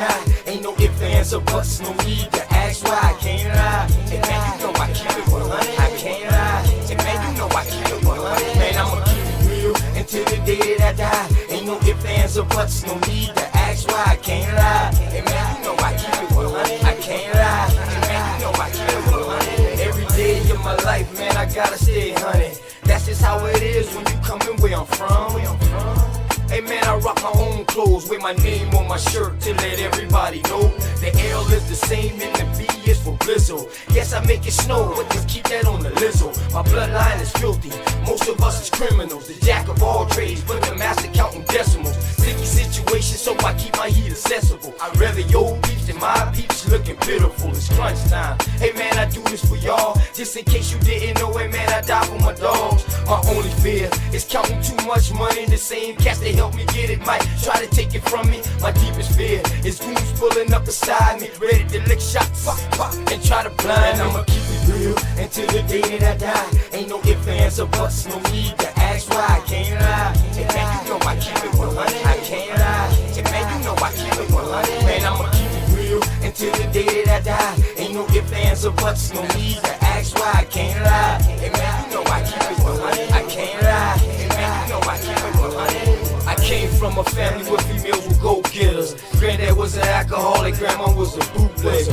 die. Ain't no ifs, ands, or buts, no need to ask why. I can't lie. And man, you know I keep it 100. I can't lie. And man, you know I keep it 100. Man, I'ma keep it real until the day that I die. Ain't no ifs, ands, or buts, no need to ask why. I can't lie. And man, you know I keep it 100. I can't lie. And man, you know I keep it 100. Every day of my life, man, I gotta stay 100. That's just how it is when you coming where I'm from. Hey man, I rock my own clothes with my name on my shirt to let everybody know the L is the same and the B is for Blizzle. Yes, I make it snow, but just keep that on the lizzo. My bloodline is filthy, most of us is criminals. The jack of all trades, but the master counting decimals. Sticky situation, so I keep my heat accessible. I'd rather your peeps than my peeps looking pitiful. It's crunch time. Hey man, I do this for y'all, just in case you didn't know. Hey man, I die for my dogs. My only fear is counting too much money. The same cats they help me get it might try to take it from me. My deepest fear is goons pulling up beside me, ready to lick shots, pop, pop, and try to blind me. I'ma keep it real until the day that I die. Ain't no ifs, ands, or buts, no need to ask why. I can't lie. And man, you know I keep it 100. I can't lie. And man, you know I keep it 100. Man, I'ma keep it real until the day that I die. Ain't no ifs, ands, or buts, no need to ask why. I can't lie. And man, you know I keep it 100. I can't lie. And man, you know I keep it 100. I came from a family where females were go-getters. Granddad was an alcoholic, grandma was a bootlegger.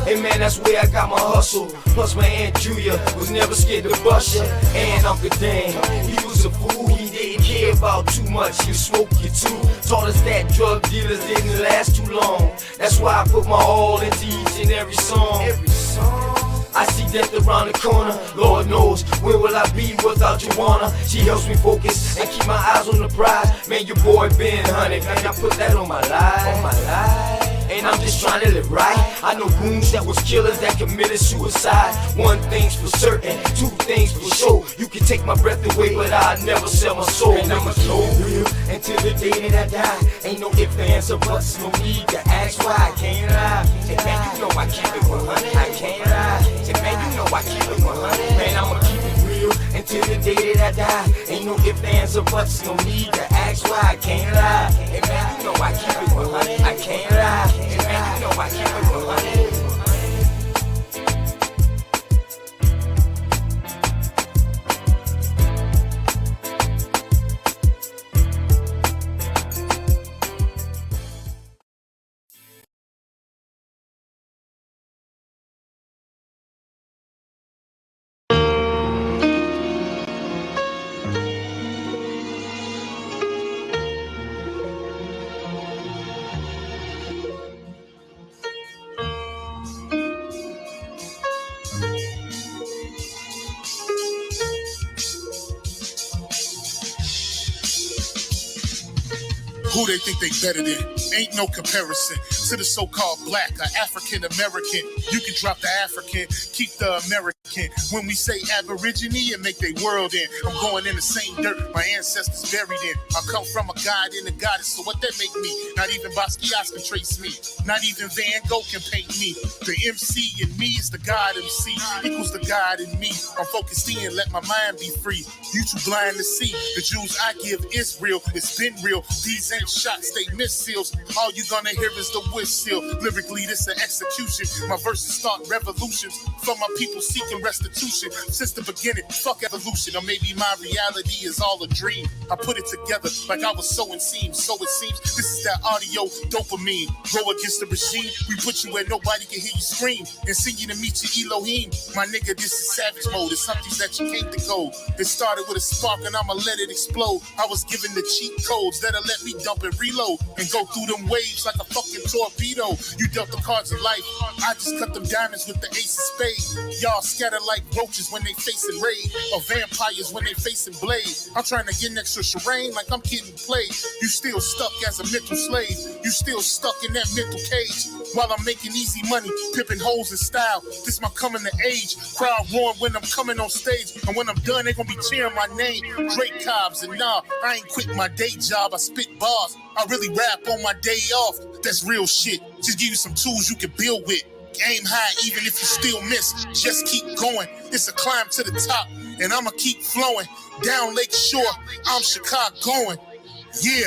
Hey man, that's where I got my hustle. Plus my Aunt Julia was never scared to bust ya. And Uncle Dan, he was a fool, he didn't care about too much. You smoke, you too. Taught us that drug dealers didn't last too long. That's why I put my all into each and every song. I see death around the corner. Lord knows, where will I be without Joanna? She helps me focus and keep my eyes on the prize. Man, your boy been 100, man, I put that on my life. And I'm just trying to live right. I know goons that was killers that committed suicide. One thing's for certain, two things for sure. You can take my breath away, but I'll never sell my soul. And I'ma keep it real until the day that I die. Ain't no ifs, ands, or buts, no need to ask why. I can't lie. And man, you know I keep it 100. I can't lie. And man, you know I keep it 100. Man, I'ma keep it real until the day that I die. Ain't no ifs, ands, or buts, no need to ask why. I can't lie. And man, you know I keep it 100. I can't lie. And man, you know I keep it 100. Who they think they better than? Ain't no comparison to the so-called black or African American. You can drop the African, keep the American. When we say Aborigine, it make they world in. I'm going in the same dirt my ancestors buried in. I come from a god and a goddess, so what that make me? Not even Basquiat can trace me. Not even Van Gogh can paint me. The MC in me is the God MC, equals the God in me. I'm focused in, let my mind be free. You too blind to see. The Jews I give is real, it's been real. These ain't shots, they missiles. All you gonna hear is the whistle. Lyrically, this an execution. My verses start revolutions for my people seeking restitution. Since the beginning, fuck evolution. Or maybe my reality is all a dream. I put it together like I was sowing seams. So it seems this is that audio dopamine. Go against the regime, we put you where nobody can hear you scream. And sing you to meet your Elohim. My nigga, this is savage mode. It's something that you can't decode. It started with a spark and I'ma let it explode. I was given the cheat codes that'll let me dump and reload and go through them waves like a fucking torpedo. You dealt the cards of life, I just cut them diamonds with the ace of spades. Y'all scatter like roaches when they facing raid, or vampires when they facing blade. I'm trying to get next to Shireen like I'm getting played. You still stuck as a mental slave. You still stuck in that mental cage. While I'm making easy money, pipping hoes in style. This my coming to age. Crowd roaring when I'm coming on stage. And when I'm done, they gonna be cheering my name. Drake Cobbs, and nah, I ain't quit my day job. I spit bars. I really rap on my day off. That's real shit. Just give you some tools you can build with. Aim high even if you still miss. Just keep going. It's a climb to the top. And I'ma keep flowing. Down Lake Shore, I'm Chicagoan. Yeah.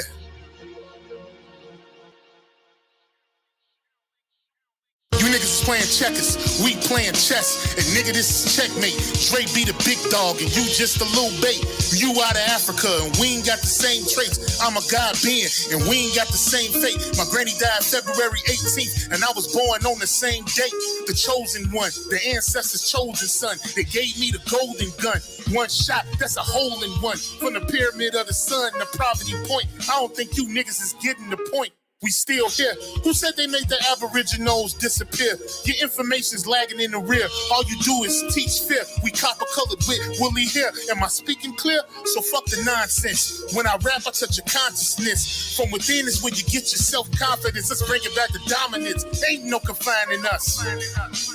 playing checkers, we playing chess. And nigga, this is checkmate. Dre be the big dog and you just a little bait. You out of Africa and we ain't got the same traits. I'm a God being and we ain't got the same fate. My granny died February 18th and I was born on the same date. The chosen one, the ancestors' chosen son. They gave me the golden gun. One shot, that's a hole in one. From the pyramid of the sun to Poverty Point. I don't think you niggas is getting the point. We still here. Who said they made the Aboriginals disappear? Your information's lagging in the rear. All you do is teach fear. We copper-colored with woolly hair. Am I speaking clear? So fuck the nonsense. When I rap, I touch your consciousness. From within is where you get your self-confidence. Let's bring it back to dominance. Ain't no confining us.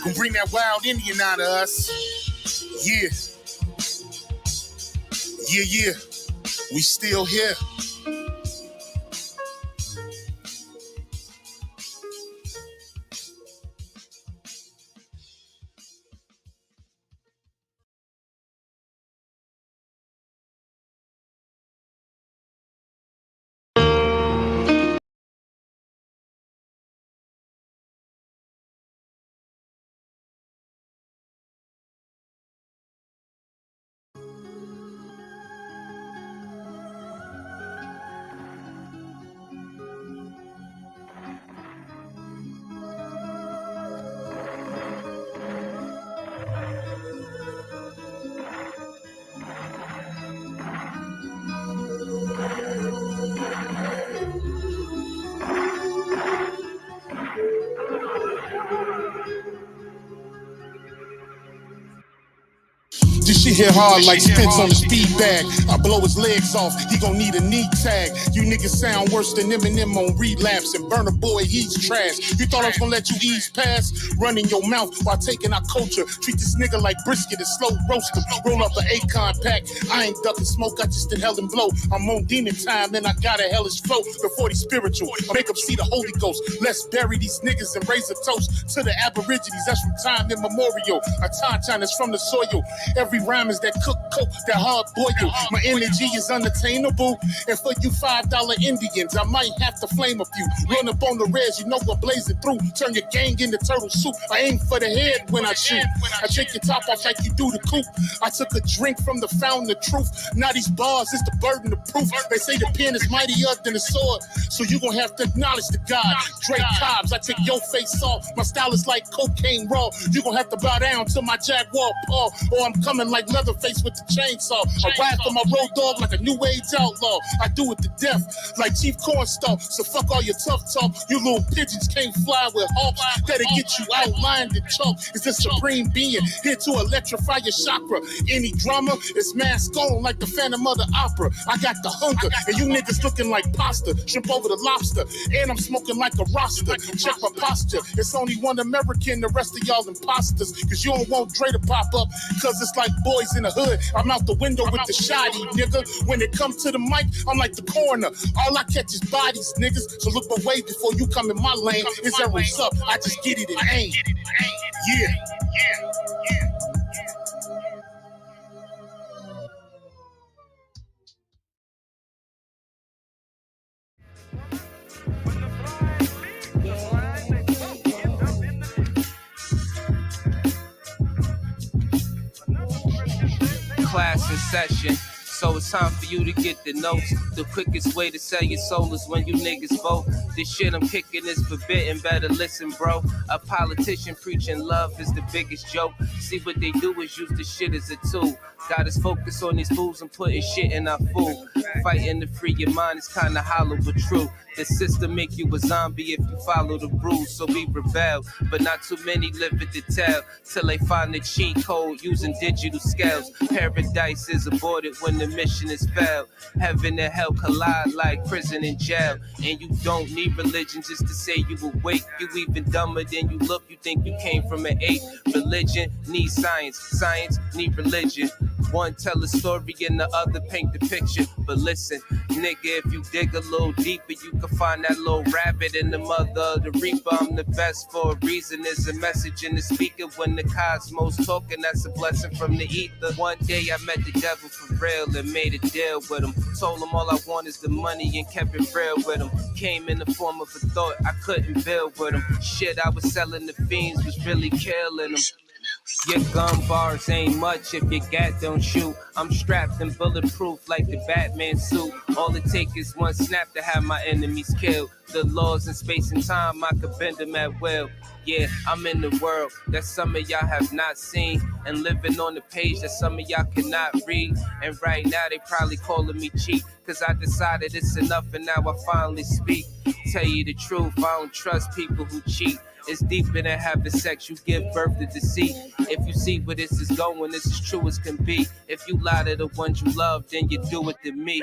Gonna bring that wild Indian out of us. Yeah. Yeah, yeah. We still here. This shit hit hard like Spence on the speed bag. I blow his legs off, he gon' need a knee tag. You niggas sound worse than Eminem on Relapse. And Burna Boy, he's trash. You thought I was gonna let you ease past? Running your mouth while taking our culture. Treat this nigga like brisket and slow roast him. Roll up an Akon pack. I ain't ducking smoke, I just inhale and blow. I'm on demon time and I got a hellish flow. Before the spiritual, I make them see the Holy Ghost. Let's bury these niggas and raise a toast to the Aborigines. That's from time immemorial. A tauntaun that's from the soil. Every rhyme is that cook coke, that hard boil. My energy is unattainable. And for you $5 Indians, I might have to flame a few. Run up on the reds, you know I'm blazing through. Turn your gang into turtle soup. I aim for the head when I shoot. I take your top off like you do the coop. I took a drink from the fountain of truth. Now these bars is the burden of proof. They say the pen is mightier than the sword. So you gon' have to acknowledge the God. Drake Cobbs, I take your face off. My style is like cocaine raw. You gon' have to bow down to my Jaguar paw. Or I'm coming like Leatherface with the chainsaw. I ride for my road dog like a new age outlaw. I do it to death like Chief Cornstalk. So fuck all your tough talk. You little pigeons can't fly with hawks. That'll get you outlined in chalk. It's the supreme being here to electrify your chakra. Any drama is mask on like the Phantom of the Opera. I got the hunger and you niggas looking like pasta. Shrimp over the lobster and I'm smoking like a roster. Check my posture. It's only one American, the rest of y'all imposters. Cause you don't want Dre to pop up. Cause it's like boys in the hood. I'm out the window with the shoddy, nigga. When it comes to the mic, I'm like the coroner. All I catch is bodies, niggas. So look away before you come in my lane. It's arrows up. I just get it and aim. Yeah. Class in session, so it's time for you to get the notes. The quickest way to sell your soul is when you niggas vote. This shit I'm kicking is forbidden, better listen, bro. A politician preaching love is the biggest joke. See what they do is use the shit as a tool. Got us focused on these fools and putting shit in our food. Fighting to free your mind is kinda hollow but true. The system make you a zombie if you follow the rules, so we rebel. But not too many live it to tell, till they find the cheat code using digital scales. Paradise is aborted when the mission is failed. Heaven and hell collide like prison and jail. And you don't need religion just to say you awake. You even dumber than you look, you think you came from an ape. Religion needs science, science need religion. One tell a story and the other paint the picture. But listen, nigga, if you dig a little deeper, you can find that little rabbit in the mother of the reaper. I'm the best for a reason. There's a message in the speaker when the cosmos talking. That's a blessing from the ether. One day I met the devil for real and made a deal with him. Told him all I want is the money and kept it real with him. Came in the form of a thought I couldn't build with him. Shit I was selling the fiends was really killing them. Your gun bars ain't much if your gat don't shoot. I'm strapped and bulletproof like the Batman suit. All it takes is one snap to have my enemies killed. The laws in space and time, I could bend them at will. Yeah, I'm in the world that some of y'all have not seen, and living on the page that some of y'all cannot read. And right now they probably calling me cheap, cause I decided it's enough and now I finally speak. Tell you the truth, I don't trust people who cheat. It's deeper than having sex, you give birth to deceit. If you see where this is going, this is true as can be. If you lie to the ones you love, then you do it to me.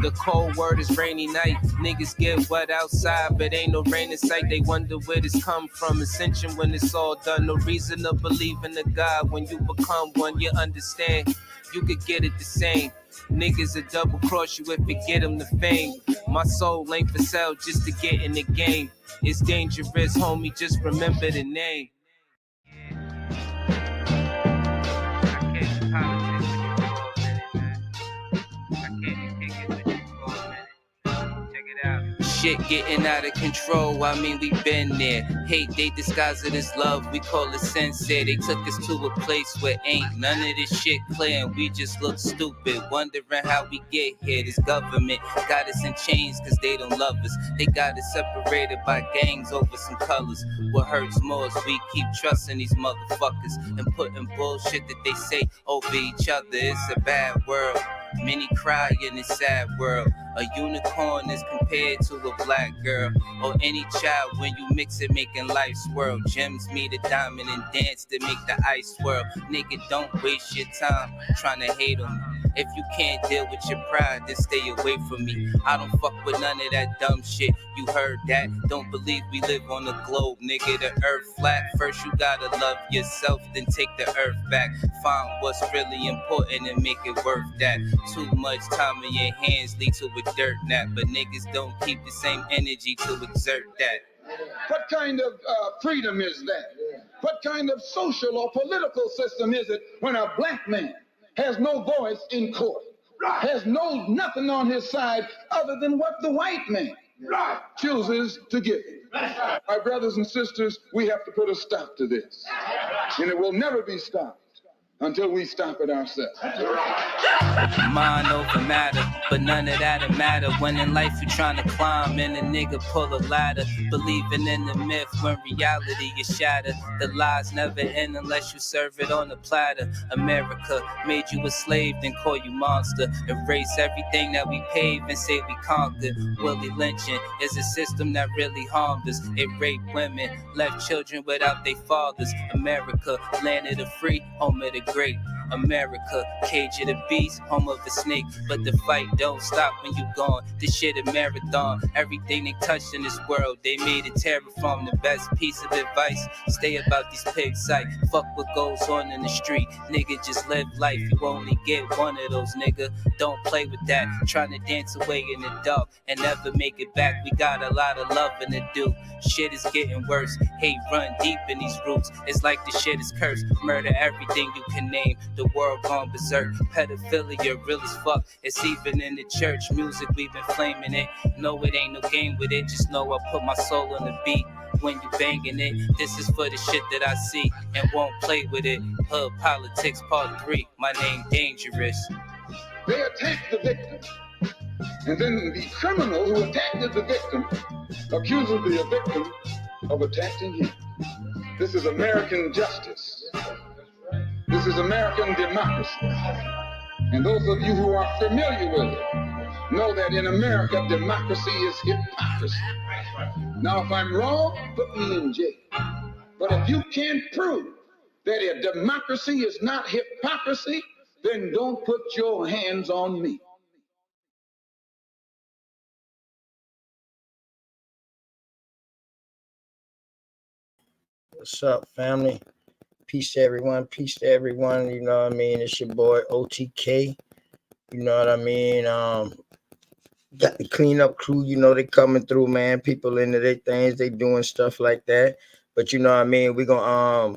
The cold word is rainy night. Niggas get wet outside, but ain't no rain in sight. They wonder where this come from. Ascension when it's all done. No reason to believe in a God. When you become one, you understand. You could get it the same. Niggas will double cross you if you get them the fame. My soul ain't for sale just to get in the game. It's dangerous, homie, just remember the name. Shit getting out of control, I mean we been there. Hate they disguise it as love, we call it sincere. They took us to a place where ain't none of this shit clear, and we just look stupid, wondering how we get here. This government got us in chains cause they don't love us. They got us separated by gangs over some colors. What hurts more is we keep trusting these motherfuckers and putting bullshit that they say over each other. It's a bad world. Many cry in this sad world. A unicorn is compared to a black girl, or any child when you mix it, making life swirl. Gems meet a diamond and dance to make the ice swirl. Nigga, don't waste your time trying to hate on me. If you can't deal with your pride, then stay away from me. I don't fuck with none of that dumb shit. You heard that? Don't believe we live on the globe, nigga. The earth flat. First you gotta love yourself, then take the earth back. Find what's really important and make it worth that. Too much time in your hands lead to a dirt nap, but niggas don't keep the same energy to exert that. What kind of freedom is that? What kind of social or political system is it when a black man has no voice in court, has nothing on his side other than what the white man chooses to give him? My brothers and sisters, we have to put a stop to this, and it will never be stopped until we stop it ourselves. Mind over matter, but none of that'll matter when in life you're trying to climb and a nigga pull a ladder, believing in the myth when reality is shattered. The lies never end unless you serve it on a platter. America made you a slave, then call you monster. Erase everything that we paved and say we conquered. Willie lynching is a system that really harmed us. It raped women, left children without their fathers. America, land of the free, home of the great. America, cage of the beast, home of the snake. But the fight don't stop when you gone. This shit a marathon. Everything they touched in this world, they made it terraform. The best piece of advice, stay about these pigs sight. Fuck what goes on in the street. Nigga, just live life. You only get one of those, nigga. Don't play with that. Trying to dance away in the dark and never make it back. We got a lot of loving to do. Shit is getting worse. Hate run deep in these roots. It's like the shit is cursed. Murder everything you can name. The world gone berserk. Pedophilia real as fuck. It's even in the church music, we've been flaming it. No, it ain't no game with it. Just know I put my soul on the beat. When you banging it, this is for the shit that I see and won't play with it. Hood Politics Part 3, my name Dangerous. They attack the victim, and then the criminal who attacked the victim accuses the victim of attacking him. This is American justice. This is American democracy. And those of you who are familiar with it know that in America, democracy is hypocrisy. Now, if I'm wrong, put me in jail. But if you can't prove that a democracy is not hypocrisy, then don't put your hands on me. What's up, family? Peace to everyone. Peace to everyone. You know what I mean? It's your boy OTK. You know what I mean? Got the cleanup crew. You know they coming through, man. People into their things. They doing stuff like that. But you know what I mean? We're gonna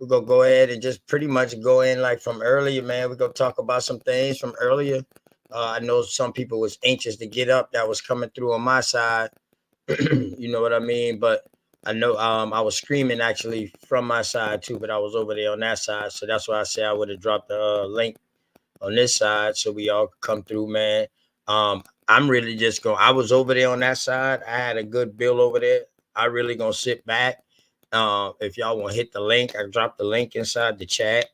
go ahead and just pretty much go in like from earlier, man. We're gonna talk about some things from earlier. I know some people was anxious to get up. That was coming through on my side. You know what I mean? But I know I was screaming actually from my side too, but I was over there on that side. So that's why I said I would have dropped the link on this side so we all could come through, man. I'm really just going. I was over there on that side. I had a good bill over there. I really gonna sit back. If y'all want to hit the link, I dropped the link inside the chat.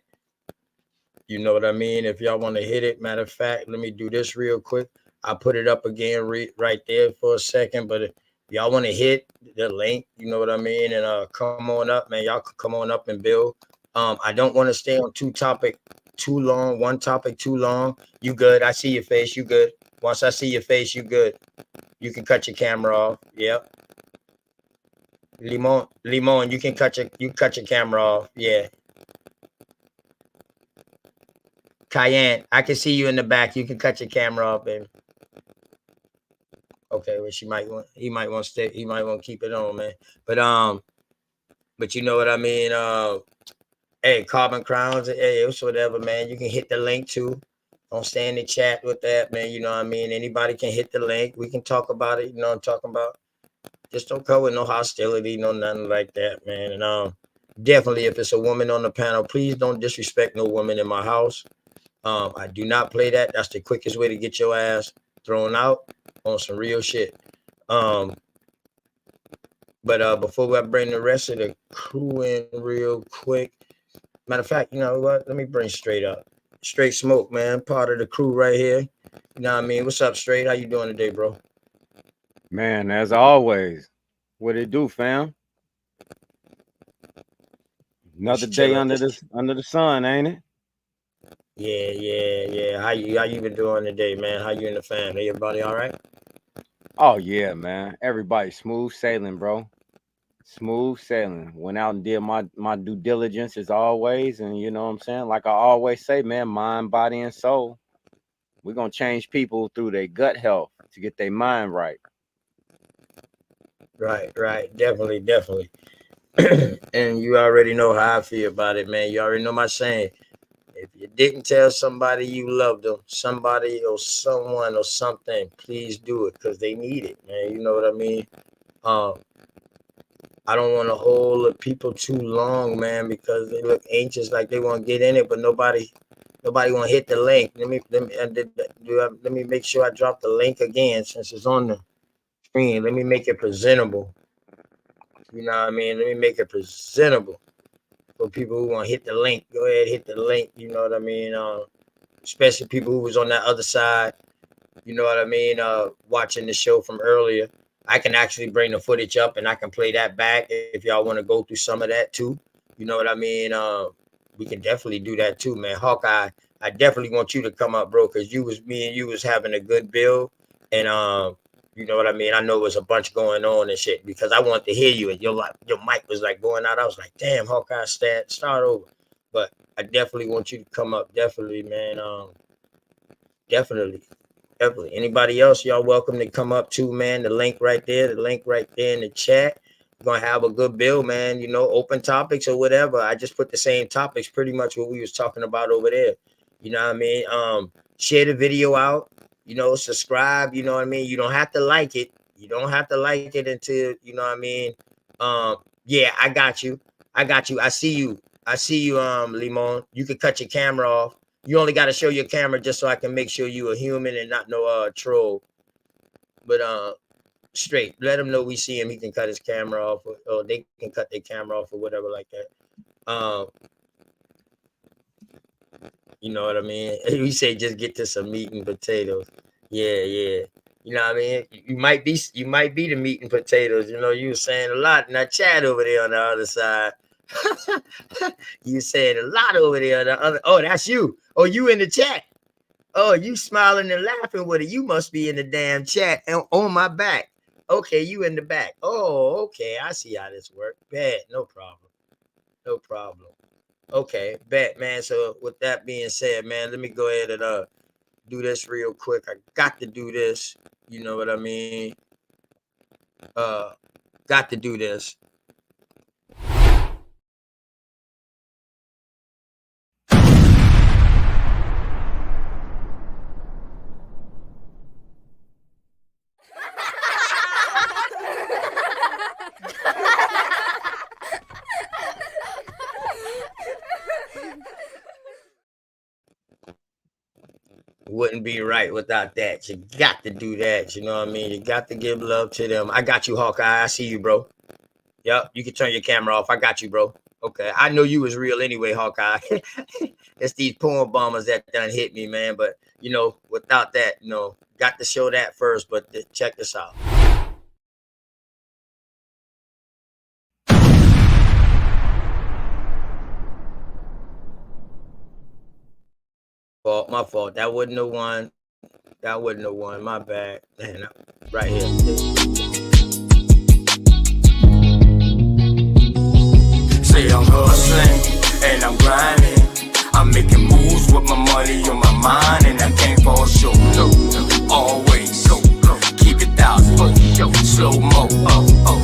You know what I mean? If y'all want to hit it, matter of fact, let me do this real quick. I put it up again right there for a second. But if y'all want to hit the link, you know what I mean? And come on up, man. Y'all can come on up and build. I don't want to stay on one topic too long. You good? I see your face. You good? Once I see your face, you good. You can cut your camera off. Yep. Limon, you can cut your camera off. Yeah. Cayenne, I can see you in the back. You can cut your camera off, baby. Okay, well, he might want to stay, he might want to keep it on, man. But you know what I mean? Hey, Carbon Crowns, hey, it's whatever, man. You can hit the link too. Don't stay in the chat with that, man. You know what I mean? Anybody can hit the link. We can talk about it. You know what I'm talking about? Just don't come with no hostility, no nothing like that, man. And definitely, if it's a woman on the panel, please don't disrespect no woman in my house. I do not play that. That's the quickest way to get your ass thrown out on some real shit. But before I bring the rest of the crew in real quick, matter of fact, you know what? Let me bring Straight Smoke, man. Part of the crew right here. You know what I mean? What's up, Straight? How you doing today, bro? Man, as always, what it do, fam? Another day under the sun, ain't it? Yeah. How you been doing today, man? How you and the family? Everybody all right? Oh yeah, man. Everybody smooth sailing, bro. Smooth sailing. Went out and did my due diligence as always, and you know what I'm saying? Like I always say, man, mind, body, and soul. We're gonna change people through their gut health to get their mind right. Right. Definitely. And you already know how I feel about it, man. You already know my saying. If you didn't tell somebody you loved them, somebody or someone or something, please do it because they need it, man. You know what I mean? I don't want to hold the people too long, man, because they look anxious, like they want to get in it, but nobody want to hit the link. Let me make sure I drop the link again since it's on the screen. Let me make it presentable. You know what I mean? Let me make it presentable for people who want to hit the link. Go ahead, hit the link. You know what I mean? Especially people who was on that other side. You know what I mean? Watching the show from earlier. I can actually bring the footage up and I can play that back if y'all want to go through some of that too. You know what I mean? We can definitely do that too, man. Hawkeye, I definitely want you to come up, bro, because me and you was having a good build. And you know what I mean? I know it was a bunch going on and shit because I wanted to hear you and your mic was like going out. I was like, damn, Hawkeye, start over. But I definitely want you to come up. Definitely, man. Definitely. Anybody else, y'all welcome to come up too, man. The link right there in the chat. We're gonna have a good build, man. You know, open topics or whatever. I just put the same topics, pretty much what we was talking about over there. You know what I mean? Share the video out, you know, subscribe, you know what I mean? You don't have to like it. You don't have to like it until, you know what I mean? Yeah, I got you. I see you, Limon. You can cut your camera off. You only got to show your camera just so I can make sure you a human and not no troll. But Straight, let him know we see him. He can cut his camera off, or they can cut their camera off or whatever like that. You know what I mean? We say just get to some meat and potatoes. Yeah. You know what I mean? You might be the meat and potatoes. You know, you were saying a lot in that chat over there on the other side. You said a lot over there on the other. Oh, that's you. Oh, you in the chat. Oh, you smiling and laughing with it. You must be in the damn chat and on my back. Okay, you in the back. Oh, okay. I see how this works. Bad. No problem. Okay, bet, man. So with that being said, man, let me go ahead and do this real quick. I got to do this. You know what I mean? Uh, got to do this. Wouldn't be right without that. You got to do that. You know what I mean? You got to give love to them. I got you, Hawkeye. I see you, bro. Yep, you can turn your camera off. I got you, bro. Okay, I know you was real anyway, Hawkeye. It's these porn bombers that done hit me, man. But you know, without that, you know, got to show that first. But check this out. My fault. That wasn't the one. That wasn't the one. My bad. Man, right here. Say I'm hustling and I'm grinding. I'm making moves with my money on my mind, and I can't fall short. No, always so keep it out. Slow mo.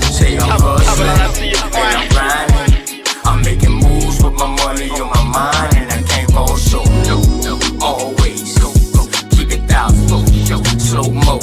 Say I'm hustling and I'm grinding. I'm making moves with my money on my mind, and I can't fall short. No, always so keep it out. Slow mo.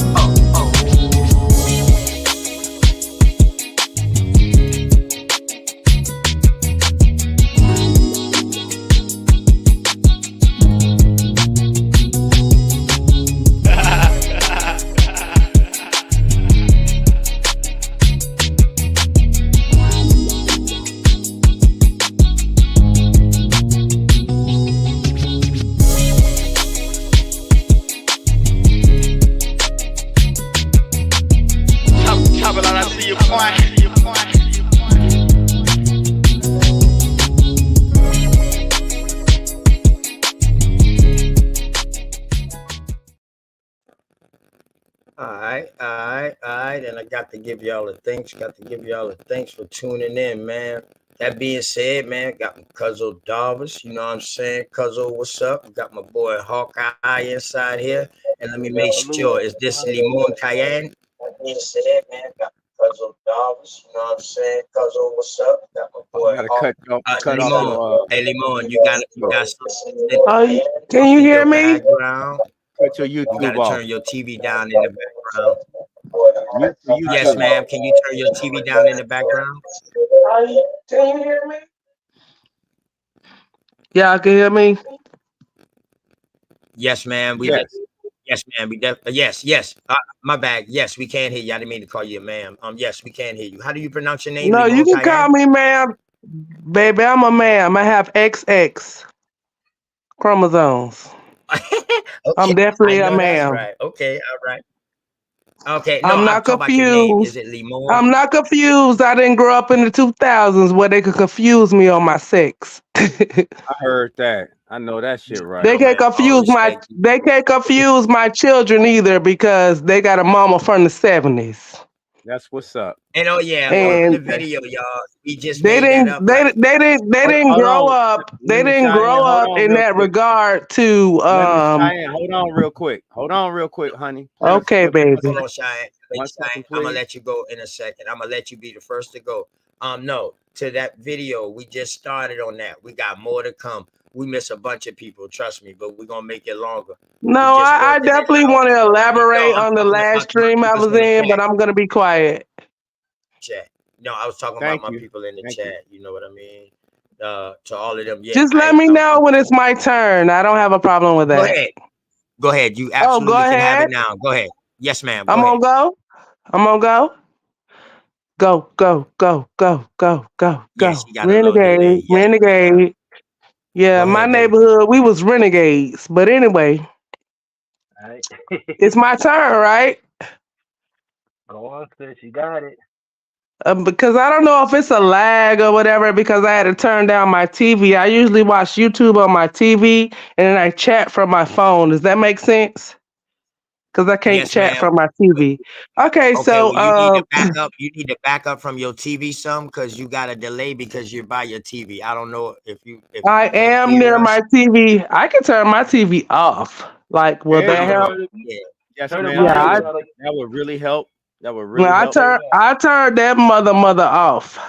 All right, and I got to give y'all a thanks. Got to give y'all a thanks for tuning in, man. That being said, man, got my Cuzzo Darvis. You know what I'm saying? Cuzzo, what's up? Got my boy Hawkeye inside here. And let me make sure, is this Limon Cayenne? That being said, man, got my Cuzzo Darvis. You know what I'm saying? Cuzzo, what's up? Got my boy cut Limon. off Hey, Limon, you got Can you hear me? background. cut your You YouTube got to off. turn your TV down in the background. Mute the Yes, YouTube. ma'am. Can you turn your TV down in the background? Can you hear me? Y'all can hear me? Yes, ma'am. Yes. Yes, ma'am. Yes. My bad. Yes, we can hear you. I didn't mean to call you a ma'am. Yes, we can hear you. How do you pronounce your name? No, you Limon can call Cayenne? me ma'am. Baby, I'm a ma'am. I have XX chromosomes. I'm definitely a I know that's ma'am. right. Okay, all right. Okay, no, I'm I'm not talking about your name. Is confused. it Limon? I'm not confused. I didn't grow up in the 2000s where they could confuse me on my sex. I heard that. I know that shit right. They can't confuse my children either because they got a mama from the 70s. That's what's up. And oh yeah, on the And video, y'all, we just they made that didn't up. they Like, they didn't they didn't Hold grow on. up. They Let me didn't Cheyenne, grow hold up on in real that quick. regard to Cheyenne, hold on real quick. Hold on real quick, honey. okay, baby. hold on, Cheyenne. One second, I'm gonna please. let you go in a second. I'm gonna let you be the first to go. No, to that video, we just started on that. We got more to come. We miss a bunch of people, trust me, but we're gonna make it longer. No, We just I working it definitely out. want to elaborate No, I'm on the talking last about my stream I peoples was in the in, chat. but I'm gonna be quiet. No, I was talking about Thank my you. people in the Thank chat. You know what I mean? To all of them, yeah. Just let me know when it's my turn. I don't have a problem with Go that. ahead. Go ahead. You Oh, go absolutely can have ahead. it now. Go ahead. Yes, ma'am. I'm Go gonna ahead. go. I'm gonna go. Go, go, go, go, go, go, Yes, go. you got a little delay. Renegade, Yes. renegade. Yeah, Go my ahead, baby. neighborhood, we was renegades. But anyway, it's my turn, right? Oh, sis, you got it. Because I don't know if it's a lag or whatever, because I had to turn down my TV. I usually watch YouTube on my TV and then I chat from my phone. Does that make sense? because I can't Yes, chat ma'am. from my TV. Okay, Okay, so well, you need to back up. You need to back up from your TV some because you got a delay because you're by your TV. I don't know if I you can't am hear near us. my TV. I can turn my TV off. Like, will There that you Nah, help? go. turn it, Yeah. Yes, turn it ma'am. Yeah, right. That I would Sound like that would really help. That would well, really help. straight up. I turned that mother off.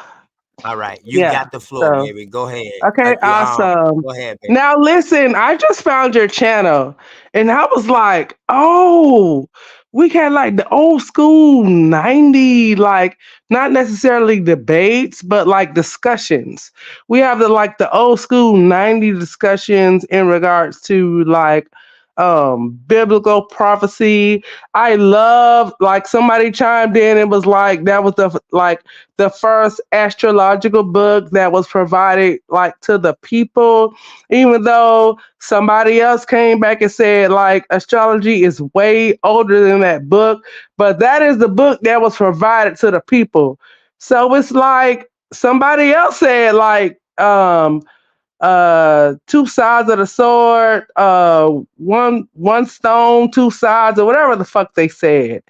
All right. You Yeah. got the floor, So baby. Go ahead. okay, You awesome. go ahead, baby. Now listen, I just found your channel and I was like, oh, we had like the old school 90, like not necessarily debates, but like discussions. We have the old school 90 discussions in regards to like biblical prophecy. I love like somebody chimed in and was like that was the first astrological book that was provided like to the people, even though somebody else came back and said like astrology is way older than that book, but that is the book that was provided to the people. So it's like somebody else said like two sides of the sword, one stone, two sides, or whatever the fuck they said.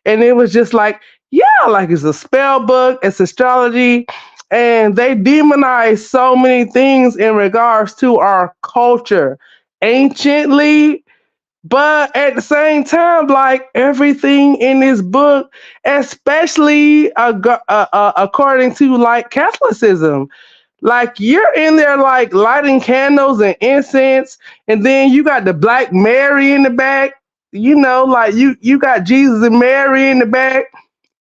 And it was just like, yeah, like it's a spell book, it's astrology, and they demonize so many things in regards to our culture anciently. But at the same time, like everything in this book, especially according to like Catholicism, like you're in there like lighting candles and incense, and then you got the Black Mary in the back. You know, like you got Jesus and Mary in the back.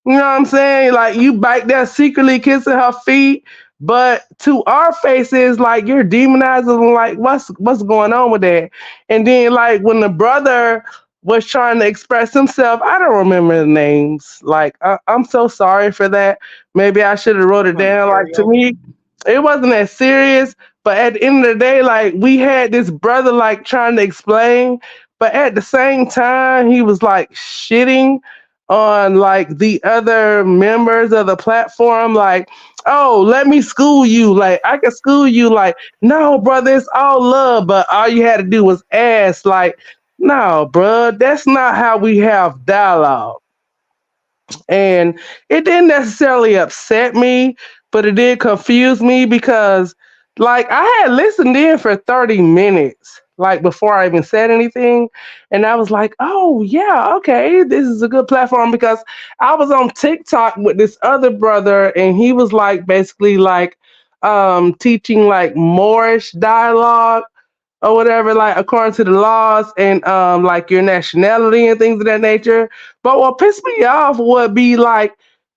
You know what I'm saying? Like you back there secretly kissing her feet, but to our faces, like you're demonizing them. Like what's going on with that? And then like when the brother was trying to express himself, I don't remember the names. Like I'm so sorry for that. Maybe I should have wrote it From the down. Like to karaoke. me, it wasn't that serious. But at the end of the day, like we had this brother like trying to explain, but at the same time, he was like shitting on like the other members of the platform, like, oh, let me school you, like I can school you, like, no brother, it's all love, but all you had to do was ask, like, no bro, that's not how we have dialogue. And it didn't necessarily upset me, but it did confuse me because like I had listened in for 30 minutes like before I even said anything, and I was like, oh yeah, okay, this is a good platform because I was on TikTok with this other brother and he was like basically like teaching like Moorish dialogue or whatever, like according to the laws and like your nationality and things of that nature. But what pissed me off would be like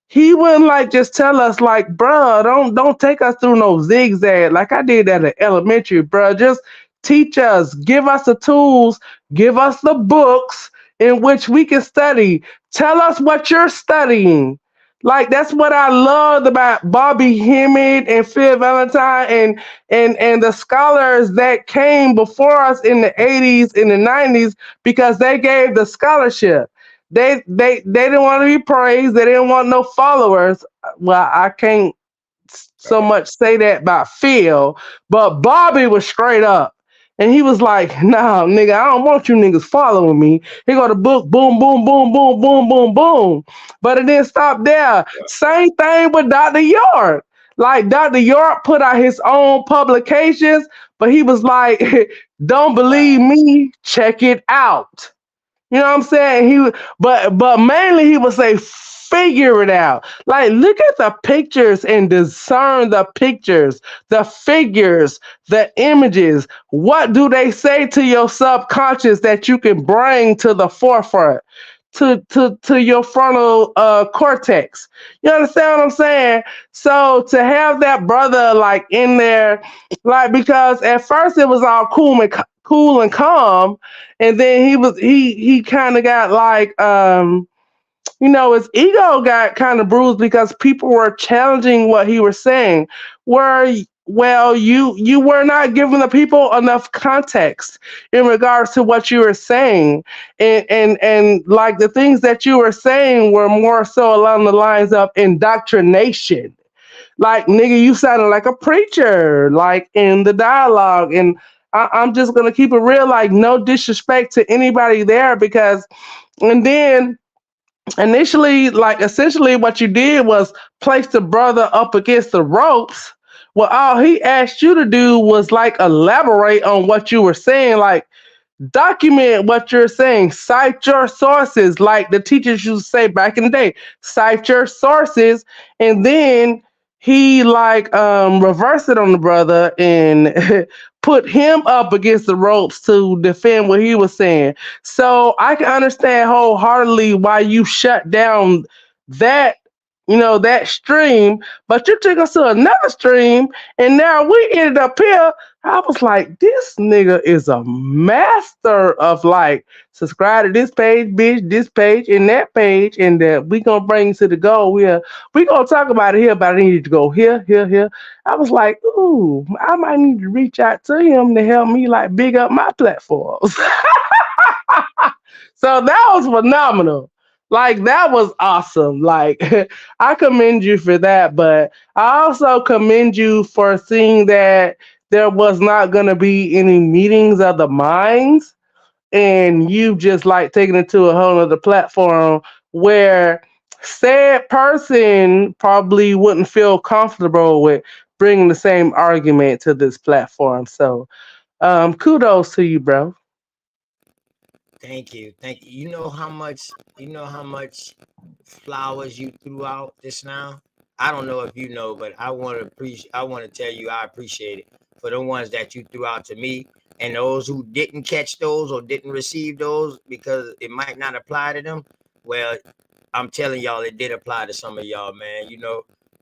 he wouldn't like just tell us like, bruh, don't take us through no zigzag like I did at the elementary, bruh. Just teach us, give us the tools, give us the books in which we can study. Tell us what you're studying. Like that's what I loved about Bobby Hemmett and Phil Valentine and the scholars that came before us in the 80s and the 90s because they gave the scholarship. They didn't want to be praised. They didn't want no followers. Well, I can't so much say that about Phil, but Bobby was straight up. And he was like, nah, nigga, I don't want you niggas following me. He got a book, boom, boom, boom, boom, boom, boom, boom. But it didn't stop there. Same thing with Dr. York. Like Dr. York put out his own publications, but he was like, don't believe me, check it out. You know what I'm saying? But mainly he would say figure it out. Like look at the pictures and discern the pictures, the figures, the images. What do they say to your subconscious that you can bring to the forefront? To your frontal cortex. You understand what I'm saying? So to have that brother like in there, like because at first it was all cool and calm, and then he kind of got like his ego got kind of bruised because people were challenging what he was saying. You were not giving the people enough context in regards to what you were saying, and like the things that you were saying were more so along the lines of indoctrination. Like nigga, you sounded like a preacher, like in the dialogue, and I'm just gonna keep it real. Like no disrespect to anybody there because And then initially, like essentially what you did was place the brother up against the ropes. Well, all he asked you to do was like elaborate on what you were saying, like document what you're saying, cite your sources, like the teachers used to say back in the day, cite your sources. And then he like reversed it on the brother and put him up against the ropes to defend what he was saying. So I can understand wholeheartedly why you shut down that, that stream, but you took us to another stream, and now we ended up here. I was like, this nigga is a master of like, subscribe to this page, bitch, this page, and that page, and that we gonna bring you to the goal here. We gonna talk about it here, but I need to go here, here, here. I was like, ooh, I might need to reach out to him to help me like big up my platforms. So that was phenomenal. Like that was awesome. Like I commend you for that, but I also commend you for seeing that there was not going to be any meetings of the minds, and you just like taking it to a whole other platform where said person probably wouldn't feel comfortable with bringing the same argument to this platform. So kudos to you, bro. Thank you. Thank you. You know how much flowers you threw out just now? I don't know if you know, but I want to tell you I appreciate it for the ones that you threw out to me, and those who didn't catch those or didn't receive those because it might not apply to them. Well, I'm telling y'all it did apply to some of y'all, man.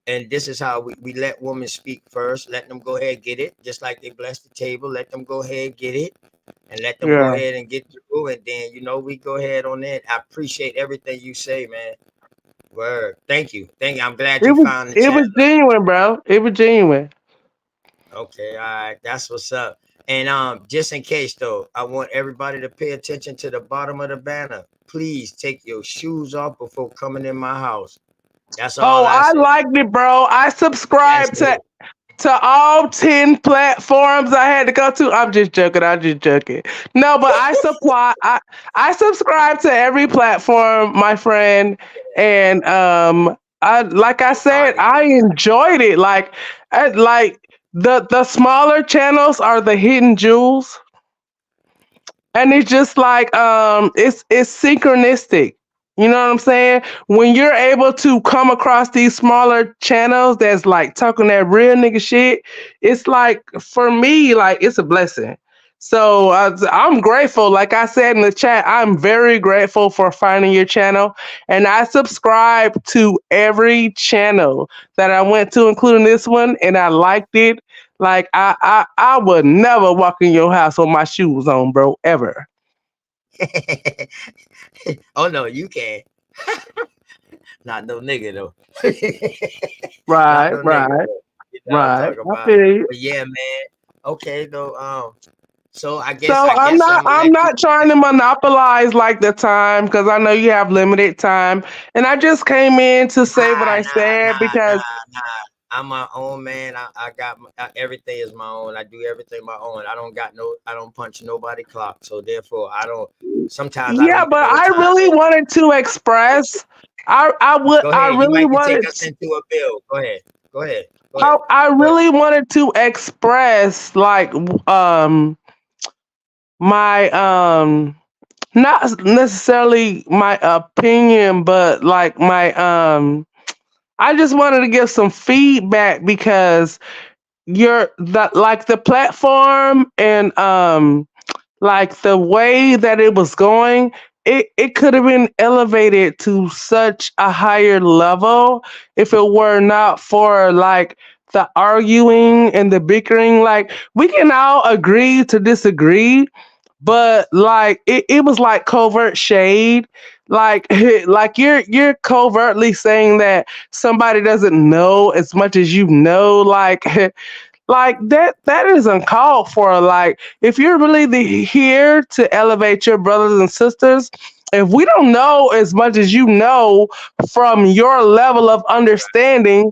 And this is how we let women speak first. Let them go ahead and get it. Just like they bless the table. Let them go ahead and get it. And let them go Yeah. ahead and get through. And then, we go ahead on that. I appreciate everything you say, man. Word. Thank you. Thank you. I'm glad It you was found the it was channel. genuine, bro. It was genuine. Okay, all right. That's what's up. And just in case though, I want everybody to pay attention to the bottom of the banner. Please take your shoes off before coming in my house. That's Oh, all I I say. liked it, bro. I That's subscribed it. to all 10 platforms I had to go to. I'm just joking. I'm just joking. No, but I subscribe to every platform, my friend. And I like I said, Wholeheartedly. I enjoyed it. Like the smaller channels are the hidden jewels, and it's just like it's synchronistic. You know what I'm saying? When you're able to come across these smaller channels that's like talking that real nigga shit, it's like for me, like it's a blessing. So I'm grateful. Like I said in the chat, I'm very grateful for finding your channel, and I subscribe to every channel that I went to, including this one, and I liked it. Like I would never walk in your house with my shoes on, bro, ever. Oh no, you can. Not no nigga though. Not Right, no nigga right, though. You know what I'm right. talking I about. feel you. But yeah, man. Okay though. So I So guess I guess I'm gonna I'm let you. not trying to monopolize like the time because I know you have limited time. And I just came in to say what Nah, I nah, said nah, because nah, nah. I'm my own man. I got everything is my own. I do everything my own. I don't punch nobody clock. So therefore, I don't. Sometimes I don't yeah, even but know what I time really it is. wanted to express Go I ahead. You really might can take wanted us into a bill. Go ahead. Go ahead. Go ahead. I Go ahead. really wanted to express like my not necessarily my opinion, but like my I just wanted to give some feedback because you're the platform and like the way that it was going, it could have been elevated to such a higher level if it were not for like the arguing and the bickering. Like we can all agree to disagree, but like it was like covert shade. Like like you're covertly saying that somebody doesn't know as much as you know. Like like that is uncalled for. Like if you're really here to elevate your brothers and sisters, if we don't know as much as you know from your level of understanding,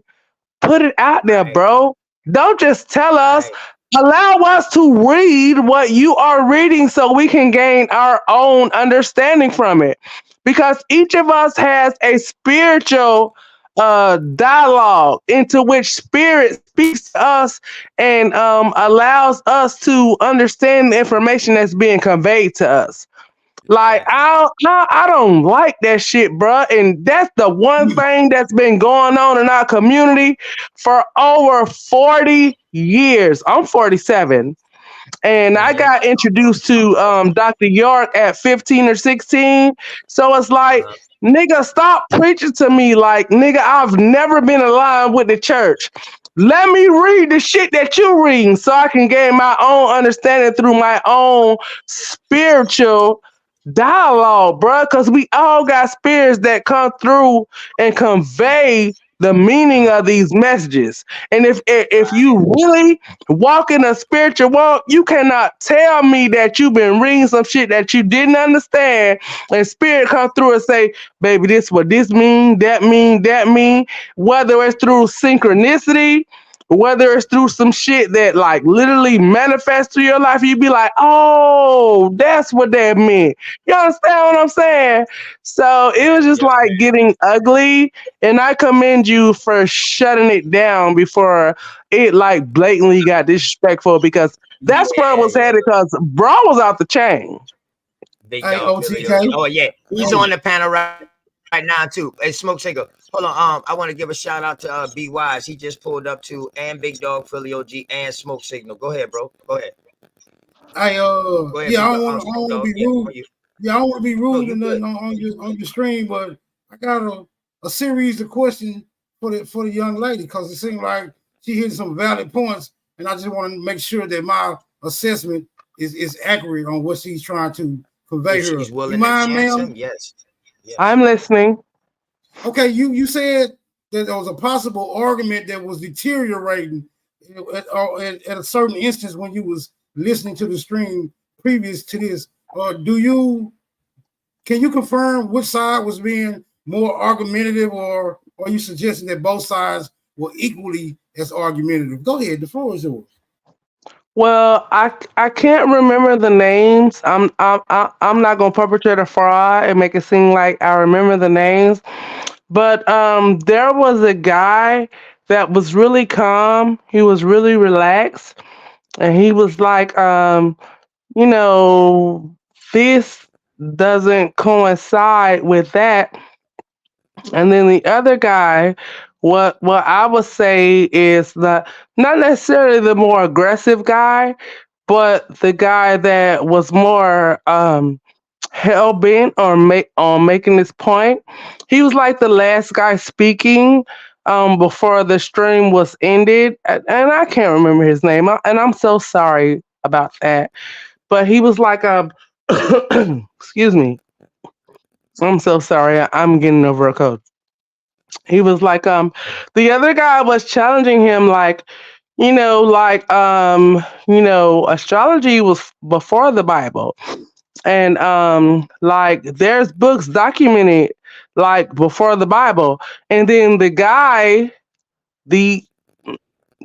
put it out there, Right. bro. Don't just tell us. Right. Allow us to read what you are reading so we can gain our own understanding from it. because each of us has a spiritual dialogue into which spirit speaks to us and allows us to understand the information that's being conveyed to us. Like Facts. I don't like that shit, bruh. And that's the one thing that's been going on in our community for over 40 years. I'm 47. And I Mm-hmm. got introduced to Dr. York at 15 or 16. So it's like, Uh-huh. nigga, stop preaching to me like, nigga, I've never been aligned with the church. Let me read the shit that you're reading so I can gain my own understanding through my own spiritual dialogue, bro. Because we all got spirits that come through and convey the meaning of these messages. And if you really walk in a spiritual walk, you cannot tell me that you've been reading some shit that you didn't understand, and spirit come through and say, baby, this what this mean, that mean, whether it's through synchronicity, whether it's through some shit that like literally manifests through your life, you be like, oh, that's what that meant. You understand what I'm saying? So it was just Yes, like man. getting ugly, and I commend you for shutting it down before it like blatantly got disrespectful, because that's where it Yeah, was yeah. headed, because bro was out the chain. Big Hey, dog Philly OG. OTK. Oh yeah, he's Hey, on the panel right now too. Hey, Smoke Singer. Hold on. I want to give a shout out to B Wise. He just pulled up too, and Big Dog Philly OG and Smoke Signal. Go ahead, bro. Go ahead. Go ahead, Big yeah, Dog. I don't Smoke want to Dog. be Yeah, on rude. you. Yeah, I don't want to be No, rude you or good. nothing on your stream, but I got a series of questions for the young lady because it seems like she hit some valid points, and I just want to make sure that my assessment is accurate on what she's trying to convey If here. she's You willing to mind, answer, ma'am? yes, yes. I'm listening. Okay, you said that there was a possible argument that was deteriorating at a certain instance when you was listening to the stream previous to this. Or can you confirm which side was being more argumentative, or are you suggesting that both sides were equally as argumentative? Go ahead, the floor is yours. Well, I can't remember the names. I'm not gonna perpetrate a fraud and make it seem like I remember the names. But there was a guy that was really calm. He was really relaxed, and he was like, you know, this doesn't coincide with that. And then the other guy, what I would say is the not necessarily the more aggressive guy, but the guy that was more hell bent on making this point. He was like the last guy speaking before the stream was ended, and I can't remember his name, and I'm so sorry about that. But he was like excuse me, I'm so sorry. I'm getting over a cold. He was like the other guy was challenging him like, astrology was before the Bible, and like there's books documented like before the Bible. And then the guy, the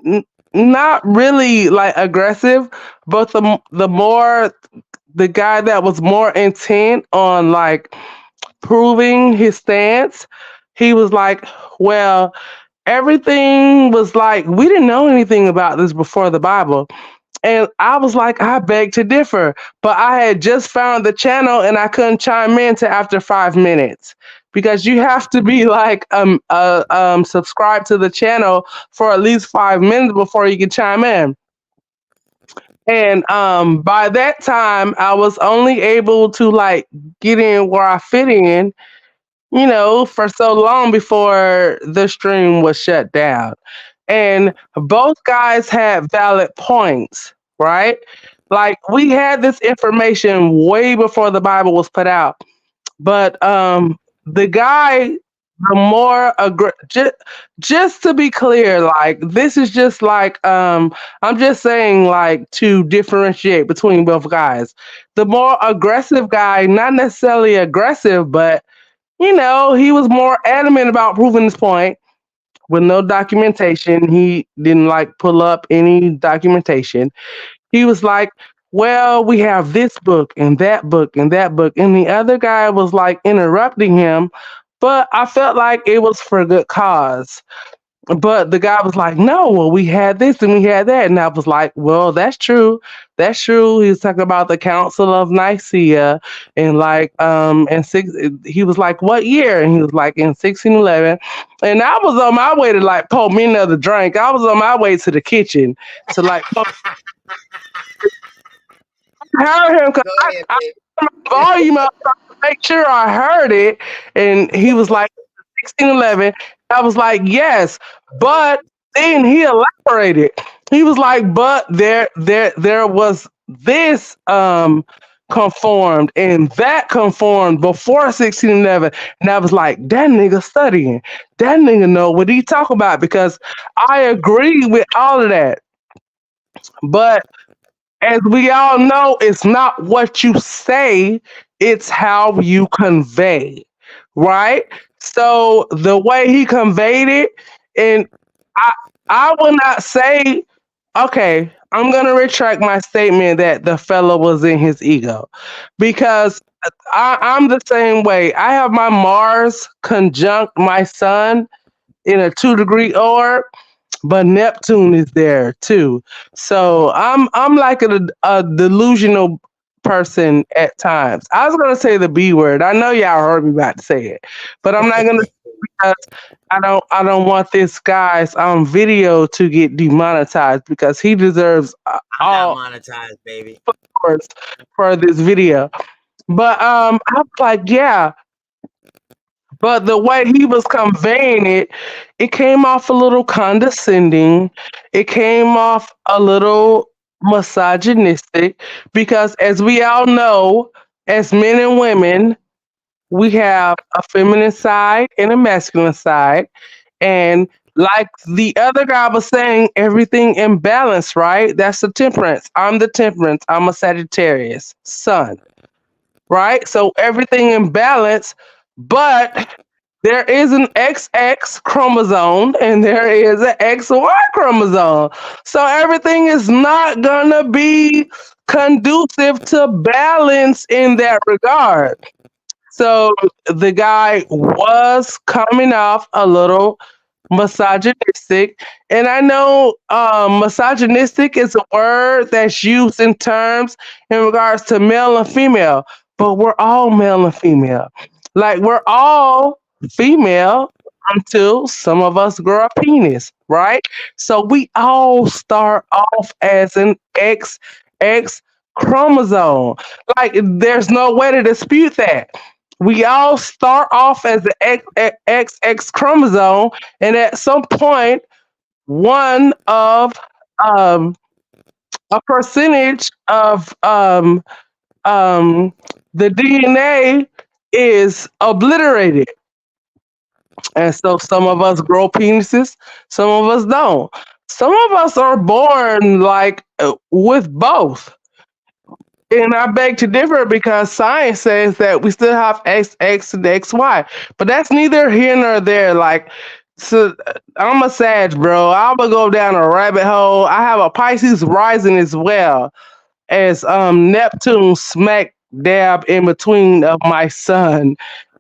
n- not really like aggressive, but the guy that was more intent on like proving his stance, he was like, well, everything was like we didn't know anything about this before the Bible. And I was like, I beg to differ. But I had just found the channel and I couldn't chime in till after 5 minutes. Because you have to be like subscribed to the channel for at least 5 minutes before you can chime in. And by that time I was only able to like get in where I fit in, for so long before the stream was shut down. And both guys had valid points, right? Like we had this information way before the Bible was put out. But the guy, the more just to be clear, like this is just like I'm just saying like to differentiate between both guys. The more aggressive guy, not necessarily aggressive, but he was more adamant about proving his point with no documentation. He didn't like pull up any documentation. He was like, well, we have this book and that book and that book. And the other guy was like interrupting him, but I felt like it was for good cause. But the guy was like, no, well, we had this and we had that. And I was like, well, that's true. That's true. He was talking about the Council of Nicaea and he was like, what year? And he was like, in 1611. And I was on my way to like pour me another drink. I was on my way to the kitchen to like heard him because Go ahead, I baby. volume up to make sure I heard it. And he was like, 1611. I was like, yes, but then he elaborated. He was like, but there was this conformed and that conformed before 1611. And I was like, that nigga studying. That nigga know what he talk about because I agree with all of that. But as we all know, it's not what you say, it's how you convey, right? So the way he conveyed it, and I I will not say, okay, I'm gonna retract my statement that the fellow was in his ego. Because I'm the same way. I have my Mars conjunct my sun in a 2-degree orb, but Neptune is there too. So I'm like a delusional person at times. I was gonna say the B word. I know y'all heard me about to say it, but I'm not gonna because I don't want this guy's video to get demonetized because he deserves I'm not all monetized, baby. for this video. But I was like, yeah, but the way he was conveying it, it came off a little condescending. It came off a little misogynistic because, as we all know, as men and women, we have a feminine side and a masculine side. And like the other guy was saying, everything in balance, right? That's the temperance. I'm the temperance. I'm a Sagittarius sun, right? So everything in balance, but there is an XX chromosome and there is an XY chromosome. So everything is not gonna be conducive to balance in that regard. So the guy was coming off a little misogynistic. And I know misogynistic is a word that's used in terms in regards to male and female, but we're all male and female. Like we're all female until some of us grow a penis, right? So we all start off as an XX chromosome. Like there's no way to dispute that. We all start off as the XX chromosome, and at some point, one of um, a percentage of the DNA is obliterated. And so some of us grow penises, some of us don't. Some of us are born like with both. And I beg to differ because science says that we still have XX and XY, but that's neither here nor there. Like, so I'm a Sag, bro. I'm gonna go down a rabbit hole. I have a Pisces rising as well as Neptune smack dab in between of my sun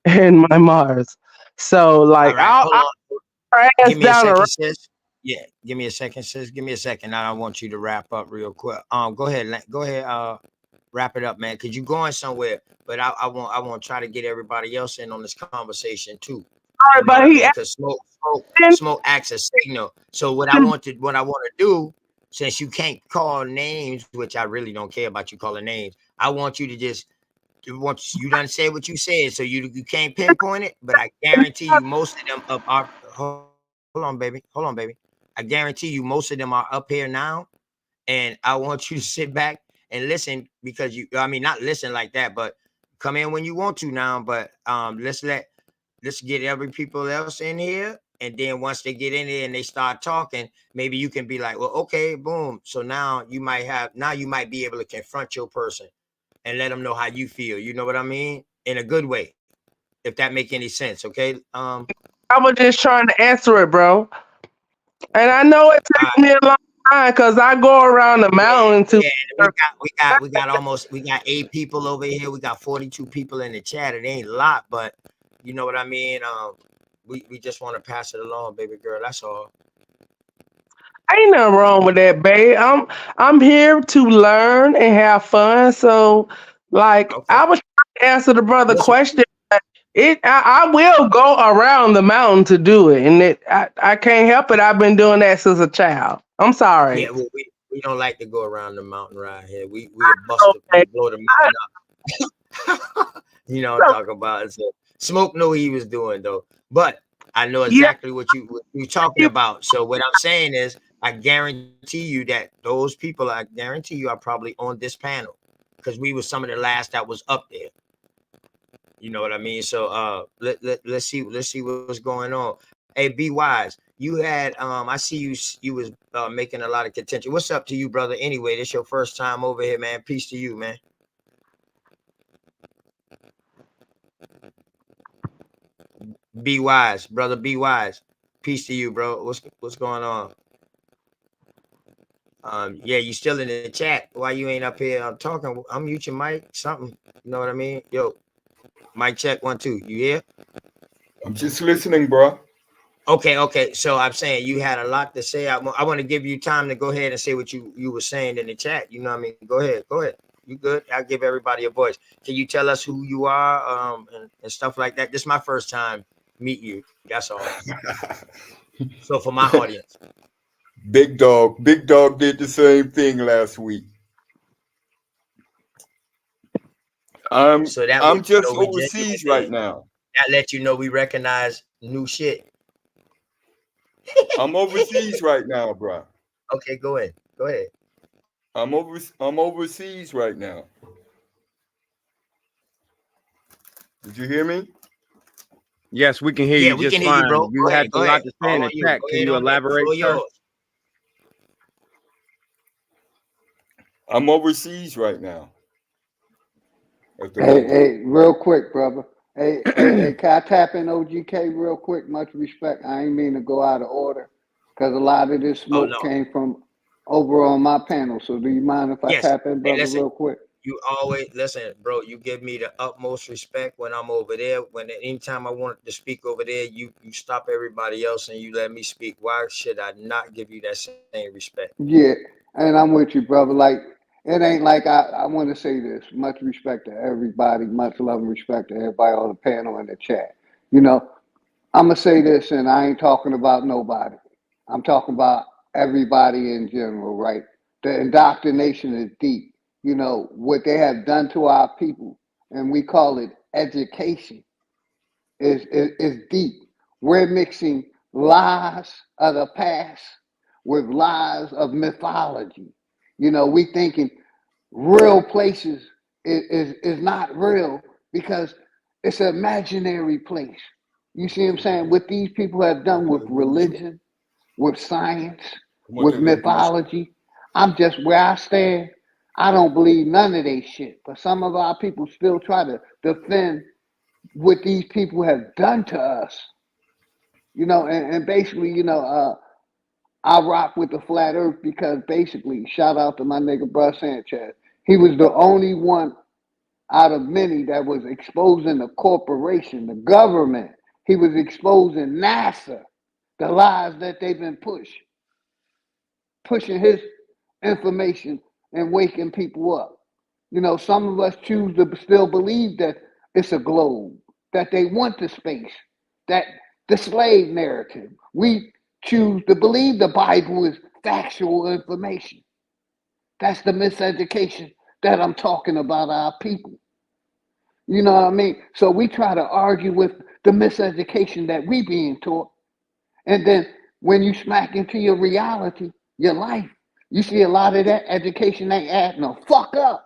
and my Mars. So All like, right, hold on. I'll ass Give me a down a second, sis. Yeah, give me a second, sis. Give me a second. Now I want you to wrap up real quick. Go ahead, go ahead. Wrap it up, man. Cause you going somewhere, but I want to try to get everybody else in on this conversation too. All You right, know what but I he mean? Cause smoke acts a signal. So what I want to do, since you can't call names, which I really don't care about you calling names, I want you to just once you done say what you said, so you can't pinpoint it, but I guarantee you most of them up are hold on, baby. Hold on, baby. I guarantee you most of them are up here now. And I want you to sit back and listen because I mean, not listen like that, but come in when you want to now. But let's get every people else in here. And then once they get in there and they start talking, maybe you can be like, well, okay, boom. So now you might be able to confront your person and let them know how you feel. You know what I mean? In a good way, if that make any sense. Okay. I was just trying to answer it, bro. And I know it All takes me a long fine because I go around the mountain to. Yeah, we got 8 people over here. We got 42 people in the chat. It ain't a lot, but you know what I mean. We just want to pass it along, baby girl. That's all. Ain't nothing wrong with that, babe. I'm here to learn and have fun. So, like, Okay. I was trying to answer the brother Listen. question. I will go around the mountain to do it, and I can't help it. I've been doing that since a child. I'm sorry. Yeah, well, we don't like to go around the mountain right here. We bust Okay. we blow the mountain up. You know what I'm talking about. So Smoke knew what he was doing though, but I know Yeah, exactly what you're talking about. So what I'm saying is, I guarantee you that those people, I guarantee you, are probably on this panel because we were some of the last that was up there. You know what I mean? So let's see what's going on. Hey, be wise. You had I see you was making a lot of contention. What's up to you, brother? Anyway, this your first time over here, man. Peace to you, man. Be wise, brother. Be wise. Peace to you, bro. What's going on? Yeah, you still in the chat. Why you ain't up here? I'm talking. I'm mute your mic. Something. You know what I mean? Yo, mic check 1 2. You here? I'm just listening, bro. Okay. So I'm saying you had a lot to say. I want to give you time to go ahead and say what you were saying in the chat. You know what I mean? Go ahead. You good? I'll give everybody a voice. Can you tell us who you are and stuff like that? This is my first time meet you. That's all. So for my audience. Big Dog did the same thing last week. I'm just overseas right now. That let you know we recognize new shit. I'm overseas right now, bro. Okay, go ahead. I'm overseas right now. Did you hear me? Yes, we can hear you just fine. You, bro. You had a lot to say in the chat. Can you elaborate, sir? I'm overseas right now. Hey, real quick, brother. Hey, can I tap in OGK real quick? Much respect. I ain't mean to go out of order because a lot of this smoke came from over on my panel. So do you mind if I tap in, brother, real quick? You always listen, bro. You give me the utmost respect when I'm over there. When anytime I want to speak over there, you stop everybody else and you let me speak. Why should I not give you that same respect? Yeah, and I'm with you, brother. Like, it ain't like I want to say this. Much respect to everybody. Much love and respect to everybody on the panel and the chat. You know, I'm going to say this, and I ain't talking about nobody. I'm talking about everybody in general, right? The indoctrination is deep. You know, what they have done to our people, and we call it education, is deep. We're mixing lies of the past with lies of mythology. You know, we thinking real places is not real because it's an imaginary place. You see what I'm saying? What these people have done with religion, with science, with mythology. I'm just where I stand. I don't believe none of they shit. But some of our people still try to defend what these people have done to us. You know, and basically, you know, I rock with the flat earth because basically, shout out to my nigga bro Sanchez. He was the only one out of many that was exposing the corporation, the government. He was exposing NASA, the lies that they've been pushing his information and waking people up. You know, some of us choose to still believe that it's a globe, that they want the space, that the slave narrative. We choose to believe the Bible is factual information. That's the miseducation that I'm talking about our people. You know what I mean? So we try to argue with the miseducation that we being taught. And then when you smack into your reality, your life, you see a lot of that education ain't adding a fuck up.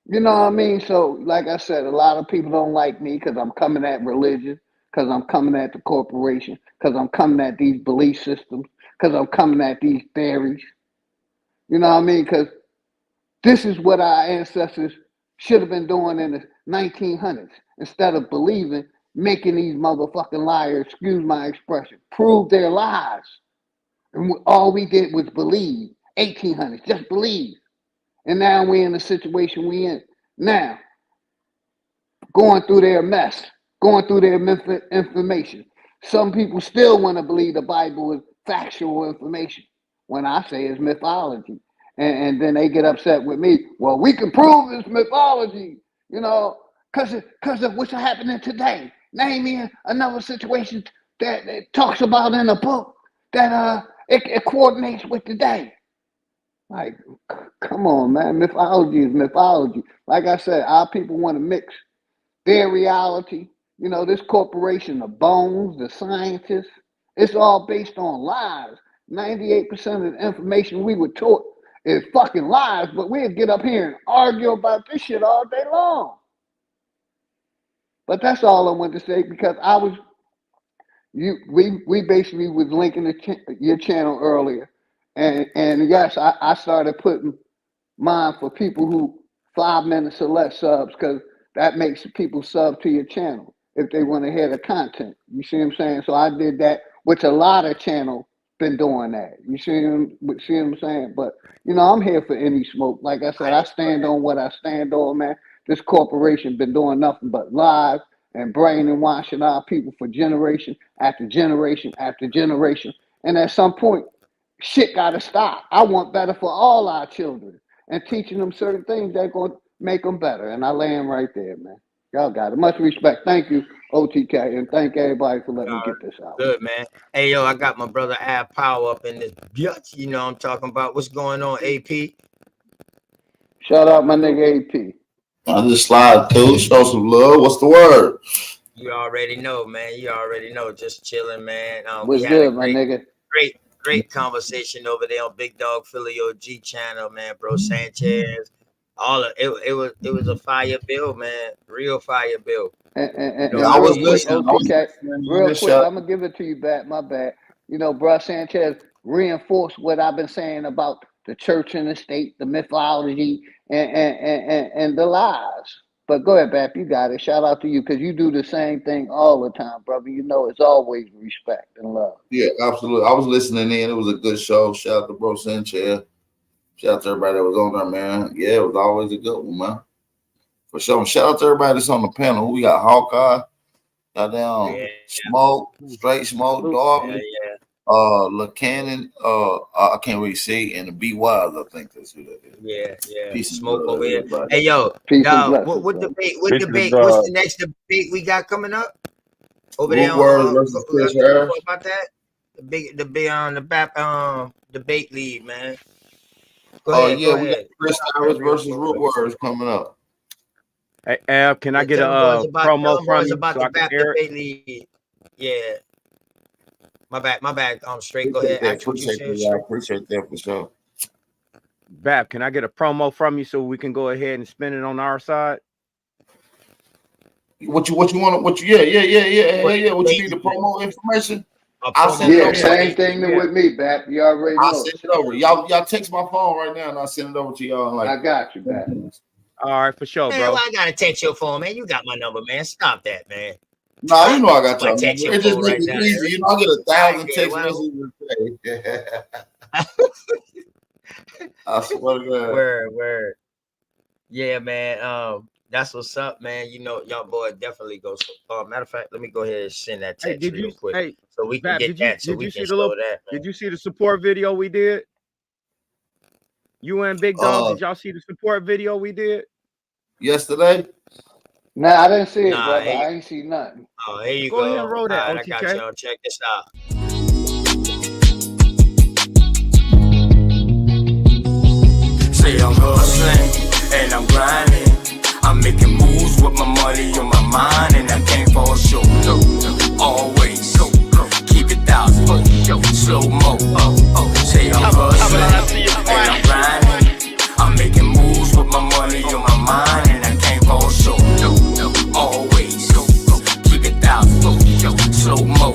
You know what I mean? So, like I said, a lot of people don't like me because I'm coming at religion, because I'm coming at the corporation, because I'm coming at these belief systems, because I'm coming at these theories. You know what I mean? Because this is what our ancestors should have been doing in the 1900s. Instead of believing, making these motherfucking liars, excuse my expression, prove their lies And all we did was believe. 1800s, just believe. And now we're in the situation we in now, going through their mess, going through their information. Some people still want to believe the Bible is factual information when I say it's mythology. And then they get upset with me. Well, we can prove it's mythology, you know, because of what's happening today. Name me another situation that it talks about in a book that it coordinates with today. Like, come on, man. Mythology is mythology. Like I said, our people want to mix their reality. You know, this corporation, the bones, the scientists, it's all based on lies. 98% of the information we were taught is fucking lies, but we'll get up here and argue about this shit all day long. But that's all I wanted to say, because we basically was linking your channel earlier. And yes, I started putting mine for people who 5 minutes or less subs, because that makes people sub to your channel if they want to hear the content. You see what I'm saying? So I did that, which a lot of channels been doing that. You see what I'm saying? But, you know, I'm here for any smoke. Like I said, I stand on what I stand on, man. This corporation been doing nothing but lies and brainwashing our people for generation after generation after generation. And at some point, shit got to stop. I want better for all our children, and teaching them certain things that going to make them better. And I land right there, man. Y'all got it. Much respect. Thank you, OTK, and thank everybody for letting me get this out. Good, man. Hey, yo, I got my brother Al Power up in this bitch. You know what I'm talking about. What's going on, AP? Shout out my nigga AP. I just slide through, show some love. What's the word? You already know, man. You already know. Just chilling, man. What's good, my nigga? Great conversation over there on Big Dog Philly OG channel, man. Bro Sanchez, all of it was a fire bill, man. Real fire bill. And I was listening. Okay, real quick, I'm gonna give it to you back. My bad. You know, bro Sanchez reinforced what I've been saying about the church and the state, the mythology, and the lies. But go ahead, Bap, you got it. Shout out to you, because you do the same thing all the time, brother. You know, it's always respect and love. Yeah, absolutely. I was listening in. It was a good show. Shout out to Bro Sanchez. Shout out to everybody that was on there, man. Yeah, it was always a good one, man. For sure. Shout out to everybody that's on the panel. We got Hawkeye, goddamn Smoke, Straight Smoke, Dog, Lil Cannon, I can't really say, and the B Wise, I think that's who that is. Yeah. Peace Smoke and over here. everybody. Hey, yo, dog, what debate? What's the next debate we got coming up over there? Versus Chris Harris. About that? The debate league, man. Go ahead. We got Chris Harris versus Root Words coming up. Hey, Ab, can I get a promo from you about so I can hear it? debate league? Yeah. My bad. Straight. Go ahead. Appreciate that for sure. Bap, can I get a promo from you so we can go ahead and spin it on our side? What you want? Yeah. What you need the promo information? Same thing with me, Bap. You already know. I'll send it over. Y'all text my phone right now, and I'll send it over to y'all. I got you, Bap. All right, for sure, man, bro. I gotta text your phone, man. You got my number, man. Stop that, man. Nah, you know I got your number. It just makes it easy. You know, I get 1,000 text messages a day. I swear to God. Word. Yeah, man. That's what's up, man. You know, y'all boy definitely goes. Matter of fact, let me go ahead and send that text real quick, so we can get that. So we can show that. Man. Did you see the support video we did? You and Big Dog, did y'all see the support video we did yesterday? Nah, I didn't see it, brother. I ain't see nothing. Oh, here you go. Go ahead and roll that. Right, I got y'all. Check this out. Say I'm hustling and I'm grinding. I'm making moves with my money on my mind, and I can't fall short. Always keep it 1,000. Slow mo. Say I'm hustling and I'm grinding. I'm making moves with my money on my mind, and I can't fall short. Always keep it 1,000. Slow mo.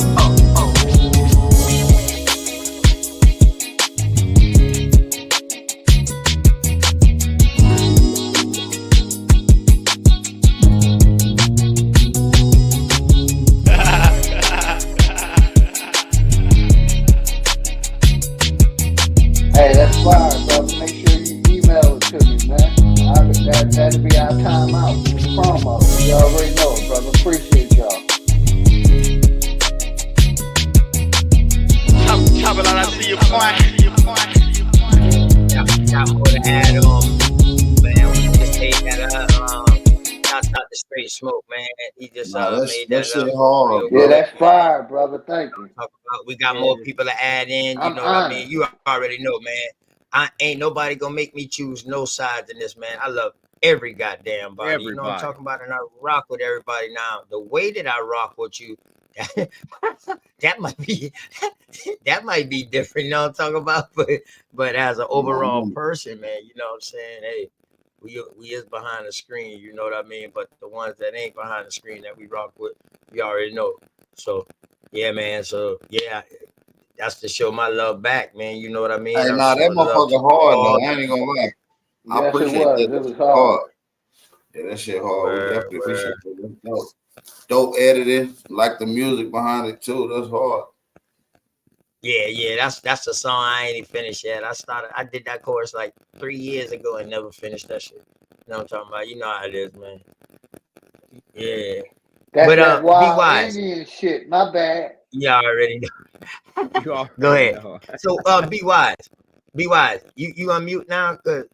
got more to add on, man. We just made that shouts out the Straight Smoke, man. He just Nah, made that that shit up hard, real Yeah, bro. quick, that's man. fire, brother. Thank you. Talk about, we got Yeah. more people to add in. You I'm know what I honored. mean? You already know, man. I ain't nobody gonna make me choose no sides in this, man. I love every goddamn body. You know what I'm Everybody. talking about? And I rock with everybody now. The way that I rock with you, that might be that might be different. You know what I'm talking about? But as an overall person, man, you know what I'm saying? Hey, we is behind the screen, you know what I mean? But the ones that ain't behind the screen that we rock with, you already know. So yeah, man. So yeah, that's to show my love back, man. You know what I mean? Hey, I'm nah, that showing love to motherfucker hard all though. I ain't gonna lie. I Yes, it appreciate was. that. It was That hard. hard. Yeah, that shit hard. We definitely appreciate that. That's dope editing, like the music behind it too. That's hard. Yeah, that's the song I ain't even finished yet. I did that chorus like 3 years ago and never finished that shit. You know what I'm talking about? You know how it is, man. Yeah. That's But that be wild wise. Indian shit. My bad. Yeah, I already know. You already Go ahead. know. So be wise. Be wise. You unmute now? Cause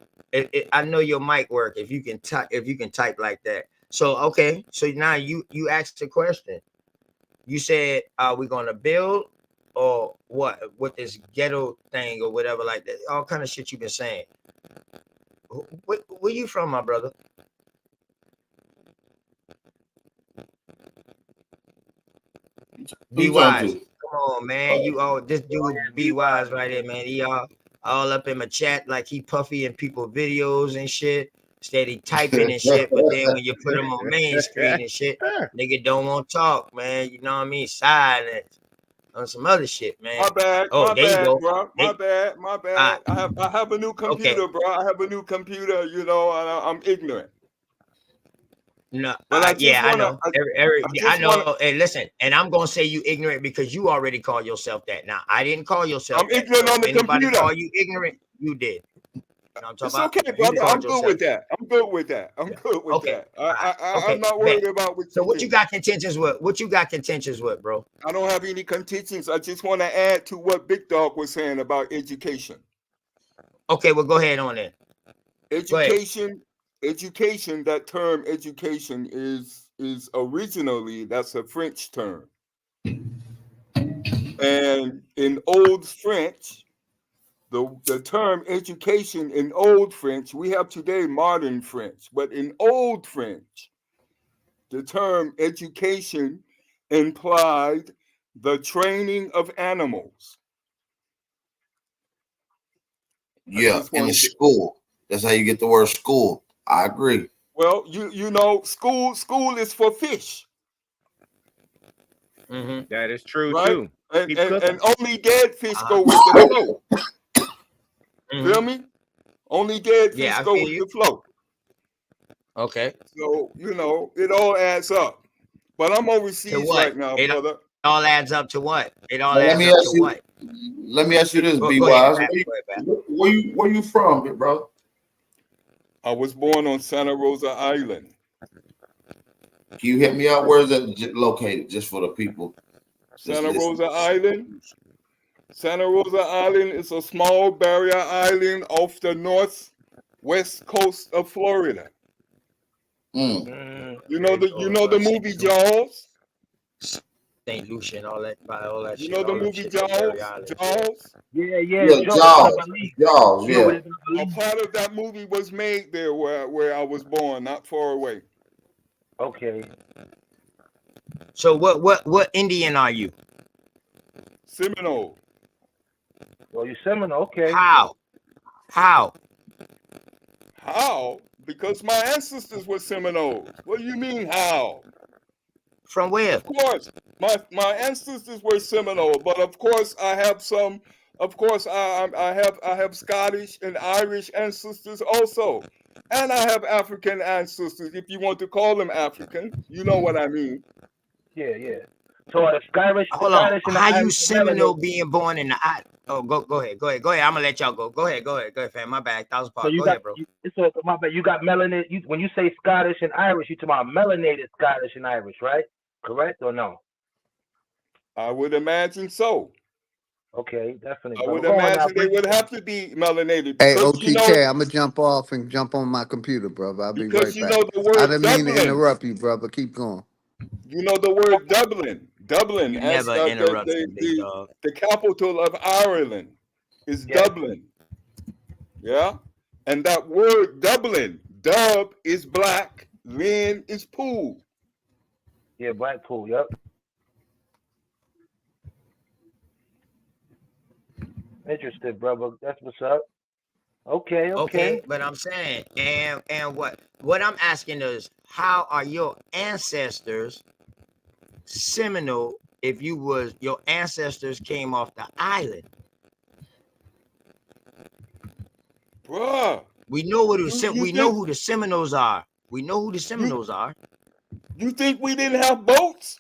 I know your mic work if you can type like that. So okay. So now you asked the question. You said, are we gonna build or what with this ghetto thing or whatever like that? All kind of shit you've been saying. Where you from, my brother? Who Be you talking wise. to? Come on, man. You all this dude be wise right here, man. He all up in my chat like he puffy in people videos and shit. Steady typing and shit. But then when you put him on main screen and shit, nigga don't want to talk, man. You know what I mean? Silent on some other shit, man. My bad, Oh, there you go. bro. My bad. Ah, I have a new computer, okay. bro. I have a new computer, you know, and I'm ignorant. No, But I yeah, just I wanna know. I I just wanna know. Hey, listen, and I'm gonna say you ignorant because you already call yourself that. Now, I didn't call yourself I'm that. ignorant So on if the anybody computer. call you ignorant, you did. You know what I'm talking It's about? okay, You brother. called I'm good yourself. with that. I'm good with that. I'm good with Okay. that. All right. I'm Okay. not Bet. worried about what So you what you think. got contentions with? What you got contentions with, bro? I don't have any contentions. I just want to add to what Big Dog was saying about education. Okay, well go ahead on it. Go ahead. Education, that term education is originally, that's a French term. And in Old French, the term education in Old French, we have today modern French, but in Old French, the term education implied the training of animals. Yeah, in the school. That's how you get the word school. I agree. Well, you know, school is for fish. Mm-hmm. That is true Right? too. And only dead fish go with the flow. Mm-hmm. Feel me? Only dead fish Yeah, I go feel with you. the flow. Okay. So, you know, it all adds up. But I'm To overseas what? right now, It brother. all adds up to what? It all Now, adds up to what? let me ask you this, Be Go ahead, Wise. Pat. Go ahead, Pat. Where you from, big bro? I was born on Santa Rosa Island. Can you hit me out? Where is that located? Just for the people. Santa Rosa Island. Santa Rosa Island is a small barrier island off the northwest coast of Florida. You know the movie Jaws? St. Lucia and all that You shit. know the All them movie shit. Jaws? Yeah, Jaws. Yeah. A part of that movie was made there where I was born, not far away. Okay. So what Indian are you? Seminole. Well, you Seminole. Okay. How? How? Because my ancestors were Seminoles. What do you mean how? From where? Of course, my ancestors were Seminole, but of course I have some. Of course, I have Scottish and Irish ancestors also, and I have African ancestors. If you want to call them African, you know what I mean. Yeah. So the Scottish Hold on. and the How you Irish Seminole being born in the Oh, go ahead. I'm gonna let y'all go. Go ahead, fam. My bad. 1,000 So parts. you Go got ahead, bro. so my bad. You got melanated. When you say Scottish and Irish, you talking about melanated Scottish and Irish, right? Correct or no? I would imagine so. Okay, definitely. I But would hold on now, imagine they would have to be melanated Hey, because OTK, I'm gonna jump off and jump on my computer, brother. I'll be right back. the I word didn't mean to Dublin. interrupt you, brother. Keep going. You know the word Dublin. Dublin You as never interrupt me, big dog. the capital of Ireland is Yes. Dublin. Yeah, and that word Dublin, dub is black, lin is pool. Yeah, Blackpool. Yep. Interested, brother. That's what's up. Okay. Okay, but I'm saying, and what I'm asking is, how are your ancestors Seminole? If your ancestors came off the island, Bruh, we know you know think who the Seminoles are. We know who the Seminoles are. you think we didn't have boats?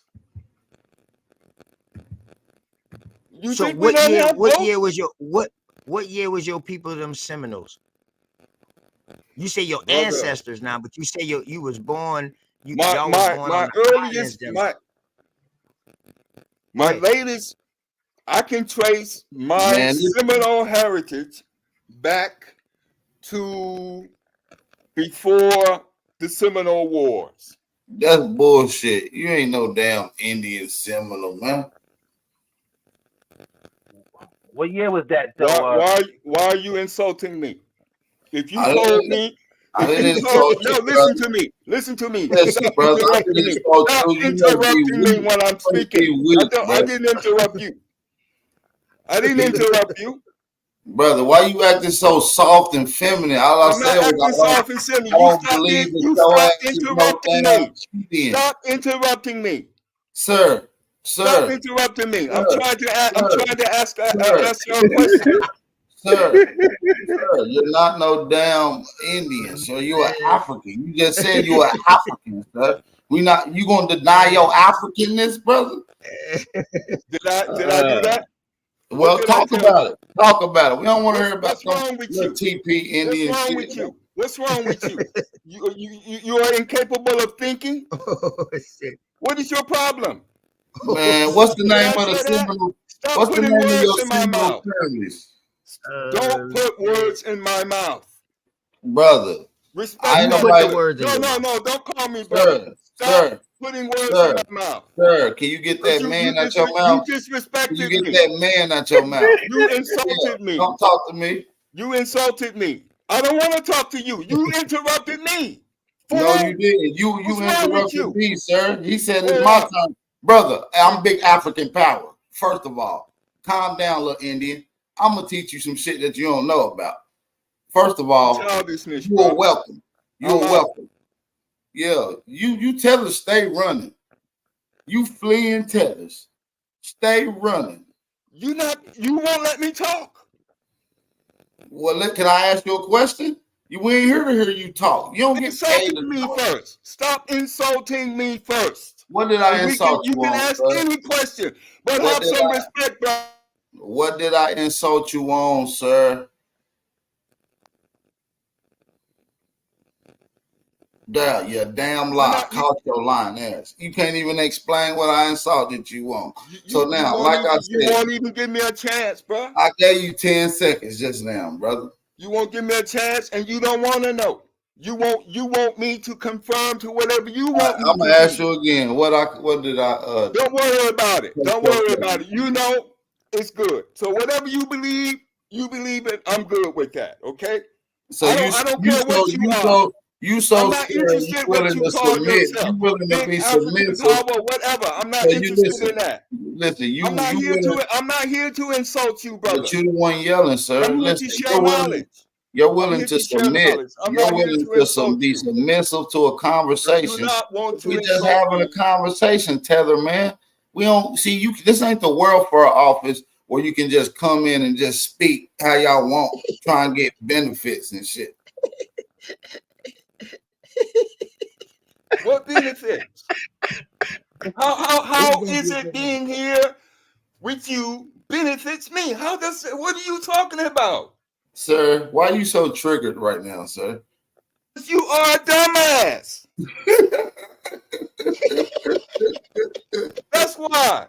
You So think we didn't have what boats? year was your what year was your people them Seminoles? You say your Brother, ancestors now, but you say you was born. my Y'all was my born my on the islands. earliest Them. my ahead. latest, I can trace my Man, Seminole heritage back to before the Seminole Wars. that's bullshit. You ain't no damn Indian Seminole, man. What year was that though? Why are you insulting me? If you I told didn't, me, I if you didn't told insult no, you, listen brother. to me. Listen to me. Listen, Stop brother, I interrupting didn't me. insult Stop you. You must be interrupting me weak. when I'm You must speaking. be weak, I bro. didn't interrupt you. I didn't interrupt you. Brother, why you acting so soft and feminine? All I I'm said not was acting soft and silly. I don't believe that You your stop ass is no interrupting damn me. cheating. Stop interrupting me. Sir, Stop sir, interrupting me. sir, I'm trying to ask sir, you a question. sir, sir, you're not no damn Indian, sir. You're an African. You just said you are African, sir. You gonna deny your Africanness, brother? Did I do that? What Well, did I talk tell about you? it. Talk about it. We don't want to hear about What's some wrong with little you? TP What's Indian wrong shit. with you? What's wrong with you? You are incapable of thinking? Oh shit! What is your problem? Man, what's the Did name I of the say that? Seminole? Stop What's the putting name of your words in my Seminole mouth. families? Don't put words in my mouth. Brother, Respect I ain't You my put the nobody. words in your mouth. No, don't call me brother. Stop Sir, putting words in sir, my mouth. sir, can you get Because that man out your you mouth? Can you disrespected get me. that man out your mouth? You Yeah, insulted me. don't talk to me. You insulted me. I don't want to talk to you. You interrupted me. No, Fool. you didn't. You What's wrong with interrupted you? me, sir. He said it's For my what? turn. Brother, I'm big African power. First of all, calm down, little Indian. I'm gonna teach you some shit that you don't know about. First of all, Childishness, you are bro. welcome. You I'm are out. welcome. Yeah, you tell us stay running. You fleeing tellers. Stay running. You won't let me talk. Well, can I ask you a question? We ain't here to hear you talk. You don't get paid to Insulting me talk. first. Stop insulting me first. What did I And insult you you can on, ask sir? any question, but What have did some I? respect, bro. What did I insult you on, sir? There, you damn lie. Caught your lying ass. You can't even explain what I insulted you on. So now, like I You said, won't even give me a chance, bro. I gave you 10 seconds just now, brother. You won't give me a chance, and you don't want to know. You want me to confirm to whatever you want me I'm to gonna ask be. you again. What did I Don't worry about it. Don't worry about it. You know it's good. So whatever you believe it. I'm good with that. Okay. So I don't care what you are. you I'm so not scared, you interested what willing you to call submit, you yourself. willing to Big be African submissive. power, whatever. I'm not So you interested in that. listen, you I'm not here to insult you, brother. but you the one yelling, sir. I'm here Listen, to share knowledge. you're I'm willing here to to share submit. knowledge. I'm You're not here willing to to insult be you. submissive to a I do conversation. not want to We just insult having you. a conversation, Tether, man. We don't see you. This ain't the world for an office where you can just come in and just speak how y'all want, try and get benefits and shit. What benefits? How is it being here with you benefits me? What are you talking about? Sir, why are you so triggered right now, sir? You are a dumbass. That's why.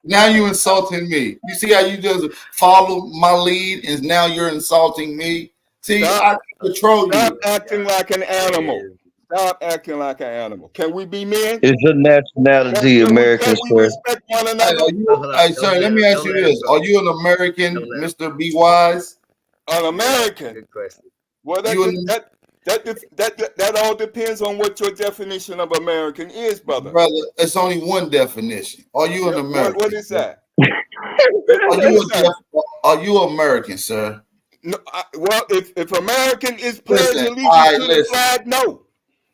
Now you insulting me. You see how you just follow my lead, and now you're insulting me. See, I can control Stop you. acting like an animal. Stop acting like an animal. Can we be men? Is your nationality American, Can we sir? respect one Hey, another? hey, sir, let me ask you this: are you an American, Mr. B Wise? An American? Good question. Well, that all depends on what your definition of American is, brother. Brother, it's only one definition. Are you an American? What is that? Are you American, sir? No, well, if American is pledging allegiance to the flag, no.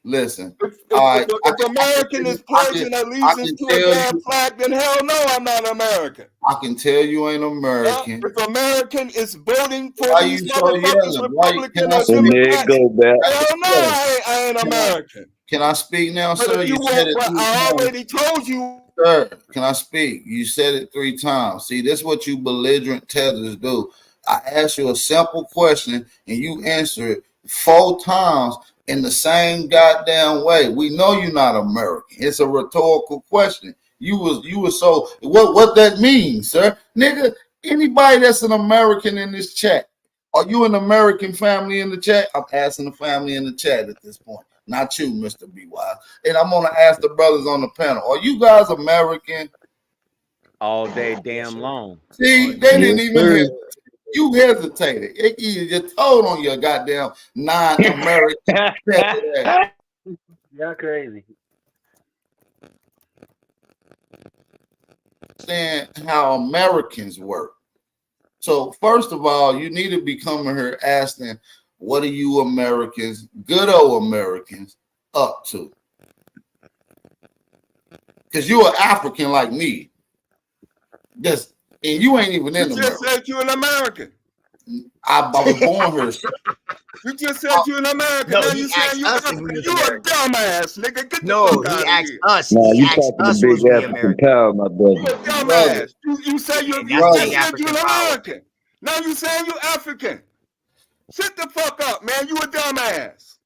Listen. If American is pledging allegiance to a damn flag, then hell no, I'm not American. I can tell you ain't American. If American is voting for Why these you so motherfuckers, yelling? Republican or And there it Democrat, go back. hell no, I ain't American. Can I speak now, But sir? if you said it want, three I times. already told you. Sir, can I speak? You said it 3 times. See, this is what you belligerent tethers do. I asked you a simple question and you answer it 4 times in the same goddamn way. We know you're not American. It's a rhetorical question. You was so what that means, sir? Nigga, anybody that's an American in this chat, are you an American family in the chat? I'm asking the family in the chat at this point. Not you, Mr. B Wise. And I'm gonna ask the brothers on the panel. Are you guys American? All day damn long. See, they didn't even hear. You hesitated. You just told on your goddamn non-American. Y'all crazy. Understand how Americans work. So first of all, you need to be coming here asking, what are you Americans, good old Americans, up to? Because you're an African like me. Just, and you ain't even in You America. just said you're an American. I was born here. You just said you're an American. No, now he you saying you asked us if African. we was You a American. dumbass, nigga. Get No, the fuck he out of asked here. us. Nah, He you asked talking us to was big we African American. power, my brother. You a dumbass. You say you And you that's just big said African you're an power. American. Now you saying you African. Shut the fuck up, man. You a dumbass.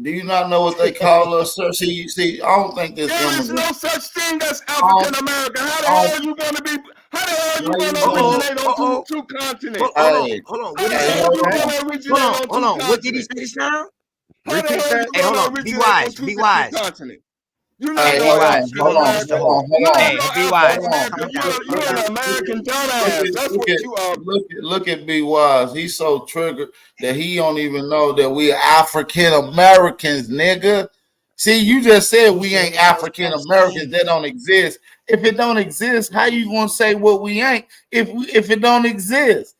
Do you not know what they call us, sir? See, I don't think this There is immigrant. no such thing as African American. How the hell are you gonna be? How the hell are you gonna originate on two continents? Hold on. What did he say? How the hell you gonna originate on two Hold on. What did he continents? say just now? How the hell you Hey, hold gonna on. Be originate wise. on two Be different wise. continents? You're not Hey, no hold on, African hold on, American. hold on, hold You on. ain't no Be wise. African American. You're an American dumbass. That's what you are. Look at B Wise. He's so triggered that he don't even know that we are African Americans, nigga. See, you just said we ain't African Americans. That don't exist. If it don't exist, how you gonna say what we ain't if it don't exist?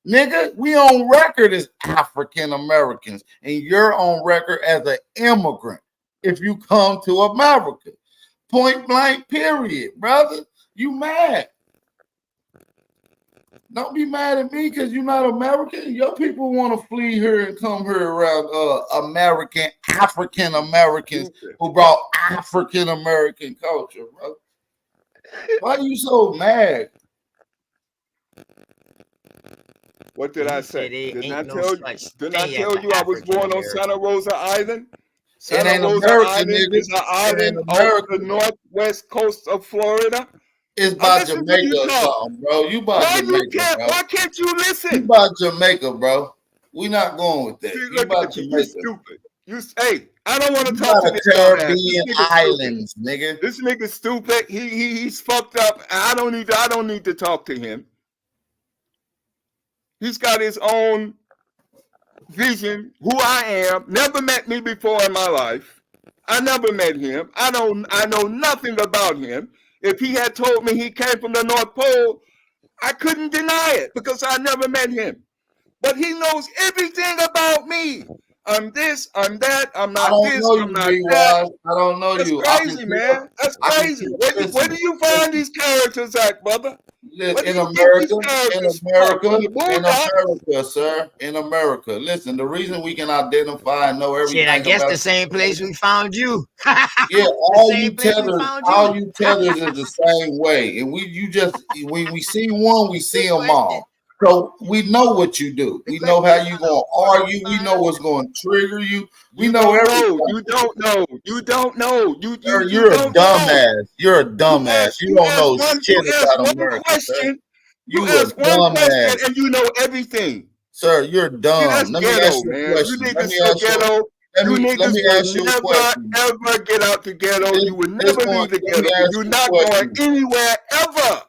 Nigga, we on record as African Americans, and you're on record as an immigrant if you come to America. Point blank, period, brother. You mad. Don't be mad at me because you're not American. Your people want to flee here and come here around American, African Americans who brought African American culture, bro. Why are you so mad? What did I say? Didn't I tell you I was born on Santa Rosa Island? It ain't Santa Rosa American, Island nigga. is an island off the northwest coast of Florida. It's by Jamaica or something, bro. You by Jamaica, bro. Why can't you listen? You by Jamaica, bro. We not going with that. See, You by Jamaica. You stupid. Hey, I don't want to You talk by to this the dumbass. Caribbean Islands, nigga. This nigga stupid. He's fucked up. I don't need to talk to him. He's got his own vision, who I am. Never met me before in my life. I never met him. I know nothing about him. If he had told me he came from the North Pole, I couldn't deny it because I never met him. But he knows everything about me. I'm this, I'm that, I'm not this, I'm not that. I don't know you. That's crazy, man. That's crazy. Where do you find these characters at, brother? In America, sir. In America. Listen, the reason we can identify and know everything. Shit, I guess the same place we found you. Yeah, all you tethers is the same way. And when we see one, we see them all. So we know what you do. We know how you gonna argue. We know what's gonna trigger you. We know everything. You don't know. You don't know. Sir, You you're a don't know. dumbass. You're a dumbass. You don't know shit ask about one America, sir. question. You You a ask one question dumbass. and you know everything. Sir, you're See, dumb. that's Let me ghetto, ask you a man. You question. niggas Let me so ask you. ghetto. Let You me niggas ask you will a never, question. ever get out the ghetto. You will never leave the Let me ghetto. ask You're you a not going question. anywhere ever.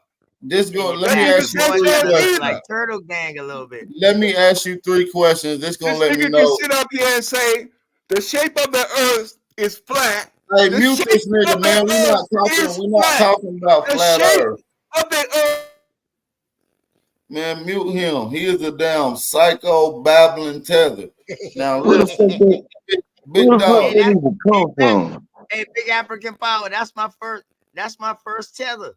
Let me ask you Sanchez three Sound questions. like Turtle Gang a little bit. Let me ask you three questions. This gonna This let me nigga can know. sit up here and say the shape of the earth is flat. Hey, The mute shape this nigga, of man. the We're not earth talking. is We're not flat. talking about The flat shape earth. of the earth. Man, mute him. He is a damn psycho babbling tether. Now Where the listen, fuck did, big where the fuck dog. Hey, did that's it even come from? hey, Big African Power. That's my first tether.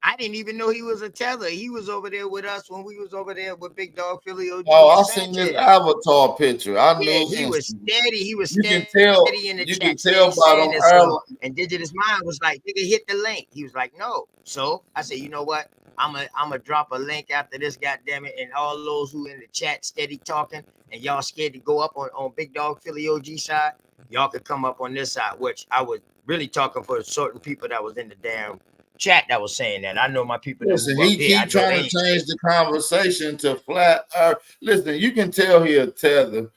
I didn't even know he was a tether. He was over there with us when we was over there with Big Dog Philly OG Oh, I Sanchez. seen his avatar picture. I Yeah, knew he was instantly. steady. He was You can steady tell. in the You chat, can tell steady by saying them this. So, airlines. and Digital's mind was like, nigga, hit the link. He was like, no. So I said, you know what? I'm gonna drop a link after this, goddamn it. And all those who in the chat steady talking and y'all scared to go up on Big Dog Philly OG side, y'all could come up on this side, which I was really talking for certain people that was in the damn chat that was saying that. I know my people that Listen, move up he here. I keep know trying they to ain't change the conversation to flat earth. Listen, you can tell he a tether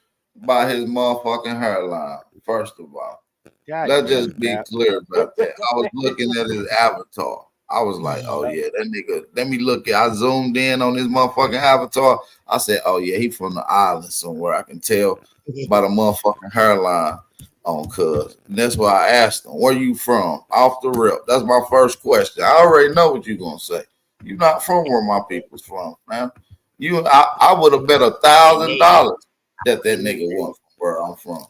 by his motherfucking hairline. First of all, God let's damn just it, be Bap. clear about that. I was looking at his avatar. I was like, oh yeah, that nigga. Let me look at. I zoomed in on his motherfucking avatar. I said, oh yeah, he from the island somewhere. I can tell by the motherfucking hairline on cuz. And that's why I asked him, where you from? Off the rip. That's my first question. I already know what you're gonna say. You're not from where my people's from, man. I would have bet $1,000 that nigga wasn't from where I'm from.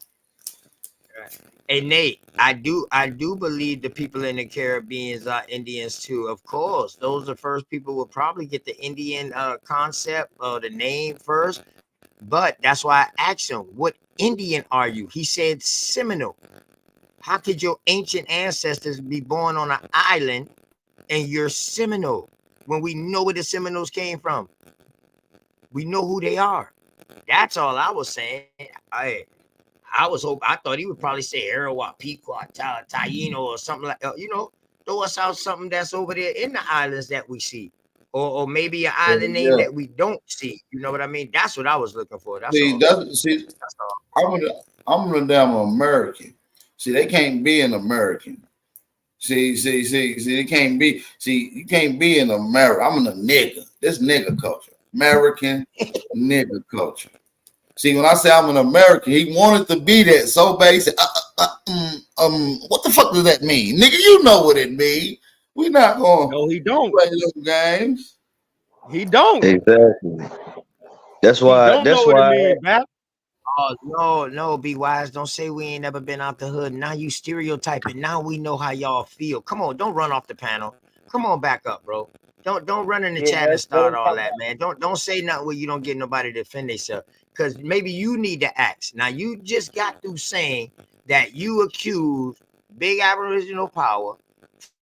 Hey Nate, I do believe the people in the Caribbean are Indians too. Of course, those are the first people will probably get the Indian concept or the name first. But that's why I asked him, "What Indian are you?" He said Seminole. How could your ancient ancestors be born on an island and you're Seminole when we know where the Seminoles came from? We know who they are. That's all I was saying. I thought he would probably say Arawak, Pequot, Taino, or something like throw us out something that's over there in the islands that we see. Or maybe an island name Yeah. that we don't see. You know what I mean? That's what I was looking for. That's See, all. that's all. I'm a damn American. See, they can't be an American. See, they can't be. See, you can't be in America. I'm a nigga. This nigga culture, American nigga culture. See, when I say I'm an American, he wanted to be that so bad. He said, what the fuck does that mean, nigga? You know what it means. We not going. No, he don't. Play little games. He don't. Exactly. That's He why. don't know what it means, Bap. Oh no, be wise. Don't say we ain't never been out the hood. Now you stereotyping. Now we know how y'all feel. Come on, don't run off the panel. Come on back up, bro. Don't run in the chat and start all that, man. Don't say nothing where you don't get nobody to defend themselves. Because maybe you need to ask. Now you just got through saying that you accused Big Aboriginal Power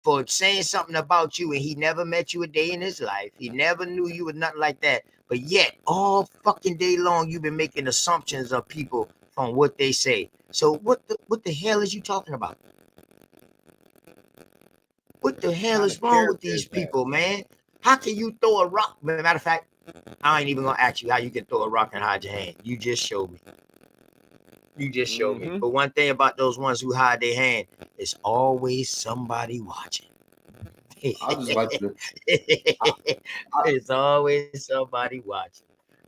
for saying something about you, and he never met you a day in his life. He never knew you or nothing like that. But yet, all fucking day long, you've been making assumptions of people from what they say. So what the hell is you talking about? What the hell is wrong with these people, man? How can you throw a rock? Matter of fact, I ain't even gonna ask you how you can throw a rock and hide your hand. You just showed me. You just showed me. But one thing about those ones who hide their hand, it's always somebody watching. I just like to. It's always somebody watching.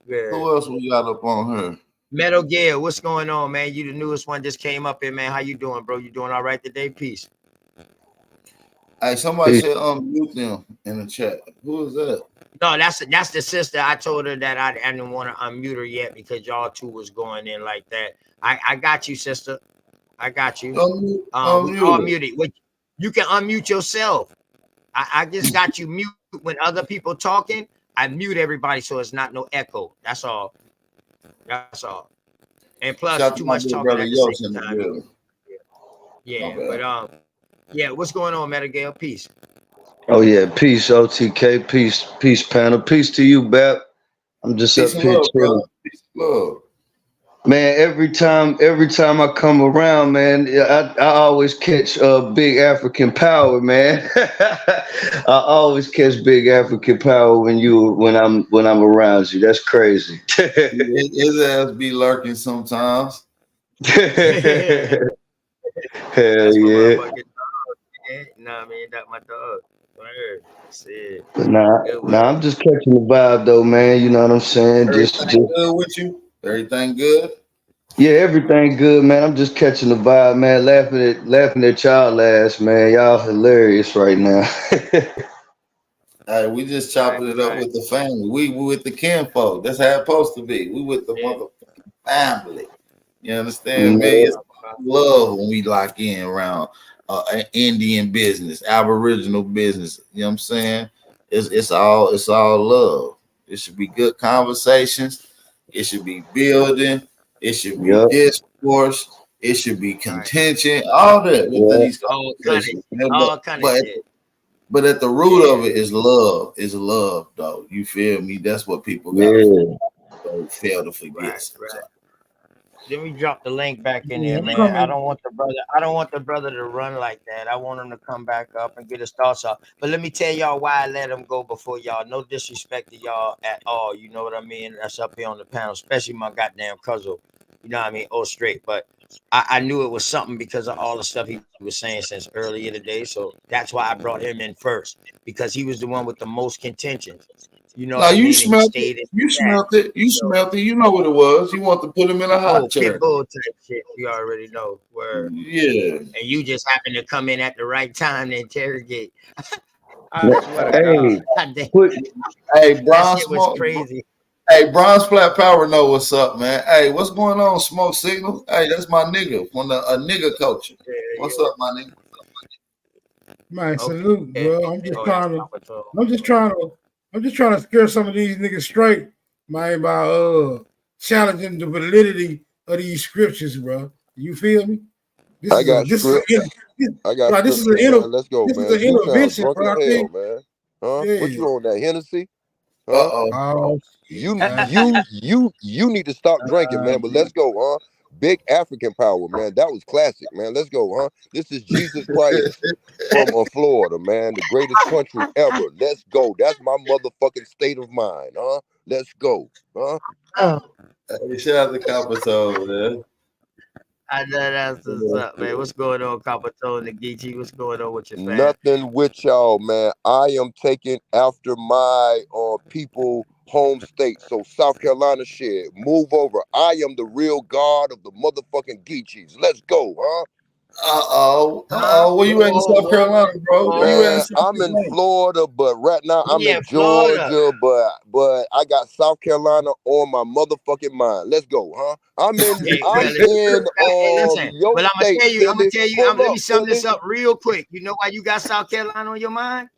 Good. Who else we got up on here? Metal Gear, what's going on, man? You the newest one just came up here, man. How you doing, bro? You doing all right today? Peace. Hey, somebody said unmute them in the chat. Who is that? No, that's the sister. I told her that I didn't want to unmute her yet because y'all two was going in like that. I got you, sister. I got you. We all muted. You can unmute yourself. I just got you mute when other people talking. I mute everybody so it's not no echo. That's all. That's all. And plus, too much talking at the same time. Yeah, but yeah. What's going on, Metagale? Peace. Oh yeah, peace, OTK, peace panel, peace to you, Bap. I'm just Peace up and here love, brother. chilling. Peace and love. Man, every time I come around, man, I always catch big African power, man. I always catch big African power when I'm around you. That's crazy. His ass be lurking sometimes. Hell That's my yeah. motherfucking dog. Man. You know what I mean? That's my dog. Word. Shit. But nah, Good nah, one. I'm just catching the vibe though, man. You know what I'm saying? Everything good with you? Everything good? Yeah, everything good, man. I'm just catching the vibe, man. Laughing at y'all last, man. Y'all hilarious right now. Hey, we just Right, chopping it up right. with the family. We with the kinfolk. That's how it's supposed to be. We with the Yeah. motherfucking family. You understand me? Yeah, It's love when we lock in around Indian business, Aboriginal business. You know what I'm saying? It's all love. It should be good conversations. It should be building. It should be yep, discourse. It should be Right. contention. All that within yeah, these All kind of conversations. shit. All kind of But shit. but at the root Yeah. of it is love. Is love, though. You feel me? That's what people gotta yeah. fail to forget Right, right. sometimes. Let me drop the link back in Yeah, there, I'm man. coming. I don't want the brother to run like that. I want him to come back up and get his thoughts off. But let me tell y'all why I let him go before y'all. No disrespect to y'all at all. You know what I mean? That's up here on the panel, especially my goddamn cousin. You know what I mean? Oh, straight. But I knew it was something because of all the stuff he was saying since earlier today. So that's why I brought him in first, because he was the one with the most contentions. You know what Now I you mean? And he smelt it. stayed in You the chat. smelt it. You So, smelt it. You know what it was. You want to put him in a hot oh, chair. pit bull type shit. You already know. Word. Yeah. And you just happen to come in at the right time to interrogate. I swear to Hey, God. That put Hey, shit was crazy. Hey, Bronze Flat Power know what's up, man. Hey, what's going on, Smoke Signal? Hey, that's my nigga from a nigga culture. Yeah, What's yeah. up, my nigga? Man, salute, Okay. bro. I'm just Oh, trying to. Papa Toe. I'm just trying to. I'm just trying to scare some of these niggas straight, man, by challenging the validity of these scriptures, bro. You feel me? I got This is scripts. I got this is an scripture, man. Let's go, this is man. an You sound intervention, drunk bro. as I hell, think, man. Huh? What yeah. you on that Hennessy? Uh Huh? oh. Oh shit, You man. you you need to stop drinking, man. But let's go, huh? Big African power, man. That was classic, man. Let's go, huh? This is Jesus Christ from Florida, man. The greatest country ever. Let's go. That's my motherfucking state of mind, huh? Let's go, huh? Hey, shout out to Capitol, man. I know that's what's up, man. What's going on, Capatone and Geechee? What's going on with your fam? Nothing with y'all, man. I am taking after my people home state. So South Carolina shit. Move over. I am the real god of the motherfucking Geechees. Let's go, huh? Huh? Where you at in Whoa, South whoa, Carolina, bro? Where you at in Man, South I'm in Carolina? Florida, but right now I'm He in in Florida. Georgia, but I got South Carolina on my motherfucking mind. Let's go, huh? I'm in Hey, I'm well, in hey, listen. your Well, state, I'm gonna Philly. tell you, Pull let me up, sum this Philly. up real quick. You know why you got South Carolina on your mind?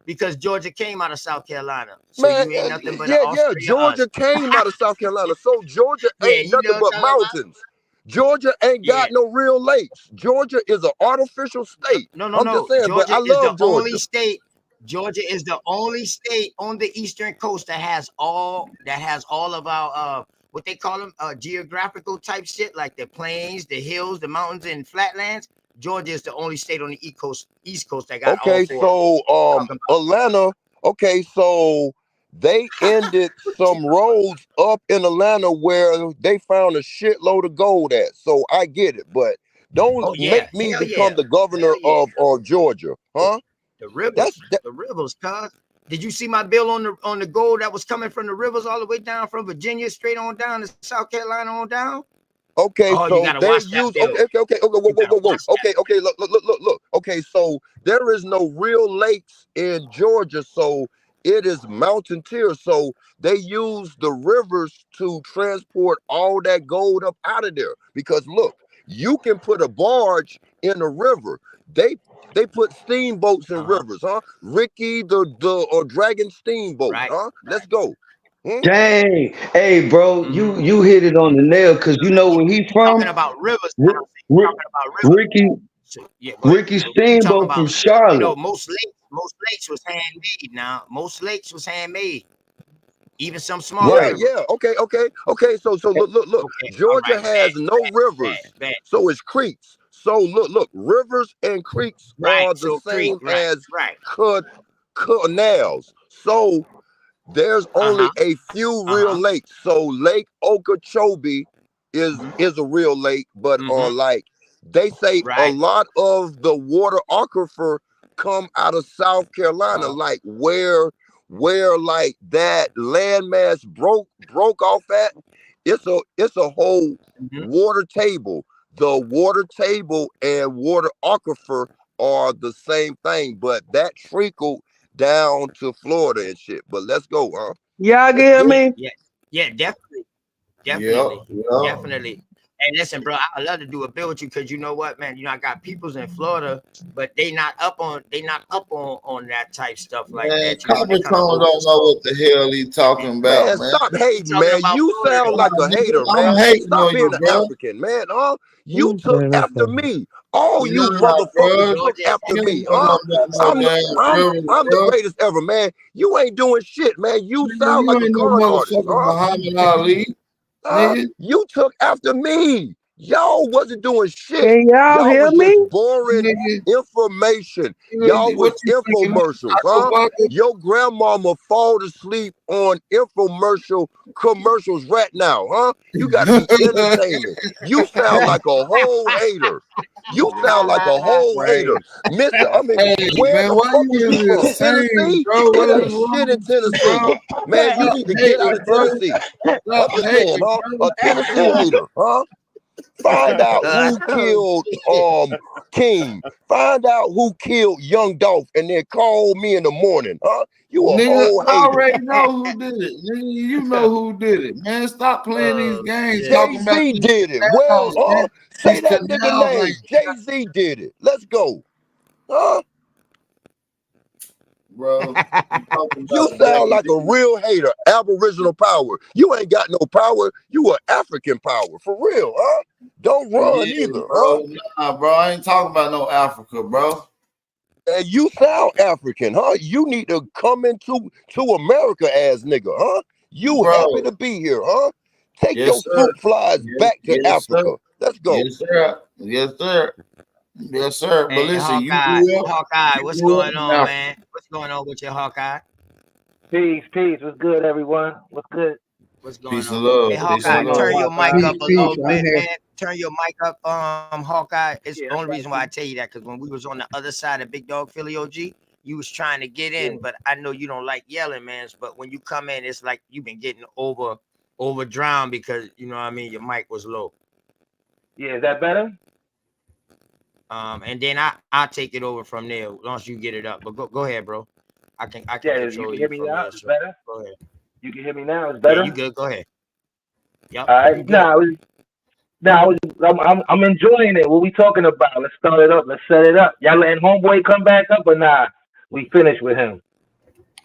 Because Georgia came out of South Carolina. So Man, you ain't nothing but an yeah. Austria us. Georgia came out of South Carolina, so Georgia Yeah, ain't you know nothing what but I'm talking about? mountains. Georgia ain't Yeah. got no real lakes. Georgia is an artificial state. I'm just No. saying, but Georgia I is the love only Georgia. state. Georgia is the only state on the eastern coast that has all of our what they call them geographical type shit, like the plains, the hills, the mountains, and flatlands. Georgia is the only state on the East Coast that got all Okay, four of them. so Talking about Atlanta. Okay, so they ended some roads up in Atlanta where they found a shitload of gold at. So I get it, but don't oh yeah, make me hell yeah, become the governor hell yeah. of Georgia, huh? The rivers, That's that. the rivers, cuz. Did you see my bill on the gold that was coming from the rivers all the way down from Virginia straight on down to South Carolina on down? Okay, Oh, you so gotta they watch that use bill. okay, whoa, You gotta whoa. watch that. Okay, look. Okay, so there is no real lakes in Georgia, so it is mountain tier. So they use the rivers to transport all that gold up out of there. Because look, you can put a barge in a river. They put steamboats in Uh-huh. rivers, huh? Ricky the or Dragon Steamboat, Right. huh? Let's go. Hmm? dang. Hey, bro, Mm-hmm. you hit it on the nail because you know where he Talking from? about rivers now. Ri- So you Ri- talking about rivers. Ricky So, yeah, go ahead. Ricky So you talking Steamboat from about, Charlotte. most lakes was handmade now. Most lakes was handmade. even some small Yeah, rivers. yeah. Okay. So look. Okay, all Georgia right, has no rivers, bad. so it's creeks. So look. Rivers and creeks Right, are the so creek, same right, as right. canals. So there's only a few real lakes. So Lake Okeechobee is a real lake, but like they say, a Right. lot of the water aquifer come out of South Carolina, like where like that landmass broke off at. It's a whole water table. The water table and water aquifer are the same thing, but that trickled down to Florida and shit. But let's go, huh? Y'all Let's get go. me? Yeah, definitely. Yep. Definitely. Hey, listen, bro, I love to do a bill with you because you know what, man. I got peoples in Florida, but they not up on that type stuff like Man, that. Copper They Tone don't know what the hell he talking about, Man, man. stop hating, talking man. about You Florida, sound though. like a hater, I'm man. hating Stop on being you, an bro. African, man. Huh? You took after me. All you Nah, motherfuckers bro. took after You ain't me, gonna huh? know about no damn rivers, I'm the bro. greatest ever, man. You ain't doing shit, man. You Nigga, sound you like a ain't no con artist, motherfucking huh? Muhammad Ali, nigga. You took after me. Y'all wasn't doing shit. Can y'all Y'all hear was just me? boring Nigga, information. Y'all what was you thinking? infomercials, Taco huh? Baka? Your grandmama fall to sleep on commercials right now, huh? You got me entertainment. You sound like a whole hater. You sound like a whole hater. Hey, Where man, the why fuck you is you in from? this insane, Tennessee? bro? It What ain't is wrong shit in with you, Tennessee. bro? Man, you Stop need to get out hating, of bro. Tennessee. Stop I'm just saying, hating, huh? bro. A Tennessee hater, huh? Find out who killed King. Find out who killed Young Dolph, and then call me in the morning, huh? You a Nigga, whole I hater. already know who did it. Nigga, you know who did it, man. Stop playing these games talking about Jay-Z these did it. Where, canals, man. say These that nigga canals name. ain't, Jay-Z did it. Let's go. Huh? bro. You talking You about sound like a Jay-Z. real hater. Aboriginal power. You ain't got no power. You are African power. For real, huh? Don't run Yeah, either, huh? bro. Nah, bro. I ain't talking about no Africa, bro. And you sound African, huh? You need to come into America as nigga, huh? You happy Bro. to be here, huh? Take Yes, your sir. fruit flies back to Yes, sir. Africa. Let's go. Yes, sir. Yes, sir. Yes, sir. But And listen, you Hawkeye, what's grew up going in on, Africa. man? What's going on with your Hawkeye? Peace. What's good, everyone? What's good? What's going Peace on? and love. Hey, Peace What's Hawkeye, and going on, love. turn your mic Hawkeye? up Peace, a peace. little I'm bit, here. man. Turn your mic up, Hawkeye. It's Yeah, the I only got reason why I you. tell you that, because when we was on the other side of Big Dog Philly OG, you was trying to get Yeah. in, but I know you don't like yelling, man. But when you come in, it's like you've been getting over drowned because you know what I mean, your mic was low. Yeah, is that better? And then I'll take it over from there once you get it up. But go ahead, bro. I can Yeah, you control can you hear me from now. here. It's So better. go ahead. You can hear me now. It's Yeah, you better. good. Go ahead. Yep, All you right. good. I'm enjoying it. What we talking about? Let's start it up. Let's set it up. Y'all letting homeboy come back up or nah? We finished with him.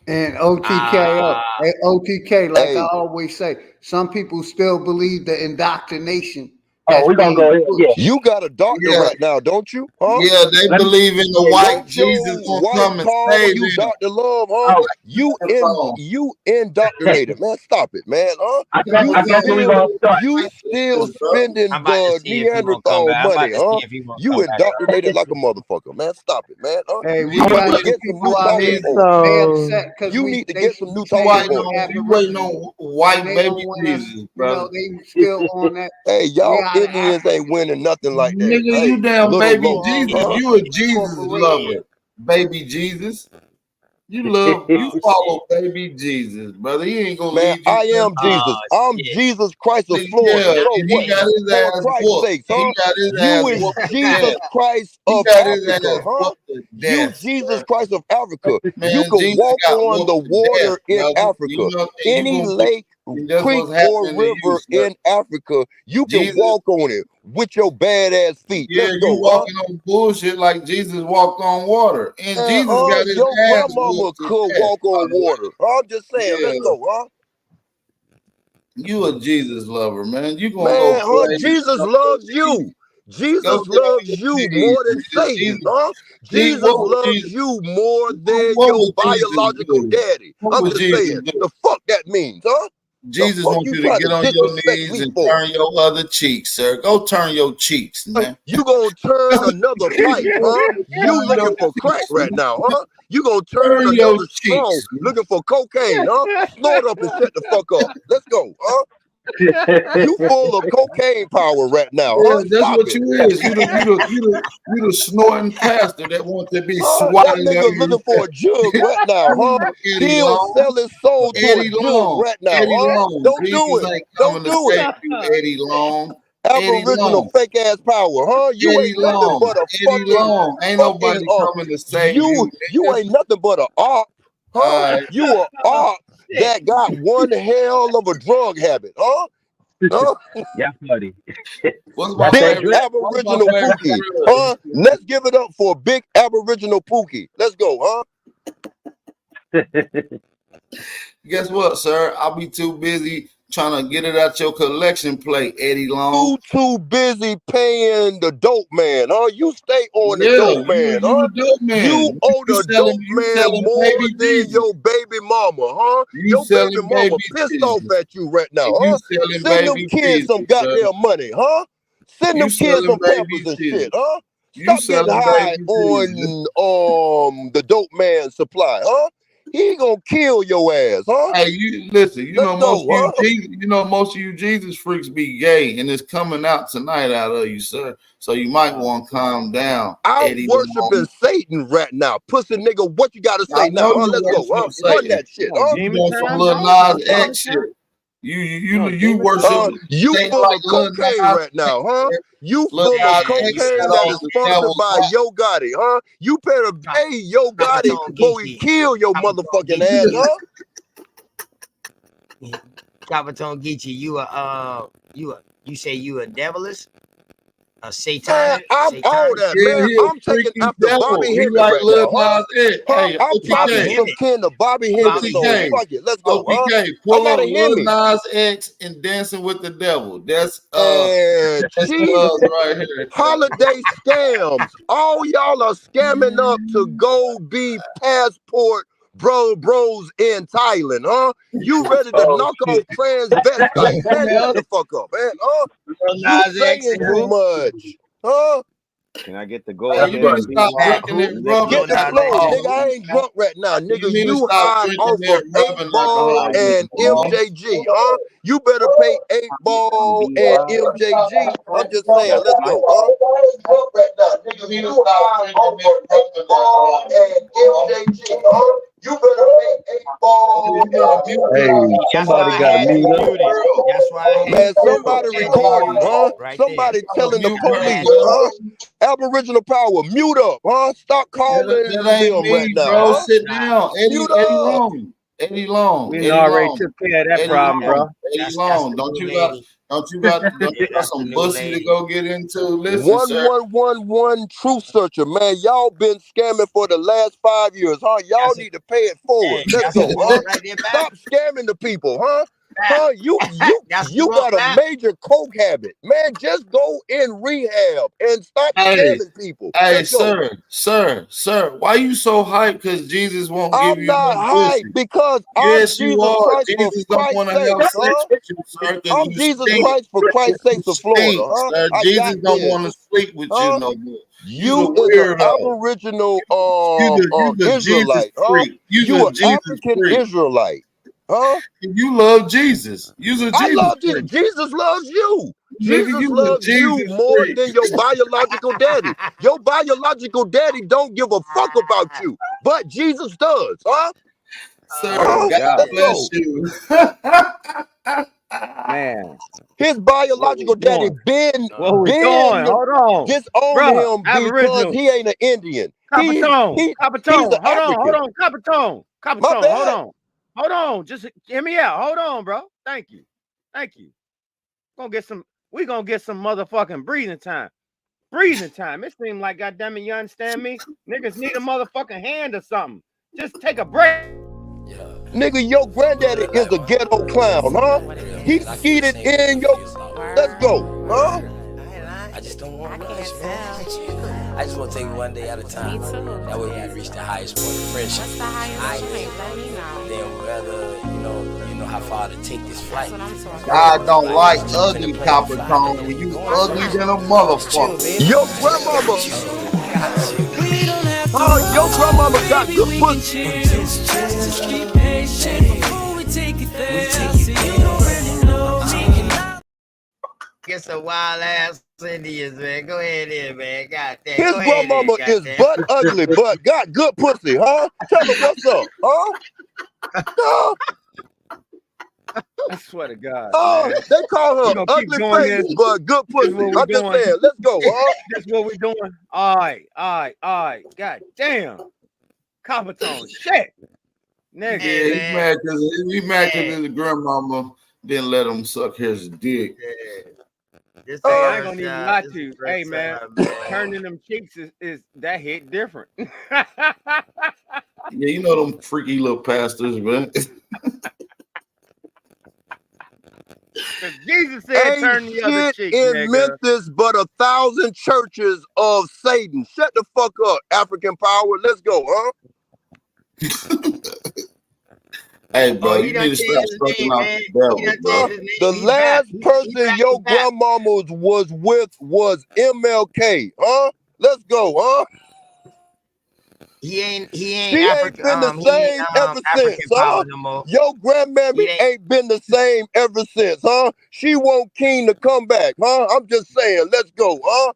And OTK, like I Hey, always say, some people still believe the indoctrination Oh, that's we're gonna being go here. Yeah. pushed. you got a doctor Yeah, right now, don't you? Huh? yeah, they Let me. believe in the Yeah. white Don't Jesus your gonna wife come and call save you them. Dr. Love, huh? Oh, You indoctrinated, man. Stop it, man. Huh? I guess You Come I guess on, where we still gonna start. you man. still Bro. I'm spending about to the see if he gonna come Neanderthal back. I'm about money, to see huh? if he gonna You come back up. indoctrinated like a motherfucker, man. Stop it, man. Huh? Hey, we You need to got You some get some people new out talking here, Okay, points. they so upset because You need to get some we new say talking we points. waiting aboriginal on and white they baby don't want us, Jesus, brother. they still on that. Hey, We y'all out of Indians Africa. ain't winning nothing like that. Nigga, you Hey, damn little baby low, All Jesus. these huh? You a Jesus corporations. lover. Baby Jesus. You follow Shit. baby Jesus, brother. He ain't gonna Man, lead you I to am Jesus. I'm Shit. Jesus Christ of nigga, Florida. yeah, So and he what? got his For ass Christ's whooped. sakes, He huh? got his You ass is whooped to Jesus death. Christ He of got his Africa, ass huh? whooped to You death, Jesus bro. Christ of Africa. You Man, can Jesus walk got on whooped the to death, water in brother. You Africa. know, and you Any gonna get, lake, and that's creek, what's or happening to you, river sir. in Africa, you can Jesus, walk on it with your badass feet. yeah, Let's you go, huh? walking on bullshit like Jesus walked on water. And And Jesus got his your ass grandmama whooped to could death, walk on brother. water. I'm just saying, let's Yeah. go, huh? You a Jesus lover, man. You gonna go Man, huh? play. Jesus loves you. Jesus Go tell loves me you what more than Jesus, Satan, huh? Jesus what was loves Jesus, you more than what your was Jesus biological doing? daddy. What I'm was just Jesus saying, doing? the fuck that means, huh? Jesus The fuck wants you you to trying to get on your disrespect knees me and for? turn your other cheek, sir. Go turn your cheeks, man. You gonna turn another pipe, huh? You Turn looking your for crack cheeks, right man. now, huh? You gonna turn Turn your another straw cheeks, man. looking for cocaine, huh? Snort up and shut the fuck up. Let's go, huh? You full of cocaine power right now, Yeah, huh? that's Stop what it. you is. You the snorting pastor that wants to be That swatting nigga on you. looking for a jug right now, Come huh? on, Eddie He'll Long. sell his soul to a Eddie jug Long. right now, Eddie huh? Long. Don't do Jesus it. ain't Don't coming to do it. save you, Eddie Long. Eddie Aboriginal Long. fake ass power, huh? You Eddie ain't nothing Long. but a Eddie Long. Ain't nobody coming to save you, you nigga. ain't nothing but a op, huh? You a op that got one hell of a drug habit, huh? Huh? Yeah, buddy. What's my Big favorite? What's my Aboriginal favorite Pookie, drug? huh? Let's give it up for Big Aboriginal Pookie. Let's go, huh? Guess what, sir? I'll be too busy trying to get it out your collection plate, Eddie Long. You too busy paying the dope man, huh? You stay on the Yeah, dope man, huh? you the dope man. You owe the dope You man selling more baby than Jesus. your baby mama, huh? You Your baby selling mama baby pissed off Jesus. at you right now, You huh? selling Send them baby kids some Jesus, sir. goddamn money, huh? Send You them kids selling some baby pampers and Jesus. shit, huh? You Stop getting selling high baby Jesus. on the dope man supply, huh? He gonna kill your ass, huh? Hey, you listen. You Let's know go, huh? most of you Jesus freaks be gay, and it's coming out tonight out of you, sir. So you might want to calm down, I'm Eddie worshiping Long. Satan right now. Pussy nigga, what you gotta I say now, know huh? you Let's go, huh? worship Run Satan. that shit, huh? You doing some time, little bro? Nas Demon X shit. time? You worship You Satan full like of Lil cocaine Nas right now, huh? You Lil full of Nas Man, X you cocaine got that all is crazy. the sponsored devils. by Yo Gotti, huh? You better pay Yo Gotti Capiton before we Geechee. kill your Capiton motherfucking ass, Geechee. huh? Capiton Geechee, you say you a devilish? A Man, satanic? I'm all Satanic? that, Yeah, man. he a I'm taking freaky after devil. Bobby He Hemmett like right Lil now, huh? Nas X. Huh? Hey, I'm Bobby probably OTK. some Hemmett. kin to Bobby Hemmett, Bobby so OTK. Hemmett. fuck it. Let's go, huh? OTK. I Pull got up a Lil Hemi. Nas X and Dancing with the Devil. That's And that's cheese. us right here. Holiday scams. All y'all are scamming up to go be passport bros in Thailand, huh? You ready to Oh knock off shit. transvestites? Man, shut the fuck up, man. Huh? You Nas X saying and too who? much. Huh? Can I get the Hey, gold you there need to and be stop Fat drinking who? that rubbing Get the Nas flow, X and alcohol. nigga. who? I ain't drunk right now, nigga. You need to You stop high drinking off that of 8 rubbing Ball alcohol, RIP. and Jamal. MJG, huh? You better pay 8 Ball and MJG. I'm just saying, let's go, huh? You need to stop drinking that rubbing alcohol. MJG, huh? You better pay 8 Ball. You gotta mute Hey, your That's why somebody I got to had you mute up. muted. That's why I had Man, you muted. somebody MJG recording, muted huh? right there. Somebody telling the mute I her, had police, you bro. huh? muted. Aboriginal power, mute up, huh? Stop That calling ain't them right me, now, bro. huh? Sit Nah, down. Mute Eddie up. Long. Eddie Long. We done Eddie already Long. took care of that Eddie problem, nah. bro. Long. Eddie That's Long. the new lady. Don't you Yeah, got that's the some new bussy to lady. go get into? Listen, sir. 1111 Truth Searcher, man. Y'all been scamming for the last 5 years, huh? Y'all That's a need to pay it forward. Let's that's a go, huh? woman right there, Bap. Stop scamming the people, huh? Bap. Huh? That's You Trump, got a Bap. major coke habit, man. Just go in rehab and stop Hey, scamming people. hey, Let's go. sir. Why you so hyped? Because Jesus won't give I'm you not no pussy. hyped because I'm Yes, you Jesus are. Christ for Jesus don't want Christ's to have sakes, sex huh? with you, sir, because I'm you Jesus stink. Christ for Christ's You sakes of Florida, stink, huh? sir. I Jesus got don't want to this, sleep with you huh? no more. You's a You is an weirdo. Aboriginal You the Jesus Israelite, huh? freak. You You the an Jesus African freak. Israelite, huh? You love Jesus. You's a I Jesus love Jesus. freak. Jesus loves you. Nigga, Jesus you a loves you Jesus more freak. than your biological daddy. Your biological daddy don't give a fuck about you, but Jesus does, huh? Sir, No Huh? God doubt. Let's bless go. you. Man, His what we biological daddy doing? What we doing? Hold on. disowned Bruh, him because Aboriginal. he ain't an Indian. He's Capitone. he's an Capitone. African. Capitone. My Capitone. bad. Hold on. Just hear me out. Hold on, bro. Thank you. We gonna get some motherfucking breathing time. Breathing time. It seems like, goddamn it, you understand me? Niggas need a motherfucking hand or something. Just take a break. Nigga, your granddaddy is a ghetto clown, huh? He skeeted in your. Let's go, huh? just don't want to rush, man. I just want to take it one day at a time. Me too. That way we reach the highest point of friendship. What's the highest point? Let me know. Then whether you know how far to take this flight. I don't like ugly copper tone. When you ugly than a motherfucker. Your grandmama. Oh, your grandmama got good pussy. Get some wild ass Indians, man. Go ahead in, man. God damn. His grandmama is butt ugly, but got good pussy, huh? Tell her what's up, huh? I swear to God. Oh, they call her ugly face, but good pussy. I'm just saying, let's go, huh? That's what we doing. All right. God damn. Copper tone. Shit. Nigga. Yeah, he mad because his grandmama didn't let him suck his dick. Hey, I ain't gonna even lie to you. Hey, man, turning them cheeks is that hit different. Yeah, you know them freaky little pastors, man. Jesus said, "Turn the other cheek." In nigga. Memphis, but 1,000 churches of Satan. Shut the fuck up, African power. Let's go, huh? Hey, bro, you need to stop sucking out the devil, bro. The last person your grandmama was with was MLK, huh? Let's go, huh? He ain't She ain't been the same ever since, huh? no more. Your grandmammy ain't been the same ever since, huh? She won't keen to come back, huh? I'm just saying, let's go, huh?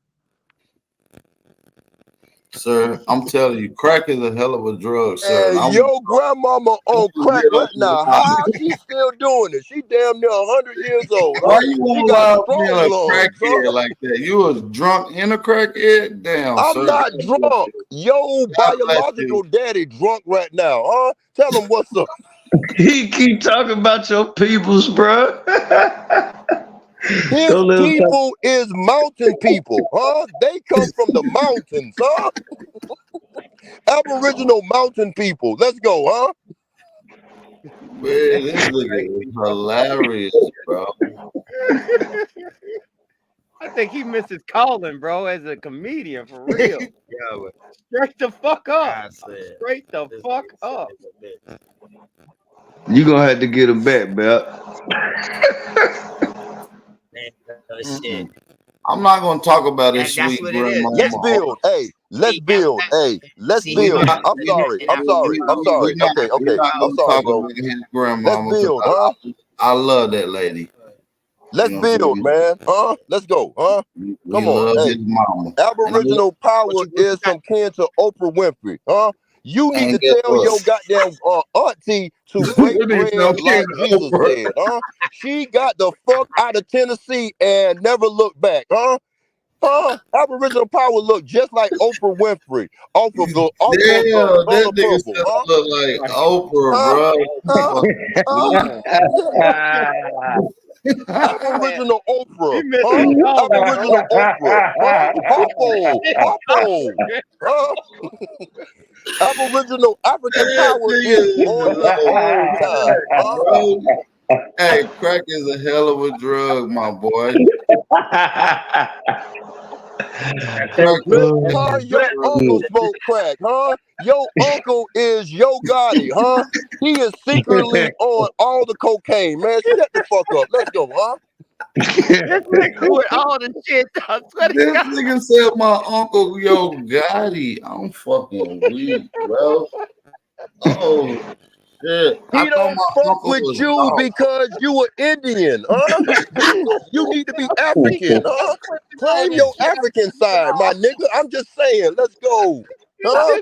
Sir, I'm telling you, crack is a hell of a drug, sir. And your grandmama on crack right now. How she still doing it? She damn near 100 years old. Why Huh? you She want got to be strong a lungs, crackhead huh? like that? You was drunk in a crackhead? Damn, I'm sir. not drunk. Your biological daddy drunk right now, huh? Tell him what's up. He keep talking about your peoples, bro. His people is mountain people, huh? They come from the mountains, huh? Aboriginal mountain people. Let's go, huh? Man, this nigga is hilarious, bro. I think he misses calling, bro, as a comedian for real. Straight the fuck up. Straight the fuck up. You gonna have to get him back, Belt. I'm not gonna talk about his sweet grandma. Let's build. Hey, let's build. Hey, let's build. I'm sorry. Okay. I'm sorry, bro. His grandmama. Let's build, huh? I love that lady. Let's build, man. Huh? Let's go, huh? Come on. Hey, Aboriginal power is some kin to Oprah Winfrey, huh? You need to tell your goddamn auntie to break bread like Jesus did, huh? She got the fuck out of Tennessee and never looked back, huh? Huh? Aboriginal power look just like Oprah Winfrey off of the that nigga still look like Oprah, bro. Aboriginal Oprah, huh? Aboriginal Oprah, huh? Popo, huh? Aboriginal African power is on the whole time, huh? Hey, crack is a hell of a drug, my boy. Huh? Your uncle smoke crack, huh? Your uncle is Yo Gotti, huh? He is secretly on all the cocaine, man. Shut the fuck up. Let's go, huh? This nigga with all the shit. This nigga said my uncle Yo Gotti. I'm fucking weak, bro. Oh shit. He don't fuck with you because you an Indian, huh? You need to be African, huh? Claim your African side, my nigga. I'm just saying, let's go. Huh?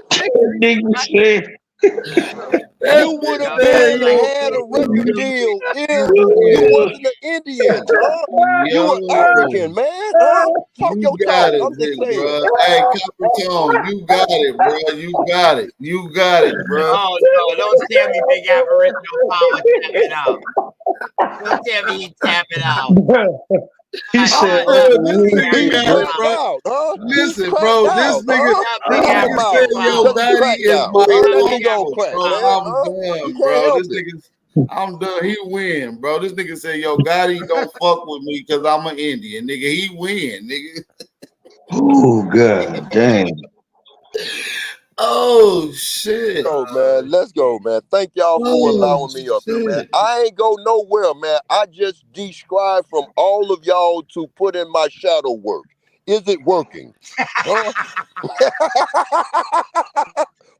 You would have been had a record deal if you wasn't an Indian, huh? You an African, man, huh? Talk your talk. I'm just saying. Bro. Hey, Copper Tone, you got it, bro. You got it. You got it, bro. Oh no! Don't tell me Big Aboriginal power tap it out. Don't tell me he tap it out. He said, Listen, bro, this nigga said Yo Gotti is my uncle, bro. I'm done, bro. This nigga, I'm done. He win, bro. This nigga said Yo Gotti don't fuck with me because I'm an Indian, nigga. He win, nigga. Oh god damn. Oh shit. Go, man. Let's go, man. Thank y'all for Oh allowing me up here, man. shit. I ain't go nowhere, man. I just described from all of y'all to put in my shadow work. Is it working? Huh?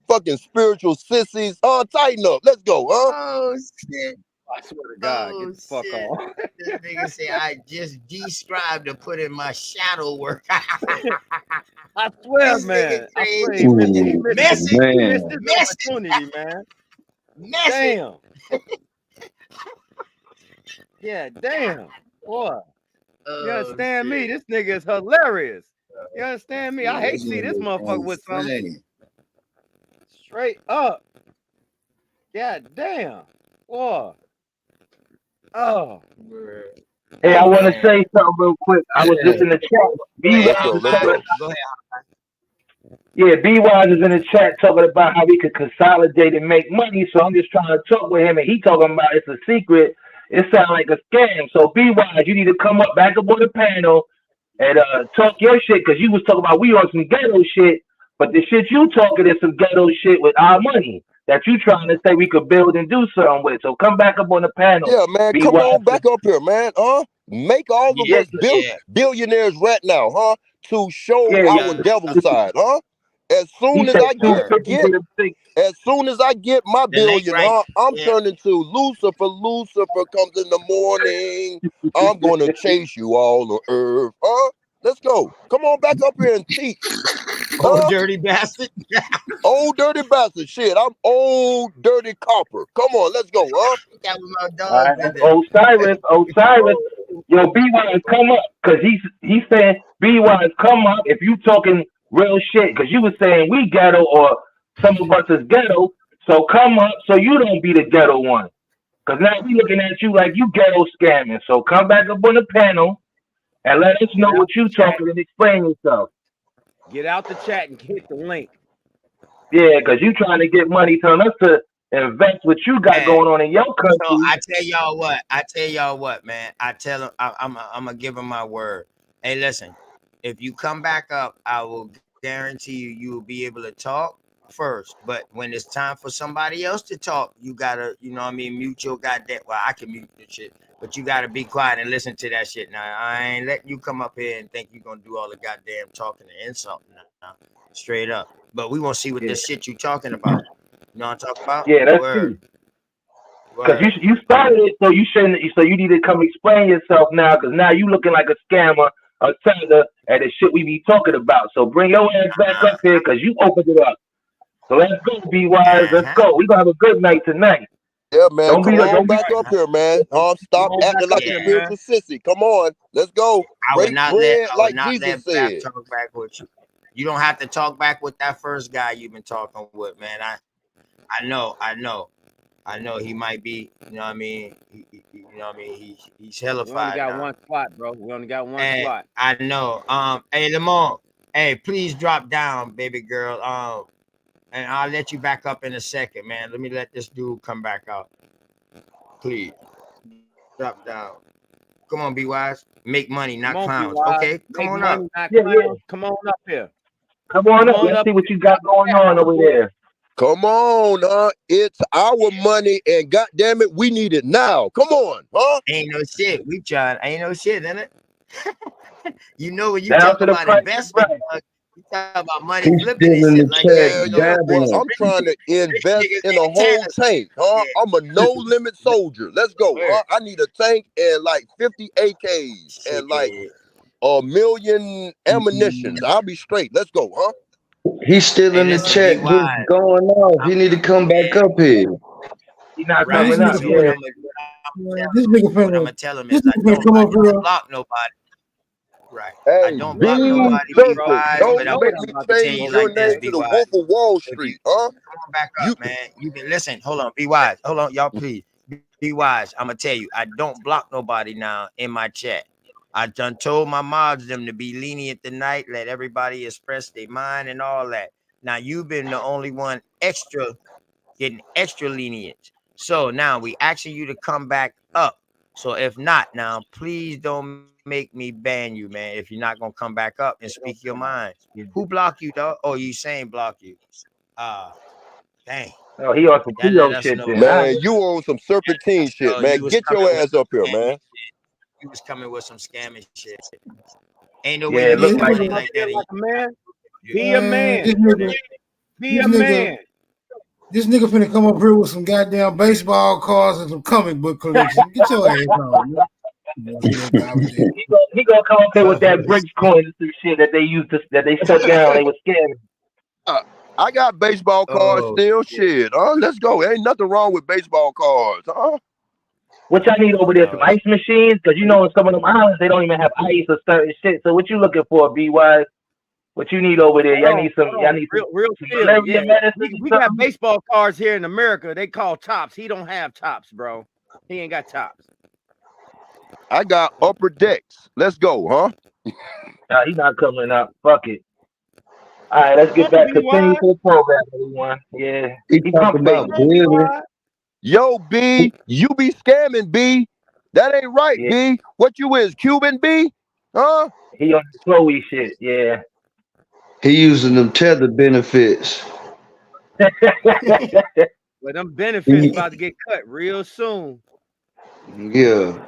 Fucking spiritual sissies. Tighten up. Let's go, huh? Oh shit. I swear to God, Oh get the fuck shit. on. This nigga say I just described to put in my shadow work. I swear, This nigga man. I swear crazy. he missed he Ooh, missed Message. he missed man. his Message. opportunity, man. Message. Damn. Yeah, damn. Boy. You Oh understand me? shit. This nigga is hilarious. You understand me? I Yeah, hate this to see this nigga motherfucker with something insane. straight up. God damn. Boy. Oh. Hey, I Hey want to man. say something real quick. I was just in the chat. Go B ahead, Let's Wise go. was Alpha. Let's talking. go. Go ahead. Yeah, B Wise is in the chat talking about how we could consolidate and make money. So I'm just trying to talk with him, and he talking about it's a secret. It sounds like a scam. So B Wise, you need to come up back up on the panel and talk your shit because you was talking about we on some ghetto shit, but the shit you talking is some ghetto shit with our money that you trying to say we could build and do something with. So come back up on the panel, Yeah, man. B Come on Wise. back up here, man. Make all of Yeah, Yeah, us yeah, billionaires right now, huh? To show yeah, our yeah. devil side, huh? As he soon as said I get Word. 250 get to the six. as soon as I get my The link billion, right. huh? I'm Yeah. turning to Lucifer. Lucifer comes in the morning. I'm gonna chase you all on earth, huh? Let's go. Come on back up here and teach, Old huh? dirty bastard. Old dirty bastard. Shit, I'm old dirty copper. Come on, let's go, huh? That was my All right, dogs in there. Osiris, yo, B Wise, come up, cause he's saying B Wise, come up if you talking real shit, cause you was saying we ghetto or some of us is ghetto, so come up so you don't be the ghetto one, cause now we looking at you like you ghetto scamming. So come back up on the panel and let us Get know out what the you chat. talking and explain yourself. Get out the chat and hit the link. Yeah, cause you trying to get money, telling us to invest what you got Hey, going on in your so country. I tell y'all what. I tell y'all what, man. I tell them I'm gonna give them my word. Hey, listen. If you come back up, I will guarantee you will be able to talk first. But when it's time for somebody else to talk, you gotta, you know what I mean, mute your goddamn. Well, I can mute the shit, but you gotta be quiet and listen to that shit. Now I ain't letting you come up here and think you're gonna do all the goddamn talking and insulting now. Straight up. But we want to see what Yeah, this shit you talking about. You know what I'm talking about? yeah, that's Word. true. Cause Word. you started it, so you shouldn't. So you need to come explain yourself now, cause now you looking like a scammer, a senator, and the shit we be talking about. So bring your ass back up here, cause you opened it up. So let's go, B Wise. Let's Uh-huh. go. We gonna have a good night tonight. Yeah, man. Don't be Come on don't be back up here, man. Come Stop on back acting up like a here, Yeah. man. spiritual sissy. Come on. Let's go. Break bread I would like not Jesus let Bap said. talk back with you. You don't have to talk back with that first guy you've been talking with, man. I know he might be, you know what I mean? You know what I mean? He's We only hellified got now. one spot, bro. We only got one And slot. I know. Hey Lamont, hey, please drop down, baby girl. And I'll let you back up in a second, man. Let me let this dude come back out. Please. Drop down. Come on, be wise. Make money, not Come on, clowns. be Okay, wise. come Make on up. money, not Yeah, yeah. clowns. Come on up here. Come on Come up. on Let's up see what here. you got Drop going the chat, on my over boy. there. Come on, it's our money, and goddamn it, we need it now. Come on, huh? Ain't no shit. We tried. Ain't no shit in it. You know when you Down talk to the about price is investment, right. you talk about money He's flipping still and in shit the like that. Hell You chat know, yeah, boy. gabbing. I'm trying to rich invest niggas in a ain't whole tennis. tank, huh? Yeah, I'm a no limit soldier. Let's go, huh? word. I need a tank and like 50 AKs and like Shit. a million ammunitions. I'll be straight. Let's go, huh? He's still Hey, in the listen, be chat just wise. going off. He need to come back Yeah, up here. He not Man, this coming right. up. nigga So what Yeah. finna, I'm gonna man, this nigga what I'm finna, gonna tell him is this nigga finna come I up don't here. block nobody. Right. I Hey, don't block be nobody. Be Bro, serpent. wise, bro, but Don't I know want what make I'm me about to to tell change you post your like in this. name text. Be to the wise. Wolf of Wall If you Street, huh? come on back You up, man. You been listen. Hold on. Be wise. Hold on, y'all. Please be wise. I'm gonna tell you. I don't block nobody now in my chat. I done told my mods them to be lenient tonight. Let everybody express their mind and all that. Now you've been the only one getting extra lenient. So now we asking you to come back up. So if not, now please don't make me ban you, man, if you're not gonna come back up and speak your mind. Who blocked you, dog? Oh, you saying block you? Dang. Oh, he on some That let Cleo us shit know, then. man. Man, you on some serpentine shit, So you man. was Get your coming with ass up here, some scamming man. shit. You was coming with some scamming shit. Ain't no way Yeah, you it Yeah, looked making this like money nigga, Come like here that. like a man. You Be a man, man. Be this a nigga, man. this nigga finna come up here with some goddamn baseball cards and some comic book collection. Get your ass on, man. he gonna come up there with that bricks coin and some shit that they used to that they shut down. They was scamming. I got baseball cards Oh, still. shit. Shit, let's go. Ain't nothing wrong with baseball cards, huh? What y'all need over there? Some Oh, ice machines? Because you know in some of them islands they don't even have ice or certain shit. So what you looking for, BY? What you need over there? Y'all need some. Hold Y'all on. need Real some Philly. malaria Yeah. medicine We or got something. baseball cards here in America. They call tops. He don't have tops, bro. He ain't got tops. I got upper decks. Let's go, huh? Nah, he's not coming up. Fuck it. All right, let's Come get on, back. B Continue Y. to the program, everyone. Yeah, He he talk pump about faking. Come on, B building. Y. Yo, B, you be scamming, B. That ain't right, Yeah, B. What you is, Cuban, B? Huh? he on the Chloe shit. Yeah. He using them tether benefits. Well, them benefits He- about to get cut real soon. yeah.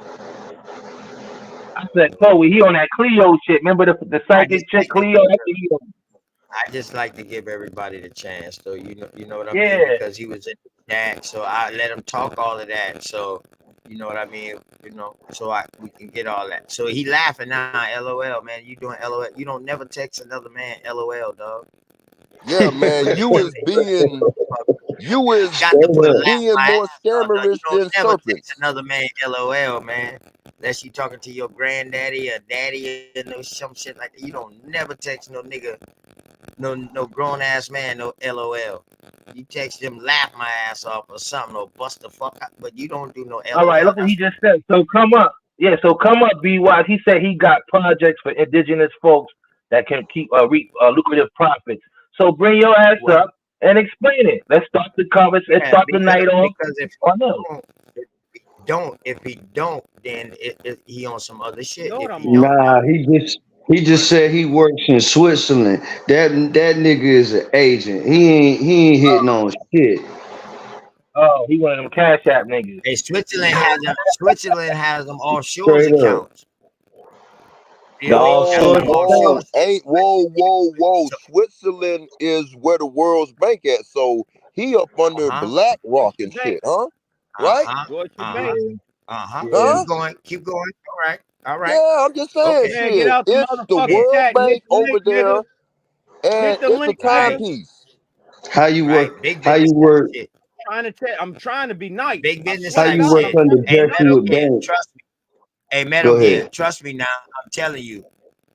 I said Chloe. He on that Cleo shit. Remember the I psychic just chick like to Cleo? give That's what he on. I just like to give everybody the chance, though. You know what I Yeah. mean? Because he was in that, so I let him talk all of that. So you know what I mean? So we can get all that. So he laughing now, LOL, man. You doing LOL? You don't never text another man, LOL, dog. Yeah, man. You is being Got to put laugh being my ass more off, dog. You scammerish don't than never text serpents. another man, LOL, man. Unless you talking to your granddaddy or daddy or some shit like that. You don't never text no nigga. No grown ass man, no LOL. You text them, laugh my ass off or something, or bust the fuck up, but you don't do no All right, LOL. look what he just said. So come up. Yeah, so come up, B Wise. He said he got projects for indigenous folks that can keep reap lucrative profits. So bring your ass up and explain it. Let's start the conversation. Let's start the night off. Because if he don't, then he on some other shit. You know what If I'm he don't, on. Nah, he just said he works in Switzerland. That nigga is an agent. He ain't hitting on shit. Oh, he one of them Cash App niggas. hey, Switzerland has them offshore Straight up. accounts. The Feel me? That's offshore them Whoa, offshore. accounts. whoa. So, Switzerland is where the world's bank at. So he up under uh-huh, Black Rock and Deutsche Bank. shit, huh? Right? uh-huh, Deutsche uh-huh, Bank. uh-huh. Yeah. Huh? Keep going. All right. Yeah, I'm just saying, Okay. Man, get shit. out the It's the Yeah. motherfucking World chat and hit Bank the over link, there, nigga. and Hit the it's a link, nigga. Right. timepiece. How you work? Right. Big How business you work? shit. I'm trying to be nice. Big I business swear How to type you God, work I'm shit. under telling Hey, you, bro. Jesuit Metal Gear, Bank? trust me. Hey, Go Metal Gear, ahead. trust me now. I'm telling you.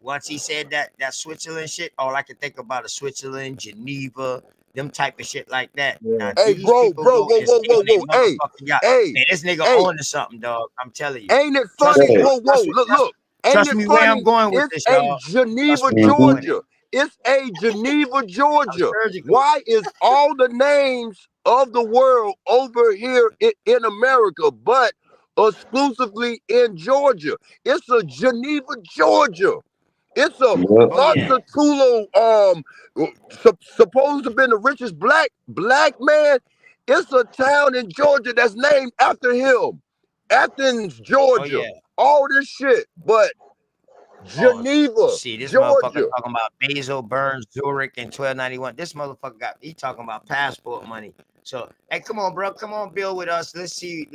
Once he said that Switzerland shit, all I can think about is Switzerland, Geneva, them type of shit like that. Yeah. Now Hey, these bro, people go and stay on their whoa. motherfucking yacht. Hey, Hey, this nigga hey. on to something, dog. I'm telling you. Ain't it Trust funny? me, Hey. dog. Whoa. Look. Ain't Trust it me where I'm funny? going with It's this, a y'all. Trust Geneva, me where I'm Mhm. going at. Georgia. It's a Geneva, I'm Georgia. surgical. Why is all the names of the world over here in America, but exclusively in Georgia? It's a Geneva, Georgia. It's a Yep. Oh yeah. Montezulo, supposed to have been the richest black man. It's a town in Georgia that's named after him. Athens, Oh Georgia. yeah. All this shit. But Oh, Geneva, see, this motherfucker Georgia. talking about Basel, Burns, Zurich, and 1291. This motherfucker he talking about passport money. So, hey, come on, bro, come on, Bill, with us. Let's see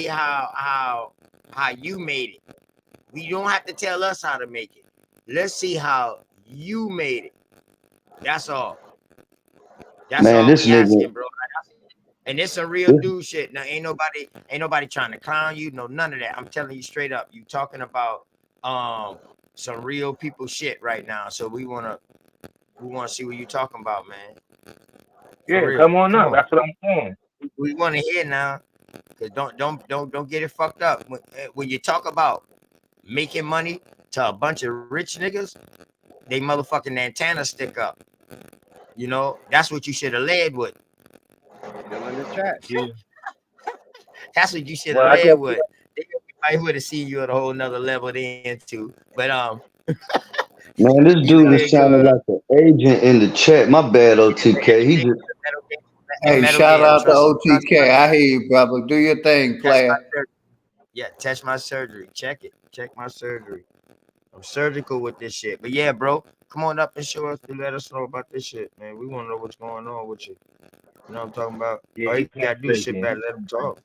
how you made it. We don't have to tell us how to make it. Let's see how you made it. That's all. That's Man, all this we nigga. asking, bro. And it's a real dude shit. Now ain't nobody trying to clown you. No, none of that. I'm telling you straight up. You talking about some real people shit right now. So we wanna see what you talking about, man. For Yeah, real. come on Come up. on. That's what I'm saying. We want to hear now. Cause don't get it fucked up. When you talk about making money to a bunch of rich niggas, they motherfucking antenna stick up. You know, that's what you should have led with. Still in the chat. Yeah. That's what you should Well, have I guess led with. They gonna be I would have seen you at a whole nother level then too. But Man, this either dude way is it goes, sounding like an agent in the chat. My bad, OTK. He just and Hey, Metal shout Gear, out to trust my OTK. I hear you, brother. Do your thing, test my player. surgery. Yeah, test my surgery. Check it. Check my surgery. I'm surgical with this shit. But yeah, bro, come on up and show us and let us know about this shit, man. We want to know what's going on with you. You know what I'm talking about? Yeah, All he you gotta passed do is it, sit man. back, let them talk.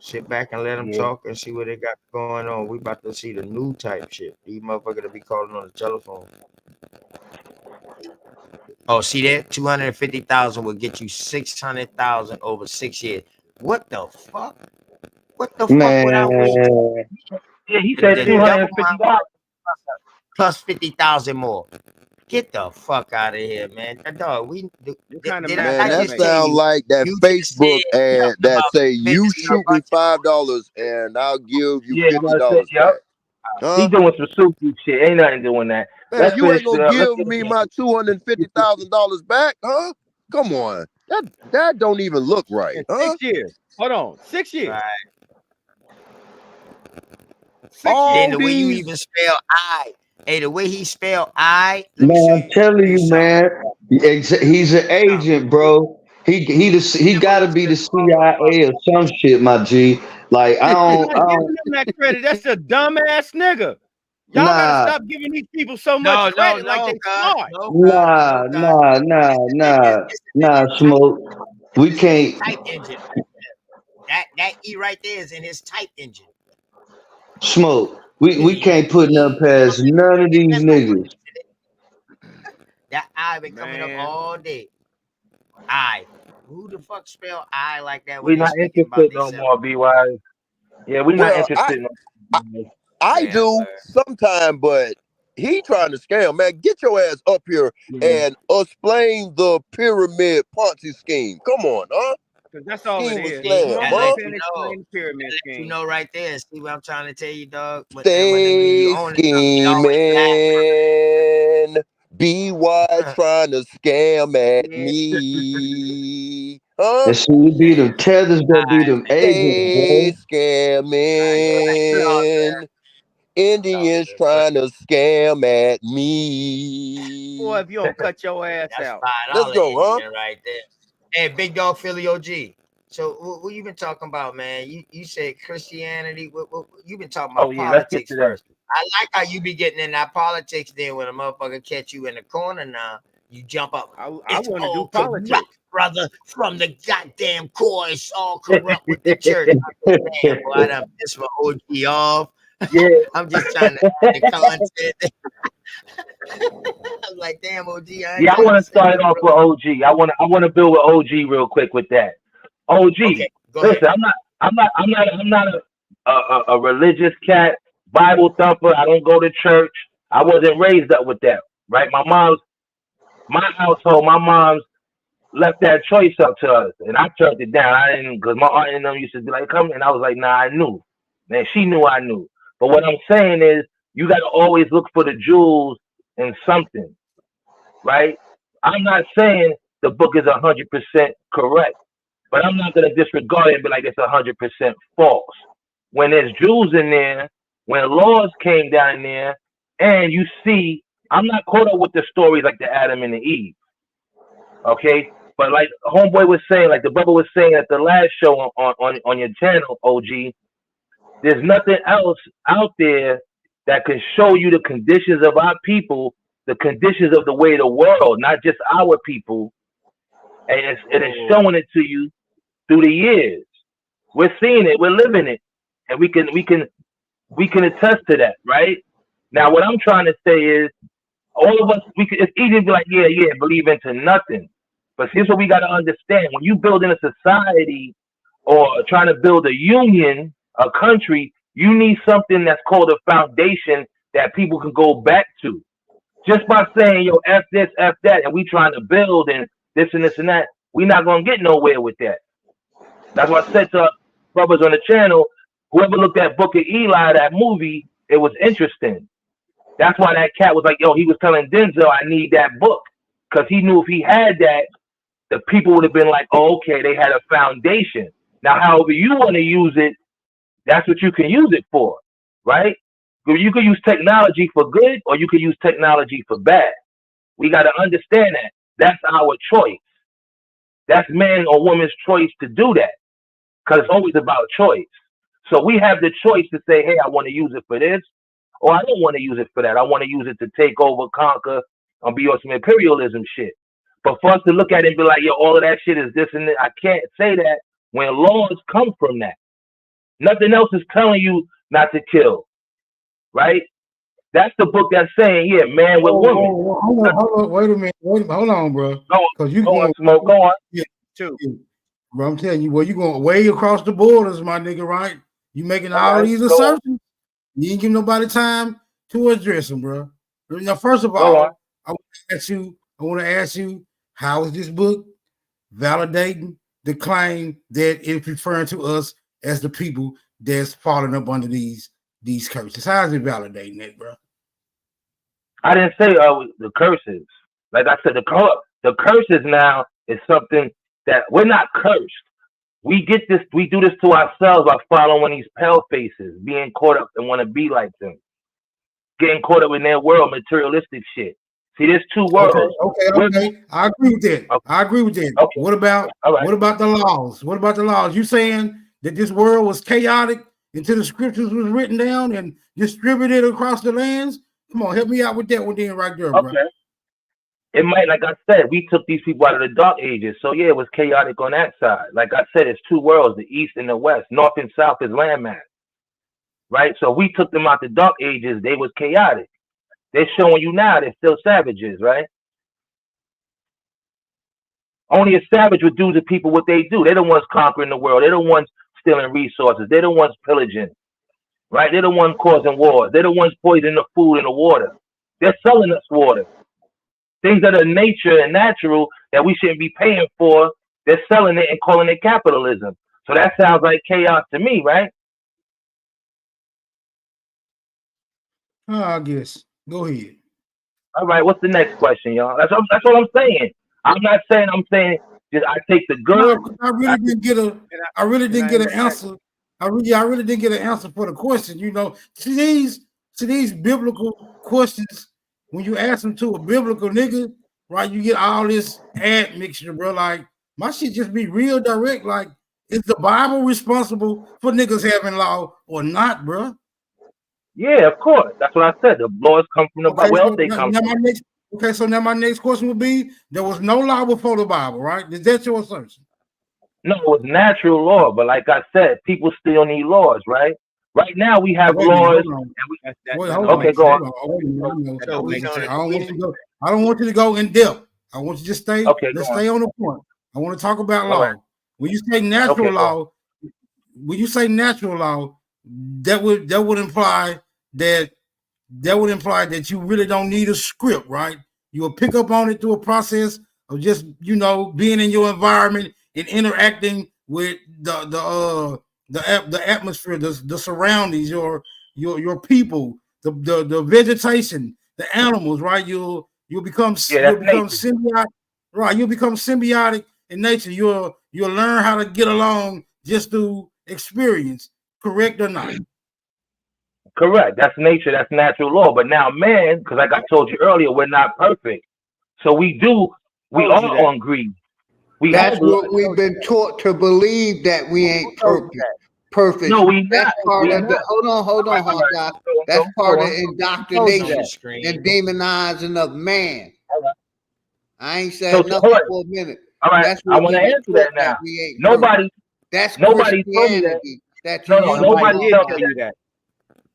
Sit back and let them Yeah. talk and see what they got going on. We about to see the new type shit. These motherfuckers to be calling on the telephone. Oh, see that? 250,000 will get you 600,000 over 6 years. What the fuck? What the fuck would I wait? man. Yeah, he The said double my $250. money plus 50,000 more. Get the fuck out of here, man. Dog, What kind of did math Man, I that that just make? tell sound you? like that You just said Facebook ad something that about say you visiting a shoot me bunch of $5 and I'll give you Yeah, I said, $50 yep. back. He Huh? doing some suki shit. Ain't nothing doing that. Man, Let's you finish ain't gonna the. Let's give get me my $250,000 back, huh? Come on. That don't even look right, In huh? 6 years. Hold on. 6 years. right. 6 years. Then All the way you these even spell I. Hey, the way he spell I, let me Man, show I'm telling you you, something. man. He's an agent, bro. He got to be the CIA or some shit, my G. Like I You're don't, not giving them that credit. That's a dumbass nigga. Y'all gotta nah, stop giving these people so much No, credit like they God. smart. No, God. No, God. nah, Smoke. We It's in his can't, type engine. That E right there is in his type engine. Smoke. We can't put nothing past none of these niggas. That I been coming up Man. all day. I. Who the fuck spell I like that when We they not speaking about interested they no self? more, BY. Yeah, we not well, interested no I more. I Man, do look. sometime, but he trying to scam, man. Get your ass up here Yeah. and explain the pyramid Ponzi scheme. Come on, huh? Cause that's all it Scheme of is. See, scam, Come that on up huh? lets here you and know. explain the pyramid That lets you scheme. know right there. See what I'm trying to tell you, dog? When you Stay own something, it always scheming. BY lasts. trying to scam at Yeah. me. Huh? And see, it be them tethers that be Alright, them man. agents, Stay bro. Alright, put it on, scamming. sir. Put it on, Indians sir. trying to scam at Boy, me. if you don't cut your ass That's out. Let's $5 go, huh? Indian right there. Hey, Big Dog Philly OG. So what you been talking about, man? You said Christianity. What you been talking Oh about yeah, let's get politics to that. first. I like how you be getting in that politics. Then when a motherfucker catch you in the corner, now you jump up. I It's want to do all corrupt, politics. brother. From the goddamn core, it's all corrupt with the church. I'm just saying, boy, I done pissed my OG off. Yeah, I'm just trying to add the content. I'm like, damn, OG, I ain't yeah. I trying want to to say start it nothing, off bro. with OG. I want to build with OG real quick with that. OG, Okay, go ahead. listen. I'm not a religious cat, Bible thumper. I don't go to church. I wasn't raised up with that. Right? My household, my mom's left that choice up to us, and I turned it down. I didn't, because my aunt and them used to be like, "Come," and I was like, "Nah, I knew." Man, she knew I knew. But what I'm saying is, you got to always look for the jewels in something, right? I'm not saying the book is 100% correct, but I'm not gonna disregard it and be like it's 100% false. When there's jewels in there, when laws came down in there, and you see, I'm not caught up with the stories like the Adam and the Eve. Okay, but like homeboy was saying, like the brother was saying at the last show on your channel, OG, there's nothing else out there that can show you the conditions of our people, the conditions of the way of the world, not just our people, and it's showing it to you through the years. We're seeing it, we're living it, and we can attest to that, right? Now, what I'm trying to say is, all of us, it's easy to be like, yeah, believe into nothing. But here's what we got to understand: when you build in a society or trying to build a union, a country, you need something that's called a foundation that people can go back to. Just by saying, yo, F this, F that, and we trying to build and this and this and that, we're not going to get nowhere with that. That's why I said to brothers on the channel, whoever looked at Book of Eli, that movie, it was interesting. That's why that cat was like, yo, he was telling Denzel, I need that book. Because he knew if he had that, the people would have been like, oh, okay, they had a foundation. Now, however you want to use it, That's what you can use it for, right? You can use technology for good or you can use technology for bad. We got to understand that. That's our choice. That's man or woman's choice to do that because it's always about choice. So we have the choice to say, hey, I want to use it for this, or I don't want to use it for that. I want to use it to take over, conquer, and be on some imperialism shit. But for us to look at it and be like, yo, all of that shit is this and that, I can't say that when laws come from that. Nothing else is telling you not to kill, right? That's the book that's saying, yeah, man with woman. Hold on, wait a minute. Hold on, bro. Because you go going on, Smoke, go on. Yeah, bro, I'm telling you, well, you going way across the borders, my nigga, right? You making all these assertions. You ain't give nobody time to address them, bro. Now, first of all, I want to ask you, how is this book validating the claim that it's referring to us as the people that's falling up under these curses? How is it validating that, bro? I didn't say the curses. Like I said, the curses now is something that we're not cursed. We get this. We do this to ourselves by following these pale faces, being caught up and want to be like them, getting caught up in their world, materialistic shit. See, there's two worlds. Okay. I agree with that. I agree with that. Okay. What about the laws? What about the laws? You saying that this world was chaotic until the scriptures was written down and distributed across the lands? Come on, help me out with that one then right there, bro. It might, like I said, we took these people out of the dark ages. So yeah, it was chaotic on that side. Like I said, it's two worlds, the east and the west. North and south is landmass. Right? So we took them out the dark ages, they was chaotic. They're showing you now they're still savages, right? Only a savage would do to people what they do. They're the ones conquering the world. They're the ones stealing resources. They're the ones pillaging, right? They're the ones causing wars. They're the ones poisoning the food and the water. They're selling us water. Things that are nature and natural that we shouldn't be paying for, they're selling it and calling it capitalism. So that sounds like chaos to me, right? I guess. Go ahead. All right, what's the next question, y'all? That's what I'm saying. I'm not saying I'm saying just I take the good. No, I really didn't get an answer. I really didn't get an answer for the question. You know, to these biblical questions, when you ask them to a biblical nigga, right, you get all this admixture, bro. Like, my shit just be real direct. Like, is the Bible responsible for niggas having law or not, bro? Yeah, of course. That's what I said. The laws come from the Bible. Where else they come from? So now my next question would be: there was no law before the Bible, right? Is that your assertion? No, it was natural law, but like I said, people still need laws, right? Right now we have laws. Okay, go on. I don't want you to go in depth. I want you to stay. Okay, let's stay on the point. I want to talk about law. Right. When you say natural law, that would imply that you really don't need a script, right? You'll pick up on it through a process of just, you know, being in your environment and interacting with the atmosphere, the surroundings, your people, the vegetation, the animals, right? You'll become symbiotic, right? You'll become symbiotic in nature. You'll learn how to get along just through experience. Correct or not? Correct. That's nature. That's natural law. But now, man, because like I told you earlier, we're not perfect. So we all on greed. That's what we've been taught to believe, that we ain't perfect. No, we that's not. Part of the, hold on, guys. That's part of indoctrination and demonizing of man. I ain't said nothing for a minute. All right, I want to answer that now. Nobody told me that. Nobody told you that.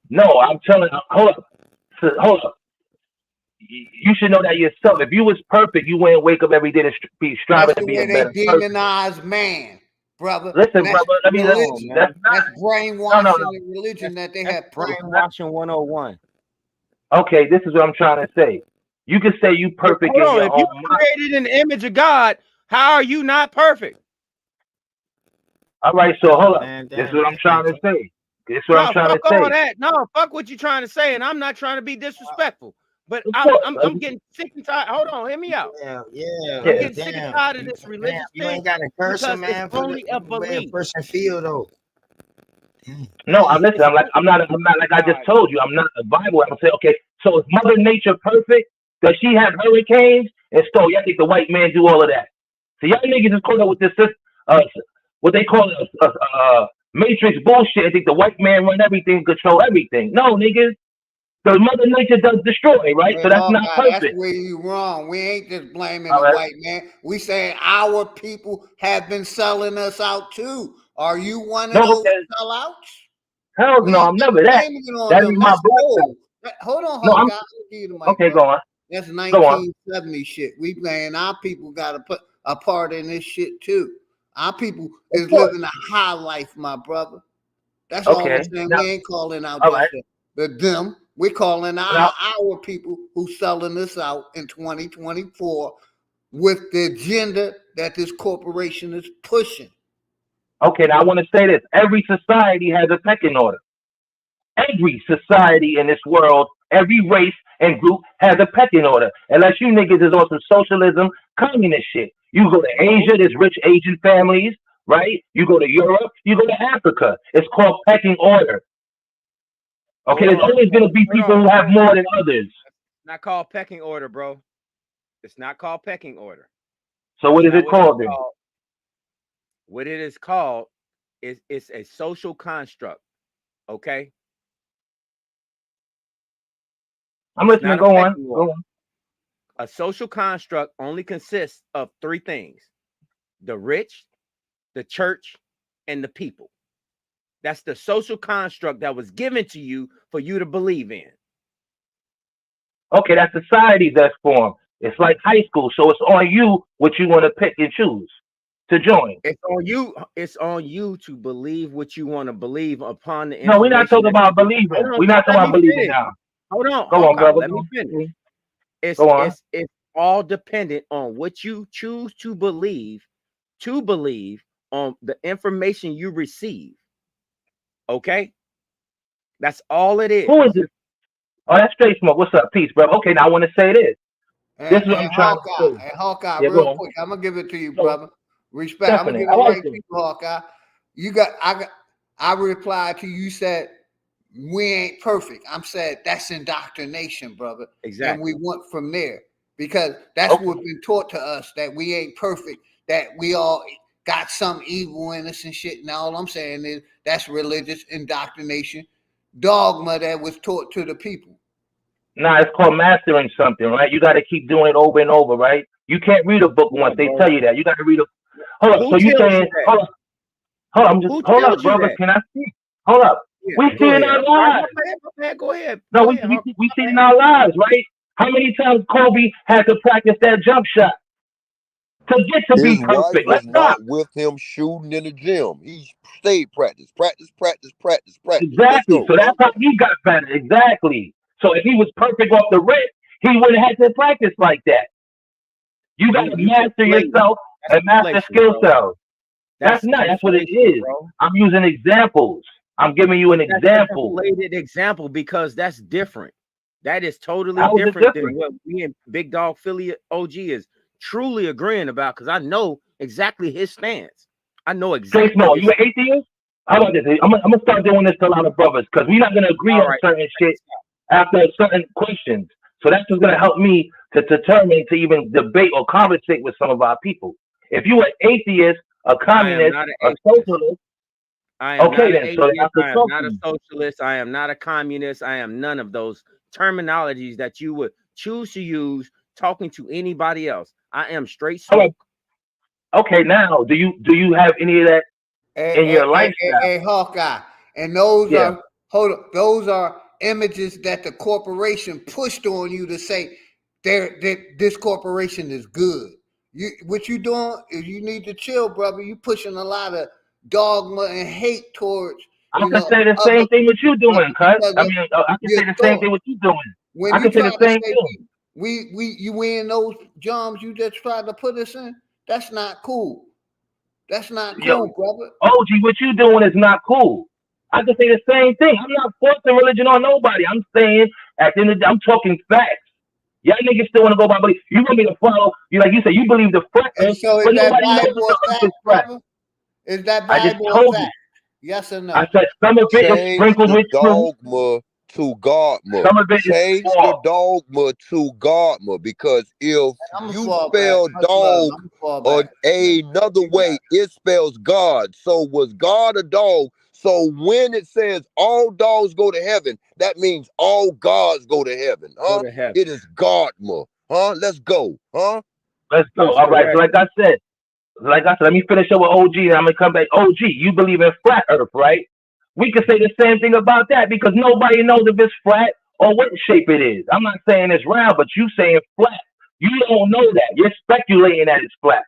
No, I'm telling you, hold up. You should know that yourself. If you was perfect, you wouldn't wake up every day to be striving to be a better person. They demonize man, brother. Listen, brother, let me listen. That's brainwashing and religion that they have. Brainwashing 101. Okay, this is what I'm trying to say. You can say you perfect in your own mind. If you created an image of God, how are you not perfect? All right, so hold up. This is what I'm trying to say. This is what I'm trying to say. All that. No, fuck what you're trying to say, and I'm not trying to be disrespectful. But I'm getting sick and tired. Hold on, hear me out. I'm getting sick and tired of this religious thing. You ain't got a person, man. It's only a belief. Person feel though. No, I'm listening. I'm not like I just told you. I'm not the Bible. I'm gonna say, okay, so is Mother Nature perfect? Does she have hurricanes and storms? Y'all think the white man do all of that? So y'all niggas is caught up with this, what they call matrix bullshit. I think the white man run everything, control everything. No, niggas. The Mother Nature does destroy, right? So that's not perfect. That's where you wrong. We ain't just blaming All the right. white man. We saying our people have been selling us out too. Are you one of those sellouts? Hell no, I'm never that. That is my brother. Hold on, No, Hawkeye. I'll give you the mic, okay, bro. go on. That's Go on. 1970 shit. We playing our people got to put a part in this shit too. Our people is living a high life, my brother. That's all we're saying. Now, We ain't calling out all right. them. We're calling our people who selling us out in 2024 with the agenda that this corporation is pushing. Okay, now I want to say this. Every society has a pecking order. Every society in this world, every race and group has a pecking order. Unless you niggas is on some socialism, communist shit. You go to Asia, there's rich Asian families, right? You go to Europe, you go to Africa. It's called pecking order. Okay, there's always going to be people who have more than others. It's not called pecking order, bro. It's not called pecking order. So what is it called then? What it is called is it's a social construct. Okay. I'm listening. Go on. Go on. A social construct only consists of three things: the rich, the church, and the people. That's the social construct that was given to you for you to believe in. Okay, that's society that's formed. It's like high school, so it's on you what you want to pick and choose to join. It's on you. It's on you to believe what you want to believe upon the. No, we're not talking about believing. We're not talking about believing now. Hold on. Go on, brother. Let me finish. It's all dependent on what you choose to believe on the information you receive. Okay, that's all it is. Who is it? Oh, that's straight smoke. What's up? Peace, bro. Okay, now I want to say this. This is what I'm trying to say. Hey, Hawkeye, real quick, I'm gonna give it to you, brother. Respect. Definitely. I'm gonna give it right to you, Hawkeye. I replied to you. You said we ain't perfect. I'm saying that's indoctrination, brother. Exactly. And we want from there because that's what's been taught to us, that we ain't perfect, that we all got some evil in us and shit. And all I'm saying is that's religious indoctrination, dogma that was taught to the people. Nah, it's called mastering something, right? You got to keep doing it over and over, right? You can't read a book once they tell you that. You got to read a. Hold up. So you saying? Hold up. Hold up, brother. Can I speak? Hold up. Yeah, we see it in our lives. Go ahead. No, we see it in our lives, right? How many times Kobe had to practice that jump shot to get to be perfect? His wife was not with him shooting in the gym. He stayed practice. Exactly. So that's how he got better. Exactly. So if he was perfect off the rip, he wouldn't have had to practice like that. You got to master yourself and master skill cells. That's what it is. Bro. I'm using examples. I'm giving you an example. That's a example because that's different. That is totally different than what me and Big Dog Philly OG is truly agreeing about, because I know exactly his stance. I know exactly. No, you an atheist? How about this? I'm gonna start doing this to a lot of brothers because we're not gonna agree on certain shit after certain questions. So that's what's gonna help me to determine to even debate or conversate with some of our people. If you an atheist, a communist, a socialist, I am not a socialist. I am not a communist. I am none of those terminologies that you would choose to use talking to anybody else. I am straight smoke. Okay, now do you have any of that in your lifestyle? Hey, Hawkeye, and those are images that the corporation pushed on you to say this corporation is good. What you doing is you need to chill, brother. You pushing a lot of dogma and hate towards. I can say the same thing what you doing, cuz. I mean, I can say the same thing what you doing. I can say the same thing. We in those jobs you just tried to put us in. That's not cool. That's not cool, brother. OG, what you doing is not cool. I can say the same thing. I'm not forcing religion on nobody. I'm saying at the end of the day, I'm talking facts. Y'all niggas still want to go by belief. You want me to follow? You like you say you believe the flat earth, so but nobody knows the earth is flat. Is that I just Bible told fact? Yes or no? I said some of it is Change sprinkled the with truth. dogma to Godma. Some of it is Change the false. dogma to Godma, because if I'm gonna you fall back. spell Much love. dog I'm gonna fall or back. another way, it spells God. So was God a dog? So when it says all dogs go to heaven, that means all gods go to heaven, Go huh? to heaven. It is Godma, huh? Let's go, huh? Let's go. That's All right. So correct. like I said, let me finish up with OG and I'm gonna come back. OG, you believe in flat earth, right? We could say the same thing about that because nobody knows if it's flat or what shape it is. I'm not saying it's round, but you saying flat. You don't know that. You're speculating that it's flat.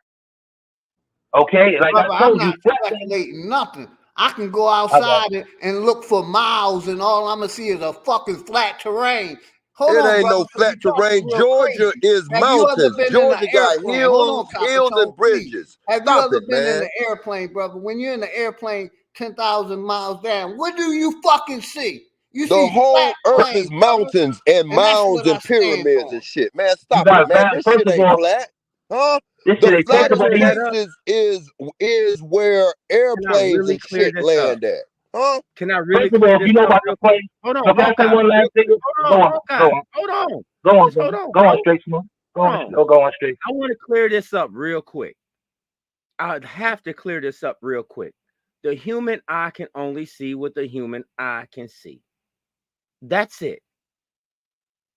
Okay? Like Brother, I I'm told you, not flat. speculating nothing. I can go All right. outside and look for miles, and all I'm gonna see is a fucking flat terrain. Hold It on, ain't brother, no 'cause flat you talking terrain. real Georgia crazy. is Have you ever mountains. been in an Georgia got airplane? Hold on, hills and Capitone, please. bridges. Have you Stop ever it, been in man. an airplane, brother? When you're in the airplane 10,000 miles down, what do you fucking see? You The see flat whole earth is plains, brother. mountains and And that's mounds what I and stand pyramids on. and shit. Man, You stop it, got man. that. This First shit of ain't all, flat. Huh? this The shit ain't. Can I First of flattest all, clear you that up? places is where Can I airplanes really and clear shit this up? land at. Huh? Can I really first of all, clear if this you know up about the real quick? plane, Hold so on, can I say Hawkeye. one last thing? Hold Go on, on, Hawkeye. go on, Hold on. go on, Just hold on, go on bro. straight, Smooth. Hold on. Go on straight. I want to clear this up real quick. I'd have to clear this up real quick. The human eye can only see what the human eye can see. That's it.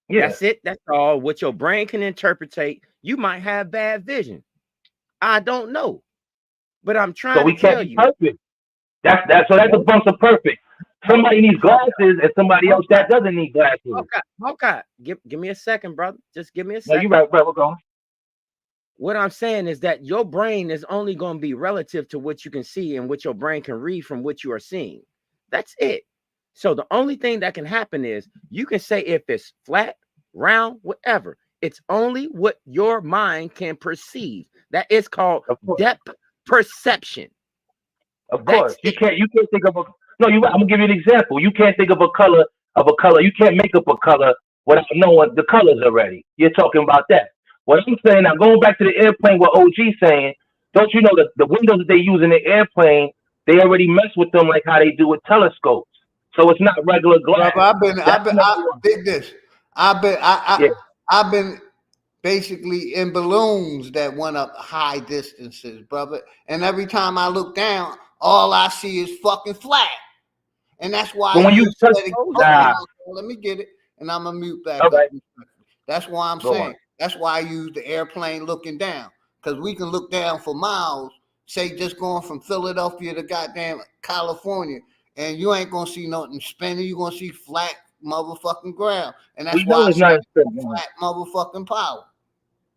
Yeah. That's it. That's all. What your brain can interpretate. You might have bad vision. I don't know. But I'm So trying to we can't tell be you. perfect. So that's a bunch of perfect. Somebody needs glasses and somebody else that doesn't need glasses. Okay. Give me a second, brother. Just give me a No, second. you right, bro. We're going. What I'm saying is that your brain is only going to be relative to what you can see and what your brain can read from what you are seeing. That's it. So the only thing that can happen is you can say if it's flat, round, whatever. It's only what your mind can perceive. That is called depth perception. Of course, you can't think of a. No, you right. I'm gonna give you an example. You can't think of a color. You can't make up a color without knowing the colors already. You're talking about that. What I'm saying now, going back to the airplane, what OG saying, don't you know that the windows that they use in the airplane, they already mess with them like how they do with telescopes. So it's not regular glass. Brother, I dig this. I've been basically in balloons that went up high distances, brother. And every time I look down, all I see is fucking flat. And that's why But when you touch, let me get it, and I'm gonna mute back okay. up. That's why I'm Go saying. on. That's why I use the airplane looking down, because we can look down for miles. Say just going from Philadelphia to goddamn California, and you ain't gonna see nothing spinning. You gonna see flat motherfucking ground, and that's We know why I it's not say flat motherfucking power.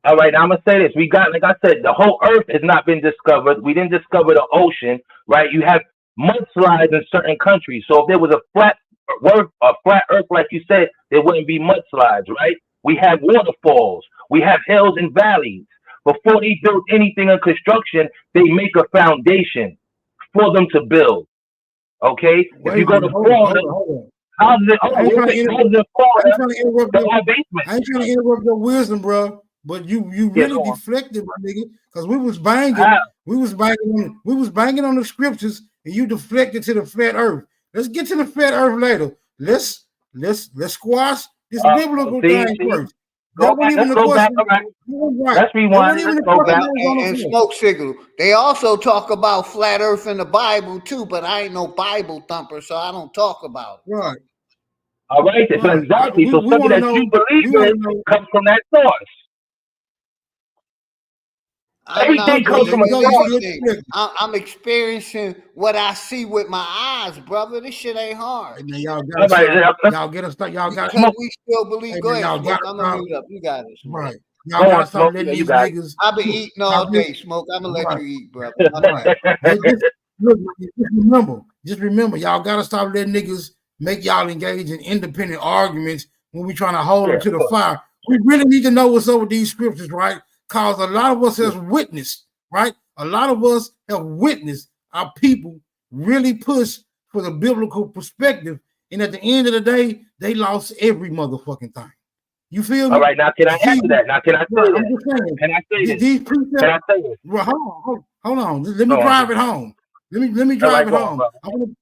All right, now I'm gonna say this. We got, like I said, the whole Earth has not been discovered. We didn't discover the ocean, right? You have mudslides in certain countries. So if there was a flat Earth, like you said, there wouldn't be mudslides, right? We have waterfalls. We have hills and valleys. Before they build anything in construction, they make a foundation for them to build. Okay? If you go to Florida, houses in I ain't trying to interrupt your wisdom, bro. But you really deflected, my nigga, because we was banging on the scriptures, and you deflected to the flat earth. Let's get to the flat earth later. Let's squash this biblical thing first. That wasn't even the question. Let's rewind. Let's go back. And smoke signal. They also talk about flat earth in the Bible too, but I ain't no Bible thumper, so I don't talk about it. Right. All right, so exactly. So something that you believe in comes from that source. Everything comes from a source. I'm experiencing what I see with my eyes, brother. This shit ain't hard. Now y'all gotta start. Y'all got because we still believe. Go ahead, Smoke. I'm gonna mute up. You got it. Smoke. Right. Y'all gotta stop letting these niggas. I've been eating all day, Smoke. I'm gonna let you eat, brother. Right. Just remember, y'all gotta stop letting niggas make y'all engage in independent arguments when we trying to hold them to the fire. We really need to know what's up with these scriptures, right? Because a lot of us has witnessed, right? A lot of us have witnessed our people really push for the biblical perspective, and at the end of the day, they lost every motherfucking thing. You feel me? All right, now can I answer that? Now can I say that? Can I say this? These precepts, can I say this? Well, hold on. Let me drive it home. Let me drive it home. I'm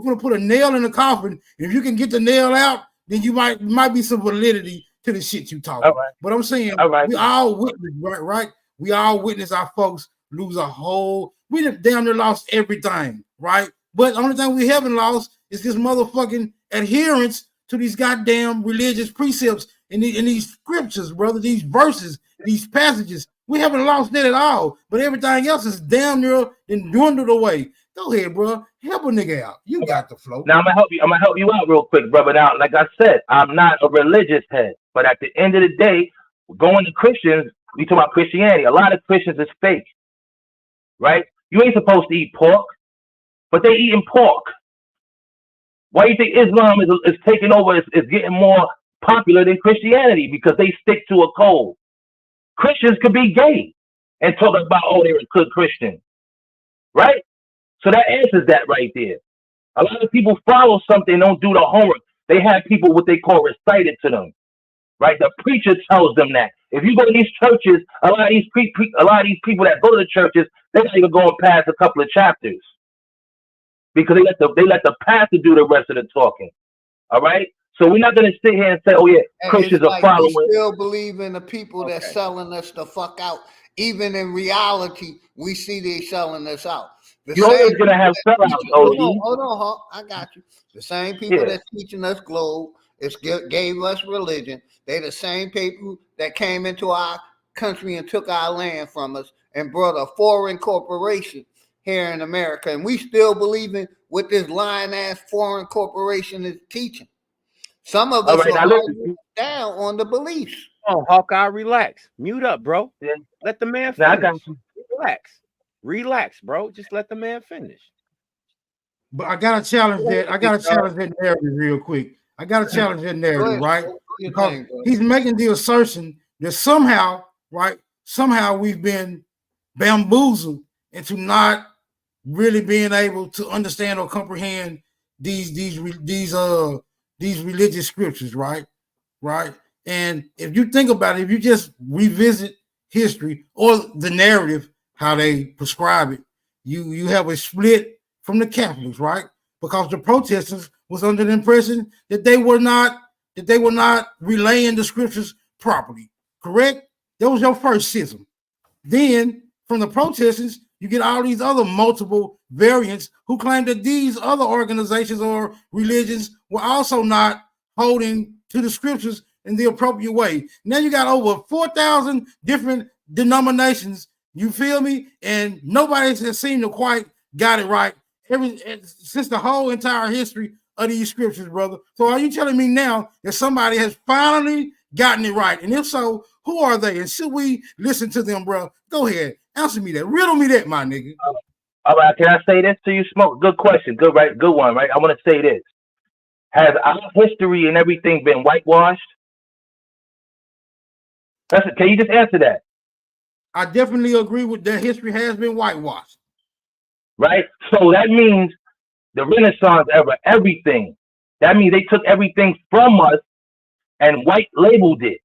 gonna put a nail in the coffin. If you can get the nail out, then you might be some validity to the shit you talking. But I'm saying we all witness, right? We all witness our folks lose a whole. We have damn near lost everything, right? But the only thing we haven't lost is this motherfucking adherence to these goddamn religious precepts and these scriptures, brother, these verses, these passages. We haven't lost that at all, but everything else is damn near and dwindled away. Go ahead, bro. Help a nigga out. You got the flow. Now I'm gonna help you out real quick, brother. Now, like I said, I'm not a religious head, but at the end of the day, going to Christians, we talk about Christianity. A lot of Christians is fake, right? You ain't supposed to eat pork, but they eating pork. Why do you think Islam is taking over? Is getting more popular than Christianity because they stick to a code. Christians could be gay and talk about, oh, they're a good Christian, right? So that answers that right there. A lot of people follow something, don't do the homework. They have people what they call recited to them, right? The preacher tells them that. If you go to these churches, a lot of these people that go to the churches, they're not even going past a couple of chapters because they let the pastor do the rest of the talking. All right. So we're not going to sit here and say, oh, yeah, Christians are following. We still believe in the people that's selling us the fuck out. Even in reality, we see they selling us out. You're always going to have sellouts, Hold on, I got you. The same people that's teaching us globe, gave us religion. They the same people that came into our country and took our land from us and brought a foreign corporation here in America. And we still believe in what this lying-ass foreign corporation is teaching. Some of us are down on the beliefs. Oh, Hawkeye, relax. Mute up, bro. Yeah. Let the man finish. I got you. Relax, bro. Just let the man finish. But I gotta challenge that. I gotta challenge that narrative real quick. I gotta challenge that narrative, right? Because he's making the assertion that somehow, right? Somehow we've been bamboozled into not really being able to understand or comprehend these religious scriptures, right? Right. And if you think about it, if you just revisit history or the narrative, how they prescribe it, you have a split from the Catholics, right? Because the protestants was under the impression that they were not relaying the scriptures properly. Correct? That was your first schism. Then from the protestants, you get all these other multiple variants who claim that these other organizations or religions were also not holding to the scriptures in the appropriate way. Now you got over 4,000 different denominations, you feel me? And nobody has seemed to quite got it right since the whole entire history of these scriptures, brother. So are you telling me now that somebody has finally gotten it right? And if so, who are they? And should we listen to them, bro? Go ahead. Answer me that. Riddle me that, my nigga. All right, can I say this to you, Smoke? Good question. Good, right? Good one, right? I want to say this. Has our history and everything been whitewashed? Can you just answer that? I definitely agree with that. History has been whitewashed. Right? So that means the Renaissance era, everything. That means they took everything from us and white labeled it.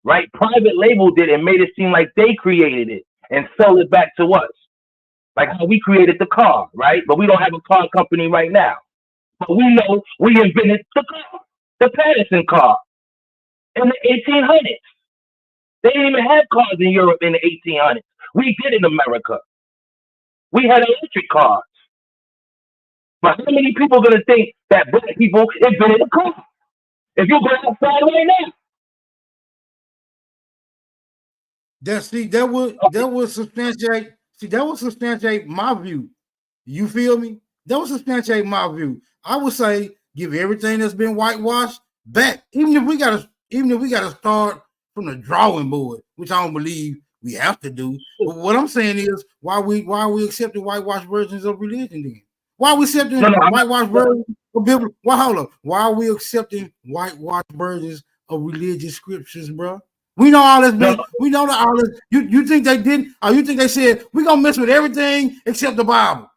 Right? Private labeled it and made it seem like they created it and sold it back to us. Like how we created the car, right? But we don't have a car company right now. But we know we invented the car, the Patterson car in the 1800s. They didn't even have cars in Europe in the 1800s. We did in America. We had electric cars. But how many people are going to think that black people invented a car? If you go outside right now. That would substantiate my view. You feel me? That would substantiate my view. I would say give everything that's been whitewashed back, even if we gotta start from the drawing board, which I don't believe we have to do. But what I'm saying is, why are we accepting whitewashed versions of religion then? Why are we accepting whitewashed versions of biblical? Why are we accepting whitewashed versions of religious scriptures, bro? We know all this. We know that all this. You think they didn't? Or you think they said we're gonna mess with everything except the Bible?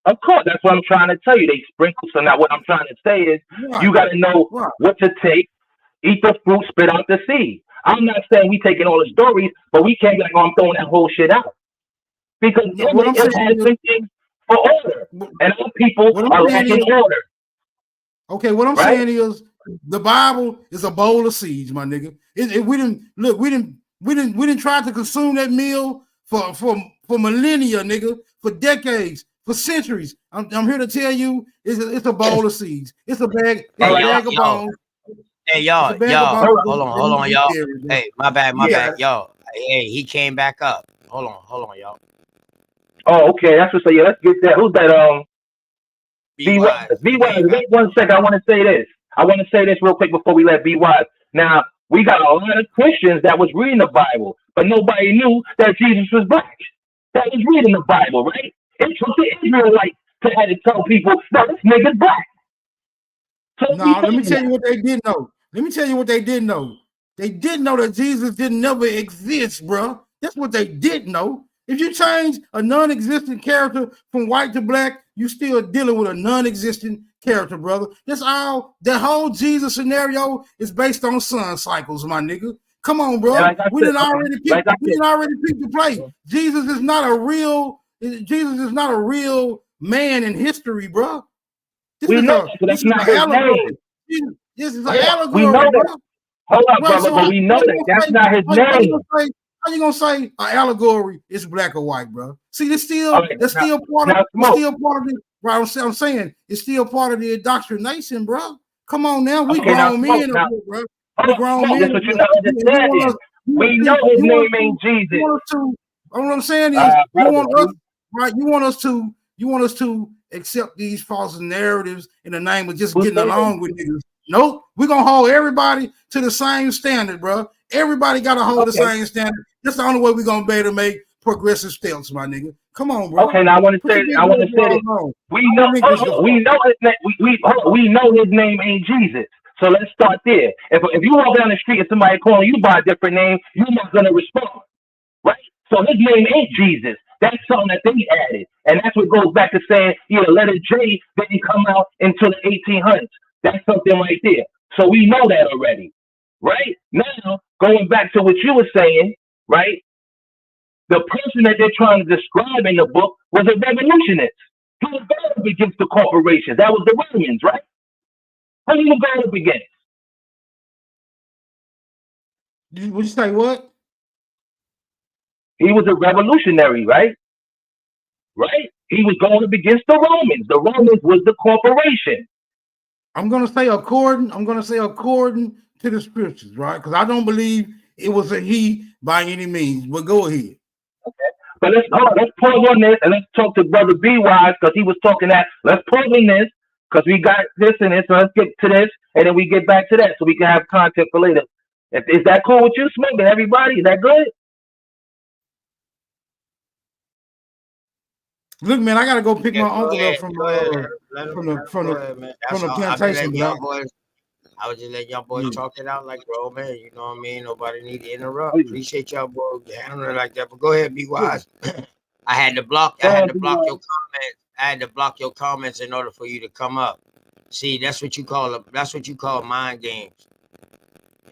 Of course, that's what I'm trying to tell you. They sprinkle. So now what I'm trying to say is, you got to know what to take. Eat the fruit, spit out the seed. I'm not saying we taking all the stories, but we can't be like, oh, I'm throwing that whole shit out. because what I'm it saying has is, been things for order, and our people what I'm are saying lacking is, order. okay, what I'm Right? saying is the Bible is a bowl of seeds, my nigga. We didn't try to consume that meal for millennia, nigga, for decades, for centuries. I'm here to tell you, it's a bowl of seeds. It's a bag. It's Hey, a y'all, bag of bones. hey, It's y'all, a bag of bones hold that on, need to be y'all. buried, bro. Hey, my bad, Yeah. y'all. Hey, he came back up. Hold on, y'all. Oh, okay. That's what. So yeah, let's get that. Who's that? Be wise. Be wise. Wait 1 second. I want to say this. Real quick before we let Be wise. Now we got a lot of Christians that was reading the Bible, but nobody knew that Jesus was black. That was reading the Bible, right? It took the Israelites to have to tell people, no, this nigga's black. So no, let me tell you what they didn't know. They didn't know that Jesus didn't never exist, bro. That's what they didn't know. If you change a non-existent character from white to black, you still dealing with a non-existent character, brother. That's all. The whole Jesus scenario is based on sun cycles, my nigga. Come on, bro. Like We didn't already pick the play. Jesus is not a real man in history, bro. This we is know that's not his allegory. name. This is an We know allegory, that. bro. Hold up, Right, brother, so but we know that that's not his name. how you gonna say an allegory is black or white, bro? See, it's still Okay, still part of the right. I'm saying it's still part of the indoctrination, bro. Come on now, we grown men up here, bro. We grown men. That's what you're not understanding. We know his name ain't Jesus. What I'm saying is, you want us to accept these false narratives in the name of just getting along with niggas. Nope, we're gonna hold everybody to the same standard, bro. Everybody gotta hold the same standard. That's the only way we're gonna be able to make progressive steps, my nigga. Come on, bro. Okay, now I want to say this. We know his name ain't Jesus. So let's start there. If you walk down the street and somebody calling you by a different name, you're not gonna respond, right? So his name ain't Jesus. That's something that they added, and that's what goes back to saying, letter J didn't come out until the 1800s. That's something right there. So we know that already, right? Now, going back to what you were saying, right? The person that they're trying to describe in the book was a revolutionist. He was going up against the corporations. That was the Romans, right? Who he was going up against? Would you say what? He was a revolutionary, right? Right? He was going up against the Romans. The Romans was the corporation. I'm gonna say according to the scriptures, right? Because I don't believe it was a he by any means. But go ahead. Okay. But let's pause on this and let's talk to Brother B Wise because he was talking that. Let's pause on this because we got this and this. So let's get to this and then we get back to that so we can have content for later. Is that cool with you, Smoke, and everybody? Is that good? Look, man, I gotta go pick my uncle up from the plantation. I was just letting y'all boys talk it out like bro, man. You know what I mean? Nobody need to interrupt. Appreciate y'all boys handling it like that. But go ahead, Be wise. I had to block your comments. I had to block your comments in order for you to come up. See, that's what you call mind games.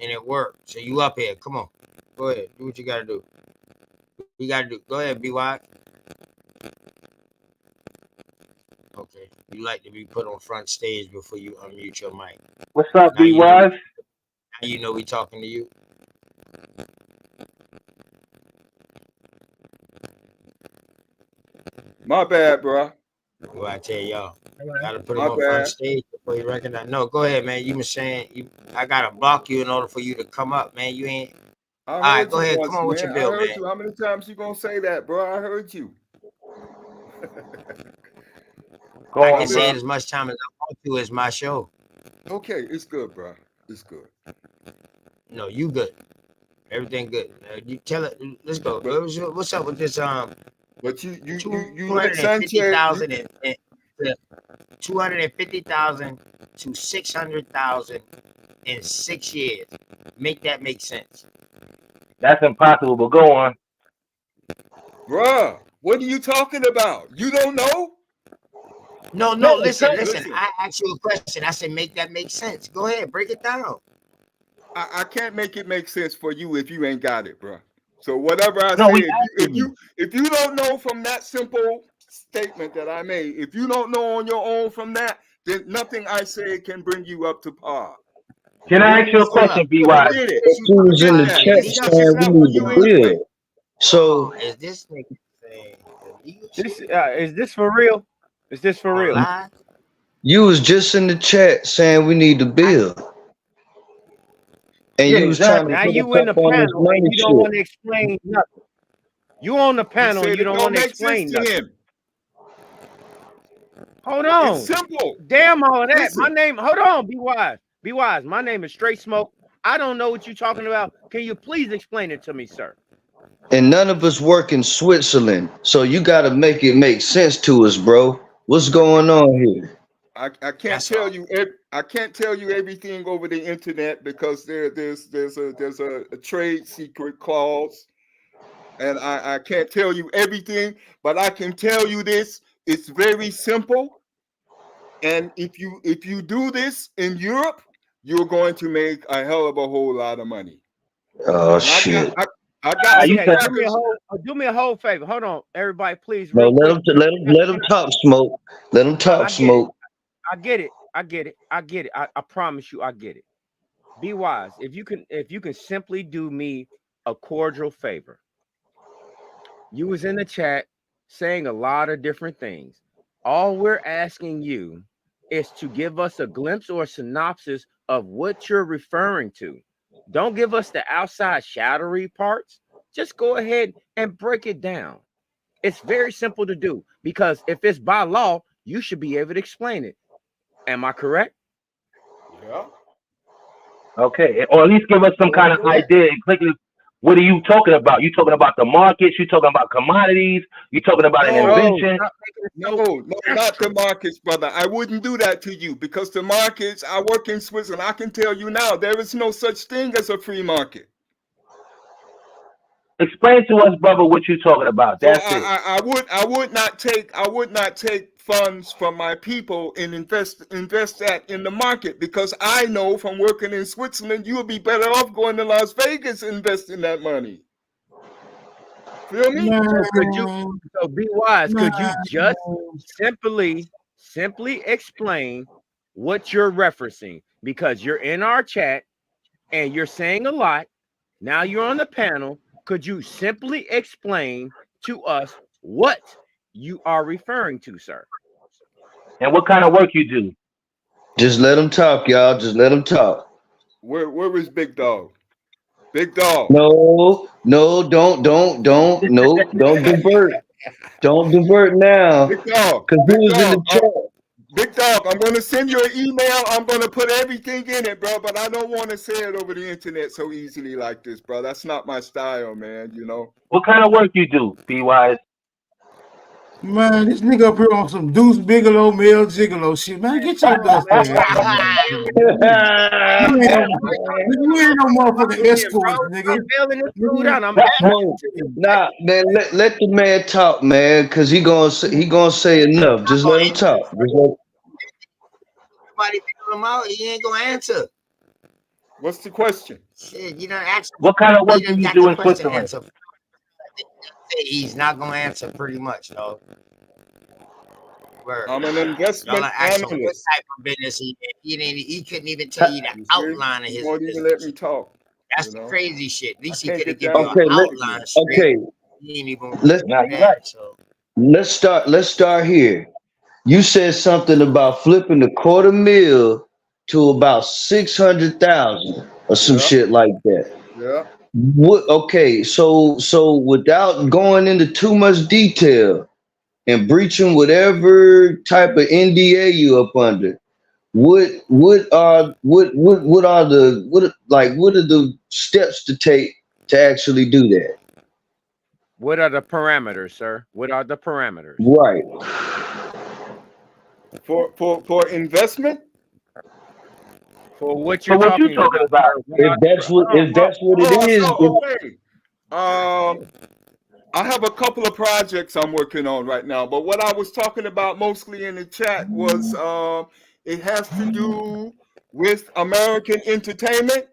And it worked. So you up here. Come on. Go ahead. Do what you gotta do. Go ahead, Be wise. Okay. You like to be put on front stage before you unmute your mic. What's up, B Wise? Now you know we talking to you. My bad, bro. What I tell y'all, gotta put him on front stage before you recognize. No, go ahead, man. You were saying I gotta block you in order for you to come up, man. You ain't. All right, go ahead. Come on with your bill, man. I heard you. How many times you gonna say that, bro? I heard you. I can say it as much time as I want to. It's my show. Okay, it's good, bro. It's good. No, you good. Everything good. You tell it. Let's go. What's up with this? But you 250,000 and 250,000 to 600,000 in 6 years. Make that make sense. That's impossible. But go on, bruh. What are you talking about? You don't know? No. Listen. I asked you a question. I said, make that make sense. Go ahead, break it down. I can't make it make sense for you if you ain't got it, bro. So whatever I No, say, we if you don't know from that simple statement that I made, if you don't know on your own from that, then nothing I say can bring you up to par. Can I ask you a question, B So Wise? forget it. She was in the Forget that. chat It's not, saying we for need you to anyway. build. So Is this nigga saying illegal This shit is this for real? Is this for on real? live? you was just in the chat saying we need to build. And Yeah, you was trying to exactly. Now put you us in up the on this panel and money you don't shit. want to explain nothing. You on the He panel and said you it don't don't want to make sense explain to nothing. him. Hold It's on. simple. Damn all that. My Listen, name, hold on, be wise. Be wise. My name is Straight Smoke. I don't know what you're talking about. Can you please explain it to me, sir? And none of us work in Switzerland. So you gotta make it make sense to us, bro. What's going on here? I can't That's tell all. you I can't tell you everything over the internet because there's a trade secret clause, and I can't tell you everything, but I can tell you this: it's very simple. And if you do this in Europe, you're going to make a hell of a whole lot of money. Oh And shit. I got some Okay, crackers. do me a whole favor. Hold on, everybody, please, No, real quick. let him talk, Smoke. Let him talk, I get it. Smoke. I get it. I get it. I get it. I promise you, I get it. Be wise. If you can simply do me a cordial favor. You was in the chat saying a lot of different things. All we're asking you is to give us a glimpse or a synopsis of what you're referring to. Don't give us the outside shadowy parts. Just go ahead and break it down. It's very simple to do because if it's by law, you should be able to explain it. Am I correct? Yeah. Okay, or at least give us some kind of idea. And quickly, what are you talking about? You talking about the markets? You talking about commodities? You talking about an invention? No, not the markets, brother. I wouldn't do that to you because the markets, I work in Switzerland. I can tell you now, there is no such thing as a free market. Explain to us, brother, what you talking about. So That's it. I would not take funds from my people and invest that in the market because I know from working in Switzerland, you would be better off going to Las Vegas investing that money. Feel me? So be wise. Could you just simply explain what you're referencing? Because you're in our chat and you're saying a lot. Now you're on the panel. Could you simply explain to us what you are referring to, sir? And what kind of work you do? Just let him talk, y'all. Just let him talk. Where is Big Dog? Big Dog. No, don't divert. Don't divert now. Big Dog. Cause he was in the chat. Big Dog, I'm going to send you an email. I'm going to put everything in it, bro, but I don't want to say it over the internet so easily like this, bro. That's not my style, man, you know. What kind of work you do, B Wise? Man, this nigga up here on some Deuce Bigelow, Mel Gigolo shit. Man, get your dust ass. You ain't no motherfucking escort, nigga. Nah, man, let the man talk, man, cause he gonna say enough. Just let him talk. Somebody tell him out, he ain't gonna answer. What's the question? Shit, you don't ask. What kind of work do you do in Switzerland? Answer. He's not gonna answer pretty much, though. I'm an investment ask him what analyst. type of business he couldn't even tell you the outline of his won't business. even let me talk. That's the crazy shit. At least he can't could have get given down you an to it. outline straight. Okay. He ain't even Let's start here. You said something about flipping the $250,000 to about 600,000 or some shit like that. Yeah. What? Okay, so without going into too much detail and breaching whatever type of NDA you up under, what are the steps to take to actually do that? What are the parameters, sir? What are the parameters? Right. For investment? For what you're talking about. If that's what it is. Okay. I have a couple of projects I'm working on right now, but what I was talking about mostly in the chat was it has to do with American entertainment.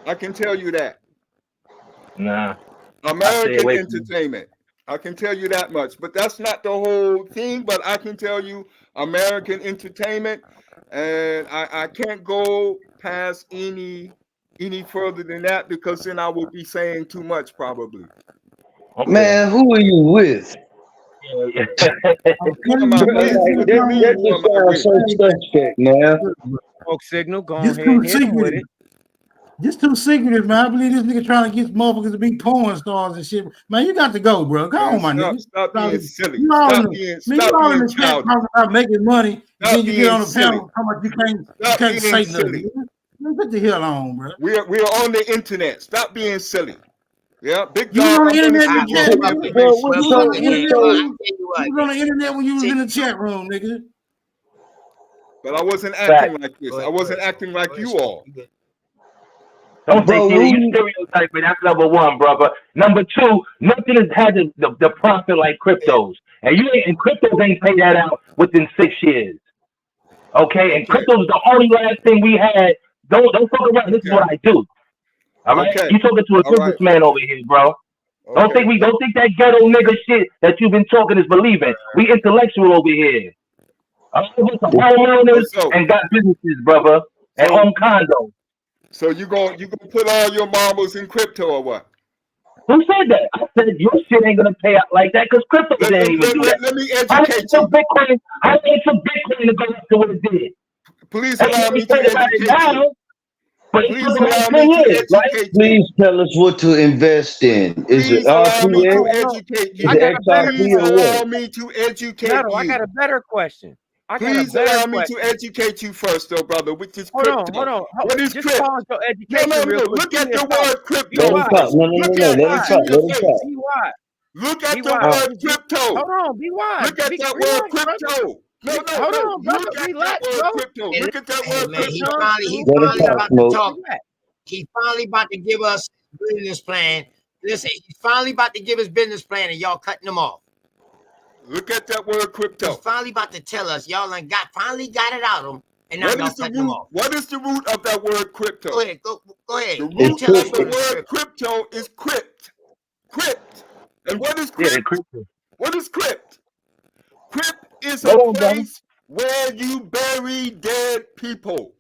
I can tell you that. Nah. American entertainment. I can tell you that much, but that's not the whole thing. But I can tell you American entertainment, and I can't go past any further than that because then I would be saying too much probably. Okay. Man, who are you with? Who am I with? What do you mean? That Who just am I sounds so with? suspect, man. Smoke signal, go Just ahead, too hit him with secretive. it. Just too secretive, man. I believe this nigga trying to get motherfuckers to be porn stars and shit. Man, you got to go, bro. Go on, my nigga. Stop being silly. You all in the chat childish. talking about making money, and then you get on the panel talking about you can't say silly. nothing. Man, get the hell on, bro. We are on the internet. Stop being silly. Yeah, big You was dog. on the internet in the chat, You nigga. You was on the internet when you was in the chat room, nigga. But I wasn't acting like this. I wasn't acting like you all. Don't say you stereotyping. That's number one, brother. Number two, nothing has had the profit like cryptos, and cryptos ain't paid that out within 6 years. Okay, and cryptos is the only last thing we had. Don't fuck around. This is what I do. All right, you talking to a businessman over here, bro. Don't think that ghetto nigga shit that you've been talking is believing. We intellectual over here. All of us are homeowners and got businesses, brother, and own condos. So you gonna put all your marbles in crypto or what? Who said that? I said your shit ain't gonna pay out like that because crypto ain't even do that. Let me educate you. How many took Bitcoin to go up to what it did? Please allow me to educate you. Please allow me to educate you. Please tell us what to invest in. Is it RPA? Educate Is it XRP or allow what? me to educate Metal, you. I got a better question. Please allow me to educate you first, though, brother, which is crypto. Hold on. What is Just crypto? pause your education real quick. Look at the word crypto. Let him talk. No. Let him talk. Be wise. Look at the word crypto. Hold on. Be wise. Look at that word crypto. Hold on, brother. Relax, bro. Crypto. Look at that word Man, crypto. he finally about to talk. He finally about to give us business plan. Listen, he's finally about to give his business plan, and y'all cutting him off. Look at that word crypto. He's finally about to tell us y'all finally got it out of him, and now y'all cutting him off. What is the root of that word crypto? Go ahead. Go ahead. The root of the word crypto is crypt. Crypt. And what is crypt? What is crypt? Crypt is a place where you bury dead people.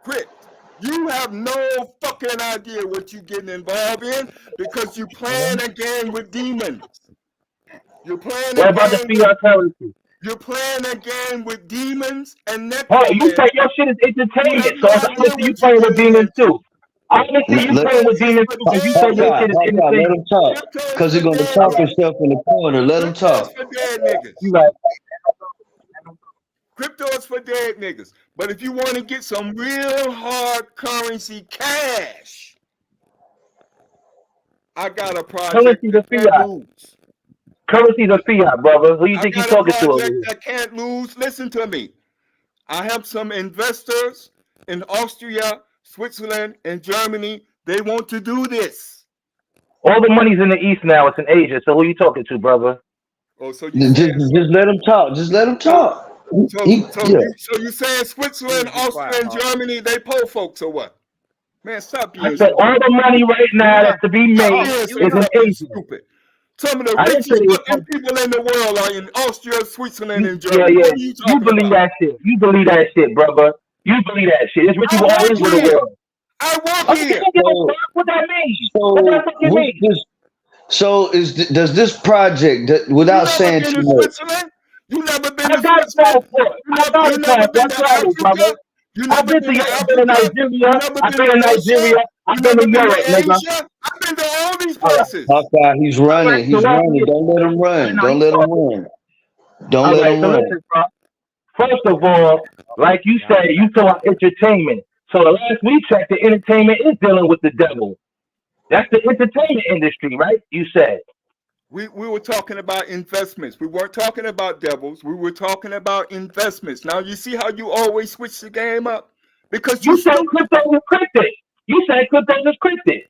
Crypt. You have no fucking idea what you're getting involved in because you playing a game with demons. You're playing a game. You're playing a game with demons and necromancers. Oh, you say your shit is entertainment, so it's obviously you playing with demons too. Obviously you playing with demons too, because you say your shit is entertainment. Let him talk, because he's gonna talk himself in the corner. Let him talk. For dead niggas. You right. Crypto is for dead niggas. But if you want to get some real hard currency cash, I got a project. Currency the fiat. Currency the fiat, brother. Who you think you talking to over here? I can't lose. Listen to me. I have some investors in Austria, Switzerland, and Germany. They want to do this. All the money's in the East now. It's in Asia. So who you talking to, brother? Oh, so you just let him talk. Just let him talk. So you saying Switzerland, Austria, and Germany, they poor folks or what? Man, stop being I said all the money right now that's to be made is in Asia. Stupid. Some of the richest fucking people in the world are in Austria, Switzerland, and Germany. Yeah. You believe that shit. You believe that shit, brother. You believe that shit. It's rich people all over the world. I work here. What that mean? Does this project, without saying too much? You never been to Switzerland? You never been to Africa? I've been to Nigeria. I've been in Nigeria. I've been to Europe, nigga. I've been to all these places. Okay, he's running. He's running. Don't let him run. Don't let him run. Don't let him run. First of all, like you said, you talk entertainment. So the last we checked, the entertainment is dealing with the devil. That's the entertainment industry, right? You said. We were talking about investments. We weren't talking about devils. We were talking about investments. Now you see how you always switch the game up? Because you said crypto was cryptic. You said crypto was cryptic.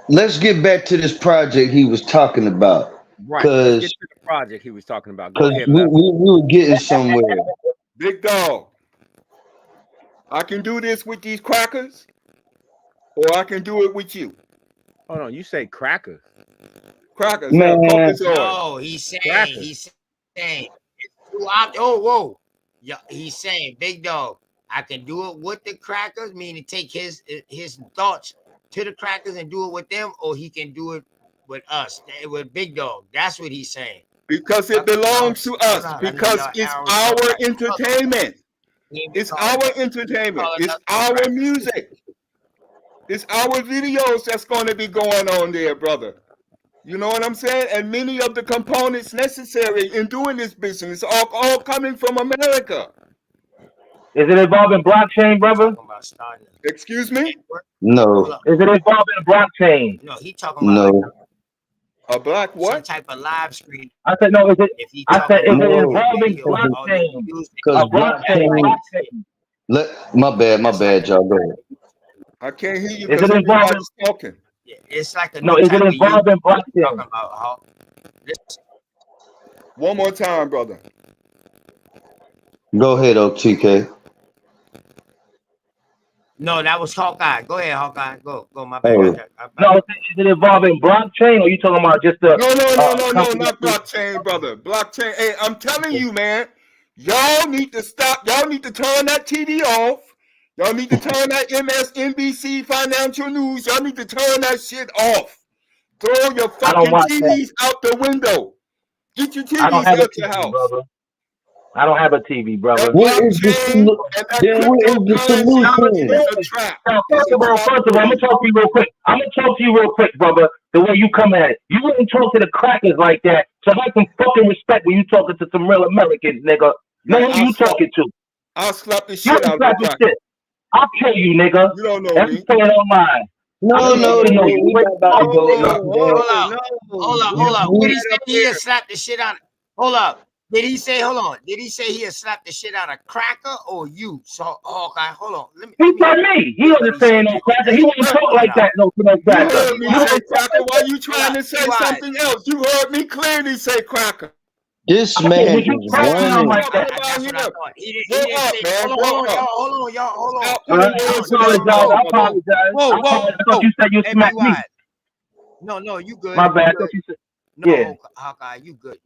Let's get back to this project he was talking about. Right. Let's get to the project he was talking about. Go ahead. We were getting somewhere. Big dog. I can do this with these crackers, or I can do it with you. Hold on, you say crackers? Crackers, yeah, Man, caucus oil. No, he's saying Crackers. throughout. Oh, whoa, yeah, he's saying, big dog, I can do it with the crackers, meaning take his thoughts to the crackers and do it with them, or he can do it with us, with big dog. That's what he's saying. Because it belongs to us. Because it's our entertainment. It's our entertainment. It's our music. It's our videos that's going to be going on there, brother. You know what I'm saying? And many of the components necessary in doing this business are all coming from America. Is it involving blockchain, brother? Excuse me? no, Is it involving blockchain? No, he talking about no, A black some what? type of live stream. I said no. Is it? If he I said is it no. involving video, all blockchain? you use A Because blockchain. my bad, y'all. Go ahead. I can't hear you Is because it involving? everybody's talking. it's like a No, new is it type of use. involving Talking blockchain? about how One more time, brother. Go ahead, OTK. no, that was Hawkeye. Go ahead, Hawkeye. Go, my Oh, bad. No, is it involving blockchain, or are you talking about just the No, company? not blockchain, brother. Blockchain. Hey, I'm telling you, man, y'all need to stop. Y'all need to turn that TV off. Y'all need to turn that MSNBC financial news. Y'all need to turn that shit off. Throw your I don't fucking watch that. TVs out the window. Get your I don't TVs have a out your TV, house. brother. I don't have a TV, That brother. what is the blockchain and that then what is the cryptocurrency solution? is a trap. Now, It's first a of all, trap I'm for gonna you. talk to you real quick. I'm gonna talk to you real quick, brother. The way you come at it, you wouldn't talk to the crackers like that. So have some fucking respect when you talking to some real Americans, nigga. Know Man, who you talking to? I'll slap the You shit ain't out of slap the this cracker. shit. I'll kill you, nigga. You don't know Every me. saying online. No, I don't no, even know no. you. We You ain't not about to talking, go nigga. into that. Hold up. What he We, say? He'll slap the shit out of. Hold up. Did he say? Hold on. Did he say he'll slap the shit out of cracker or you? So, Hawkeye, hold on. He said me. He wasn't saying no cracker. He wouldn't talk like that. No, to no You cracker. heard me You say wouldn't talk cracker like while that. you trying to say something else. You heard me clearly say cracker. this Okay, man would you is calm down running. like that? That's what I thought. He Grow didn't up, say. man. Hold Grow on, up. y'all. Hold on. Stop All putting right, I words in our apologize. mouth, I brother. apologize. Whoa. I thought you said you Hey, smacked me. B-Wise. No, you good. My bad. I You thought good. you said. No, Yeah. Hawkeye, you good.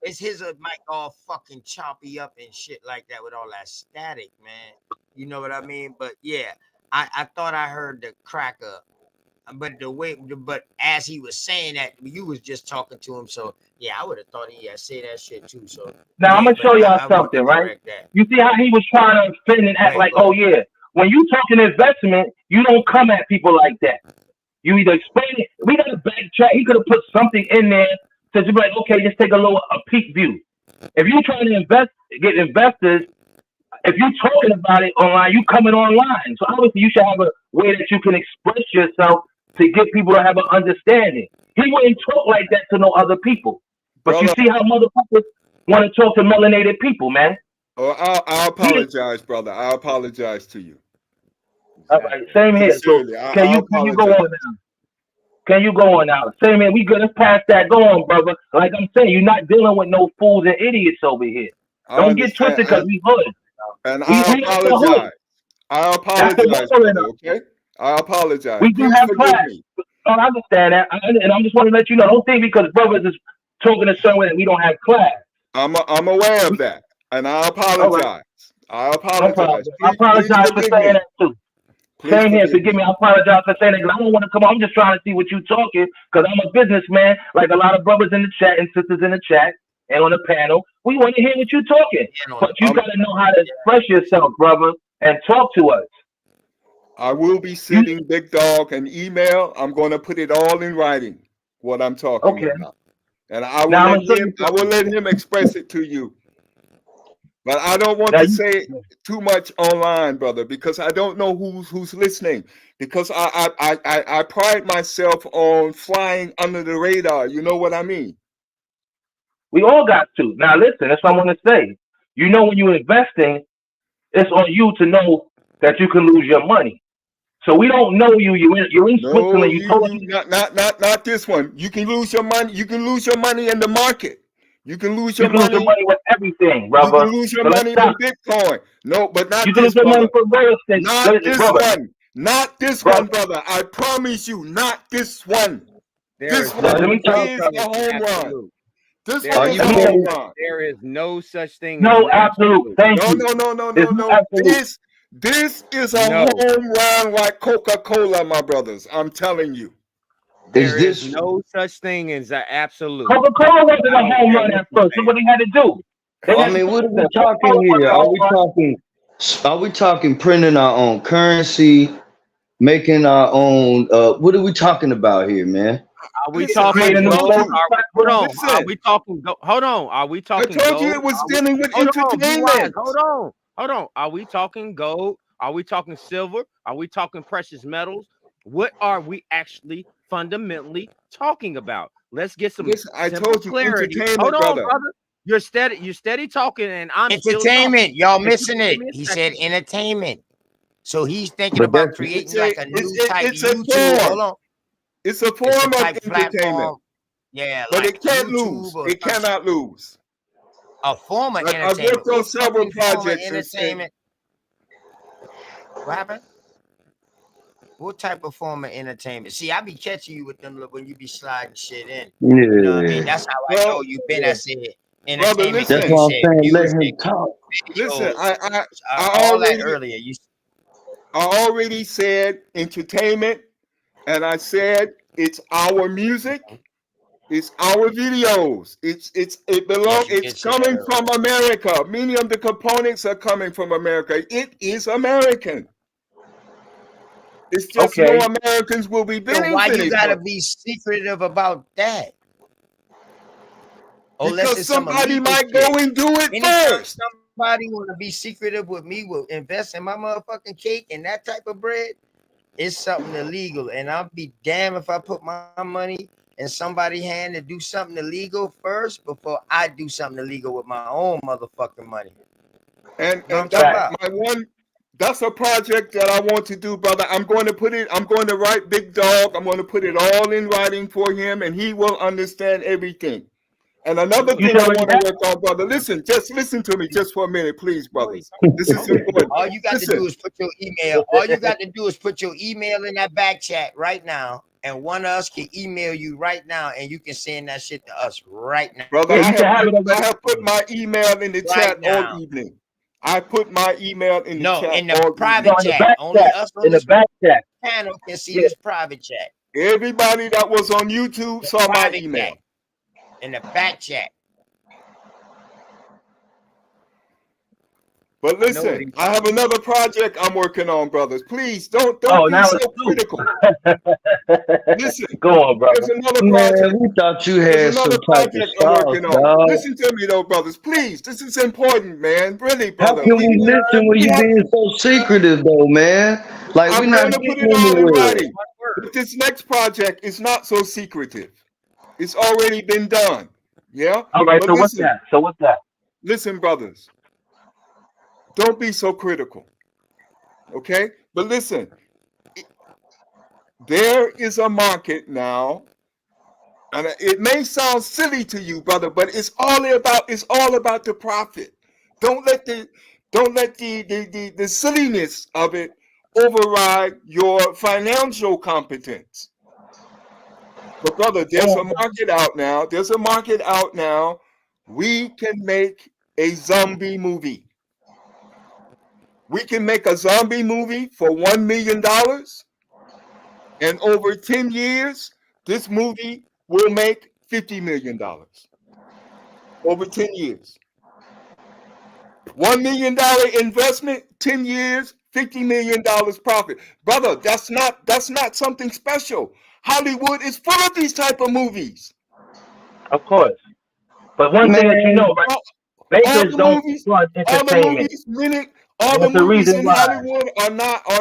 It's his mic all fucking choppy up and shit like that with all that static, man. You know what I mean? But yeah, I thought I heard the cracker, but as he was saying that, you was just talking to him. So yeah, I would have thought he had said that shit too. So Now yeah, I'm gonna but show y'all I want to something, right? correct that. You see how he was trying to offend and act Right, like, go oh yeah. When you talking investment, you don't come at people like that. You either explain it. We got a backtrack. He could have put something in there to be like, okay, just take a peek view. If you're trying to get investors, if you're talking about it online, you coming online. So obviously you should have a way that you can express yourself to get people to have an understanding. He wouldn't talk like that to no other people. But you Brother, see how motherfuckers want to talk to melanated people, man. I apologize, brother. I apologize to you. All right, same here. So Sincerely, I can you go apologize. on now? Can you go on now? Same here. We good. Let's pass that. Go on, brother. Like I'm saying, you're not dealing with no fools and idiots over here. I Don't get understand, twisted because we hood. and We I hood. apologize. I That's the apologize, motto in brother. us. Okay, I apologize. We do Please have forgive class. me. Oh, I understand that. And I'm just want to let you know. Don't think because brothers is talking a certain way that we don't have class. I'm aware of that, and I All right. apologize. I No apologize. problem. I Please apologize for forgive saying me. that too. Please Same here. forgive Forgive me. me. I apologize for saying that because I don't want to come on. I'm just trying to see what you talking because I'm a businessman, like a lot of brothers in the chat and sisters in the chat and on the panel. We want to hear what you talking, but you got to know how to express yourself, brother, and talk to us. I will be sending Big Dog an email. I'm going to put it all in writing, what I'm talking Okay. about. And I will Now, I'm let gonna show him you I will let him express it to you. But I don't want to say too much online, brother, because I don't know who's listening. Because I pride myself on flying under the radar. You know what I mean? We all got to. Now, listen, that's what I want to say. You know, when you're investing, it's on you to know that you can lose your money. So we don't know you. You're in No, Switzerland. You told us. not this one. You can lose your money. You can lose your money in the market. You can lose your You can lose your money. money with everything, You brother. can lose your So let's money stop. in Bitcoin. No, but not You can this, lose your money brother. for real estate. Not this Brother, one. Not this one, brother. I promise you, not this one. This one is a home run. This one is a home run. There is no such thing. No absolute. Thank you. No. This is a home run like Coca-Cola, my brothers. I'm telling you. There is no such thing as an absolute. Coca-Cola wasn't a home run at first. Look what they had to do. I mean, what are we talking here? Are we talking printing our own currency, making our own? What are we talking about here, man? Are we talking gold? Hold on. Are we talking gold? Hold on. Are we talking gold? I told you it was dealing with entertainment. Hold on. Are we talking gold? Are we talking silver? Are we talking precious metals? What are we actually fundamentally talking about? Let's get some I told you clarity. entertainment, Hold on, brother. You're steady talking, and I'm entertainment. Y'all missing it. Give me a He second. said entertainment. So he's thinking about creating like a new type YouTube. Hold on. It's a form of entertainment. Platform. Yeah, but like it can't YouTube lose. It cannot lose. A form of Like, entertainment. I've worked on several projects. Entertainment. What happened? What type of form of entertainment? See, I be catching you with them when you be sliding shit in. Yeah. You know what I mean? That's how I know you been. I said entertainment. That's what I'm saying. Let him talk. Listen, I all already, that earlier. I already said entertainment, and I said it's our music, it's our videos, it belongs. It's coming from America. Many of the components are coming from America. It is American. It's just no Americans will be benefiting. So why you gotta be secretive about that? Because somebody might go and do it first. Somebody want to be secretive with me, will invest in my motherfucking cake and that type of bread. It's something illegal, and I'll be damned if I put my money in somebody's hand to do something illegal first before I do something illegal with my own motherfucking money. And that's my one. That's a project that I want to do, brother. I'm going to write Big Dog. I'm going to put it all in writing for him, and he will understand everything. And another thing I want to work on, brother. Just listen to me just for a minute, please, brothers. This is important. All you got to do is put your email. All you got to do is put your email in that back chat right now, and one of us can email you right now, and you can send that shit to us right now. Brother, I have put my email in the chat all evening. I put my email in the chat. In the private chat. Only us on the back chat panel can see this private chat. Everybody that was on YouTube saw my email. In the back chat. But listen, I have another project I'm working on, brothers. Please don't be so critical. Listen, go on, brother. There's another project. Man, we thought you had some type of I'm working sauce, on. dog. Listen to me, though, brothers. Please, this is important, man. Really, How brother. can we listen when you being so secretive, though, man? Like I'm we're not going to put getting it all in anywhere. writing. But this next project is not so secretive. It's already been done. Yeah. All right. But So listen, what's that? Listen, brothers. Don't be so critical. Okay? But listen, there is a market now, and it may sound silly to you, brother, but it's all about the profit. Don't let the silliness of it override your financial competence. But brother, there's a market out now. There's a market out now. We can make a zombie movie. We can make a zombie movie for $1 million. And over 10 years, this movie will make $50 million. Over 10 years. $1 million investment, 10 years, $50 million profit. Brother, that's not something special. Hollywood is full of these type of movies. Of course. But one thing that you know, right? Bakers don't run entertainment. All the movies in Hollywood are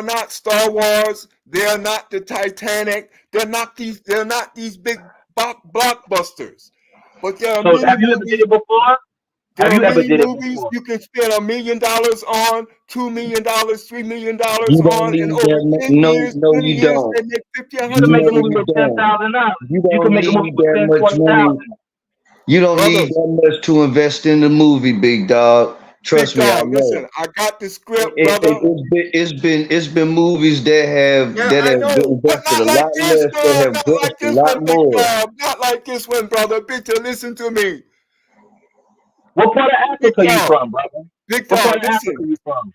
not Star Wars. They're not the Titanic. They're not these big blockbusters. But there are have you ever did it before? There are many movies you can spend $1 million on, $2 million, $3 million on, and over 10 years, 20 years, they make $50, $100 million. You can make a movie for $10,000. You don't need that much money. You don't need that much to invest in the movie, big dog. Trust me, I dog, know. listen, I got the script, brother. It's been movies that have Yeah, I know, but invested not a like lot this, less, that dog. have Not like grossed a this lot one, big more. dog. Not like this one, brother. Victor, listen to me. What part of Big Africa you dog. from, brother? Big What part dog, of Africa listen. you from?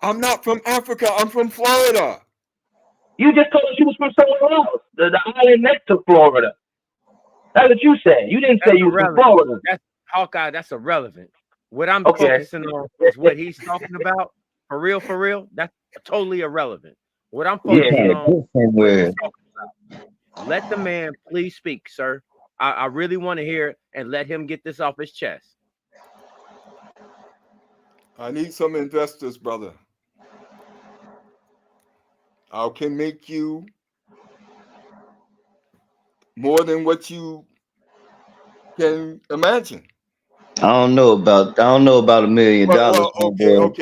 I'm not from Africa. I'm from Florida. You just told us you was from somewhere else. The island next to Florida. That's what you said. You didn't say That's you was from irrelevant. Florida. That's Hawkeye. That's irrelevant. What I'm Okay. focusing on is what he's talking about. For real. That's totally irrelevant. What I'm You focusing trying to on get is what somewhere. he's talking about. Let the man please speak, sir. I really want to hear it, and let him get this off his chest. I need some investors, brother. I can make you more than what you can imagine. I don't know about $1 million, Well, homeboy.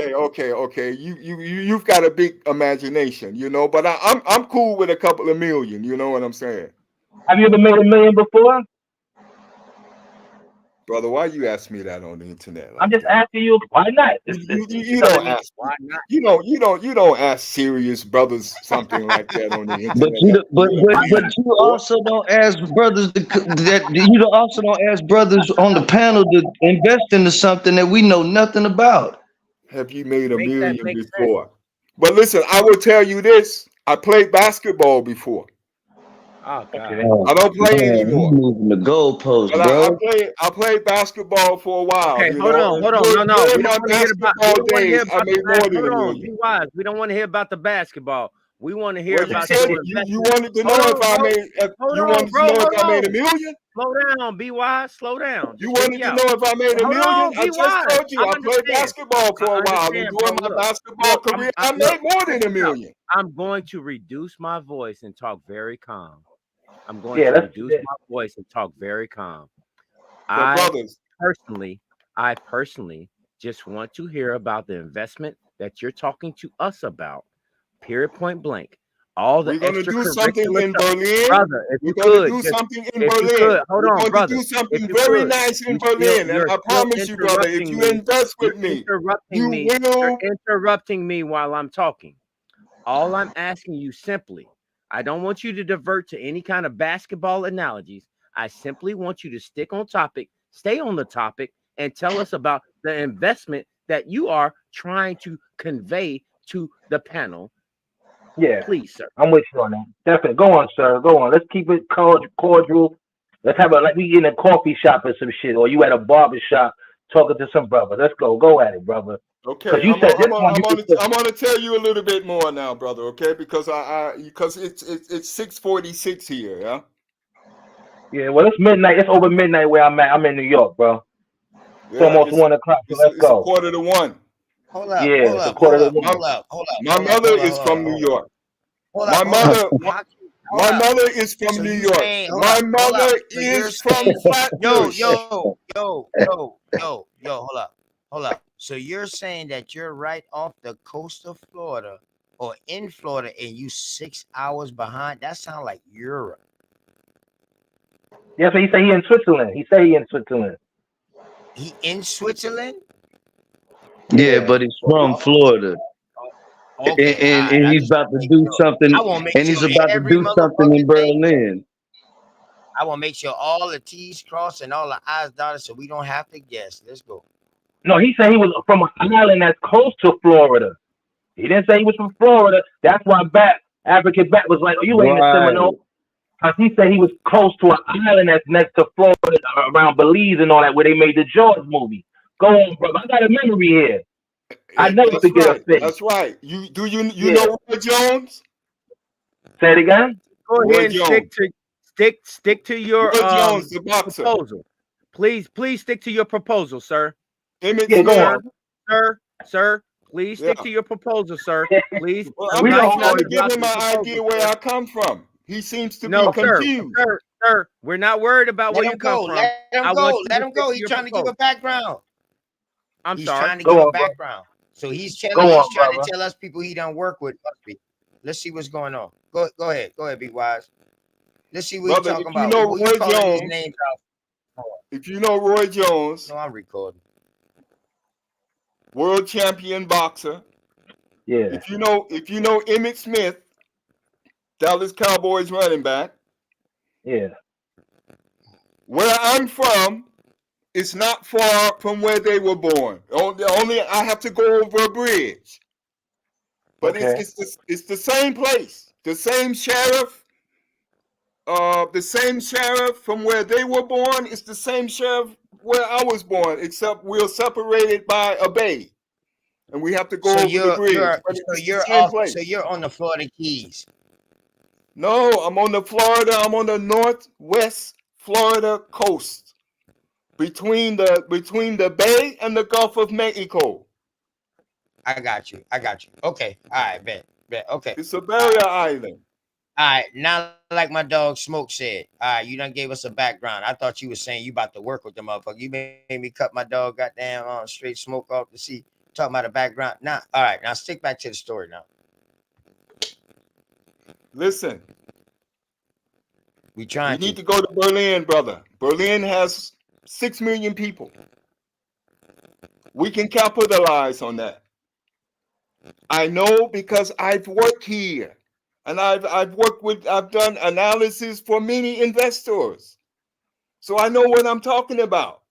okay. You've got a big imagination, you know. But I'm cool with a couple of million. You know what I'm saying, Have you ever made $1 million before? brother? Why you ask me that on the internet I'm like just that? asking you. Why not? You don't ask. Why not? You don't ask serious brothers something like that on the But internet. you, but you also don't ask brothers also don't ask brothers on the panel to invest into something that we know nothing about. Have you made $1 Make that million make sense. before? But listen, I will tell you this: I played basketball before. Oh God. Oh, I don't play man, you anymore. moving the goalposts, But bro. I played basketball for a while, Okay, you hold know. on. And No. during We don't my want to hear about. We basketball don't want to hear days, I about the made more than hold $1 on. Be million. wise. We don't want to hear about the basketball. We want to hear Well, you about said your you investment. wanted to know Hold if on, I bro. made Hold you on, wanted to bro. know if Hold I made on. $1 million. Slow down. Be wise. Slow down. You Just hear wanted me to out. know if I made $1 Hold million. on. I Be just wise. told you I I played understand. basketball for I a while, and understand, bro. during my basketball Look. career, I made more Check than $1 this out. million. I'm going to reduce my voice and talk very calm. I'm going Yeah, to that's reduce my voice and talk very calm. But I brothers, personally just want to hear about the investment that you're talking to us about. Period, point blank. All the we're gonna do something extracurricular in stuff, Berlin. brother. If We're you gonna could, do just something in if you could, Berlin. hold We're on, going to brother. do If something you very could, nice in Berlin, and you're I still promise you, brother, if interrupting you me. invest You're with me, interrupting you me. You're will. interrupting me while I'm talking. All I'm asking you simply, I don't want you to divert to any kind of basketball analogies. I simply want you to stick on topic, stay on the topic, and tell us about the investment that you are trying to convey to the panel. Yeah, Please, sir. I'm with you on that. Definitely. Go on, sir. Go on. Let's keep it cordial. Let's have like we in a coffee shop or some shit, or you at a barber shop talking to some brother. Let's go. Go at it, brother. Because Okay, you said this one you could. I'm gonna tell you a little bit more now, brother. Okay, because because it's 6:46 here. Yeah. Yeah, well, it's midnight. It's over midnight where I'm at. I'm in New York, bro. It's Yeah, almost 1 o'clock. So let's it's a go. quarter to one. Hold up, Yeah, hold it's a up, quarter hold to up, one. hold up, hold up, My hold up, mother hold up, is hold up, from New hold up. York. Hold My up, hold up. mother, How can, hold my up. mother is from So New you York. saying, My hold up. mother So you're is from saying, Flatbush. hold up. So you're saying that you're right off the coast of Florida or in Florida and you 6 hours behind? That sounds like Europe. Yeah, so he say he in Switzerland. He say he in Switzerland. He in Switzerland? Yeah, Yeah. but he's from Florida. Okay, all right. And I he's just about want to to make do sure. something, I want to make and sure he's about to every do something in motherfucking thing. Berlin. I want to make sure all the T's crossed and all the I's dotted so we don't have to guess. Let's go. No, he said he was from an island that's close to Florida. He didn't say he was from Florida. That's why African Bat was like, oh, you ain't a Right. Seminole. Because he said he was close to an island that's next to Florida, around Belize and all that, where they made the Jaws movie. Go on, brother. I got a memory here. I never That's forget a right. thing. That's right. You Yeah. know Roy Jones? Say it again. Go Roy ahead and Jones. stick to your Roy Jones, the boxer. proposal. Please stick to your proposal, sir. Emmett Yeah, go Smith. on. Sir. Please stick Yeah. to your proposal, sir. Please. Well, I'm I'm We not know just hearing trying to all give about him the an proposal, idea where sir. I come from. He seems to be No, confused. sir. We're not worried about Let where him you come go. from. Let him I go. want you Let to him stick go. to He's your trying to give proposal. a background. I'm He's sorry. trying to Go give a on, bro. background. So he's Go trying on, to brother. tell us people he done work with. Must be. Let's see what's going on. Go ahead. Go ahead, Be Wise. Let's see what he's Brother, talking if you about. know What you Roy calling these Jones, names out for? if you know Roy Jones, No, I'm recording. world champion boxer. Yeah. If you know Emmitt Smith, Dallas Cowboys running back. Yeah. Where I'm from, it's not far from where they were born. Only I have to go over a bridge. But Okay. it's the same place, the same sheriff. The same sheriff from where they were born. It's the same sheriff where I was born, except we're separated by a bay, and we have to go So over the bridge. But so it's the you're same off. So place. you're on the Florida Keys. No, I'm on the Florida. I'm on the northwest Florida coast, between the bay and the Gulf of Mexico. I got you. Okay. All right, bet. Okay. It's a barrier island. All right. Now, like my dog Smoke said, all right, you done gave us a background. I thought you were saying you about to work with the motherfucker. You made me cut my dog goddamn on straight smoke off to see. Talking about a background. Now, all right. Now stick back to the story now. Listen, we need to go to Berlin, brother. Berlin has 6 million people. We can capitalize on that. I know because I've worked here, and I've done analysis for many investors, so I know what I'm talking about.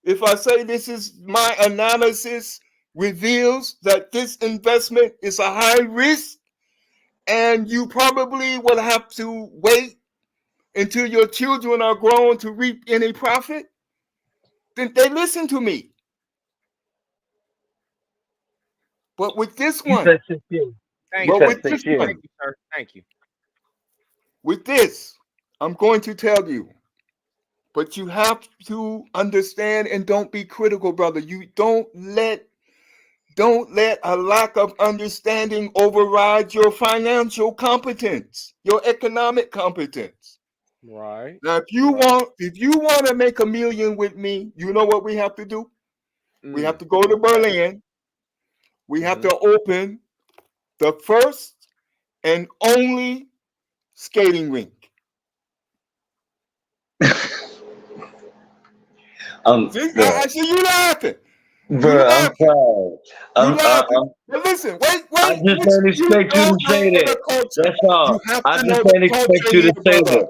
If I say this is my analysis reveals that this investment is a high risk, and you probably will have to wait until your children are grown to reap any profit, then they listen to me. But with this one, Thank you. Sir. Thank you. With this, I'm going to tell you, but you have to understand and don't be critical, brother. You don't let a lack of understanding override your financial competence, your economic competence. Right. Now, if you want to make $1 million with me, you know what we have to do? We have to go to Berlin. We have to open the first and only skating rink. I see you laughing. Bro, I'm proud. You laughing. But listen, wait. I just don't expect you to say that. That's all. I just don't expect you to say that.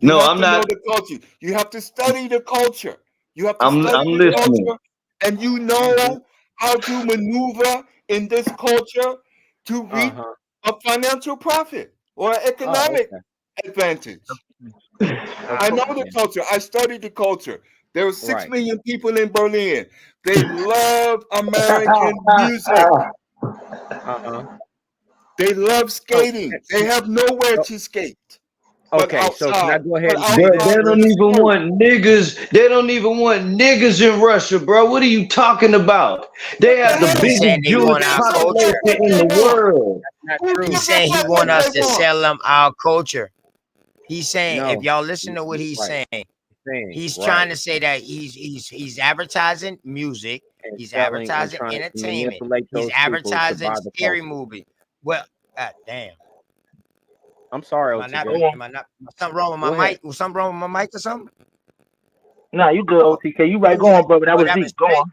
No, I'm not. Know the culture. You have to study the culture. You have to I'm study the listening. culture, and you know how to maneuver in this culture to reap a financial profit or economic advantage. I know the culture. I studied the culture. There are 6 million people in Berlin. They love American music. They love skating. They have nowhere to skate. Okay, so can I go ahead and Bro, they don't even want niggas. They don't even want niggas in Russia, bro. What are you talking about? They have the He's saying biggest they want Jewish our population culture. in the world. He's saying he want us to sell them our culture. He's saying if y'all listen to what he's saying, he's trying to say that he's advertising music, he's advertising entertainment, he's advertising scary movie. Well, god damn. I'm sorry, OTK. Am I not something wrong with my mic? Was something wrong with my mic or something? Nah, you good, OTK. You right, go on, brother. That was deep. Go on.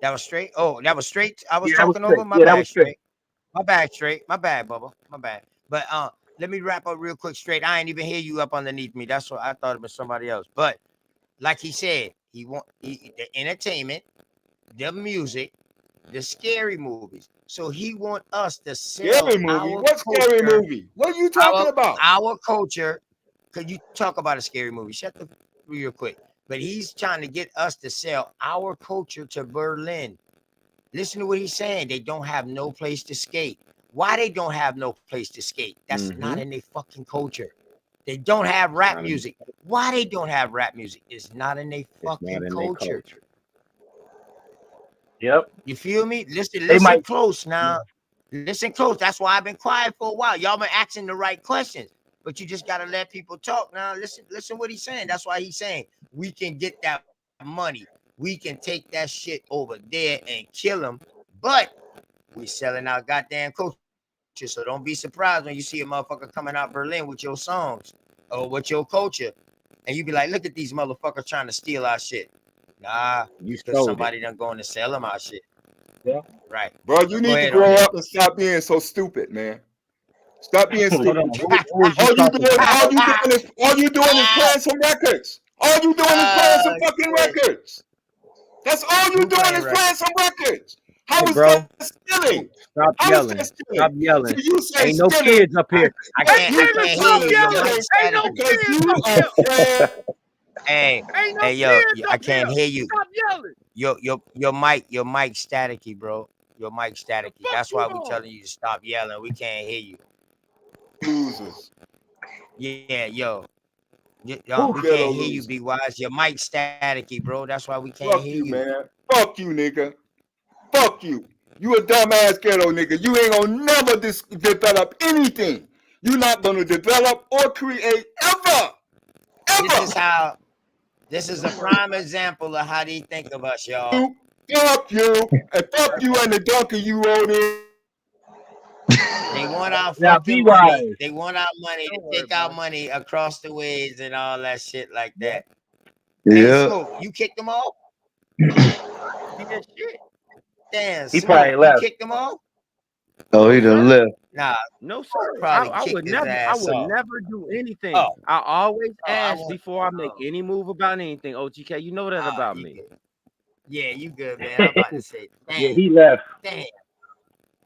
That was straight. Oh, that was straight. I was Yeah, talking over my bad. Straight. My bad, straight. My bad, Bubba. My bad. But let me wrap up real quick. Straight. I ain't even hear you up underneath me. That's what I thought it was somebody else. But like he said, he want the entertainment, the music, the scary movies. So he want us to sell scary movie. Our what culture, scary movie? What are you talking about? Our culture. Cause you talk about a scary movie. Shut the real quick. But he's trying to get us to sell our culture to Berlin. Listen to what he's saying. They don't have no place to skate. Why they don't have no place to skate? That's not in their fucking culture. They don't have rap music. Why they don't have rap music? It's not in their fucking culture. Yep. You feel me? Listen close now. Listen close. That's why I've been quiet for a while. Y'all been asking the right questions, but you just gotta let people talk now. Listen what he's saying. That's why he's saying we can get that money. We can take that shit over there and kill them, but we selling our goddamn culture. So don't be surprised when you see a motherfucker coming out Berlin with your songs or with your culture, and you be like, look at these motherfuckers trying to steal our shit. Nah, You because sold it. somebody done going to sell them our shit. Yeah. Right. Bro, you Go need to ahead grow on that. up and stop being so stupid, man. Stop being Hold stupid. on. What was you All you talking about? doing is playing some records. All you doing is playing some fucking shit. records. That's all you Who doing playing is playing records? some records. How Hey, is bro, that stealing? stop How is yelling. that Stop stealing? yelling. So you say Ain't no stealing. kids up here. I Hey, can't nigga, hear stop you. Your yelling. mic Ain't no staticky. Because kids you up are here. afraid. Hey, Ain't no hey, yo, kids I up here. can't hear you. Stop yelling. Your mic staticky, bro. Your mic staticky. That's why we telling you to stop yelling. We can't hear you. Losers. Yeah, yo. Who We ghetto can't hear you, losers? Be Wise. Your mic staticky, bro. That's why we can't Fuck hear you, you. man. Fuck you, nigga. Fuck you. You a dumbass ghetto nigga. You ain't gonna never develop anything. You're not gonna develop or create ever. This is a prime example of how they think of us, y'all. Fuck you. And fuck you and the donkey you rode in. They want our Now, fucking be money. wise. They want our money to take our money across the ways and all that shit like that. Hey, Yeah. Smoke, you kicked them off? Yeah, shit. Damn, He Smoke, probably you left. kicked them off? Oh, he No, done sir. left. Nah, No, sir. probably I would kicked his never. I ass would off. never do anything. Oh, I always I ask want. before I make any move about anything. OTK, you know that about You me. good. Yeah, you good, man. I'm about to say, Yeah, damn, he left.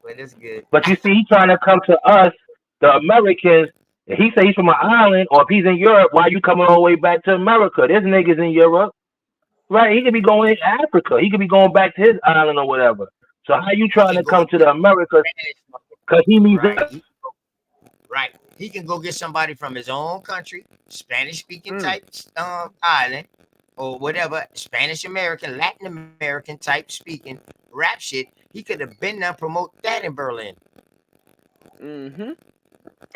but it's good. But you see, he trying to come to us, the Americans. If he say he's from an island, or if he's in Europe, why you coming all the way back to America? There's niggas in Europe, right? He could be going to Africa. He could be going back to his island or whatever. So how you trying to come to the Americas? Because he needs Right. Right. He can go get somebody from his own country, Spanish speaking type island, or whatever, Spanish American, Latin American type speaking rap shit. He could have been there promote that in Berlin. Mm-hmm.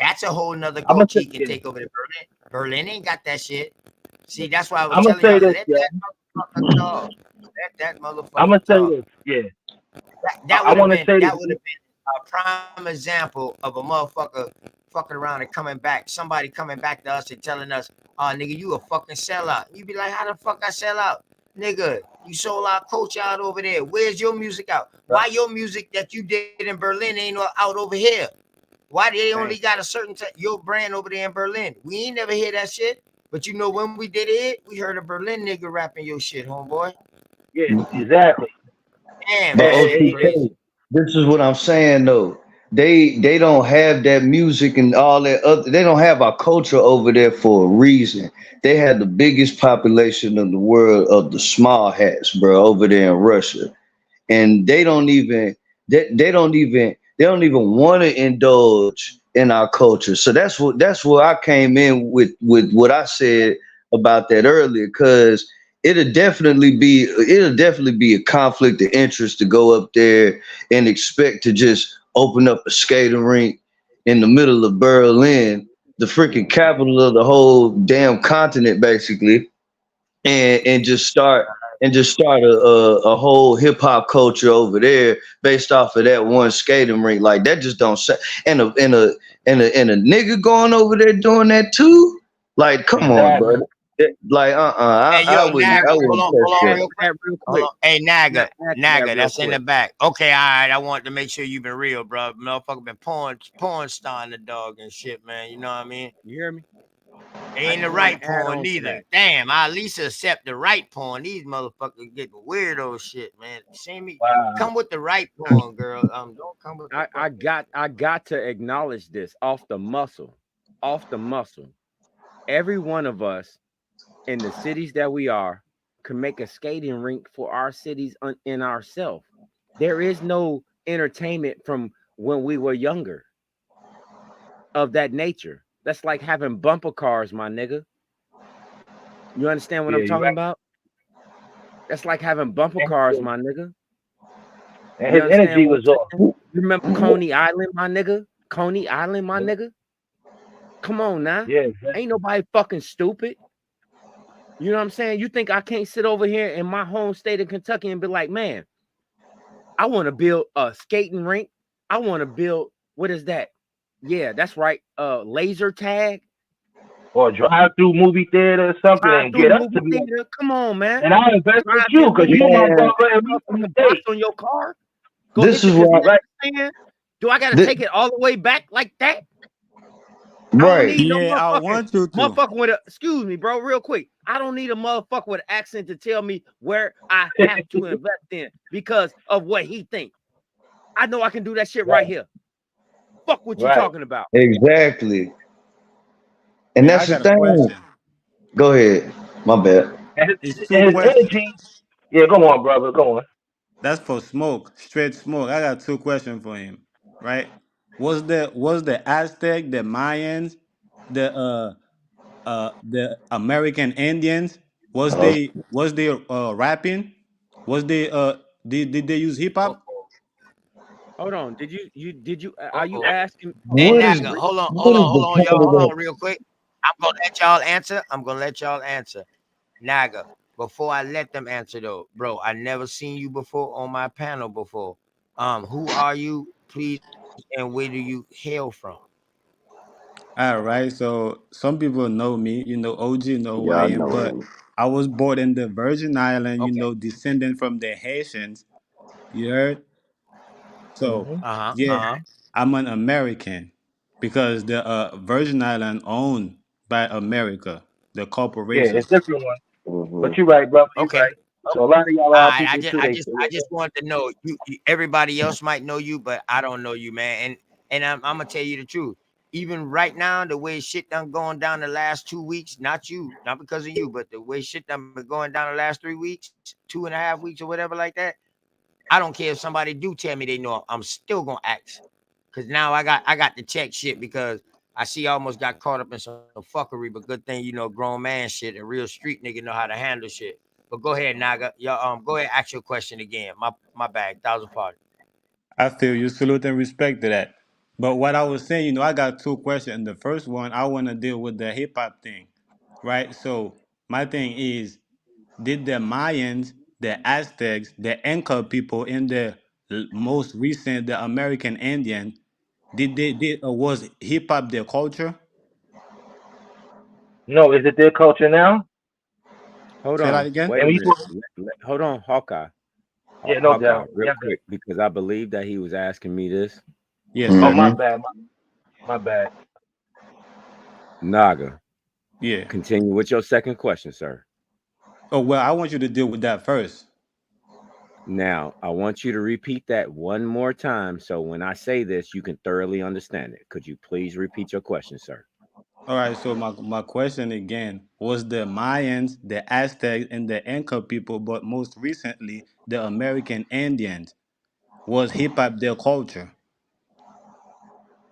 That's a whole nother I'm gonna coach he say can this. take over to Berlin. Berlin ain't got that shit. See, that's why I was I'm gonna telling say y'all, this, let yeah. that motherfucker talk. Let that I'm motherfucker gonna say talk. this, yeah. That I would have want to been say that this. would have been a prime example of a motherfucker fucking around and coming back. Somebody coming back to us and telling us, "Oh, nigga, you a fucking sellout." You be like, "How the fuck I sell out, nigga? You sold our coach out over there. Where's your music out? Why your music that you did in Berlin ain't out over here? Why they only got a certain your brand over there in Berlin? We ain't never hear that shit. But you know when we did it, we heard a Berlin nigga rapping your shit, homeboy. Yeah, exactly. Damn, But that shit crazy. OTK, this is what I'm saying though. They don't have that music and all that other. They don't have our culture over there for a reason. They had the biggest population in the world of the small hats, bro, over there in Russia, and they don't even want to indulge in our culture. So that's where I came in with what I said about that earlier, because it'll definitely be a conflict of interest to go up there and expect to just open up a skating rink in the middle of Berlin, the freaking capital of the whole damn continent, basically, and just start a whole hip hop culture over there based off of that one skating rink. Like that just don't say. And a nigga going over there doing that too. Like, come on, Exactly. bro. Like, Hey, I yo, wouldn't, Naga, I hold wouldn't on touch that. real quick. Real Hold quick. on. Hey, Naga, Add to that Naga, real that's in the quick. back. Okay, all right. I want to make sure you've been real, bro. Motherfucker been porn starring the dog and shit, man. You know what I mean? You hear me? Ain't the just wanna right add porn on to neither. that. Damn, I at least accept the right porn. These motherfuckers getting weirdo shit, man. See me? Wow. Come with the right porn, girl. Don't come with the I got to acknowledge this off the muscle. Off the muscle. Every one of us in the cities that we are can make a skating rink for our cities in ourselves. There is no entertainment from when we were younger of that nature. That's like having bumper cars, my nigga. You understand what Yeah, I'm you talking right. about? That's like having bumper cars, my nigga. And You his understand energy what was I'm off. saying? You remember Coney Island, my nigga? Coney Island, my nigga? Come on now. Yeah, exactly. Ain't nobody fucking stupid. You know what I'm saying? You think I can't sit over here in my home state of Kentucky and be like, man, I want to build a skating rink. I want to build, what is that? Yeah, that's right. Laser tag. or drive through movie theater or something Drive and through get us to movie be like, theater. Come on, man. and I'll invest with Drive you this because movie you my theater. Man, brother and we Motherfucking box hey, on your car. Go this hit the is why. concession right. stand. Do I gotta This, take it all the way back like that? I don't right. need no Yeah, I motherfucking want you to. motherfucker with a excuse me, bro, real quick. I don't need a motherfucker with an accent to tell me where I have to invest in because of what he thinks. I know I can do that shit right here. Fuck what you Right. talking about. Exactly. And Man, I that's the got a thing. question. Go ahead. My bad. It's And two his questions. energy. Yeah, go on, brother. Go on. That's for smoke, straight smoke. I got two questions for him. Right? Was the Aztec, the Mayans, the American Indians, was they rapping? Was they did they use hip hop? Hold on. Did you are you asking Hey What is Naga, hold on, what is the y'all. point of Hold that? on real quick. I'm gonna let y'all answer. Naga, before I let them answer though, bro, I never seen you before on my panel before. Who are you, please, and where do you hail from? All right, so some people know me, OG know who I Y'all am, know but him. I was born in the Virgin Island, Okay. descending from the Haitians. You heard? So, Mm-hmm. yeah, I'm an American because the Virgin Island owned by America, the Yeah, corporation. it's different one. Hmm. But you're right, brother. You're Okay. right. So a lot of y'all All are right, people too. They say, I just wanted to know everybody else might know you, but I don't know you, man. And I'm gonna tell you the truth. Even right now, the way shit done going down the last 2 weeks, not because of you, but the way shit done been going down the last 3 weeks, 2.5 weeks or whatever like that. I don't care if somebody do tell me they know. I'm still gonna ask, cause now I got to check shit because I see I almost got caught up in some fuckery. But good thing grown man shit, a real street nigga know how to handle shit. But go ahead, Naga. Y'all go ahead, ask your question again. My bad. 1,000 pardon. I feel you, salute and respect to that. But what I was saying, I got two questions. The first one, I want to deal with the hip hop thing, right? So, my thing is, did the Mayans, the Aztecs, the Inca people in the most recent, the American Indian, was hip hop their culture? no, is it their culture now? Hold Say that on. again. Wait And a we minute. supposed Hold on, Hawkeye. yeah, no Hawkeye, doubt. real Yeah. quick, because I believe that he was asking me this. Yes, Oh, sir. my Hmm. bad. My bad. Naga, Yeah. continue with your second question, sir. Oh well, I want you to deal with that first. Now, I want you to repeat that one more time so when I say this, you can thoroughly understand it. Could you please repeat your question, sir? All right. So my question again was the Mayans, the Aztecs, and the Inca people, but most recently the American Indians. Was hip hop their culture?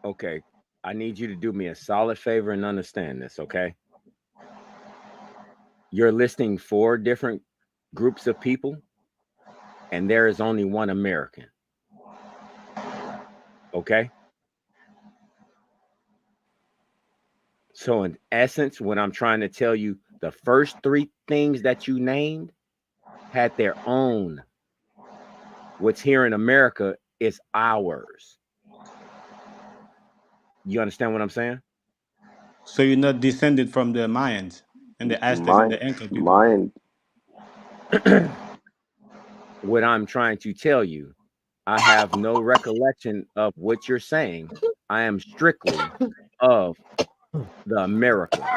Okay. I need you to do me a solid favor and understand this, okay? You're listing four different groups of people, and there is only one American, okay? So, in essence, what I'm trying to tell you, the first three things that you named had their own. What's here in America is ours. You understand what I'm saying? So you're not descended from the Mayans and the Aztecs and Mine, the Inca people. mine. What I'm trying to tell you, I have no recollection of what you're saying. I am strictly of the Americas.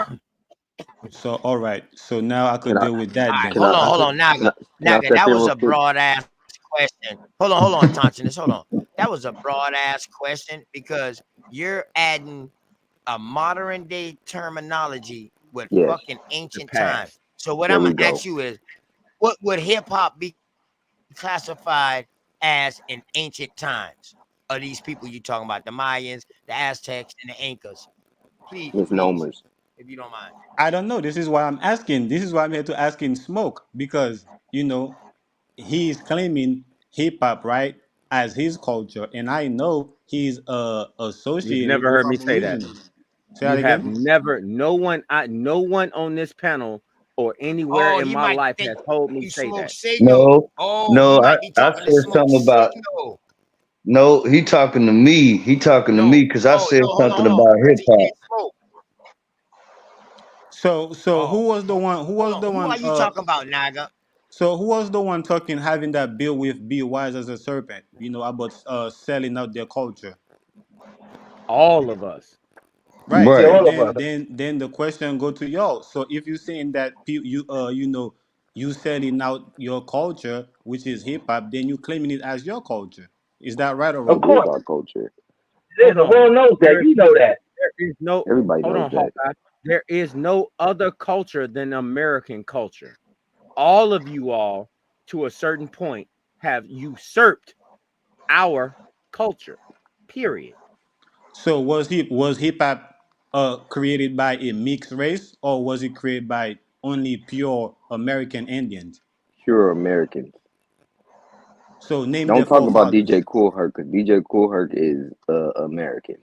So all right. So now I Can could I? deal with All that right, Can then. I? hold on, Can I? Naga. Can I Naga, step that in was real a quick? broad ass question. Hold on, Tonchinus. Hold on. That was a broad ass question because you're adding a modern day terminology with Yes. fucking The ancient times. past. So what There I'm we gonna ask go. you is, what would hip hop be classified as in ancient times? Of these people you talking about, the Mayans, the Aztecs, and the Incas. Please, Misnomers. if you don't mind. I don't know. This is why I'm asking. This is why I'm here to ask in smoke because he is claiming hip hop right as his culture, and I know he's You've associated never with heard me say that. Aborigines. Say that You have again. never, no one on this panel or anywhere Oh, in he my might life think has told me you say smoke that. signal. No, Oh, he no. I, might be I talking to said smoke something about. signal. No, he talking to me. He talking to me No. because I Oh said no, hold on, something hold on. about hip Because he hop. said smoke. So who Oh, was the one? Who was hold the on. Who are one? you talking about, Naga? So who was the one talking, having that bill with Be Wise as a Serpent? About selling out their culture, All of us. right? Yeah, So Right. all of us. then the question go to y'all. So if you saying that you selling out your culture, which is hip hop, then you claiming it as your culture. Is that right or Of It wrong? is course. our culture. It is. Hold The on. world knows that. There, You know that. there is no. Everybody Hold knows on, that. Hawkeye. There is no other culture than American culture. All of you all, to a certain point, have usurped our culture. Period. So was hip hop created by a mixed race, or was it created by only pure American Indians? Pure Americans. So name Don't their talk about DJ forefathers. Cool Herc, because DJ Cool Herc is American.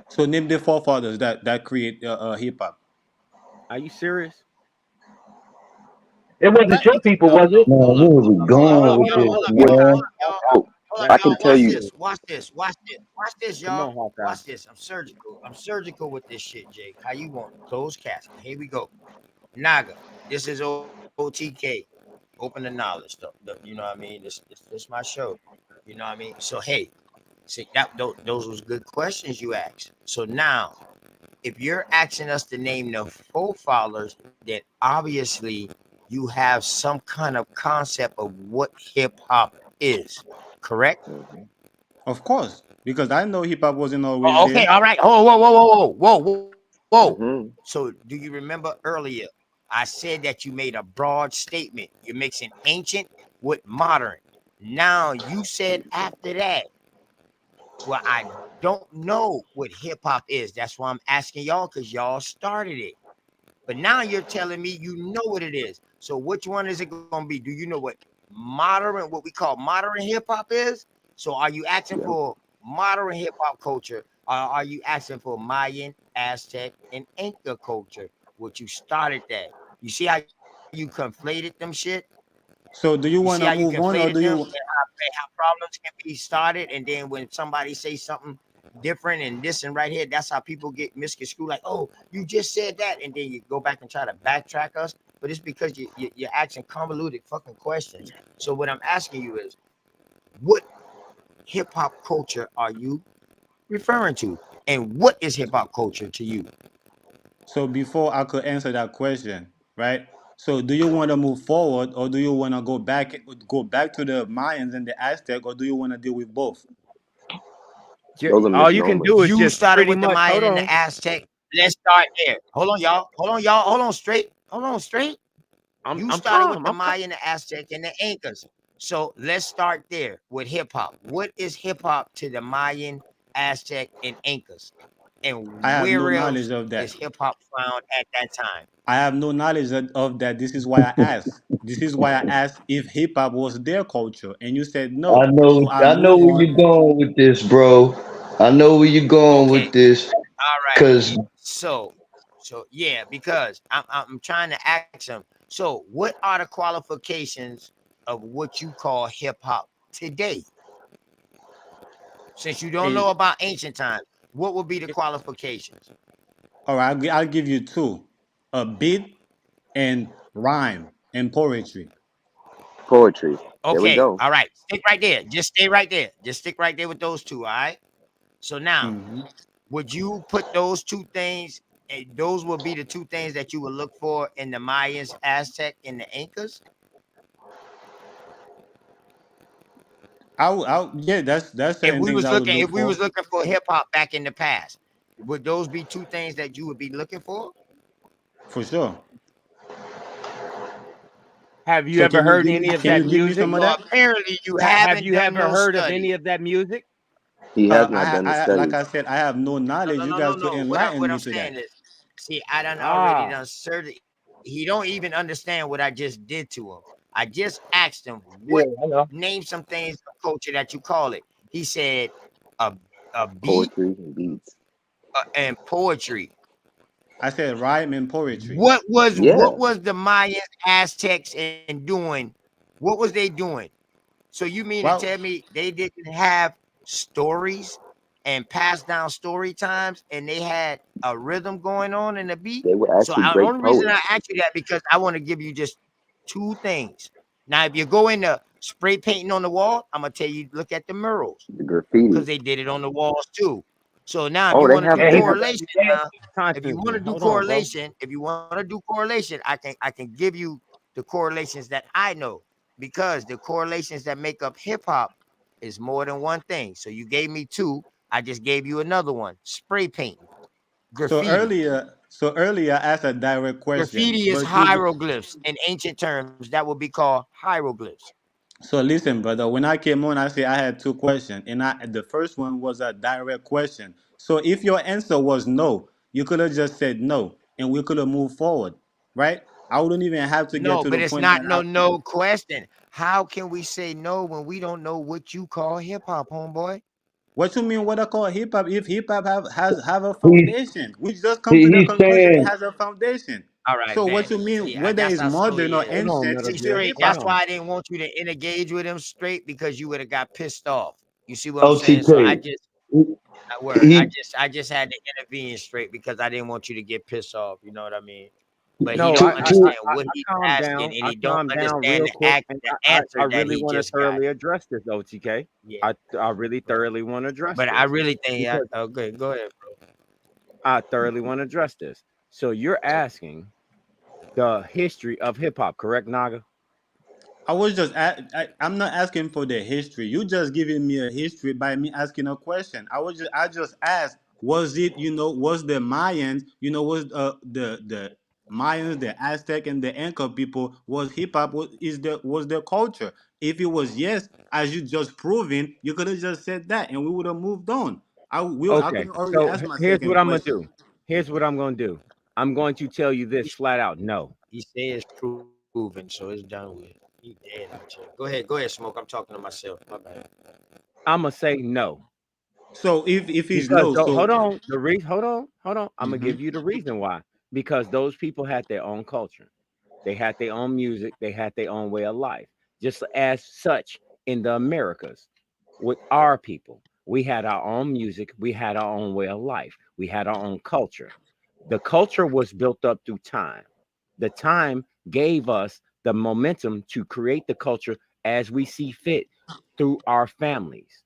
So name the forefathers that create hip hop. Are you serious? It wasn't Let your people, no, was no, it? Man, hold up, where are hold we up, hold up, hold going up, with y'all, this, hold up, y'all, man? hold up, y'all, Oh, hold up, I Let, can y'all. tell Watch you. this, watch this, watch this, watch this, come y'all. on, Hawkeye. Watch this. I'm surgical. I'm surgical with this shit, Jake. How you want it? Closed casket. Here we go. Naga. This is OTK. Open the knowledge, though. You know what I mean? This my show. You know what I mean? So hey, see those was good questions you asked. So now, if you're asking us to name the forefathers, then obviously you have some kind of concept of what hip hop is, correct? Hmm. Of course, because I know hip hop wasn't always Oh, okay, there. all right. Oh, whoa, whoa, whoa, whoa, whoa, whoa. Hmm. So do you remember earlier I said that you made a broad statement? You're mixing ancient with modern. Now you said after that, well, I don't know what hip hop is. That's why I'm asking y'all, because y'all started it. But now you're telling me you know what it is. So which one is it going to be? Do you know what modern, what we call modern hip hop is? So are you asking Yep. for modern hip hop culture, or are you asking for Mayan, Aztec, and Inca culture? What you started that? You see how you conflated them shit? So You do see you how want you to move conflated on, or them, do you? and how problems can be started, and then when somebody say something different and this and right here, that's how people get misconstrued. Like, oh, you just said that, and then you go back and try to backtrack us. But it's because you're asking convoluted fucking questions. So what I'm asking you is, what hip hop culture are you referring to, and what is hip hop culture to you? So before I could answer that question, right? So do you want to move forward, or do you want to go back to the Mayans and the Aztec, or do you want to deal with both? Those are All you can do misnomers. is You just started pretty with the much. Mayan Hold and the on. Aztec. Let's start there. Hold on, y'all. Hold on, y'all. Hold on straight. Hold on straight. You I'm started with calm. the I'm calm. Mayan, the Aztec, and the Incas. So let's start there with hip hop. What is hip hop to the Mayan, Aztec, and Incas? I And have no where knowledge else of is that. hip hop found at that time? I have no knowledge of that. This is why I asked. This is why I asked if hip hop was their culture, and you said no. So I I know move where on. you're going with this, bro. I know where you're going with Okay, this, all right. cause So yeah, because I'm trying to ask them. So what are the qualifications of what you call hip hop today? Since you don't know It, about ancient times, what would be the qualifications? all right, I'll give you two: a beat and rhyme and poetry. Poetry. There we Okay, go. all right. Stick right there. Just stay right there. Just stick right there with those two. All right. So now, Hmm. would you put those two things? And those would be the two things that you would look for in the Mayans, Aztec, and the Incas. Yeah, that's certain things I would look If we for, was looking for hip hop back in the past, would those be two things that you would be looking for? for sure. Have you So ever can you heard give any me of can that you give me music? some of So that? apparently you Have haven't you done ever no heard of any study. of that music? He has not done the Like studies. I said, I have no No, knowledge. no, You no, no, guys could no. enlighten What me I'm to saying that. is, see, I done already Ah, done certain. He don't even understand what I just did to him. I just asked him Yeah, what I know. name some things of culture that you call it. He said a a beat Poetry and beats. and poetry. I said rhyme and poetry. Yeah. What was the Mayans, Aztecs, and doing? What was they doing? So you mean to tell Well, me they didn't have stories and passed down story times, and they had a rhythm going on in the beat. They were So actually the great only reason I poets. asked you that because I want to give you just two things. Now, if you go into spray painting on the wall, I'm gonna tell you look at the murals The graffiti. because they did it on the walls too. So now, if Oh, you they want to have do they have correlation, now, if you want to Constantly. do Hold on, bro. correlation, I can give you the correlations that I know because the correlations that make up hip hop is more than one thing. So you gave me two. I just gave you another one. Spray painting, So graffiti. earlier I asked a direct question, Graffiti is but you hieroglyphs. In ancient terms, that would be called hieroglyphs. so listen, brother. When I came on, I said I had two questions, and the first one was a direct question. So if your answer was no, you could have just said no, and we could have moved forward, right? I wouldn't even have to get No, to but the it's point not that no question. How can we say no when we don't know what you call hip hop, homeboy? What you mean? What I call hip hop? If hip hop have a He, foundation, we just come to the he's conclusion it saying, has a foundation. All right, So what man. you mean? See, Whether that's it's how slow modern he or is. Hold on, ancient, Metal it's See, still Gear. hip Hold that's hop. on. why I didn't want you to engage with him straight because you would have got pissed off. You see what I'm saying? So I OTK. just I word. He I just had to intervene straight because I didn't want you to get pissed off. You know what I mean? But he No, don't to understand what he's calmed asking, down. and I he don't calmed down understand real quick, and the I answer that really he want to just got. thoroughly address this, OTK. Yeah, I really but thoroughly want to address but I this really think because okay, go ahead, bro. I thoroughly want to address this. So you're asking the history of hip hop, correct, Naga? I was just I'm not asking for the history. You just giving me a history by me asking a question. I just asked, was it, was the Mayans, was the Mayans, the Aztec and the Inca people, was hip hop was their culture? If it was yes, as you just proven, you could have just said that and we would have moved on. I Okay. could already So ask my here's what second I'm gonna question. do. Here's what I'm gonna do. I'm going to tell you this flat out. No, He say it's proven, so it's done with. He dead out here. Go ahead, smoke. I'm talking to myself. My bad. I'm gonna say no So if he's because no, so hold on. The reason, hold on. I'm gonna mhm. give you the reason why. Because those people had their own culture. They had their own music. They had their own way of life. Just as such in the Americas, with our people, we had our own music. We had our own way of life. We had our own culture. The culture was built up through time. The time gave us the momentum to create the culture as we see fit through our families.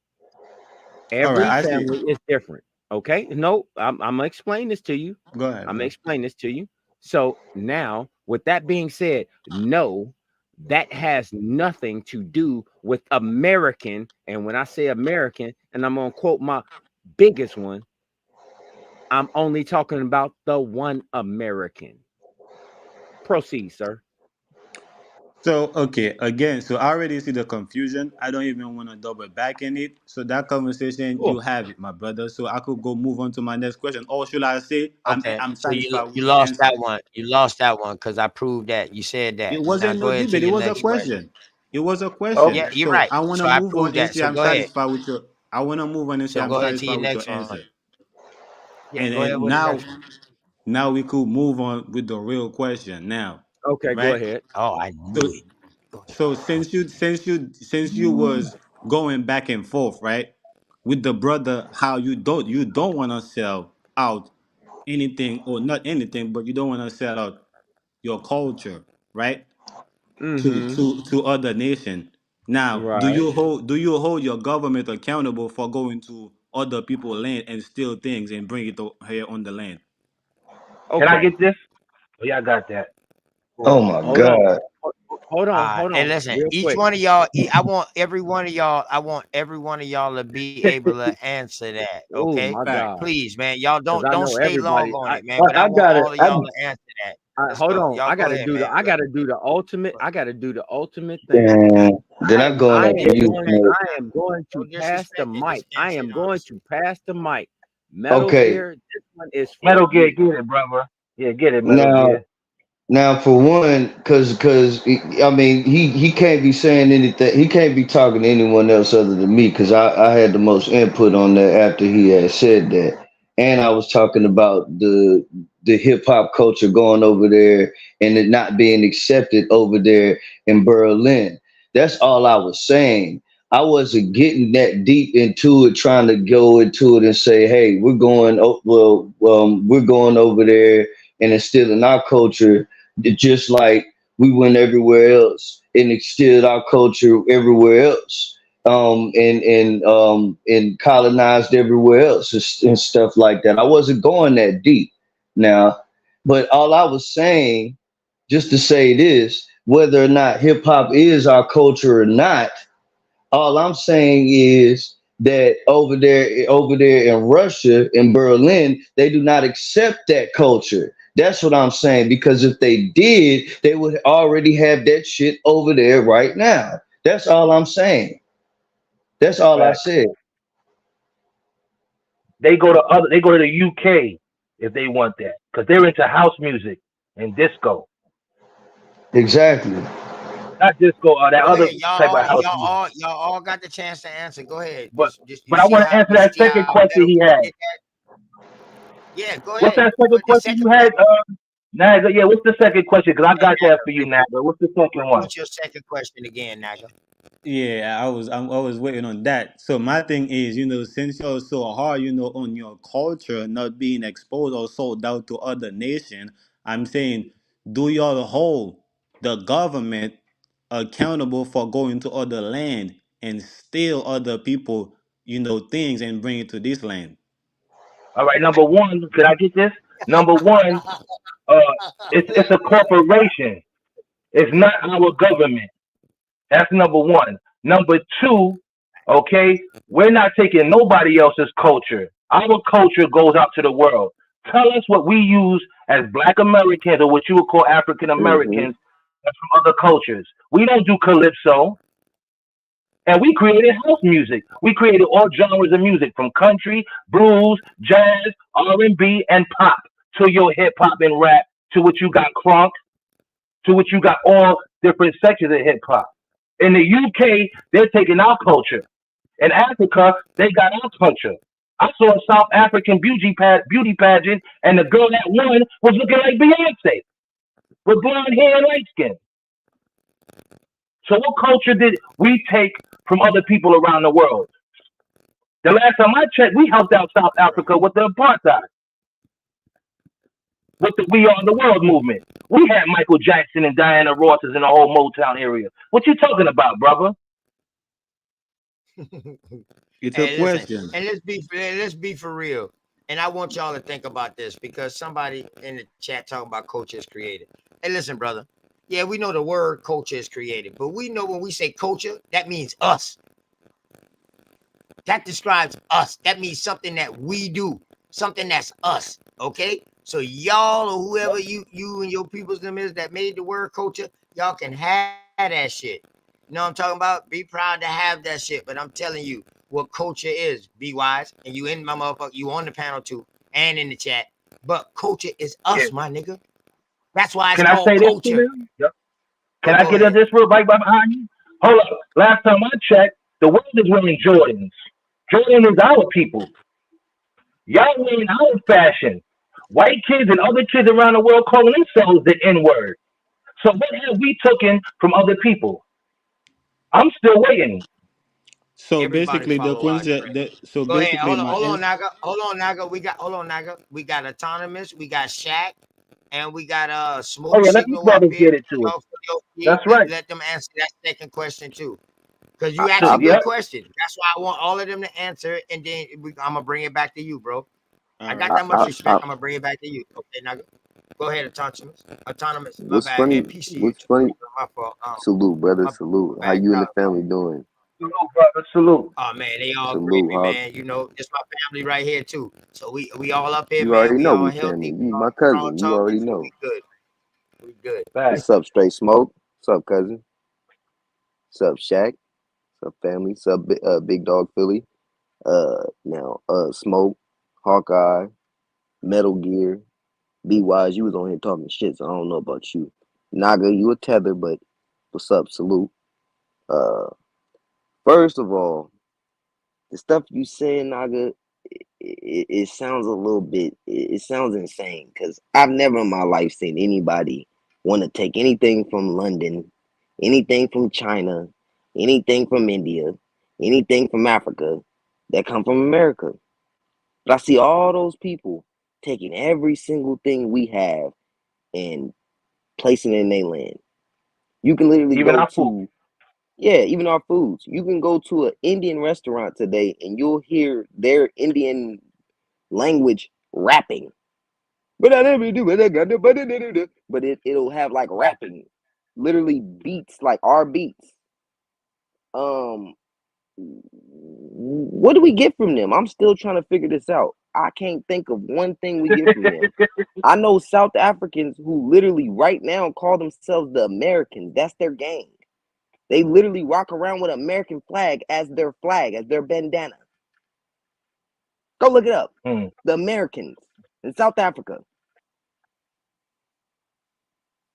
All right, Every I see. family is different. Okay. No, I'm gonna explain this to you. Go ahead, I'm gonna bro. explain this to you. So now, with that being said, no, that has nothing to do with American. And when I say American, and I'm gonna quote my biggest one, I'm only talking about the one American. Proceed, sir. So okay, again, so I already see the confusion. I don't even want to double back in it. So that conversation you Cool. have it, my brother. So I could go move on to my next question, or should I say Okay, I'm so satisfied with you your lost that answers? one. You lost that one because I proved that. You said It that. Now wasn't go no ahead to debate. It your was a next question. question. It was a oh, question. Yeah, you're So right. I want So to I move on proved and that. say So I'm go ahead. satisfied with your. I want to move on and say So I'm go ahead to satisfied your with your next one. answer. Yeah, And go ahead then with the next one. now we could move on with the real question now, Okay, go right? ahead. Oh, I So knew it. Go ahead. So since you was going back and forth, right, with the brother, how you don't want to sell out anything or not anything, but you don't want to sell out your culture, right, to Mm-hmm. to other nation. Now, do Right. you hold your government accountable for going to other people's land and steal things and bring it here on the land? can I Okay. get this? Oh, yeah, I got that. oh Cool. my Hold on. God. Hold And on, listen, real each quick. one of y'all, I want every one of y'all, I want every one of y'all to be able to answer that. Oh Okay, my Fact. God. please, man. Y'all Because I don't know stay long everybody. on I, it, man. But I I want got it. all of y'all to answer that. Let's hold go. on. Y'all I go gotta ahead, do man. the I Go ahead. gotta do the ultimate. I gotta do the ultimate thing. Then I go on I that am mute going, mode. I am going No to pass the disrespect. It mic. just can't I sit am on going this. to pass the mic. Metal Okay. Gear, this one is for Metal Gear, you. get it, brother. Yeah, get it, Metal Now Gear. Now, for one, because I mean, he can't be saying anything. He can't be talking to anyone else other than me because I had the most input on that after he had said that, and I was talking about the hip hop culture going over there and it not being accepted over there in Berlin. That's all I was saying. I wasn't getting that deep into it, trying to go into it and say, "Hey, we're going. We're going over there and instilling our culture, just like we went everywhere else and instilled our culture everywhere else, and colonized everywhere else and stuff like that." I wasn't going that deep now, but all I was saying, just to say this, whether or not hip hop is our culture or not, all I'm saying is that over there in Russia, in Berlin, they do not accept that culture. That's what I'm saying. Because if they did, they would already have that shit over there right now. That's all I'm saying. That's all I Fact. said. They go to the UK if they want that because they're into house music and disco, Exactly. not disco or that Go other ahead, type of house music. y'all all got the chance to answer. Go ahead. But You I see want to how answer that second question better he we had. did that? Yeah, go What's ahead. that second But the question you second had, question, Naga? Yeah, what's the second question? Because I hey got that Naga, for you, Naga. What's the second one? repeat your second question again, Naga. Yeah, I was waiting on that. So my thing is, since you're so hard, on your culture not being exposed or sold out to other nation, I'm saying, do y'all hold the government accountable for going to other land and steal other people, things and bring it to this land? All right, number one, could I get this? Number one, uh, it's a corporation. It's not our government. That's number one. Number two, okay, we're not taking nobody else's culture. Our culture goes out to the world. Tell us what we use as Black Americans or what you would call African Mm-hmm. Americans that's from other cultures. We don't do calypso. And we created house music. We created all genres of music, from country, blues, jazz, R&B, and pop, to your hip hop and rap, to what you got crunk, to what you got all different sections of hip hop. In the UK, they're taking our culture. In Africa, they got our culture. I saw a South African beauty pageant, and the girl that won was looking like Beyonce with blonde hair and light skin. So what culture did we take from other people around the world? The last time I checked, we helped out South Africa with the apartheid, with the We Are the World movement. We had Michael Jackson and Diana Ross's in the whole Motown area. What you talking about, brother? It's a Hey, listen, question. and let's be for real. And I want y'all to think about this because somebody in the chat talking about culture is created. Hey, listen, brother. Yeah, we know the word culture is created, but we know when we say culture, that means us. That describes us. That means something that we do, something that's us. Okay. So y'all or whoever you and your people's them is that made the word culture, y'all can have that shit. You know what I'm talking about? Be proud to have that shit. But I'm telling you what culture is. Be wise. And you in my motherfucker, you on the panel too and in the chat. But culture is Yeah. us, my nigga. That's why it's Can I called say this to culture. you? Yep. Oh, Can I go get in ahead. this real right behind you? Hold up. Last time I checked, the world is wearing Jordans. Jordan is our people. Y'all wearing our fashion. White kids and other kids around the world calling themselves the N word. So what have we taken from other people? I'm still waiting. So Everybody basically, the follow our question, trend. so Go ahead. basically, my Hold on, answer. Naga. Hold on, Naga. We got autonomous. We got Shaq, and we got Oh smoke yeah, let these signal up brothers here. get it to it. Y'all for your That's let, right. let them answer that second question too, because I, you asked I, a Yep. good question. That's why I want all of them to answer it, and then I'm gonna bring it back to you, bro. I All got right. I, that much I, respect. I, I'm gonna bring it back to you. Okay, Naga. Go ahead, autonomous. Autonomous. My what's bad. funny? NPC. You What's too. funny? My fault. Salute, brother. My Salute. How bad. you and the family doing? Salute, brother. Salute. Oh man, they all Salute, gravy, Hog. man. You know, it's my family right here too. So we all up here, You man. already We know all we healthy. family. We You all my strong cousin. You talking. already So know. we good. We good. Facts. What's up, Straight Smoke? What's up, cousin? What's up, Shaq? What's up, family? What's up, Big Dog Philly? Smoke, Hawkeye, Metal Gear. Be Wise, you was on here talking shit, so I don't know about you. Naga, you a tether, but what's up? Salute. Uh, First of all, the stuff you said, Naga, it sounds a little bit, it sounds insane because I've never in my life seen anybody want to take anything from London, anything from China, anything from India, anything from Africa that come from America. But I see all those people taking every single thing we have and placing it in their land. You can literally Even go our food. to, yeah, even our foods. You can go to an Indian restaurant today and you'll hear their Indian language rapping. But it'll have like rapping, literally beats like our beats. What do we get from them? I'm still trying to figure this out. I can't think of one thing we get from them. I know South Africans who literally right now call themselves the Americans. That's their gang. They literally rock around with an American flag, as their bandana. Go look it up. The Americans in South Africa.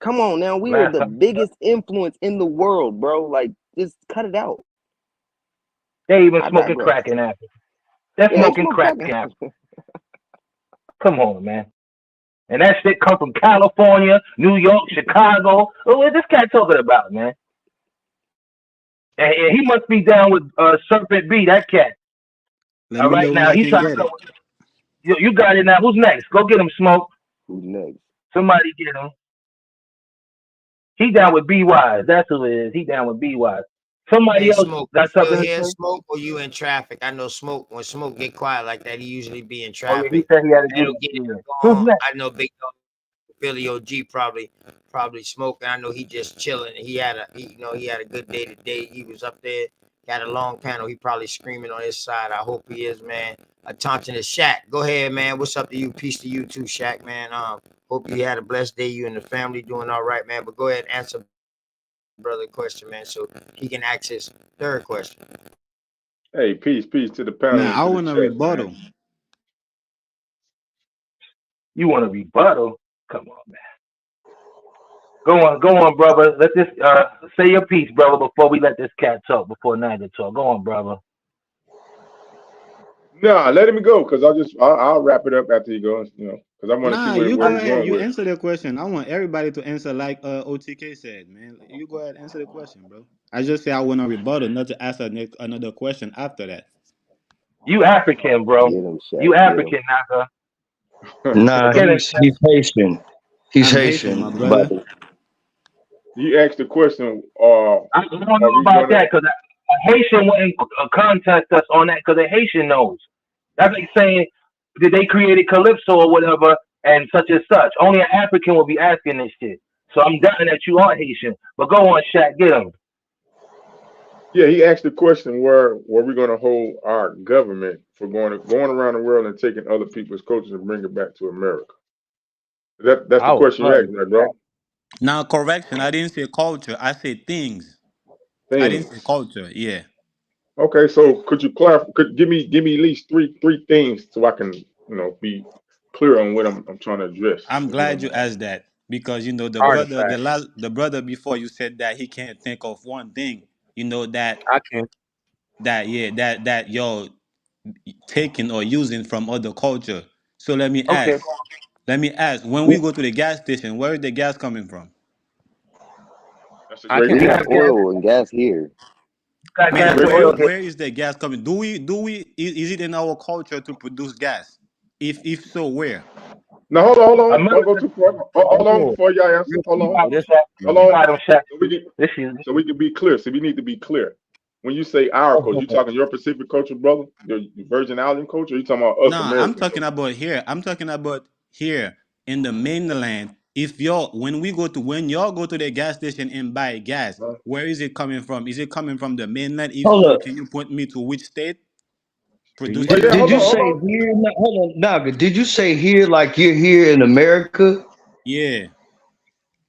Come on now, we are the biggest influence in the world, bro. Like, just cut it out. They even smoking crack in Africa. They're smoking crack in Africa. Come on, man. And that shit come from California, New York, Chicago. What is this cat talking about, man? And he must be down with Serpent B, that cat. Let All me right, know when now I he's can trying to get come it. with you got it now. Who's next? Go get him, Smoke. Who's next? Somebody get him. He down with B Wise. That's who it is. He down with B Wise. Somebody Hey, else Smoke, you got still something to here, say? Smoke, or you in traffic? I know Smoke, when Smoke get quiet like that, he usually be in Oh yeah, he traffic. said he had to It'll get get it it. Who's going. next? I know Big Dog Philly OG probably smoking. I know he just chilling. He had a good day today. He was up there, got a long panel. He probably screaming on his side. I hope he is, man. Taunting the Shaq. Go ahead, man. What's up to you? Peace to you too, Shaq, man. Hope you had a blessed day. You and the family doing all right, man. But go ahead and answer brother question, man, so he can ask his third question. Hey, peace to the panel Man, and I to the want a chat, man. rebuttal. You want a rebuttal? Come on, man. Go on, brother. Let this say your piece, brother, before we let this cat talk. Before Nigel talk. Go on, brother. Nah, let him go, because I'll wrap it up after he goes, because I want to see Nah, where you go he's ahead. going You with it. answer the question. I want everybody to answer like OTK said, man. You go ahead and answer the question, bro. I just say I want a rebuttal, not to ask another question after that. You African, bro. Get him, Shaq. You Get him. African, Naka. Nah, Get him, he's Haitian. He's I'm Haitian, my Haitian, brother. but You asked the question, I don't know we about gonna? that because a Haitian wouldn't contest us on that because a Haitian knows. That's like saying that they created Calypso or whatever and such. Only an African will be asking this shit. So I'm doubting that you are Haitian. But go on, Shaq, get him. Yeah, he asked the question where we gonna hold our government for going around the world and taking other people's cultures and bring it back to America. That's the question you asked, right, bro? Now, correction. I didn't say culture. I said things. I didn't say Things. culture. Yeah. Okay, so could you clarify? Could give me at least three things so I can be clear on what I'm trying to address, I'm if you glad don't you mind. asked that because the brother, Artifact. the brother before you said that he can't think of one thing. I can. That you're taking or using from other culture. So let me Okay. ask. When we go to the gas station, where is the gas coming from? That's a I great can. We We got got question. gas. oil and gas here. Got That's a gas Man, and great oil question. here. where is the gas coming? Is it in our culture to produce gas? If so, where? Now hold on. Don't go America. too far. Hold on Oh, before y'all answer. Hold you on. got this. Hold You on. got him, Shaq. So we can This is. be clear. So we need to be clear. When you say our culture, you talking your Pacific culture, brother? Your Virgin Island culture? Or you talking about us Nah, I'm American talking culture? about here. I'm talking about here in the mainland. When y'all go to the gas station and buy gas, Huh? where is it coming from? Is it coming from the mainland? If hold so, up. can you point me to which state Oh producing yeah, it? Did hold you on, hold say on. here? No, hold on, Naga. Did you say here like you're here in America? Yeah.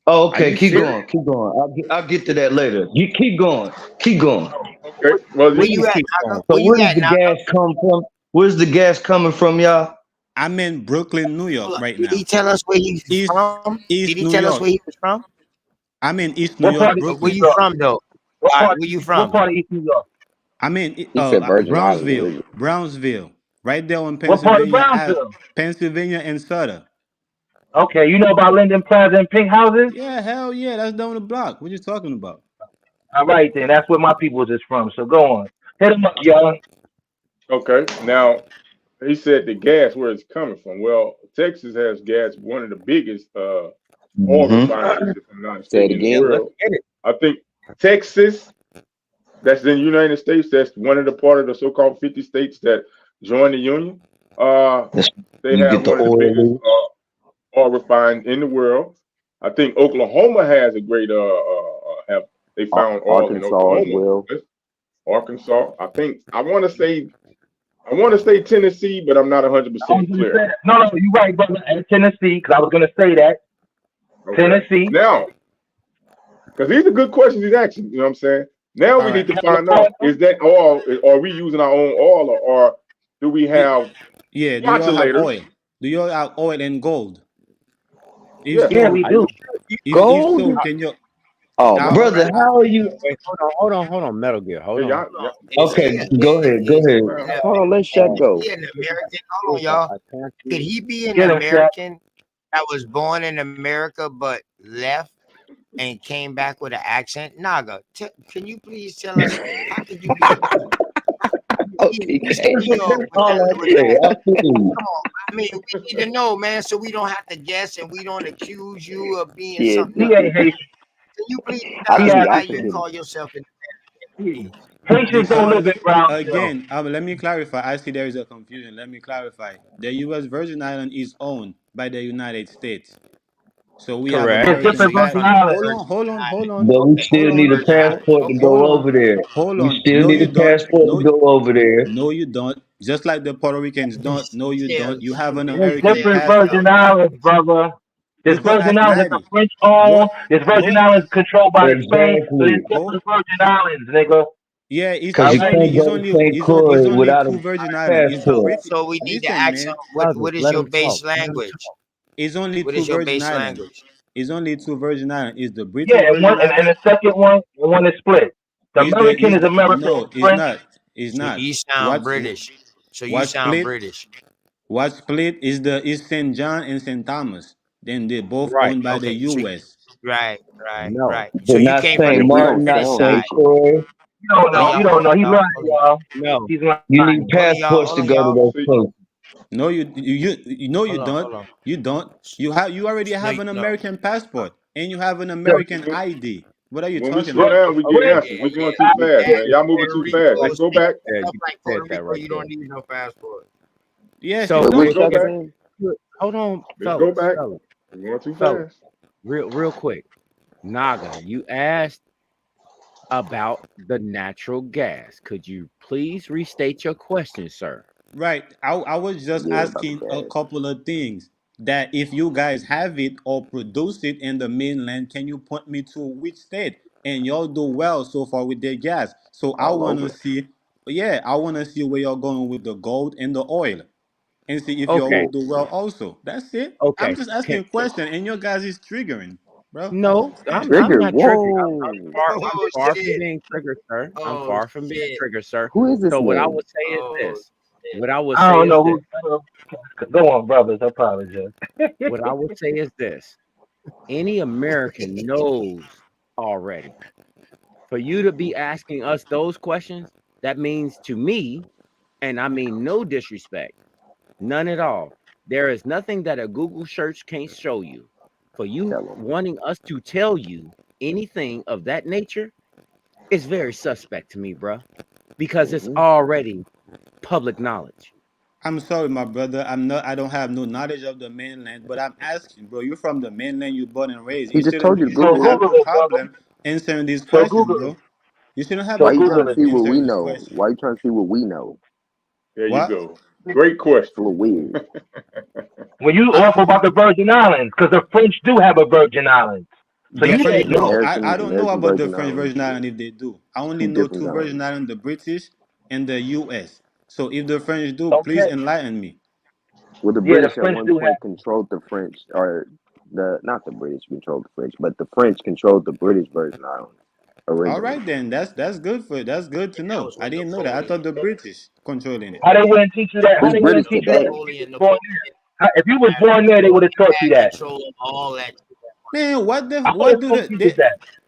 Oh, Are okay. you Keep serious? going. Keep going. I'll get to that later. You keep going. Keep going. Okay. Well, Where you, you Please at, keep Naga? going. So Where you where's at, the Naga? gas come from? Where's the gas coming from, y'all? I'm in Brooklyn, New York Hold up. right Did he now. tell us where he's East from? Did East he New tell us York. where he was from? I'm in East New What York, part of Where New Brooklyn. you York? from, though? What All right, part? where you What from? part of East New York? I'm in He said Virgin Islands Brownsville, originally. right there on What part of Pennsylvania, Brownsville? Pennsylvania and Sutter. Okay, you know about Linden Plaza and Pink Houses? Yeah, hell yeah, that's down the block. What you talking about? All right, then. That's where my people is from. So go on. Hit him up, y'all. Okay, now he said the gas where it's coming from. Well, Texas has gas, one of the biggest oil refineries, if I'm not Say it mistaken, in the again. Let's world. get it. I think Texas, that's in the United States. That's one of the part of the so-called 50 states that joined the union. That's They you have get the one of the biggest oil. oil refined in the world. I think Oklahoma has a great have they found oil in Arkansas as Oklahoma. well. Arkansas. I want to say Tennessee, but I'm not I was 100% gonna say clear. that. No, you're right, brother. And Tennessee, because I was gonna say that. Okay. Tennessee. Now, because these are good questions he's asking, you know what I'm saying? Now All we need right. to find out, is that oil, are we using our own oil, or do we Do, have yeah. Do you all have modulators? oil? Do you all have oil and gold? If Yes. Yeah, so, we Are do. you if gold? so, can you? Oh my All Brother, right. god. how are you? Wait, hold on, Metal Gear. Hold Yeah, on. y'all, Is Okay, he go ahead. Go is ahead. he an Hold on, let Shaq is go. he an American? Hold on, Listen, y'all. I can't Could see. he be an Get him, Shaq. American that was born in America but left and came back with an accent? Naga, can you please tell us how could you be? You start OTK. me off with All that. I With say, that. I feel you. Come on, I mean, we need to know, man, so we don't have to guess and we don't accuse you of being Yeah, something He else. ain't Haitian. Can you please I tell He us can be has how you African. call yourself an American? The Haitians don't live in Brownsville. again, let me clarify. I see there is a confusion. Let me clarify. The U.S. Virgin Island is owned by the United States. So we have Correct. There's Okay, so different American you back. Virgin from the Islands. Hold Virgin on, hold on, hold Islands. on, But we Okay, you still from the need a hold Virgin Islands. passport to Okay. go on, over there. hold We on. still No, need you a don't. passport to No, go over there. no, you don't. Just like the Puerto Ricans don't. No, you Still, don't. You have an There's American different passport. Virgin Islands, brother. There's You go Virgin ask Islands that the Maddie. French Go, own. There's go. Virgin Islands controlled by Spain. So there's Exactly. Go. different Virgin Islands, nigga. Yeah, Because All you right. can't go to St. it's Croix only without a two Virgin Islands. It's the passport. British. so we need to Listen, ask him man. Brothers, what is let your him talk. base language? It's only What two is your Virgin base Islands. language? It's only two Virgin Islands. It's the Yeah, British and one Virgin and Island. the second one is split. The American Is is the American no, and it's French. not. It's So not. you sound What's British. So you what sound split? British. What split is Saint John and Saint Thomas. Then they both Right. owned by the Okay, so US. No. So But you not came from St. the Yeah, we don't Martin, not British sound St. side. Haitian. Croix. You don't Hold on, know. y'all. You Hold don't on, know. He y'all. lying, Hold on. y'all. No. He's lying. You need Hold on, y'all. passports Hold to on, go to y'all. those see, places. No, you know you Hold on, don't. hold on. You don't. You already No, have an no. American passport and you have an So, American ID. What are you when we talking slow yeah, about? down, we get French. answers. Yeah, We're yeah. going too You fast, man. ask Y'all moving Puerto too fast. Rico, Let's go speak back. Yeah, stuff you like said Puerto that Rico, right you there. don't need no passport. Yes, you So Wait, what Let's was don't. go Shaka back. saying? hold on, Let's go fellas, back. fellas, We're going too fellas. fast. Real quick. Naga, you asked about the natural gas. Could you please restate your question, sir? Right. I was just Yeah, about the asking a gas. couple of things that if you guys have it or produce it in the mainland, can you point me to which state? And y'all do well so far with their gas. So I All wanna over. see, yeah, I wanna see where you're going with the gold and the oil. And see if y'all will Okay. do well also. That's it. I'm Okay. just asking a question and your guys is triggering, bro. No, I'm Trigger. not triggered. Whoa. I'm Oh far from shit. being triggered, sir. I'm Oh far from being shit. triggered, sir. Who is this So what I man? would say is Oh this. shit. What I would I say don't is know this. who. Go on, brothers. I apologize. What I would say is this. Any American knows already. For you to be asking us those questions, that means to me, and I mean no disrespect, none at all. There is nothing that a Google search can't show you. For you Tell him. wanting us to tell you anything of that nature is very suspect to me, bruh, because it's Mm-hmm. already public knowledge. I'm sorry, my brother. I don't have no knowledge of the mainland, but I'm asking, bro. You're from the mainland, you born and raised. He just told you to You So shouldn't Google it. have Google no it, brother. problem answering these So questions, Google it. bro. You shouldn't have So a Why you Google trying to it. problem see what we answering these know? questions. Why you trying to see what we know? There you What? go. Great question. Full of weird. When you I, offer about the Virgin Islands, because the French do have a Virgin Islands. So The you yes, French, they should do. know. no, American I don't know American about the Virgin French Islands. Virgin Island if they do. I only Two know different two islands. Virgin Islands, the British and the US. So if the French do, please Okay. enlighten me. Well, the Yeah, the British at French one do have. point controlled the French, or the not the British controlled the French, but the French controlled the British Virgin Islands All originally. right then, that's good to That know. was I with didn't know that. I thought Napoleon. the British controlling it. How they wouldn't teach you that? How Who's they That was wouldn't British teach you that today? if you was Napoleon. born Napoleon there? If you was had born there, they control. would have He taught you had that. control of all that shit at one Man, time. what the I would what have do taught you they that.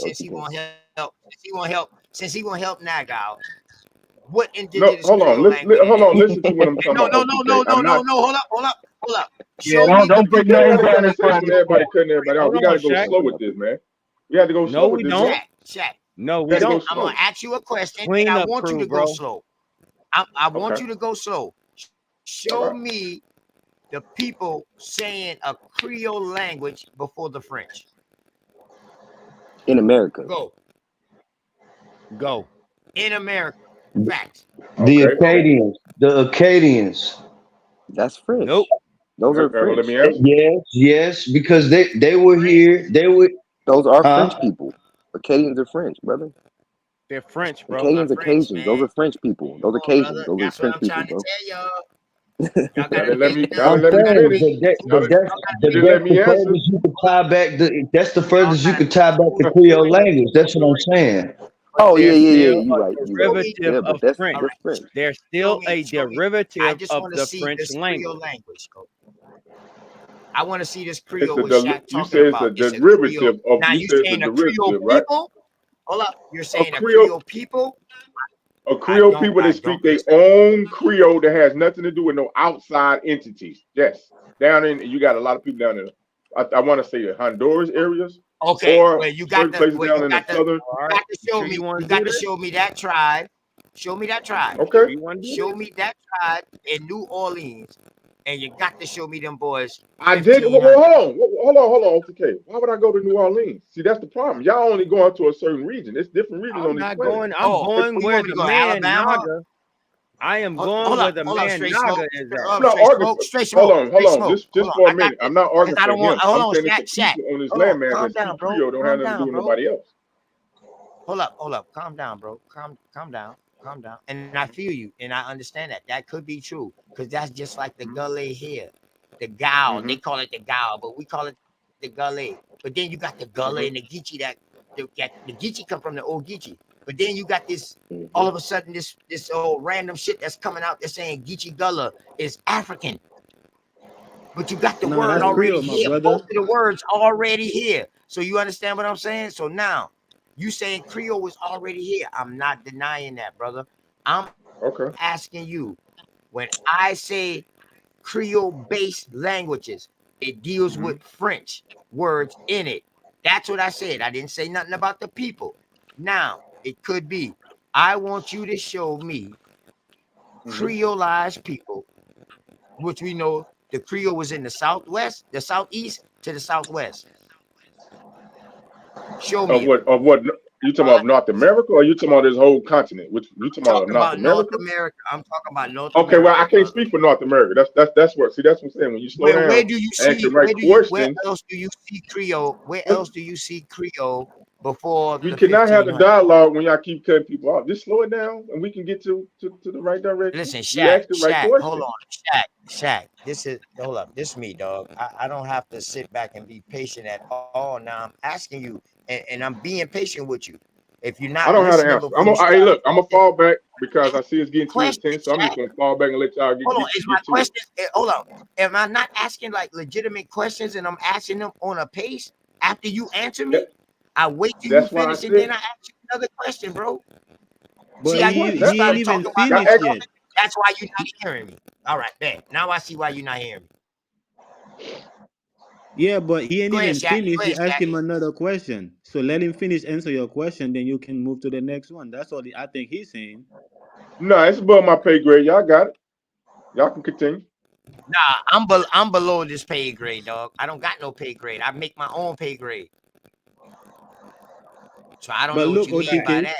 OTK. since he won't help Naga out. what No, indigenous hold on. Creole language it Hold on. is. Listen to what I'm talking No, about, no, no, OTK. no, no, I'm no, not. no. Hold up. Yeah, Show me the don't break You people. can't nothing have a down in front conversation of with your everybody friend. cutting everybody out. Hold We on, got to go Shaq. slow with this, man. We had to go No, slow with we this, don't. bro. Shaq. No, We we had to go don't. I'm gonna slow. ask you a question, and Clean I up want you crew, to go bro. slow. I want Okay. you to go slow. All Show right. me the people saying a Creole language before the French. In America. Go. In America. Facts. The Okay. Acadians. The Acadians. That's French. Nope. Those are Let French. me answer. Yes, because they were here. They were Those are French huh? people. Acadians are French, brother. They're French, bro. Acadians are French, Cajuns. man. Those are French people. Those are Come on, Cajuns. brother. Those are That's what French I'm people, trying to bro. tell y'all. Y'all Y'all didn't let me. gotta Y'all I'm didn't let me saying, finish. but that's the furthest you could tie back that's the furthest you could tie back the Creole language. That's what I'm saying. Oh yeah, They're yeah, yeah. still You a right. You right. derivative Yeah, but of that's French. French. They're still a derivative I just of want to the see French this Creole language. language. I want to see this It's Creole a what Shaq you talking say it's a about. It's a Creole. derivative of. Now You you say it's a saying a Creole derivative, right? people? Hold up. You're A saying a Creole. Creole people? A Creole people that speak their listen. own Creole that has nothing to do with no outside entities. Yes, down in you got a lot of people down in. I want to say the Honduras areas Okay, or well you got certain the places down in the southern. All right. You sure you want you to do got to this? show me that tribe. Show me that tribe. Okay. You want to do Show this? me that tribe in New Orleans, and you got to show me them boys. I did. Well, 1500. hold on, OTK. Why would I go to New Orleans? See, that's the problem. Y'all only going to a certain region. It's different regions I'm on this not planet. going. I'm going You where want me the to go to man Alabama? Naga. I am Hold going where the hold up, man straight smoke. Naga is at. I'm not Straight arguing. smoke. Straight Hold smoke. on, Straight smoke. just Hold for on. a I got minute. this. I'm not Cause arguing I for don't want. him. Hold I'm on, saying it's the Shaq. people on this Hold on. landmass Calm that down, speak bro. Creole don't have Calm nothing to do down, with bro. nobody else. Hold up. Calm down, bro. Calm down. Calm down. And I feel you, and I understand that. That could be true, because that's just like the gully here, the gal. They call it the gal, but we call it the gully. But then you got the gully and the geechee the geechee come from the old geechee. But then you got this. All of a sudden, this old random shit that's coming out. They're saying geechee gullah is African, but you got the No, word that's already Creole, my here. Both brother. of the words already here. So you understand what I'm saying? So now you saying Creole was already here. I'm not denying that, brother. I'm asking you, when I say Creole-based languages, it deals with French words in it. That's what I said. I didn't say nothing about the people. Now, it could be. I want you to show me Creolized people, which we know the Creole was in the southwest, the southeast to the southwest. Show me them. Of what you talking about North America or you talking about this whole continent? Which you talking about Talking North about North America? America. I'm talking about North Okay, well America, I can't brother. speak for North America. That's what that's what I'm saying. When you slow Where down, do you ask the see right where questions. else do you see Creole? Where else do you see Creole before We the cannot have the 1500s? dialogue when y'all keep cutting people off. Just slow it down and we can get to the right direction. Listen, We ask the right Hold question. on, Shaq. Hold up. This is me, dog. I don't have to sit back and be patient at all. Now I'm asking you, and I'm being patient with you. If you're I not don't have the listening answer. before you start Hey, look, I'm gonna talking, fall back because I see it's getting too question, intense. So I'm just Shaq. gonna fall back and let y'all Hold on, is my get to it. question? Hold on. Am I not asking like legitimate questions and I'm asking them on a pace after you answer me? I wait till you That's why I finish and then said I ask you another question, bro. But See how you he ain't started even talking about finished me? yet. That's why you're not hearing me. All right, bet. Now I see why you're not hearing me. Yeah, but he ain't Go ahead, even Shaq. finished. Go You ahead, ask Shaq. him another question. So let him finish answer your question, then you can move to the next one. That's all I think he's saying. no, it's above my pay grade. Y'all got it. Y'all can continue. Nah, I'm below this pay grade, dog. I don't got no pay grade. I make my own pay grade. So I don't But know what look, you mean by OTK. that.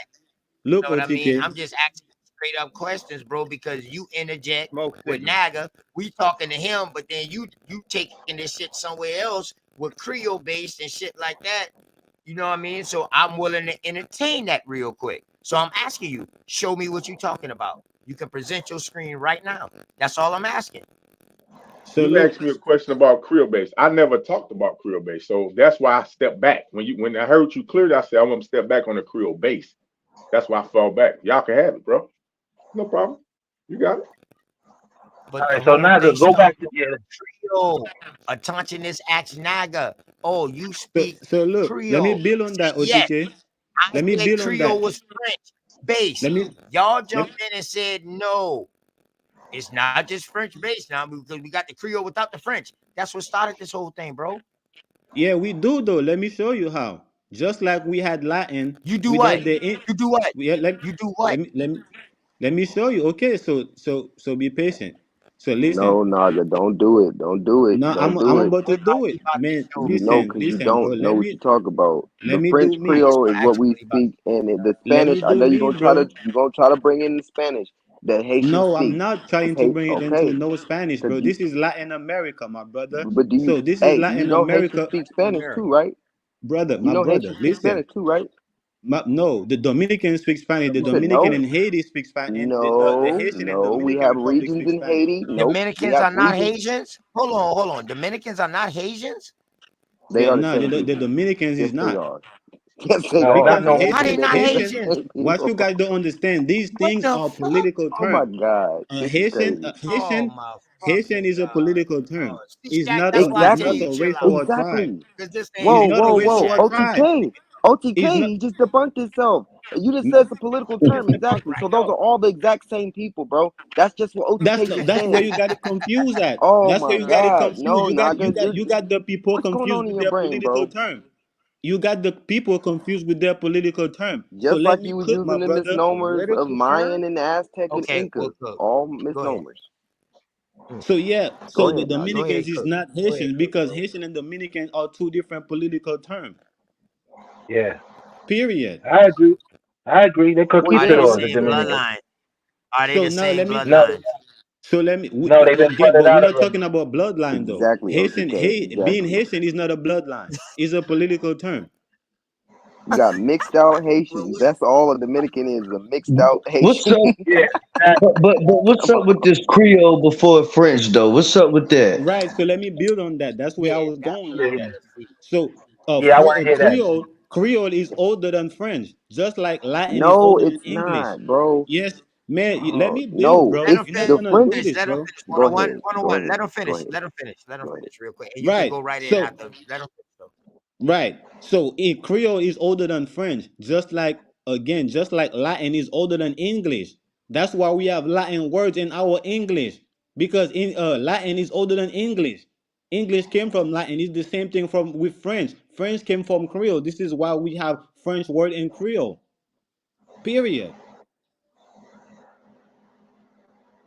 You Look, know what I mean? OTK. I'm just asking straight up questions, bro, because you interject Smoke with signal. Naga. We talking to him, but then you taking this shit somewhere else with Creole based and shit like that. You know what I mean? So I'm willing to entertain that real quick. So I'm asking you, show me what you're talking about. You can present your screen right now. That's all I'm asking. So You look, asked me a question about Creole base. I never talked about Creole base, so that's why I stepped back. When I heard you clearly, I said I want to step back on the Creole base. That's why I fell back. Y'all can have it, bro. No problem. You got it. But All the right, so whole Naga, base go comes back to from Creole. Attention is ask Naga. Oh, you speak so look. Let me Creole. build on that, Yes, OTK. I Let me said build on Creole that. was French. base. Let me Y'all let, jumped in and said no. It's not just French base now because we got the Creole without the French. That's what started this whole thing, bro. yeah, we do though. Let me show you how. Just like we had Latin, You do we what? had the in. You do what? Yeah, You do what? let me show you. Okay, so be patient. So listen. No, Naga, don't do it. Don't do it. No, Don't I'm do it. about to What do about it, man. You know, Listen, because you listen, bro. don't know what you talk about. Let The me French do me. Creole is what we actually about speak, and the Let me Spanish. I do know you're me, gonna try bro. to bring in the Spanish that Haitians No, I'm speak. not trying to Okay, bring it into okay. no Spanish, Because bro. This is Latin America, my brother. but do you? So this is Hey, you Latin know Haitians America, speak Spanish America. too, right? You my know brother. Haitians speak Listen, Spanish too, right? no, the Dominicans speak Spanish. The You said Dominican no. and Haiti speak Spanish, and the No, Haitian and no. We Dominican have Republic regions speak in Spanish. Haiti. Nope. We Dominicans have are not regions. Haitians. Hold on. Dominicans are not Haitians. They Yeah, are the no, same the people. Dominicans Yes, is they not. are. Yes, they No, they're not are. Because no How they not Haitian, Haitians? what you guys don't understand, these What things the are fuck? political Oh my terms. God, this is crazy. Oh my Haitian fucking is a god, political bro. term. See, Shaq, that's why I It's tell not Exactly, you a chill race out. or a tribe. exactly. Because this ain't It's Whoa, not a whoa, Haiti, race whoa. or a Shaq. tribe. OTK, It's OTK. not. He just debunked himself. You just said it's a political term. Exactly. So those are all the exact same people, bro. That's just what OTK just That's where said. you got it confused at. Oh That's where my you got it God, confused. no, Naga, You got the people what's going confused on in with your their brain, political bro? term. You got the people confused with their political term. So Just let like me you was cook, my using the brother. misnomers of Political Mayan term? and Aztec and Okay, Inca, well, cook. all Go ahead. misnomers. So yeah, Go so the ahead, Naga. Go ahead, Dominicans is cook. not Go ahead, Haitian cook, because bro. Haitian and Dominican are two different political terms. Yeah, Period. I agree. I agree. They Well, Are coquito they the yeah. the same Dominican. bloodline? Are they So the now same let me. No, bloodlines? So let me. no, they've been Again, flooded but we're out of not them. talking about bloodline though. Exactly, OTK. Being Exactly. Haitian is not a bloodline. It's a political term. You got mixed out Well, Haitians. That's all a Dominican is, a mixed out What's Haitian. up? Yeah, exactly. But what's Come up with on. this Creole before French though? What's up with that? Right. So let me build on that. That's where yeah, I was that's going what I with Yeah, that. want to see. So yeah, I want to hear that. Creole is older than French, just like Latin is No, older than it's English. not, bro. Yes, man. Let Oh, me build, no, bro. Let it's him You're not the gonna French. do this, Let him bro. finish. Go 101, ahead. Go 101. ahead. Let him Go finish. ahead. Let him finish. Let him Go ahead. finish real quick. And you can Right. go right in So after. Let him finish, though. right. So in Creole is older than French, just like Latin is older than English. That's why we have Latin words in our English because in Latin is older than English. English came from Latin. It's the same thing from with French. French came from Creole. This is why we have French word in Creole. Period.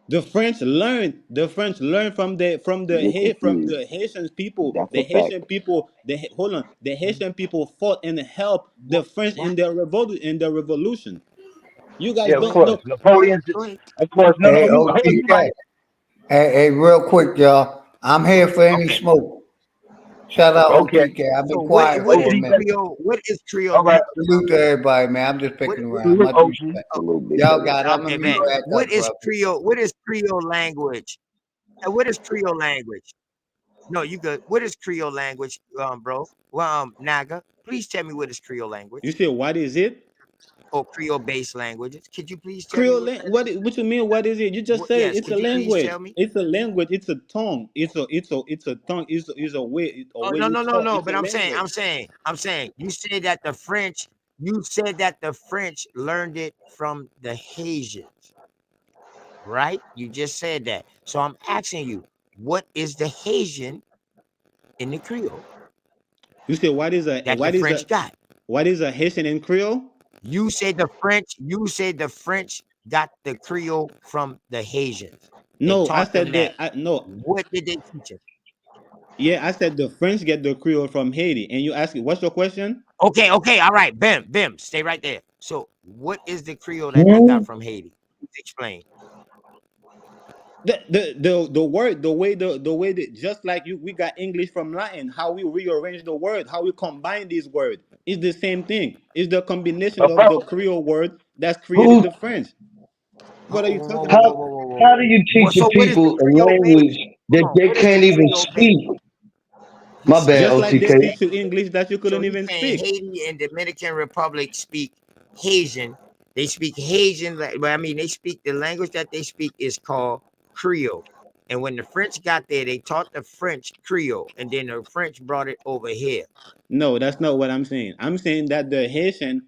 The French learned You're from confused. the Haitian people. That's The a fact. Haitian people, hold on, the Haitian people fought and helped the French in their revolution. You guys Yeah, of Go don't ahead. course. know. Go ahead. Napoleon's, Go ahead. of course. No, Hey, no, you right. OTK. Hey, real quick, y'all. I'm here for any Okay. smoke. Shout out Okay. OTK. I've So been what quiet what for a is minute. OTK. Creole? What is Creole All right. based? Salute to everybody, man. I'm just What picking what around. Salute, Much OG. respect. oh, Salute, big Y'all brother. got it. I'm okay, gonna mute bet. right What up, is brother. Creole? What is Creole language? And what is Creole language? No, you good. What is Creole language, bro? Well, Naga, please tell me what is Creole You language say what is it? or Creole based languages. Could you please tell me what that is? What you mean? What is it? You just say Yes, it's a could you please language. tell me? It's a language. It's a tongue. It's a tongue. It's a Oh way no, you no, no, talk. no. It's a But language. I'm saying. You said that the French. You said that the French learned it from the Haitians, right? You just said that. So I'm asking you, what is the Haitian in the Creole You say that the French got? what is a Haitian in Creole? You said the French. You said the French got the Creole from the Haitians. They No, I taught them said that. that. No, What did they teach them? yeah, I said the French get the Creole from Haiti. And you ask me, what's your question? Okay, okay, all right. Bim, stay right there. So, what is the Creole that they Hmm? got from Haiti? Please explain. The word, the way that just like you we got English from Latin, how we rearrange the word, how we combine these words, is the same thing. It's the combination But of the bro, Creole word that's created Who? the French. What are you talking How? about? How do you teach a So, what is the people a Creole language base? that Hold on. they What is the can't even Creole base? speak? My bad, Just like they OTK. teach you English that you So couldn't he's even saying speak. Haiti and Dominican Republic speak Haitian. They speak Haitian. But I mean, they speak the language that they speak is called Creole. And when the French got there, they taught the French Creole, and then the French brought it over here. No, that's not what I'm saying. I'm saying that the Haitian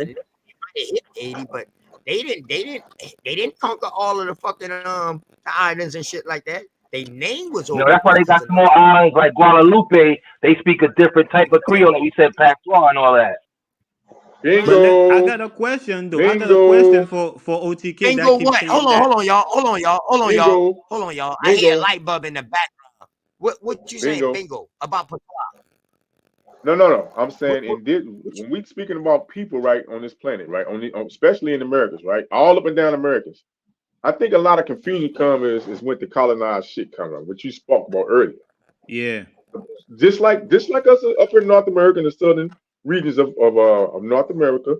might have hit 80, but they didn't conquer all of the fucking the islands and shit like that. Their name was No, over the that's why they got places. small islands like Guadalupe. They speak a different type of Creole, like we said, Patois and all that. But I Bingo. got a question though. I got a question Bingo. for OTK that Bingo keeps what? saying that. Hold on, y'all. Bingo. Hold on, y'all. I hear a Bingo. light bulb in the background. What you saying, Bingo. bingo? About patois? No. I'm saying What when we speaking about people, right, on this planet, right, especially in the Americas, right, all up and down Americas, I think a lot of confusion comes is when the colonized shit comes up, which you spoke about earlier. Yeah. Just like us up in North America, in the southern regions of North America,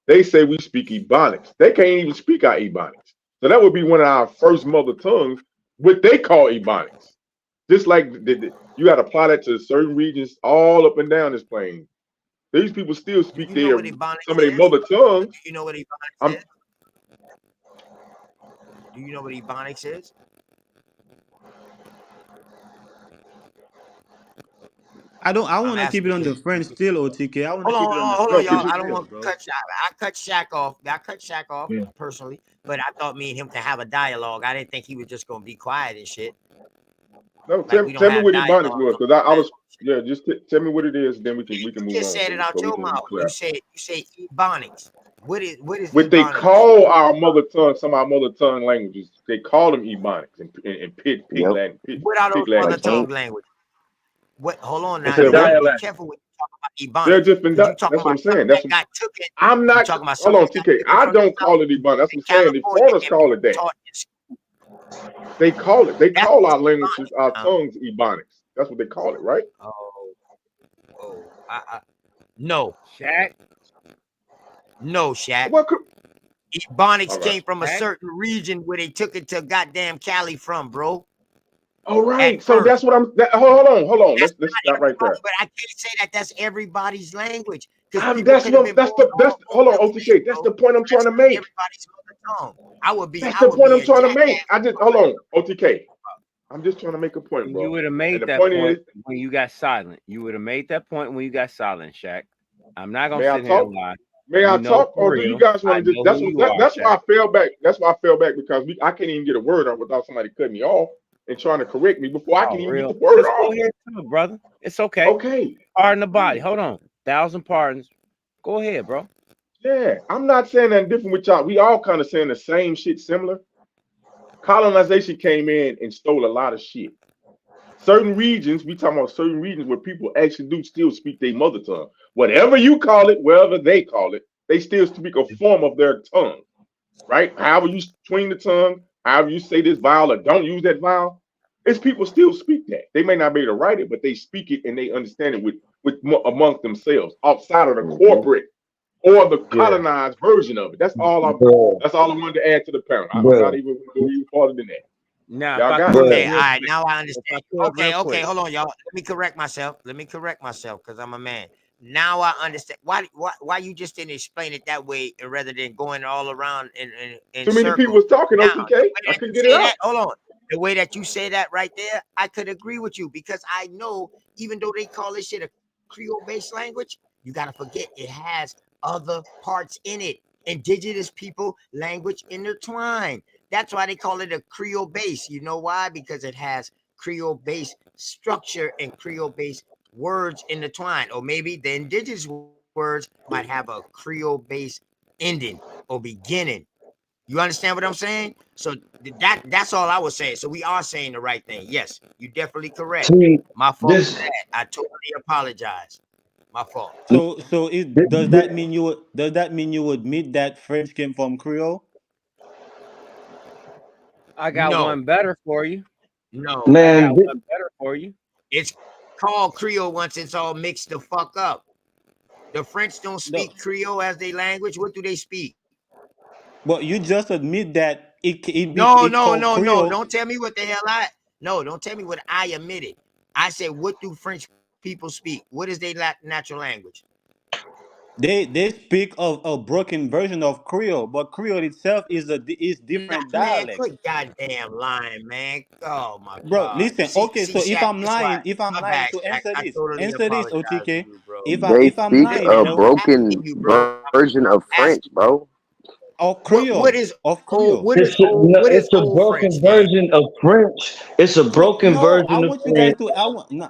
they say we speak Ebonics. They can't even speak our Ebonics. So that would be one of our first mother tongues, what they call Ebonics. Just like you got to apply that to certain regions all up and down this plane. These people still do speak you know what Ebonics some of their is? mother tongue. Do you know what Ebonics I'm is? Do you know what Ebonics is? I I'm want to keep asking it on the because French still, OTK. I want to hold on, keep it on the no, French y'all. cause still, I don't want to bro. cut Shaq. I cut Shaq off. I cut Shaq off personally, but I thought me and him could have a dialogue. I didn't think he was just gonna be quiet and shit. no. Like we don't Tell me have what Ebonics dialogue was, on because I that. was just tell me what it is, then we can You move just on, said it out so we your can be mouth. clear. You say Ebonics. What is What they Ebonics? call our mother tongue, some of our mother tongue languages, they call them Ebonics and pig Yep. Latin, What are those pig Latin mother Like tongue. tongue ain't language? What? Hold on You now. said You got to what? be dialect. careful when you talk They're about Ebonics just been because you done. talking That's what I'm about saying. something That's that what, got taken. I'm You not. talking about Hold something on, that got TK. taken I from the don't south call it Ebonics. That's what in I'm saying. The California foreigners and call being it that. taught in school. They call it. They That's call what's our languages, Ebonics our now. tongues, Ebonics. That's what they call it, right? No, Shaq. no, Shaq. What? Could, Ebonics all right. came from a Shaq. certain region where they took it to goddamn Cali from, bro. All right. At So first. that's what I'm. Hold on. That's Let's not stop right everybody, there. but I can't say that that's everybody's language because people That's could have what. been born That's all hold over on, the place, OTK. That's bro. the point I'm trying That's to not make. everybody's mother tongue. That's I the would point be I'm a trying to jackass. make. Hold on, OTK. I'm just trying to make a point, You bro. would have And made the that point is, point when you got silent. You would have made that point when you got silent, Shaq. I'm not gonna may I sit here and talk? lie. May You I know talk, for or do you real. guys I want to just? know who you are, That's why Shaq. I fell back. That's why I fell back because I can't even get a word out without somebody cutting me off and trying to correct me before I Oh, can even get the real. word Just go off. ahead, too, brother. It's okay. Okay. Pardon the body. Hold on. 1,000 pardons. Go ahead, bro. Yeah, I'm not saying that different with y'all. We all kind of saying the same shit, similar. Colonization came in and stole a lot of shit. Certain regions, we talking about certain regions where people actually do still speak their mother tongue. Whatever you call it, wherever they call it, they still speak a form of their tongue, right? However you swing the tongue, however you say this vowel or don't use that vowel, it's people still speak that. They may not be able to write it, but they speak it and they understand it amongst themselves, outside of the mm-hmm. corporate or the Yeah. colonized version of it. That's all Bruh. I wanted to add to the panel. I'm not Bruh. even going to go even farther than that. Now, if Y'all I got could it. Okay, Bruh. all real right. quick. Now I If understand. I could real Okay, quick. hold on, y'all. Let me correct myself because I'm a man. Now I understand why you just didn't explain it that way and rather than going all around in Too many people circles. was talking, Now, the OTK. way I that couldn't you get it say out. that, hold on. The way that you say that right there, I could agree with you because I know even though they call this shit a Creole-based language, you gotta forget it has other parts in it. Indigenous people language intertwined. That's why they call it a Creole base. You know why? Because it has Creole based structure and Creole based words intertwined. Or maybe the indigenous words might have a Creole based ending or beginning. You understand what I'm saying? So that's all I was saying. So we are saying the right thing. Yes, you're definitely correct. See, My fault for this, that. I totally apologize. My fault. So this, does that mean you admit that French came from Creole? I got No, one better for you. no. I got man, one better for you. It's called Creole once it's all mixed the fuck up. The French don't No, speak Creole as their language. What do they speak? but you just admit that No, it's no, called no, no. Creole. Don't tell me what the hell don't tell me what I admitted. I said, what do French people speak? What is their natural language? They speak of a broken version of Creole, but Creole itself is Nah, different man, dialects. quit goddamn lying, man. Oh my Bro, God. listen. See, Okay, so Shaq, that's why. if I'm My lying, bad, so Shaq. I totally answer this, apologize to OTK. you, bro. they If I'm speak Listen, lying, a no, I'm asking broken you, bro. version I'm of French, asking bro. of what Creole, is of old Creole. what is It's a old broken French then? version of French. It's a So broken no, I version of want you guys French. to. I want no.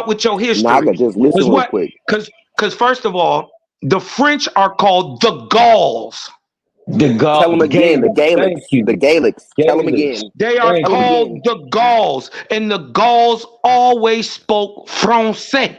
out with your history. Naga, just listen real quick. Because first of all, the French are called the Gauls. Tell them again, the Gaelics. The Gaelics. Tell them again. They are called the Gauls, and the Gauls always spoke Francais.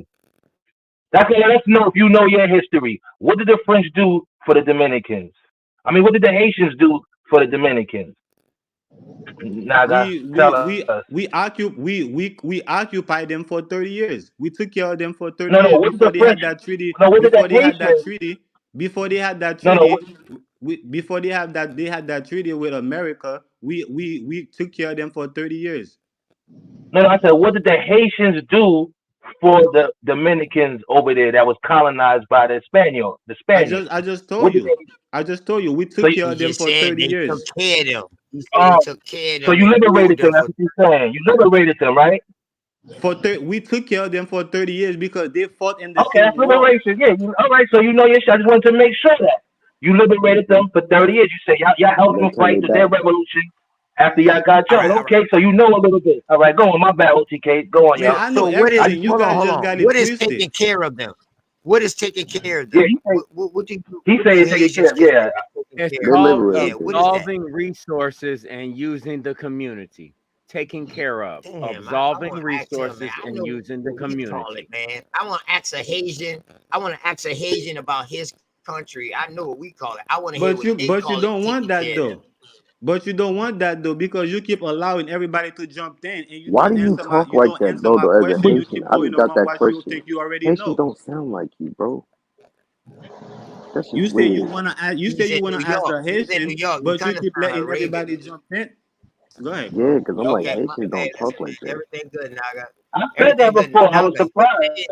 Dominicans. That's what let us know if you know your history. What did the French do for the Dominicans? I mean, what did the Haitians do for the Dominicans? Naga, We tell we we us. we occupied them for 30 years. We took care of them for 30 No, years what did before the they French? had that treaty. No, what did the Before they had that Haitians? treaty. Before they had that No, no, what, treaty. Before they had that treaty with America. We took care of them for 30 years. no, no. I said, what did the Haitians do for the Dominicans over there that was colonized by the Spaniard, the Spaniards? I just What told did you. they? I just told you we So, took care He of them just for said 30 they took years. care of them. He said he oh, took care of so them you and liberated ruled them. them That's for. what you're saying. You liberated them, right? We took care of them for 30 years because they fought in the Okay, same that's war. liberation. Yeah. All right. So you know your shit. I just wanted to make sure that you liberated them for 30 years. You say y'all helped They them turn fight their their back. revolution after y'all got All yours. right, all right. Okay, so you know a little bit. All right, go on. My bad, OTK. Go on, Man, y'all. So I know so what is? I everything. You Hold on, guys hold just on. got it What is twisted. taking care of them? What is taking care of yeah. them? What do you, He what do saying taking care. Haitians get Yeah. taken It's care They of? called Yeah, liberated what them. is that? absolving resources and using the community. Taking care of. Damn, I Absolving want to ask him, man. resources I and know using the what we call it, community. man. I want to ask a Haitian. I want to ask a Haitian about his country. I know what we call it. I want to hear what they But you call it, don't want taking that care of them. though. But you don't want that though because you keep allowing everybody to jump in and Why do you talk like that, answer bro? my Though, as a question. You Haitian, keep I going just got around that what you question. think you already Haitians know. don't sound like you, bro. That's just You say you weird. wanna ask, you say He's you in wanna New ask York. a He's in New Haitian, York. You but you kind of keep sound letting Arabian. everybody jump in. Go ahead, Yeah, bro. because I'm like, Okay, Haitians hey, don't talk like that. everything good, Naga. I said that Everything good, before. I was Naga. surprised.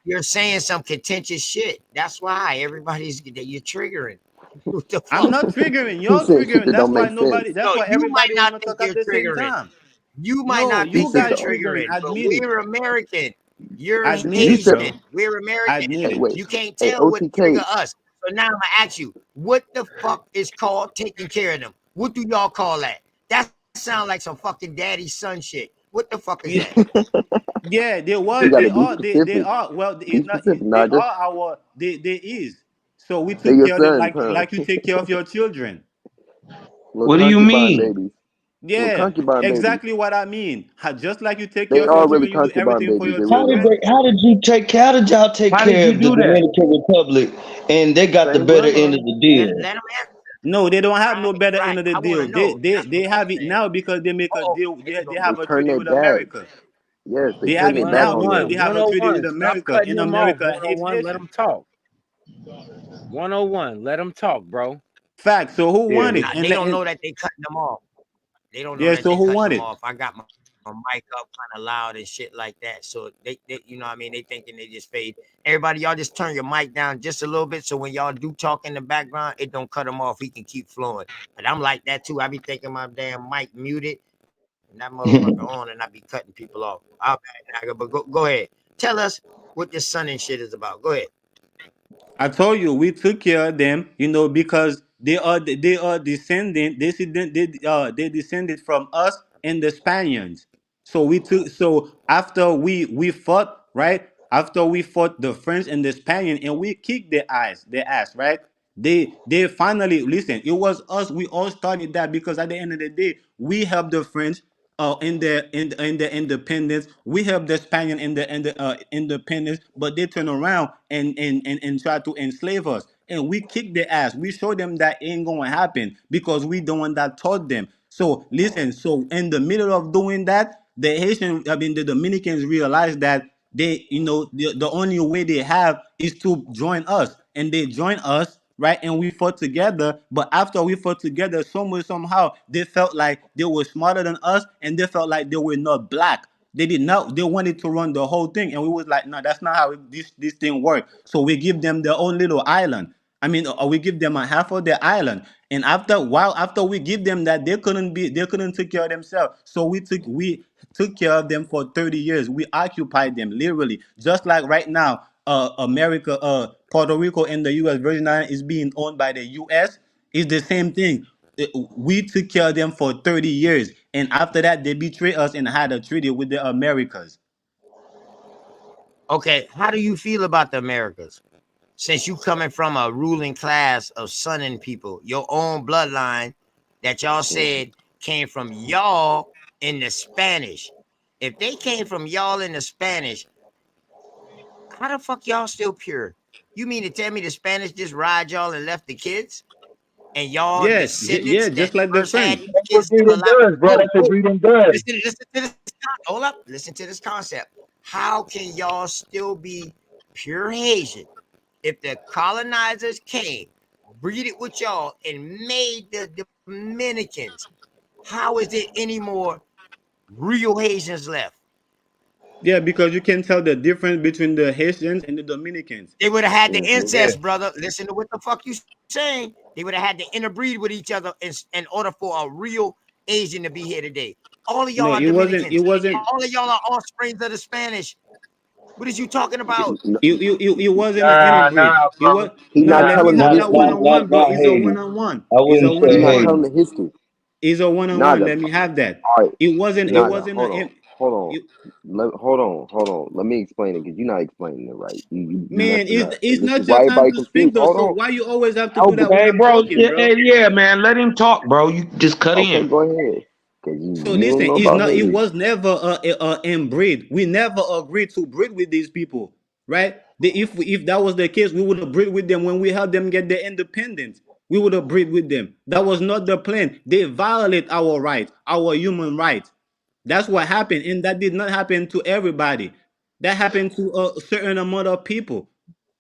You're saying some contentious shit. That's why everybody's that you're triggering. What the I'm fuck? not triggering, He you're said shit triggering. that That's don't why make sense. nobody that's No, why you might everybody not wanna think talk at you're the same triggering. time. You might No, not He you think said you're guys the triggering. triggering, but Admit it. we're American. You're Admit you it, said bro. Haitian. We're American. Admit hey it. wait. You can't Hey tell what trigger OTK, us. So now I'm gonna ask you, what the fuck is called taking care of them? What do y'all call that? That sounds like some fucking daddy son shit. What the fuck is Yeah, that? yeah, you gotta they be are, specific. well, Be it's not, specific, they Naga. are they is. So we They took your care of them sons, huh? like you take care of your children. Little What do you concubine mean? babies. Little Yeah, concubine babies. exactly what I mean. Just like you take care They of your are really children, you do concubine everything for babies. your They really are. children. How did y'all take How did care you of the do that? Dominican Republic and they got the Same better way, end of man. the deal? Let them answer. No, they don't have no Right, better right. end of the I want deal. to know. That's They what I'm have it saying. now because they make a Oh, deal. there you They go. They have a turn treaty their with back. America. Yes, they They turn have their it back now 101, on because they them. have a treaty 101. with Stop America. cutting In them off. America, hate 101, let nation. them talk. 101, let them talk, bro. Fact. So who Yeah. won it? Nah, they don't know that they cutting them off. They don't know Yeah. that So they who cutting won them it? off. I got my mic up kind of loud and shit like that. So they, you know what I mean? They thinking they just fade. Everybody, y'all just turn your mic down just a little bit. So when y'all do talk in the background, it don't cut him off. He can keep flowing. But I'm like that too. I be thinking my damn mic muted and that motherfucker on and I be cutting people off. I'll back, Naga, but go ahead. Tell us what this sun and shit is about. Go ahead. I told you we took care of them, because they are they descended from us and the Spaniards. So after we fought, right? After we fought the French and the Spaniard and we kicked their ass, right? They finally listen. It was us. We all started that because at the end of the day, we helped the French in the independence. We helped the Spaniard in the independence, but they turn around and try to enslave us. And we kick their ass. We show them that ain't gonna happen because we the one that taught them. So listen, so in the middle of doing that, the Dominicans realized that the only way they have is to join us. And they join us, right? And we fought together. But after we fought together, somehow they felt like they were smarter than us, and they felt like they were not black. They did not. They wanted to run the whole thing, and we was like, no, that's not how this thing works. So we give them their own little island. I mean, or we give them a half of their island. And after we give them that, they couldn't take care of themselves. So we took care of them for 30 years. We occupied them literally, just like right now, America, Puerto Rico, and the U.S. Virgin Islands is being owned by the U.S. It's the same thing. We took care of them for 30 years, and after that, they betrayed us and had a treaty with the Americas. Okay, how do you feel about the Americas? Since you coming from a ruling class of Southern people, your own bloodline that y'all said came from y'all in the Spanish. If they came from y'all in the Spanish, how the fuck y'all still pure? You mean to tell me the Spanish just ride y'all and left the kids? And y'all Yes, descendants that just like the first had French. these That's what kids still breeding alive. does, bro. That's what breeding does. Listen to this. Hold up. Listen to this concept. How can y'all still be pure Haitian if the colonizers came, breeded with y'all, and made the Dominicans? How is there any more real Haitians left? Yeah, because you can tell the difference between the Haitians and the Dominicans. They would have had the Mhm. incest, brother. Listen to what the fuck you saying. They would have had to interbreed with each other in order for a real Asian to be here today. All of y'all No, are it wasn't. It Dominicans. wasn't. All of y'all are offsprings of the Spanish. What is you talking about? It wasn't an Nah, interbreed. nah, It brother. was He no. not Nah, Let me telling the not nah, that history. one brother. on one, bro. Not It's a Haiti. one on one. I It's a wouldn't one say He on not one. telling Haiti. the history. It's a one on one. Naga, Let me have that. all right, It wasn't. It Naga, wasn't hold a. on, hold on. You, Hold on. Let me explain it because you're not explaining it right. You man, messing up, it's and this not is your why time everybody to speak confused. though. Hold So on. why you always have to do that when Okay, I'm bro. talking, bro? Yeah, man. Let him talk, bro. You just cut Okay, in. go ahead. Cause So you don't listen, know it's about not. It Haiti. was never a inbreed. We never agreed to breed with these people, right? If that was the case, we would have breed with them when we helped them get their independence. We would have breed with them. That was not the plan. They violate our rights, our human rights. That's what happened, and that did not happen to everybody. That happened to a certain amount of people.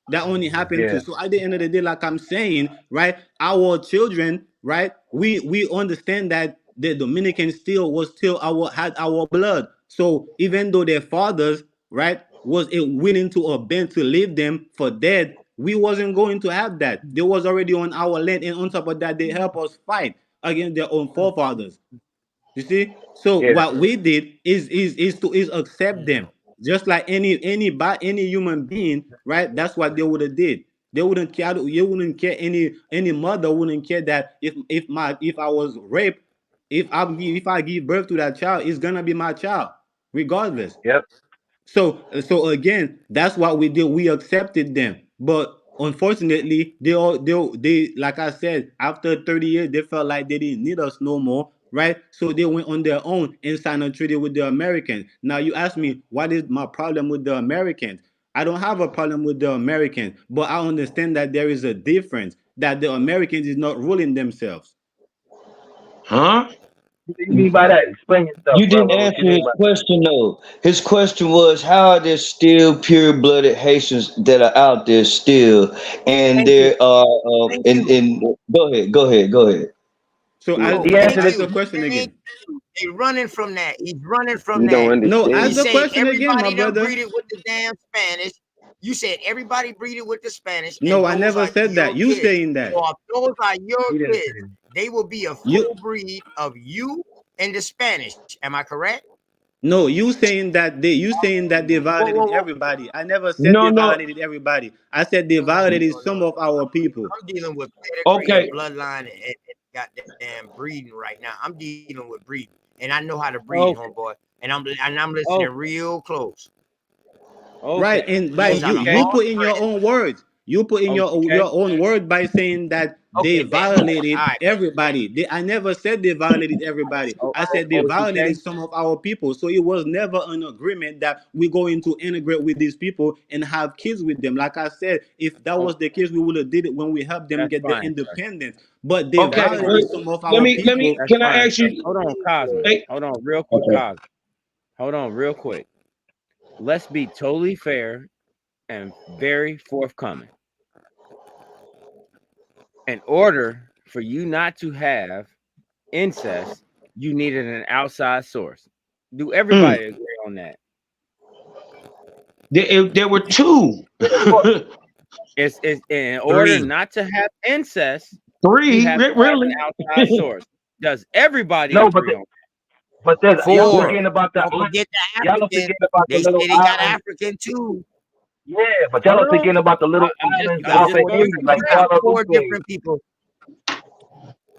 That only happened Yeah. to. So at the end of the day, like I'm saying, right, our children, right, we understand that the Dominican still was still our had our blood. So even though their fathers, right, was it willing to bend to leave them for dead, we wasn't going to have that. They was already on our land, and on top of that, they help us fight against their own forefathers. You see? So Yeah. what we did is accept them. Just like any human being, right? That's what they would have did. They wouldn't care. You wouldn't care. Any mother wouldn't care that if I was raped, if I give birth to that child, it's gonna be my child, regardless. Yep. So again, that's what we did. We accepted them, but unfortunately, they like I said, after 30 years, they felt like they didn't need us no more, right? So they went on their own and signed a treaty with the Americans. Now you ask me, what is my problem with the Americans? I don't have a problem with the Americans, but I understand that there is a difference. That the Americans is not ruling themselves. Huh? What do you mean by that? Explain yourself, You didn't brother. What answer you mean his by question though. His question was, how are there still pure-blooded Haitians that are out there still, and Thank you. there are Thank you. and go ahead. So No, ask, He answered thank it. ask the you. question Thank again. you. He's running from that. He's running from You don't that. No, He ask understand. the said question again, my everybody done brother. breeded with the damn Spanish. You said everybody breeded with the Spanish, and No, I those never are said your that. You kids. saying So that. if those are your He didn't say kids, that. they will be a You full breed of you and the Spanish. Am I correct? no, you saying that they Whoa, whoa, violated whoa. everybody. I never said No, they no. violated everybody. I said they violated No, some no. of our people. I'm dealing with pedigree and Okay. bloodline and goddamn breeding right now. I'm dealing with breeding, and I know how to breed, Okay. homeboy. And I'm listening Okay. real close. Right, Okay. and by These are you OTK. lost put in your friends. own words. You put in OTK. your own word by saying that they Okay, bet. All violated right, bet. everybody. I never said they violated everybody. I said they OTK. violated some of our people. So it was never an agreement that we're going to integrate with these people and have kids with them. Like I said, if that Oh, was the case, we would have did it when we helped them that's get their fine, sir. independence. But they That's Okay. fine. violated Wait. some of Let our me. Let me. people. That's Can I fine, ask sir. you? Hold on, Cosmic. Hey. Hold on, real quick, Okay. Cosmic. Hold on, real quick. Let's be totally fair and very forthcoming. In order for you not to have incest, you needed an outside source. Do Mm. everybody agree on that? There were two. It's in order Three. not to have incest, you Three. have to have Really? an outside source. Does everybody No, agree on but there's y'all Four. forgetting about the Don't forget the y'all are African. forgetting about the They little say they got islands. African too. Yeah, but that? y'all Hold are on. forgetting about the little I'm just islands I'm off just in going Haiti, to like You say. got four Guadalupe. different people.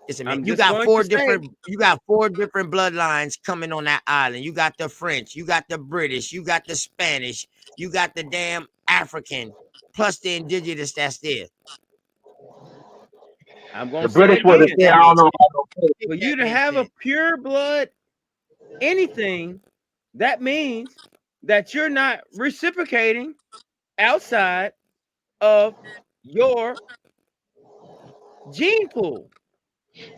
Listen, man, I'm you just got going to four say. different. You got four different bloodlines coming on that island. You got the French. You got the British. You got the Spanish. You got the damn African. Plus the indigenous that's there. I'm going The to say British were the If again. thing. I that don't makes know sense. how to put it. If For you that to makes have a sense. pure blood anything, that means that you're not reciprocating outside of your gene pool.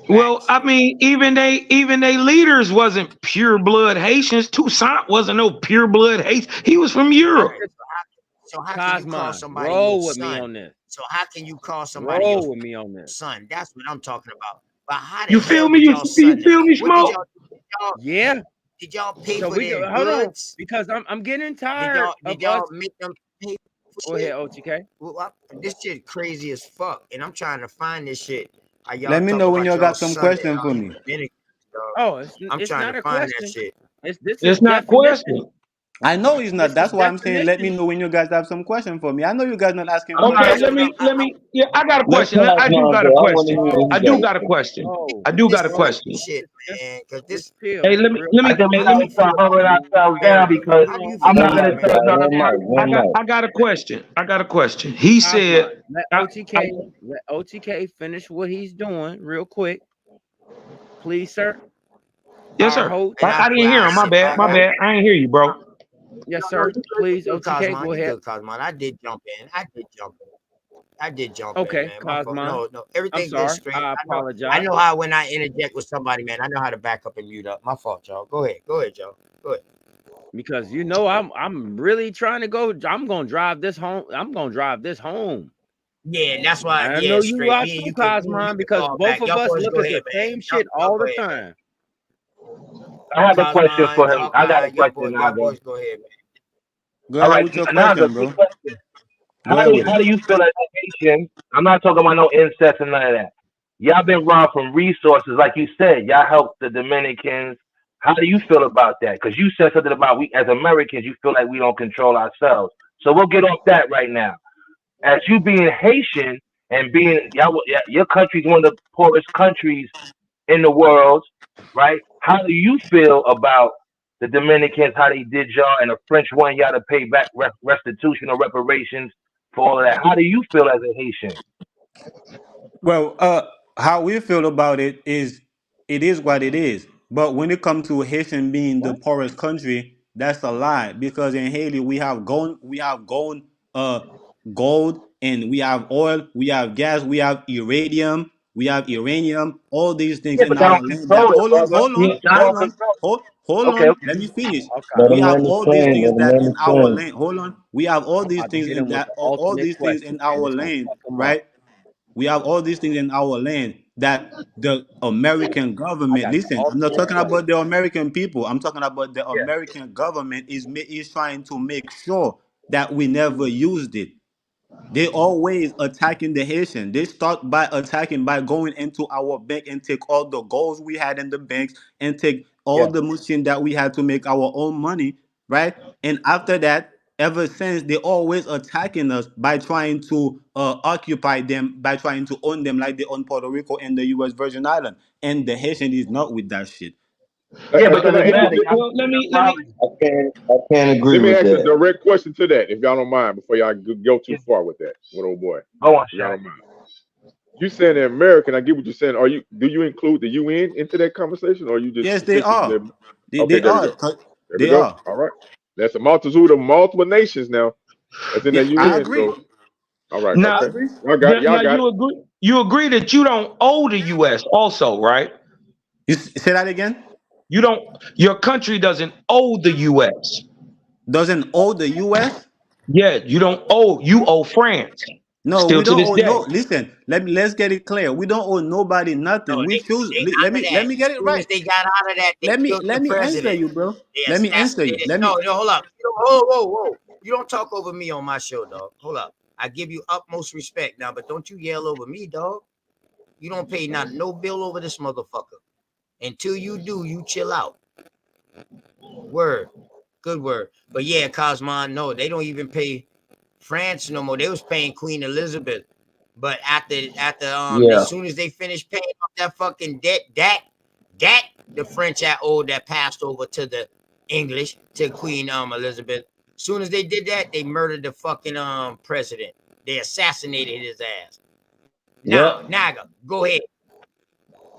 Well, Facts. I mean, even they leaders wasn't pure blood Haitians. Toussaint wasn't no pure blood Haitian. He was from Europe. Okay, so how can you call Cosmon, somebody your roll with me son? on this. So how can you call somebody your Roll with me on this. son? That's what I'm talking about. But how the You feel hell me? did y'all You son them? feel me, What did Smoke? y'all Yeah. did y'all pay So for we their hold on goods? because I'm getting Did tired of us. y'all make them pay for Go ahead, shit? OTK. Well, this shit crazy as fuck, and I'm trying to find this shit. How y'all Let me talk know when about y'all y'all got some son that question for me. Dominican, dog. Oh, I'm it's trying not to a find that question. shit. This is It's not definition. question. I know he's not. This is That's why I'm saying let me definition. know when you guys have some question for me. I know you guys not asking I'm not Okay, questions. asking. let me. Yeah, I got a Let question. I do Cosmo got a go. I want to question. hear what I he do got to got a say. question. Oh, I do This got a bro, simple question. shit, man. Cause just this. chill. Hey, let me, let I me, think we hey, let gotta me. start humbling ourselves down America. because How do you I'm feel not One about gonna mic, tell America? y'all. none of One my mic. One mic. I got a question. I got a question. He Cosmon, said, let I, I, OTK finish what he's doing real quick, please, sir. yes, Our sir. host. And I I didn't hear him. My sit bad. back. My bad. I ain't hear you, bro. Yes, No, sir. Please, you good, OTK, Cosmon. go You ahead. good, Cosmon. I did jump in. I did jump in, Okay, man. My fault. Cosmon. No, I'm everything goes sorry. straight. I I apologize know how when I interject with somebody, man. I know how to back up and mute up. My fault, y'all. Go ahead, y'all. Go ahead. because you know I'm really trying to go. I'm gonna drive this home. I'm gonna drive this home. Yeah, that's why. I Yeah, know you straight. are Me and too, you could Cosmon, because fall both back. of Y'all us boys look go at ahead, the man. same shit Y'all all go the ahead, man. time. I have a question Cosmon, for him. I got a Hawkeye, y'all question, boys, y'all Naga. boys go ahead, man. Go All ahead right, with your Naga, question, quick bro. question. Go ahead with How it. do you feel as a Haitian? I'm not talking about no incest and none of that. Y'all been robbed from resources, like you said. Y'all helped the Dominicans. How do you feel about that? Because you said something about we as Americans, you feel like we don't control ourselves. So we'll get off that right now. As you being Haitian and being your country's one of the poorest countries in the world, right? How do you feel about the Dominicans, how they did y'all, and the French wanting y'all to pay back restitution or reparations for all of that? How do you feel as a Haitian? Well, how we feel about it is what it is. But when it comes to Haitian being the poorest country, that's a lie. Because in Haiti gold, and we have oil, we have gas, we have uranium, all these things Yeah, in but y'all our don't land. That control it, brother. Y'all don't control hold it. Okay, on. okay. Let me finish. Okay. Let We him have land his all these plane. things Let him that land in his our plane. land. Hold on. We have all I'm these about to things hit in him with that the all ultimate these things in question, and our it's gonna land, fuck him up. right? We have all these things in our land that the American I government, got the listen, I'm not ultimate talking about question. the American people. I'm talking about the American government is trying to make sure that we never used it. They always attacking the Haitian. They start by attacking by going into our bank and take all the goals we had in the banks and take all Yeah. the machine that we had to make our own money, right? And after that, ever since they always attacking us by trying to occupy them, by trying to own them like they own Puerto Rico and the U.S. Virgin Island. And the Haitian is not with that shit. Yeah, but it Can I doesn't ask matter. you? Y'all Well, still robbing. I can't agree Let me with ask a that. direct question to that, if y'all don't mind, before y'all go too far with that, with old boy. Go on, If y'all Shaq. don't mind. You saying the American? I get what you're saying. Do you include the UN into that conversation, or are you just Yes, they sticking to are. them? They, Okay, they there we are. go. There we They go. are. All right. That's a multitude of multiple nations now. That's in Yeah, the I UN. agree. So, all right. I now, Okay. agree. Y'all got it. Y'all now got it. you agree that you don't owe the U.S. also, right? You say that again? You don't. Your country doesn't owe the U.S. Doesn't owe the US? Yeah, you don't owe. You owe France No, still we to don't this owe day. no. Listen, let's get it clear. We don't owe nobody No, nothing. We choose. they Let out of me that. let me As get it soon as right. they got out of that, they killed the Let me answer president. you, bro. They Let me answer you. assassinated. Let No, me. no, hold up. Whoa. You don't talk over me on my show, dog. Hold up. I give you utmost respect now, but don't you yell over me, dog. You don't pay no bill over this motherfucker. Until you do, you chill out. Word. Good word. But yeah, Cosmon, no, they don't even pay France no more. They was paying Queen Elizabeth. But after Yeah. as soon as they finished paying off that fucking debt, that the French had owed that passed over to the English, to Queen Elizabeth. As soon as they did that, they murdered the fucking president. They assassinated his ass. Now, Yep. Naga, go ahead.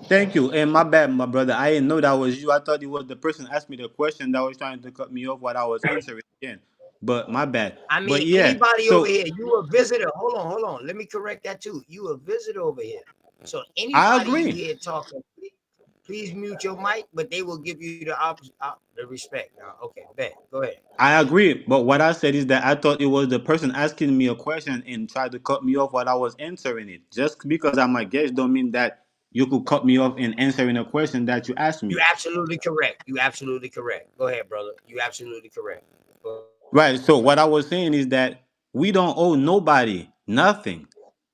Thank you. And my bad, my brother. I didn't know that was you. I thought it was the person asked me the question that was trying to cut me off while I was answering again. But my bad. I But mean, yeah. anybody over So here, you a visitor. Hold on. Let me correct that too. You a visitor over here. So I anybody you agree. hear talking, please mute your mic, but they will give you the respect. Now, okay, bet. Go ahead. I agree. But what I said is that I thought it was the person asking me a question and tried to cut me off while I was answering it. Just because I'm a guest don't mean that you could cut me off in answering a question that you asked You me. absolutely correct. You absolutely correct. Go ahead, brother. You absolutely correct. Go ahead. Right. So what I was saying is that we don't owe nobody nothing.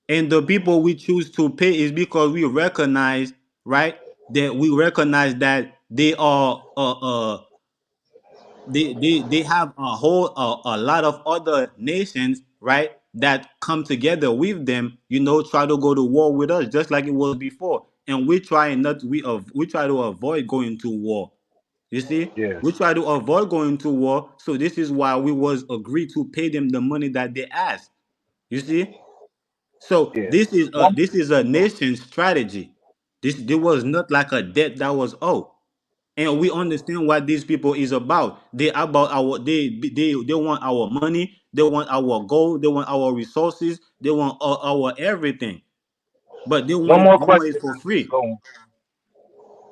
And the people we choose to pay is because we recognize, right, that we recognize that they are they have a lot of other nations, right, that come together with them, try to go to war with us just like it was before. And we try not we try to avoid going to war. You see? Yeah, We try to avoid going to war. So this is why we was agreed to pay them the money that they asked. You see? So yeah. this is a nation strategy. This was not like a debt that was owed, and we understand what these people is about. They want our money. They want our gold. They want our resources. They want our everything. But they want One it. more They want question. it for free. Go on.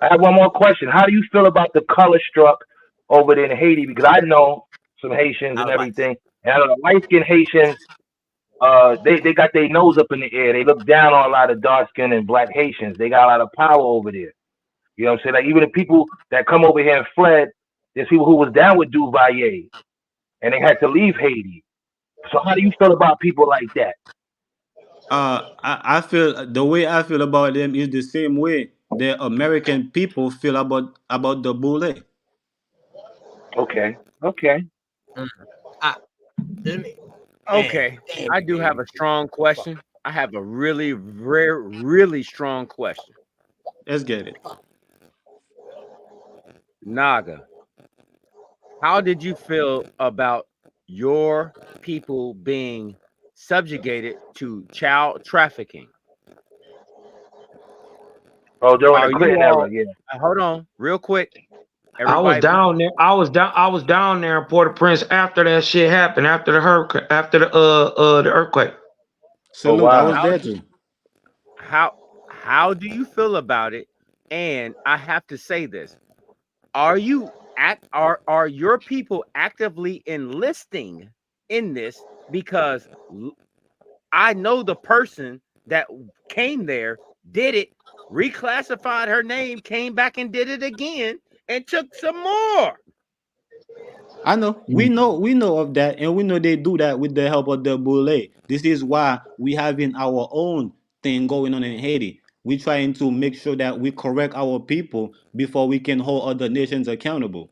I have one more question. How do you feel about the color struck over there in Haiti? Because I know some Haitians I and was about to everything, and I know the light skinned Haitians. They got their nose up in the air. They look down on a lot of dark skinned and black Haitians. They got a lot of power over there. You know what I'm saying? Like even the people that come over here and fled, there's people who was down with Duvalier and they had to leave Haiti. So how do you feel about people like that? I feel the way I feel about them is the same way the American people feel about the bullet. Okay. Okay. mm. I, let me, man, Okay, damn, I you do made have me a strong fuck. question. I have a really rare, really strong question. Let's get it. Naga, how did you feel about your people being subjugated to child trafficking? Oh, during the Are you Clinton era, all yeah. hold on real quick? I was Everybody be down there. I was down there in Port-au-Prince after that shit happened, after the hurricane, after the earthquake. Oh Salute. I was wow. how there do too. how how do you feel about it? And I have to say this. Are your people actively enlisting in this? Because I know the person that came there, did it, reclassified her name, came back and did it again, and took some more. I know. We know of that, and we know they do that with the help of the Boule. This is why we having our own thing going on in Haiti. We trying to make sure that we correct our people before we can hold other nations accountable.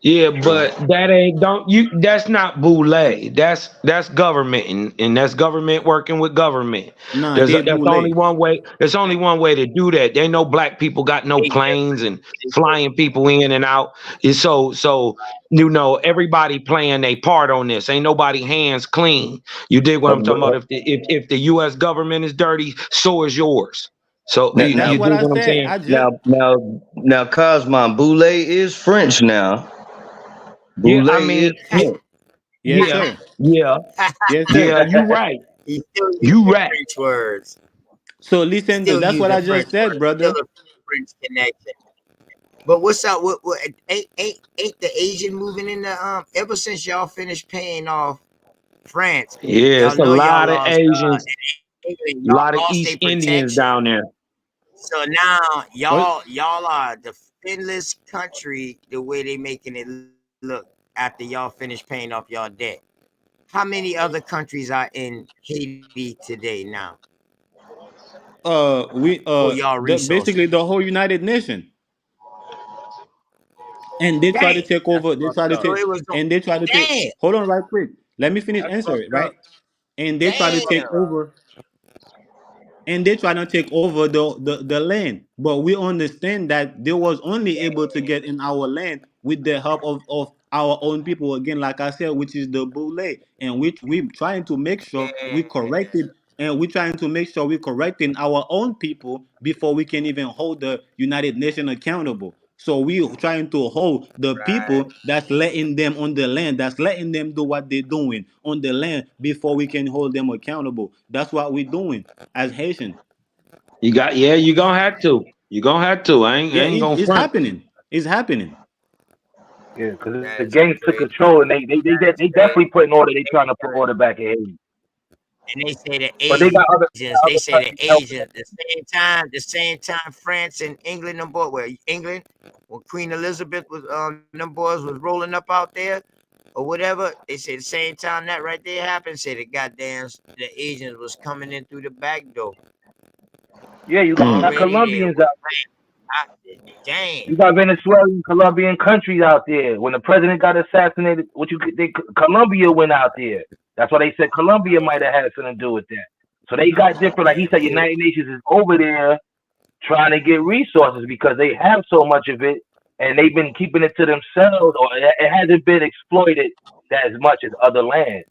Yeah, True. but that ain't don't you that's not boule. That's government and that's government working with government. Nah, There's they that's only Boule. one way. There's only one way to do that. They know black people got no They planes different. and They flying different. people in and out. And so everybody playing their part on this. Ain't nobody hands clean. You dig what I'm talking about? If the US government is dirty, so is yours. So Now, That's you now, what dig I what I'm said. saying? I just now, Cosmon, Boule is French now. Yeah, Boule I is mean, yeah, French. yes, yeah, sir. yeah, Yes, sir. yeah, you right. He's still You using right. French words. So listen, Still that's what using I French just said, words. Still brother. a French connection. But what's up? What ain't the Asian moving in the ever since y'all finished paying off France, Yeah, y'all it's a know y'all lot of lost Asians, England, a y'all lot of lost East their Indians protection. down there. So now What? y'all are the finless country the way they making it look after y'all finish paying off y'all debt. How many other countries are in Haiti today now We for y'all basically resources? the whole United Nation. And they try to Dang. take That's over. They try fucked to up. So take, it was and they try to take. damn, Hold on, right quick. Let me finish That's answer it. fucked Right, up. and they try to take damn. over, and they trying to take over the land. But we understand that they was only able to get in our land with the help of our own people again, like I said, which is the Boule, and which we trying to make sure we Damn. corrected, and we trying to make sure we correcting our own people before we can even hold the United Nations accountable. So we trying to hold the Right. people that's letting them on the land, that's letting them do what they're doing on the land before we can hold them accountable. That's what we're doing as Haitian. You gonna have to. You gonna have to. I Yeah, ain't gonna it's front. happening. It's happening. Yeah, because the That's gangs took crazy. control and they Crazy. definitely put in order. They trying to put order back in Haiti. And they say the But they got Asians, they other say the countries helping Asians, them. the same time France and England, them boys, where England, when Queen Elizabeth was, them boys was rolling up out there or whatever, they say the same time that right there happened, say the Asians was coming in through the back door. Yeah, you got Already there Colombians with out. damn. You got Venezuelan, Colombian countries out there. When the president got assassinated, Colombia went out there. That's why they said Colombia might have had something to do with that. So they got different. Like he said, United Nations is over there trying to get resources because they have so much of it, and they've been keeping it to themselves, or it hasn't been exploited as much as other lands.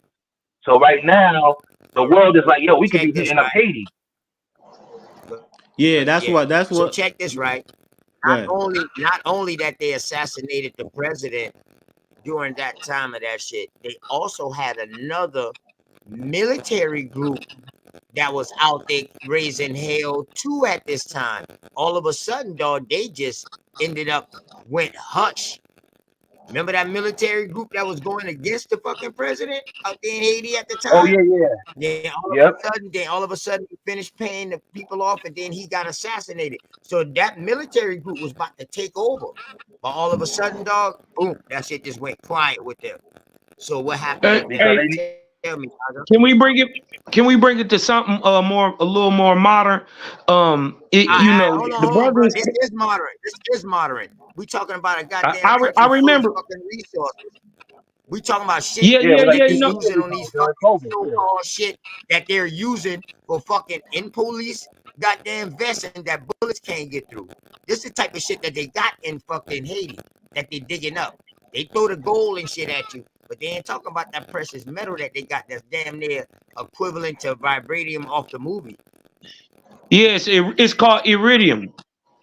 So right now, the world is like, yo, we could be Check this hitting up right. Haiti. Yeah, that's Yeah. what. That's So what. check this right. Go ahead. Not only that they assassinated the president during that time of that shit, they also had another military group that was out there raising hell too at this time. All of a sudden, dog, they just ended up went hush. Remember that military group that was going against the fucking president out there in Haiti at the Oh time? Then yep. all of a sudden, he finished paying the people off, and then he got assassinated. So that military group was about to take over, but all of a sudden, dog, boom, that shit just went quiet with them. So what happened with Because that? they Tell me, Naga. Can we bring it? Can we bring it to something a little more modern? You know, the Hold on, bro. brothers. This is moderate. This is moderate. We talking about a I, goddamn I, re- I country full of remember. fucking resources. We talking about shit Yeah, yeah, yeah, like that yeah. they You know, using on these during fucking COVID. Yeah. so-called shit that they're using for fucking in police goddamn vests and that bullets can't get through. This is the type of shit that they got in fucking Haiti that they digging up. They throw the gold and shit at you, but they ain't talking about that precious metal that they got that's damn near equivalent to vibranium off the movie. yes, it's called iridium.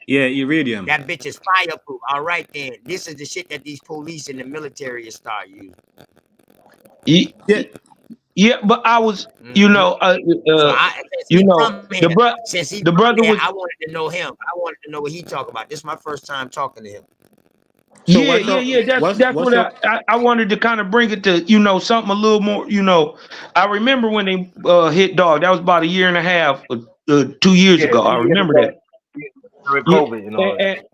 Yeah, iridium. That bitch is fireproof. All right, then. This is the shit that these police and the military start using. Ye- Yeah, Yeah, but I was, Mm-hmm. So since you he know, from here, since he the from brother here, was. I wanted to know him. I wanted to know what he talk about. This is my first time talking to him. So Yeah, yeah, yeah. That's what's what up? I wanted to kind of bring it to, something a little more, I remember when they hit dog. That was about a year and a half, 2 years Yeah, ago. I 2 years remember ago, that. during Yeah, COVID and all that.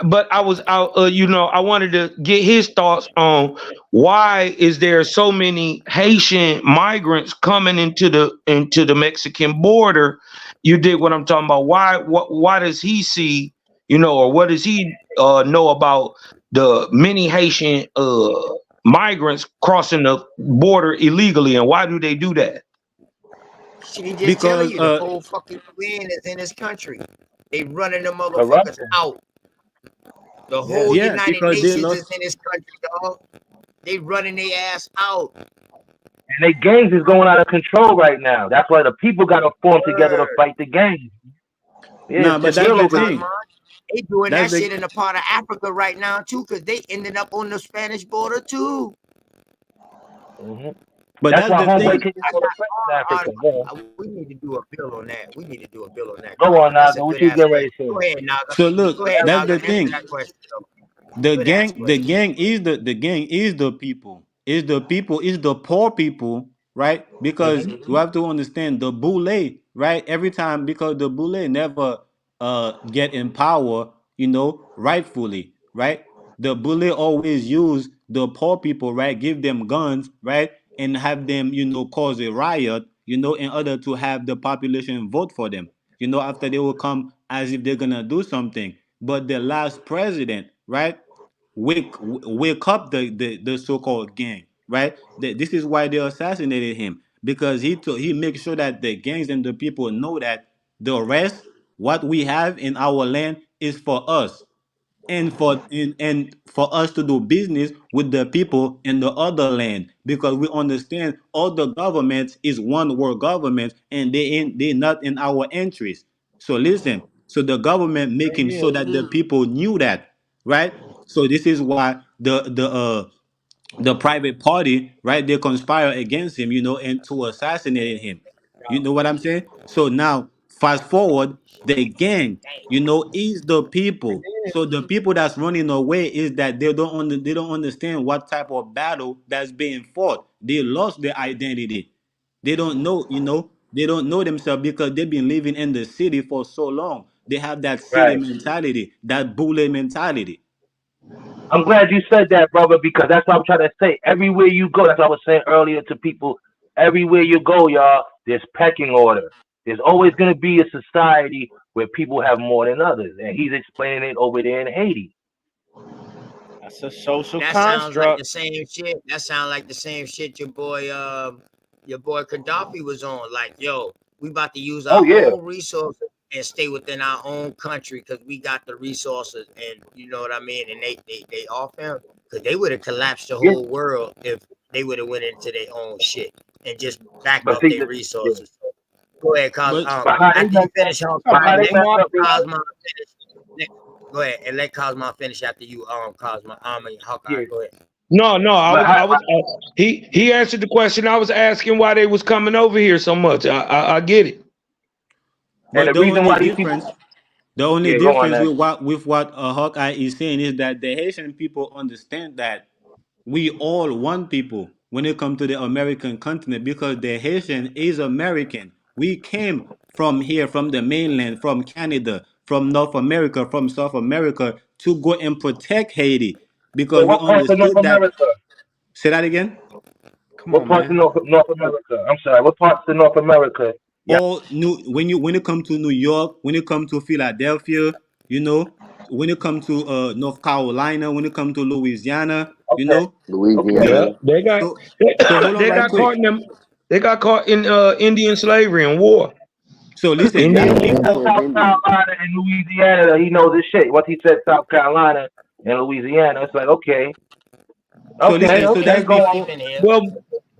but I was out. I wanted to get his thoughts on why is there so many Haitian migrants coming into the Mexican border. You dig what I'm talking about? Why does he see? Or what does he know about the many Haitian migrants crossing the border illegally, and why do they do that? Shit, he just telling Because you the whole fucking plan is in his country. They running the motherfuckers Corruption. out. The Yeah. whole yeah, United because they Nations is lost. in this country, dog. They running their ass out. And they gangs is going out of control right now. That's why the people got to form together to Word. fight the gangs. Yeah, Nah, it's but just Check that's real the this over out, there. thing. man. They doing That's that the shit in a part of Africa right now too, because they ended up on the Spanish border too. Hmm but That's that's why the homeboy thing. can't go to France in Africa. Go We need to do a bill on that. We need to do a bill on that. Go on, That's a Naga. What good you ass getting ready question. to Go say? ahead, Naga. So look, Go ahead, that's Naga. the Answer thing. that question, though. The Good ass gang, the question. gang is the gang is the people. Is the people, is the poor people, right? Because Hmm you have to understand the boule, right? Every time, because the boule never get in power, rightfully, right? The boule always use the poor people, right? Give them guns, right? And have them, cause a riot, in order to have the population vote for them. After they will come as if they're gonna do something. But the last president, right? Wake up the so-called gang, right? This is why they assassinated him, because he makes sure that the gangs and the people know that the rest, what we have in our land, is for us, and for us to do business with the people in the other land, because we understand all the governments is one world government, and they not in our interest. So listen, so the government making Yeah. sure that the people knew that, right? So this is why the private party, right, they conspire against him, and to assassinate him. You know what I'm saying? So now Fast forward, the gang, is the people. So the people that's running away is that they don't understand what type of battle that's being fought. They lost their identity. They don't know, they don't know themselves because they've been living in the city for so long. They have that city Right. mentality, that bully mentality. I'm glad you said that, brother, because that's what I'm trying to say. Everywhere you go, that's what I was saying earlier to people. Everywhere you go, y'all, there's pecking order. There's always going to be a society where people have more than others, and he's explaining it over there in Haiti. That's a social That sounds like construct. the same shit. That sounds like the same shit your boy Gaddafi was on. Like, yo, we about to use Oh our yeah, own resources and stay within our own country because we got the resources, and you know what I mean. And they off him because they would have collapsed the yeah. whole world if they would have went into their own shit and just backed But up see, their yeah. resources. Go ahead, Cos. But But how they After you messed finish, up? right, How they let messed up? Cosmo finish. Go ahead and let Cosmo finish after you, Cosmo. Hawkeye. Yeah. Go ahead. No, But I was. He answered the question. I was asking why they was coming over here so much. I get it. and but the reason why these people, the only yeah, go on difference that. with what Hawkeye is saying is that the Haitian people understand that we all one people when it comes to the American continent because the Haitian is American. We came from here, from the mainland, from Canada, from North America, from South America to go and protect Haiti because So we what parts of North understood that. America? Say that again. Come What on, parts of man. North America? I'm sorry. What parts of North America? Yeah. All new when it comes to New York, when it comes to Philadelphia, when it comes to North Carolina, when it comes to Louisiana, Okay. Okay. Yeah, Louisiana. they got so so hold on they right got quick. caught in them. They got caught in Indian slavery and war. So listen, Yeah, the Indian he said people. people. South Carolina and Louisiana. He knows his shit. What he said, South Carolina and Louisiana. It's like, okay, So listen, so okay, that's go on. before. In here.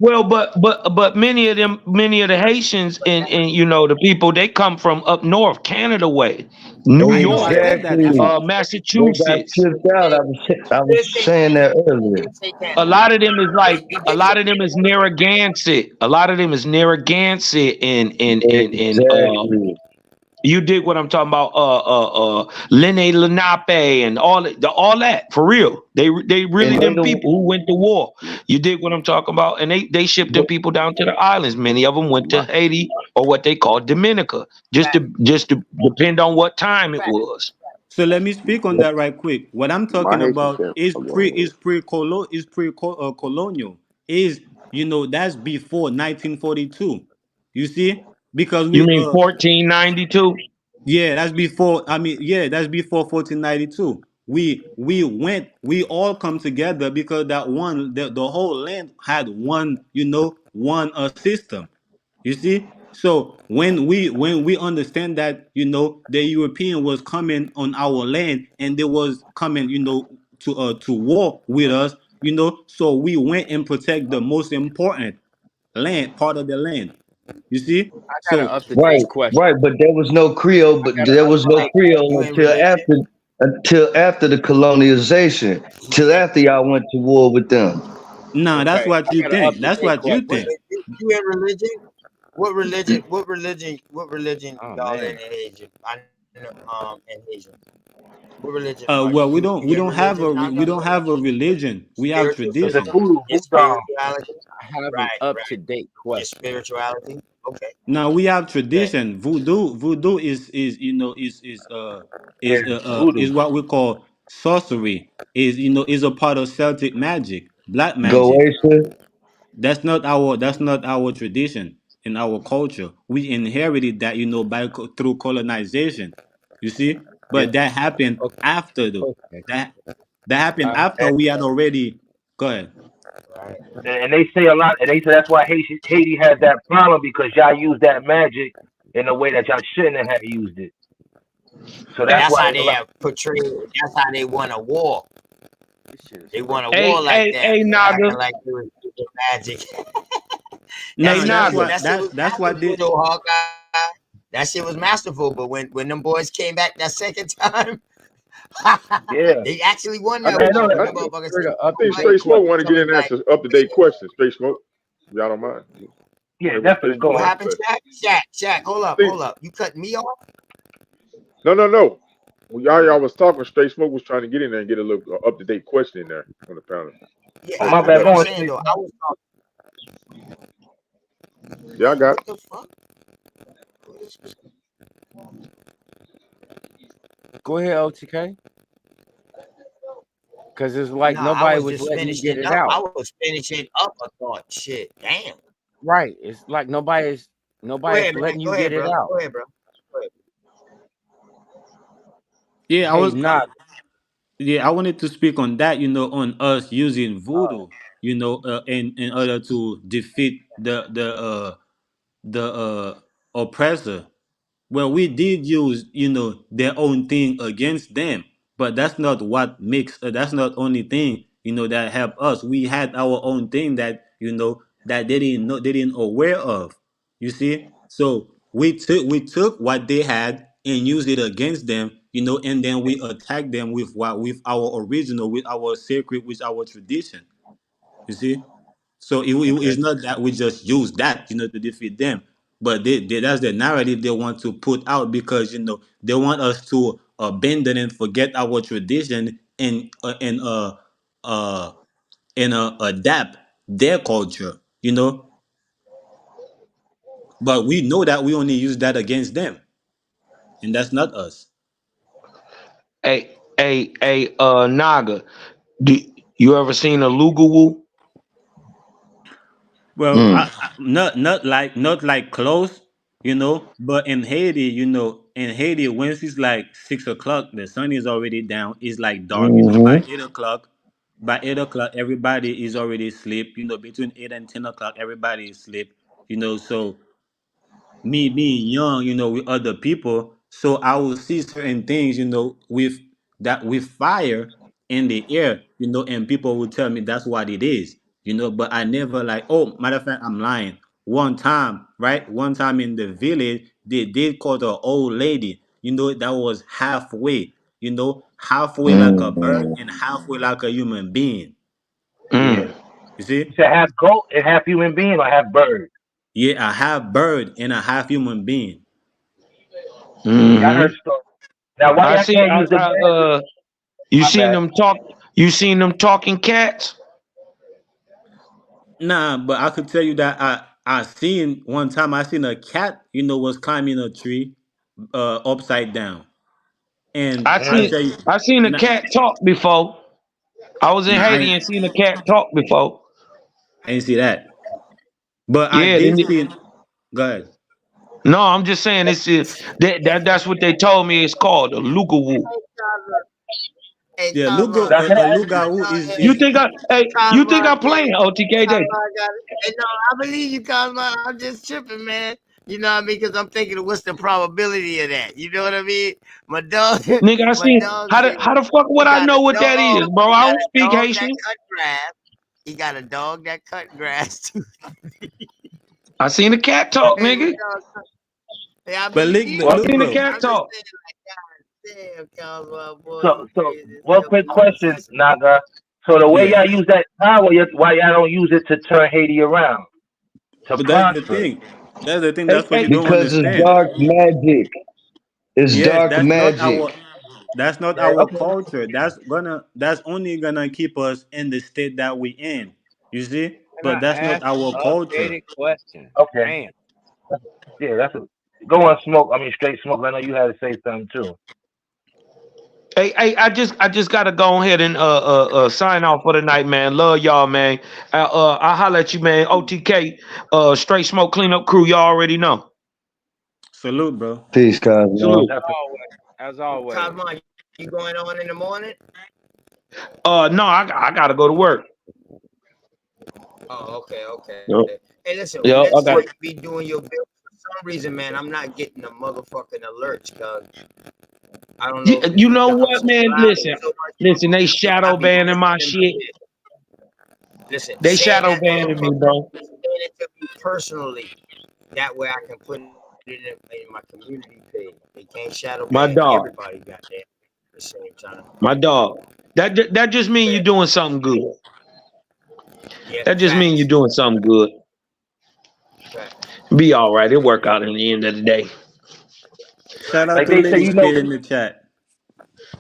Well, but many of them, many of the Haitians and the people, they come from up north, Canada way, New I know, I York, get that. Exactly. That's what. They got Massachusetts. shipped out. I was saying that earlier. A lot of them is like He a did lot of them is Narragansett. A lot of them is Narragansett and Exactly. you dig what I'm talking about? Lene Lenape and all that for real. They really And them people who went to war. You dig what I'm talking about? And they shipped them people down to the islands. Many of them went to Haiti or what they call Dominica, just to depend on what time it was. So let me speak on that right quick. What I'm My talking Haitian about family. is Oh, go ahead. colonial. Is that's before 1942. You see, because You we mean 1492? yeah, that's before. I mean, yeah, that's before 1492. We all come together because the whole land had one system. You see, so when we understand that the European was coming on our land and they was coming to war with us, so we went and protect the most important part of the land. You see, I got an so up to right, date question. right. But there was no Creole. I But got an there up was to no date. Creole You in religion? until after the colonization. Till after y'all went to war with them. nah, that's Okay, what I you got an up think. to That's date what you question. think. You in religion? What religion? What religion Oh y'all in man, Asia? I know, in Asia. What religion are you? Well, we don't You we in don't have religion, we Naga? don't have a religion. We have Spiritual? It's a tradition. voodoo, Your voodoo. spirituality? I have an Right, up to right. date Your question. spirituality? Okay. Now we have Okay. tradition. Voodoo is Yeah, voodoo. is what we call sorcery. Is a part of Celtic magic, black magic. Goatia. That's not our tradition in our culture. We inherited that through colonization. You see, Yeah. but that happened Okay, after though. okay. That happened I after And, we had already. Go ahead. Right. and they say a lot, and they say that's why Haiti has that problem because y'all use that magic in a way that y'all shouldn't have used it. So And that's that's why how there's a they lot. have portrayed. That's how they won a war. this shit is They won a crazy. war Hey, like hey, that, hey, Naga. acting like it was magic. Hey, Nah, Naga. That shit was that's what masterful they. though, Hawkeye. That shit was masterful. But when them boys came back that second time, Yeah. they actually won I that think I know war. that. When I them think motherfuckers Heard said, an up to think fight, date Straight Smoke question. want to get coming in there back. to up to date questions. Straight Smoke, if y'all don't mind. Yeah, definitely. Go What on. happened, Shaq? Hold up. You cut me off? No. Well, y'all was talking. Straight Smoke was trying to get in there and get a little up to date question in there on the panel. Yeah, Oh, my You bad. got I'm Go on, saying Straight though, I Smoke. was talking. Yeah, I got What it. the fuck? Go ahead, OTK. Because it's like Nah, I nobody was was just letting you finishing get it up. out. I was finishing up a thought. Shit, damn. Right. It's like nobody's Go ahead, man. letting you Go get ahead, it bro. out. Go ahead, bro. Go ahead. Yeah, Hey, nah. I wanted to speak on that, on us using voodoo, in order to defeat the oppressor. Well, we did use, their own thing against them, but that's not what makes. That's not only thing, that help us. We had our own thing that, that they didn't know, they didn't aware of. You see, so we took what they had and used it against them, and then we attacked them with our original, with our sacred, with our tradition. You see. So Okay. it's not that we just use that, to defeat them, but that's the narrative they want to put out because they want us to abandon and forget our tradition uh and adapt their culture, But we know that we only use that against them, and that's not us. Naga, do you ever seen a Lugawu? Well, Mm. not like close, but in Haiti, when it's like 6 o'clock, the sun is already down. It's like dark, by Mm-hmm. 8 o'clock. By 8 o'clock, everybody is already asleep. Between 8 and 10 o'clock, everybody is asleep. So me being young, with other people, so I will see certain things, with fire in the air, and people will tell me that's what it is, but I never like, oh, matter of fact, I'm lying. One time, right? One time in the village, they did call the old lady, that was halfway like a bird Mm. and halfway like a human being. Yeah. Mm, You see? You said half goat and half human being or half bird? Yeah, a half bird and a half human being. Yeah, I heard hmm stories. Now, why I y'all see. can't use the magic? You My seen bad. them talk? You seen them talking cats? Nah, but I could tell you that I seen one time I seen a cat, was climbing a tree, upside down, and I I seen. Mm. tell you, I seen a nah, cat talk before. I was in nah, Haiti and seen a cat talk before. I ain't see that, but I Yeah. did see. Go ahead. No, I'm just saying it's that's what they told me. It's called a Lugawu. Hey, Yeah, Cosmo. Now, can I a ask you? Lugau You is think I? Hey, you Cosmo, think I'm yeah. playing OTK Cosmo, Day? I got it. Hey, no, I believe you, Cosmo. I'm just tripping, man. You know what I mean? Because I'm thinking, what's the probability of that? You know what I mean? My dog, Nigga, I my seen dog how said the fuck he would I got a know what that dog. is, bro? He I got don't a speak dog that Haitian. cut grass. He got a dog that cut grass too. I seen a cat talk, Hey, my nigga. dog. Hey, I but believe look, you. Well, look, Seen a bro. cat I'm just talk. saying, like, God damn, Cosmo, boy, so, you so crazy as one hell for quick even question, assessing. Naga. So the way Yeah, y'all use that power, why y'all don't use it to turn Haiti around, to but that's the prosper? thing. That's the thing. Hey, That's what you hey, don't Because it's understand. dark magic. It's Yes, dark that's not magic. our. That's not Yeah. our Okay. culture. That's only gonna keep us in the state that we in. You see? Can But I that's not ask our an culture. updated question? Okay. Damn. Yeah, that's a go on smoke. I mean, straight smoke. I know you had to say something too. hey, I just gotta go ahead and sign off for the night, man. Love y'all, man. I'll holler at you, man. OTK, straight smoke cleanup crew. Y'all already know. Salute, bro. Peace, Cosmo. Salute. As Definitely. always. As always. Cosmo, you going on in the morning? No, I gotta go to work. Oh, okay. Yep. Hey, listen, Yep, I let's got. be doing your bill. For some reason, man, I'm not getting the motherfucking alerts, cause I don't know if it's You know because I'm what, man? subscribing so much. Listen. They So I shadow be banning my missing them shit. shit. Listen, They saying shadow that banning me, motherfucker, bro. saying it to me personally. That way I can put it in my community page. They can't shadow My ban dog. everybody, goddamn, at the same time. My dog. That just mean you doing something good. Yeah, That just mean you facts. doing something good. Facts. Be all right. It'll work out in the end of the day. Shout out Like to they say, Lady you know, Speed in the chat.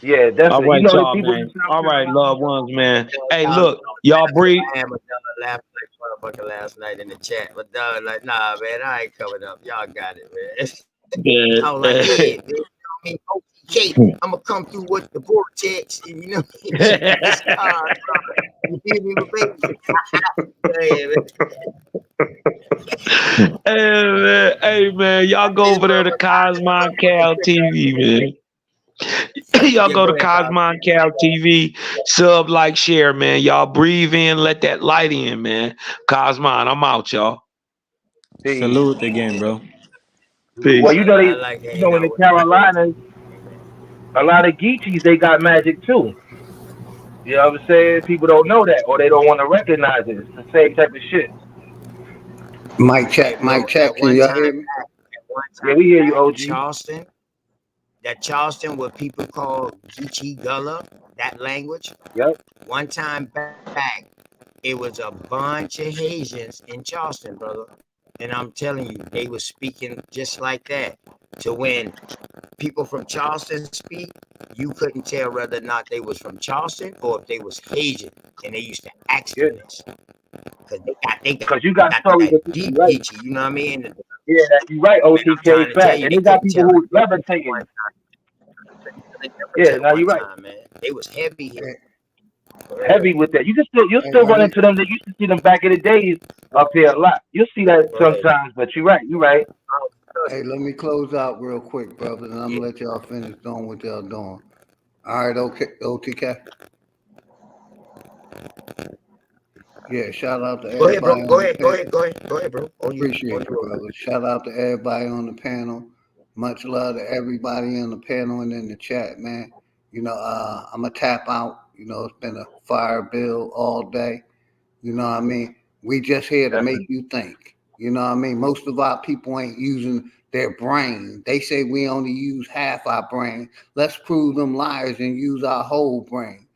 yeah, All definitely. You right, know, the y'all, people in man. the South All right, Carolina. loved ones, man. Hey, Y'all look, y'all breathe. I am a dog laugh like motherfucker last night in the chat, but dog like, nah, man, I ain't coming up. Y'all got it, man. I was like, yeah, man. I mean, OTK, I'm gonna come through with the vortex, and you know, this car, you feel me, baby? Hey man, y'all go over there to Cosmon Cal TV, man. Y'all Yeah, go go to ahead, Bob. Cosmon Cal TV, sub, like, share, man. Y'all breathe in, let that light in, man. Cosmon, I'm out, y'all. Peace. Salute again, bro. Well, Peace. you know, I like you know, hanging in out the with Carolinas, a lot of Geechees, they got magic too. You know what I'm saying? People don't know that, or they don't want to recognize it. It's the same type of shit. Mic Hey, check, bro, mic check. at Can one y'all time hear me? back, at one Yeah, time we hear you, back, OG. Charleston, what people call Geechee Gullah, that language. Yep. One time back, it was a bunch of Haitians in Charleston, brother. And I'm telling you, they were speaking just like that. So when people from Charleston speak, you couldn't tell whether or not they was from Charleston or if they was Haitian. And they used to ask for this. Because they Because you got got stories that of people, deep right? Geechee, you know what I mean? And, Yeah, you're right, man, I'm trying OTK, to tell fact. you, And they they got couldn't people tell who the levitating. one time. They Yeah, levitated now one you're right. time, man. They was heavy here. Heavy with that. You'll Hey, still let run me into them. They used to see them back in the days up here a lot. You'll see that sometimes, but you're right. You're right. hey, let me close out real quick, brothers, and I'm gonna let y'all finish doing what y'all doing. All right, okay, OTK. Yeah, shout out to Go ahead, bro. everybody Go on the ahead. Go panel. ahead. Go ahead. Go ahead, bro. On you. Appreciate you, brother. Shout out to everybody on the panel. Much love to everybody on the panel and in the chat, man. You know, I'm gonna tap out. You know, it's been a fire bill all day. You know what I mean? We just here to make you think. You know what I mean? Most of our people ain't using their brain. They say we only use half our brain. Let's prove them liars and use our whole brain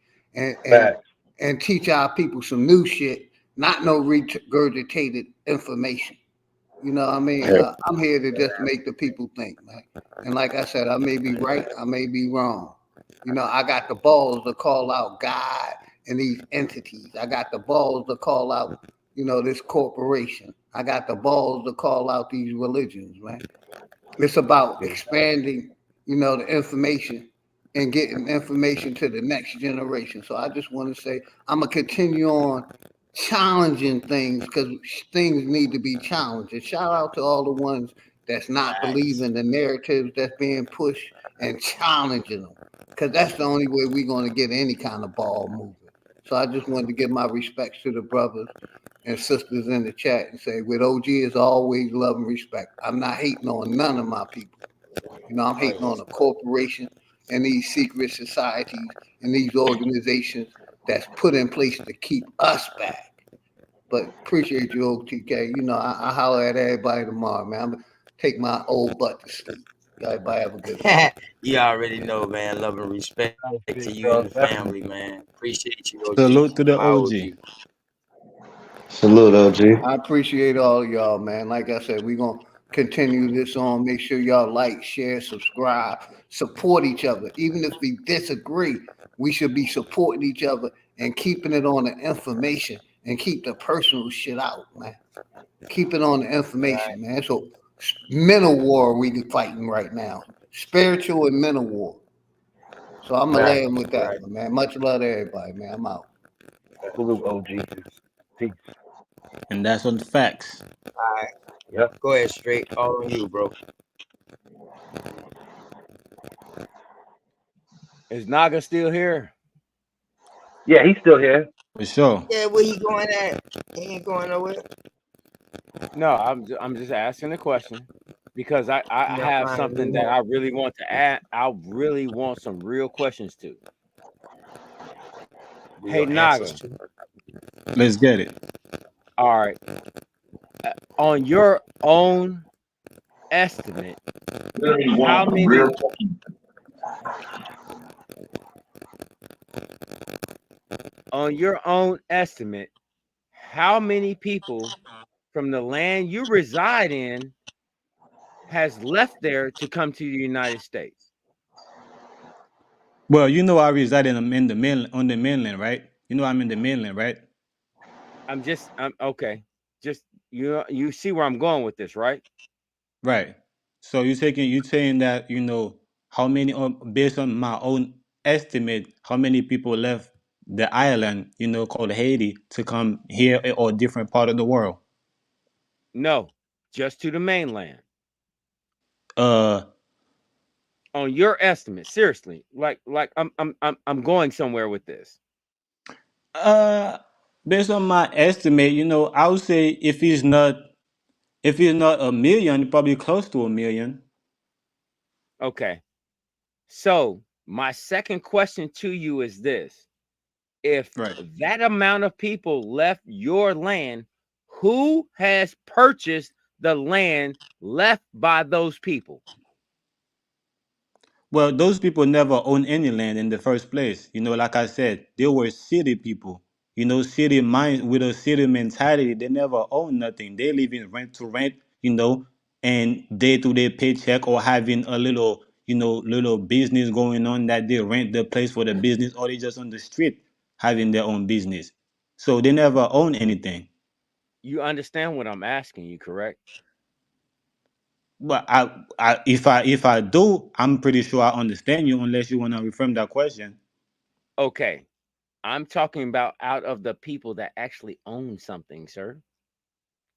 and teach our people some new shit, not no regurgitated information. You know what I mean? I'm here to just make the people think, man. And like I said, I may be right, I may be wrong. You know, I got the balls to call out God and these entities. I got the balls to call out, you know, this corporation. I got the balls to call out these religions, man. It's about expanding, you know, the information and getting information to the next generation. So I just want to say I'm gonna continue on challenging things because things need to be challenged. And shout out to all the ones that's not believing the narratives that's being pushed and challenging them because that's the only way we're going to get any kind of ball moving. So I just wanted to give my respects to the brothers and sisters in the chat and say, with OG is always love and respect. I'm not hating on none of my people. You know, I'm hating on a corporation and these secret societies and these organizations that's put in place to keep us back. But appreciate you, OTK. You know, I holler at everybody tomorrow, man. I'm gonna take my old butt to sleep. Everybody have a good night. You already know, man. Love and respect to you and the family, man. Appreciate you, OG. Salute to the My OG. OG. Salute, OG. I appreciate all y'all, man. Like I said, we're gonna continue this on. Make sure y'all like, share, subscribe, support each other. Even if we disagree, we should be supporting each other and keeping it on the information and keep the personal shit out, man. Keep it on the information, man. So mental war we fighting right now. Spiritual and mental war. So I'm gonna land with that one, man. Much love to everybody, man. I'm out. Salute, OG. Peace. And that's on the facts. All right. Yep. Go ahead, straight. All on you, bro. Is Naga still here? Yeah, he's still here. For sure. Yeah, where he going at? He ain't going nowhere. No, I'm just asking a question because I have something that I really want to add. I really want some real questions to. Hey Naga. Let's get it. All right. On your own estimate, how many on your own estimate, how many people from the land you reside in has left there to come to the United States? Well, I reside in the main on the mainland, right? I'm in the mainland, right? I'm okay. Just you see where I'm going with this, right? Right. So you saying that how many based on my own estimate, how many people left the island, called Haiti, to come here or different part of the world? No, just to the mainland. Uh, On your estimate, seriously, like I'm going somewhere with this. uh, Based on my estimate, I would say if it's not a million, probably close to a million. Okay. So my second question to you is this: if Right. that amount of people left your land, who has purchased the land left by those people? Well, those people never owned any land in the first place. Like I said, they were city people. City minds with a city mentality. They never own nothing. They live in rent to rent, and day to day paycheck, or having a little business going on that they rent the place for the business, or they just on the street having their own business. So they never own anything. You understand what I'm asking you, correct? But if I do, I'm pretty sure I understand you, unless you want to reframe that question. Okay. I'm talking about out of the people that actually own something, sir.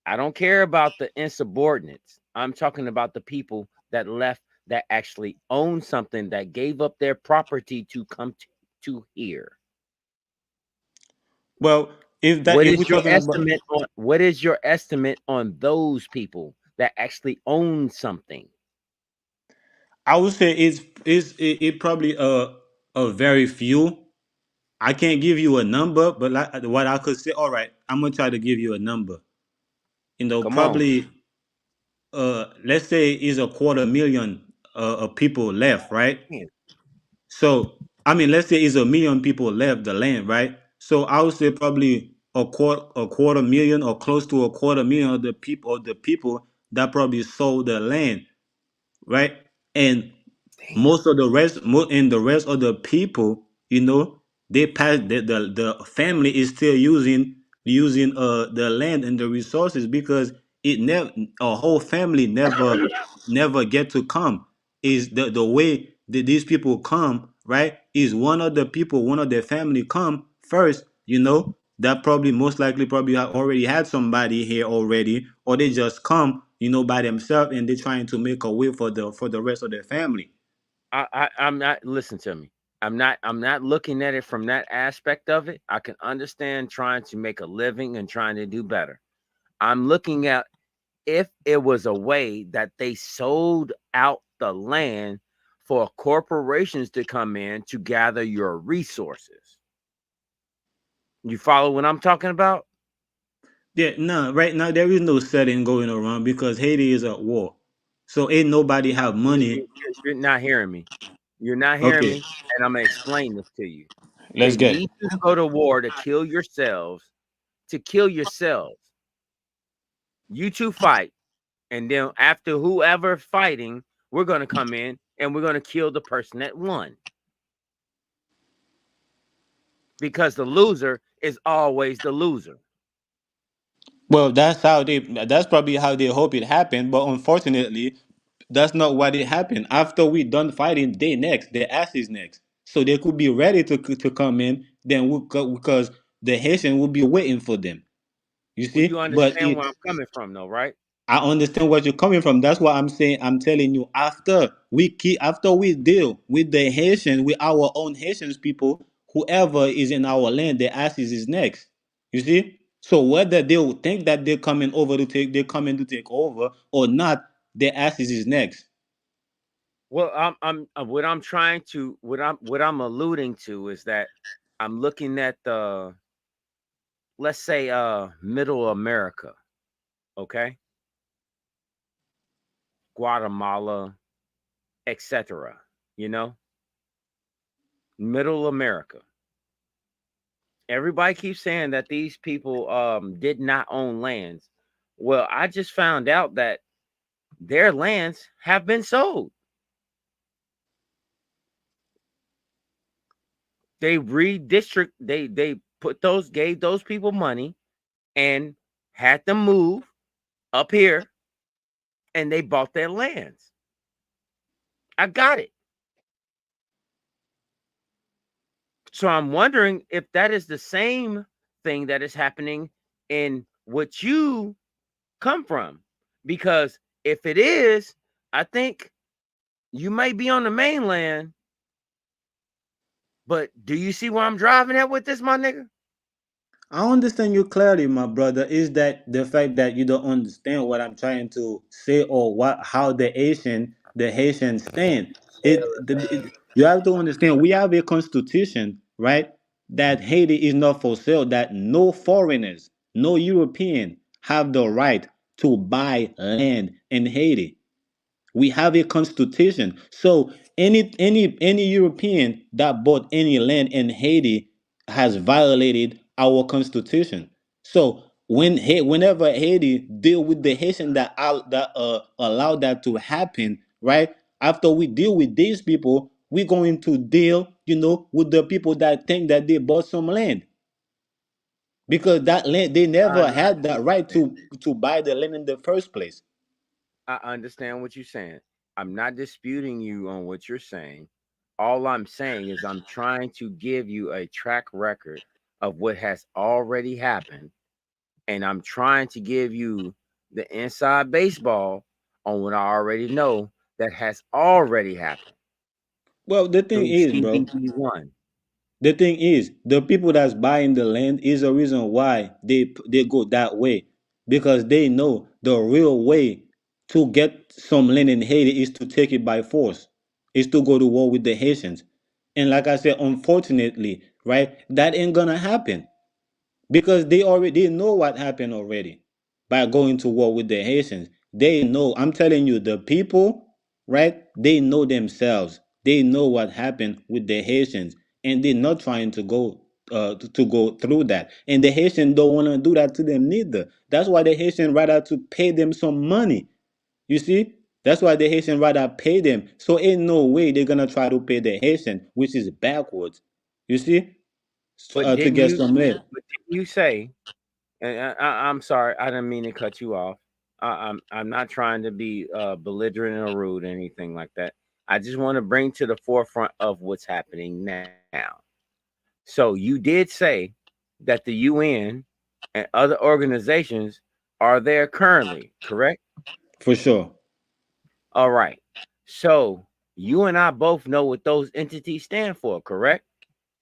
I don't care about the insubordinates. I'm talking about the people that left that actually own something, that gave up their property to come to here. Well, if we're talking about, What is your estimate on those people that actually own something? I would say it probably a very few. I can't give you a number, but like what I could say, all right, I'm gonna try to give you a number. Come on. Probably let's say is a quarter million of people left, right? Man, So I mean, let's say it's a million people left the land, right? So I would say probably a quarter million, or close to a quarter million of the people that probably sold the land, right? And most of the rest, and the rest of the people, they pass the family is still using the land and the resources, because it never a whole family never get to come. Is the way that these people come, right? Is one of their family come first, that probably most likely probably already had somebody here already, or they just come, by themselves, and they're trying to make a way for the rest of their family. I'm not, listen to me. I'm not looking at it from that aspect of it. I can understand trying to make a living and trying to do better. I'm looking at if it was a way that they sold out the land for corporations to come in to gather your resources. You follow what I'm talking about? Yeah, no, right now there is no setting going around, because Haiti is at war. So ain't nobody have money. You're not hearing me. You're not hearing Okay, me, and I'm gonna explain this to you. let's They get it. need you to go to war to kill yourselves, to kill yourselves. You two fight, and then after whoever fighting, we're gonna come in and we're gonna kill the person that won. Because the loser is always the loser. Well, that's probably how they hope it happened, but unfortunately, that's not what it happened. After we done fighting, they next, their ass is next. So they could be ready to come in, then because the Haitian will be waiting for them. You Well, you see? But understand where I'm coming from, though, right? I understand where you're coming from. That's why I'm saying, I'm telling you, after we deal with the Haitians, with our own Haitians people, whoever is in our land, their asses is next. You see? So whether they will think that they're coming to take over or not, their asses is next. Well, I'm what I'm alluding to is that I'm looking at the, let's say, middle America, okay? Guatemala, etc. You know, middle America. Everybody keeps saying that these people did not own lands. Well, I just found out that their lands have been sold. They redistrict. They put those gave those people money and had them move up here, and they bought their lands. I got it. So I'm wondering if that is the same thing that is happening in what you come from. Because if it is, I think you may be on the mainland. But do you see where I'm driving at with this, my nigga? I understand you clearly, my brother. Is that the fact that you don't understand what I'm trying to say, or what how the Haitian stand? You have to understand. We have a constitution, right? That Haiti is not for sale. That no foreigners, no European, have the right to buy land in Haiti. We have a constitution. So any European that bought any land in Haiti has violated our constitution. So whenever Haiti deal with the Haitian that allow that to happen, right? After we deal with these people, we're going to deal, with the people that think that they bought some land, because that land they I never understand had that right to buy the land in the first place. I understand what you're saying. I'm not disputing you on what you're saying. All I'm saying is I'm trying to give you a track record of what has already happened. And I'm trying to give you the inside baseball on what I already know that has already happened Well, the thing through is, bro. CBD1. The thing is, the people that's buying the land is the reason why they go that way, because they know the real way to get some land in Haiti is to take it by force, is to go to war with the Haitians, and like I said, unfortunately, right, that ain't gonna happen, because they know what happened already by going to war with the Haitians. They know. I'm telling you, the people, right? They know themselves. They know what happened with the Haitians, and they're not trying to go to go through that. And the Haitians don't want to do that to them neither. That's why the Haitian rather to pay them some money. You see? That's why the Haitian rather pay them. So ain't no way they're gonna try to pay the Haitian, which is backwards. You see? But To didn't get you? some land. But didn't you say? And I'm sorry, I didn't mean to cut you off. I'm not trying to be belligerent or rude or anything like that. I just want to bring to the forefront of what's happening now. So you did say that the UN and other organizations are there currently, correct? For sure. All right. So you and I both know what those entities stand for, correct?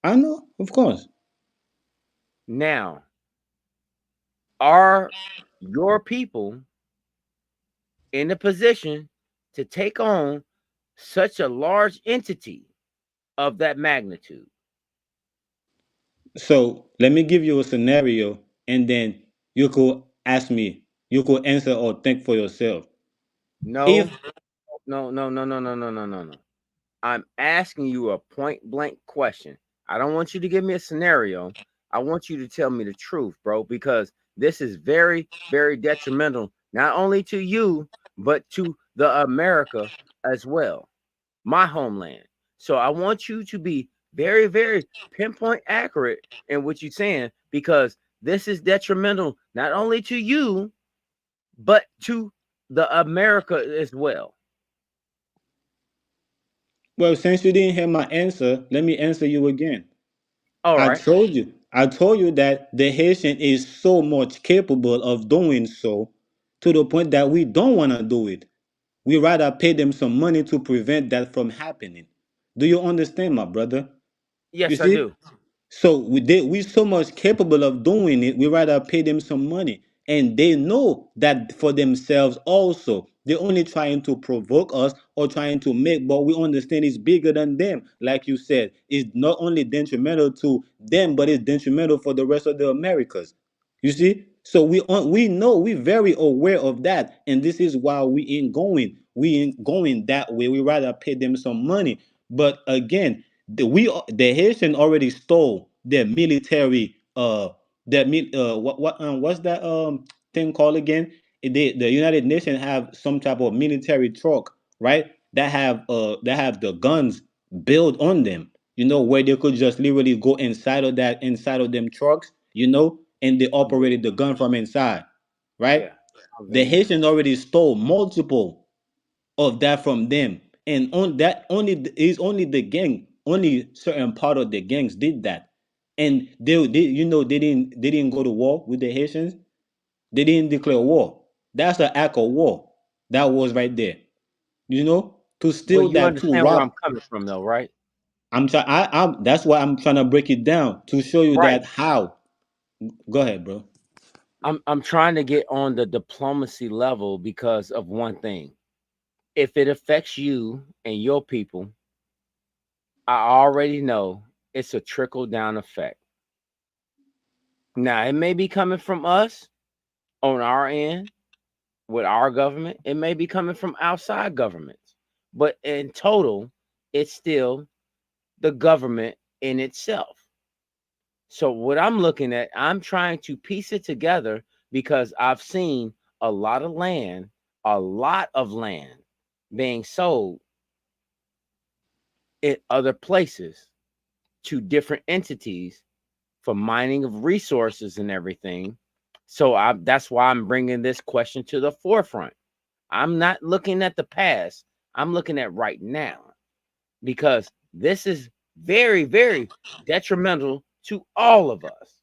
I know, of course. Now, are your people in a position to take on such a large entity of that magnitude? So let me give you a scenario, and then you could ask me, you could answer or think for yourself. No, If no, no, no, no, no, no, no, no, no. I'm asking you a point blank question. I don't want you to give me a scenario. I want you to tell me the truth, bro, because this is very, very detrimental, not only to you, but to the America as well, my homeland. So I want you to be very, very pinpoint accurate in what you're saying, because this is detrimental not only to you, but to the America as well. well, since you didn't hear my answer, let me answer you again. All I right. told you, I told you that the Haitian is so much capable of doing so, to the point that we don't want to do it. We rather pay them some money to prevent that from happening. Do you understand, my brother? You Yes, I see? do. So we so much capable of doing it. We rather pay them some money, and they know that for themselves also. They're only trying to provoke us or trying to make, but we understand it's bigger than them. Like you said, it's not only detrimental to them, but it's detrimental for the rest of the Americas. You see? So we know, we're very aware of that, and this is why we ain't going. We ain't going that way. We rather pay them some money. But again, the Haitian already stole their military what's that thing called again? the United Nations have some type of military truck, right? That have the guns built on them, where they could just literally go inside of them trucks, and they I've been, operated the gun from inside, right? yeah, I've The been there. Haitians already stole multiple of that from them, and on that only the gang, only certain part of the gangs did that, and they didn't go to war with the Haitians. They didn't declare war. That's an act of war. That was right there. To Well, steal you that, to understand where I'm rob. coming from, though, right? I'm trying. I'm. That's why I'm trying to break it down to show you Right. that how. Go ahead, bro. I'm trying to get on the diplomacy level because of one thing. If it affects you and your people, I already know it's a trickle down effect. Now, it may be coming from us on our end with our government. It may be coming from outside governments. But in total, it's still the government in itself. So what I'm looking at, I'm trying to piece it together because I've seen a lot of land being sold in other places to different entities for mining of resources and everything. So that's why I'm bringing this question to the forefront. I'm not looking at the past. I'm looking at right now because this is very, very detrimental to all of us.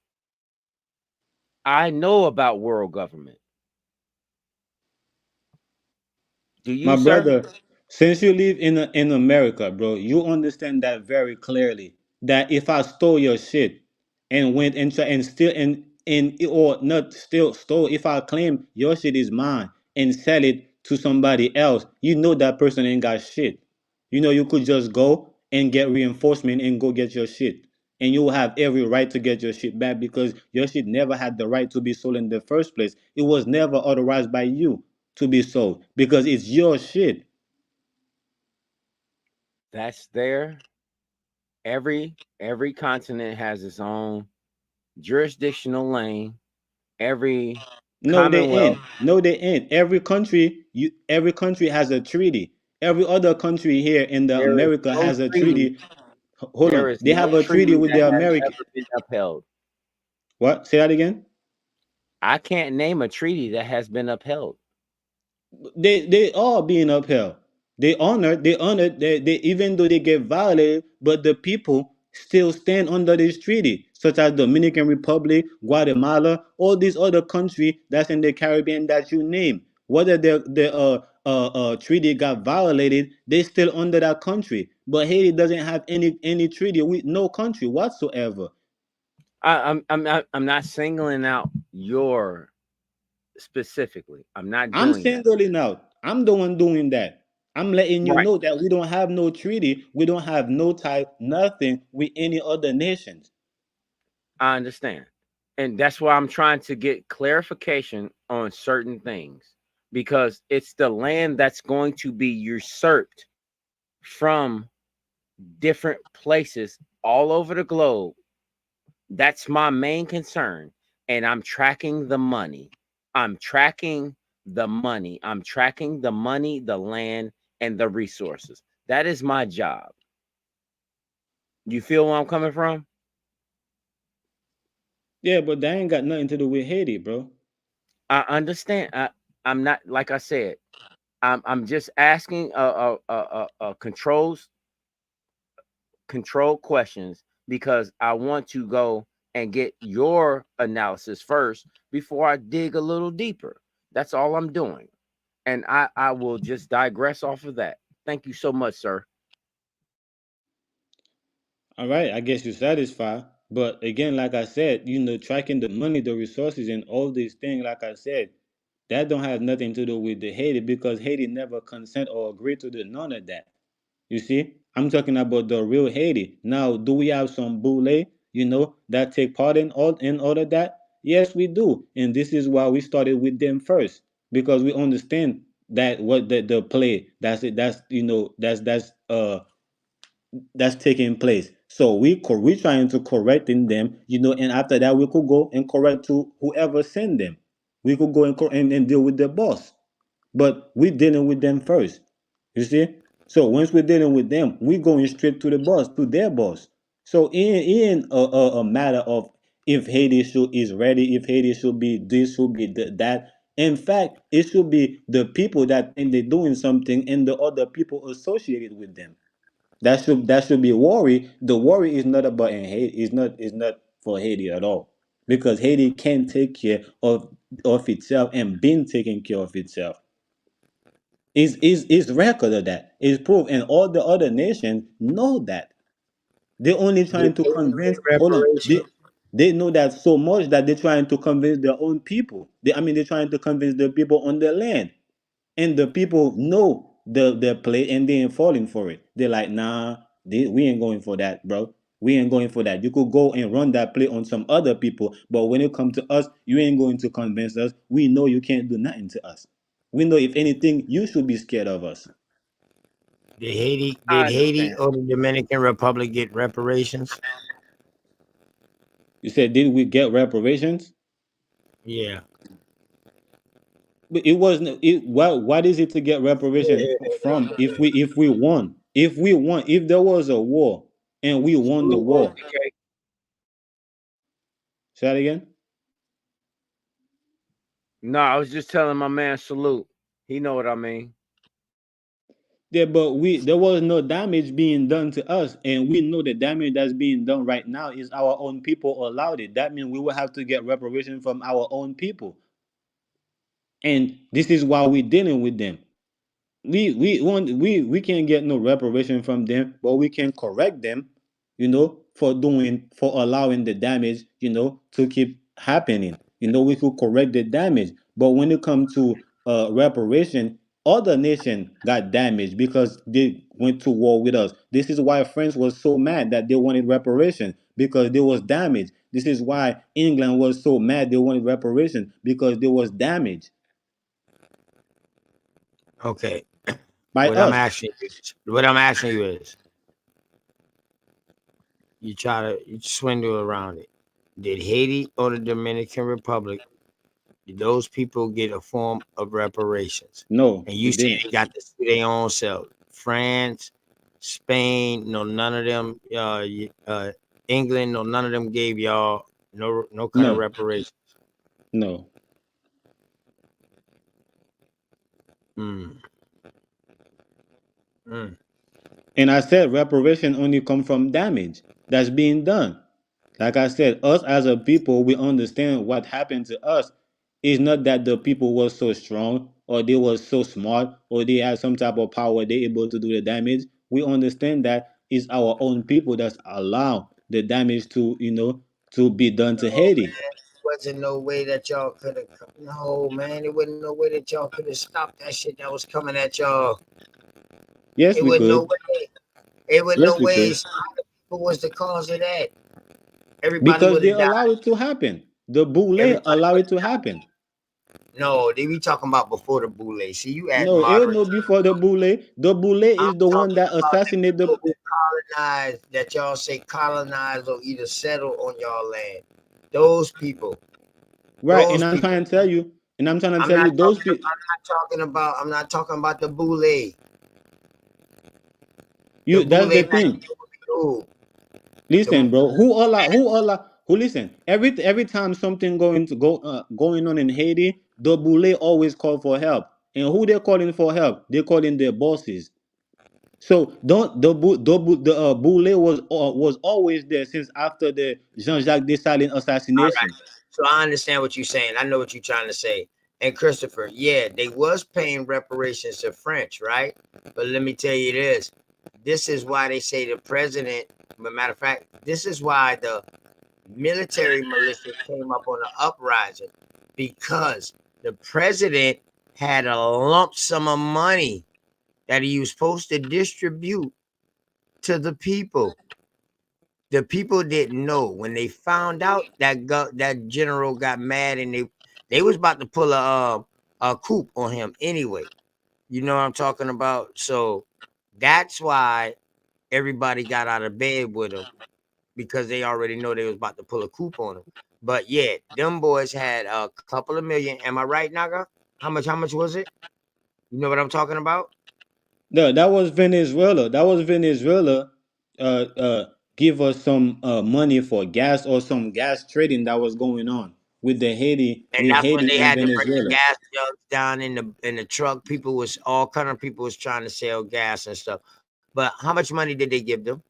I know about world government. Do you, My sir? brother, since you live in America, bro, you understand that very clearly. That if I stole your shit and went and try and steal and or not still stole, if I claim your shit is mine and sell it to somebody else, that person ain't got shit. You could just go and get reinforcement and go get your shit. And you will have every right to get your shit back because your shit never had the right to be sold in the first place. It was never authorized by you to be sold because it's your shit. That's there. Every continent has its own jurisdictional lane. Every No, they commonwealth, ain't. No, they ain't. Every country has a treaty. Every other country here in the there is America no has a treaty. treaty. Hold There on. is They no have a treaty treaty with that the has American. ever been upheld. What? Say that again. I can't name a treaty that has been upheld. They all being upheld. They even though they get violated, but the people still stand under this treaty, such as Dominican Republic, Guatemala, all these other countries that's in the Caribbean that you name. Whether the treaty got violated, they still under that country. But Haiti doesn't have any treaty with no country whatsoever. I'm not singling out your specifically. I'm not I'm doing that. singling out. I'm the one doing that. I'm letting you Right. know that we don't have no treaty. We don't have no type, nothing with any other nations. I understand. And that's why I'm trying to get clarification on certain things because it's the land that's going to be usurped from different places all over the globe. That's my main concern. And I'm tracking the money. I'm tracking the money. I'm tracking the money, the land, and the resources. That is my job. You feel where I'm coming from? Yeah, but that ain't got nothing to do with Haiti, bro. I understand. I'm not, like I said, I'm just asking control questions because I want to go and get your analysis first before I dig a little deeper. That's all I'm doing. And I will just digress off of that. Thank you so much, sir. All right, I guess you're satisfied. But again, like I said, tracking the money, the resources, and all these things, like I said, that don't have nothing to do with the Haiti because Haiti never consent or agree to the none of that. You see, I'm talking about the real Haiti. Now, do we have some boule, that take part in all of that? Yes, we do, and this is why we started with them first because we understand that what the play that's it that's that's taking place. So we trying to correct in them, and after that we could go and correct to whoever sent them. We could go and deal with the boss. But we're dealing with them first. You see? So once we're dealing with them, we're going straight to the boss, to their boss. So in a matter of if Haiti is ready, if Haiti should be this, should be that. In fact, it should be the people that think they're doing something and the other people associated with them. That should be worry. The worry is not about in Haiti. Is not for Haiti at all, because Haiti can take care of itself and been taking care of itself. Is record of that. Is proof, and all the other nations know that. They're only Did trying to Haiti convince. get Hold on. reparations? They know that so much that they're trying to convince their own people. They're trying to convince the people on their land, and the people know the play, and they ain't falling for it. They're like, nah, we ain't going for that, bro. We ain't going for that. You could go and run that play on some other people, but when it comes to us, you ain't going to convince us. We know you can't do nothing to us. We know, if anything, you should be scared of us. Did Haiti I did Haiti understand. or the Dominican Republic get reparations? You said, did we get reparations? Yeah. But it wasn't. What is it to get reparation from? If we won, if there was a war and we won the Salute war. OTK. Say that again. No, I was just telling my man salute. He know what I mean. Yeah, but there was no damage being done to us, and we know the damage that's being done right now is our own people allowed it. That means we will have to get reparation from our own people, and this is why we're dealing with them. We can't get no reparation from them, but we can correct them, for allowing the damage, to keep happening. We could correct the damage, but when it comes to reparation, other nation got damaged because they went to war with us. This is why France was so mad that they wanted reparation, because there was damage. This is why England was so mad they wanted reparation, because there was damage Okay. by What I'm us. asking you is you swindle around it. Did Haiti or the Dominican Republic, did those people get a form of reparations? No, And you it say didn't. they got to sue their own self. France, Spain, no, none of them. England, no, none of them gave y'all no kind of No, reparations. no. Mm. Mm. And I said reparation only come from damage that's being done. Like I said, us as a people, we understand what happened to us. It's not that the people were so strong or they were so smart or they had some type of power they able to do the damage. We understand that it's our own people that's allow the damage to be done to No, Haiti. man. Wasn't no way that y'all could have. No, man. It wasn't no way that y'all could have stopped that shit that was coming at y'all. Yes, It we wasn't no could. way. It was Yes, no we way. could. Who was the cause of that? Everybody Because would they have allow died. it to happen. The Boule Everybody allow would it have to died. happen. No, they be talking about before the Boule. See, you add No, it moderate. no before the Boule. The Boule I'm is the one talking that about the assassinated the. people who colonized, that y'all say colonized or either settled on y'all land. Those people. Right, and Those I'm people. trying to tell you, I'm not those talking. people. I'm not talking about the Boule. The You Boule that's the had to thing. do with who? Listen, The, bro. Who listen? Every time something going on in Haiti, the Boule always call for help. And who they calling for help? They calling their bosses. So don't the Boule was always there since after the Jean-Jacques Dessalines all right. assassination. So I understand what you're saying. I know what you're trying to say. And Christopher, yeah, they was paying reparations to French, right? But let me tell you this. This is why they say the president, but matter of fact, this is why the military militia came up on the uprising, because the president had a lump sum of money that he was supposed to distribute to the people. The people didn't know. When they found out, that general got mad, and they was about to pull a coup on him anyway. You know what I'm talking about? So that's why everybody got out of bed with him, because they already know they was about to pull a coup on him. But yeah, them boys had a couple of million. Am I right, Naga? How much was it? You know what I'm talking about? No, that was Venezuela. That was Venezuela. Give us some money for gas or some gas trading that was going on with the Haiti, And with that's when Haiti they and had to bring the Venezuela. gas jugs down in the truck. People was all kind of people was trying to sell gas and stuff. But how much money did they give them?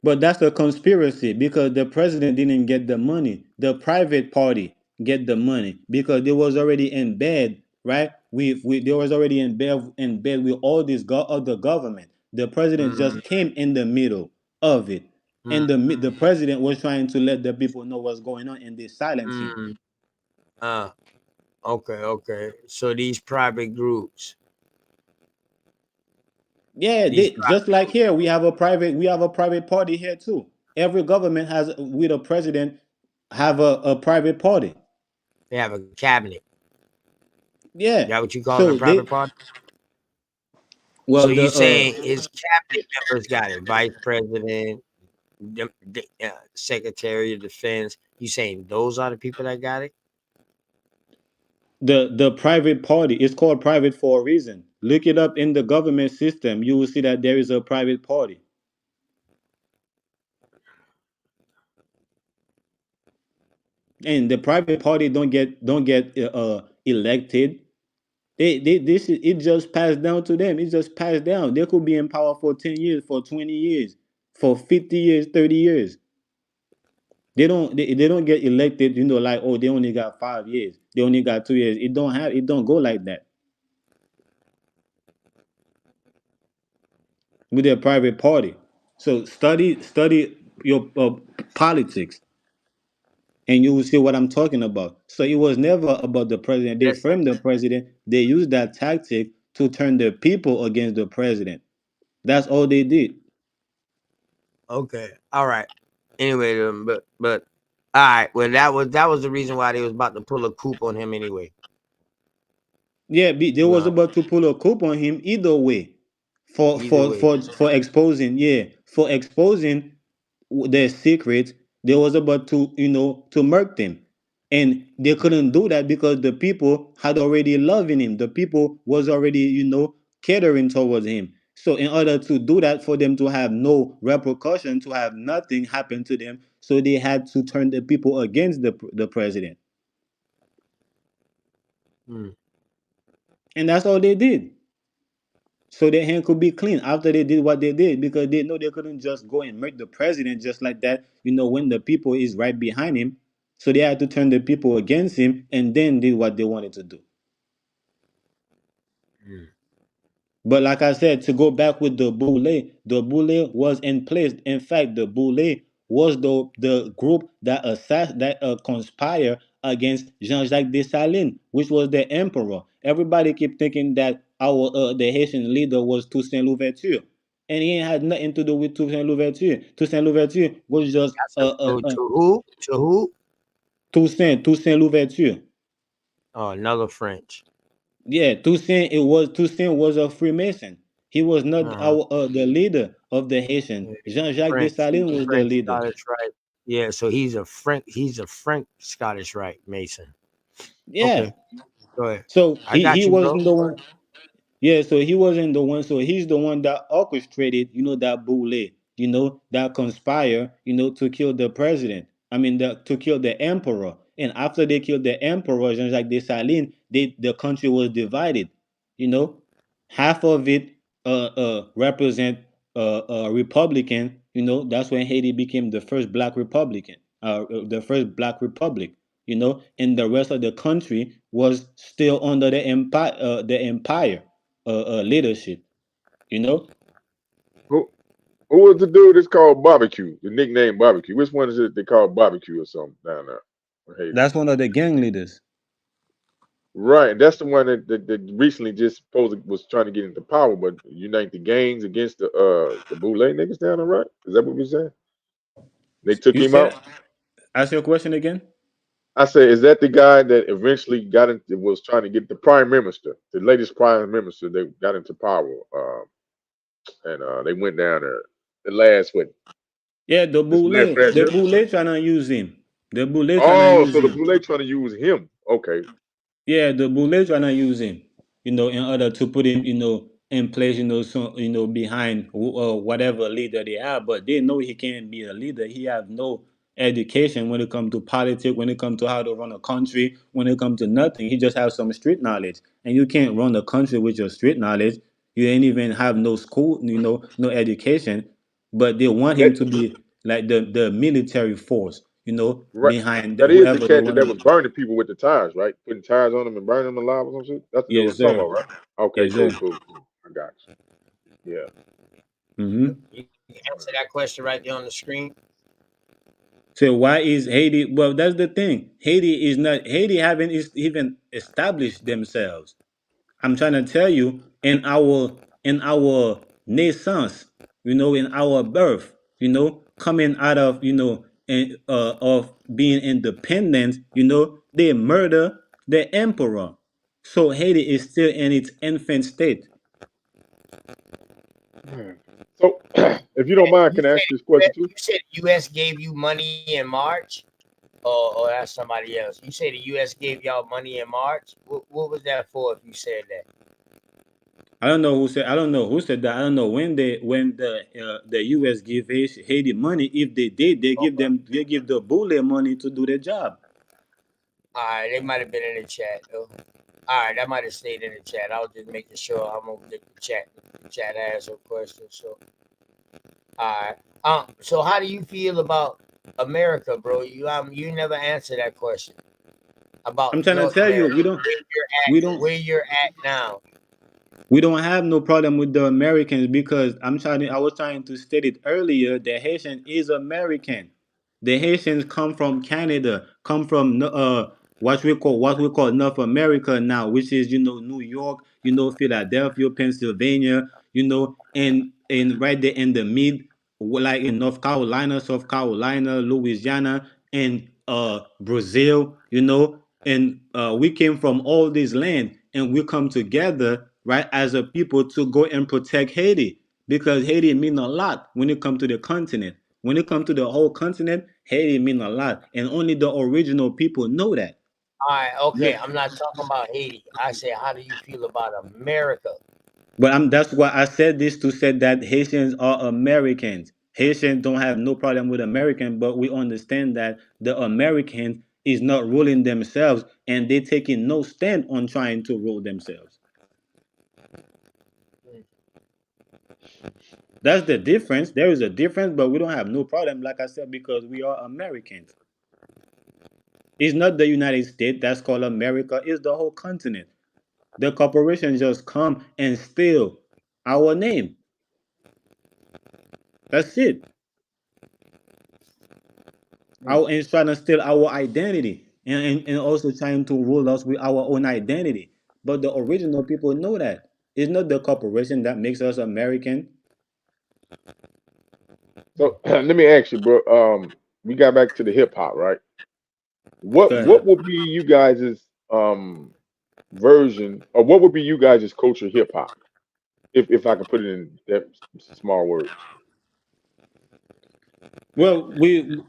But that's a conspiracy because the president didn't get the money. The private party get the money because they was already in bed, right? They was already in bed with all this other government. The president Mm, just came in the middle of it, mm, and the president was trying to let the people know what's going on, and they silence him. mm. Uh, okay. So these private groups, Yeah, these just private like groups, here, we have a private party here too. Every government has with a president have a private party. they have a cabinet. Yeah. That what you calling a So private they party? So well you the saying his cabinet members got it? Vice president, secretary of defense. You saying those are the people that got it? the private party is called private for a reason. Look it up in the government system. You will see that there is a private party, and the private party don't get elected. It just passed down to them. It just passed down. They could be in power for 10 years, for 20 years, for 50 years, 30 years. They don't get elected. Like, oh, they only got 5 years. They only got 2 years. It don't go like that with their private party. So study your politics, and you will see what I'm talking about. So it was never about the president. They Listen. framed the president. They used that tactic to turn the people against the president. That's all they did. Okay. All right. Anyway, but all right. Well, that was the reason why they was about to pull a coup on him anyway. Yeah, they was Well, about to pull a coup on him either way, for either for way. for for exposing. Yeah, for exposing their secrets. They was about to murk them, and they couldn't do that because the people had already loving him. The people was already catering towards him. So in order to do that, for them to have no repercussion, to have nothing happen to them, so they had to turn the people against the president, Hmm. and that's all they did. So their hand could be clean after they did what they did, because they know they couldn't just go and murder the president just like that, when the people is right behind him. So they had to turn the people against him and then did what they wanted to do. Hmm. But like I said, to go back with the boule was in place. In fact, the boule was the group that conspire against Jean-Jacques Dessalines, which was the emperor. Everybody keep thinking that our the Haitian leader was Toussaint Louverture, and he ain't had nothing to do with Toussaint Louverture. Toussaint Louverture was just To who? To who? Toussaint Louverture. Oh, another French. Yeah, Toussaint was a Freemason. He was not Uh-huh. the leader of the Haitian. Yeah, Jean-Jacques French. He's Dessalines a was the French leader. Scottish right. Yeah, so he's a French. He's a French Scottish right Mason. Yeah. Okay, go ahead. So I he got you, wasn't bro. the one. Yeah, so he wasn't the one. So he's the one that orchestrated, that boule, that conspire, to kill the president. I mean, to kill the emperor. And after they killed the emperor, Jean-Jacques Dessalines, the country was divided. You know, half of it represent Republican. That's when Haiti became the first Black Republican, the first Black Republic. And the rest of the country was still under the empire leadership. You know, Who who was the dude that's called barbecue? The nickname barbecue. Which one is it they call barbecue or something down there in Haiti? that's one of the gang leaders. Right, that's the one that recently just supposedly was trying to get into power, but unite the gangs against the Boule niggas down there, right? Is that what you're saying? They took You him said, out. ask your question again. I say, is that the guy that eventually got into was trying to get the prime minister, the latest prime minister that got into power, and they went down there the last what Yeah, the this last boule, past the year? boule trying to use him. The Boule trying to Oh, use so the him. Boule trying to use him. Okay. Yeah, the Boule trying to use him, in order to put him, in place, so, behind whatever leader they have. But they know he can't be a leader. He have no education when it comes to politics, when it comes to how to run a country, when it comes to nothing. He just has some street knowledge. And you can't run a country with your street knowledge. You ain't even have no school, no education. But they want him That to be like the military force, right. behind That is the whoever they cat want that to. was burning people with the tires, right? Putting tires on them and burning them alive or some shit. That's what they Yes, was talking sir. about, right? Okay, Yes, sir. cool, cool, cool. I got you. Yeah. Mm-hmm. You can answer that question right there on the screen. So why is Haiti? Well, that's the thing. Haiti haven't even established themselves. I'm trying to tell you, in our naissance, in our birth, coming out of of being independent, they murder the emperor. So Haiti is still in its infant state. So, if you don't mind, can I ask this question too? You said the U.S. gave you money in March, or that's somebody else. You say the U.S. gave y'all money in March. What was that for? If you said that, I don't know who said. I don't know who said that. I don't know when the U.S. give Haiti money. If they did, they give the bully money to do their job. all right, they might have been in the chat. All right, that might have stayed in the chat. I was just making sure I'm gonna get the chat. The chat has some questions. So, all right. So how do you feel about America, bro? You never answered that question I'm about trying to North tell you, America. Where you're at now. we don't have no problem with the Americans because I was trying to state it earlier. The Haitian is American. The Haitians come from Canada, come from what we call North America now, which is New York, Philadelphia, Pennsylvania, and right there in the mid, like in North Carolina, South Carolina, Louisiana, and Brazil, and we came from all this land, and we come together, right, as a people to go and protect Haiti because Haiti mean a lot when it comes to the continent. When it comes to the whole continent, Haiti mean a lot, and only the original people know that. All right, okay. Yeah. I'm not talking about Haiti. I say, how do you feel about America? But that's why I said this to say that Haitians are Americans. Haitians don't have no problem with American, but we understand that the Americans is not ruling themselves, and they taking no stand on trying to rule themselves. That's the difference. There is a difference, but we don't have no problem, like I said, because we are Americans. It's not the United States that's called America, it's the whole continent. The corporations just come and steal our name. That's it. And trying to steal our identity and also trying to rule us with our own identity. But the original people know that. It's not the corporation that makes us American. So let me ask you, bro. We got back to the hip hop, right? Go What ahead. would be you guys' version, or what would be you guys' culture hip hop? If I could put it in that small words. Well, we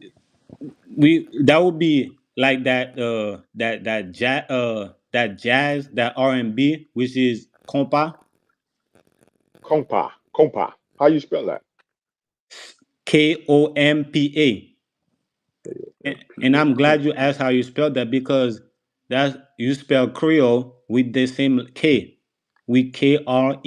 that would be like that jazz, that R&B, which is compa. Compa. How you spell that? Kompa. And I'm glad you asked how you spell that because you spell Creole with the same K, with Kreyol.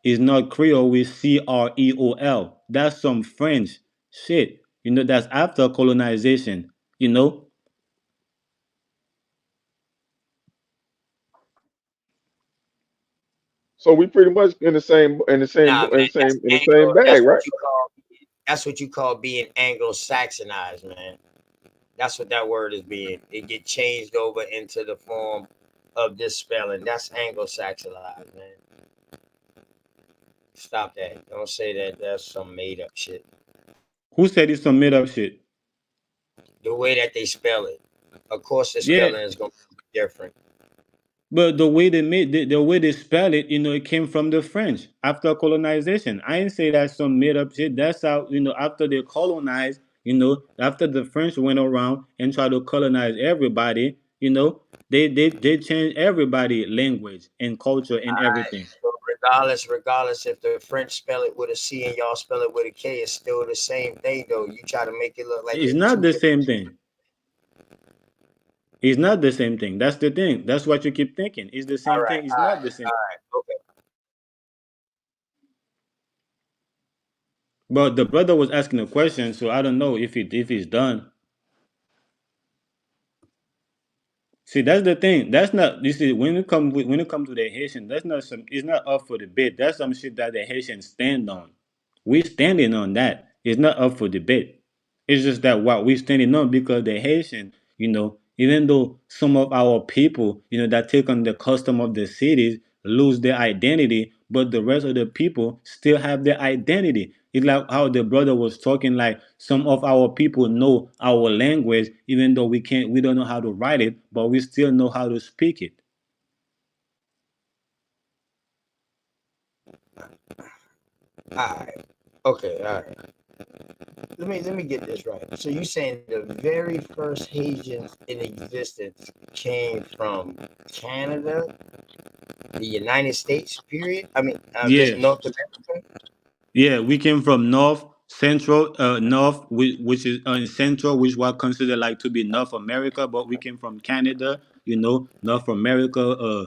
It's not Creole with Creol. That's some French shit. That's after colonization. You know. So we pretty much in the same Nah, man, that's in the same Anglo. bag, right? That's what you call being Anglo-Saxonized, man. That's what that word is being. It get changed over into the form of this spelling. That's Anglo-Saxonized, man. Stop that. Don't say that. That's some made up shit. Who said it's some made up shit? The way that they spell it. Of course, the Yeah, spelling is gonna be different. but the way they made the way they spell it, it came from the French after colonization. I ain't say that's some made up shit. That's how after they colonized, After the French went around and tried to colonize everybody, they changed everybody language and culture and everything. So regardless if the French spell it with a C and y'all spell it with a K, it's still the same thing though. You try to make it look like It's it's not two the different. same thing. It's not the same thing. That's the thing. That's what you keep thinking. It's the All same right, thing. It's not the same. okay. But the brother was asking a question, so I don't know if he's done. See, that's the thing. That's not. You see, when it comes to the Haitian, that's not some. It's not up for debate. That's some shit that the Haitians stand on. We standing on that. It's not up for debate. It's just that what we standing on because the Haitian, even though some of our people, that take on the custom of the cities, lose their identity, but the rest of the people still have their identity. It's like how the brother was talking, like some of our people know our language, even though we don't know how to write it, but we still know how to speak it. All right. Okay, all right. Let me get this right. So you saying the very first Haitians in existence came from Canada, the United States, period? I mean, just Yeah. North America? Yeah, we came from North, which is Central, which was considered like to be North America, but we came from Canada, North America,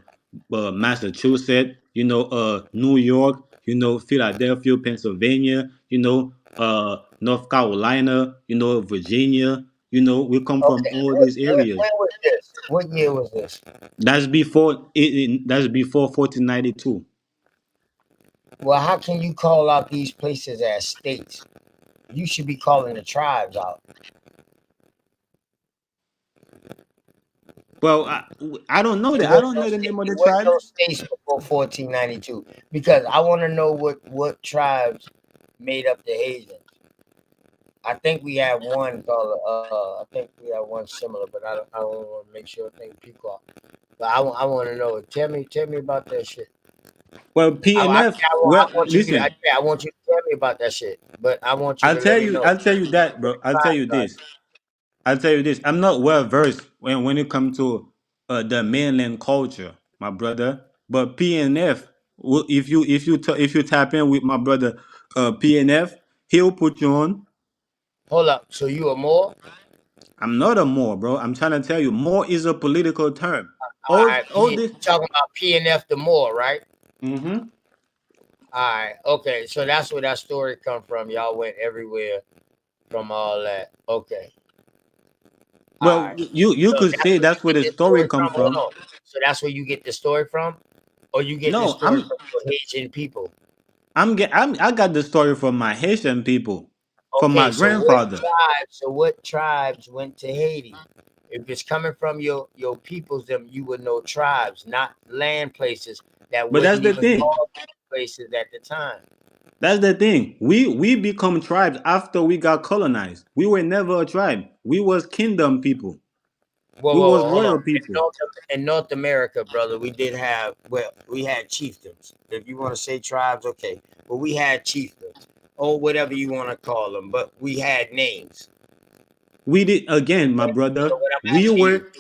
Massachusetts, New York, Philadelphia, Pennsylvania, North Carolina, Virginia, we come from Okay. all these areas. When was this? What year was this? That's before 1492. Well, how can you call out these places as states? You should be calling the tribes out. Well, I don't know It that. I was don't no know the state. name of It the was tribe. no states before 1492 because I want to know what tribes made up the Haitians. I think we have one called. I think we have one similar, but I don't want to make sure. I think people. But I want to know. Tell me about that shit. Well, PNF. I Well, want you to. listen. I want you to tell me about that shit. But I want you I'll to let tell me you. know. I'll tell you that, bro. I'll tell you this. I'll tell you this. I'm not well versed when it comes to the mainland culture, my brother. But PNF, if you tap in with my brother, PNF, he'll put you on. Hold up. So you are more? I'm not a Moor, bro. I'm trying to tell you, Moor is a political term. All All right. all this. You talking about PNF the more, right? Mm-hmm. All right. Okay. So that's where that story come from. Y'all went everywhere from all that. Okay. All Well, right. you So could that's say where that's you where get the this story story come from. Hold from. on. So that's where you get the story from, or you get this No, story from the Haitian people. I got the story from my Haitian people, from my Okay. grandfather. So what tribes went to Haiti? If it's coming from your peoples, them you would know tribes, not land places that But that's wasn't the even thing. called places at the time. That's the thing. We become tribes after we got colonized. We were never a tribe. We was kingdom people. Whoa, We whoa, was whoa, hold on. royal people. In North America, brother, we did have we had chieftains. If you want to say tribes, okay, but we had chieftains or whatever you want to call them. But we had names. We did again, my So brother. what I'm We asking were you,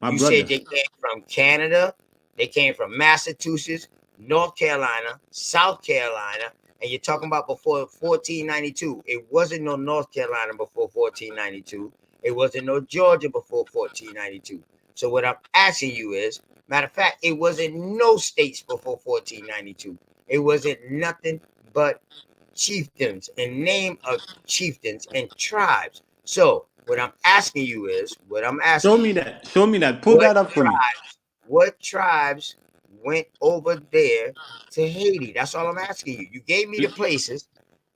my you said brother. they came from Canada, they came from Massachusetts, North Carolina, South Carolina, and you're talking about before 1492. It wasn't no North Carolina before 1492. It wasn't no Georgia before 1492. So what I'm asking you is, matter of fact, it wasn't no states before 1492. It wasn't nothing but chieftains and name of chieftains and tribes. So what I'm asking you is, what I'm Show asking me you, that. Show me that. Pull what that up for me. tribes went over there to Haiti? That's all I'm asking you. You gave me the places.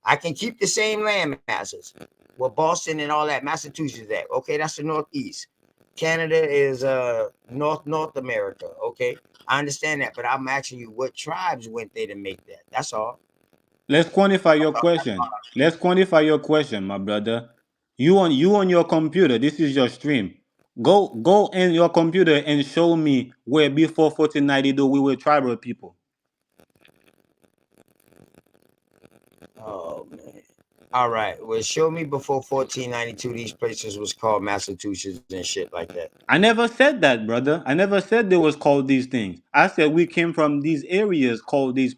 I can keep the same land masses. Where Boston and all that, Massachusetts at. Okay, that's the Northeast. Canada is North America. Okay. I understand that, but I'm asking you what tribes went there to make that. That's all. Let's quantify your question. Let's quantify your question, my brother. You on your computer. This is your stream. Go in your computer and show me where before 1492 we were tribal people. Oh man. All right. Well, show me before 1492 these places was called Massachusetts and shit like that. I never said that, brother. I never said they was called these things. I said we came from these areas called these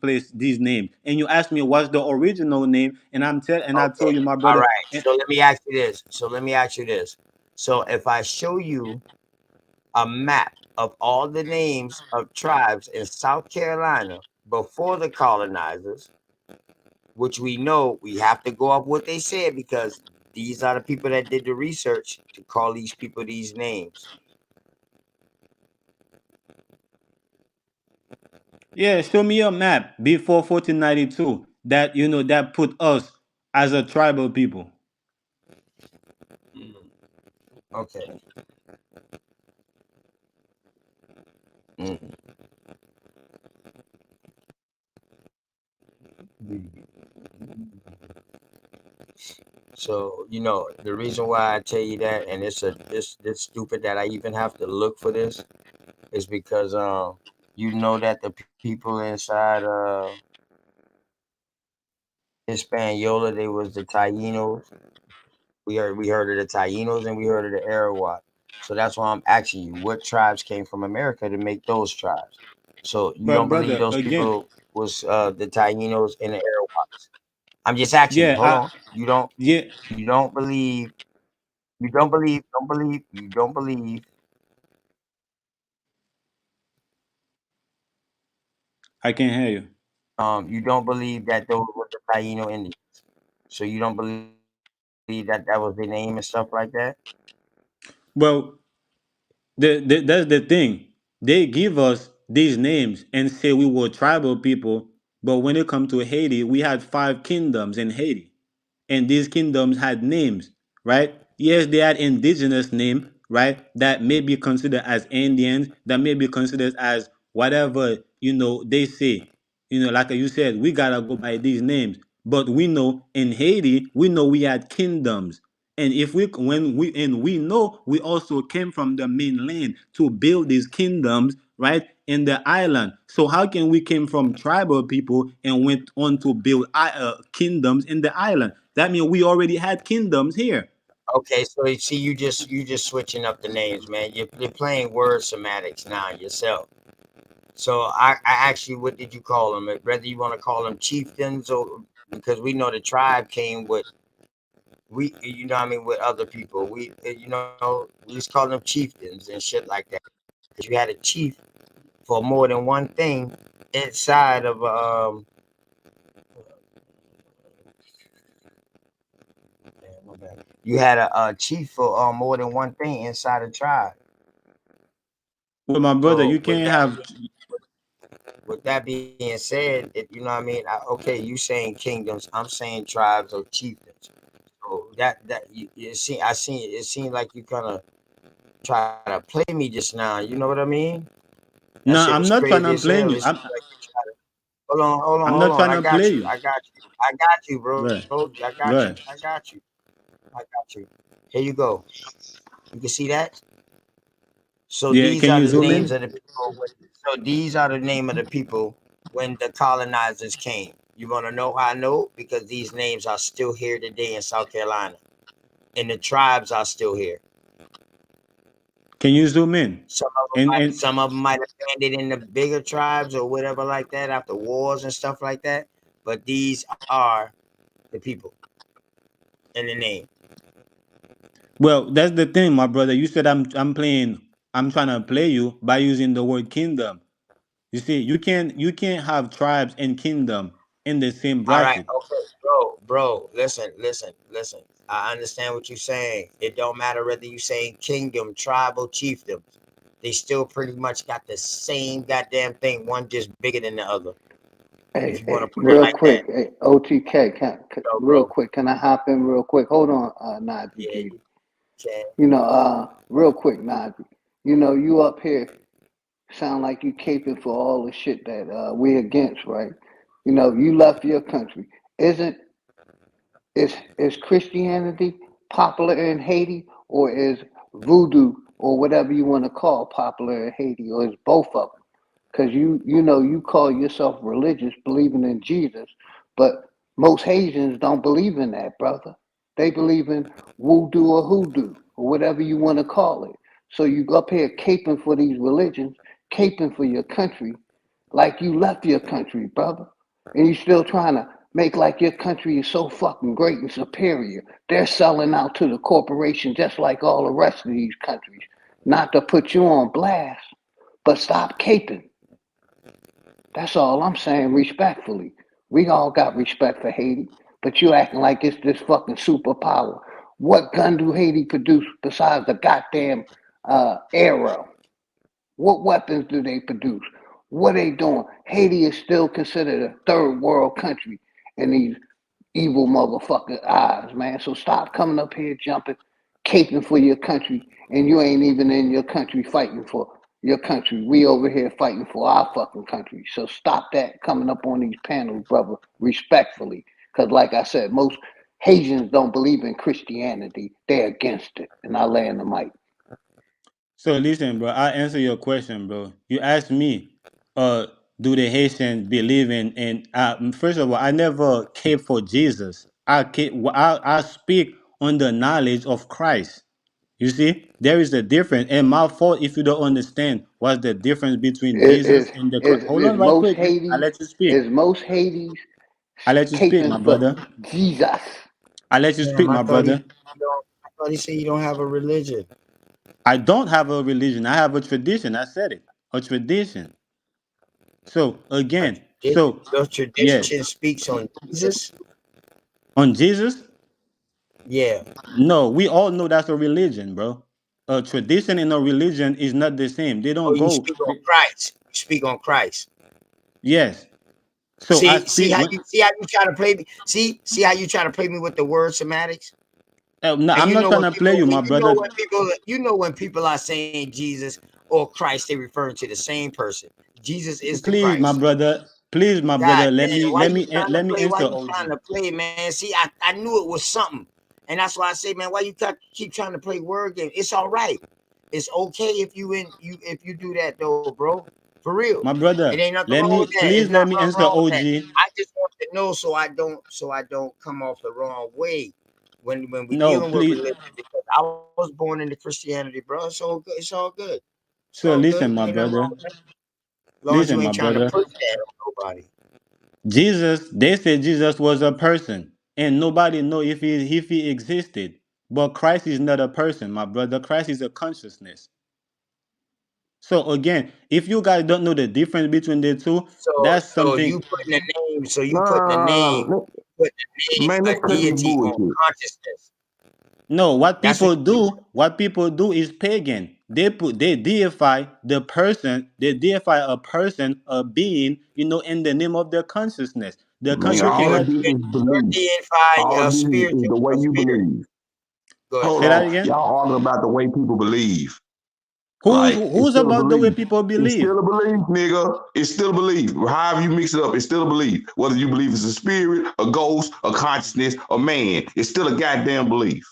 names. And you asked me what's the original name, and I Okay. told you, my All brother. right. So let me ask you this. So if I show you a map of all the names of tribes in South Carolina before the colonizers, which we know we have to go off what they said because these are the people that did the research to call these people these names. Yeah, show me a map before 1492 that that put us as a tribal people. Okay. Mhm. So the reason why I tell you that, and it's stupid that I even have to look for this, is because that the people inside Hispaniola, they was the Tainos. We heard of the Tainos and we heard of the Arawak. So that's why I'm asking you, what tribes came from America to make those tribes? So you But don't believe brother, those again, people was the Tainos and the Arawaks? I'm just asking you. yeah, Hold on. You don't yeah, you don't believe you don't believe I can hear you. you don't believe that those were the Taino Indians. So you don't believe that was their name and stuff like that? Well, that's the thing. They give us these names and say we were tribal people, but when it comes to Haiti, we had 5 kingdoms in Haiti, and these kingdoms had names, right? Yes, they had indigenous name, right? That may be considered as Indians, that may be considered as whatever they say. Like you said, we gotta go by these names. But we know in Haiti, we know we had kingdoms. And if we know we also came from the mainland to build these kingdoms, right, in the island. So how can we came from tribal people and went on to build kingdoms in the island? That means we already had kingdoms here. Okay, so you see, you just switching up the names, man. You're playing word semantics now yourself. So I asked you, what did you call them? Whether you want to call them chieftains or because we know the tribe came with what I mean, with other people. We just call them chieftains and shit like that. Because you had a chief for more than one thing inside of you had a chief for more than one thing inside a tribe. Well, my brother, So you can't have. with that being said, you know what I mean. Okay, you saying kingdoms, I'm saying tribes or chieftains. So you see, I seen it seemed like you kind of try to play me just now. You know what I mean? That shit No, was I'm not crazy trying as to hell. play It you. seemed like you try to I'm hold not on. trying I to got play you. you. I got you, bro. Right, I got you. right. I got you. Here you go. You can see that. So Yeah, these can are you the zoom names in? of the people. So these are the name of the people when the colonizers came. You want to know how I know? Because these names are still here today in South Carolina, and the tribes are still here. Can you zoom in? Some of them And might, and some of them might have landed in the bigger tribes or whatever like that after wars and stuff like that. But these are the people and the name. well, that's the thing, my brother. You said I'm trying to play you by using the word kingdom. You see, you can't have tribes and kingdom in the same All right, bracket. okay, bro. Listen. I understand what you're saying. It don't matter whether you saying kingdom, tribal, chiefdom. They still pretty much got the same goddamn thing. One just bigger than the other. If you want to put it Real like that. quick, OTK, Yo, real bro. quick, can I hop in real quick? Hold on, Yeah, Najee. you can. Real quick, Najee. You up here sound like you caping for all the shit that we against, right? You left your country. Isn't is Christianity popular in Haiti, or is voodoo or whatever you want to call popular in Haiti, or is both of them? Because you call yourself religious, believing in Jesus, but Most Haitians don't believe in that, brother. They believe in voodoo or hoodoo or whatever you want to call it. So you up here caping for these religions, caping for your country, like you left your country, brother. And you still trying to make like your country is so fucking great and superior. They're selling out to the corporation just like all the rest of these countries. Not to put you on blast, but stop caping. That's all I'm saying respectfully. We all got respect for Haiti, but you acting like it's this fucking superpower. What gun do Haiti produce besides the goddamn arrow? What weapons do they produce? What are they doing? Haiti is still considered a third world country in these evil motherfucker eyes, man. So stop coming up here jumping, caping for your country, and you ain't even in your country fighting for your country. We over here fighting for our fucking country. So stop that coming up on these panels, brother, respectfully. Because like I said, most Haitians don't believe in Christianity. They're against it. And I land the mic. So listen, bro. I answer your question, bro. You asked me, do the Haitians believe in? First of all, I never came for Jesus. I speak on the knowledge of Christ. You see, there is a difference. And my fault if you don't understand what's the difference between Jesus and the Christ. Hold on, right Most quick. I Hades let you speak. is most Hades I let you speak, my caping for brother. Jesus. I let you speak, Damn, my brother. I thought he said you don't have a religion. I don't have a religion. I have a tradition. I said it. A tradition. So again, so Your yes, tradition speaks on Jesus. on Jesus. Yeah. No, we all know that's a religion, bro. A tradition and a religion is not the same. They Oh, don't you go. speak on Christ. You speak on Christ. Yes. So I See speak. how you try to play me. See how you try to play me with the word semantics. No, And I'm not trying to play you, my brother. when people are saying Jesus or Christ, they refer to the same person. Jesus is the Please, my Christ. brother. Please, my God brother. Let damn, me why let you me trying to let me play? Why answer, you OG. trying to play, man? See, I knew it was something. And that's why I say, man, why you keep trying to play word game? It's all right. It's okay if you do that though, bro. For real. My It brother. ain't nothing Let wrong me with that. please It's let not me nothing answer, wrong with that. OG. I just want to know so I don't come off the wrong way when we No, dealing with please. religion, because I was born into Christianity, bro. It's all good. It's all good. It's So all listen, good. my Ain't nothing wrong brother. with that. As long as Listen, you my ain't trying to brother. push that on nobody. Jesus, they said Jesus was a person, and nobody know if he existed. But Christ is not a person, my brother. Christ is a consciousness. So again, if you guys don't know the difference between the two, that's So something. you putting a name. So No, you no, putting a no, name. no, no. Putting a name, Man, let's a cut this deity on bullshit. consciousness. No, That's what you do. what people do is pagan. They deify the person, they deify a person, a being, in the name of their consciousness. The Man, So consciousness all is you're of not. this is belief. deifying All a of this is spiritual, the way a you spirit. believe. Go ahead. Hold Say that on. again. Y'all arguing about the way people believe, Who's right? It's who's still a about the way belief. people It's believe? still a belief, nigga. It's still a belief. However you mix it up, it's still a belief. Whether you believe it's a spirit, a ghost, a consciousness, a man, it's still a goddamn belief.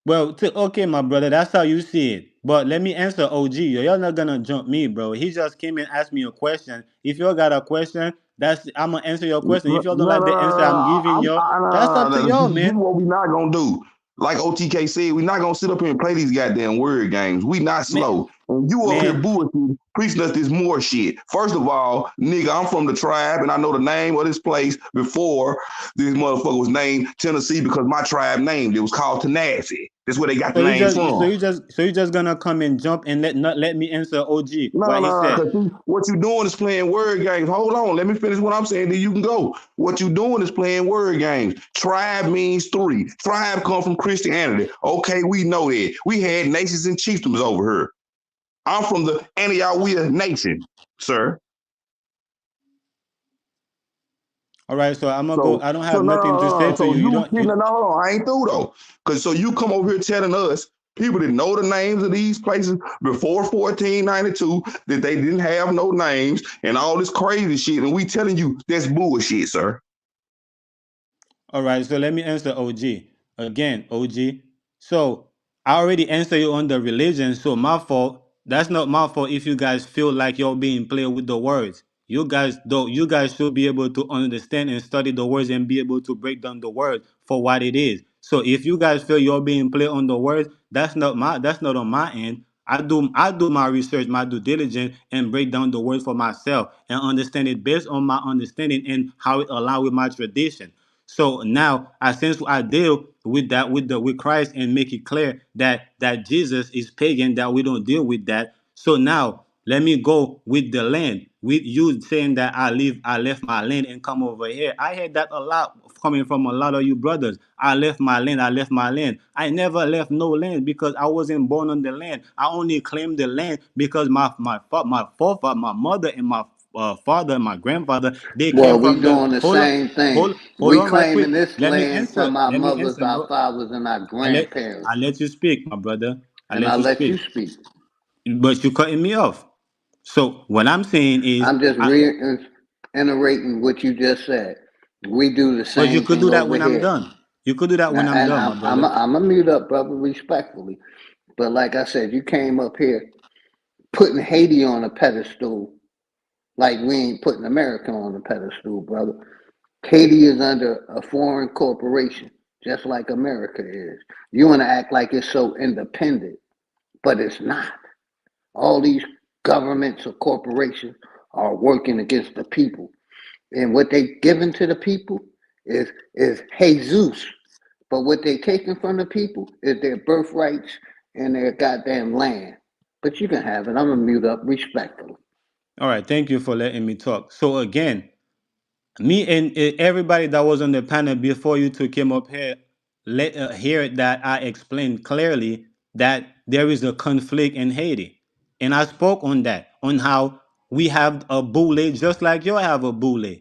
Well, okay, my brother, that's how you see it. But let me answer OG. Y'all not gonna jump me, bro. He just came and asked me a question. If y'all got a question, I'm gonna answer your question. No, If y'all don't no, like no, the answer I'm no, giving y'all, that's no, up to no, y'all, this is man. what we not gonna do. Like OTK said, we not gonna sit up here and play these goddamn word games. We not Man, slow. And you up here man. bullshit, preaching us this more shit. First of all, nigga, I'm from the tribe and I know the name of this place before this motherfucker was named Tennessee because my tribe named it. It was called Tenacity. That's where they got the name from. So you just gonna come and jump and not let me answer OG No, what he no, said. because what you doing is playing word games. Hold on, let me finish what I'm saying, then you can go. What you doing is playing word games. Tribe means three. Tribe come from Christianity. Okay, we know that. We had nations and chiefdoms over here. I'm from the Antioch nation, sir. All right, so I'm gonna go. So, I don't so have no, nothing no, to no, say no. to So you. You you don't. sitting there, no, no, I ain't through though. Cause so you come over here telling us people that know the names of these places before 1492 that they didn't have no names and all this crazy shit, and we telling you that's bullshit, sir. All right, so let me answer OG again. OG. So I already answered you on the religion. So my fault. That's not my fault if you guys feel like you're being played with the words. You guys should be able to understand and study the words and be able to break down the word for what it is. So if you guys feel you're being played on the words, that's not on my end. I do my research, my due diligence, and break down the word for myself and understand it based on my understanding and how it align with my tradition. So now, since I deal with that with Christ and make it clear that Jesus is pagan, that we don't deal with that. So now let me go with the land. With you saying that I left my land and come over here. I heard that a lot coming from a lot of you brothers. I left my land. I left my land. I never left no land because I wasn't born on the land. I only claimed the land because my forefather, my mother, and my father and my grandfather, they came Well, we from the doing the same thing. hold We on right claiming quick. this Let me land answer. from our Let me mothers, answer. our No, fathers, and our I grandparents. let you speak, my brother. I And let I you let speak. you speak. But you cutting me off. So what I'm saying is, I'm just reiterating what you just said. We do the but you same could thing do that over when I'm here. done. You could do that when Now, I'm and done, my brother. I'm a mute up, brother, respectfully. But like I said, you came up here putting Haiti on a pedestal like we ain't putting America on a pedestal, brother. Haiti is under a foreign corporation, just like America is. You want to act like it's so independent, but it's not. All these governments or corporations are working against the people. And what they giving to the people is Jesus. But what they taking from the people is their birthrights and their goddamn land. But you can have it. I'm gonna mute up respectfully. All right, thank you for letting me talk. So again, me and everybody that was on the panel before you two came up here, let hear that I explained clearly that there is a conflict in Haiti, and I spoke on that, on how we have a boule just like you have a boule.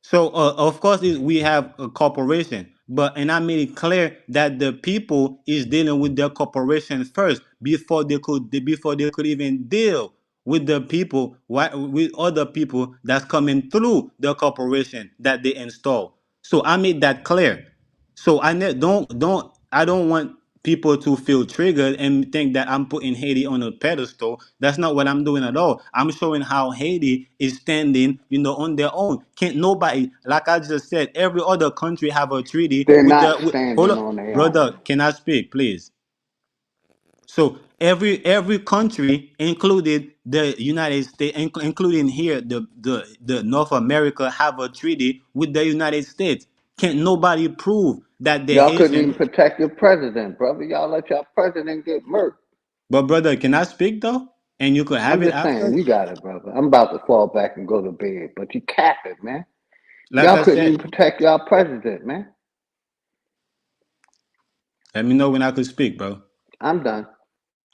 So of course we have a corporation, but and I made it clear that the people is dealing with their corporation first before they could even deal with the people with other people that's coming through the corporation that they install. So I made that clear. So I don't want people to feel triggered and think that I'm putting Haiti on a pedestal. That's not what I'm doing at all. I'm showing how Haiti is standing, on their own. Can't nobody, like I just said, every other country have a treaty They're with not the hold standing up, on their own. brother. Can I speak, please? So every country, included the United States, including here the North America, have a treaty with the United States. Can't nobody prove that the Y'all couldn't Haitian. even protect your president, brother. Y'all let your president get murked. But brother, can I speak though? And you could have I'm it just after. saying, you got it, brother. I'm about to fall back and go to bed, but you cap it, man. Like Y'all I couldn't even said, protect y'all president, man. let me know when I could speak, bro. I'm done.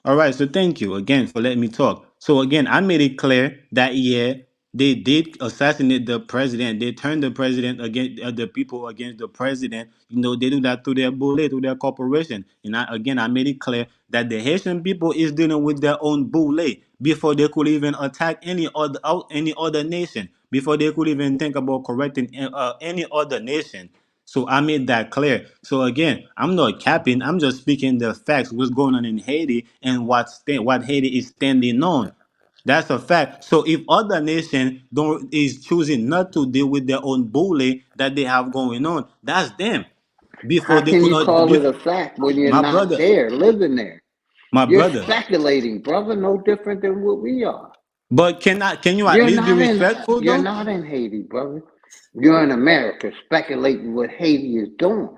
All right, so thank you again for letting me talk. So again, I made it clear that yeah, they did assassinate the president. They turned the president against the people against the president. They do that through their bullet, through their corporation. And I made it clear that the Haitian people is dealing with their own bullet before they could even attack any other nation. Before they could even think about correcting any other nation. So I made that clear. So again, I'm not capping. I'm just speaking the facts. What's going on in Haiti and what Haiti is standing on. That's a fact. So if other nation don't is choosing not to deal with their own bully that they have going on, that's them. Before How they can could, you call it a fact when you're my not brother, there, living there? my You're brother. speculating, brother. No different than what we are. But can you at least be respectful You're though? not in Haiti, brother. You're in America speculating what Haiti is doing.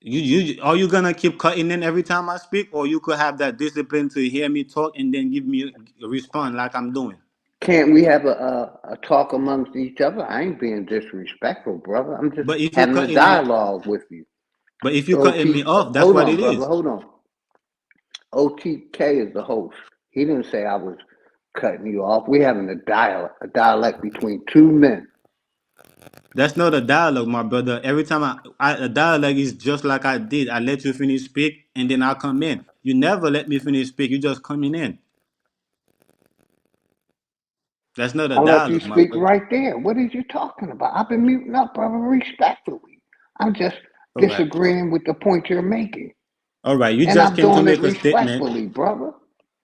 You are you gonna keep cutting in every time I speak, or you could have that discipline to hear me talk and then give me a respond like I'm doing. Can't we have a talk amongst each other? I ain't being disrespectful, brother. I'm just But if you having a cutting me, dialogue with you. but if you cutting me OT, off, that's hold what on, it brother. is. Hold on. OTK is the host. He didn't say I was cutting you off. We're having a dialect between two men. That's not a dialogue, my brother. Every time a dialogue is just like I did. I let you finish speak, and then I come in. You never let me finish speak. You just coming in. That's not a I let you dialogue, my speak brother. right there. What is you talking about? I've been muting up, brother, respectfully. I'm just All right, disagreeing with the point you're making. all right. You And just I'm came to doing it make a statement. respectfully, brother.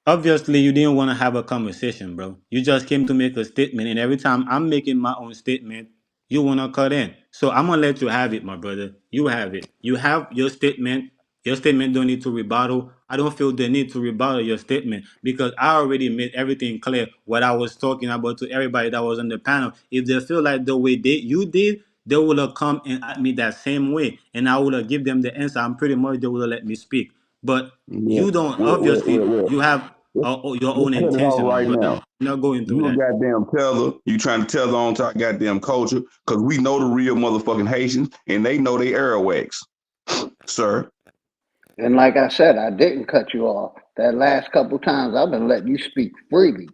Obviously, you didn't want to have a conversation, bro. You just came to make a statement, and every time I'm making my own statement, you want to cut in. So I'm gonna let you have it, my brother. You have it. You have your statement. Your statement don't need to rebuttal. I don't feel the need to rebuttal your statement because I already made everything clear what I was talking about to everybody that was on the panel. If they feel like the way you did, they would have come and at me that same way, and I would have give them the answer. I'm pretty much they would have let me speak. But Yeah. you don't. Obviously, Well. you have your Let's own cut it off intention, my right brother. now. You're not going through You a that. goddamn tether. You trying to tether on to our goddamn culture because we know the real motherfucking Haitians and they know they Arawaks, sir. And like I said, I didn't cut you off. That last couple times I've been letting you speak freely.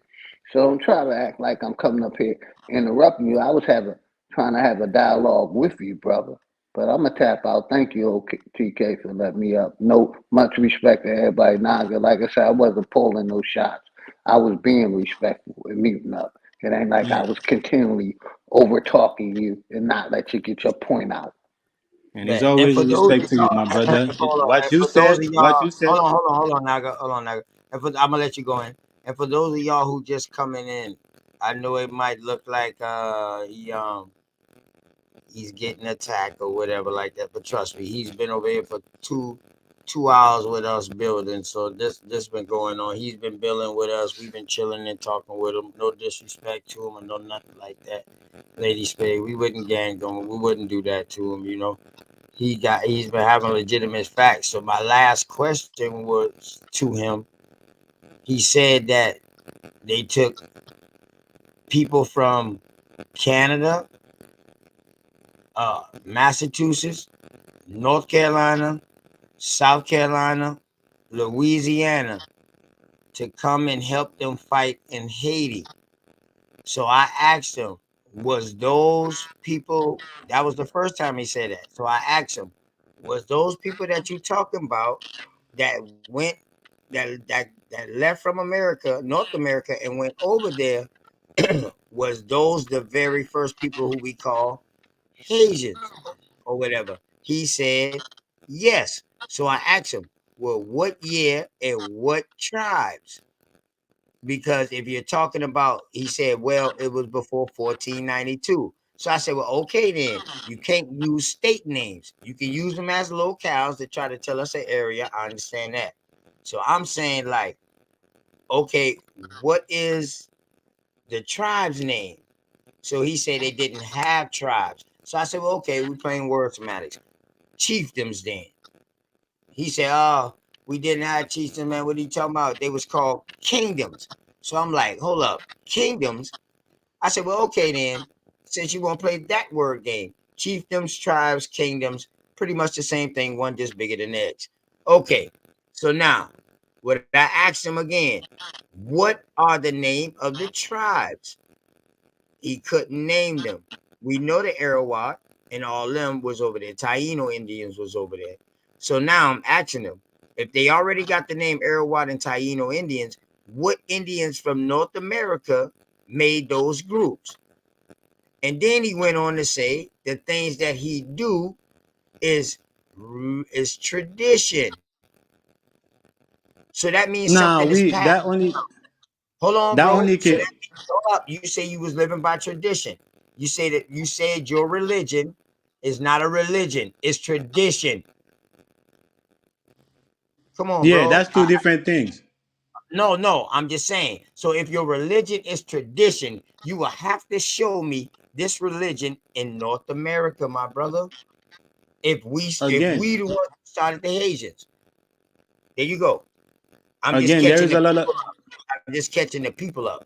So don't try to act like I'm coming up here interrupting you. I was trying to have a dialogue with you, brother. But I'm gonna tap out. Thank you, OTK, for letting me up. No, much respect to everybody. Naga, like I said, I wasn't pulling no shots. I was being respectful and muting up. It ain't like I Yeah. was continually over talking you and not let you get your point out. And it's Bet. And always for those of respect to you, y'all, my brother. hold on. What And you for those said, of what y'all, you said. hold on, Naga. And I'm gonna let you go in. And for those of y'all who just coming in, I know it might look like he's getting attacked or whatever like that, but trust me, he's been over here for two hours with us building. So this been going on. He's been building with us. We've been chilling and talking with him. No disrespect to him or no nothing like that. Lady Spade, we wouldn't gang on him. We wouldn't do that to him, you know. He's been having legitimate facts. So my last question was to him. He said that they took people from Canada, Massachusetts, North Carolina, South Carolina, Louisiana to come and help them fight in Haiti. So I asked him, was those people, that was the first time he said that. So I asked him, was those people that you talking about that went that left from America, North America, and went over there, was those the very first people who we call Haitians or whatever? He said yes. So I asked him, well, what year and what tribes? Because if you're talking about, he said, well, it was before 1492. So I said, well, okay, then you can't use state names. You can use them as locales to try to tell us an area. I understand that. So I'm saying, like, okay, what is the tribe's name? So he said they didn't have tribes. So I said, well, okay, we're playing word semantics. Chiefdoms then. He said, oh, we didn't have chiefdoms, man. What are you talking about? They was called kingdoms. So I'm like, hold up, kingdoms? I said, well, okay then, since you want to play that word game, chiefdoms, tribes, kingdoms, pretty much the same thing, one just bigger than the next. Okay, so now, what I asked him again, what are the name of the tribes? He couldn't name them. We know the Arawak and all them was over there. Taino Indians was over there. So now I'm asking them, if they already got the name Arawak and Taino Indians, what Indians from North America made those groups? And then he went on to say the things that he do is tradition. So that means Nah, something is we passed. Hold on, that bro. only So can. that means, hold up. You say you was living by tradition. You say that you said your religion is not a religion, it's tradition. Come on, Yeah, bro. that's two different things. No, I'm just saying. So if your religion is tradition, you will have to show me this religion in North America, my brother. If Again, we the ones who started the Haitians, there you go. I'm just again, there catching is the a lot of. people up. I'm just catching the people up.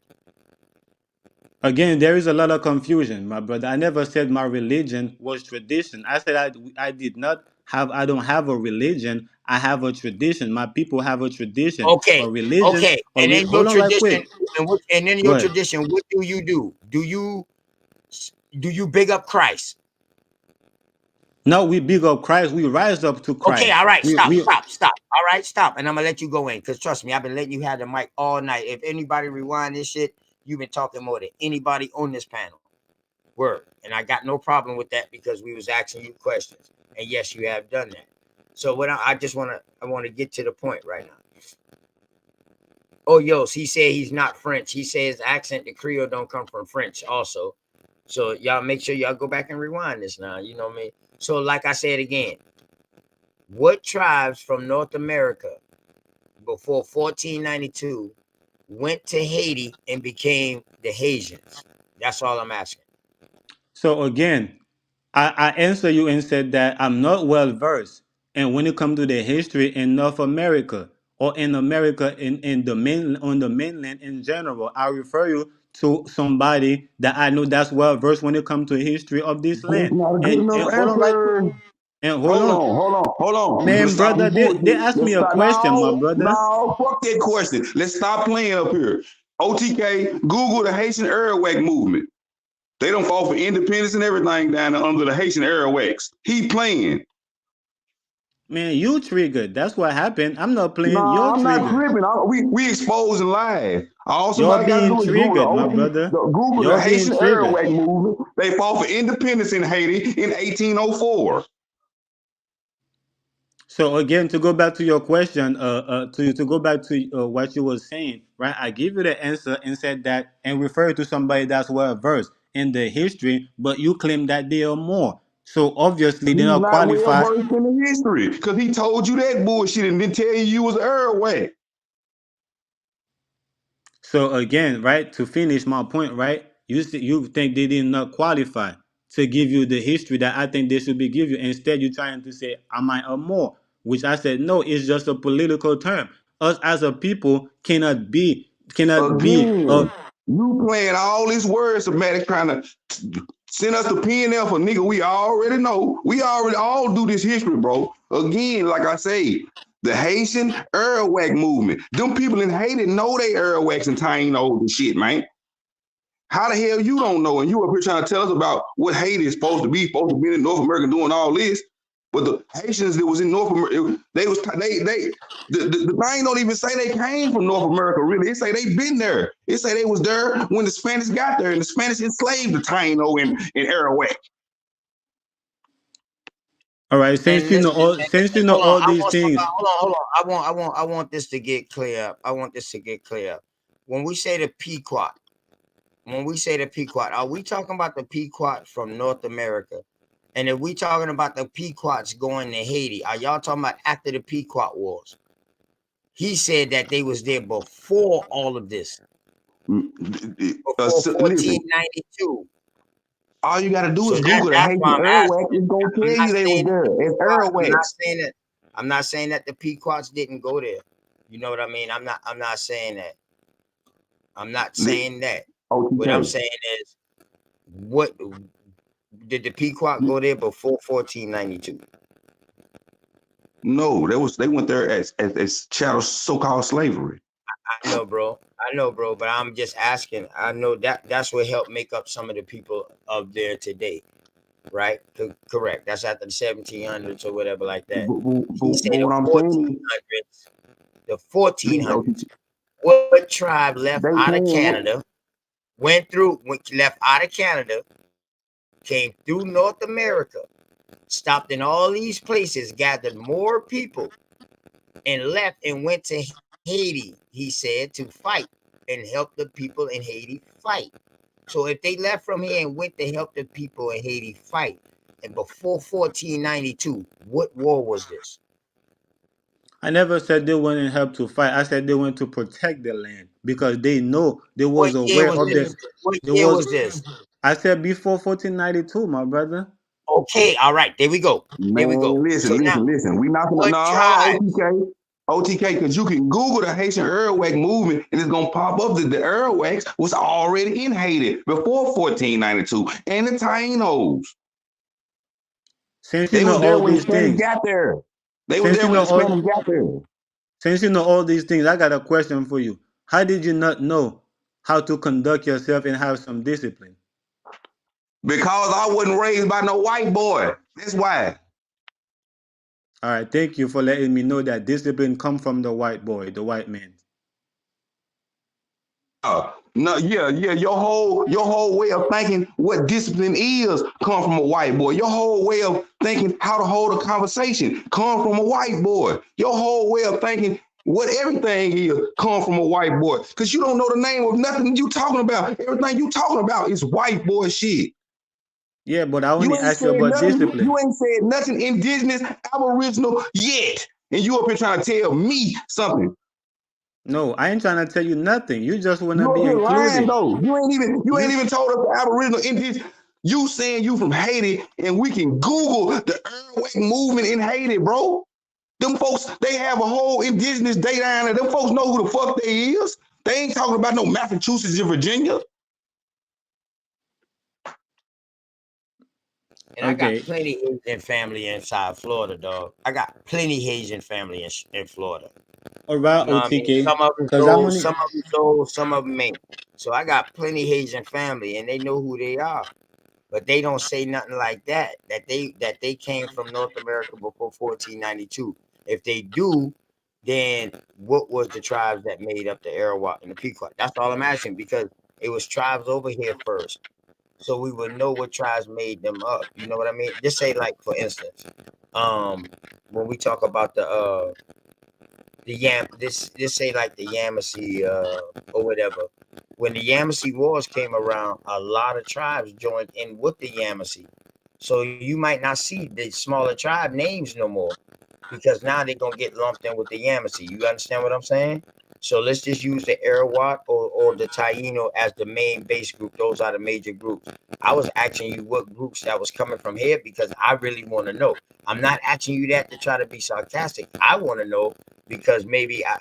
Again, there is a lot of confusion, my brother. I never said my religion was tradition. I said I did not have, I don't have a religion. I have a tradition. My people have a tradition. Okay, A religion, okay. And then your hold on right tradition, quick. and then Go your ahead. tradition, what do you do? Do you big up Christ? Now we big up Christ. We rise up to Okay, Christ. all right, We, stop. we All right, stop. And I'm gonna let you go in because trust me, I've been letting you have the mic all night. If anybody rewind this shit, you've been talking more than anybody on this panel. Word. And I got no problem with that because we was asking you questions. And yes, you have done that. So what I just wanna get to the point right now. Oh, yo, he said he's not French. He says accent, the Creole don't come from French also. So y'all make sure y'all go back and rewind this now. You know what I mean? So like I said again, what tribes from North America before 1492 went to Haiti and became the Haitians? That's all I'm asking. So again, I answer you and said that I'm not well versed. And when it comes to the history in North America or in America in the main on the mainland in general, I refer you to somebody that I know that's well versed when it comes to history of this That's land. not a good And enough hold on right quick. answer. And hold on. Hold on. Let's Man, stop brother, this they bullshit. asked me Let's a stop. question, my brother. No, fuck that question. Let's stop playing up here. OTK, Google the Haitian Arawak movement. They don't fall for independence and everything down there under the Haitian Arawaks. He playing. Man, you triggered. That's what happened. I'm not playing. No, You're I'm not triggered. tripping. We exposing live. All You're somebody got to being do is Google triggered, my brother. Google the You're being Haitian triggered. Arawak movement. They fought for independence in Haiti in 1804. So again, to go back to your question, to go back to what you were saying, right? I give you the answer and said that and refer to somebody that's well versed in the history, but you claim that they are more. So obviously they're He's not not well qualified. versed in the history because he told you that bullshit and didn't tell you was Arawak. So again, right, to finish my point, right? You think they did not qualify to give you the history that I think they should be give you. Instead, you're trying to say, am I a more? Which I said, no, it's just a political term. Us as a people cannot be Again, you playing all these words, Somatic, trying to send us the PNL for nigga. We already know. We already all do this history, bro. Again, like I say, the Haitian Arawak movement. Them people in Haiti know they Arawaks and Tainos and shit, man. How the hell you don't know? And you up here trying to tell us about what Haiti is supposed to be in North America doing all this. But the Haitians that was in North America, the thing don't even say they came from North America, really. It say they been there. It say they was there when the Spanish got there and the Spanish enslaved the Taino and Arawak. all right. And listen, Since you know hold on. all these things, Hold on. I want this to get clear up. When we say the Pequot, are we talking about the Pequot from North America? And if we talking about the Pequots going to Haiti, are y'all talking about after the Pequot Wars? He said that they was there before all of this. Before 1492. All you got to do is So Google the that's Haitian why I'm Arawak. asking. It's going to I'm tell not you they was saying there. It's Arawaks. I'm not saying that the Pequots didn't go there. You know what I mean? I'm not saying that. I'm not saying that. What I'm saying is, what did the Pequot go there before 1492? No, they went there as chattel so-called slavery. I know, bro. But I'm just asking. I know that's what helped make up some of the people up there today, right? Correct. That's after the 1700s or whatever like that. He said What I'm saying is, the 1400s. What tribe left out of Canada, left out of Canada, came through North America, stopped in all these places, gathered more people, and left and went to Haiti, he said, to fight and help the people in Haiti fight. So if they left from here and went to help the people in Haiti fight, and before 1492, what war was this? I never said they went and help to fight. I said they went to protect the land because they know they was What year aware was of this? this. What There year was. was this? I said before 1492, my brother. Okay, all right, there we go. Man, listen. We not gonna hold on, OTK, because you can Google the Haitian Arawak movement and it's gonna pop up that the Arawaks was already in Haiti before 1492 and the Tainos. Since you They know was there all when the these Spanish things, got there. They was since there you when know the all, Spanish got there. since you know all these things, I got a question for you. How did you not know how to conduct yourself and have some discipline? Because I wasn't raised by no white boy. That's why. All right, thank you for letting me know that discipline come from the white boy, the white man. No, yeah. Your whole way of thinking what discipline is come from a white boy. Your whole way of thinking how to hold a conversation come from a white boy. Your whole way of thinking What everything is come from a white boy. Because you don't know the name of nothing you talking about. Everything you talking about is white boy shit. Yeah, but I You only ain't asked you said about nothing. discipline. You ain't said nothing indigenous, aboriginal yet. And you up here trying to tell me something. No, I ain't trying to tell you nothing. You just want to You up be here lying included. though. You ain't You even told us the aboriginal indigenous. You saying you from Haiti, and we can Google the earthquake movement in Haiti, bro. Them folks, they have a whole indigenous day down there. Them folks know who the fuck they is. They ain't talking about no Massachusetts and Virginia. And I got okay? plenty Asian family inside Florida, dog. I got plenty Asian family in Florida. All right, You know what I mean? OTK. Some of them Because I'm sold, only. some of them sold, some of them ain't. So I got plenty Asian family, and they know who they are. But they don't say nothing like that. That they came from North America before 1492. If they do, then what was the tribes that made up the Arawak and the Pequot? That's all I'm asking, because it was tribes over here first, so we would know what tribes made them up. You know what I mean? Just say, like, for instance, when we talk about the this say like the Yamasee or whatever. When the Yamasee Wars came around, a lot of tribes joined in with the Yamasee. So you might not see the smaller tribe names no more, because now they're gonna get lumped in with the Yamasee. You understand what I'm saying? So let's just use the Arawak or the Taino as the main base group. Those are the major groups. I was asking you what groups that was coming from here because I really want to know. I'm not asking you that to try to be sarcastic. I want to know because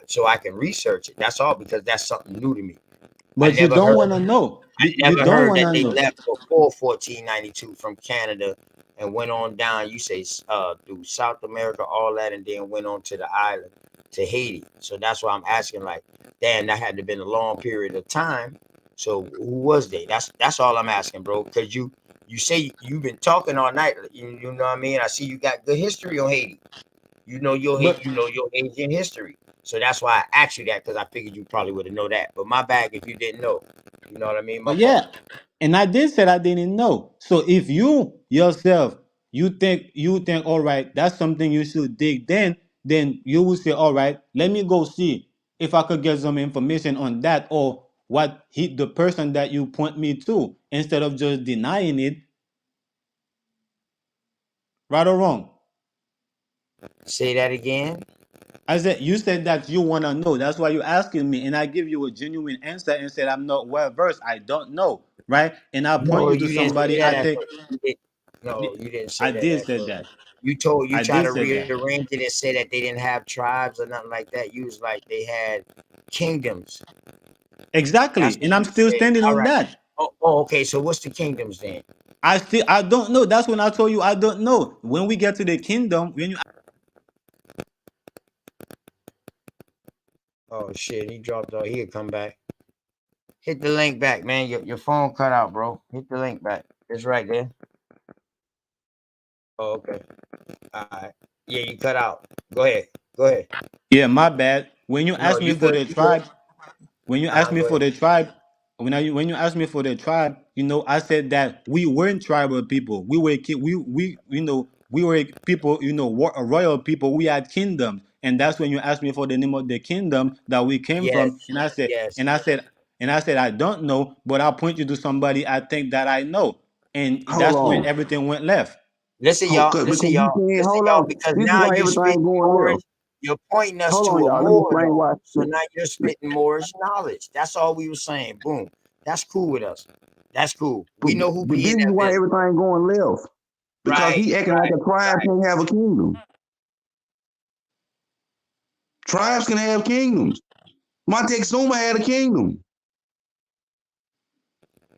so I can research it. That's all, because that's something new to me. But you don't want to know. You Never don't heard want that to they know. left before 1492 from Canada and went on down, you say, through South America, all that, and then went on to the island, to Haiti. So that's why I'm asking, like, damn, that had to have been a long period of time. So who was they? That's all I'm asking, bro. Because you say you've been talking all night. You know what I mean? I see you got good history on Haiti. You know your But Asian history. So that's why I asked you that, because I figured you probably would have know that. But my bag if you didn't know. You know what I mean? My But fault. yeah, and I did say I didn't know. So if you yourself you think all right, that's something you should dig, then you will say, all right, let me go see if I could get some information on that, or what the person that you point me to, instead of just denying it. Right or wrong? Say that again. I said, you said that you want to know. That's why you're asking me. And I give you a genuine answer and said, I'm not well versed. I don't know. Right? And I point No, you to you didn't say somebody that I at think. first. No, you didn't I say that did at say first. that. You I try did to say that. rearrange it and say that they didn't have tribes or nothing like that. You was like they had kingdoms. That's Exactly. what And I'm you still said. standing All on right. that. Okay. So what's the kingdoms then? I don't know. That's when I told you I don't know. When we get to the kingdom, when you Oh shit, he dropped off. He'll come back. Hit the link back, man. Your phone cut out, bro. Hit the link back. It's right there. Oh, okay. All right. Yeah, you cut out. Go ahead. Go ahead. Yeah, my bad. When you No, ask me you for good. the You good. tribe, when you ask me Go for ahead. the tribe, when you ask me for the tribe, I said that we weren't tribal people. We were we were people, royal people. We had kingdoms, and that's when you asked me for the name of the kingdom that we came from, Yes. and I said, Yes. I don't know, but I'll point you to somebody I think that I know, and Hold that's when on. everything went left. Listen, y'all. Because Listen, you y'all. saying, Listen, hold y'all. on. Because This is now why you're everything spitting going Moorish. left. You're pointing us Hold on, to a y'all. Let me Moor, explain though. why. So now you're spitting Moorish knowledge. That's all we were saying. Boom. That's cool with us. That's cool. We know who But be this in is that why business. everything going left. Because Right. he acting like a tribe can't have a kingdom. Tribes can have kingdoms. Montezuma had a kingdom.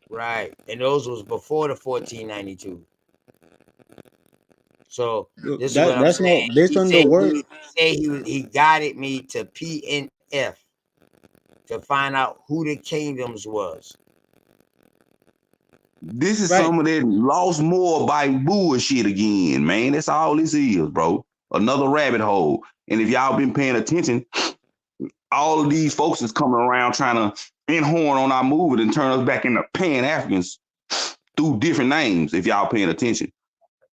Right. And those was before the 1492. So this is what I'm That's saying. not based He on the said word. he guided me to PNF to find out who the kingdoms was. This is Right. some of that lost more by bullshit again, man. That's all this is, bro. Another rabbit hole. And if y'all been paying attention, all of these folks is coming around trying to inhorn on our movement and turn us back into Pan Africans through different names, if y'all paying attention.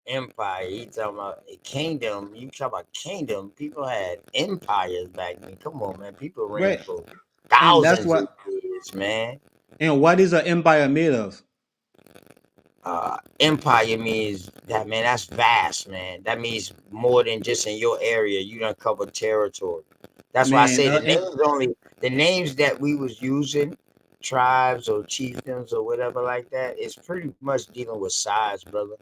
Empire. He talking about a kingdom. You talk about kingdom. People had empires back then. Come on, man. People reigned Right. for And that's thousands of what. years, man. And what is an empire made of? Empire means that, man. That's vast, man. That means more than just in your area. You done cover territory. That's why I Man, say the names that we was using, tribes or chieftains or whatever like that, is pretty much dealing with size, brother.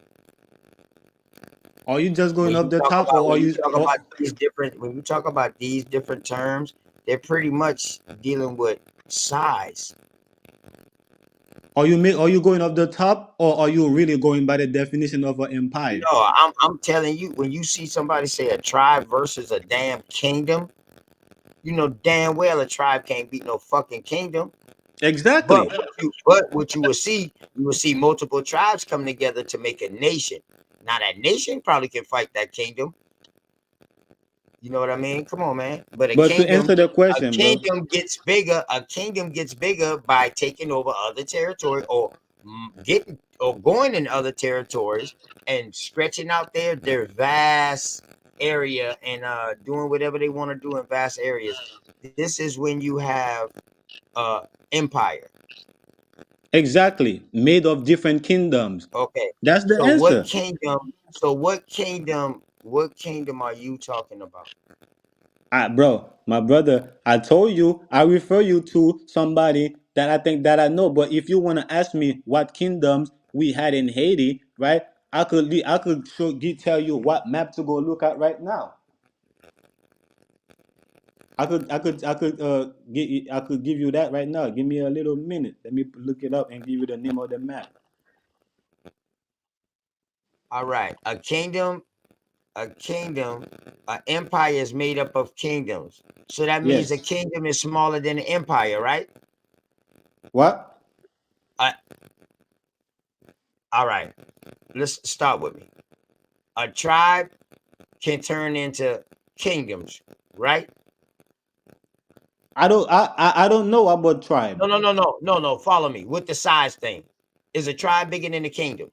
are you just going up the top, or are When you you? talk Or, about these different terms, they're pretty much dealing with size. are you going up the top, or are you really going by the definition of an empire? No, I'm telling you, when you see somebody say a tribe versus a damn kingdom, you know damn well a tribe can't beat no fucking kingdom. Exactly. But what you will see multiple tribes come together to make a nation. Now that nation probably can fight that kingdom. You know what I mean? Come on, man. But But to answer the a question, bro. kingdom gets bigger. A kingdom gets bigger by taking over other territory or getting or going in other territories and stretching out their vast area and doing whatever they want to do in vast areas. This is when you have empire. Exactly. Made of different kingdoms. Okay. That's the So what answer. kingdom? So what kingdom? What kingdom are you talking about? Bro, my brother, I told you, I refer you to somebody that I think that I know. But if you want to ask me what kingdoms we had in Haiti, right? I could tell you what map to go look at right now. I could give you that right now. Give me a little minute. Let me look it up and give you the name of the map. All right. An empire is made up of kingdoms. So that means a Yes. kingdom is smaller than an empire, right? What? All right. Let's start with me. A tribe can turn into kingdoms, right? I don't know about tribe. No. Follow me with the size thing. Is a tribe bigger than a kingdom?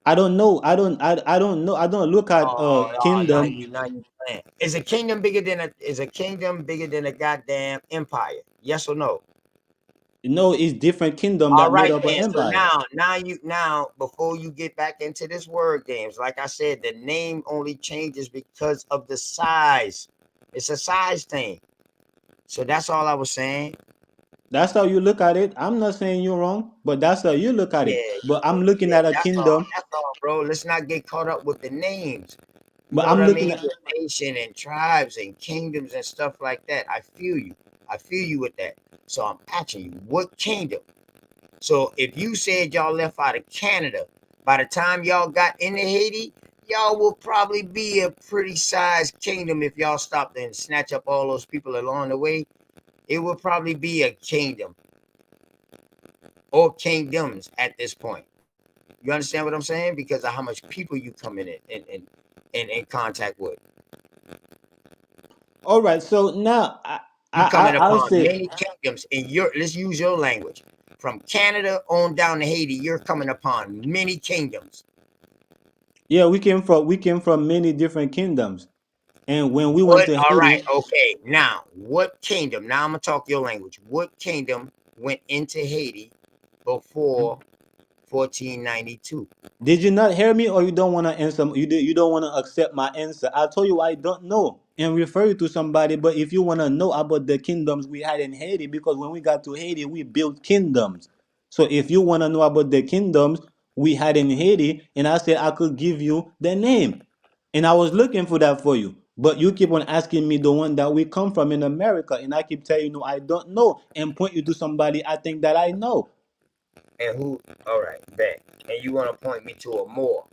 I don't know. I don't know. I don't look at Now kingdom. you playing. Is a kingdom bigger than a goddamn empire? Yes or no? No, it's different kingdom All that made right, up an then. So empire. now, before you get back into this word games, like I said, the name only changes because of the size. It's a size thing. So that's all I was saying. That's how you look at it. I'm not saying you're wrong, but that's how you look at Yeah, it. But I'm looking yeah, at a that's all. kingdom. That's all, bro. Let's not get caught up with the names. You But know what I'm I looking mean? at. With nation and tribes and kingdoms and stuff like that. I feel you. I feel you with that. So I'm asking you, what kingdom? So if you said y'all left out of Canada, by the time y'all got into Haiti, y'all will probably be a pretty sized kingdom if y'all stopped and snatch up all those people along the way. It would probably be a kingdom or kingdoms at this point. You understand what I'm saying? Because of how much people you come in contact with. All right. So now You coming I'll upon say, many kingdoms in your, let's use your language. From Canada on down to Haiti, you're coming upon many kingdoms. yeah, we came from many different kingdoms, and when we went What? to All right. Haiti, Okay. Now, what kingdom? Now I'm gonna talk your language. What kingdom went into Haiti before 1492? did you not hear me, or you don't want to answer? You don't want to accept my answer. I told you I don't know and refer you to somebody. But if you want to know about the kingdoms we had in Haiti, because when we got to Haiti, we built kingdoms. So if you want to know about the kingdoms we had in Haiti, and I said I could give you the name, and I was looking for that for you. But you keep on asking me the one that we come from in America, and I keep telling you no, I don't know, and point you to somebody I think that I know. And who? All right, bet. And you want to point me to a more?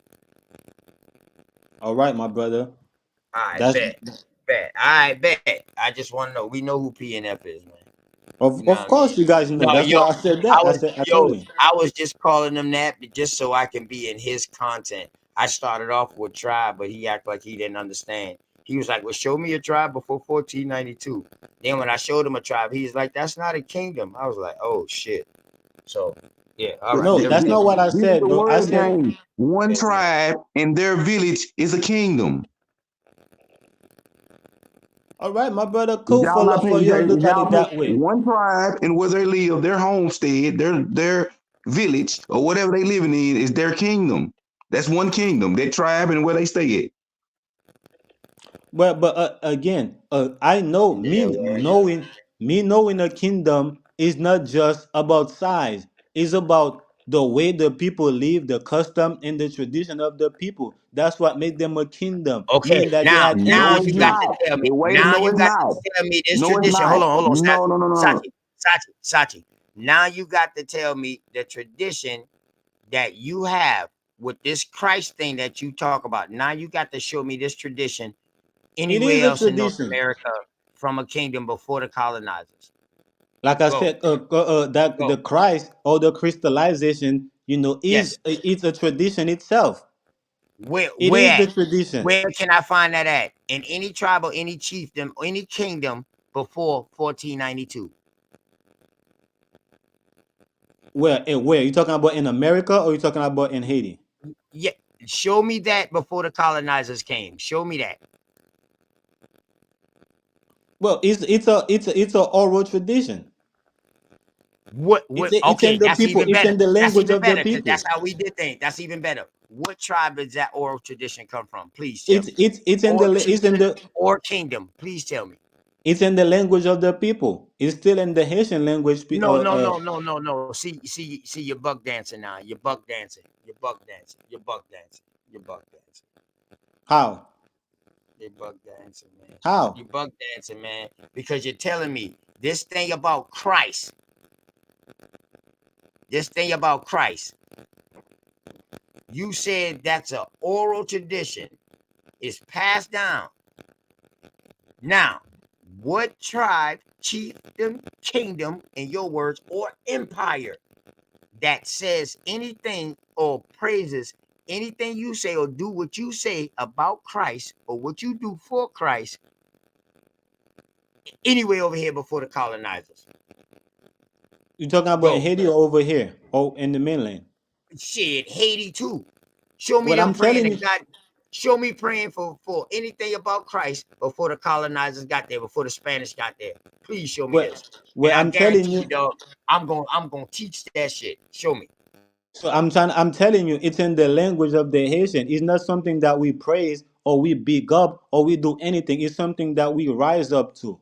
All right, my brother. I That's bet. Bet. I bet. I just want to know. We know who PNF is, man. You know of what I mean? course you guys know. No, That's why I said that. I told you. I was just calling him that just so I can be in his content. I started off with tribe, but he acted like he didn't understand. He was like, "Well, show me a tribe before 1492." Then when I showed him a tribe, he's like, "That's not a kingdom." I was like, "Oh shit!" So Yeah, all right. No, Never that's said not that. what I This is said, the bro. I word said game. One Yeah, man. tribe and their village is a kingdom. all right, my brother, If cool y'all not for paying, you to look if at y'all it pay that way. one tribe and where they live, their homestead, their village or whatever they living in is their kingdom. That's one kingdom. That tribe and where they stay at. But again, I know Yeah, me knowing a kingdom is not just about size. It's about the way the people live, the custom and the tradition of the people. That's what made them a kingdom. okay. Meaning that they Now, had No, now it's you got history. to not. tell me. Wait, Now no, you it's got not. to tell me this No, it's tradition. not. Hold on, No, no, no, no, no. Now you got to tell me the tradition that you have with this Christ thing that you talk about. Now you got to show me this tradition It is anywhere a else in North tradition. America from a kingdom before the colonizers. Like I Go, said, that the go. Christ or the crystallization, is Yes. it's a tradition itself. It Where is at? the tradition. Where can I find that at? In any tribe or any chiefdom or any kingdom before 1492? Where you talking about in America or you talking about in Haiti? Yeah, show me that before the colonizers came. Show me that. Well, it's a oral tradition. It's in Okay, the that's people. even It's better. in the That's language even of the better because people. that's how we did things. That's even better. What tribe does that oral tradition come from? Please tell It's me. it's it's in Or the it's in chieftain the or kingdom. Please tell me. it's in the language of the people. It's still in the Haitian language. No, no, no, no, no, no. See, you're buck dancing now. You're buck dancing. You're buck dancing. You're buck dancing. You're buck dancing. How? You're buck dancing, man. How? You're buck dancing, man. Because you're telling me this thing about Christ. This thing about Christ. You said that's an oral tradition. It's passed down. Now, what tribe, chiefdom, kingdom, in your words, or empire that says anything or praises anything you say or do what you say about Christ or what you do for Christ anyway over here before the colonizers? You talking about in Go. Haiti or over here or in the mainland? Shit, Haiti too. Show me Well, them I'm praying telling to you. God. Show me praying for anything about Christ before the colonizers got there, before the Spanish got there. Please show me Well, this. And well, I I'm telling guarantee you. you, dog, I'm gonna teach that shit. Show me. So I'm telling you, it's in the language of the Haitian. It's not something that we praise or we big up or we do anything. It's something that we rise up to.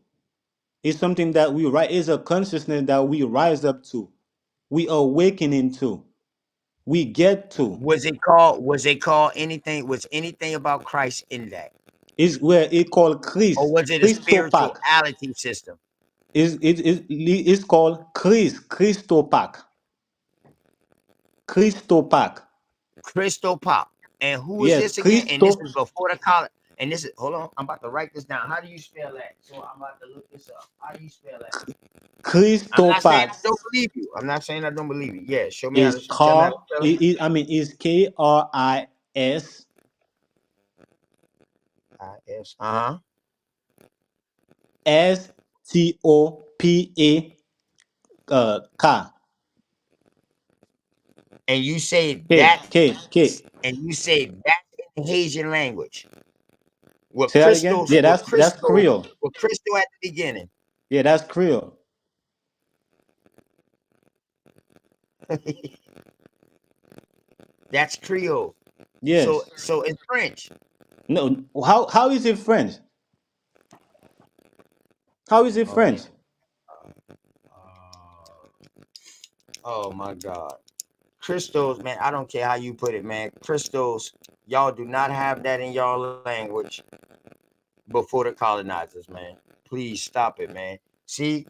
It's something that we rise. It's a consciousness that we rise up to. We awakening to. We get to. Was it called anything? Was anything about Christ in that? Is where it called Or Christ. was it a Christopac. spirituality system? It's called Christopac. Christopac. Crystal Pop. And who is Yes, this again? And this Christo. is before the college. And this is, hold on, I'm about to write this down. How do you spell that? So I'm about to look this up. How do you spell that? I'm not saying I Christopac don't believe you. I'm not saying I don't believe you. Yeah, show me how is to tell me how to car. spell it. I mean, is KRIS IS. Uh-huh. STOPA K And you say K that, K K. and you say that in the Haitian language. With Say that again. crystals, Yeah, that's Creole. with crystal at the beginning. Yeah, that's Creole. That's Creole. So Yes. so it's French. No. How is it French? How is it Oh my, French? oh my God. Crystals, man, I don't care how you put it, man. Crystals, y'all do not have that in y'all language before the colonizers, man. Please stop it, man. See,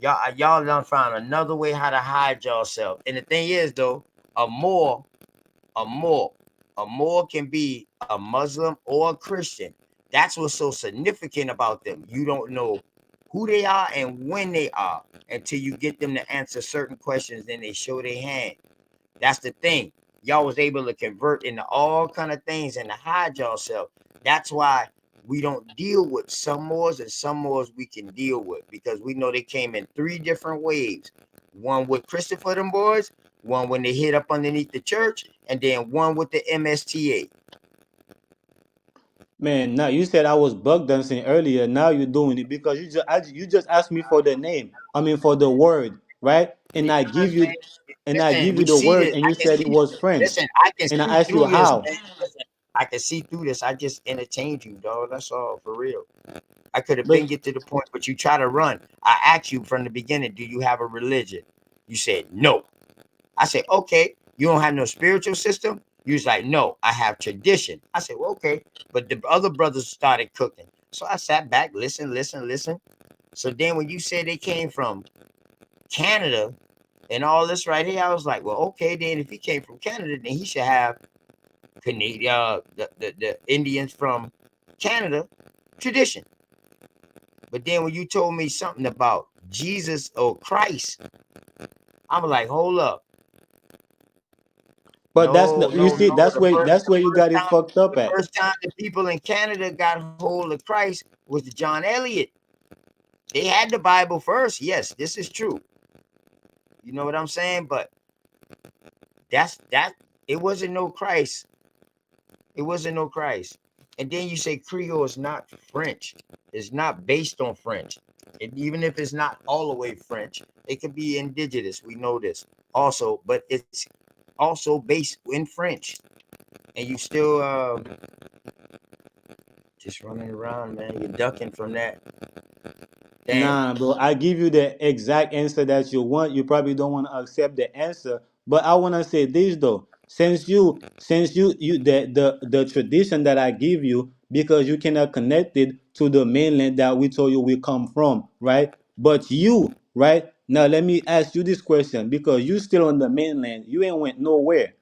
y'all done found another way how to hide yourself. And the thing is, though, a Moor, a Moor, a Moor can be a Muslim or a Christian. That's what's so significant about them. You don't know who they are and when they are until you get them to answer certain questions. Then they show their hand. That's the thing. Y'all was able to convert into all kind of things and to hide yourself. That's why we don't deal with some Moors and some Moors we can deal with because we know they came in 3 different waves. One with Christopher them boys, one when they hid up underneath the church, and then one with the MSTA. Man, now you said I was bug dancing earlier. Now you're doing it because you just asked me for the name. I mean for the word, right? Because, man, And I listen, give you we the see word, this. and I you can said it see. was French. Listen, I can And see I asked you through this, how. man. Listen, I can see through this. I just entertained you, dog. That's all, for real. I could have been But get to the point, but you try to run. I asked you from the beginning, do you have a religion? You said no. I said, okay. You don't have no spiritual system? You was like, no, I have tradition. I said, well, okay. But the other brothers started cooking. So I sat back, listen. So then when you said they came from Canada and all this right here, I was like, well, okay, then if he came from Canada, then he should have Canadian, the Indians from Canada tradition. But then when you told me something about Jesus or Christ, I'm like, hold up. but that's the, you No. see that's where you got it fucked up The at. first time the people in Canada got hold of Christ was John Eliot. They had the Bible first. Yes, this is true. You know what I'm saying? But that it wasn't no Christ. It wasn't no Christ. And then you say Creole is not French. It's not based on French. And even if it's not all the way French, it could be indigenous. We know this also, but it's also based in French. And you still just running around, man. You're ducking from that. Damn. Nah, bro. I give you the exact answer that you want. You probably don't want to accept the answer. But I want to say this though. Since you the tradition that I give you, because you cannot connect it to the mainland that we told you we come from, right? But you, right? Now let me ask you this question because you still on the mainland. You ain't went nowhere.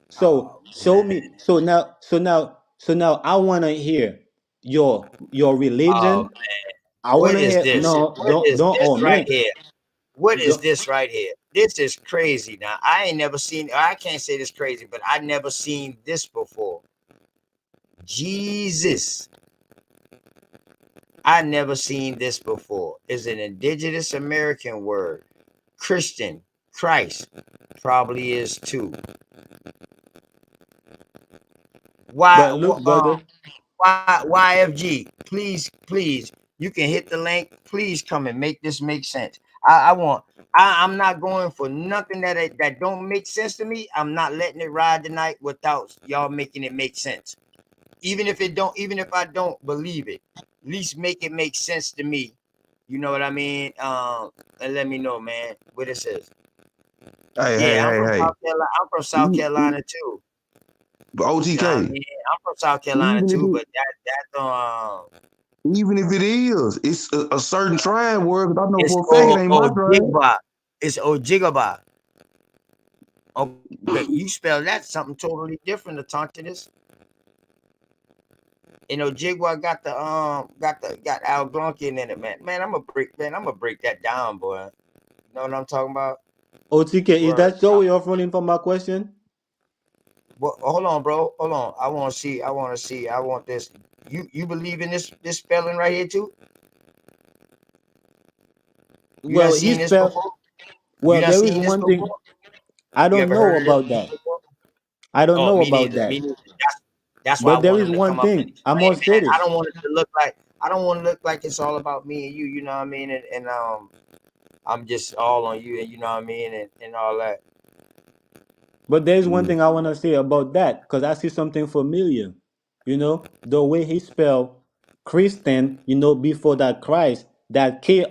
So show me. So now I want to hear your Oh religion. man. I want What to is hear. this? No, What don't is don't. this Oh right man, here? What is don't, this right here? This is crazy. Now I ain't never seen. I can't say this crazy, but I never seen this before. Jesus, I never seen this before. Is an indigenous American word. Christian, Christ, probably is too. Why? but look, brother. Why? YFG? Please, you can hit the link. Please come and make this make sense. I want. I'm not going for nothing that don't make sense to me. I'm not letting it ride tonight without y'all making it make sense. Even if I don't believe it, at least make it make sense to me. You know what I mean? And let me know, man, what it says. Hey, hey, Yeah, I'm hey, from hey. South Carolina. I'm from South Carolina too. You know what I OTK. mean? I'm from South Carolina Even if too, it, but even if it is, it's a certain tribe word. 'Cause I know it's for a fact it ain't my tribe. Ojigba. It's Ojigba. Okay, you spell that something totally different, the Tonkiness. And Ojigwa got Algonquian in it, man. I'm gonna break that down, boy. You know what I'm talking about? OTK, is Word. that your way of running from my question? Well, hold on, bro. Hold on. I want to see. I want this. You believe in this spelling right here too? You done Well, he seen this spelled. before? You Well, done there is seen this one thing before? I You don't ever know heard of this about that. before? I don't Oh, know me about neither. that. Me neither. That's why I But there want is him to one come up and thing I explain, must say man. I this. don't want it to look like it's all about me and you know what I mean? And I'm just all on you and you know what I mean and all that. But there's one thing I want to say about that because I see something familiar. The way he spelled Christian, before that Christ, that Kris,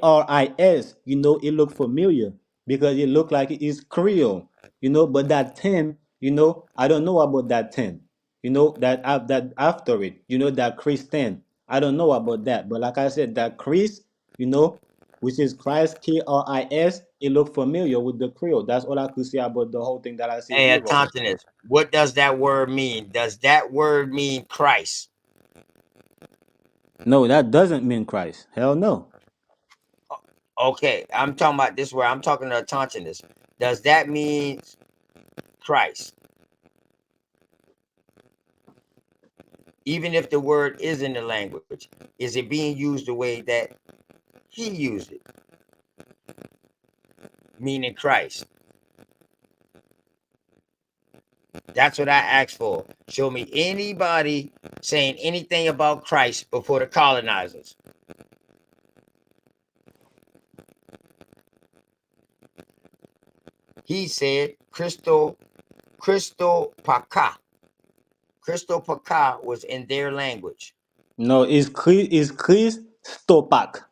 it looked familiar because it looked like it is Creole, but that 10, I don't know about that 10, that after it, that Christian. I don't know about that. But like I said, that Chris, you know, which is Christ, Kris. It looked familiar with the Creole. That's all I could say about the whole thing that I see Hey, here right. Tontinus, what does that word mean? Does that word mean Christ? No, that doesn't mean Christ. Hell no. Okay, I'm talking about this word. I'm talking to Tontinus. Does that mean Christ? Even if the word is in the language, is it being used the way that he used it? Meaning Christ. That's what I asked for. Show me anybody saying anything about Christ before the colonizers. He said Christo Paca. Christo Paca was in their language. No, it's Chris Stopak.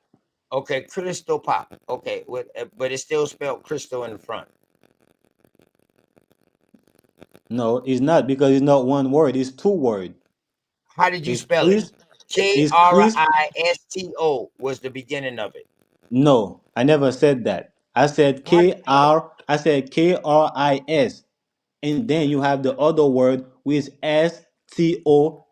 Okay, Christo Pac. Okay, but it's still spelled Christo in the front. No, it's not, because it's not one word. It's two words. How did you It's spell it? Chris. It's Chris. Kristo was the beginning of it. No, I never said that. I said KR. I said KRIS, and then you have the other word with STOPAK.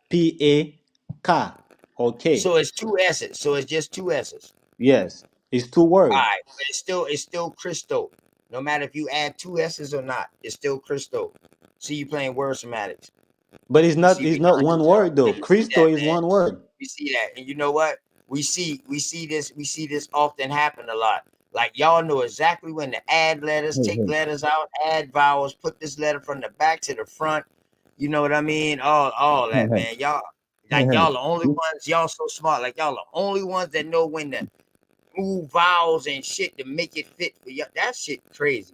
Okay. So it's two S's. So it's just two S's. Yes, it's two All words. right, but it's still Christo. No matter if you add two S's or not, it's still Christo. See, you playing word semantics. But it's not. See, It's not one word though. we see Christo that, is man. one word. We see that, and you know what? We see this often happen a lot. Like y'all know exactly when to add letters, take letters out, add vowels, put this letter from the back to the front. You know what I mean? All that, man. Y'all the only ones. Y'all so smart. Like y'all the only ones that know when to move vowels and shit to make it fit for y'all. That shit crazy.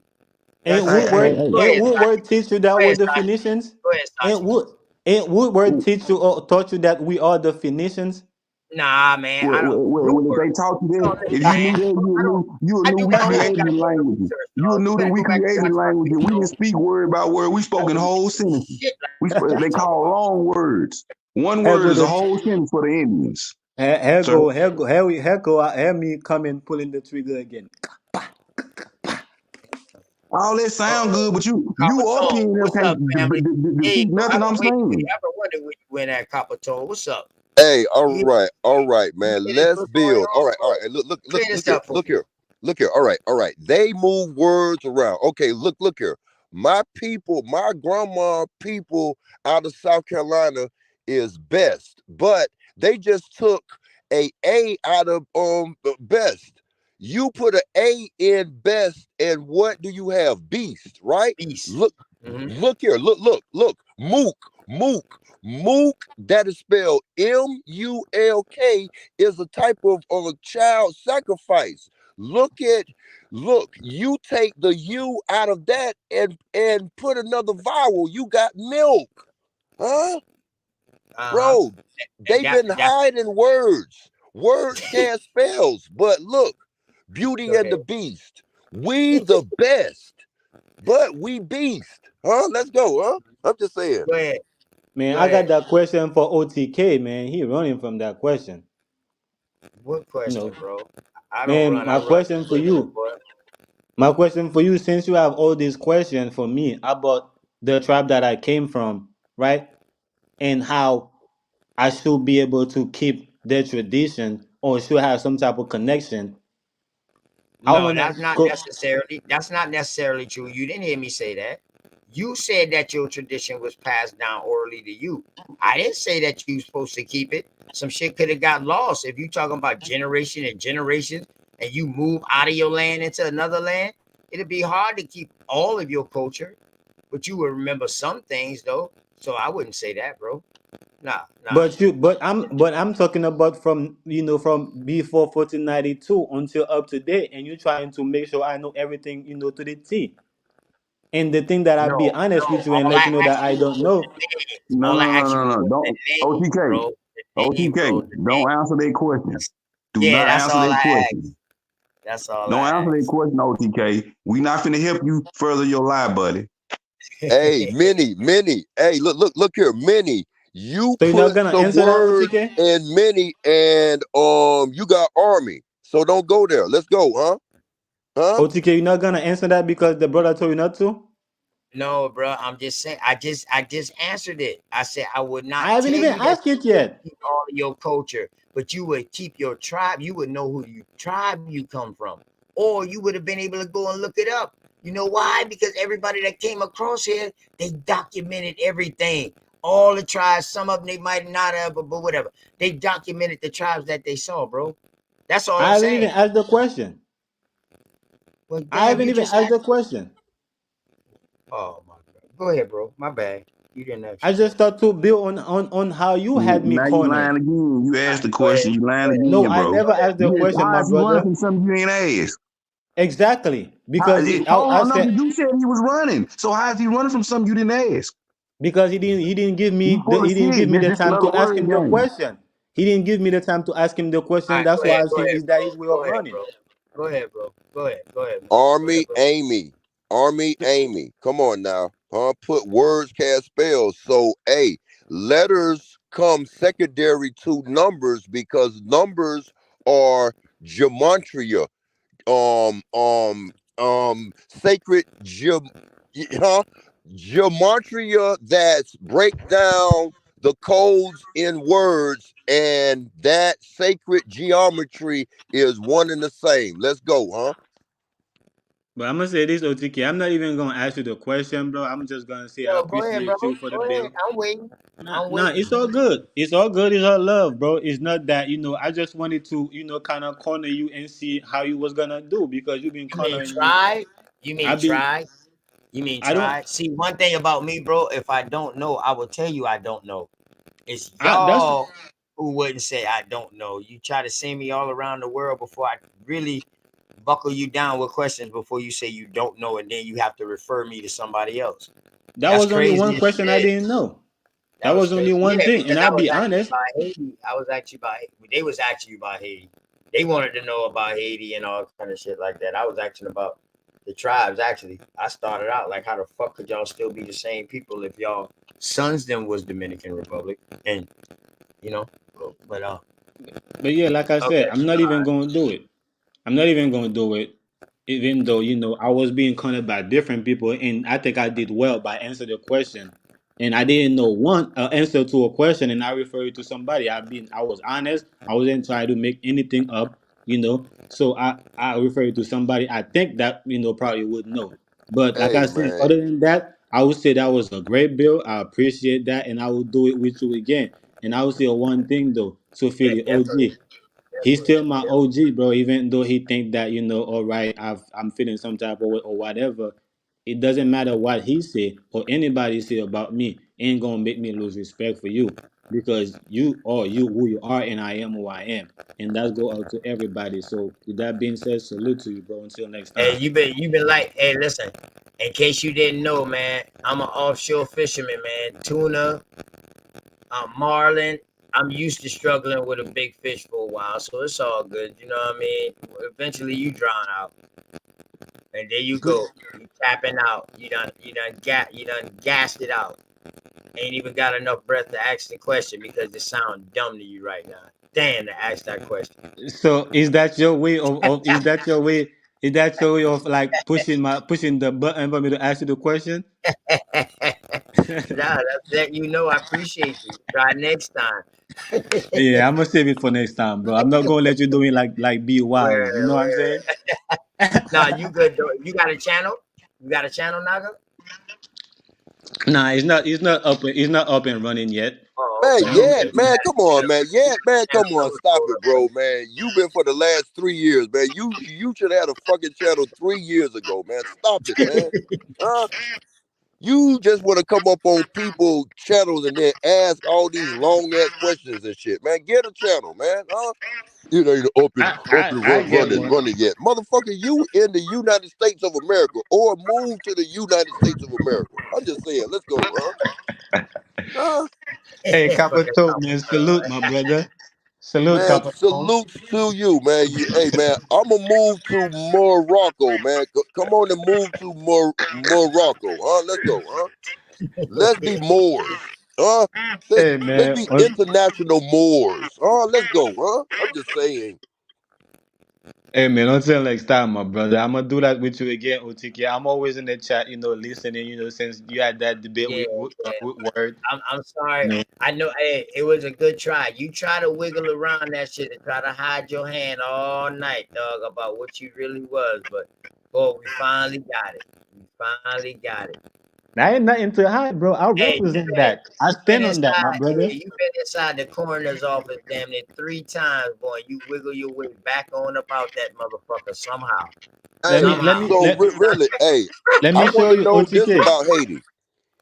Ain't That's Woodward? Go Ain't ahead, Woodward Sachi. teach you that Go with ahead, Sachi. definitions? Go ahead, Sachi. Ain't Woodward teach you or taught you that we are definitions? Nah, man. I don't. Well, if they taught you that, if you knew that, you knew we created the languages. You knew that we created the languages. We didn't speak word by word. We spoke in whole sentences. They call long words. One word is a whole sentence for the Indians. Here me come and pulling the trigger again. All that sound good, but you up here What's up, family? Hey, defeat nothing I'm saying. I ever wondered where you went at, Copper Toe. What's up? Hey, all right, man. hear this Let's what's going build. All on, right, all bro? right. Hey, look Clear this up for me. look here. All right. They move words around. Okay, look here. My people, my grandma people out of South Carolina is best, but they just took a out of best. You put an A in best, and what do you have? Beast, right? Beast. Look here. Look. Mook, that is spelled M-U-L-K, is a type of child sacrifice. Look, you take the U out of that and put another vowel. You got milk. Huh? Bro, they've been hiding words. Words can't spells. But look, Beauty and the Beast. We the best, but we beast. Huh? Let's go, huh? I'm just saying. Go ahead. Man, I got that question for OTK, man. He running from that question. What question, bro? I don't Man, run. my question for you. My question for you, since you have all these questions for me about the tribe that I came from, right? And how I should be able to keep their tradition or should have some type of connection. No, that's not necessarily true. You didn't hear me say that. You said that your tradition was passed down orally to you. I didn't say that you supposed to keep it. Some shit could have got lost. If you talking about generation and generations and you move out of your land into another land, it'd be hard to keep all of your culture, but you will remember some things though. So I wouldn't say that, bro. Nah. But I'm talking about from from before 1492 until up to date, and you're trying to make sure I know everything to the T. And the thing that I'll be honest with you and let you know that I don't know. No. Don't OTK. Don't answer that question. Do not that's answer all that I question. asked. That's all Don't I answer that asked. question, OTK. We not finna help you further your lie, buddy. Hey, Minnie. Hey, look here, Minnie. You So you're not put gonna some answer that, words OTK? in Minnie, and you got Army. So don't go there. Let's go, huh? OTK, you're not gonna answer that because the brother told you not to? No, bro. I'm just saying. I just answered it. I said I would not I haven't tell even you that asked it you would yet. keep all of your culture, but you would keep your tribe. You would know who you tribe you come from, or you would have been able to go and look it up. You know why? Because everybody that came across here, they documented everything. All the tribes. Some of them they might not have, but whatever. They documented the tribes that they saw, bro. That's all I I'm haven't even saying. asked the question. Well, I damn, haven't you even just asked the asked. question. Oh my God. Go ahead, bro. My bad. You didn't I actually. just start to build on how you had me Now you cornered. lying again. You All asked the right, go ahead. question. You lying Go ahead. No, again, I bro. never asked the question, How my is he running brother. from something you ain't asked? Exactly, because I Hold on, no, said you said he was running. So how is he running from something you didn't ask? because he didn't give You me full of he didn't give shit. me the Just time another to ask word him the game. question. He didn't give me the time to ask him the All question. right, That's why I say is bro. that his way of Go ahead, running. bro. Go ahead, bro. Go ahead. Go ahead, man. Go ahead, Army bro. Amy. Army Amy. Come on now. Huh? Put words cast spells. So letters come secondary to numbers because numbers are gematria. Sacred huh? Gematria that's break down the codes in words, and that sacred geometry is one and the same. Let's go, huh? But I'm gonna say this, OTK. I'm not even gonna ask you the question, bro. I'm just gonna say I No, go ahead, bro. appreciate you for the Go ahead. bill. I'm waiting. Nah, I'm nah, waiting. it's all good. It's all good. It's all love, bro. It's not that, I just wanted to, kind of corner you and see how you was gonna do because you've been You mean cornering me. try? You mean I've been, try? You mean I don't, try? See, one thing about me, bro, if I don't know, I will tell you I don't know. It's that's, y'all who wouldn't say I don't know. You try to send me all around the world before I really buckle you down with questions before you say you don't know, and then you have to refer me to somebody else. that That's was only crazy one as question I shit. didn't know. That That was was only crazy. one Yeah, thing, and because I I'll was be actually honest. about Haiti. I was actually about. They was asking you about Haiti. They wanted to know about Haiti and all kind of shit like that. I was asking about the tribes. Actually, I started out like, how the fuck could y'all still be the same people if y'all sons them was Dominican Republic and you know, but But yeah, like I said, okay, I'm not even gonna do it. I'm not even gonna do it, even though I was being cornered by different people, and I think I did well by answering the question. And I didn't know one answer to a question, and I referred it to somebody. I was honest. I wasn't trying to make anything up. So I referred it to somebody I think that probably would know. But like Hey I said, man. other than that, I would say that was a great bill. I appreciate that, and I will do it with you again. And I would say one thing though, to yeah, Philly definitely, OG. He's definitely. still my OG, bro. Even though he think that all right, I'm feeling some type of way or whatever. It doesn't matter what he say or anybody say about me. Ain't gonna make me lose respect for you because you are you who you are, and I am who I am, and that's go out to everybody. So with that being said, salute to you, bro. Until next Hey, time. you've been like, hey, listen. In case you didn't know, man, I'm an offshore fisherman, man. Tuna, marlin. I'm used to struggling with a big fish for a while, so it's all good. You know what I mean? Eventually, you drown out, and there you go. You tapping out. You done gassed it out. Ain't even got enough breath to ask the question because it sounds dumb to you right now. Damn, to ask that question. So is that your way of is that your way? Is that your way of like pushing the button for me to ask you the question? Nah, that's letting you know I appreciate you. Try next time. Yeah, I'm gonna save it for next time, bro. I'm not gonna let you do it like be wise. You know what I'm saying? Nah, you good though. You got a channel? You got a channel, Naga? Nah, it's not up and running yet. Oh, Man, You okay, know, yeah, okay. You man, got come you got on, a man. Yeah, man, come channel. I on. was Stop told it, bro, man. You've been for the last 3 years, man. You should have had a fucking channel 3 years ago, man. Stop it, man. Huh? You just want to come up on people channels and then ask all these long ass questions and shit, man. Get a channel, man. Huh? You up and I get one. running yet, motherfucker. You in the United States of America or move to the United States of America. I'm just saying, let's go, huh? Huh? Hey, fucking Capato, top man, salute, my brother. Salute, Man, Capato. salutes to you, man. Hey, man, I'm gonna move to Morocco, man. Come on and move to Morocco, huh? Let's go, huh? Let's be Moors, huh? Let's Hey, let's man. be international Moors, huh? Let's go, huh? I'm just saying. Hey, man. Until next time, my brother. I'm gonna do that with you again, OTK. I'm always in the chat, listening. Since you had that debate yeah, yeah. with Word. I'm sorry. You know. I know hey, it was a good try. You try to wiggle around that shit and try to hide your hand all night, dog, about what you really was, but boy, we finally got it. We finally got it. I ain't nothing to hide, bro. I Hey, represent that. I you been stand on that, my inside. brother. Hey, you been inside the coroner's office damn near 3 times, boy. You wiggle your way back on about that motherfucker somehow. Let Hey, me let Somehow. me so let really, hey, let I me want show to you know this OTK. about Haiti.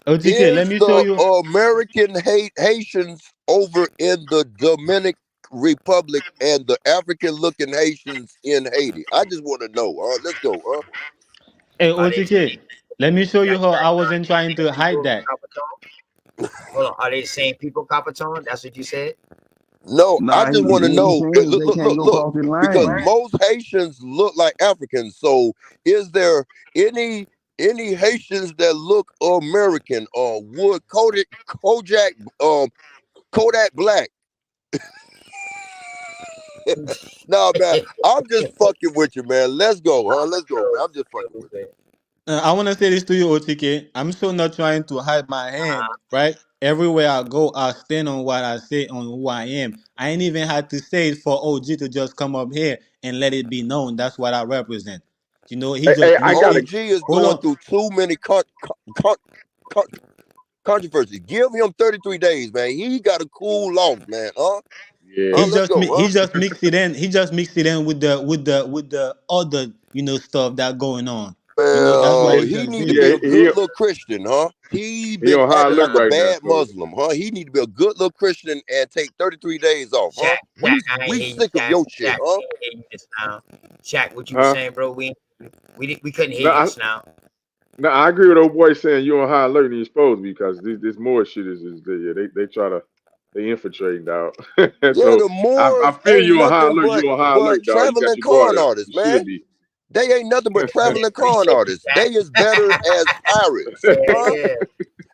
OTK, let Is me show the you. American Haitians over in the Dominican Republic and the African-looking Haitians in Haiti? I just want to know. Let's go. Hey, Are they OTK, let me show you that how I that wasn't trying to hide people, that. Capiton? Hold on, are they the same people, Capiton? That's what you said. No, I Nah, just want to what he's know. saying is Look, they look, can't look, go look. across the Because line. most Haitians look like Africans. So, is there any Haitians that look American or would Kodak Black? No, man, I'm just fucking with you, man. Let's go, huh? Let's go, man. I'm just fucking with you. I want to say this to you, OTK. I'm still not trying to hide my hand, right? Everywhere I go, I stand on what I say, on who I am. I ain't even had to say it for OG to just come up here and let it be known. That's what I represent. You know, he just I mixed got it. in. OG is Hold going on. through too many controversies. Give him 33 days, man. He got to cool off, man. Yeah. Let's go, He just mixed it in. He just mixed it in with the other, stuff that going on. You know, that's what Well, he he just need to did. be a good little Christian, huh? He He been on high acting alert like a right now, bad so Muslim, huh? He need to be a good little Christian and take 33 days off, huh? Shaq, I ain't We hear you, sick of Shaq. your shit, Shaq, huh? we ain't hear you just now. Shaq, what you was huh? saying, bro? We couldn't hear No, you just now. I agree with old boy saying you on high alert and you're supposed to be because this more shit is yeah, they try to they infiltrate, dog. Yeah, So the I Moors feel ain't you on high nothing alert. You on high but alert, dog. You got traveling your guard con up. artists, You man. should be. They ain't nothing but traveling con Appreciate you, artists. Shaq. They is better as pirates, huh? Yeah.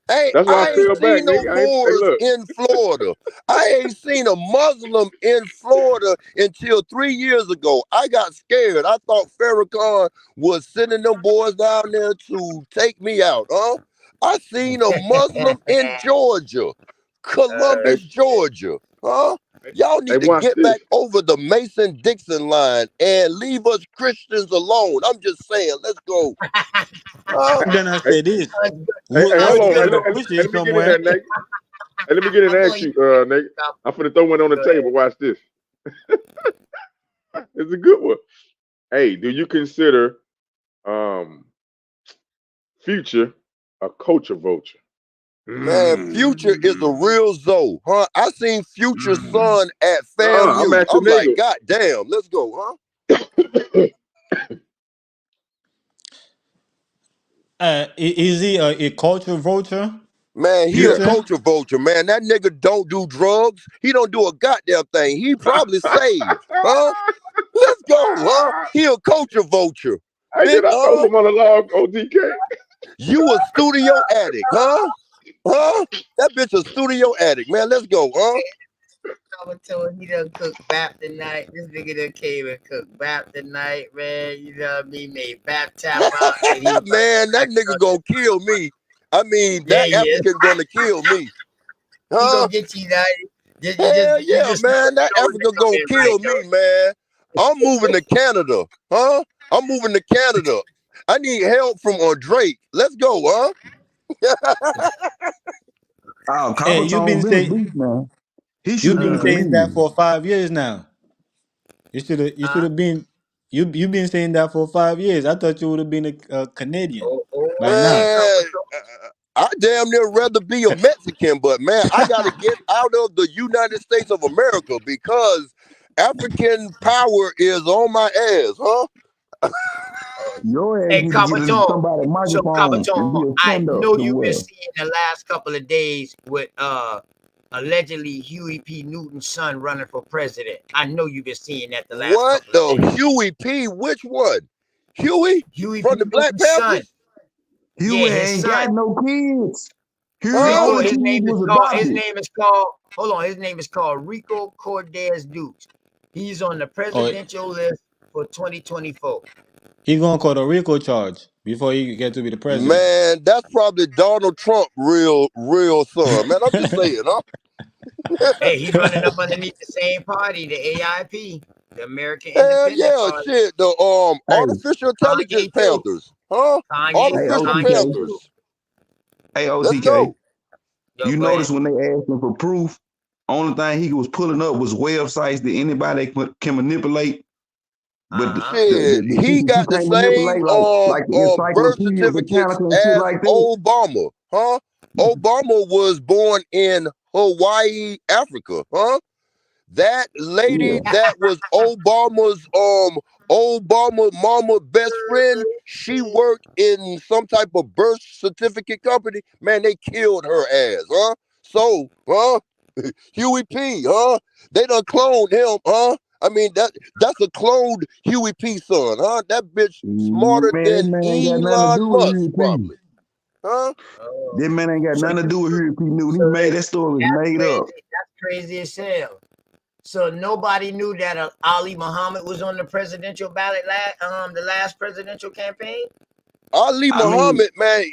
Hey, That's why I I ain't feel back, seen no nigga. Hey, Moors look. in Florida. I ain't seen a Muslim in Florida until 3 years ago. I got scared. I thought Farrakhan was sending them boys down there to take me out, huh? I seen a Muslim in Georgia, Hey, Columbus, Georgia, huh? Y'all hey, need to watch get this. back over the Mason-Dixon line and leave us Christians alone. I'm just saying, let's go. Huh? Then I Hey, say this: hey, hold was on. was Hey, a hey, Christian let me get in there, somewhere. Nate. Hey, let me get in and ask you, Nate. I'm finna throw one on the table. Watch this. It's a good one. Hey, do you consider um Future a culture vulture? Man, Future is a Mm. real Zoe, huh? I seen Future's Mm. son at I'm FAMU. asking I'm like, nigga. God damn, let's go, huh? Is he a culture vulture? Man, he a Future. culture vulture, man. That nigga don't do drugs. He don't do a goddamn thing. He probably saved, huh? Let's go, huh? He a culture vulture. Hey, Big, did I throw some monologue, OTK? you a studio addict, huh? Huh? That bitch a studio addict, man. Let's go, huh? I told he done cook bap tonight. This nigga done came and cooked bap tonight, man. You know what I mean? Made bap tap out, and he was like, Man, that nigga gonna kill me. I mean, "Yeah, that he is. African gonna kill me, He huh? gonna get you now. Hell You yeah, just know man. That to Africa come gonna in right, kill me, don't man. I'm moving to Canada, huh? I'm moving to Canada. I need help from Drake. Let's go, huh? Oh, Hey, Coppertone been a beast, man. He should you've have been been saying that Canadian. for 5 years now. You should have been you've been saying that for 5 years. I thought you would have been a Canadian by now. Man, I damn near rather be a Mexican, but man, I gotta get out of the United States of America because African power is on my ass, huh? Your ass Hey, need to get into Cabaton. somebody's So microphone and Cabaton, do a I stand-up know you've been somewhere. seeing the last couple of days with allegedly Huey P. Newton's son running for president. I know you've been seeing that the last What couple of the days. Huey P? Which one? Huey Huey from P. the Black Newton's son. Panthers? Yeah, Huey his ain't son. got no kids. Huey Huh? Rico, only his kids name is was called, his adopted. name is called, hold on, his name is called Rico Cordes Dukes. He's on the Or presidential list for 2024. he gonna call a RICO charge before he get to be the president. Man, that's probably Donald Trump real son. Man, I'm just saying, huh? Hey, he's running up underneath the same party, the AIP, the American And Independent yeah, Party. shit, the Hey, artificial intelligence Kanye too. Panthers, huh? Kanye, hey, Artificial Kanye OTK. too. Panthers. Hey, Let's OTK. go. Yo, You go notice ahead. when they asked him for proof, only thing he was pulling up was websites that anybody can manipulate. But Shit, the shit he that you got the can't same manipulate, like the birth encyclopedia certificates Britannica and shit as like that. Obama, huh? Obama was born in Hawaii, Africa, huh? That lady that was Obama's mama best friend, she worked in some type of birth certificate company. Man, they killed her ass, huh? So, huh? Huey P, huh? They done cloned him, huh? I mean, that's a cloned Huey P son, huh? That bitch smarter Man, that than man ain't got nothing to do Elon with Musk, Huey P. probably, huh? That man ain't got So nothing to do with Huey P. Newton. He so made that listen, story was that's made crazy. up. That's crazy as hell. So nobody knew that Ali Muhammad was on the presidential ballot the last presidential campaign. Ali I mean, Muhammad, man,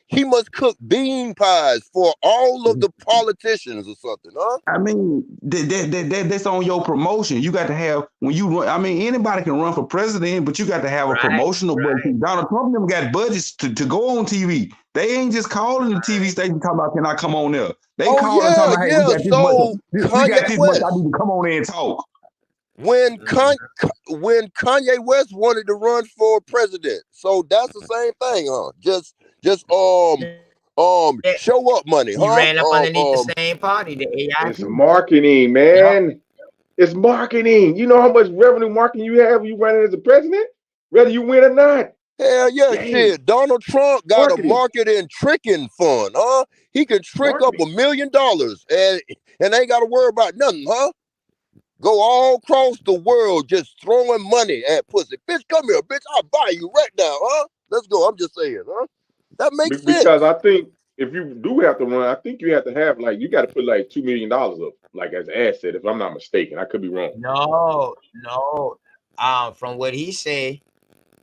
he must cook bean pies for all of the politicians or something, huh? I mean, that's on your promotion. You got to have when you run. I mean, anybody can run for president, but you got to have a promotional budget. Donald Trump them got budgets to go on TV. They ain't just calling the TV station talking about, can I come on there? They Oh calling talking about, hey, we yeah. got this much. So We got Kanye this much. I West, need to come on there and talk. when Kanye West wanted to run for president, so that's the same thing, huh? Just show up money, He huh? ran up underneath the same party, the It's AIP. marketing, man. It's marketing. You know how much revenue marketing you have when you running as a president, whether you win or not. Hell yeah, Dang. shit. Donald Trump got a Marketing. marketing tricking fund, huh? He can trick up $1 million and ain't got to worry about nothing, huh? Go all across the world just throwing money at pussy. Bitch, come here, bitch. I'll buy you right now, huh? Let's go. I'm just saying, huh? That makes sense. Because I think if you do have to run, I think you have to have you got to put like $2 million up, like as an asset, if I'm not mistaken. I could be wrong. No. From what he said,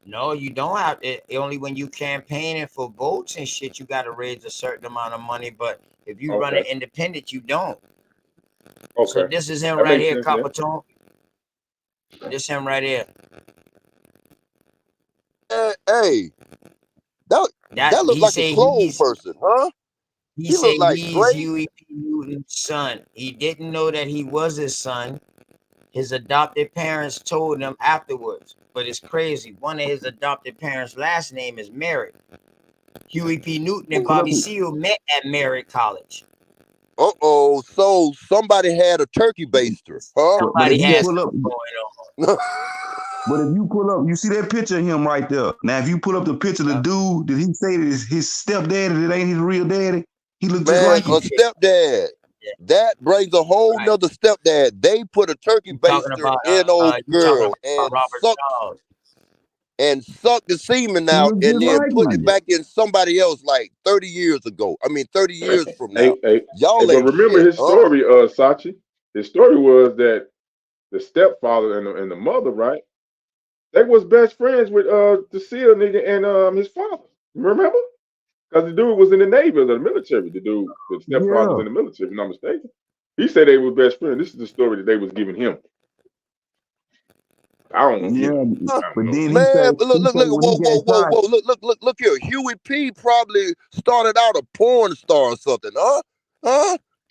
no, you don't have it. Only when you campaigning for votes and shit, you got to raise a certain amount of money. But if you run an independent, you don't. Okay. So this is him That right makes here, sense, Copper Tone. This him right here. Hey, that looks like a clone person, huh? He look said like he's Drake. Huey P. Newton's son. He didn't know that he was his son. His adopted parents told him afterwards. But it's crazy. One of his adopted parents' last name is Merritt. Huey P. Newton and Bobby Seale met at Merritt College. So somebody had a turkey baster, huh? Somebody has pull up, going on. But if you pull up, you see that picture of him right there. Now, if you pull up the picture of the dude, did he say that it's his stepdaddy that ain't his real daddy? He looked just like him. A stepdad. That brings a whole nother stepdad. They put a turkey baster in old girl and sucked the semen out and then put it back in somebody else like 30 years ago. I mean, 30 years from now. Y'all but ain't remember shit, his story, Sachi. His story was that the stepfather and the mother, right? They was best friends with the SEAL nigga and his father. Remember? Because the dude was in the Navy or the military. The stepfather was in the military, if I'm not mistaken. He said they were best friends. This is the story that they was giving him. I don't but then man, look, look here. Huey P probably started out a porn star or something, huh?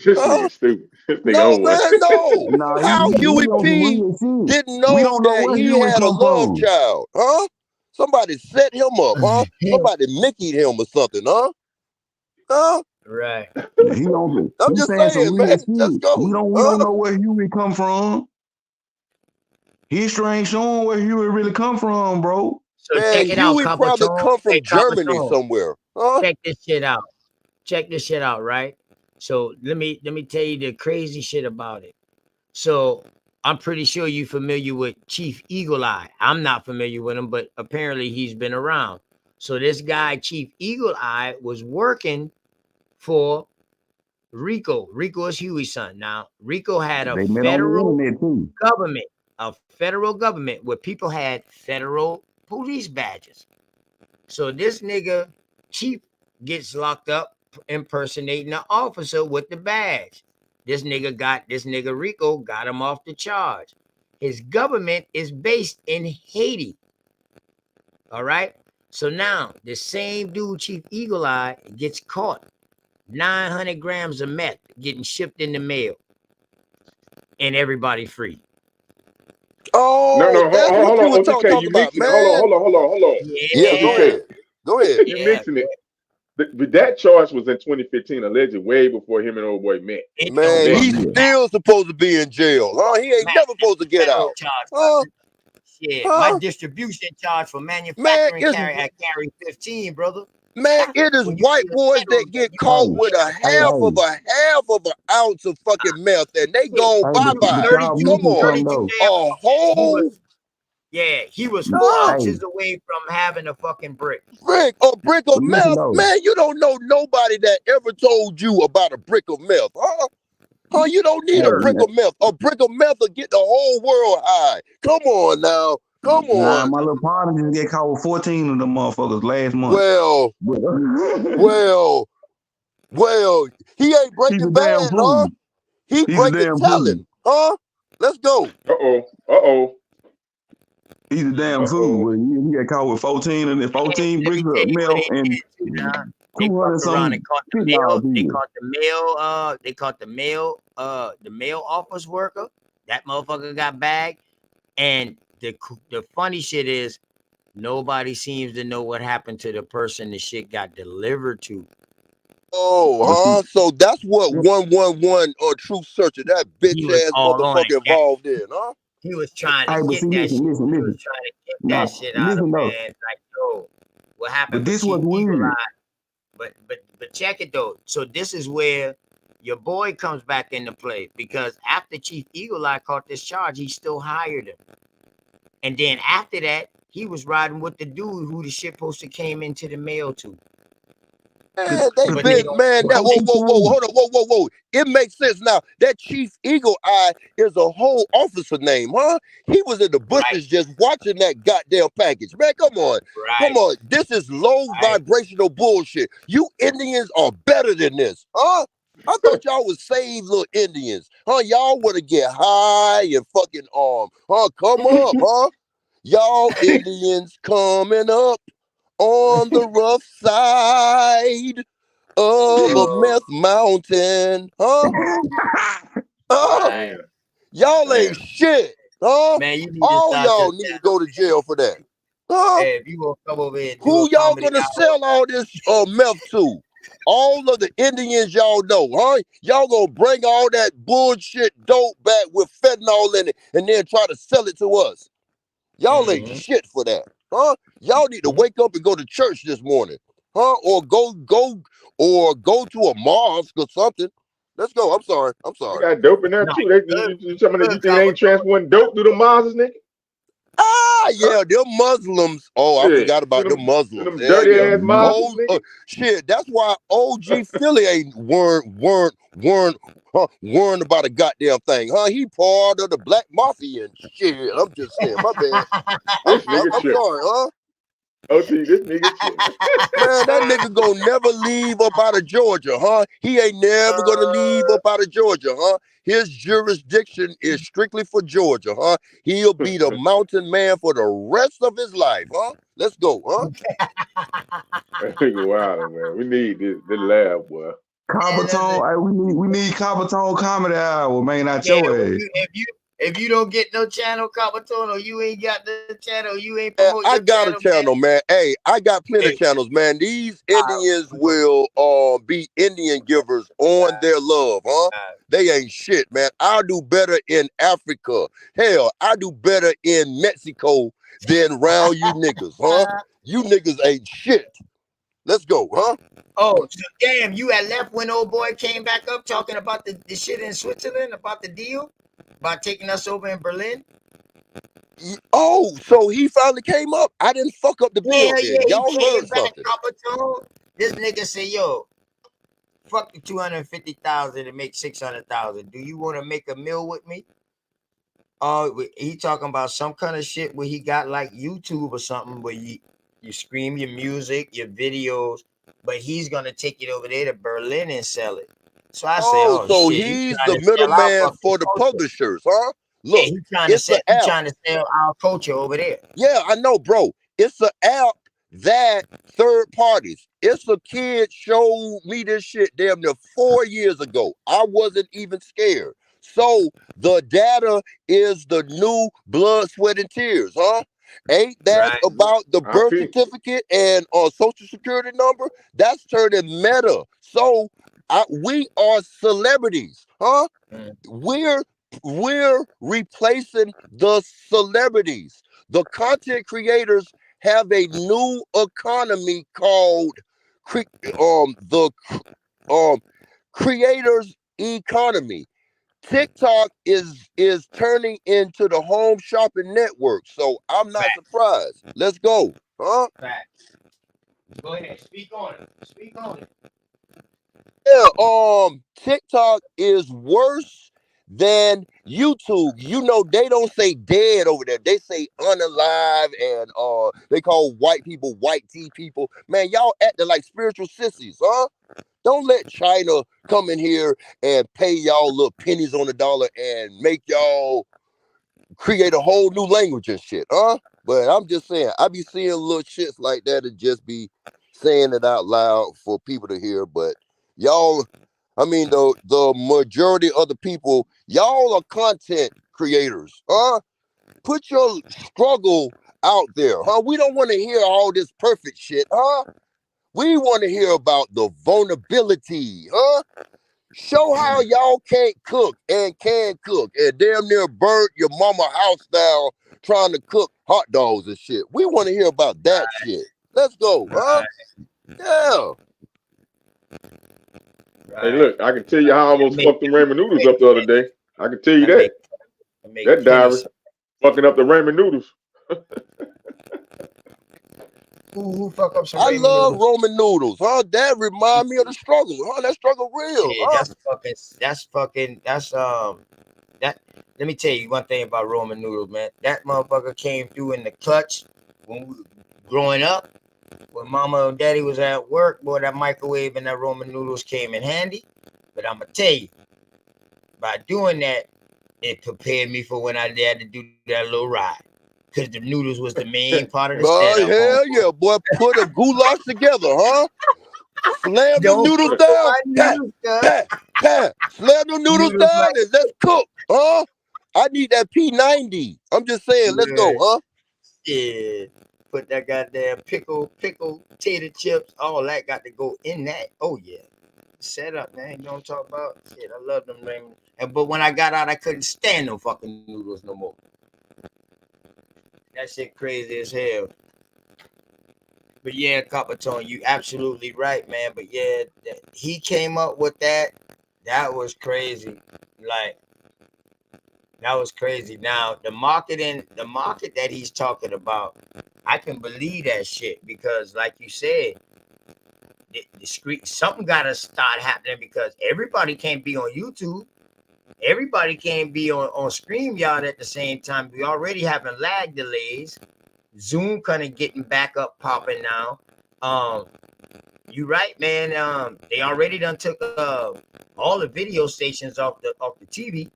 This nigga stupid. This nigga No, on man, no. one. How Huey P didn't know that he had a love child, huh? Somebody set him up, huh? Somebody Mickey'd him or something, huh? Right. I'm just saying, man. Let's go. We don't know where Huey come from. History ain't showing where Huey really come from, bro. So man, check it out, Huey probably come from Germany somewhere, huh? Check this shit out. Check this shit out, right? So let me tell you the crazy shit about it. So I'm pretty sure you're familiar with Chief Eagle Eye. I'm not familiar with him, but apparently he's been around. So this guy, Chief Eagle Eye, was working for Rico. Rico is Huey's son. Now, Rico had a federal government where people had federal police badges. So this nigga, Chief, gets locked up impersonating an officer with the badge. This nigga Rico got him off the charge. His government is based in Haiti. All right. So now the same dude, Chief Eagle Eye, gets caught. 900 grams of meth getting shipped in the mail. And everybody free. No, that's hold what you on, were OTK, talking you about, mixing it. man. Hold on. Yeah, go ahead. You mixing it. But that charge was in 2015, alleged way before him and old boy met. Man, he's still supposed to be in jail. Huh? He ain't never supposed to get out. Huh? Shit, my Huh? distribution charge for Man, manufacturing it's carry 15, brother. man, it is white boys that get caught with a half of an ounce of fucking meth, and they go bye bye. 32, Come on, 32 a damn. whole He was 4 Huh? ounces away from having a fucking brick. brick of meth. Man, you don't know nobody that ever told you about a brick of meth, huh? Huh? You don't need a brick of meth. A brick of meth will get the whole world high. Come on now. Come Nah, on. my little partner just get caught with 14 of them motherfuckers last month. Well, he ain't breaking bad, huh? He breaking telling, huh? Let's go. He's a damn fool. He got caught with 14 bricks of meth and 200 something. They caught the mail office worker. That motherfucker got bagged. And the funny shit is, nobody seems to know what happened to the person the shit got delivered to. Oh, huh? So that's what 111 or Truth Searcher, that bitch ass motherfucker involved in, huh? He was trying to get that shit. He was trying to get that shit out of man. Like, yo, what happened? But this was weird. But check it though. So this is where your boy comes back into play, because after Chief Eagle Eye caught this charge, he still hired him. And then after that, he was riding with the dude who the shit poster came into the mail to. Man, they big man. That whoa. It makes sense now. That Chief Eagle Eye is a whole officer name, huh? He was in the bushes just watching that goddamn package. Man, come on. Come on. This is low vibrational bullshit. You Indians are better than this, huh? I thought y'all was saved little Indians. Huh? Y'all want to get high and fucking armed. Huh? Come up, huh? Y'all Indians coming up on the rough side of a meth mountain, huh? Y'all ain't shit, huh? Man, you need all to y'all need to go to jail for that, huh? Hey, if you gonna come over here and Who y'all gonna sell all this meth to? All of the Indians y'all know, huh? Y'all gonna bring all that bullshit dope back with fentanyl in it and then try to sell it to us? Y'all ain't shit for that, huh? Y'all need to wake up and go to church this morning, huh? Or go to a mosque or something. Let's go. I'm sorry. They got dope in there too. You think they ain't transporting dope through the mosques, nigga? Yeah, them Muslims. Oh, I forgot about them Muslims. Them dirty ass Muslims. Shit, that's why OG Philly ain't weren't about a goddamn thing, huh? He part of the Black Mafia and shit. I'm just saying, my bad. I'm sorry, huh? OT, this nigga shit. Man, that nigga gonna never leave up out of Georgia, huh? He ain't never gonna leave up out of Georgia, huh? His jurisdiction is strictly for Georgia, huh? He'll be the mountain man for the rest of his life, huh? Let's go, huh? That nigga wild, man. We need this lab, boy. Carbatone, we need Carbatone Comedy Hour, man. Not your ass. If you don't get no channel, Carbatone, or you ain't got the channel, you ain't promoting I got a channel, man. Hey, I got plenty of channels, man. These Indians will be Indian givers on their love, huh? They ain't shit, man. I'll do better in Africa. Hell, I do better in Mexico than around you niggas, huh? You niggas ain't shit. Let's go, huh? Oh, so damn, you had left when old boy came back up talking about the shit in Switzerland, about the deal, about taking us over in Berlin. Oh, so he finally came up. I didn't fuck up the bill. Yeah, Y'all he heard came something. back. This nigga say, yo, fuck the 250,000 and make 600,000. Do you want to make a meal with me? He talking about some kind of shit where he got like YouTube or something where you stream your music, your videos, but he's gonna take it over there to Berlin and sell it. So I say, so shit, he's the middleman for the publishers, huh? Look, he's trying to sell our culture over there. Yeah, I know, bro. It's an app that third parties. It's a kid showed me this shit damn near 4 years ago. I wasn't even scared. So the data is the new blood, sweat, and tears, huh? Ain't that Right. about the I birth feel certificate and social security number? That's turning meta. So we are celebrities, huh? Mm. We're replacing the celebrities. The content creators have a new economy called the creators economy. TikTok is turning into the home shopping network, so I'm not surprised. Let's go, huh? Facts. Go ahead. Speak on it. Speak on it. Yeah, TikTok is worse than YouTube. You know, they don't say dead over there. They say unalive, and they call white people white tea people. Man, y'all acting like spiritual sissies, huh? Don't let China come in here and pay y'all little pennies on the dollar and make y'all create a whole new language and shit, huh? But I'm just saying, I be seeing little shits like that and just be saying it out loud for people to hear. But y'all, I mean, the majority of the people, y'all are content creators, huh? Put your struggle out there, huh? We don't want to hear all this perfect shit, huh? We want to hear about the vulnerability, huh? Show how y'all can't cook and can cook and damn near burnt your mama house down trying to cook hot dogs and shit. We want to hear about that shit. Let's go, huh? Yeah. Hey, look, I can tell you how I almost Make, fucked them ramen noodles up the other day. I can tell you that make, that. that make That plenty diary sense. fucking up the ramen noodles. Who fuck up some I ramen love noodles? Roman noodles, huh? That remind me of the struggle, huh? That struggle real, Yeah, huh? that. Let me tell you one thing about Roman noodles, man. That motherfucker came through in the clutch when we growing up. When mama and daddy was at work, boy, that microwave and that Roman noodles came in handy. But I'm gonna tell you, by doing that, it prepared me for when I had to do that little ride. Cause the noodles was the main part of the setup, home. Hell yeah, boy. Put a goulash together, huh? Slam the Don't noodles fuck with down. my Pat, noodles, cuz. pat, pat. Slam the noodles Noodles down like and let's cook, huh? I need that P90. I'm just saying, let's yeah, go, huh? yeah. Put that goddamn pickle, tater chips, all that got to go in that. Oh yeah. Set up, man. You know what I'm talking about? Shit, I love them ramen. But when I got out, I couldn't stand no fucking noodles no more. That shit crazy as hell. But yeah, Copper Tone, you absolutely right, man. But yeah, he came up with that. That was crazy. Like, that was crazy. Now, the market that he's talking about, I can believe that shit because, like you said, the street, something got to start happening because everybody can't be on YouTube. Everybody can't be on StreamYard at the same time. We already having lag delays. Zoom kind of getting back up popping now. You right, man. They already done took all the video stations off the TV.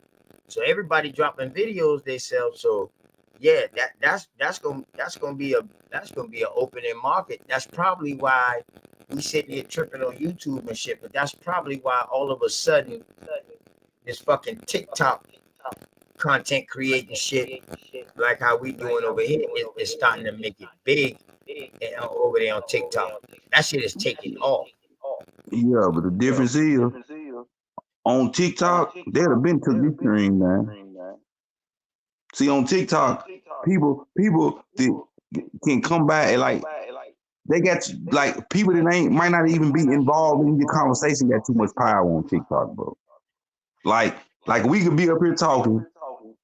So everybody dropping videos themselves. So yeah, that's gonna be an opening market. That's probably why we sitting here tripping on YouTube and shit. But that's probably why all of a sudden this fucking TikTok content creating shit like how we doing over here is starting to make it big over there on TikTok. That shit is taking off. Yeah, but the difference is on TikTok, they'd have been took this stream, man. See, on TikTok, people can come back and like they got like people that ain't might not even be involved in your conversation got too much power on TikTok, bro. Like we could be up here talking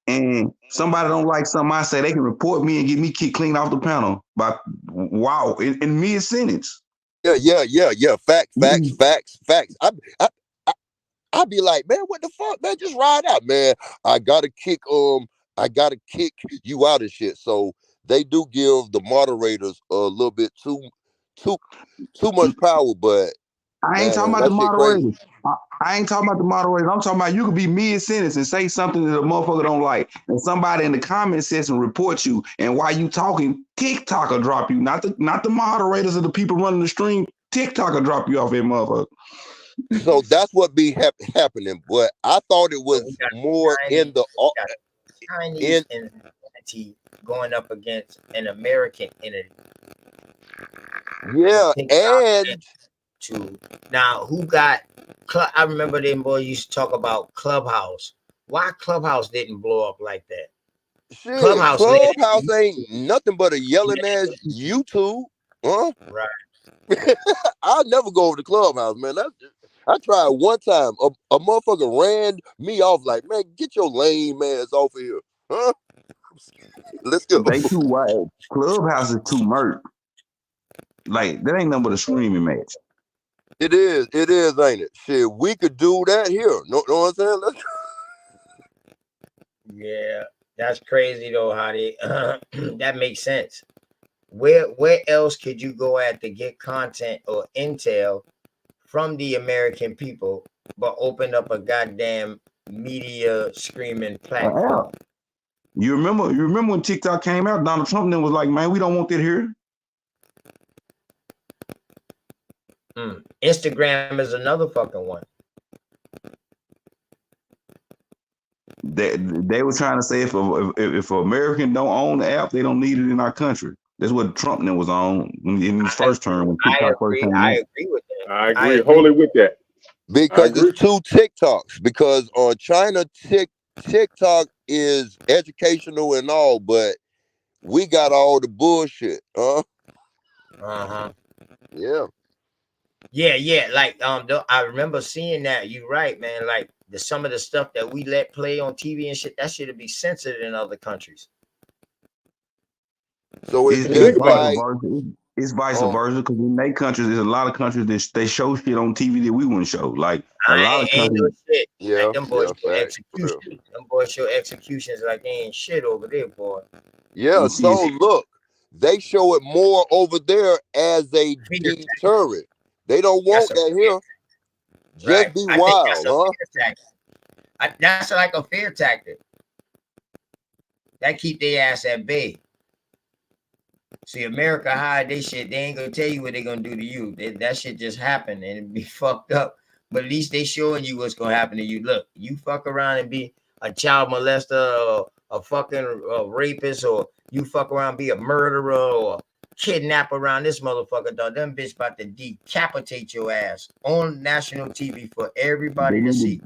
and somebody don't like something I say, they can report me and get me kicked clean off the panel by wow in mid sentence. Yeah. Facts. I be like, man, what the fuck, man? Just ride out, man. I gotta kick you out of shit. So they do give the moderators a little bit too much power, but I ain't talking man, about the that shit crazy. moderators. I ain't talking about the moderators. I'm talking about you could be mid-sentence and say something that a motherfucker don't like, and somebody in the comment section report you, and while you talking, TikTok will drop you. Not the moderators or the people running the stream. TikTok will drop you off that motherfucker. So that's what be happening. But I thought it So we was got more in the Chinese in and entity going up against an American entity. Yeah, Think about that and too. Now, who got? I remember them boys used to talk about Clubhouse. Why Clubhouse didn't blow up like that? shit, Clubhouse led it Clubhouse to ain't nothing but a yelling ass YouTube. Huh? right. I'll never go over to Clubhouse, man. I tried one time. A motherfucker ran me off like, man, get your lame ass off of here. Huh? Let's go. They too white. Clubhouse is too murk. Like that ain't nothing but a screaming match. It is, ain't it? Shit, we could do that here. Know what I'm saying? Let's Yeah, that's crazy though. How they that makes sense. Where else could you go at to get content or intel from the American people, but open up a goddamn media screaming platform? You remember when TikTok came out, Donald Trump then was like, man, we don't want that here. Instagram is another fucking one. They were trying to say if an American don't own the app, they don't need it in our country. That's what Trump then was on in his first term when TikTok first came out. I agree with that. I agree wholly with that. because it's two TikToks. Because on China, TikTok is educational and all, but we got all the bullshit. Yeah. Yeah. Like I remember seeing that. You're right, man. Like some of the stuff that we let play on TV and shit, that should be censored in other countries. So it's just vice like versa. It's vice versa because in their countries, there's a lot of countries that they show shit on TV that we wouldn't show. Like a lot of ain't countries. no shit. Yeah, Like them boys show facts, executions. Them boys show executions like they ain't shit over there, boy. Yeah, so look, they show it more over there as a deterrent. They don't want that here. Just be wild, huh? That's like a fear tactic. That keep their ass at bay. See, America hide they shit. They ain't gonna tell you what they gonna do to you. That shit just happened and it be fucked up. But at least they showing you what's gonna happen to you. Look, you fuck around and be a child molester or a fucking rapist, or you fuck around and be a murderer or kidnap around this motherfucker, dog. Them bitch about to decapitate your ass on national TV for everybody to see.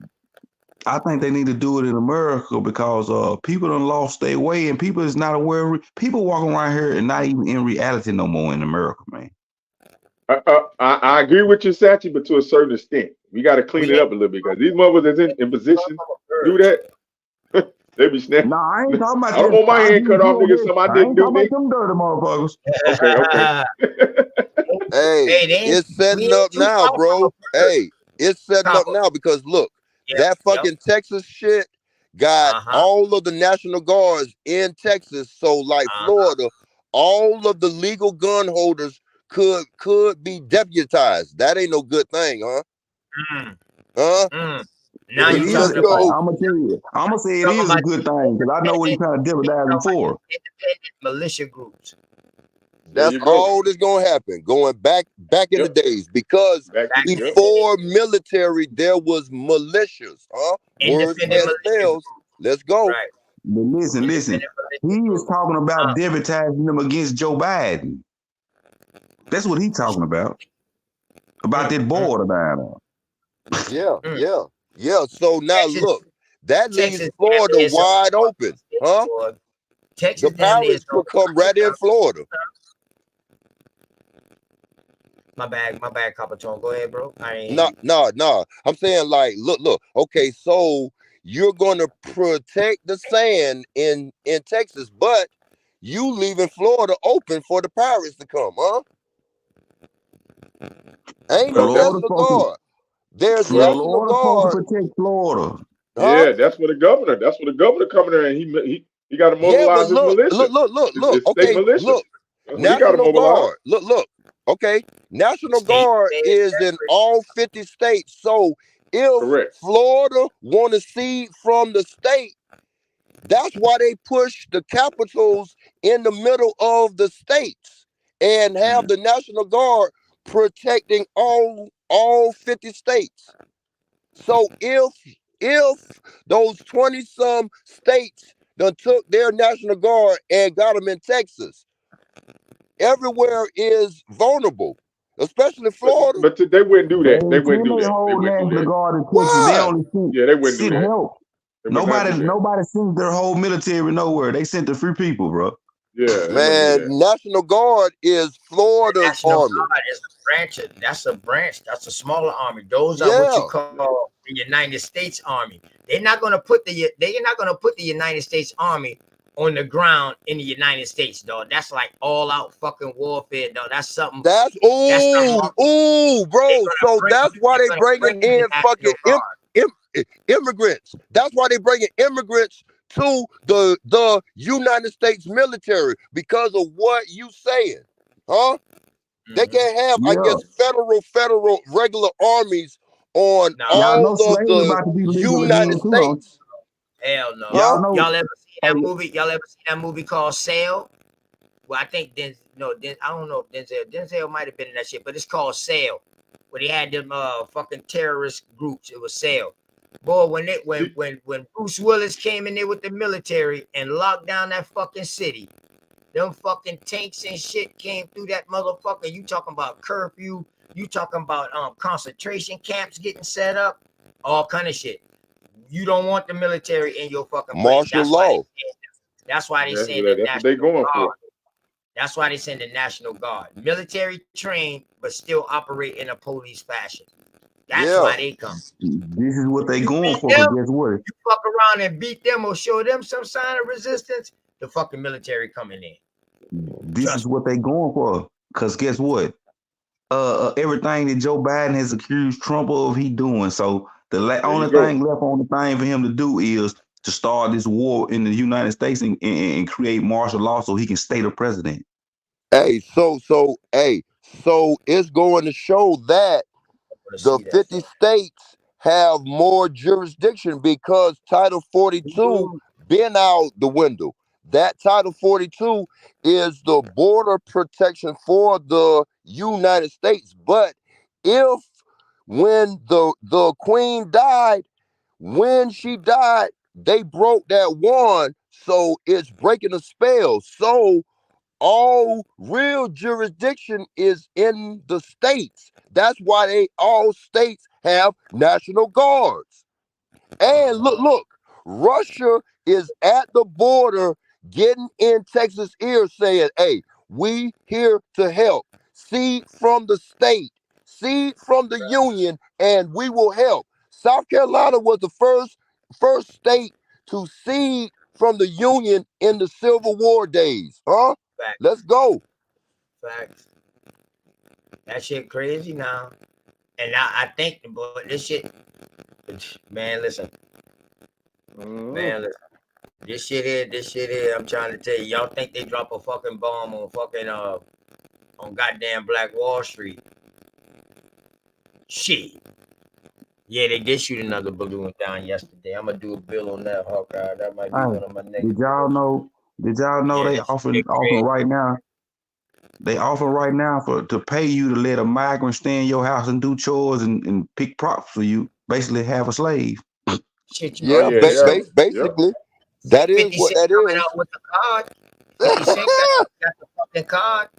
I think they need to do it in America because people done lost their way and people is not aware. People walking around here and not even in reality no more in America, man. I agree with you, Sachi, but to a certain extent, we got to clean it up a little bit because these motherfuckers that's in position to do that. They be snapping. No, I ain't talking about I don't want my hand cut off, nigga. Something I didn't do, nigga. Them dirty motherfuckers. Okay. Hey, it's setting up now, bro. Hey, it's setting up now because look, that fucking Texas shit got all of the National Guards in Texas. So like Florida, all of the legal gun holders could be deputized. That ain't no good thing, huh? Now you talking about? I'm gonna tell you. I'm gonna say it is a good thing because I know what he's trying to jeopardize them for. Independent militia groups. That's all that's gonna happen. Going back in the days, because before military there was militias, Words and spells. Let's go. Right. But listen. He is talking about deputizing them against Joe Biden. That's what he's talking about. About that border down there. Yeah. So now Texas, look, that leaves Florida wide open, huh? Texas, the pirates could come right in Florida. My bad, Capitone. Go ahead, bro. No. I'm saying like, look. Okay, so you're gonna protect the sand in Texas, but you leaving Florida open for the pirates to come, huh? Ain't no National Guard. There's National Guard. Supposed to protect Florida. Yeah, that's what the governor. That's what the governor coming there and he got to mobilize his militia. Look. His Okay, state militia. look. National Guard. Look. Okay, National Guard is in all 50 states. So if Florida want to cede from the state, that's why they push the capitals in the middle of the states and have the National Guard protecting all 50 states. So if those 20 some states done took their National Guard and got them in Texas. Everywhere is vulnerable, especially Florida. But they wouldn't do They that. They ain't wouldn't send do their that. They whole wouldn't do national that. guard in Texas. They Why? only Yeah, they wouldn't do sent that. help. They would not do that. Nobody sent their whole military nowhere. They sent the free people, bro. Yeah, they wouldn't do Man, that. National Guard is Florida's National army. Guard is a branch. That's a branch. That's a smaller army. Those are what you Yeah. call the United States Army. They're not going to put the United States Army on the ground in the United States, dog. That's like all out fucking warfare, dog. That's something. That's bro. So that's why they bringing in fucking immigrants. That's why they bringing immigrants to the United States military because of what you saying, huh? They can't have, I guess, federal regular armies on Y'all know all of slavery the about to be legal United again too, don't States. Hell no. Huh? Y'all ever seen that movie? Y'all ever seen that movie called Sail? Well, I think I don't know if Denzel might have been in that shit, but it's called Sail. Where they had them fucking terrorist groups. It was Sail. Boy, when Bruce Willis came in there with the military and locked down that fucking city, them fucking tanks and shit came through that motherfucker. You talking about curfew? You talking about concentration camps getting set up? All kind of shit. You don't want the military in your fucking place. Martial law. That's why they That's send what the they National going Guard. for. That's why they send the National Guard. Military trained, but still operate in a police fashion. That's why they come. This is what they going for. Them, Guess what? you fuck around and beat them or show them some sign of resistance, the fucking military coming in. This is what they going for. Cause guess what? Everything that Joe Biden has accused Trump of, he doing. So the only thing left on the thing for him to do is to start this war in the United States and create martial law so he can stay the president. Hey, so it's going to show that the 50 states have more jurisdiction because Title 42 been out the window. That Title 42 is the border protection for the United States. But if when the queen died, when she died, they broke that one, so it's breaking a spell. So all real jurisdiction is in the states. That's why all states have National Guards. And look, Russia is at the border getting in Texas' ear saying, hey, we here to help. Seed from the state, seed from the union, and we will help. South Carolina was the first state to seed from the union in the Civil War days. Huh? Facts. Let's go. Facts. That shit crazy now. And I think, boy, this shit, man, listen. Man, listen. This shit here, I'm trying to tell you, y'all think they drop a fucking bomb on fucking, on goddamn Black Wall Street. Shit. Yeah, they did shoot another balloon down yesterday. I'm gonna do a bill on that, Hawkeye. That might be one of my next. Did y'all know they offering right now? They offer right now to pay you to let a migrant stay in your house and do chores and pick props for you. Basically, have a slave. Shit, yeah, basically, that is what that coming is. out with the card. 50 Cent got the fucking card.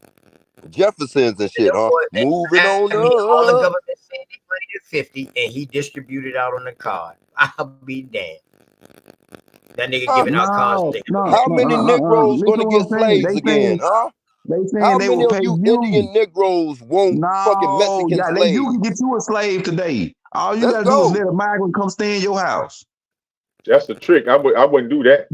Jeffersons and shit, huh? Moving on I mean, all the up. government said they money to 50, and he distributed out on the card. I'll be damned. That nigga giving out cards. How many Negroes Listen gonna to what get I'm saying. slaves They again, saying huh? they saying How they many will of pay you you. Indian Negroes want fucking Mexican You slaves? can get you a slave today. All you Let's gotta do is go. let a migrant come stay in your house. That's the trick. I wouldn't do that.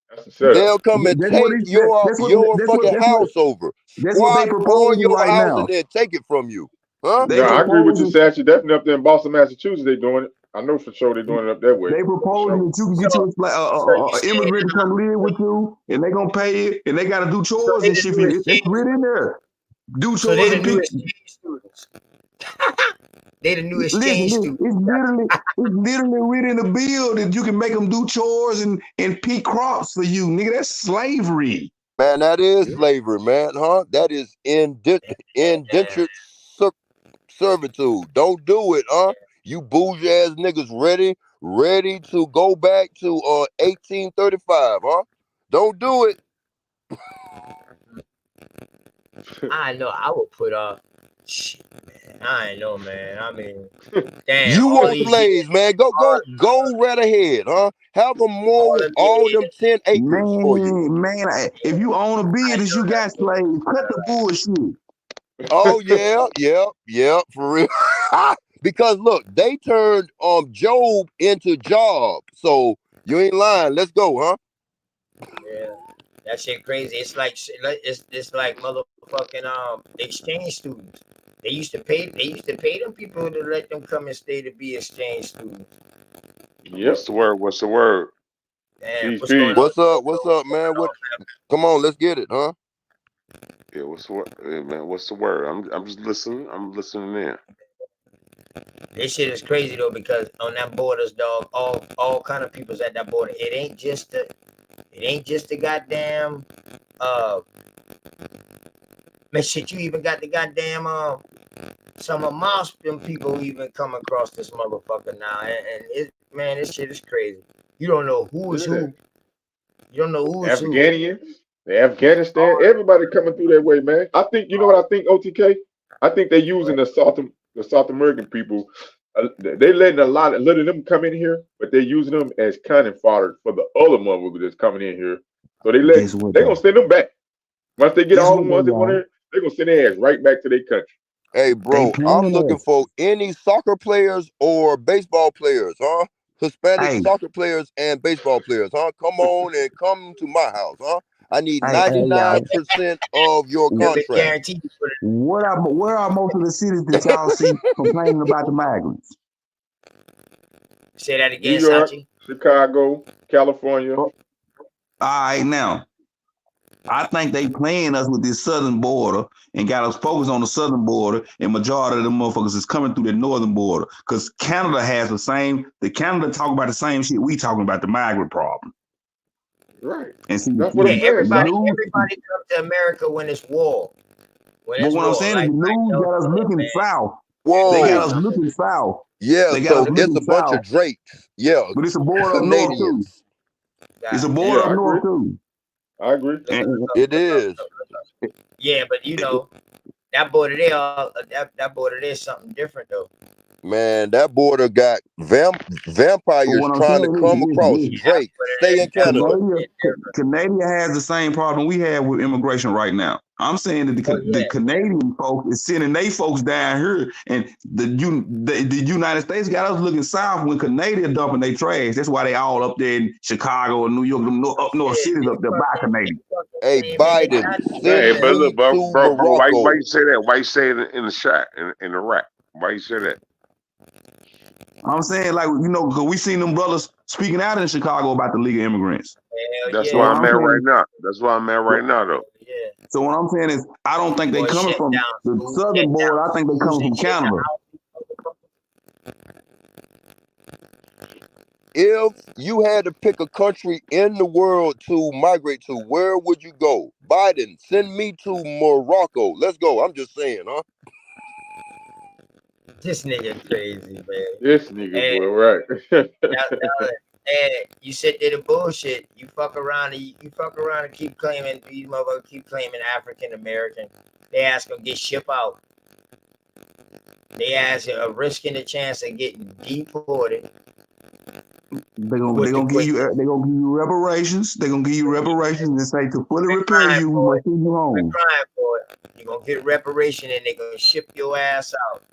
That's the setup. They'll come and That's what take he said. your fucking house over. That's what they Squat for proposing your right house now. and then take it from you. Huh? No, I agree with you, Satch. Definitely up there in Boston, Massachusetts, they doing it. I know for sure they're doing it up that way. They proposing that you can get you an immigrant to come live with you, and they gonna pay it, and they gotta do chores and shit for you. It's written in there. Do So they chores the and new pick. exchange students. They the new Listen, exchange students. it's literally written in the bill that you can make them do chores and pick crops for you, nigga. That's slavery. Man, that is slavery, man, huh? That is indentured servitude. Don't do it, huh? You bougie ass niggas ready ready to go back to 1835, huh? Don't do it. I know I would put shit, man. I ain't know, man. I mean, damn, You all want these years, slaves, man. Go right ahead, huh? Have them all mow them all years. them 10 acres for you. Man, if you own a I business, know you got that. slaves. Cut the bullshit. Oh yeah, for real. Because look, they turned Job into Job. So you ain't lying. Let's go, huh? Yeah, that shit crazy. It's like motherfucking exchange students. They used to pay them people to let them come and stay to be exchange students. Yep. What's the word? What's the word? Damn, Peace, what's going peace. on? What's up, man? Come on, let's get it, huh? Yeah, what's the word? Hey, man, what's the word? I'm just listening. I'm listening in. This shit is crazy though, because on that borders, dog, all kind of people's at that border. It ain't just the goddamn man shit, you even got the goddamn some of Muslim people even come across this motherfucker now. And it, man, this shit is crazy. You don't know who is who. You don't know who is who. Afghanians, the Afghanistan, everybody coming through that way, man. I think you know what I think, OTK. I think they're using the South American people. They letting a lot of them come in here, but they're using them as cannon fodder for the other motherfuckers that's coming in here. So Guess what, they gonna though? send them back. Once they get Guess all what, the though, ones they want y'all? to, they gonna send their ass right back to their country. Hey, They bro, I'm playing looking us. for any soccer players or baseball players, huh? Hispanic Hey, soccer players and baseball players, huh? Come on and come to my house, huh? I need y'all. 99% of your They've been contract. guaranteed for it. Where are most of the cities that y'all see complaining about the migrants? Say that New again, York, Sachi. Chicago, California. All right, now. I think they playing us with this southern border and got us focused on the southern border, and majority of them motherfuckers is coming through the northern border. Because Canada has the Canada talk about the same shit we talking about, the migrant problem. Right. And see, That's what Yeah, I'm saying. everybody comes to America when it's war. When but it's what I'm war, saying is like the news got us Delta, looking man. south. They got us Whoa. looking south. Yeah, They got us so it's looking a bunch south. of Drakes. Yeah, But it's a border up north too. Canadians. It's a God border Yeah, up I agree. north too. I agree. And, It is. Yeah, but you know that border there, that border there is something different though. Man, that border got but vampires what I'm trying to come saying across. is, Yeah, that Drake, border stay there, in that Canada. border Canada, there different. Canada has the same problem we have with immigration right now. I'm saying that Oh the yeah, Canadian folks is sending they folks down here, and the United States got us looking south when Canadian dumping their trash. That's why they all up there in Chicago and New York, them up north shit. cities up there by Canadian. Hey, Man, they Biden, not Hey, send but even. look, me to bro, why Morocco. you say that? Why you say it in the shot in Iraq? Why you say that? I'm saying, like, because we seen them brothers speaking out in Chicago about the legal immigrants. Hell That's So why yeah, what I'm I'm at right saying now. That's why I'm at right now, though. yeah. So what I'm saying is, I don't think they Boy, coming shut from down the schools, southern shut down border. I think they schools coming and from shit. Canada. If you had to pick a country in the world to migrate to, where would you go? Biden, send me to Morocco. Let's go. I'm just saying, huh? This nigga crazy, man. This nigga And boy, right. you sit there to bullshit. You fuck around and you fuck around and keep claiming these motherfuckers keep claiming African American. They ask them get shipped out. They ask a risking the chance of getting deported. They're gonna give you reparations. They're gonna give you reparations and say to fully repair you, we must send you We're home. crying for it. You're gonna get reparation and they're gonna ship your ass out.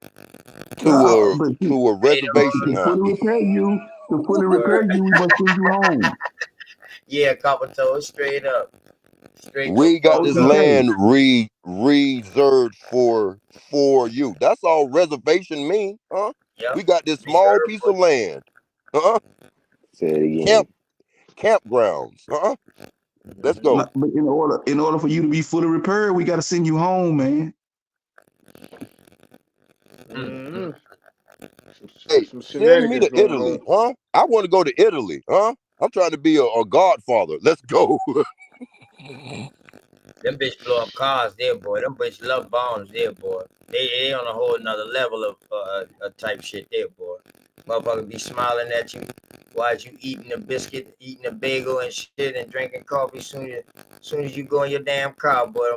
But To a reservation, to huh? fully repair you, we must send you home. Yeah, a couple toes straight up. Straight the We got fuck this up. land reserved for you. That's all reservation mean, huh? Yep. We got this small Reserved piece for of land, huh? Say it again. Campgrounds, huh? Let's go. But in order for you to be fully repaired, we got to send you home, man. Mm-hmm. Hey, Some send me shenanigans to going Italy, on. huh? I want to go to Italy, huh? I'm trying to be a godfather. Let's go. Them bitch blow up cars there, boy. Them bitch love bombs there, boy. They on a whole nother level of type shit there, boy. Motherfucker be smiling at you while you eating a biscuit, eating a bagel and shit, and drinking coffee. Soon as you go in your damn car, boy,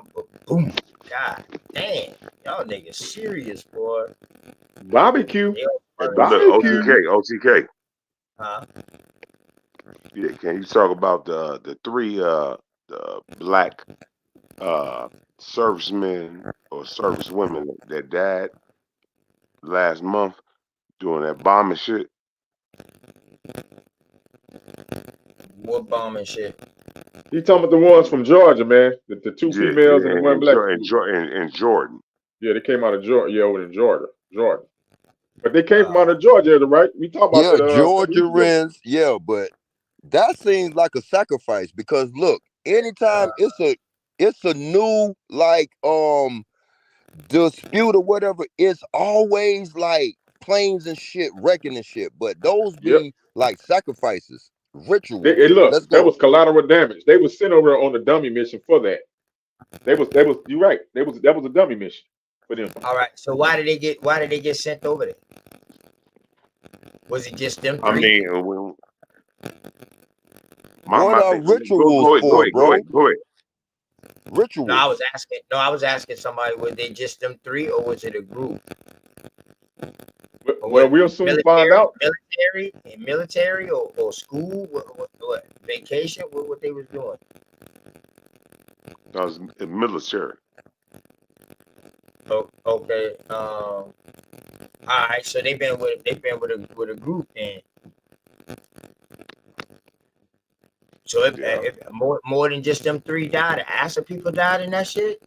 boom. God damn, y'all niggas serious, boy. Barbecue. Hey, but look, Barbecue. OTK. Huh? Yeah, can you talk about the three the black servicemen or servicewomen that died last month doing that bombing shit? What bombing shit? You talking about the ones from Georgia, man? The two Yeah, females and the one black. in Jordan. Yeah, they came out of Georgia. Yeah, over in Georgia. But they came from out of Georgia, right? We talked about Yeah, that a couple weeks ago. Georgians. Yeah, but that seems like a sacrifice because look, anytime it's a new like dispute or whatever, it's always like planes and shit wrecking and shit. But those Yep. be like sacrifices, rituals. Hey, look, Let's that go. was collateral damage. They was sent over on a dummy mission for that. That was you're right. That was a dummy mission for them. All right. So why did they get sent over there? Was it just them three? I mean, when, What are thing, rituals go for, bro? ahead. Rituals. No, I was asking somebody, was they just them three or was it a group? Well, we'll soon find out. Military or school? What vacation? What they was doing? That was military. Oh, okay. All right. So they've been with a group then. So if more than just them three died, after people died in that shit.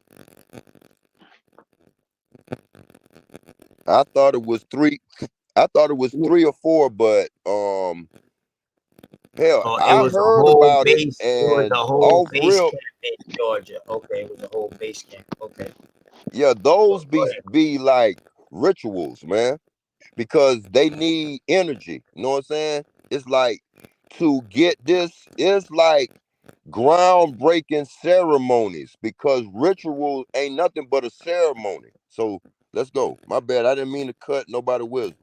I thought it was three. I thought it was 3 or 4, but hell, I heard about it, and It was a whole off base real, camp in Georgia. Okay, it was a whole base camp. Okay. yeah, those be like rituals, man, because they need energy. You know what I'm saying? It's like to get this. It's like groundbreaking ceremonies because rituals ain't nothing but a ceremony. So let's go. My bad. I didn't mean to cut nobody wisdom.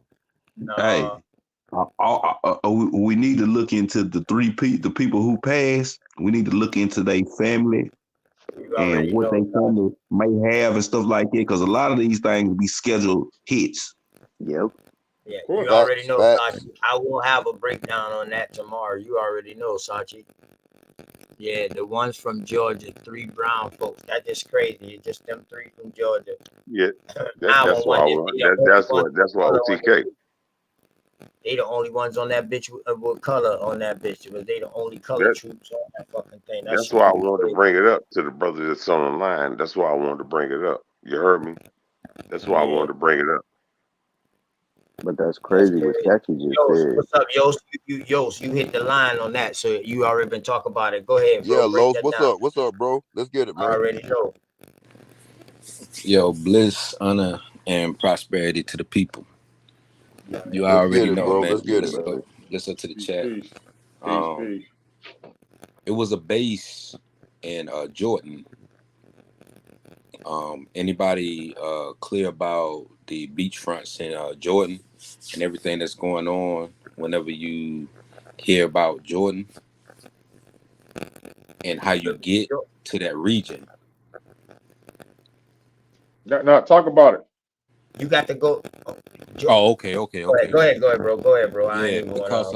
Hey, we need to look into the the people who passed. We need to look into their family and what they family may have and stuff like that. Because a lot of these things be scheduled hits. Yep. Yeah, you already know, Sachi. I will have a breakdown on that tomorrow. You already know, Sachi. Yeah, the ones from Georgia, 3 brown folks. That just crazy. It's just them 3 from Georgia. Yeah, that's why OTK. They the only ones on that bitch with color on that bitch. Because they the only color troops on that fucking thing. That's why I wanted to bring it up to the brother that's on the line. That's why I wanted to bring it up. You heard me? That's why I wanted to bring it up. But that's crazy what Chachi just said. What's up, Yost? You hit the line on that, so you already been talking about it. Go ahead, bro. Yeah, Los, what's up? What's up, bro? Let's get it, man. I already know. Yo, bliss, honor, and prosperity to the people. You Let's already get it, know, bro. man. Let's get it. Listen to the chat. Peace. It was a base in Jordan. Anybody clear about the beachfronts in Jordan and everything that's going on whenever you hear about Jordan and how you get to that region? No, talk about it. You got to go. Oh, okay. Go ahead, bro. Go ahead, bro. I Yeah, ain't because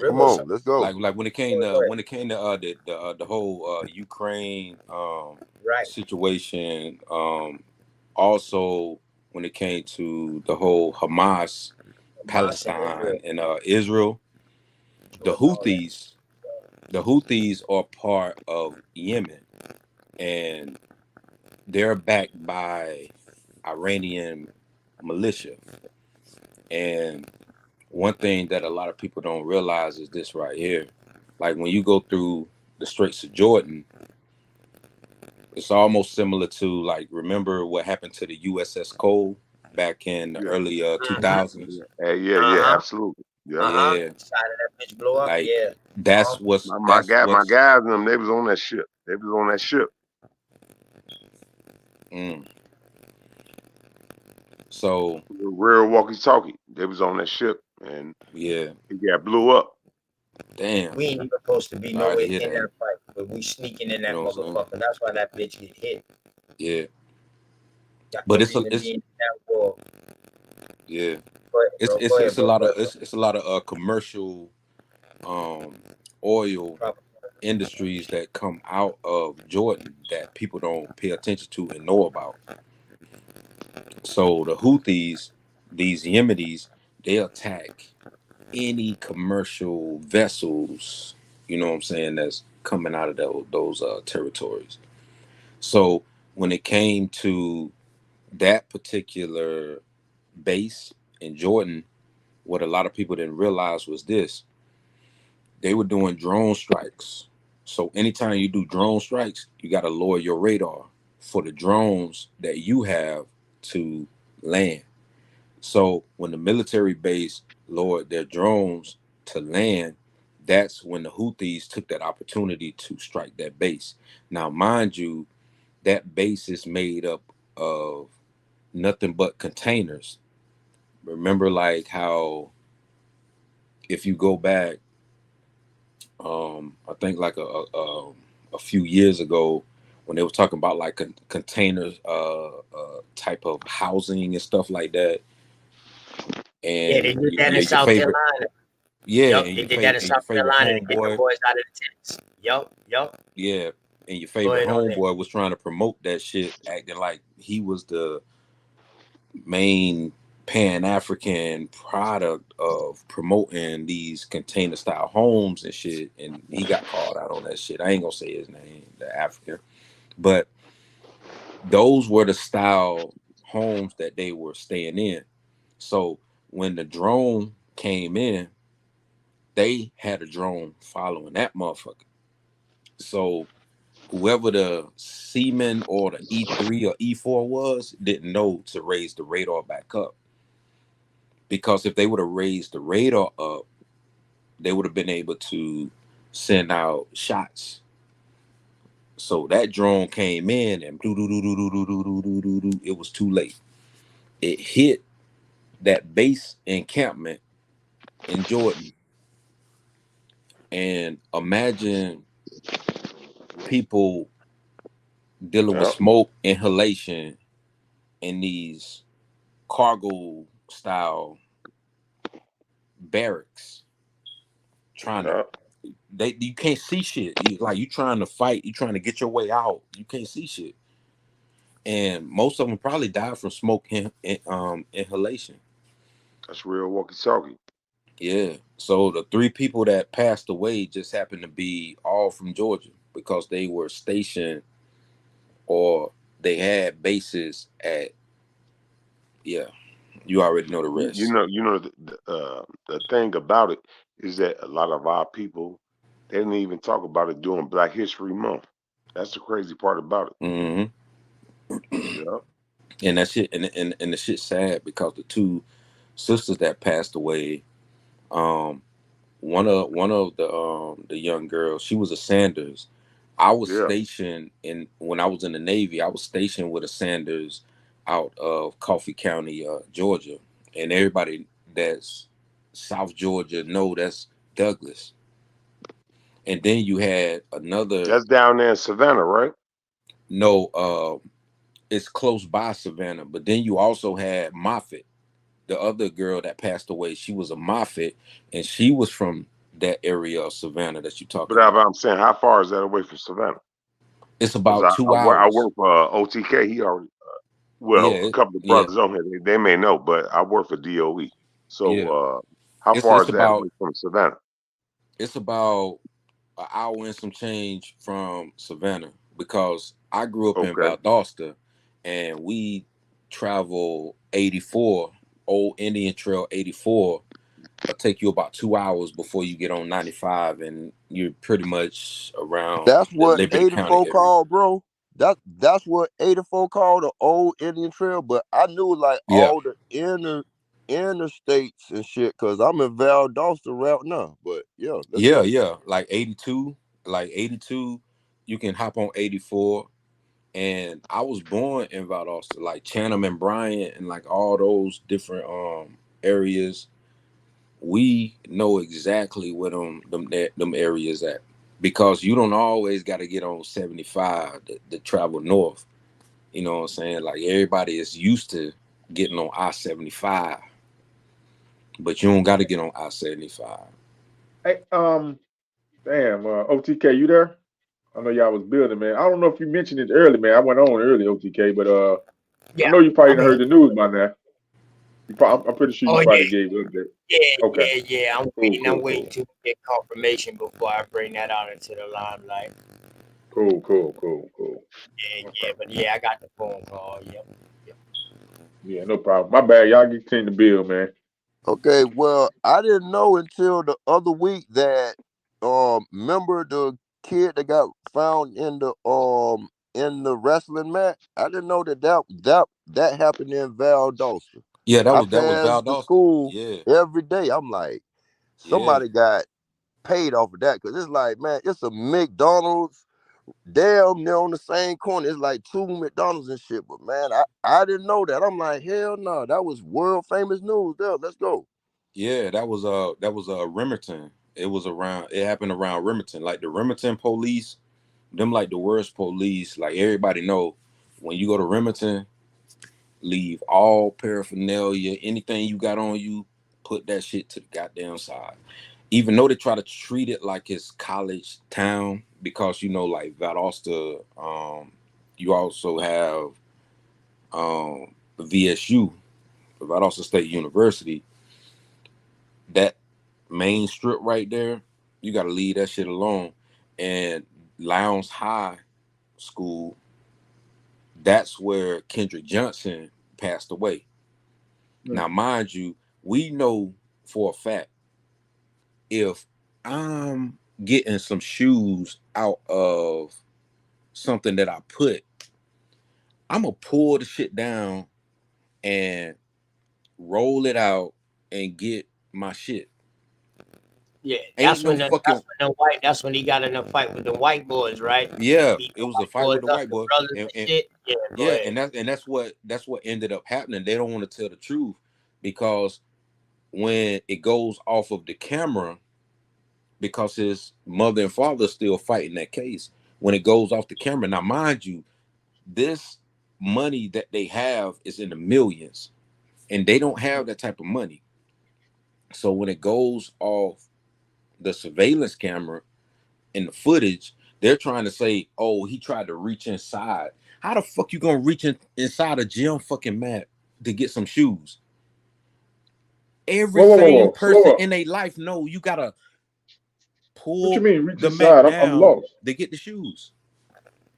come on, let's go. Like when it came to the whole Ukraine situation, also when it came to the whole Hamas, Palestine, and Israel, the Houthis are part of Yemen, and they're backed by Iranian militia. And one thing that a lot of people don't realize is this right here. Like when you go through the Straits of Jordan, it's almost similar to, like, remember what happened to the USS Cole back in the early 2000s? Yeah, absolutely. Yeah. Side of that bitch blow up. Like, Yeah. that's what's my guys and them, they was on that ship. Mm. So real walkie-talkie. They was on that ship, and yeah, it got blew up. damn. We ain't even supposed to be Sorry to nowhere hear in that. that fight, but we sneaking in You that know what I'm saying? motherfucker. That's why that bitch get hit. Yeah, Got but no it's a, reason to it's be in that war. yeah, Go ahead, bro. Go ahead, it's a bro. lot Go of ahead, bro. it's a lot of commercial oil Probably. industries that come out of Jordan that people don't pay attention to and know about. So the Houthis, these Yemenis, they attack any commercial vessels, you know what I'm saying, that's coming out of those territories. So when it came to that particular base in Jordan, what a lot of people didn't realize was this: they were doing drone strikes. So anytime you do drone strikes, you got to lower your radar for the drones that you have to land. So when the military base lowered their drones to land, that's when the Houthis took that opportunity to strike that base. Now, mind you, that base is made up of nothing but containers. Remember, like how if you go back, I think like a few years ago, when they were talking about like containers, type of housing and stuff like that, Yeah, and they did that in your South favorite, Carolina. yeah, Yup, they did that in and your South favorite Carolina to get the homeboy, boys out of the tents. Yup. yeah, and your Go favorite ahead on that. homeboy was trying to promote that shit, acting like he was the main Pan-African product of promoting these container style homes and shit, and he got called out on that shit. I ain't gonna say his name, the African, but those were the style homes that they were staying in. So when the drone came in, they had a drone following that motherfucker. So whoever the seaman or the E3 or E4 was didn't know to raise the radar back up. Because if they would have raised the radar up, they would have been able to send out shots. So that drone came in and it was too late. It hit that base encampment in Jordan. And imagine people dealing with Yeah, smoke inhalation in these cargo style barracks trying to yeah. you can't see shit. You trying to fight, you trying to get your way out. You can't see shit. And most of them probably died from smoke inhalation. That's real walkie-talkie. Yeah. So the 3 people that passed away just happened to be all from Georgia because they were stationed or they had bases at, yeah, you already know the rest. The thing about it is that a lot of our people, they didn't even talk about it during Black History Month. That's the crazy part about it. Hmm. Yeah, And that shit and the shit's sad because the 2 sisters that passed away, um, one of the young girls, she was a Sanders. I was yeah. stationed in when I was in the Navy. I was stationed with a Sanders out of Coffee County, Georgia, and everybody that's South Georgia know that's Douglas. And then you had another, That's down there in Savannah, right? no, it's close by Savannah, but then you also had Moffett, the other girl that passed away. She was a Moffett, and she was from that area of Savannah that you're But talking about. I'm saying, how far is that away from Savannah? It's Because about two I hours. work for OTK. He already, Yeah, well, a couple of yeah, brothers on here, they may know, but I work for DOE. yeah. So, how far It's is that about away from Savannah? an hour and some change from Savannah because I grew up in Okay. Valdosta, and we travel 84, Old Indian Trail 84. It'll take you about 2 hours before you get on 95, and you're pretty much around That's the what Liberty County 84 area. called, bro. That's what 84 called, the old Indian Trail. But I knew like Yeah, all the interstates and shit, cause I'm in Valdosta right now. But yeah, let's yeah, go. yeah. Like 82, you can hop on 84. And I was born in Valdosta, like Chatham and Bryant, and like all those different areas. We know exactly where them areas at, because you don't always got to get on 75 to travel north. You know what I'm saying? Like everybody is used to getting on I-75, but you don't got to get on I-75. Hey, damn, OTK, you there? I know y'all was building, man. I don't know if you mentioned it early, man. I went on early, OTK, but I Yeah, know you probably I'm done here. heard the news by now. I'm pretty sure you Oh probably yeah, gave it up there. yeah, Okay, yeah. cool, I'm cool, waiting cool, to get confirmation before I bring that out into the limelight. cool, cool, cool, cool. Yeah, Okay, but yeah, I got the phone call. Yep. yeah, no problem. My bad, y'all get clean the bill, man. Okay, well, I didn't know until the other week that remember the kid that got found in the wrestling match? I didn't know that happened in Valdosta. Yeah, I that was passed the Valdosta. school Yeah, every day. I'm like, yeah, somebody got paid off of that, because it's like, man, it's a McDonald's damn near on the same corner. It's like two McDonald's and shit. But man, I didn't know that. I'm like, hell no, that was world famous news there. Let's go. yeah. That was Remington. It happened around Remington. Like the Remington police, them like the worst police. Like everybody know, when you go to Remington, leave all paraphernalia, anything you got on you, put that shit to the goddamn side. Even though they try to treat it like it's college town, because like Valdosta, you also have VSU, Valdosta State University. That main strip right there, you got to leave that shit alone. And Lowndes High School, that's where Kendrick Johnson passed away. Mm. Now, mind you, we know for a fact, if I'm getting some shoes out of something that I put, I'm gonna pull the shit down and roll it out and get my shit. Yeah, Ain't no fucking that's when he got in a fight with the white boys, right? He yeah. beat It the was a white fight with boys the up, white the boy, brothers and, and and shit. Yeah, go yeah, ahead. and that's what ended up happening. They don't want to tell the truth, because when it goes off of the camera, because his mother and father are still fighting that case. When it goes off the camera, now mind you, this money that they have is in the millions, and they don't have that type of money. So when it goes off the surveillance camera and the footage, they're trying to say, "Oh, he tried to reach inside." How the fuck you gonna reach inside a gym fucking mat to get some shoes? Every Whoa, whoa, whoa, sane whoa, slow person up. in their life know you gotta What you pull mean reach the mat inside? I'm down lost. to get the shoes.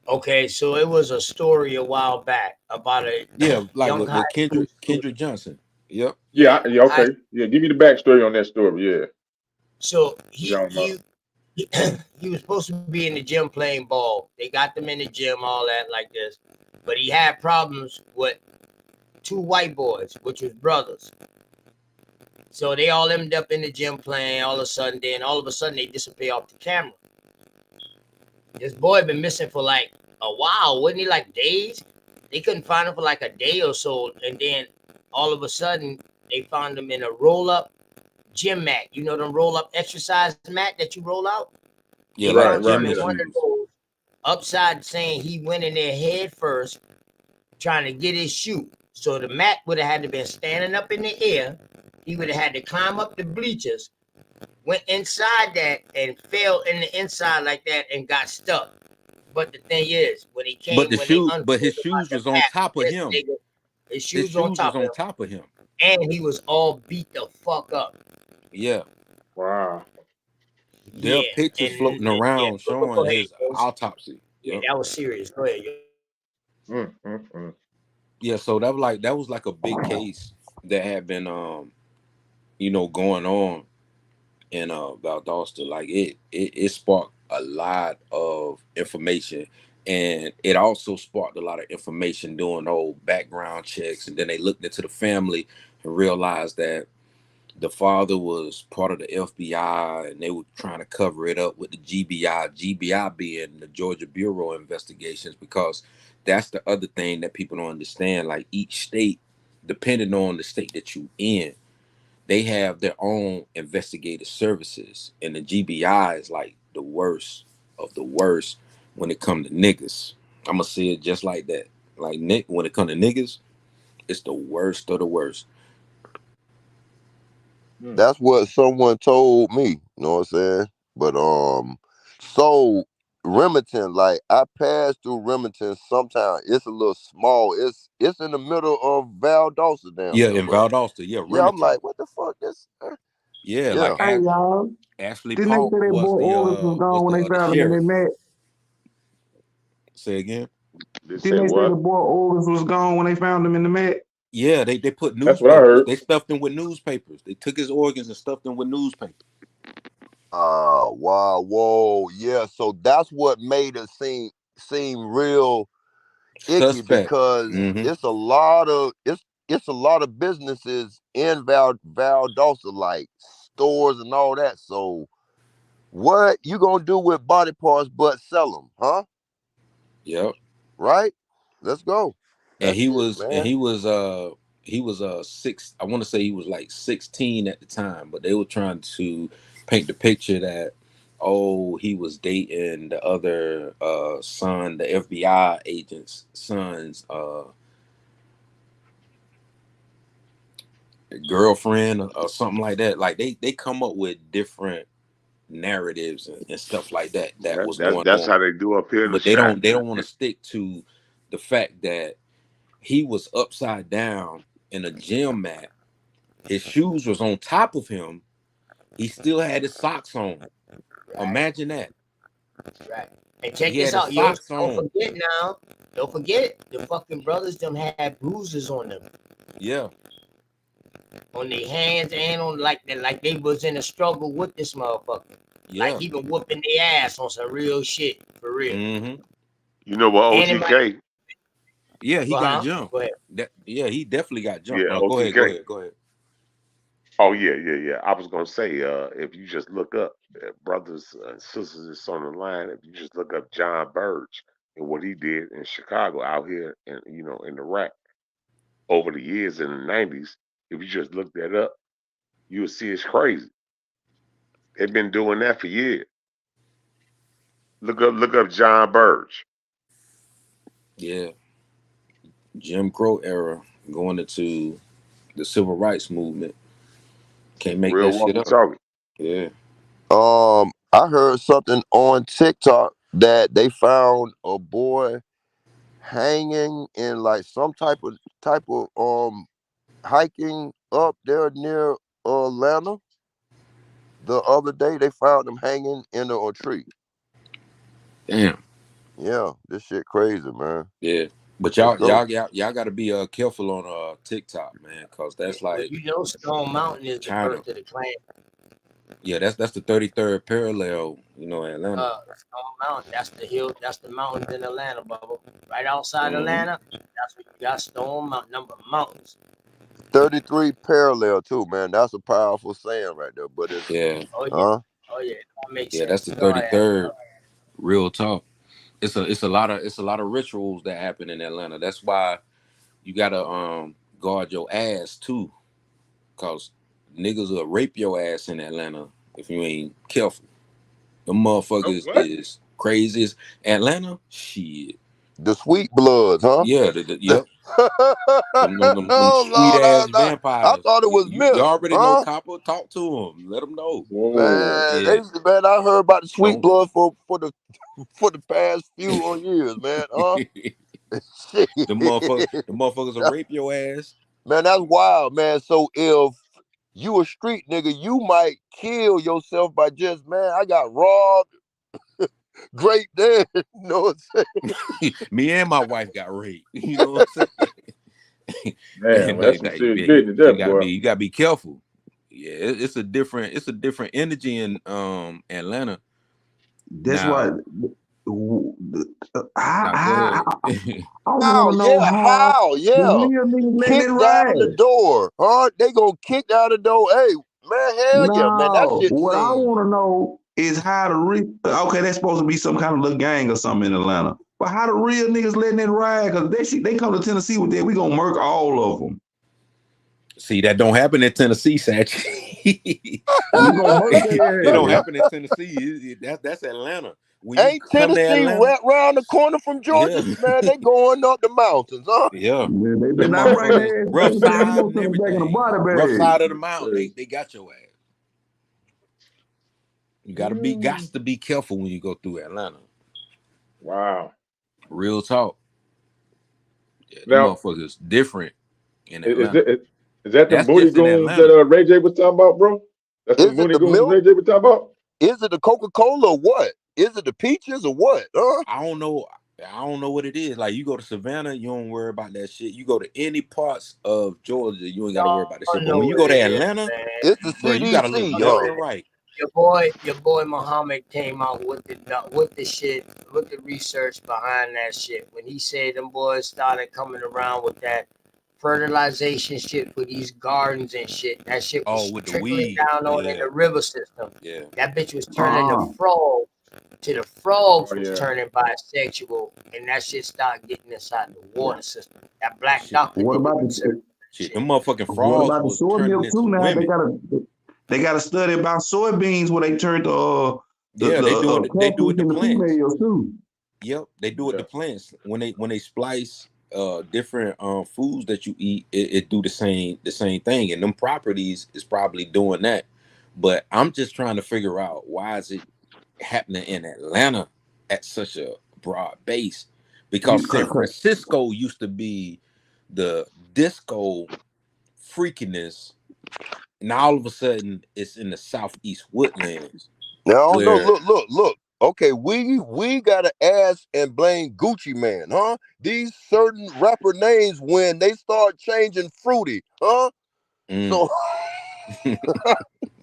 Okay, so it was a story a while back about a Yeah, like young with, high with school Kendrick student. Johnson. Yep. Yeah, Yeah, high. okay. Yeah, give me the backstory on that story. Yeah, So y'all know. he was supposed to be in the gym playing ball. They got them in the gym, all that like this, but he had problems with two white boys, which was brothers. So they all ended up in the gym playing. All of a sudden, they disappear off the camera. This boy been missing for like a while, wasn't he? Like days. They couldn't find him for like a day or so, and then all of a sudden, they found him in a roll-up gym mat. You know them roll-up exercise mat that you roll out. Yeah, They like the Right, found him right, in gymnast yeah. one of shoes. those upside, saying he went in there head first, trying to get his shoe. So the mat would have had to been standing up in the air. He would have had to climb up the bleachers, went inside that and fell in the inside like that and got stuck. But the thing is, when they But his untold about shoes the was on fact, top of this him. nigga, his His shoes on shoes was top of on him, top of him. and he was all beat the fuck up. Yeah. Wow. There are Yeah, pictures and floating yeah, around but showing go ahead, his Ghost. autopsy. Yeah, Yep. that was serious. Go ahead. Mm. Yeah, so that was like a big case that had been going on in Valdosta. Like it sparked a lot of information, and it also sparked a lot of information doing old background checks, and then they looked into the family and realized that the father was part of the FBI, and they were trying to cover it up with the GBI being the Georgia Bureau of Investigations, because that's the other thing that people don't understand. Like each state, depending on the state that you in, they have their own investigative services, and the GBI is like the worst of the worst when it come to niggas. I'm gonna say it just like that. Like Nick, when it come to niggas, it's the worst of the worst. That's what someone told me. You know what I'm saying? But so Remington, like I pass through Remington sometimes. It's a little small. It's in the middle of Valdosta down Yeah, there, in bro. Valdosta, yeah, Yeah, I'm Remington. like, what the fuck? This? Yeah, Yeah. like Hey y'all, Ashley didn't they Paulk say that boy Orleans was was gone when they the found him in sheriff. that mat? Say again. They Didn't say they say the what? boy Orleans was gone when they found him in the mat? Yeah, they put That's what I newspapers. heard. They stuffed him with newspapers. They took his organs and stuffed them with newspapers. Wow, whoa, yeah. So that's what made it seem real icky Suspect. because Mm-hmm. it's a lot of businesses in Valdosta, like stores and all that. So what you gonna do with body parts but sell them, huh? Yep. Right? Let's go. And That's it, man. he was six. I want to say he was like 16 at the time, but they were trying to paint the picture that he was dating the other son, the FBI agent's son's girlfriend or something like that. Like they come up with different narratives and stuff like that was going That's on, how they do up here in the but shop. they don't want to stick to the fact that he was upside down in a gym mat. His shoes was on top of him. He still had his socks on. Right. Imagine that. Right. And check He this had his out, yo. socks Don't on. forget now. Don't forget the fucking brothers them had bruises on them. Yeah. On their hands and on like they was in a struggle with this motherfucker. Yeah. Like he been whooping their ass on some real shit. For real. Mm-hmm. You know what, And it might, OTK? Yeah, he got uh-huh. jumped. Go ahead. He definitely got jumped. Yeah, Go ahead. OTK. Go ahead. Oh yeah. I was gonna say, if you just look up brothers and sisters that's on the line, if you just look up John Burge and what he did in Chicago out here and in Iraq over the years in the '90s, if you just look that up, you'll see it's crazy. They've been doing that for years. Look up John Burge. Yeah. Jim Crow era going into the civil rights movement. Can't make Real that shit walkie up. talkie. Yeah. I heard something on TikTok that they found a boy hanging in like some type of hiking up there near Atlanta. The other day they found him hanging in a tree. Damn. Yeah, this shit crazy, man. Yeah. But Let's go. y'all got to be careful on TikTok, man, because that's Well, like you know Stone Mountain is the China. birth of the clan. Yeah, that's the 33rd parallel, Atlanta. Stone Mountain, that's the hill, that's the mountains in Atlanta, Bubba. Right outside Mhm. Atlanta, that's what you got Stone Mountain, number of mountains. 33 parallel too, man. That's a powerful saying right there. But it's Yeah. Oh yeah. huh? Oh yeah. That makes Yeah, that's sense. the Go ahead. 33rd. Real talk. It's a lot of rituals that happen in Atlanta. That's why you gotta guard your ass too, cause niggas will rape your ass in Atlanta if you ain't careful. The Oh, motherfuckers what? is crazy as Atlanta. Shit. The sweet bloods, huh? Yeah. Yep. Them Oh sweet Lord, ass I vampires. thought it was You myth, already know, huh? copper. Talk to them. Let them know. Whoa. Yeah. Man, I heard about the sweet Don't. blood for the for the past few years, man. Huh? Shit. The motherfuckers will rape your ass. Man, that's wild, man. So if you a street nigga, you might kill yourself by just, man, I got robbed, great dead. You know what I'm saying? Me and my wife got raped. You know what I'm saying? Man, And that's some serious you business there, boy. gotta be careful. Yeah, it's a different energy in Atlanta. That's why. Now, How, now go how, ahead. I How? want to know Yeah, how how? the Yeah. real niggas letting it Kick down the ride. door, huh? They gonna kick down the door. Hey, man, hell yeah, man. That No, shit what I seems want to know is how to okay, that's supposed to be some kind of little gang or something in Atlanta. But how the real niggas letting it ride? Because they come to Tennessee with that, we gonna murk all of them. See, that don't happen in Tennessee, Satch. We gonna murk their It don't ass. happen in Tennessee. That's Atlanta. When you Ain't come to Tennessee Atlanta, right round the corner from Georgia? yeah, Man, they going up the mountains, huh? yeah, Man, they better them not bring motherfuckers, their ass rough back there. We side gonna and send them back in a everything, body rough bag. side of the mountain. They got your ass. You got to be careful when you go through Atlanta. Wow. Real talk. Yeah, them Now, motherfuckers different in is Atlanta. that them That's booty just in goons Atlanta. that Ray J was talking about, bro? That's Is the it booty the goons milk? Ray J was talking about? Is it the Coca-Cola or what? Is it the peaches or what? Huh? I don't know what it is. Like, you go to Savannah, you don't worry about that shit. You go to any parts of Georgia, you ain't got to worry about that I shit. But know when you what go to it is, Atlanta, man. It's the bro, you gotta look CDC, left huh? and right. Your boy Muhammad came out with the research behind that shit when he said them boys started coming around with that fertilization shit for these gardens and shit. That shit was With the trickling weed, down on in yeah, the river system. yeah. That bitch was turning the frogs to the frogs was yeah. turning bisexual, and that shit started getting inside the water system. That black doctor What did the about research. Shit, them motherfucking what frogs about the was soy turning milk too? into Now women. they got a study about soybeans where they turned the Yeah, they do it catfish to into plants. females too. Yep, they do it to plants. When they splice different foods that you eat, it do the same thing, and them properties is probably doing that. But I'm just trying to figure out, why is it happening in Atlanta at such a broad base? Because San Francisco used to be the disco freakiness, and all of a sudden it's in the southeast woodlands. Now, no, Where look. Okay, we gotta ask and blame Gucci Man, huh? These certain rapper names when they start changing fruity, huh? So,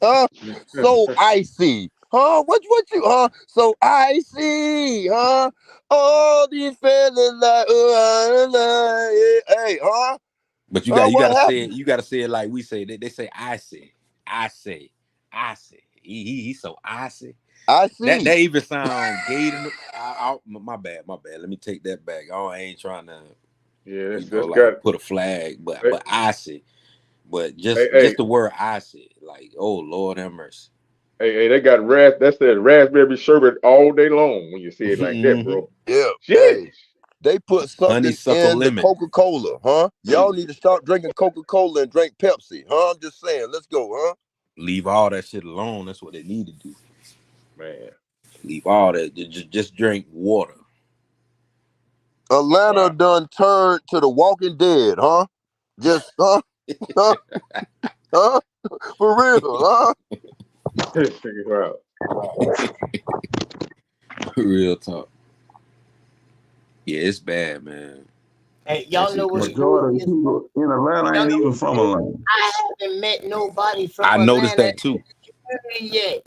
huh? So icy, huh? What you, huh? So icy, huh? All these fellas like, hey, huh? But you What gotta say happened? it. You gotta say it like we say. They say I say. He's so icy. I That see. even sound gay to me. My bad. Let me take that back. I ain't trying to, Yeah, that's like, got. put a flag, but Hey, icy. But hey, just the word icy, like, oh Lord have mercy. hey, they got that said raspberry sherbet all day long when you say it like that, bro. Yeah. Shit. Hey, they put something Honeysuckle in the lemon. Coca-Cola, huh? Y'all need to stop drinking Coca-Cola and drink Pepsi, huh? I'm just saying. Let's go, huh? Leave all that shit alone. That's what they need to do. Man. Leave all that. Just drink water. Atlanta done turned to the Walking Dead, huh? Just, huh? For real, huh? Wow. Real talk. Yeah, it's bad, man. Hey, y'all know what's Majority crazy? of people in Atlanta ain't even from Atlanta. I haven't met nobody from I noticed Atlanta that too. yet.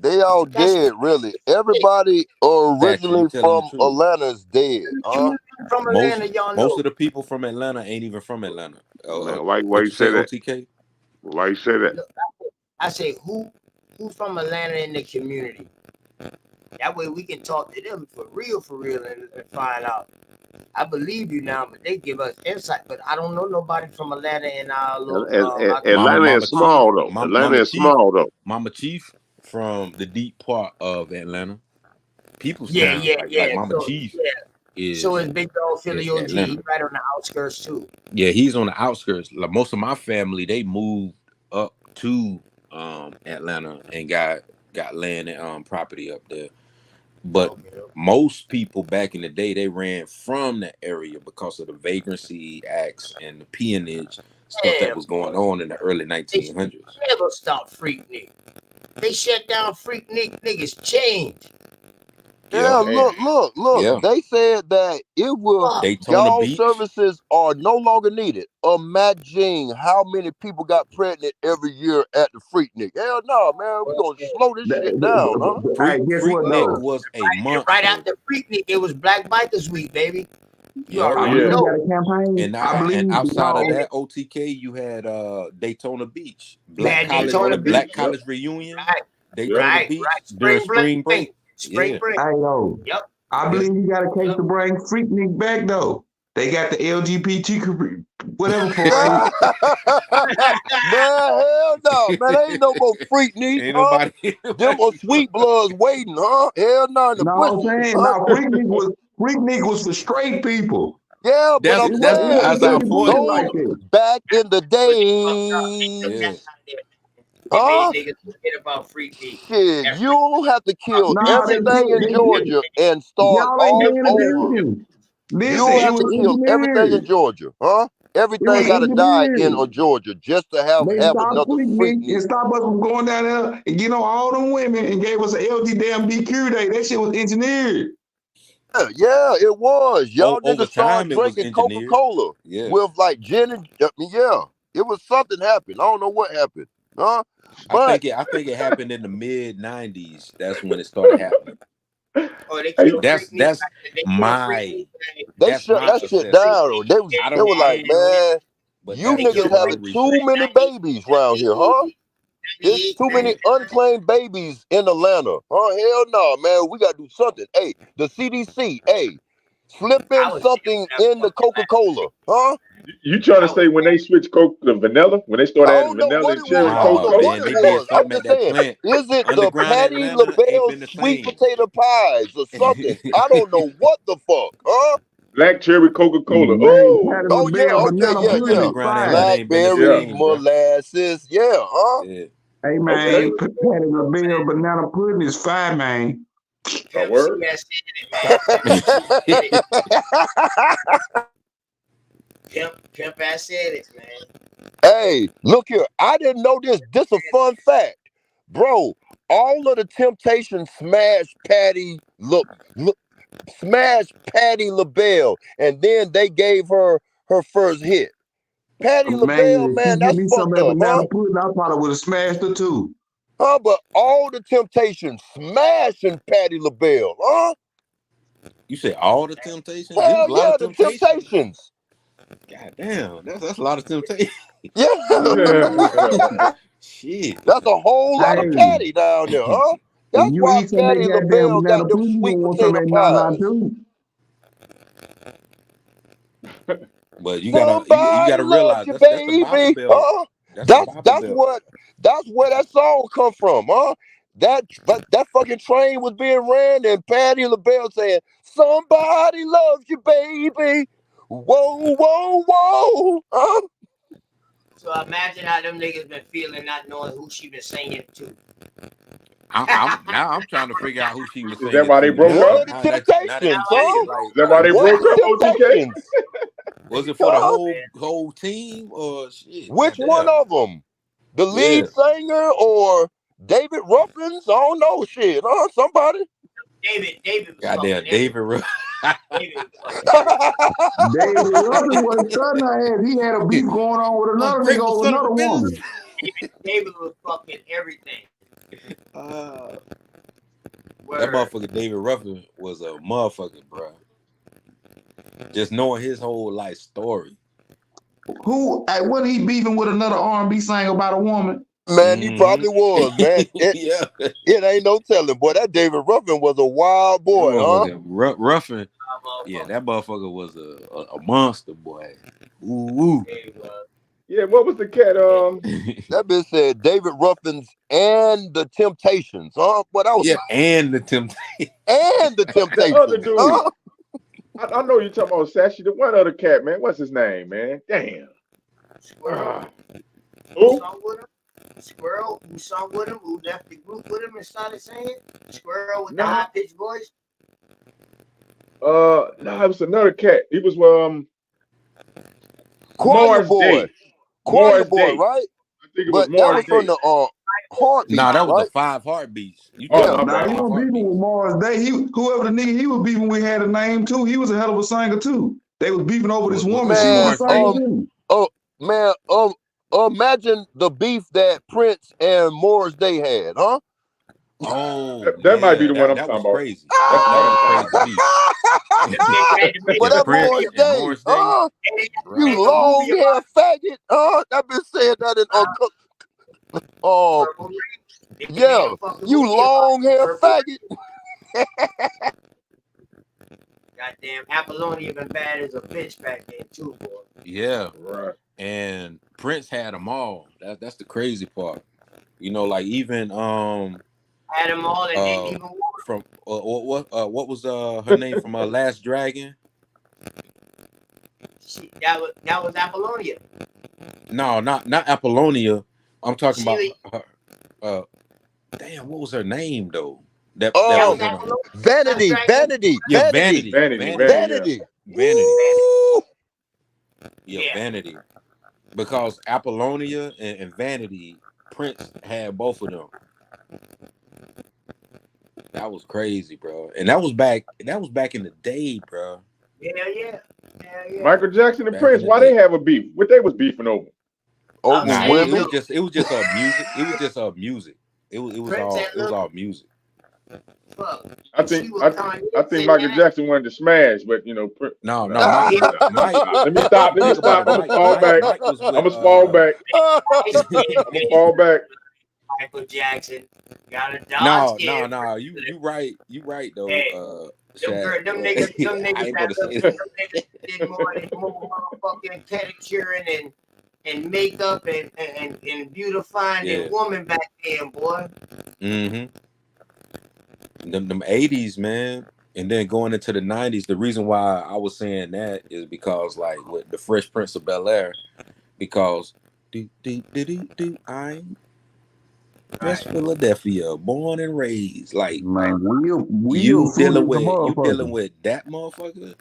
They all dead, really. Everybody originally from Atlanta is dead, huh? From Atlanta, y'all Most know. of the people from Atlanta ain't even from Atlanta. Man, why What you you say say, that? OTK? Why you say that? I say who from Atlanta in the community. That way we can talk to them for real, and find out. I believe you now, but they give us insight. But I don't know nobody from Atlanta in our little. Atlanta is small though. Atlanta is small though. Mama Chief from the deep part of Atlanta, Yeah. Peoplestown, like Mama So Chief is so is Big Dog Philly OG. Atlanta. He's right on the outskirts too. Yeah, he's on the outskirts. Like, most of my family, they moved up to Atlanta and got land and property up there. But most people back in the day, they ran from that area because of the vagrancy acts and the peonage stuff that was going on in the early 1900s. Never stop Freak Nick. They shut down Freak Nick. Niggas changed. Yeah, look. Yeah. They said that it will. Daytona Y'all Beach. services are no longer needed. Imagine how many people got pregnant every year at the Freaknik. Hell no, man. We're gonna slow this shit down, huh? Freaknik was a monster. Right after Freaknik, it was Black Bikers Week, baby. You Yep. already know. And outside of that, OTK, you had Daytona Beach, Black College Reunion, Daytona Beach during spring break. Straight Yeah. brick. I know. Yep. I believe you got a case to bring Freaknik back though. They got the LGBT whatever parade. Man, hell no, man. There ain't no more Freaknik, Ain't huh? nobody. Them are sweet bloods waiting, huh? Hell no, in the No, pussy, I'm saying huh? now Freaknik was for straight people. Yeah, but That's I'm It that's saying wasn't that's for our the point. booty those like that. back in the Yeah. days, They huh? made niggas forget about Freak Me. Shit, That you Freak don't have to kill Nah, they everything killed in Georgia and start y'all ain't all paying over. attention. You Listen, don't it have to was kill everything in engineered. Georgia, huh? It was Everything got to die in engineered. Georgia just to have They stopped another Freaknik Freaknik. and stopped us from going down there and getting on all them women and gave us an LD damn BQ day. That shit was engineered. Yeah, it was. Y'all Over niggas started time, it was drinking engineered. Coca-Cola Yeah. with like gin and yeah. It was something happened. I don't know what happened, huh? But I think it happened in the mid '90s. That's when it started happening. Oh, they killed That's Freak Me. that's They killed Freak my Me. they that's shut my that shit assessment. down. They was I they were don't like, know, man, but you that's They niggas killed just my having Freak Me too research. in many babies around here, huh? It's 98, too many 97. unclaimed babies in Atlanta. Oh hell no, man. We gotta do something. Hey, the CDC, hey, slip I in was there something when that in the fucking Coca-Cola, huh? You trying to I was say when they switched Coke to vanilla, when they I started adding don't know vanilla what and it cherry was. I don't Coca Oh know Cola? what man, it they did was. I'm something at just that saying, plant. is it the Underground Patty Atlanta ain't LaBelle been the sweet same. potato pies or something? I don't know what the fuck, huh? Black cherry Coca Cola. Man, Ooh, Patty Oh yeah, LaBelle okay, banana yeah, pudding yeah. is Underground Atlanta fire. ain't been the yeah, Blackberry same, bro. molasses, yeah, huh? Yeah. Hey okay. man, Patty LaBelle banana pudding is fire, man. A Pimp C word. has said it, man. Pimp C has said it. Pimp has said it, man. Hey, look here. I didn't know this. This a fun fact, bro. All of the Temptations smashed Patty LaBelle, and then they gave her her first hit. Patty LaBelle, Man, if man, you give that's me some of fucked that up, banana huh? pudding, I probably would have smashed her too. Huh? But all the Temptations smashing Patty LaBelle, huh? You say all the Temptations? It was Hell a lot yeah, of the Temptations. Temptations. God damn, that's a lot of Temptations. Yeah. Shit. That's a whole lot of Hey, patty down there, huh? if That's you why eat some of that Patty goddamn LaBelle banana got them pudding, you gonna sweet want some of potato that nana pies. too. But you Somebody gotta loves realize you, that's the Bible baby, Belt. huh? That's the That's Bible that's Belt. what that's where that song come from, huh? That fucking train was being ran, and Patty LaBelle saying, "Somebody loves you, baby." Whoa, whoa, whoa, huh? So imagine how them niggas been feeling not knowing who she been singing to. I'm trying to figure out who she was Is that singing why they to broke One now. up? of the Now that you Temptations, say it, huh? like Is that why they One of broke the up, OTK? Temptations, was it for the huh? whole team or shit? Which one Goddamn. of them? The Yeah. lead singer or David Ruffins? I don't know, shit, huh? Somebody. David was Goddamn fucking David everything. David was fucking David Ruffin was son I had. He had a beef going on with another nigga Ungrateful over son of a another bitch. woman. David was fucking everything. That Word. motherfucker David Ruffin was a motherfucker, bro. Just knowing his whole life story. Wasn't he beefing with another R&B singer about a woman? Man, he probably was, man. Yeah. It ain't no telling, boy. That David Ruffin was a wild That boy, huh? motherfucker Ruffin. Yeah, that motherfucker was a monster, boy. Ooh. Yeah, what was the cat? That bitch said David Ruffins and the Temptations, huh? But I was Yeah, and the Temptations. and the The other Temptations, dude. huh? I know you're talking about Sashi. The one other cat, man. What's his name, man? Damn. Squirrel. Who? Sung with him. Squirrel who sung with him, who left the group with him and started singing. Squirrel with the No. high pitched voice. No, it was another cat. He was Choir Morris boy. Day. Choir Morris boy, Day. right? I think it was But that Morris was from Day. the Nah, Heartbeats, that was the right? 5 Heartbeats. You Oh, talking Yeah. my about Now the he bad. 5 was beefing with Heartbeats. Morris Day. Whoever the nigga he was beefing with had a name too. He was a hell of a singer too. They was beefing over this woman. Was She it was a Man, Morris singer Day? too. man, imagine the beef that Prince and Morris Day had, huh? Oh That might be yeah, the one I'm that talking was about. crazy. That's the That one was I'm a talking crazy about. beef. But Yeah, that Prince Morris and Day, Morris Day. you Right. long hair faggot, that bitch said that in Purple Rain. They made yeah, a fucking you movie about long hair Purple faggot. Goddamn, Apollonia been bad as a bitch back then too, boy. Yeah. Right. And Prince had them all. That's the crazy part. You know, like even Had them all and didn't even work. from what was her name from Last Dragon? That was Apollonia. No, not Apollonia. I'm talking She, about her. Damn, what was her name though? That Oh, was in a Vanity. yeah, Vanity. Ooh. Yeah, Vanity. Because Apollonia and Vanity, Prince had both of them. That was crazy, bro. And that was back in the day, bro. Yeah. Michael Jackson and Back Prince, in the why day. they have a beef? What they was beefing over? Over Nah, women. it was just music. It was just music. It was all music. Fuck. I think Michael Jackson wanted to smash, but you know, No, nah, Mike. let me stop. Think about it. I'm gonna fall back. Mike was with, I'm gonna fall back. I'm gonna fall back. Michael Jackson got a dodge. No. You right though. Hey, Shaq. them niggas I ain't gonna say them niggas did more motherfucking pedicuring and makeup and beautifying than woman back then, boy. Mm-hmm. Them 80s, man. And then going into the 90s, the reason why I was saying that is because like with the Fresh Prince of Bel-Air, because I'm West Philadelphia, born and raised. Like Man, we you fool dealing as a motherfucker. with that motherfucker.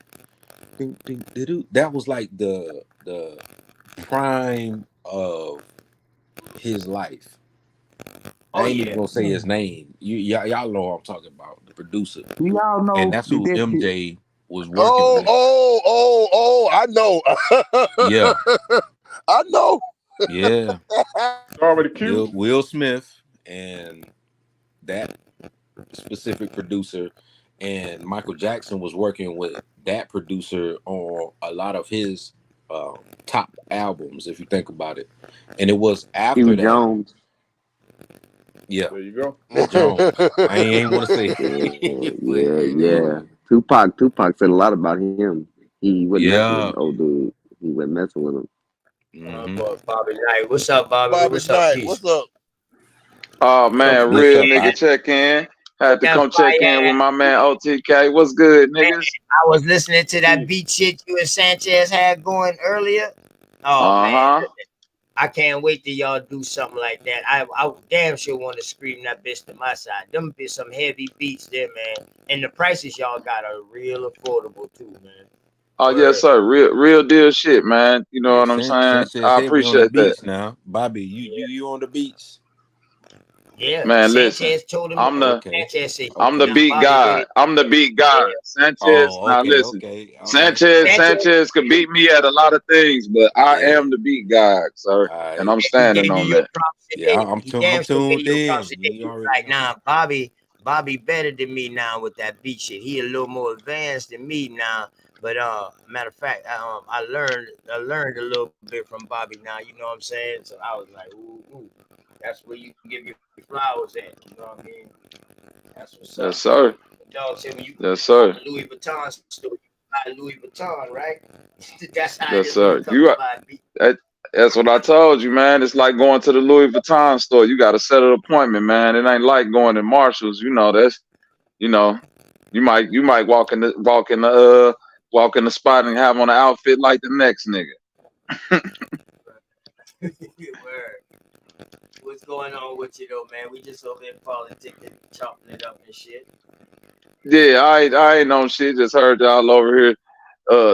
That was like the prime of his life. I ain't even gonna say his name. Y'all know what I'm talking about. The producer. Y'all know, and that's who MJ was working Oh, with. I know. Yeah. I know. Yeah. Already cute. Will Smith and that specific producer, and Michael Jackson was working with that producer on a lot of his top albums, if you think about it. And it was after Hugh that. Jones. There you go. Jones. I ain't want to say. Yeah. Tupac said a lot about him. He wasn't messing with the old dude. He wasn't messing with him. Bobby Knight. What's up, Bobby? What's up, Knight, peace? what's up? Oh man, What's real up, nigga Bob? check in. Had to That's come check why, in with my man OTK. What's good, niggas? I was listening to that beat shit you and Sanchez had going earlier. Oh man, I can't wait till y'all do something like that. I damn sure want to scream that bitch to my side. Them be some heavy beats there, man. And the prices y'all got are real affordable too, man. Oh yes, sir. Real deal shit, man. You know what I'm saying? Sanchez I heavy on the appreciate that. beats now. Bobby, you on the beats? Yeah, Man, Sanchez listen. told him. Sanchez said, I'm the now beat Bobby god. ready. I'm the beat god. Sanchez. Now listen. Sanchez could beat me at a lot of things, but I am the beat god, sir. And I'm standing on that. I'm tuned in. Like, nah, Bobby better than me now with that beat shit. He a little more advanced than me now. But matter of fact, I learned a little bit from Bobby now. You know what I'm saying? So I was like, ooh. That's where you can give your flowers at. You know what I mean? That's what's up. Yes, sir. The dog said when you Yes, sir. the Louis Vuitton store, you buy Louis Vuitton, right? That's how Yes, it is when sir. you come to buy a beat. That's what I told you, man. It's like going to the Louis Vuitton store. You got to set an appointment, man. It ain't like going to Marshalls. You know that's, you might walk in the spot and have on an outfit like the next nigga. What's going on with you though, man? We just over here politicking, chopping it up and shit. Yeah, I ain't on shit. Just heard y'all over here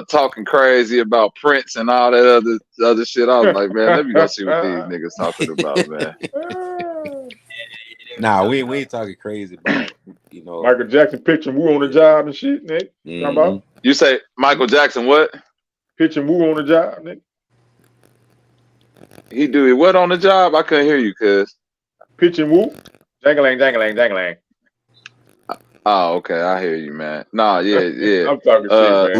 talking crazy about Prince and all that other shit. I was like, man, let me go see what these niggas talking about, man. Nah, we ain't talking crazy about, Michael Jackson pitching Woo on the job and shit, Nick. About? You say Michael Jackson what? Pitching Woo on the job, Nick. He do what on the job? I couldn't hear you, cuz. Pitching Woo. Jangling. Oh, okay. I hear you, man. Nah, yeah. I'm talking shit, man.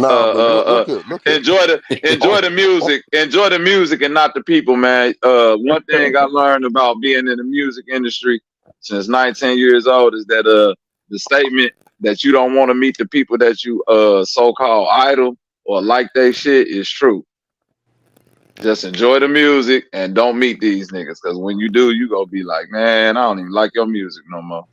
Look here. Enjoy the music. Enjoy the music and not the people, man. One thing I learned about being in the music industry since 19 years old is that the statement that you don't want to meet the people that you so-called idol or like they shit is true. Just enjoy the music and don't meet these niggas, because when you do, you gonna be like, man, I don't even like your music no more.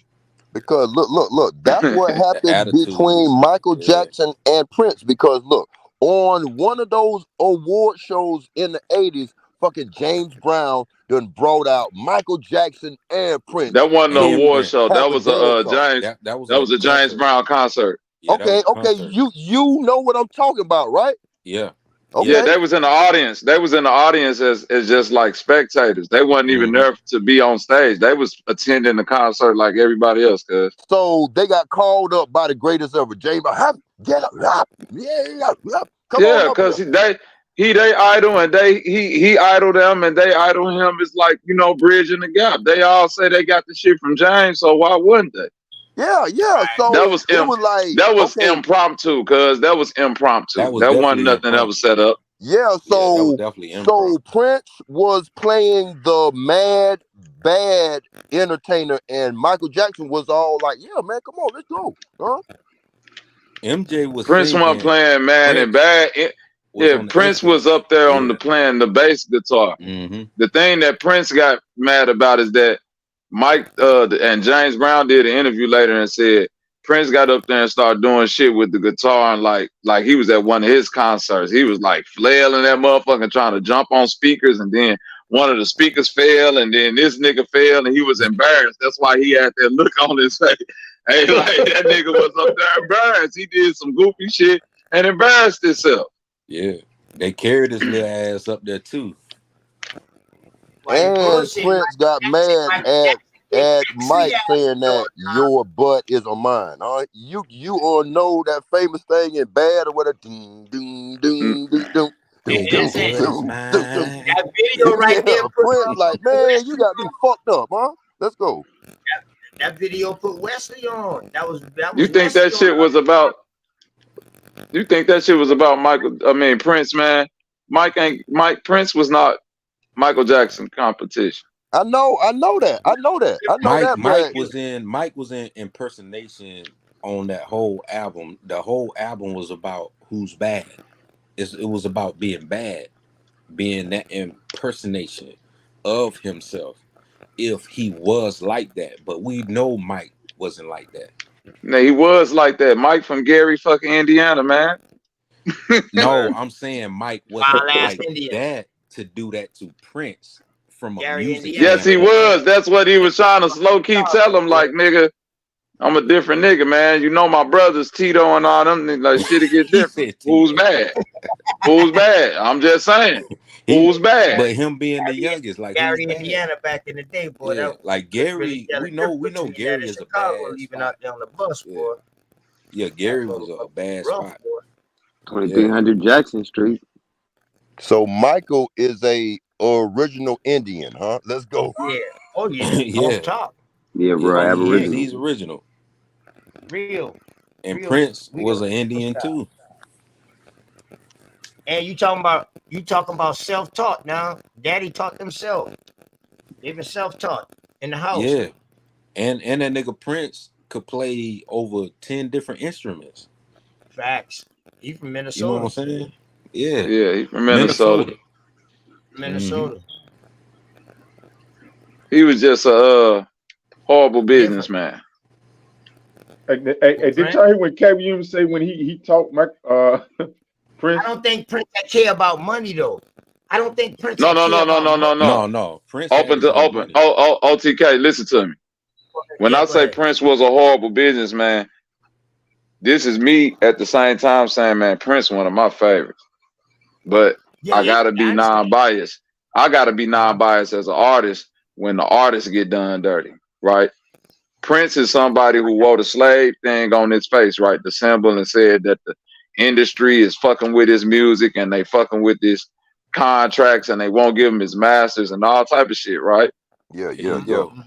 Because look, that's what The happened attitude. between Michael Yeah. Jackson and Prince. Because look, on one of those award shows in the 80s, fucking James Brown done brought out Michael Jackson and Prince. That wasn't an And to award Prince. show. That have a was dance a off. James. That was That was a a James concert. Brown concert. Yeah, that was Okay, a okay, concert. you know what I'm talking about, right? Yeah. Okay. Yeah, they was in the audience. They was in the audience as just like spectators. They wasn't even there to be on stage. They was attending the concert like everybody else. Cause So they got called up by the greatest ever, James. Get up, yeah, come on yeah, up cause here. they idol and he idol them and they idol him. It's like, you know, bridging the gap. They all say they got the shit from James, so why wouldn't they? Yeah. So That was it was like, that was okay, impromptu, cause that was impromptu. That was That wasn't definitely nothing that was impromptu. set up. yeah. Yeah, that was definitely improv. So Prince was playing the mad, bad entertainer, and Michael Jackson was all like, "Yeah, man, come on, let's go." Huh? MJ was Prince wasn't singing. playing man and Prince bad. was Yeah, on the Prince was instruments. up there on Yeah. the playing the bass guitar. The thing that Prince got mad about is that Mike and James Brown did an interview later and said Prince got up there and started doing shit with the guitar and like he was at one of his concerts. He was like flailing that motherfucker trying to jump on speakers, and then one of the speakers fell, and then this nigga fell, and he was embarrassed. That's why he had that look on his face. Hey, like that nigga was up there embarrassed. He did some goofy shit and embarrassed himself. Yeah. They carried his little ass up there too. And Prince got mad at Mike saying that your butt is on mine. All right, you all know that famous thing in Bad or whatever. Ding, ding, ding, ding, ding. That video right there. Prince like, man, you got me fucked up, huh? Let's go. That video put Wesley on. That was You think that shit was about? You think that shit was about Prince, man? Prince was not Michael Jackson competition. I know that. Mike was in impersonation on that whole album. The whole album was about who's bad. It was about being bad, being that impersonation of himself. If he was like that, but we know Mike wasn't like that. No, he was like that. Mike from Gary, fucking Indiana, man. No, I'm saying Mike wasn't like that to do that to Prince from a Gary, music. Yes, he was. That's what he was trying to low key tell him, like, nigga, I'm a different nigga, man. You know my brothers Tito and all them, like shit to get different. Who's bad? Who's bad? I'm just saying. Who's bad? But him being the youngest, like Gary, Indiana, back in the day, boy. Yeah, like Gary, we know Gary is a bad even out there on the bus, boy. Yeah, Gary was a bad spot. 2300 Jackson Street. So Michael is a original Indian, huh? Let's go. Yeah. Oh yeah. Yeah. Off top. Yeah, bro. Aboriginal. He's original. Real. And Prince was an Indian too. And you talking about self-taught now. Daddy taught himself. They've been self-taught in the house. Yeah. And that nigga Prince could play over 10 different instruments. Facts. He from Minnesota. You know what I'm saying? Yeah. Yeah, he from Minnesota. Minnesota. He was just a horrible businessman. Hey, did y'all hear what Kevin Williams say when he talked Prince? I don't think Prince care about money though. I don't think Prince. No. Prince Open. OTK, listen to me. When I say Prince was a horrible businessman, this is me at the same time saying, man, Prince one of my favorites. But I gotta be non-biased. I gotta be non-biased as an artist when the artists get done dirty, right? Prince is somebody who wore the slave thing on his face, right? The symbol, and said that the industry is fucking with his music and they fucking with his contracts and they won't give him his masters and all type of shit, right? Yeah. Yep,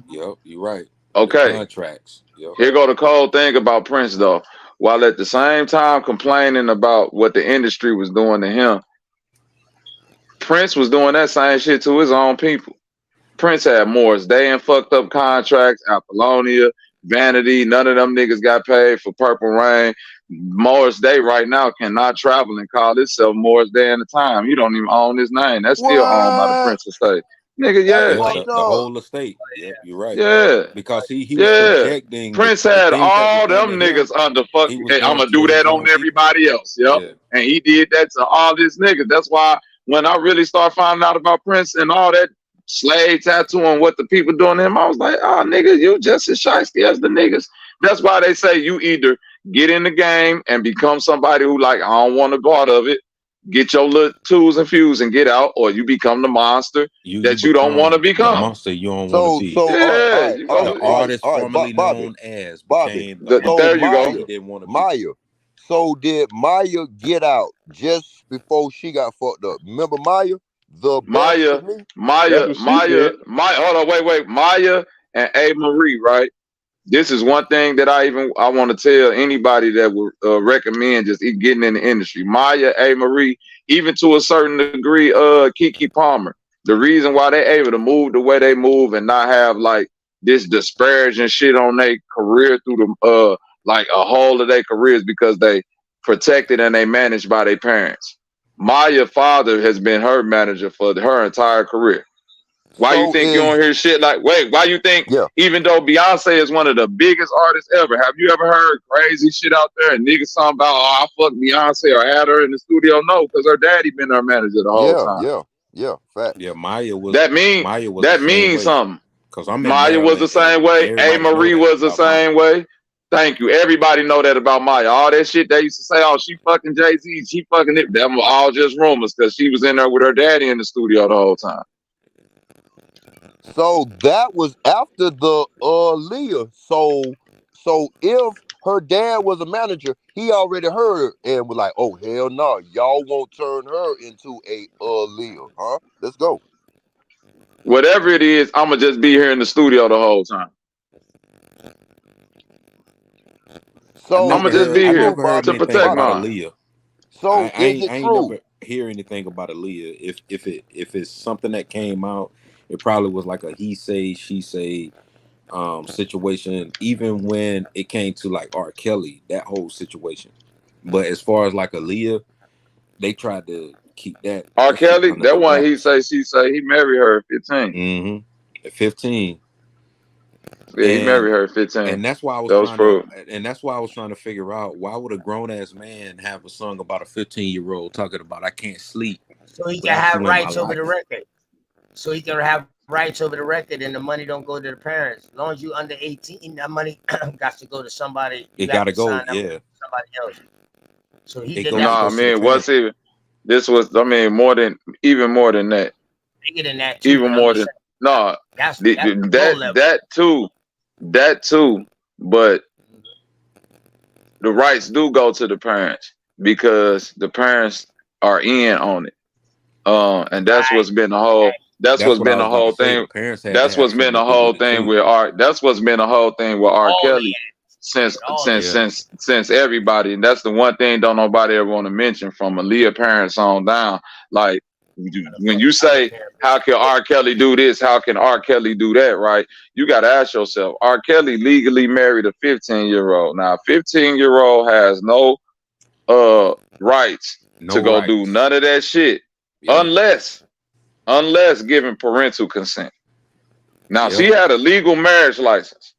you're right. Okay. The contracts. Yep. Here go the cold thing about Prince though. While at the same time complaining about what the industry was doing to him, Prince was doing that same shit to his own people. Prince had Morris Day and fucked up contracts, Apollonia, Vanity. None of them niggas got paid for Purple Rain. Morris Day right now cannot travel and call itself Morris Day in the time. He don't even own his name. That's still owned by the What? Prince Estate. Nigga, That's yeah. Yeah, fucked the up. whole estate. Yep, you're right. Yeah. Because he was Yeah. projecting Prince the had things that was all done them to him. niggas under He fucking. was I'm doing gonna to do his that on own people. everybody else. Yep. Yeah. And he did that to all these niggas. That's why when I really started finding out about Prince and all that slave tattoo and what the people doing to him, I was like, oh nigga, you just as shiesty as the niggas. That's why they say you either get in the game and become somebody who like, I don't want a part of it, get your little tools and fuse and get out, or you become the monster that you don't want to become the become. monster you don't want to be. So Yeah, you all The right, artist Bobby, formerly known as Bobby. became the there So monster you that go. he didn't want to be. Maya. So did Maya get out just before she got fucked up? Remember Maya, the best to Maya, me. That's what she said. Hold on, wait. Maya and A. Marie, right? This is one thing that I want to tell anybody that would recommend just getting in the industry. Maya, A. Marie, even to a certain degree, Kiki Palmer. The reason why they able to move the way they move and not have like this disparaging shit on their career through the like a whole of their careers because they protected and they managed by their parents. Maya's father has been her manager for her entire career. Why you So think you don't hear shit like, wait, why you think even though Beyonce is one of the biggest artists ever, have you ever heard crazy shit out there and niggas talking about, oh, I fucked Beyonce or had her in the studio? No, because her daddy been her manager the whole time. Fact. Yeah, Maya was That the same means way. something. Because I'm in Maya was Maryland the same and way. A. everybody know Marie that was the about Maya. same way. Thank you. Everybody know that about Maya. All that shit they used to say, oh, she fucking Jay-Z, she fucking it. Them were all just rumors because she was in there with her daddy in the studio the whole time. So that was after the Leah. So if her dad was a manager, he already heard it and was like, oh hell no, y'all won't turn her into a Leah, huh? Let's go. Whatever it is, I'ma just be here in the studio the whole time. So I'ma is just be it I here true, never heard to Bobby? anything protect about Bobby. mine. Aaliyah. So I is ain't it I ain't true? never hear anything about Aaliyah. If it's something that came out, it probably was like a he say she say situation. Even when it came to like R. Kelly, that whole situation. But as far as like Aaliyah, they tried to keep that R. shit Kelly, under the that one he wraps. say, she say, he married her at 15. Mm-hmm. At 15. Yeah, he married her at 15. And that's why I was That was trying to proof. figure out why would a grown ass man have a song about a 15-year-old talking about I can't sleep So he can without have you in my rights over the life. record. So he can have rights over the record, and the money don't go to the parents. As long as you under 18, that money got to go to somebody. You It got gotta to go, sign up with somebody else. So he It did goes that. Nah, I straight to the mean, what's parent. even this was even more than that. Bigger than that too, Even but I'm more just than saying nah. that's low level. That too. But the rights do go to the parents because the parents are in on it. And that's what's been the whole. That's That's what's what I been was the about to whole say. The thing. parents had to That's have what's been something the to do with whole it thing too. with R. That's what's been the whole thing with R. All Kelly since everybody. And that's the one thing don't nobody ever want to mention from Aaliyah parents on down. Like when you say how can R. Kelly do this? How can R. Kelly do that? Right? You got to ask yourself. R. Kelly legally married a 15-year-old. Now, a 15-year-old has no rights to No go do rights. none of that shit unless given parental consent. Now she had a legal marriage license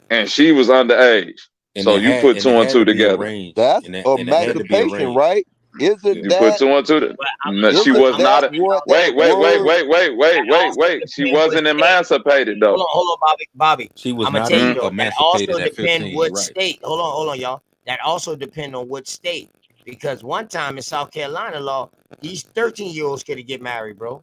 and she was underage. And So you put it two and had two to be together. arranged. That's And it had to be emancipation, arranged. right? Isn't You put that two and two. No, she was not. what that Wait. word? She wasn't emancipated though. Hold on, Bobby. She was I'm gonna not tell you though. That emancipated also at depend 15. You're what right. state. Hold on, y'all. That also depend on what state. Because one time in South Carolina law, these 13-year-olds could get married, bro.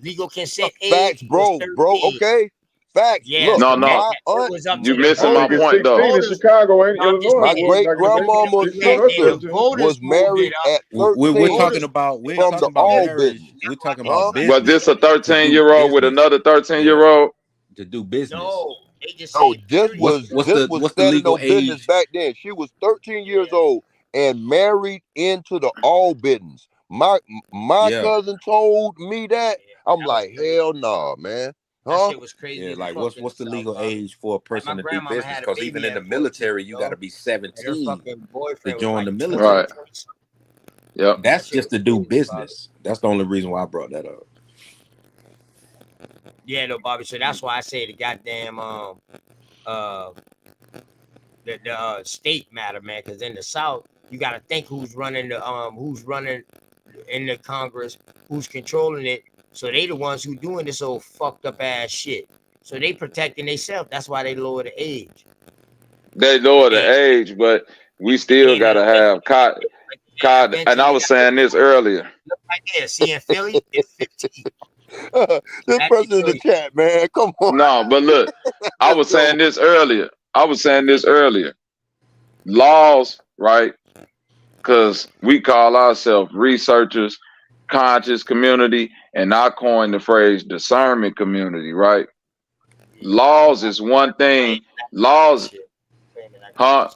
Legal consent Facts, age was bro. 13. Okay, facts. Yeah, Look, so No. my it aunt, was up You to the I missing voters. my think it's point though. 16 in Voters. Chicago, and No, I'm just Illinois my saying. was great back in the day. grandmama's 16 or sister The 17. was voters moved it married up. at We're 13 Voters. talking about from the about all marriage. business, We're talking huh? about Was this business a to do 13-year-old with business. another Yeah, 13-year-old? to do business. No, they just No, said period. this was what's the standing legal on business age? back then. She was 13 years old and married into the all business. My Yeah, cousin told me that. I'm That was like, crazy. hell nah, man. That Huh? shit was crazy. Yeah, As like fuck in what's the the South, legal Bobby. age for a Like, person my to do grandmama business? had a Because even baby in the at 14, military, you got to bro. be And her 17 fucking to boyfriend was join the like 20, military. Right. 20 something. Yep. That That's shit just was to do crazy, Bobby. business. That's the only reason why I brought that up. Yeah, no, Bobby. So that's why I say the goddamn the state matter, man. Because in the South, you got to think who's running in the Congress, who's controlling it. So they the ones who doing this old fucked up ass shit. So they protecting themselves. That's why they lower the age. They lower the age, but we still gotta have cotton. And I was saying this earlier. Look right there. See in Philly, it's 15. This That person in the chat, man. Come on. No, but look, I Let's was go. saying this earlier. Laws, right? Because we call ourselves researchers, conscious community, and I coined the phrase discernment community, right? Laws is one thing. Laws, huh?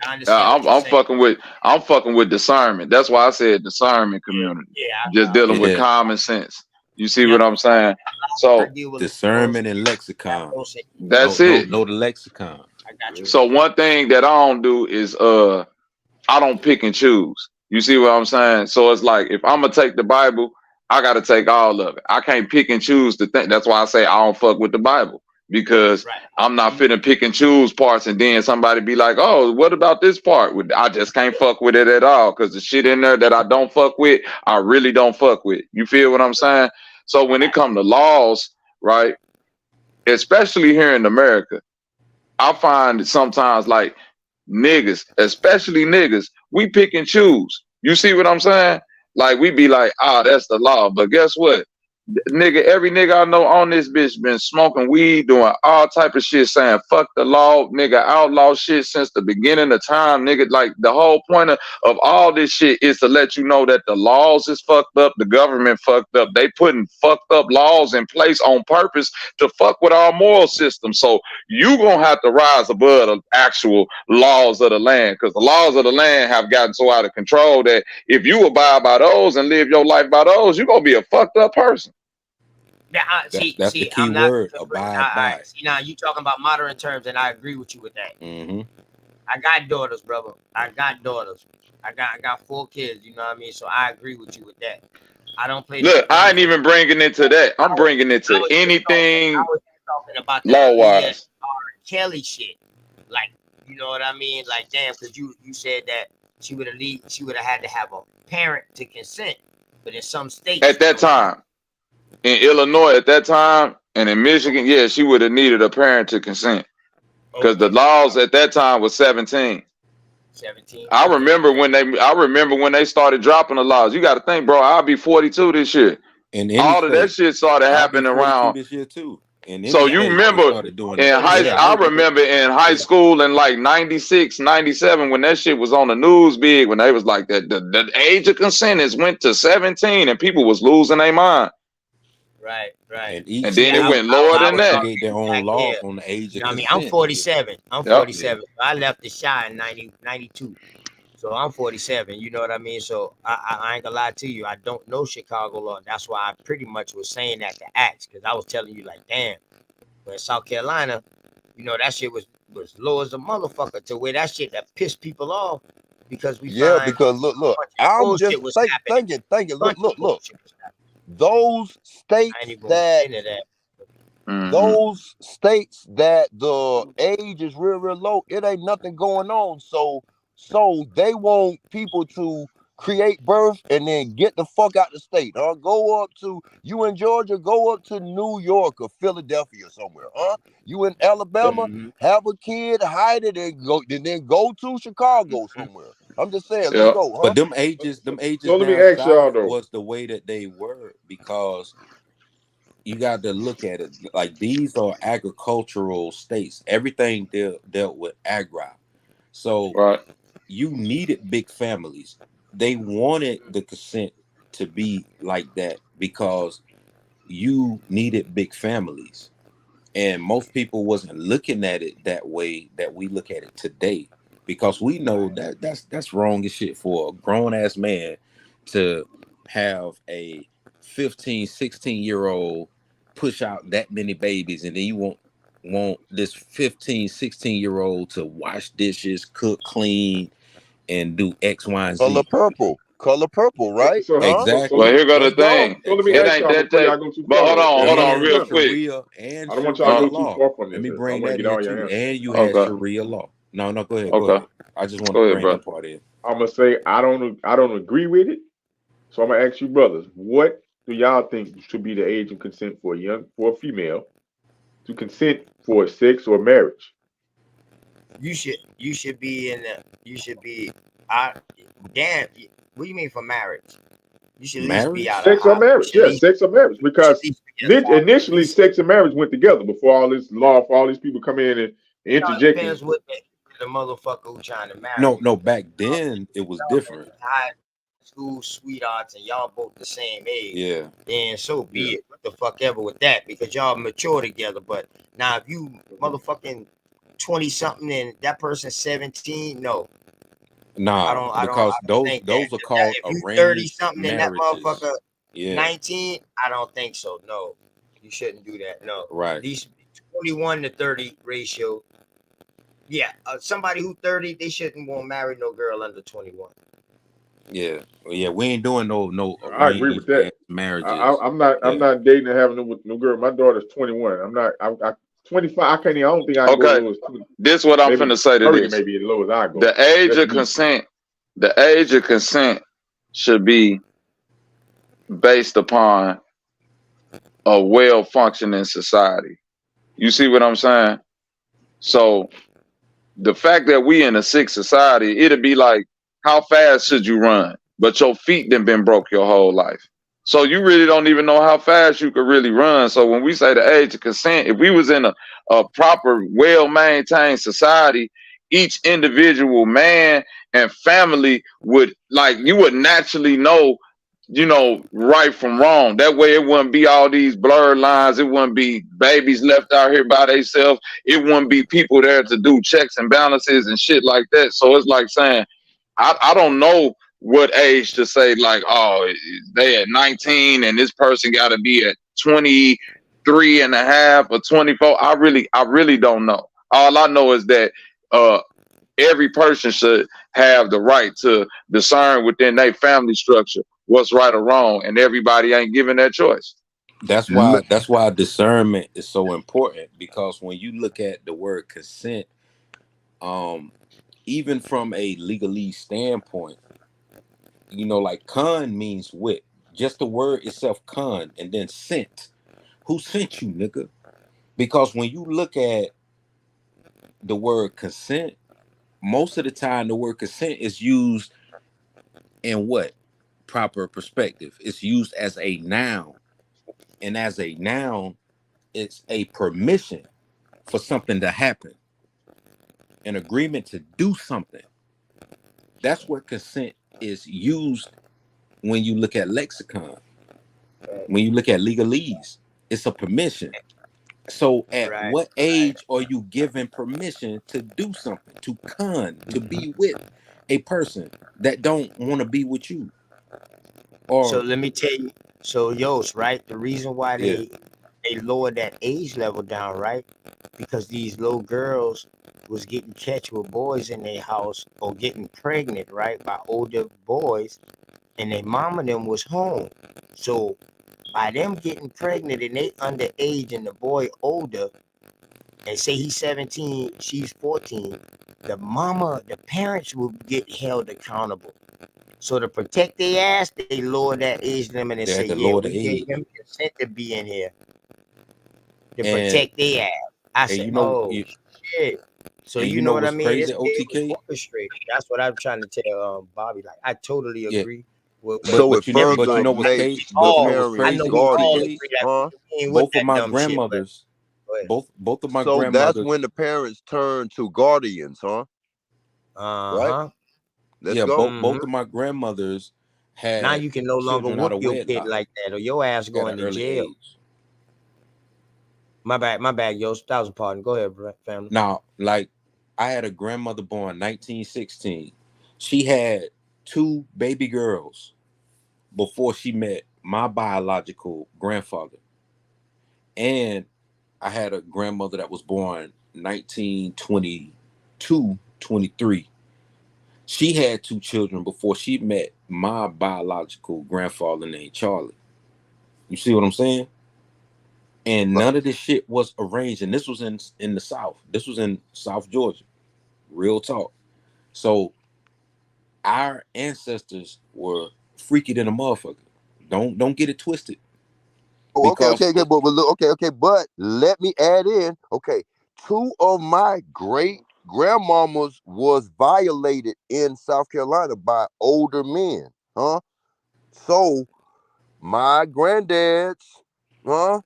I understand what you're I'm saying. fucking with discernment. That's why I said discernment community. Just dealing with common sense. You see what I'm saying? So Discernment and lexicon. that's know, it. know the lexicon. I got you. So one thing that I don't do is I don't pick and choose. You see what I'm saying? So it's like if I'm gonna take the Bible, I gotta take all of it. I can't pick and choose the thing. That's why I say I don't fuck with the Bible. Because I'm not finna pick and choose parts and then somebody be like, oh, what about this part? I just can't fuck with it at all. Cause the shit in there that I don't fuck with, I really don't fuck with. You feel what I'm saying? So when it comes to laws, right? Especially here in America, I find that sometimes like niggas, especially niggas, we pick and choose. You see what I'm saying? Like we be like, that's the law. But guess what? Nigga, every nigga I know on this bitch been smoking weed, doing all type of shit, saying fuck the law, nigga, outlaw shit since the beginning of time, nigga. Like the whole point of all this shit is to let you know that the laws is fucked up, the government fucked up. They putting fucked up laws in place on purpose to fuck with our moral system. So you gonna have to rise above the actual laws of the land, because the laws of the land have gotten so out of control that if you abide by those and live your life by those, you're gonna be a fucked up person. Yeah, That's the key I'm not. word. Abide by. See now, you talking about modern terms, and I agree with you with that. Mm-hmm. I got daughters, brother. I got daughters. I got 4 kids. You know what I mean? So I agree with you with that. I don't play. Look, I ain't even bringing it to that. I'm bringing it to anything I was talking about law wise. Kelly shit. Like, you know what I mean? Like, damn, because you said that she would have had to have a parent to consent, but in some states At that time, in Illinois, at that time, and in Michigan, yeah, she would have needed a parent to consent because the laws at that time was 17. 17. I remember when they started dropping the laws. You got to think, bro. I'll be 42 this year, and all of that shit started happening around. This year too. So you remember I remember in high school in like 96, 97 when that shit was on the news big, when they was like that the age of consent is went to 17 and people was losing their mind. Right. And then it went lower than that. Create their own laws on the age of consent. I mean, I'm 47. I'm 47. I left the shy in 92. So I'm 47. You know what I mean? So I ain't gonna lie to you. I don't know Chicago law. That's why I pretty much was saying that to ask, because I was telling you like, damn, but in South Carolina, you know, that shit was low as a motherfucker, to where that shit that pissed people off, because we because look, I'm just thinking, look. Those states that those states that the age is real low, it ain't nothing going on. So they want people to create birth and then get the fuck out the state. Go up to, you in Georgia, go up to New York or Philadelphia somewhere. You in Alabama, have a kid, hide it, and then go to Chicago somewhere. I'm just saying, let's go. But them ages So let me down ask y'all south though. was the way that they were, because you got to look at it like these are agricultural states. Everything dealt with agri. So you needed big families. They wanted the consent to be like that because you needed big families. And most people wasn't looking at it that way that we look at it today, because we know that that's wrong as shit for a grown ass man to have a 15, 16-year-old push out that many babies, and then you want this 15, 16-year-old to wash dishes, cook, clean, and do X, Y, and Color Z. purple. Color purple, right? Huh? Well, Exactly. here go the Let's go. thing. So let me It ask Exactly. ain't y'all that before that. y'all go too But far. hold on, And real quick. I don't want y'all to Sharia go too law. far from Let this me here. I bring want to that get in all your too. answers. And you had Okay. Sharia law. No, go ahead. Go Okay. ahead. I just want Go to ahead, bring bro. that part in. I'm gonna say I don't agree with it. So I'm gonna ask you brothers, what do y'all think should be the age of consent for a female to consent for sex or marriage? You should be in the you should be I damn what do you mean for marriage? You should at least be out Marriage? of Sex or high you marriage? should at Yeah, least sex or marriage. you should at Because least be at initially, least sex and marriage went together before all this law, for all these people come in and it interjecting. depends what the motherfucker who trying to marry you. No. Back then it was different. High school sweethearts and y'all both the same age, Yeah. then so be Yeah. it. What the fuck ever with that because y'all mature together. But now if you motherfucking 20 something and that person's 17, no. Nah, I because don't those think that. those are called If you 30 arranged something and that marriages. motherfucker Yeah. 19, I don't think so. No. You shouldn't do that. No. Right. These 21 to 30 ratio. Yeah, somebody who 30, they shouldn't want to marry no girl under 21. Yeah. Well, yeah. We ain't doing no I agree with arranged that. marriages. I'm not. I'm Yeah. not dating and having no girl. My daughter's 21. I'm not. I 25. I can't. I don't think I can go as Okay. low as 20. This what I'm Maybe finna say to 30. this. Maybe as low as I go. The age That's of me. consent, the age of consent should be based upon a well functioning society. You see what I'm saying? So the fact that we in a sick society, it'd be like, how fast should you run? But your feet done been broke your whole life. So you really don't even know how fast you could really run. So when we say the age of consent, if we was in a proper, well-maintained society, each individual man and family would like you would naturally know, right from wrong. That way it wouldn't be all these blurred lines. It wouldn't be babies left out here by themselves. It wouldn't be people there to do checks and balances and shit like that. So it's like saying, I don't know what age to say, like, oh, they at 19 and this person got to be at 23 and a half or 24. I really don't know. All I know is that every person should have the right to discern within their family structure what's right or wrong, and everybody ain't given that choice. That's why discernment is so important, because when you look at the word consent, even from a legalese standpoint, like con means with. Just the word itself, con, and then sent. Who sent you, nigga? Because when you look at the word consent, most of the time the word consent is used in what? Proper perspective. It's used as a noun. And as a noun, it's a permission for something to happen, an agreement to do something. That's where consent is used when you look at lexicon, when you look at legalese. It's a permission. So at Right. what age are you given permission to do something, to to be with a person that don't want to be with you? So Or let me tell you. So Yost, right? The reason why yeah, they lowered that age level down, right? Because these little girls was getting catch with boys in their house or getting pregnant, right, by older boys, and their mama them was home. So by them getting pregnant and they underage and the boy older, and say he's 17, she's 14, the parents will get held accountable. So to protect their ass, they lower that age limit and they say, had to yeah, lower we the gave age. him consent to be in here to And protect their ass. I and said, oh shit. So and you know what I what's mean? crazy, It was OTK? orchestrated. That's what I'm trying to tell Bobby. Like I totally Yeah, agree with what So it but further what's crazy, makes we the but you know all. what's I parents know crazy, we all OTK? guardians, agree that huh? we ain't with Both of that my dumb shit. But grandmothers, go ahead. both of my So that's grandmothers, when the parents turn to guardians, huh? Right? Uh-huh. Let's yeah, go. both of my grandmothers Now had you can no longer children out whoop of your kid wedlock like that, or your ass at an going to early jail. age. My bad, yo. 1,000 pardon. Go ahead, family. Now, like, I had a grandmother born 1916. She had two baby girls before she met my biological grandfather. And I had a grandmother that was born 1922, 23. She had 2 children before she met my biological grandfather named Charlie. You see what I'm saying? And none of this shit was arranged. And this was in the South. This was in South Georgia. Real talk. So our ancestors were freaky than a motherfucker. Don't get it twisted. Oh, Because but let me add in. Okay, 2 of my great grandmamas was violated in South Carolina by older men, huh? So my granddad's, huh,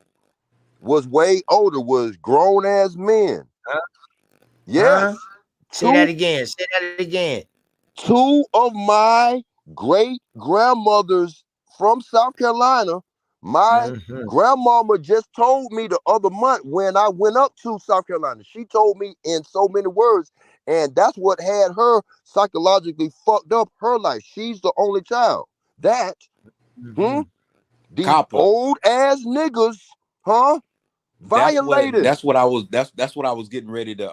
was way older, was grown as men. Huh? Huh? Yes, Say that 2 again. Say that again. 2 of my great grandmothers from South Carolina, my Mm-hmm. grandmama just told me the other month when I went up to South Carolina. She told me in so many words, and that's what had her psychologically fucked up her life. She's the only child. That, Mm-hmm. these Copper. old ass niggas, huh, violated. That's what I was that's what I was getting ready to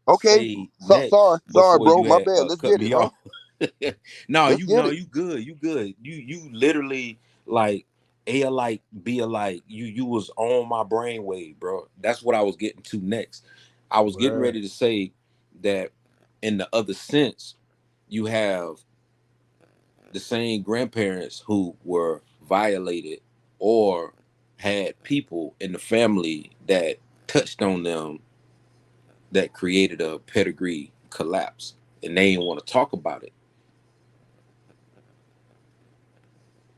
Okay, say sorry, next before bro. you My had bad. Let's cut get it, me huh? off. No, Let's get it. you good. You good. You literally like A alike, B alike. You was on my brainwave, bro. That's what I was getting to next. I was getting Word. ready to say that in the other sense, you have the same grandparents who were violated or had people in the family that touched on them that created a pedigree collapse and they didn't want to talk about it.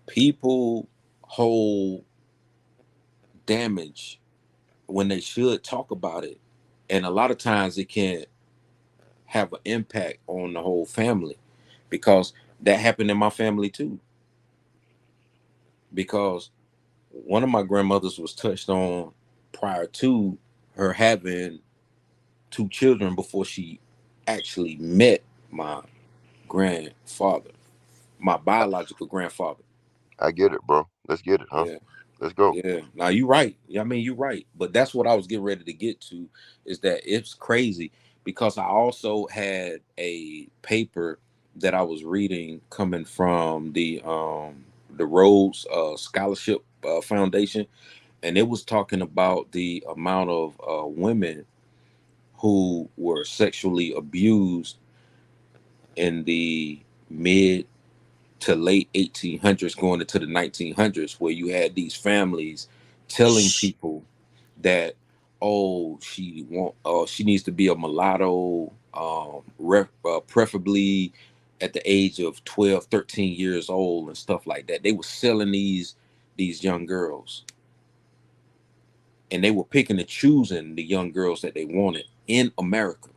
People hold damage when they should talk about it, and a lot of times it can have an impact on the whole family, because that happened in my family too. Because one of my grandmothers was touched on prior to her having 2 children before she actually met my grandfather, my biological grandfather. I get it, bro. Let's get it, huh? Yeah. Let's go. Yeah. Now you're right. I mean, you're right. But that's what I was getting ready to get to, is that it's crazy because I also had a paper that I was reading coming from the Rhodes Scholarship Foundation, and it was talking about the amount of women who were sexually abused in the mid to late 1800s going into the 1900s, where you had these families telling people that, oh, she needs to be a mulatto, preferably at the age of 12, 13 years old and stuff like that. They were selling these young girls, and they were picking and choosing the young girls that they wanted in America.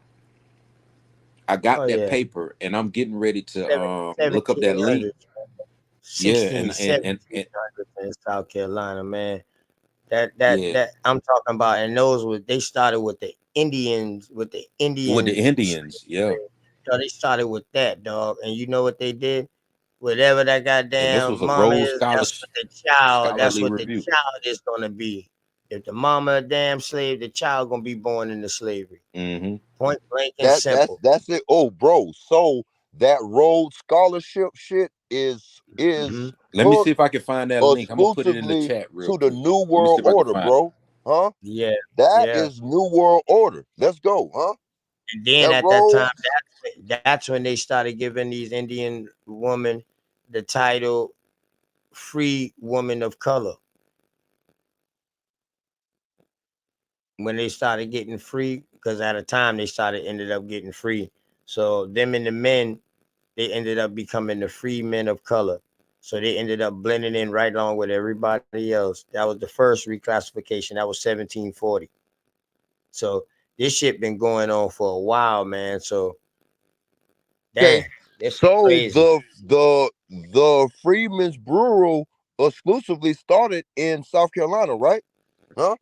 I got Oh that yeah. paper, and I'm getting ready to look up that link. 1700s, Yeah, 16, and 1700s in South Carolina, man. That yeah, that I'm talking about, and those was they started with the Indians, with the with the Indian slave Indians, yeah. trade. So they started with that, dog. And you know what they did? Whatever that And this goddamn was a mama Rhodes is, scholarship that's scholarly what the review. child is gonna be. If the mama a damn slave, the child gonna be born into slavery. Hmm. Point blank and simple. That's it. Oh, bro. So that Rhodes scholarship shit Hmm. is Let me see hooked if I can find that link. I'm gonna put it in the exclusively chat real to the quick. New Let me see World if I can Order, find it. bro. Huh? Yeah, That yeah. is New World Order. Let's go, huh? And then That at that time, Rhodes. that's when they started giving these Indian women the title free woman of color. When they started getting free, because at a time they started ended up getting free. So them and the men, they ended up becoming the free men of color. So they ended up blending in right along with everybody else. That was the first reclassification. That was 1740. So this shit been going on for a while, man. So Okay. damn, this So crazy. the Freedmen's Bureau exclusively started in South Carolina, right? Huh?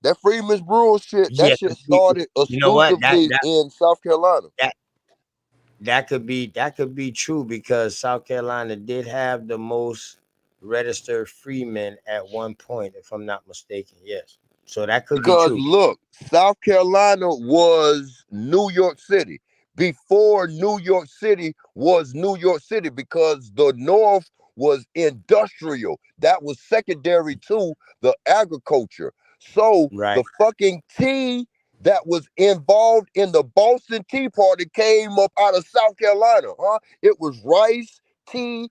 That Freedmen's Bureau shit, that Yeah, shit 'cause started you know what? exclusively in South Carolina. That that could be true because South Carolina did have the most registered freemen at one point, if I'm not mistaken. Yes. So that could be Because true. look, South Carolina was New York City before New York City was New York City, because the North was industrial. That was secondary to the agriculture. So Right. the fucking tea that was involved in the Boston Tea Party came up out of South Carolina, huh? It was rice, tea,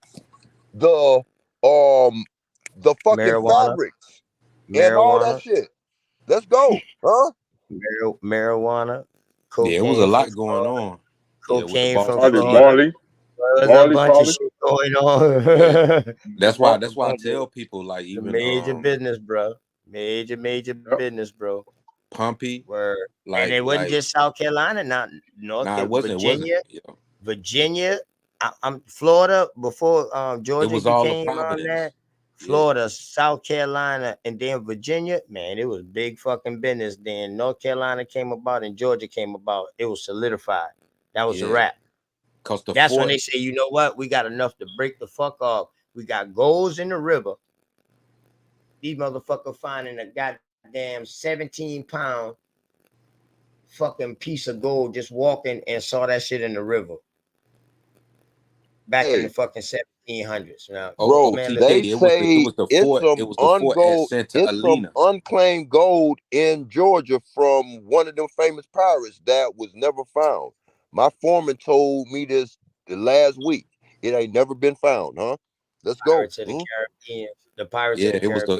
the the fucking Marijuana. fabrics and all that Marijuana. shit. Let's go, huh? Marijuana. Yeah, it was a Cocaine from lot going Florida. on. Yeah, with the Cocaine from Boston Barley, tea. Florida. barley, There's a barley, bunch of probably. shit going Yeah. on. That's A why I bunch tell of people like the even major business, bro. Major Yep. business, bro. Pumpy, Where and it wasn't like just South Carolina, not North nah, it wasn't. Virginia, Yeah. Virginia. I'm Florida before It Georgia was all the became on Providence. that. Yeah. Florida, South Carolina, and then Virginia. Man, it was big fucking business. Then North Carolina came about and Georgia came about. It was solidified. That was a Yeah. wrap. Cause the That's when fort they say, you know what? We got enough to break the fuck off. We got goals in the river. These motherfuckers finding a goddamn 17-pound fucking piece of gold just walking and saw that shit in the river back in the Hey, fucking 1700s. Now, bro, man, OTK, they listen. say it was the fort at Santa it's some Elena. unclaimed gold in Georgia from one of them famous pirates that was never found. My foreman told me this the last week. It ain't never been found, huh? Let's go. Pirates of the Hmm? Caribbean. The Pirates of Yeah, the Caribbean.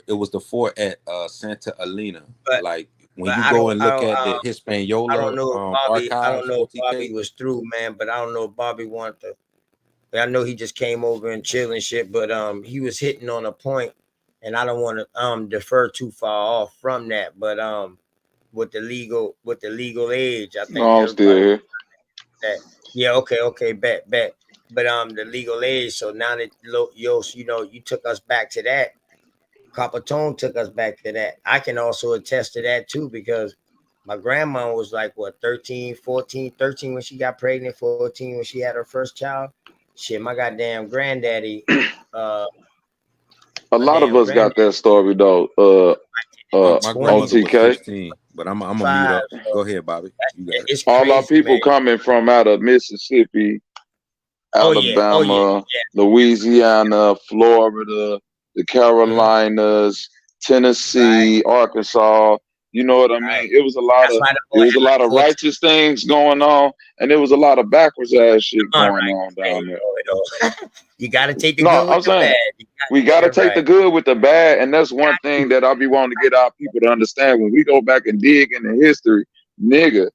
it was the fort at Santa Elena. But Like when but you I go don't and I look don't at the I don't Hispaniola know if Bobby I don't archives, know if Bobby OTK. was through, man, but I don't know if Bobby wanted to. I know he just came over and chill and shit, but he was hitting on a point, and I don't want to defer too far off from that. But with the legal age, I think No, I'm still everybody here. that yeah, okay, bet. But the legal age, so now that you know, you took us back to that. Copper Tone took us back to that. I can also attest to that too, because my grandma was like what 13, 14, 13 when she got pregnant, 14 when she had her first child. Shit, my goddamn granddaddy, uh A my lot of damn us got granddaddy that story though. in My grandmother was 25. OTK. 16, but I'm gonna mute up. So Go ahead, Bobby. You got it. it's All our crazy, man. people coming from out of Mississippi, Oh yeah, Alabama, Louisiana, Florida, the Carolinas, right, Tennessee, Arkansas. You know what I right. mean? It was a lot That's of why the it boy was a had lot like of 14. righteous things going on, and there was a lot of backwards ass shit All going right, on down there. you got to take the No, good with I'm the bad. saying You got we got to damn take the right. good with the bad, and that's one thing that I be wanting to get our people to understand. When we go back and dig into history, nigga,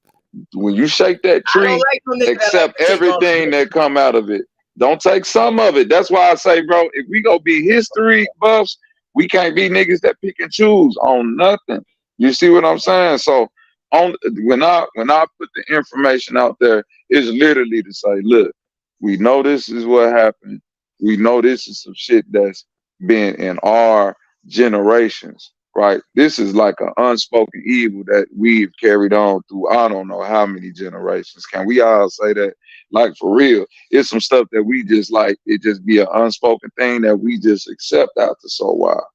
when you shake that I don't tree, like no nigga that like accept to take all the everything good. that come out of it. Don't take some of it. That's why I say, bro, if we go be history buffs, we can't be niggas that pick and choose on nothing. You see what I'm saying? So on when I put the information out there, it's literally to say, look, we know this is what happened. We know this is some shit that's been in our generations, right? This is like an unspoken evil that we've carried on through I don't know how many generations. Can we all say that? Like for real, it's some stuff that we just like. It just be an unspoken thing that we just accept after so while.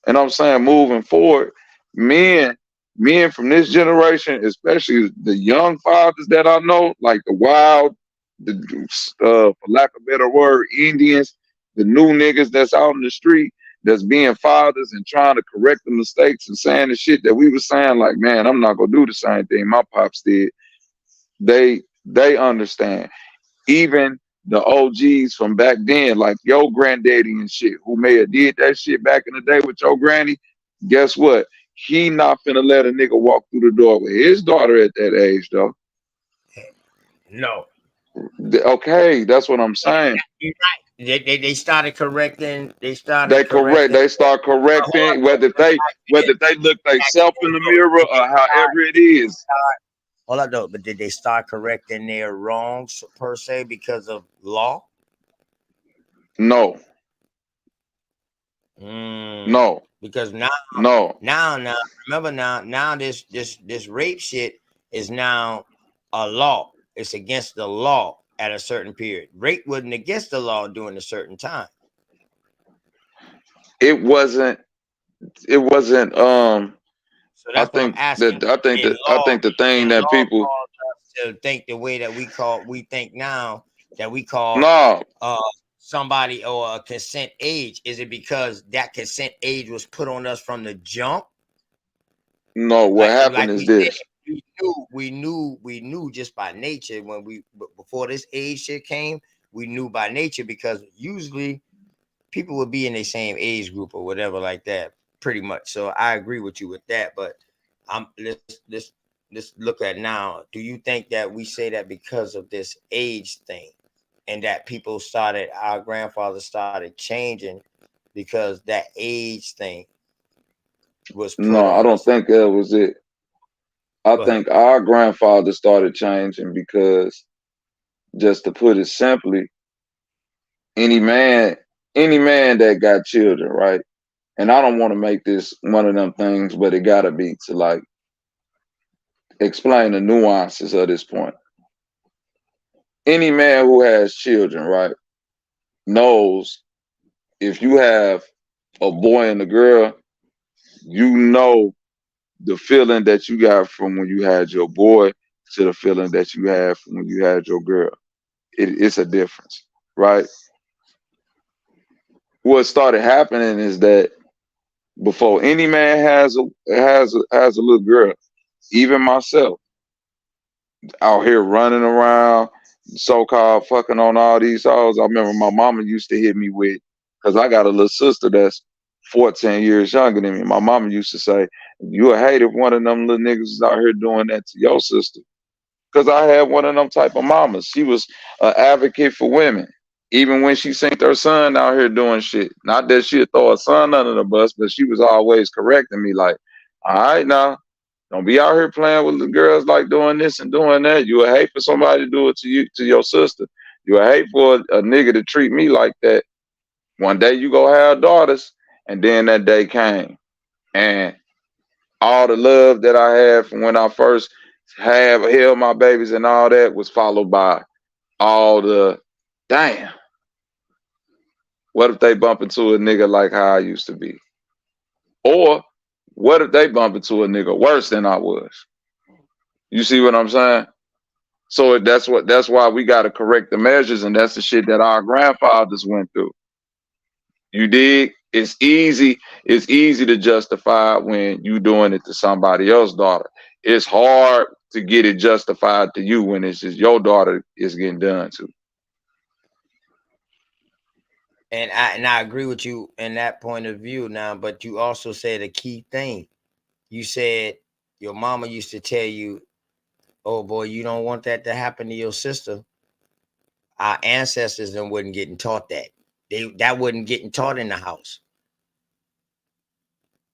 And I'm saying moving forward, men, men from this generation, especially the young fathers that I know, like the wild, for lack of a better word, Indians, the new niggas that's out in the street, that's being fathers and trying to correct the mistakes and saying the shit that we were saying, like, man, I'm not gonna do the same thing my pops did. They understand. Even the OGs from back then, like your granddaddy and shit, who may have did that shit back in the day with your granny, guess what? He not finna let a nigga walk through the door with his daughter at that age, though. No. Okay, that's what I'm saying. You're right. They started correcting. They They started correct. correcting. They start Hold on, correcting though. whether they look themselves in the mirror or however it is. Hold on, though. But did they start correcting their wrongs per se because of law? No, Mm. no, Because no. now, remember now this rape shit is now a law. It's against the law at a certain period. Rape wasn't against the law during a certain time. it wasn't. It wasn't. So that's what I'm asking. I think the thing that Law people caused us to think the way that we think now, that we call no somebody or a consent age. Is it because that consent age was put on us from the jump? no. What happened Like is we said, this. we knew just by nature when before this age shit came, we knew by nature because usually people would be in the same age group or whatever like that, pretty much. So I agree with you with that. But let's look at now. Do you think that we say that because of this age thing, and that our grandfathers started changing because that age thing was put No, I on don't us? think that was it. I Go ahead. think our grandfather started changing because, just to put it simply, any man, any man that got children, right? And I don't want to make this one of them things, but it gotta be to like explain the nuances of this point. Any man who has children, right, knows if you have a boy and a girl, you know the feeling that you got from when you had your boy to the feeling that you had from when you had your girl. It's a difference, right? What started happening is that before any man has a little girl, even myself, out here running around, so-called fucking on all these hoes. I remember my mama used to hit me with, because I got a little sister that's 14 years younger than me. My mama used to say, you would hate if one of them little niggas is out here doing that to your sister. Because I had one of them type of mamas. She was an advocate for women. Even when she seen her son out here doing shit. Not that she'd throw her son under the bus, but she was always correcting me like, all right now, don't be out here playing with the girls like doing this and doing that. You would hate for somebody to do it to you, to your sister. You would hate for a nigga to treat me like that. One day you go have daughters, and then that day came. And all the love that I had from when I first held my babies and all that was followed by all the damn. What if they bump into a nigga like how I used to be? Or what if they bump into a nigga worse than I was? You see what I'm saying? So that's why we gotta correct the measures, and that's the shit that our grandfathers went through. You dig? It's easy to justify when you doing it to somebody else's daughter. It's hard to get it justified to you when it's just your daughter is getting done to. And I agree with you in that point of view now, but you also said a key thing. You said your mama used to tell you, oh boy, you don't want that to happen to your sister. Our ancestors then wasn't getting taught that. That wasn't getting taught in the house.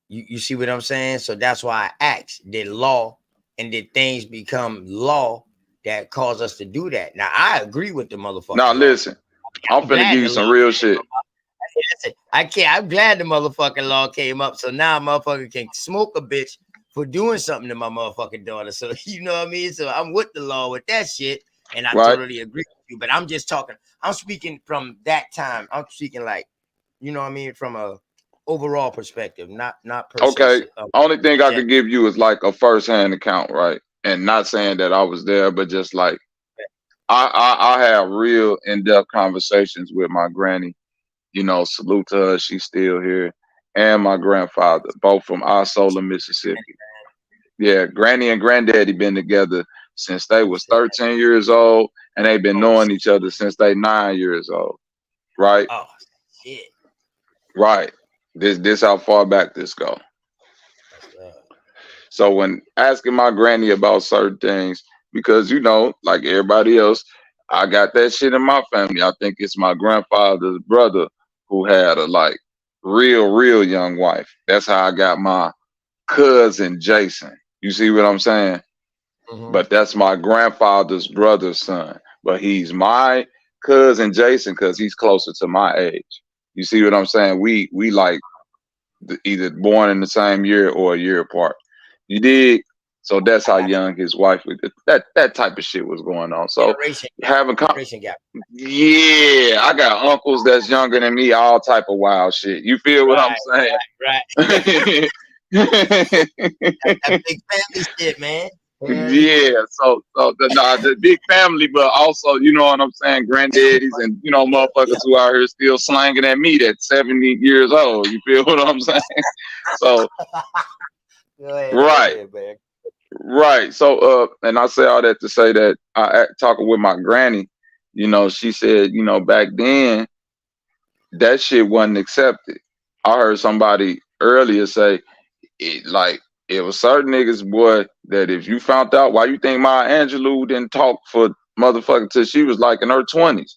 You see what I'm saying? So that's why I asked, did law and did things become law that cause us to do that? Now I agree with the motherfucking Now law. listen, I'm finna glad give you the some law real came shit. up. Listen, I can't. I'm glad the motherfucking law came up. So now motherfucker can smoke a bitch for doing something to my motherfucking daughter. So you know what I mean? So I'm with the law with that shit. And I Right? totally agree with you. But I'm just talking, I'm speaking from that time. I'm speaking like, you know what I mean, from a overall perspective, not per se. Okay. Only thing I Subject. could give you is like a first-hand account, right? And not saying that I was there, but just like I have real in-depth conversations with my granny. You know, salute to her, she's still here, and my grandfather, both from Osceola, Mississippi. Yeah, granny and granddaddy been together since they was 13 years old, and they've been knowing each other since they 9 years old. Right? Oh shit. Right. This how far back this go. So when asking my granny about certain things, because you know, like everybody else, I got that shit in my family. I think it's my grandfather's brother who had a like real young wife. That's how I got my cousin Jason. You see what I'm saying? But that's my grandfather's brother's son. But he's my cousin Jason because he's closer to my age. You see what I'm saying? We like either born in the same year or a year apart. You dig? So that's I how got you. young his wife was. That type of shit was going on. So Generation gap. having Generation gap. yeah, I got uncles that's younger than me, all type of wild shit. You feel what I'm Right. saying? That big family shit, man. Hell yeah. Yeah, so the big family, but also, you know what I'm saying, granddaddies and, you know, Yeah. motherfuckers who out here still slanging at me at 70 years old. You feel what I'm saying? So, Go ahead, right, man. right. So, and I say all that to say that talking with my granny, you know, she said, you know, back then that shit wasn't accepted. I heard somebody earlier say, like it was certain niggas, boy, that if you found out, why you think Maya Angelou didn't talk for motherfucker till she was like in her 20s?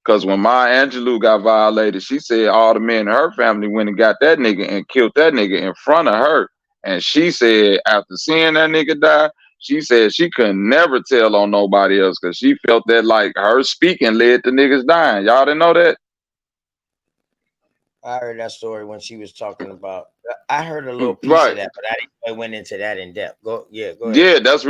Because when Maya Angelou got violated, she said all the men in her family went and got that nigga and killed that nigga in front of her. And she said after seeing that nigga die, she said she could never tell on nobody else because she felt that like her speaking led to niggas dying. Y'all didn't know that? I heard that story when she was talking about. I heard a little piece of Right. that, but I didn't know it went into that in depth. Go ahead. Yeah, that's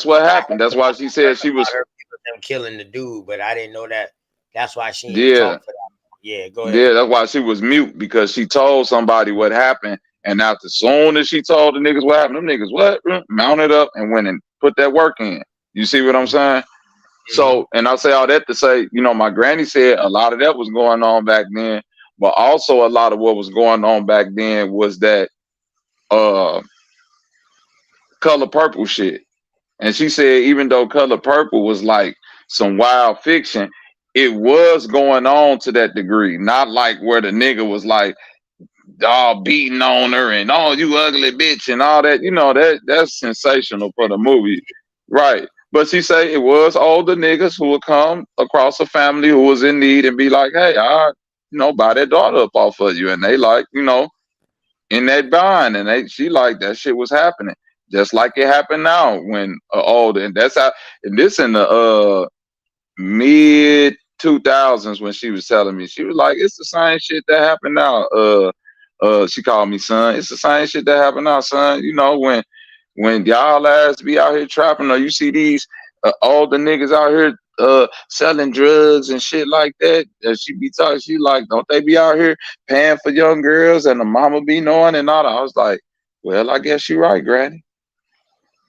what happened. That's why she said she About was. her them killing the dude, but I didn't know that. That's why she ain't Yeah. talk for that. Yeah, go ahead. Yeah, that's why she was mute, because she told somebody what happened, and after soon as she told the niggas what happened, them niggas what mounted up and went and put that work in. You see what I'm saying? So, and I say all that to say, you know, my granny said a lot of that was going on back then, but also a lot of what was going on back then was that uh color purple shit. And she said even though Color Purple was like some wild fiction, it was going on to that degree. Not like where the nigga was like all beating on her and oh you ugly bitch and all that. You know, that's sensational for the movie. Right. But she say it was older niggas who would come across a family who was in need and be like, hey, I buy that daughter up off of you. And they like, in that bind, and she like that shit was happening just like it happened now when older, and that's how, and this in the mid 2000s when she was telling me, she was like, it's the same shit that happened now. She called me son. It's the same shit that happened now, son. You know, when y'all ass be out here trapping, or you see these older niggas out here selling drugs and shit like that. She be talking, she like, don't they be out here paying for young girls and the mama be knowing and all that? I was like, well, I guess you're right, Granny.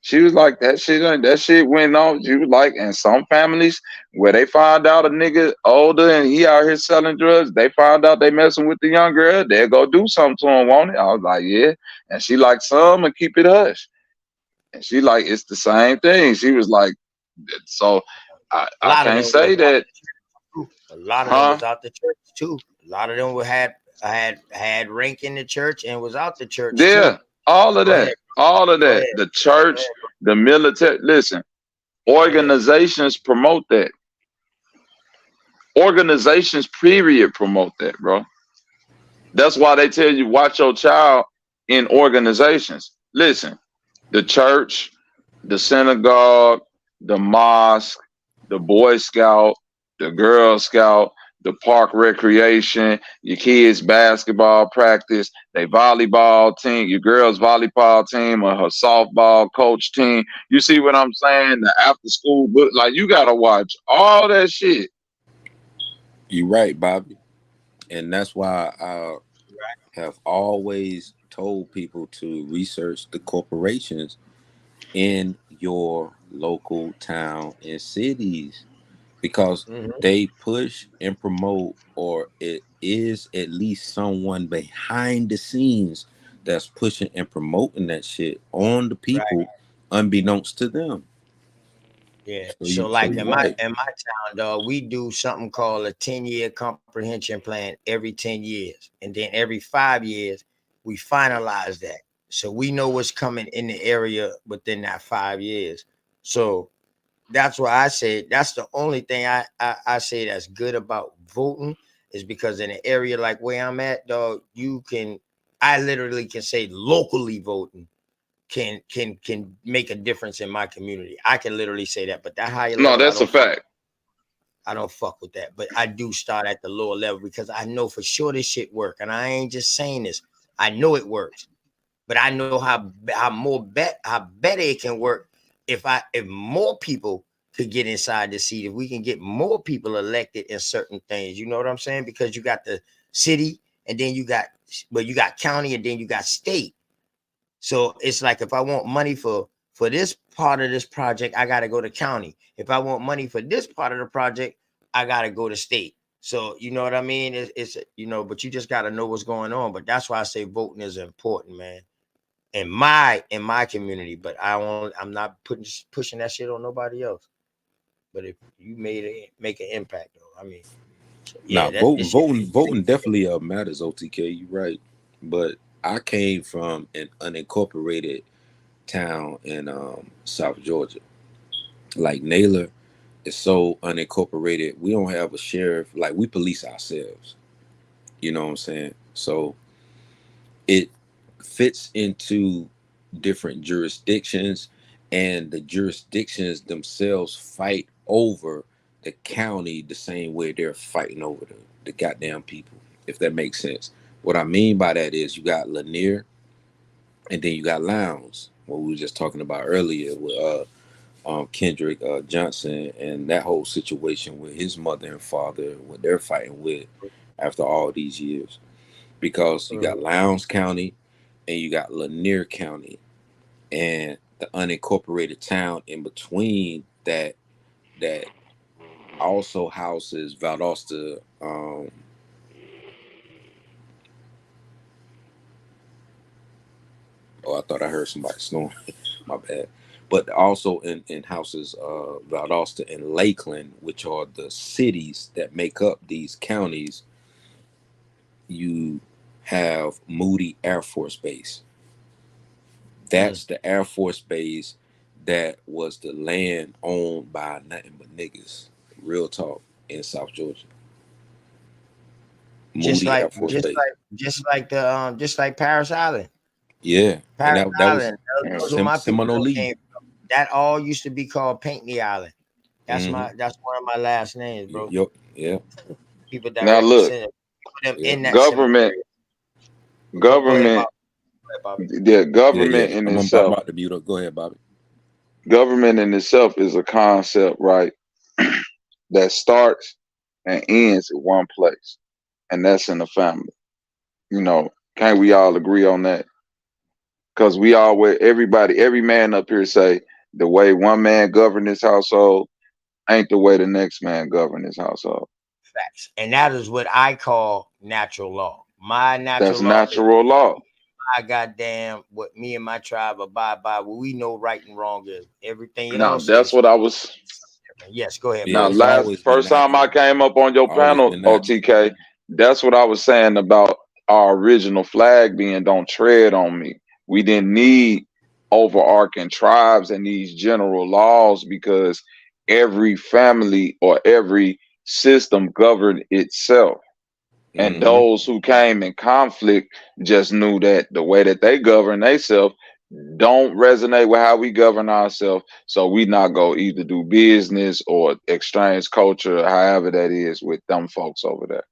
She was like, that shit went on. She was like, and some families where they find out a nigga older and he out here selling drugs, they find out they messing with the young girl, they'll go do something to him, won't it? I was like, yeah. And she like, some and keep it hush. And she like, it's the same thing. She was like, so A I lot of can't them was say out that. the church too. A lot of them Huh? was out the church too. A lot of them had rank in the church and was out the church Yeah, too. all of Go ahead. that. All of Go that. ahead. The Go church, ahead. the military. Listen, Go ahead. organizations promote that. Organizations, period, promote that, bro. That's why they tell you watch your child in organizations. Listen, the church, the synagogue, the mosque, the Boy Scout, the Girl Scout, the park recreation, your kids' basketball practice, their volleyball team, your girls' volleyball team, or her softball coach team. You see what I'm saying? The after school book, like you gotta watch all that shit. You're right, Bobby. And that's why I have always told people to research the corporations in your local town and cities, because Mm-hmm. they push and promote, or it is at least someone behind the scenes that's pushing and promoting that shit on the Right. people unbeknownst to them. Yeah. So So you're like right. in my town, dog, we do something called a 10-year comprehension plan every 10 years. And then every 5 years, we finalize that. So we know what's coming in the area within that 5 years. So that's why I say that's the only thing I say that's good about voting, is because in an area like where I'm at, dog, I literally can say locally voting can make a difference in my community. I can literally say that, but that higher No, level, that's a fact. I don't fuck with that. But I do start at the lower level because I know for sure this shit work. And I ain't just saying this. I know it works. but I know how better it can work if more people could get inside the seat, if we can get more people elected in certain things. You know what I'm saying? Because you got the city, and then you got county, and then you got state. So it's like, if I want money for this part of this project, I got to go to county. If I want money for this part of the project, I got to go to state. So you know what I mean? It's but you just got to know what's going on. But that's why I say voting is important, man. In my community, but I'm not pushing that shit on nobody else. But if you make an impact, though, I mean, so yeah, Now, voting definitely matters. OTK, you right, but I came from an unincorporated town in South Georgia. Like Naylor is so unincorporated. We don't have a sheriff. Like, we police ourselves. You know what I'm saying? So it fits into different jurisdictions, and the jurisdictions themselves fight over the county the same way they're fighting over the goddamn people, if that makes sense. What I mean by that is, you got Lanier, and then you got Lowndes, what we were just talking about earlier with Kendrick Johnson, and that whole situation with his mother and father, what they're fighting with after all these years. Because you got Lowndes County and you got Lanier County, and the unincorporated town in between that also houses Valdosta. Oh, I thought I heard somebody snoring. My bad. But also in houses Valdosta and Lakeland, which are the cities that make up these counties. You have Moody Air Force Base. That's the Air Force Base that was the land owned by nothing but niggas. Real talk, in South Georgia. Moody Air Force Base. just like Paris Island. Yeah, Paris and that was Island. Those were my people Seminole that Lee. came from. That all used to be called Pinckney Island. That's Mm-hmm. that's one of my last names, bro. Yeah. People that Now look, represented them in that government, cemetery. Go ahead, government, Bobby. yeah, government Yeah. in I'm itself, about to mute up. Go ahead, Bobby. government in itself is a concept, right? That starts and ends in one place, and that's in the family. Can't we all agree on that? Because we always, every man up here say the way one man govern this household ain't the way the next man govern this household. Facts. And that is what I call natural law. My That's natural law is natural law. my goddamn what me and my tribe abide by. What we know right and wrong is. Everything Now else that's is what I was. different. Yes, go ahead, Yeah, Now, Bobby. it's always been first time I natural. came up on your Always panel, been natural. OTK, that's what I was saying about our original flag being "Don't tread on me." We didn't need overarching tribes and these general laws because every family or every system governed itself. And Mm-hmm. those who came in conflict just knew that the way that they govern themselves don't resonate with how we govern ourselves. So we not go either do business or exchange culture, however that is, with them folks over there.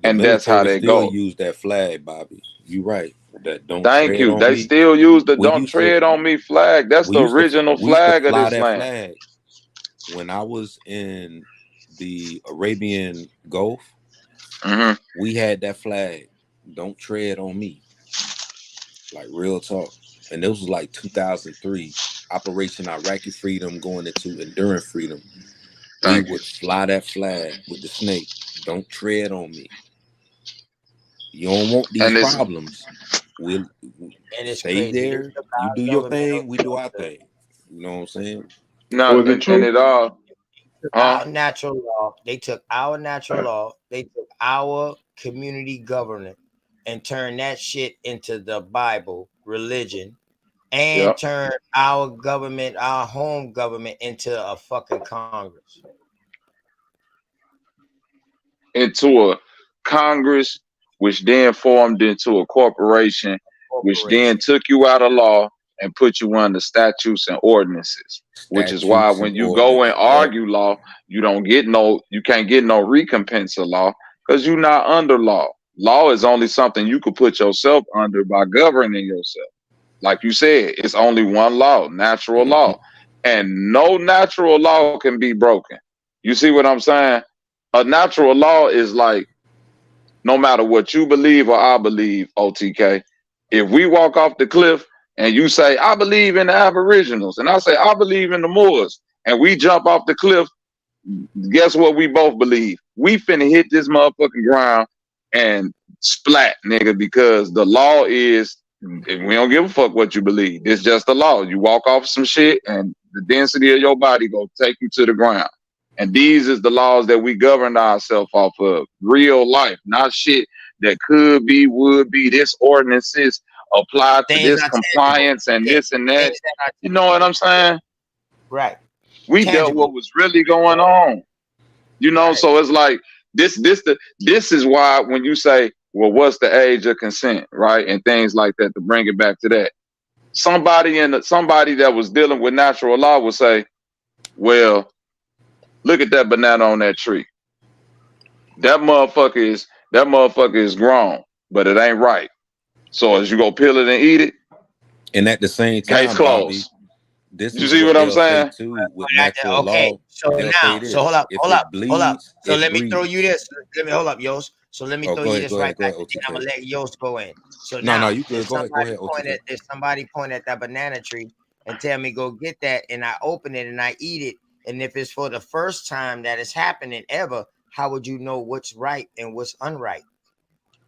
The And that's how military they still go. use that flag, Bobby. You right. That "Don't Thank tread you. on They me." still use the We "Don't used to tread on me" flag. That's we the used to original we used to flag of fly this that land. flag when I was in the Arabian Gulf. Hmm. We had that flag. "Don't tread on me." Like, real talk. And this was like 2003. Operation Iraqi Freedom going into Enduring Freedom. We Thank you. would fly that flag with the snake. "Don't tread on me. You don't want these And it's problems. We'll And it's stay crazy. They there. took You do our your government thing. We do away our from us. thing." You know what I'm saying? not, Was it and true? it all, Took huh? our natural law. They took our natural law. They took our community government and turned that shit into the Bible religion, and Yep. turned our government, our home government, into a fucking Congress Into a Congress, which then formed into a corporation, which then corporation. took you out of law and put you under statutes and ordinances. Which is why Statutes and when you go and ordinance. Yep. argue law, you can't get no recompense of law because you're not under law. Law is only something you could put yourself under by governing yourself. Like you said, it's only one law, natural law. And no natural law can be broken. You see what I'm saying? A natural law is like, no matter what you believe or I believe, OTK, if we walk off the cliff and you say, I believe in the Aboriginals, and I say, I believe in the Moors, and we jump off the cliff, guess what we both believe? We finna hit this motherfucking ground and splat, nigga, because the law is, we don't give a fuck what you believe. It's just the law. You walk off some shit and the density of your body go take you to the ground. And these is the laws that we govern ourselves off of. Real life, not shit that could be, would be. This ordinances apply to Things this are tangible. compliance and Okay. this and that. Things that are You know what I'm saying? right. We dealt Tangible. what was really going on. You know, so it's like this is why when you say, well, what's the age of consent, right? And things like that, to bring it back to that. Somebody that was dealing with natural law would say, well, look at that banana on that tree. That motherfucker is grown, but it ain't right. So as you go peel it and eat it, and at the same case time, closed. Bobby, this You is see what what I'm they'll say saying? too with But natural okay, law. so They'll now, say this: so hold up. if it bleeds, So it let me throw you breeds. this. Let me hold up, Yost. So let me Oh, throw go you ahead, this go right ahead, go back, ahead, and then I'm OTK. gonna let Yost go in. So No, now, you good. Go ahead, OTK. if somebody point at that banana tree and tell me go get that, and I open it and I eat it, and if it's for the first time that it's happening ever, how would you know what's right and what's unright?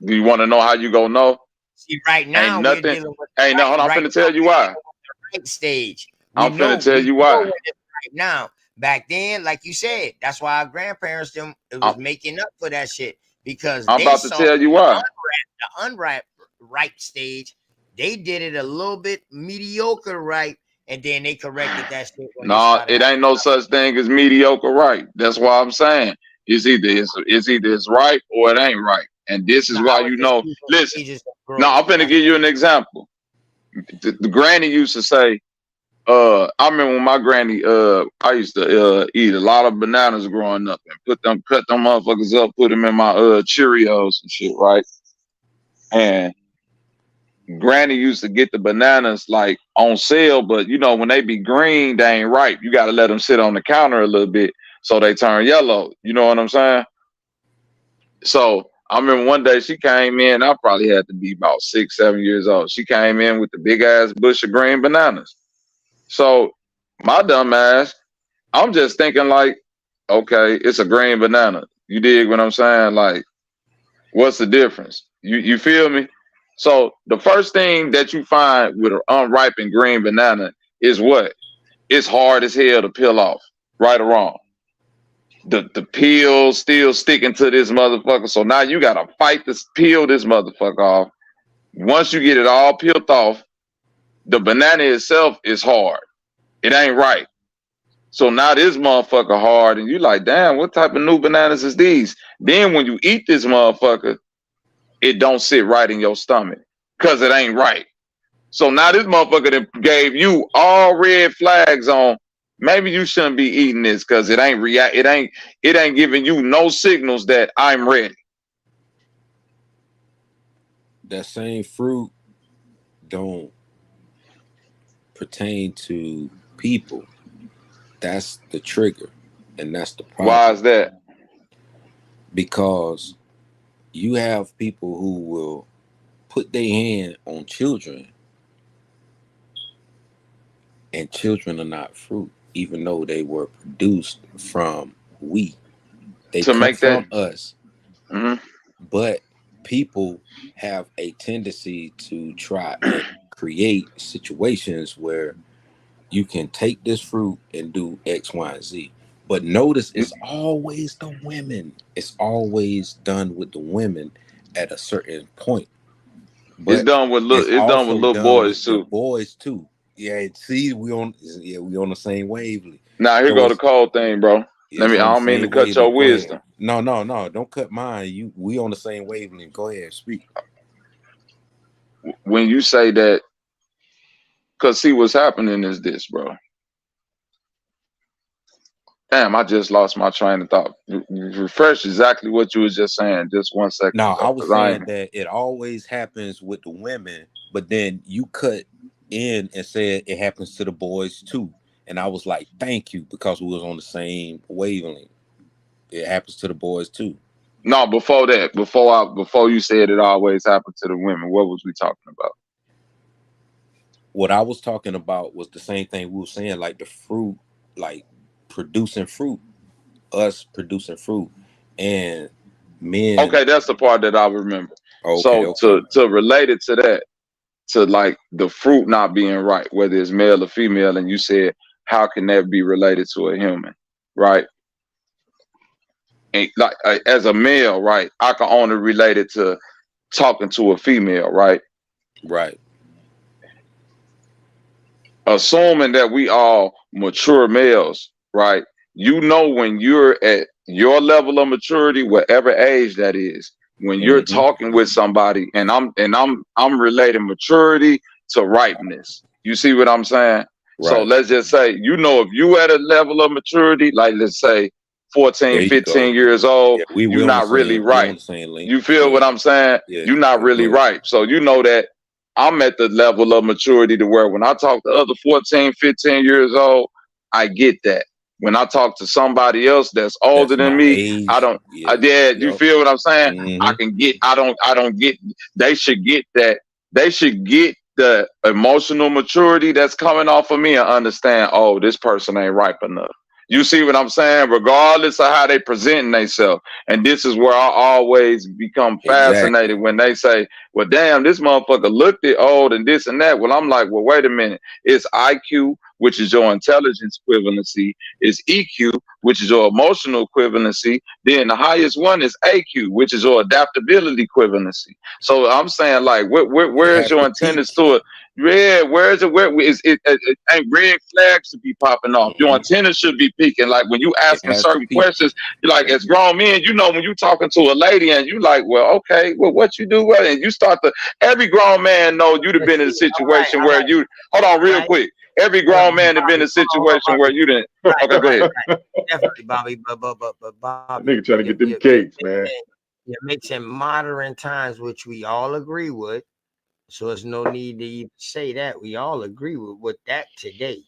Do you want to know how you gonna know? See, right now Ain't we're nothing. dealing with Ain't no. right. Hold on, I'm Right finna now tell you we're why. dealing with the right stage. I'm finna tell you why. When it's right now. Back then, like you said, that's why our grandparents them it was making up for that shit because I'm they about to saw tell you why. the unright right stage. They did it a little bit mediocre right, and then they corrected that shit when they No, started it having. ain't no such thing as mediocre right. That's why I'm saying it's either it's right or it ain't right. And this is No, why I was you just know. using Listen, stages of no, growth. I'm finna give you an example. The granny used to say, I remember when my granny, I used to eat a lot of bananas growing up and cut them motherfuckers up, put them in my Cheerios and shit, right? And Granny used to get the bananas like on sale, but you know when they be green, they ain't ripe. You got to let them sit on the counter a little bit so they turn yellow. You know what I'm saying? So I remember one day she came in. I probably had to be about 6, 7 years old. She came in with the big ass bush of green bananas. So my dumb ass, I'm just thinking like, okay, it's a green banana. You dig what I'm saying? Like, what's the difference? You feel me? So the first thing that you find with an unripened green banana is what? It's hard as hell to peel off, right or wrong. The peel still sticking to this motherfucker. So now you gotta fight to peel this motherfucker off. Once you get it all peeled off, the banana itself is hard. It ain't right. So now this motherfucker hard, and you like, damn, what type of new bananas is these? Then when you eat this motherfucker, it don't sit right in your stomach because it ain't right. So now this motherfucker that gave you all red flags on maybe you shouldn't be eating this because it ain't giving you no signals that I'm ready. That same fruit don't pertain to people. That's the trigger, and that's the problem. Why is that? Because you have people who will put their hand on children, and children are not fruit, even though they were produced from wheat. They To come make that. from us, but people have a tendency to try and create situations where you can take this fruit and do X, Y, and Z. But notice it's always the women. It's always done with the women at a certain point. But It's done with also little done boys with the too. boys too. Yeah, see, we on the same wavelength. Now here So go the cold thing, bro. I it's on the don't mean to same cut your wavelength. Go ahead. wisdom. No, don't cut mine. We on the same wavelength. Go ahead, speak. When you say that, cause see what's happening is this, bro. Damn, I just lost my train of thought. Refresh exactly what you was just saying just 1 second Now, I ago, was cause I saying ain't. that it always happens with the women, but then you cut in and said it happens to the boys too. And I was like, thank you, because we was on the same wavelength. It happens to the boys too. No, before that, before you said it always happened to the women, what was we talking about? What I was talking about was the same thing we were saying, like the fruit, like producing fruit, us producing fruit, and men. Okay, that's the part that I remember. Okay, So to relate it to that, to like the fruit not being right, whether it's male or female, and you said, how can that be related to a human, right? And like as a male, right, I can only relate it to talking to a female, right? Right. Assuming that we all mature males, right? You know, when you're at your level of maturity, whatever age that is, when you're talking with somebody, and I'm relating maturity to ripeness. You see what I'm saying? So Right. let's just say, you know, if you at a level of maturity, like let's say 14, There you 15 go. years old, Yeah, we you're on the not really same, we on ripe. the same link. You feel Yeah. what I'm saying? Yeah. You're not really Go ahead. ripe. So you know that I'm at the level of maturity to where when I talk to other 14, 15 years old, I get that. When I talk to somebody else that's older That's than my me, I age. don't. Yeah. You feel what I'm saying? I Mm-hmm. can get. I don't get. They should get that. They should get the emotional maturity that's coming off of me and understand. Oh, this person ain't ripe enough. You see what I'm saying? Regardless of how they presenting themselves, and this is where I always become Exactly. fascinated when they say, well, damn, this motherfucker looked it old and this and that. Well, I'm like, well, wait a minute. It's IQ, which is your intelligence equivalency. It's EQ, which is your emotional equivalency. Then the highest one is AQ, which is your adaptability equivalency. So I'm saying, like, It where's has your to antennas peak. to it? Yeah, where is it? Where is it? It ain't red flags to be popping off. Your antennas should be peaking. Like when you It asking has to certain peak. questions, you're like, as grown men, you know, when you talking to a lady and you like, well, okay, well, what you do? Well, and you start to, every grown man know you'd have But been in a see, situation all where right, you, hold on real right. quick. Every Hold grown on, man have been in Bobby. a situation where you didn't. Right, Okay, go right, ahead. right. Definitely, Bobby. But That Bobby, nigga trying to get them cakes, man. you're mixing modern times, which we all agree with. So there's no need to even say that. We all agree with that today.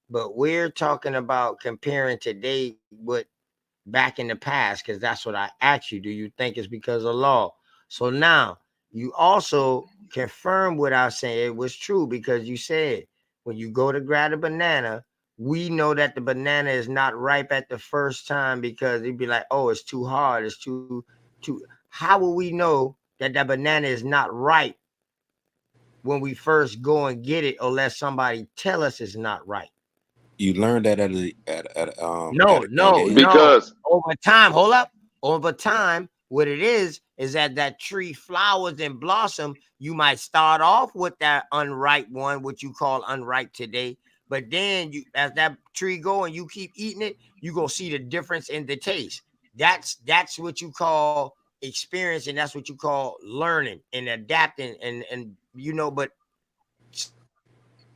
But we're talking about comparing today with back in the past, because that's what I asked you. Do you think it's because of law? So now you also confirm what I said was true, because you said when you go to grab a banana, we know that the banana is not ripe at the first time, because it'd be like, oh, it's too hard, it's too. How will we know that that banana is not ripe when we first go and get it, unless somebody tell us it's not right? You learn that at a No, young no, age. no. Because Over time, hold up. Over time, what it is that tree flowers and blossom. You might start off with that unripe one, what you call unripe today, but then you, as that tree go and you keep eating it, you gonna see the difference in the taste. That's what you call experience, and that's what you call learning and adapting, and you know, but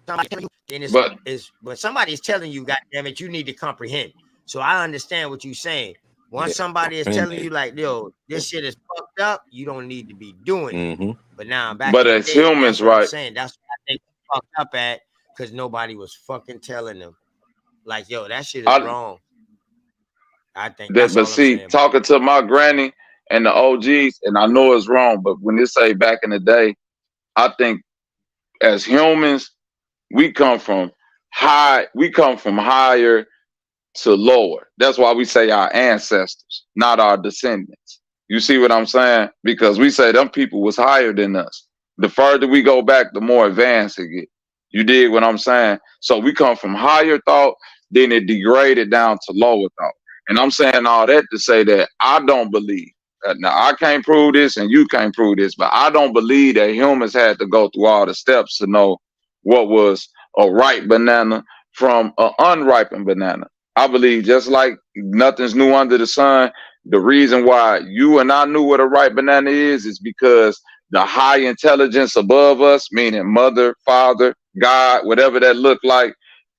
somebody telling you, then but but somebody is telling you, God damn it, you need to comprehend. So I understand what you're saying. Once Yeah. somebody is telling you, Comprehending. like, yo, this shit is fucked up, you don't need to be doing it. Mm-hmm. But now back but in the as day, that's humans, what I'm right? saying. That's what I think fucked up at, because nobody was fucking telling them. Like, yo, that shit is I wrong. I think that that's but all I'm see, saying, Bobby. talking to my granny and the OGs, and I know it's wrong, but when they say back in the day, I think as humans, we come from we come from higher to lower. That's why we say our ancestors, not our descendants. You see what I'm saying? Because we say them people was higher than us. The further we go back, the more advanced it get. You dig what I'm saying? So we come from higher thought, then it degraded down to lower thought. And I'm saying all that to say that I don't believe. Now I can't prove this, and you can't prove this, but I don't believe that humans had to go through all the steps to know what was a ripe banana from an unripened banana. I believe just like nothing's new under the sun, the reason why you and I knew what a ripe banana is because the high intelligence above us, meaning mother, father, God, whatever that looked like,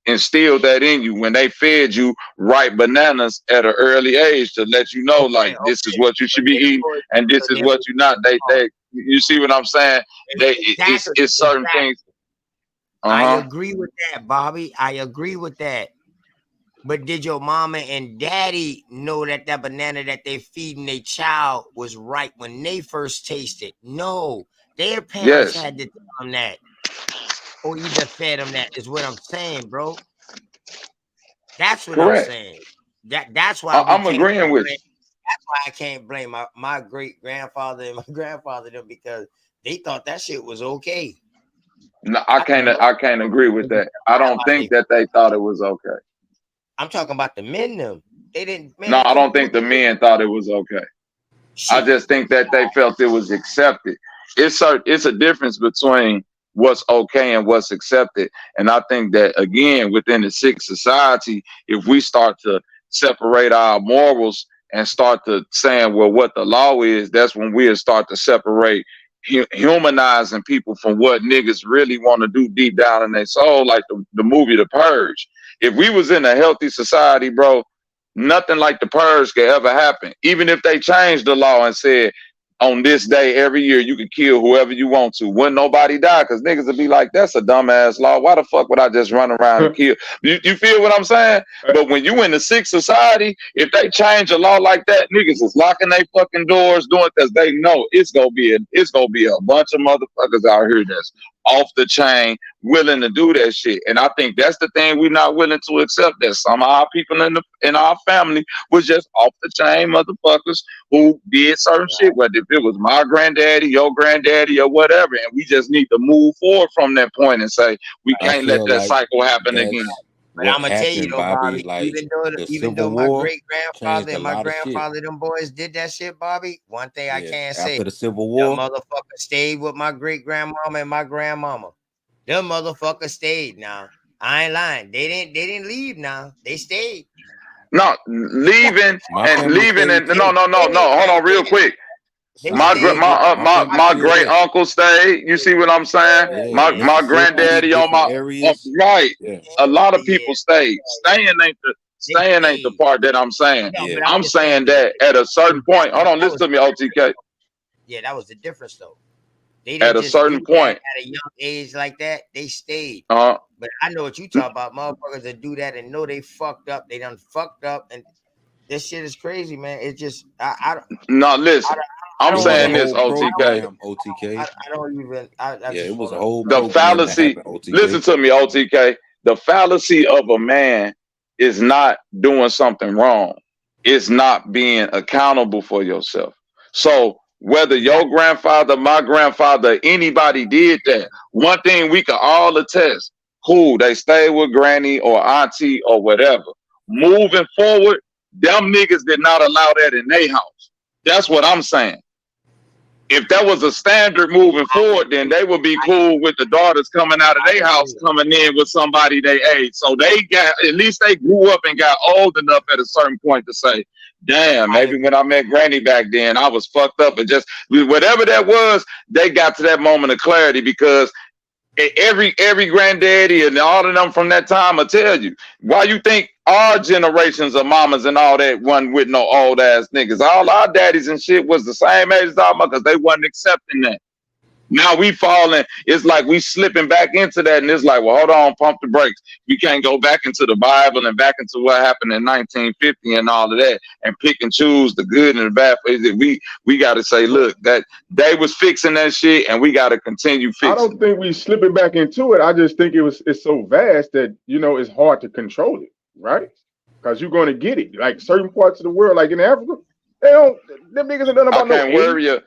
instilled that in you when they fed you ripe bananas at an early age to let you know, Okay, like, this is what you should be eating and so this is then what you're not. They you see what I'm saying? They it's exactly, certain things. I agree with that, Bobby. I agree with that. But did your mama and daddy know that that banana that they feeding their child was right when they first tasted? No, their parents Yes. had to tell them that, or either fed them that. Is what I'm saying, bro. That's what I'm Correct. saying. That's why we I'm can't agreeing with blame. you. That's why I can't blame my great grandfather and my grandfather them because they thought that shit was okay. No, I can't agree with that. I don't think that they thought it was okay. I'm talking about the men them. They didn't, man. No, They I don't couldn't do think the men thought it was okay. I just think that they felt it was accepted. It's a difference between what's okay and what's accepted. And I think that again, within the sick society, if we start to separate our morals and start to saying, well, what the law is, that's when we'll start to separate humanizing people from what niggas really want to do deep down in their soul, like the movie The Purge. If we was in a healthy society, bro, nothing like the purge could ever happen. Even if they changed the law and said on this day every year you can kill whoever you want to, wouldn't nobody die? Because niggas would be like, that's a dumbass law. Why the fuck would I just run around and kill? You feel what I'm saying? But when you in the sick society, if they change a law like that, niggas is locking their fucking doors, doing because they know it's gonna be a bunch of motherfuckers out here that's off the chain, willing to do that shit. And I think that's the thing we're not willing to accept, that some of our people in our family was just off the chain motherfuckers who did certain shit, whether if it was my granddaddy, your granddaddy, or whatever. And we just need to move forward from that point and say we I can't let feel that like cycle happen again. that's But I'm what gonna tell you happened, though, Bobby. Bobby. Like the Even though Civil my War great grandfather changed a and my lot of shit. grandfather, them boys did that shit, Bobby. One thing I Yeah. can't say, After the Civil them War, motherfuckers stayed with my great grandmama and my grandmama. Them motherfuckers stayed. Now I ain't lying. They didn't leave. Now they stayed. No, leaving my and family leaving stayed and too. no. Hold on, real quick. They My Solid. stayed. My family my stayed great there. uncle stayed. You see what I'm saying? Yeah, My Mississippi, granddaddy on different my areas. right. Yeah, A lot of Yeah, people stayed. they Staying ain't the stayed. part that I'm saying. No, yeah. but I'm I'm just saying saying that at a certain point. Hold on, that was listen to me, OTK. yeah, that was the difference though. They At didn't a just do certain that point, at a young age like that. They stayed. uh, But I know what you talk about, motherfuckers that do that and know they fucked up. They done fucked up, and this shit is crazy, man. It's just no, listen. I I'm It don't was a saying even this, whole OTK. program, OTK. I don't even I Yeah, just it was hold a up. whole The program that fallacy, happened, OTK. listen to me, OTK. The fallacy of a man is not doing something wrong. It's not being accountable for yourself. So whether your grandfather, my grandfather, anybody did that, one thing we can all attest, cool, they stayed with granny or auntie or whatever. Moving forward, them niggas did not allow that in their house. That's what I'm saying. If that was a standard moving forward, then they would be cool with the daughters coming out of their house, coming in with somebody they age. So they got, at least they grew up and got old enough at a certain point to say, damn, maybe when I met granny back then, I was fucked up. And just whatever that was, they got to that moment of clarity, because every granddaddy and all of them from that time will tell you why you think our generations of mamas and all that wasn't with no old ass niggas. All our daddies and shit was the same age as our mothers, because they wasn't accepting that. Now we falling, it's like we slipping back into that, and it's like, well, hold on, pump the brakes. We can't go back into the Bible and back into what happened in 1950 and all of that, and pick and choose the good and the bad. We got to say, look, that they was fixing that shit, and we got to continue fixing. I don't think we slipping back into it. I just think it's so vast that it's hard to control it, right? Because you're going to get it. Like certain parts of the world, like in Africa, them niggas ain't nothing about no age.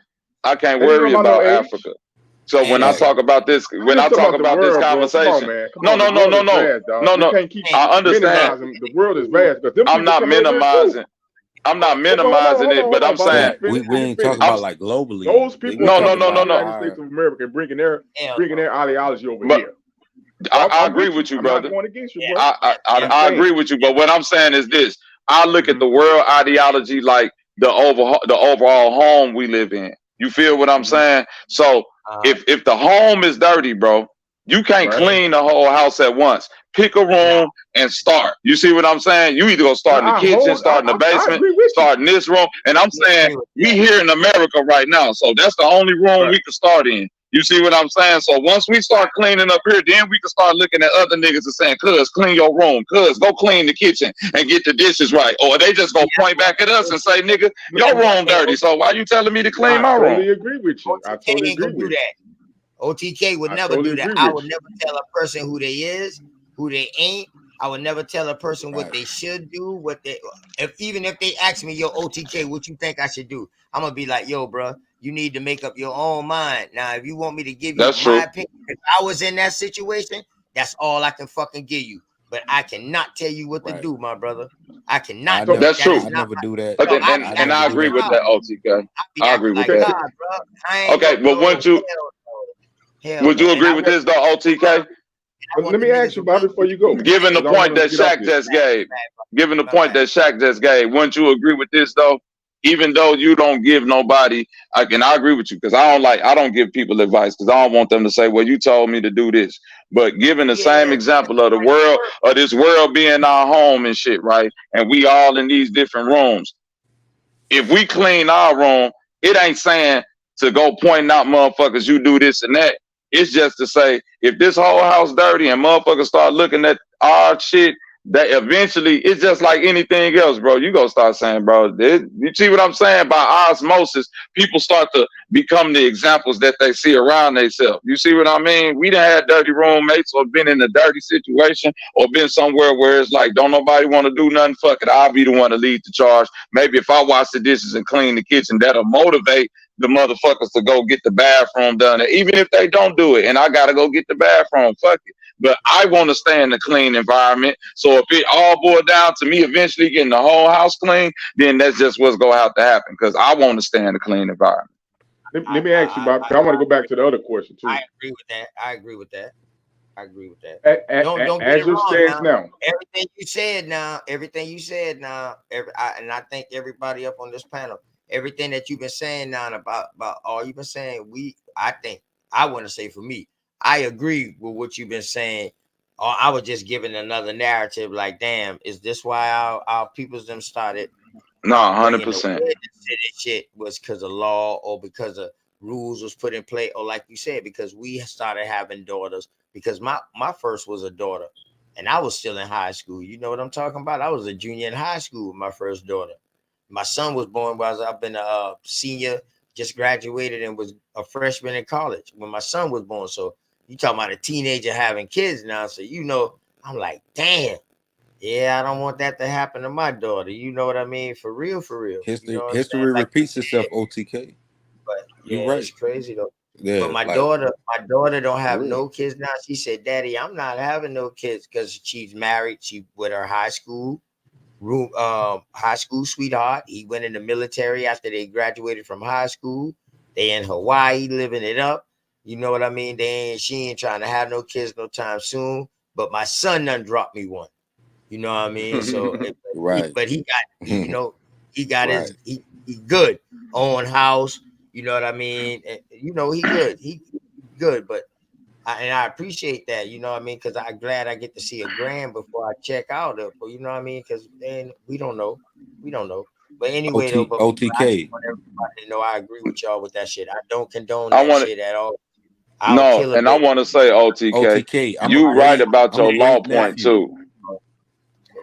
I can't worry about Africa. So when I talk about this, when I talk about this conversation, no. I understand. The world is vast. I'm not minimizing. I'm not minimizing it, but I'm saying we ain't talking about like globally. Those people no. in the United States of America and bringing their ideology over here. I agree with you, brother. I'm not going against you, bro. I agree with you, but what I'm saying is this: I look at the world ideology like the overall home we live in. You feel what I'm saying? So if the home is dirty, bro, you can't clean the whole house at once. Pick a room and start. You see what I'm saying? You either go start in the kitchen, start in the basement, start in this room. And I'm saying we here in America right now, so that's the only room we can start in. You see what I'm saying? So once we start cleaning up here, then we can start looking at other niggas and saying, cuz, clean your room. Cuz, go clean the kitchen and get the dishes right. Or they just go point back at us and say, nigga, your room dirty. So why you telling me to clean I my room? totally agree with you. I OTK totally ain't agree gonna do with you. that. OTK would I never totally do that. agree I with would you. never tell a person who they is, who they ain't. I would never tell a person what Right. they should do, what they even if they ask me, yo, OTK, what you think I should do? I'm gonna be like, yo, bro, you need to make up your own mind. Now, if you want me to give you That's my true. opinion, if I was in that situation, that's all I can fucking give you. But I cannot tell you what to Right. do, my brother. I I cannot do never, it. That's That true. is I not never my, do that. But yo, then, I and, be I and never I acting do like agree that. with God. that, OTK. I be I acting agree with like Okay. that. God, bro. I ain't Okay, gonna but no wouldn't you, hell would no. you And agree I with want this though, OTK? I But want let the me niggas ask you, around Bobby, before me. you go, Given the because I don't point want to that get off Shaq this. just My gave, given the my point bad. that Shaq just gave, wouldn't you agree with this though? Even though you don't give nobody, I agree with you because I don't give people advice because I don't want them to say, well, you told me to do this. But given the same Yeah, example of the world, of this world being our home and shit, right? And we all in these different rooms. If we clean our room, it ain't saying to go pointing out motherfuckers, you do this and that. It's just to say, if this whole house dirty and motherfuckers start looking at our shit, that eventually it's just like anything else, bro. You gonna start saying, bro, you see what I'm saying? By osmosis, people start to become the examples that they see around themselves. You see what I mean? We done had dirty roommates or been in a dirty situation or been somewhere where it's like, don't nobody want to do nothing, fuck it. I'll be the one to lead the charge. Maybe if I wash the dishes and clean the kitchen, that'll motivate the motherfuckers to go get the bathroom done. And even if they don't do it and I gotta go get the bathroom, fuck it. But I want to stay in a clean environment. So if it all boils down to me eventually getting the whole house clean, then that's just what's gonna have to happen because I want to stay in a clean environment. Let me ask you, Bobby, because I want to go back to the other question I too. agree with that. I agree with that. I agree with that. Don't get As it it wrong stands now. now, Everything you said now, and I think everybody up on this panel, everything that you've been saying now about all you've been saying, I think I want to say for me, I agree with what you've been saying. Or I was just giving another narrative, like, damn, is this why our peoples them started No, bringing the 100%. witness to this shit was because of law or because of rules was put in place, or like you said, because we started having daughters. Because my first was a daughter, and I was still in high school. You know what I'm talking about? I was a junior in high school with my first daughter. My son was born while I've been a senior, just graduated, and was a freshman in college when my son was born. So you talking about a teenager having kids now? So I'm like, damn. Yeah, I don't want that to happen to my daughter. You know what I mean? For real, for real. You know what I'm saying? History Like you repeats itself, said, OTK. but You yeah, it's right. crazy though. But Yeah, my like daughter don't for have real. no kids now. She said, "Daddy, I'm not having no kids because she's married. She with her high school sweetheart. He went in the military after they graduated from high school. They in Hawaii living it up. You know what I mean? She ain't trying to have no kids no time soon. But my son done dropped me one. You know what I mean? So, Right. but he got, he got Right. he good own house. You know what I mean? And, he good. He good. But I appreciate that. You know what I mean? Because I'm glad I get to see a grand before I check out. You know what I mean? Because then we don't know. We don't know. But anyway, though, but I just OTK. want everybody to know I agree with y'all with that shit. I don't condone I that want to shit at all. I'll no, kill a and I baby. want to say, OTK, OTK. you right about I'm a your law great point nephew. too.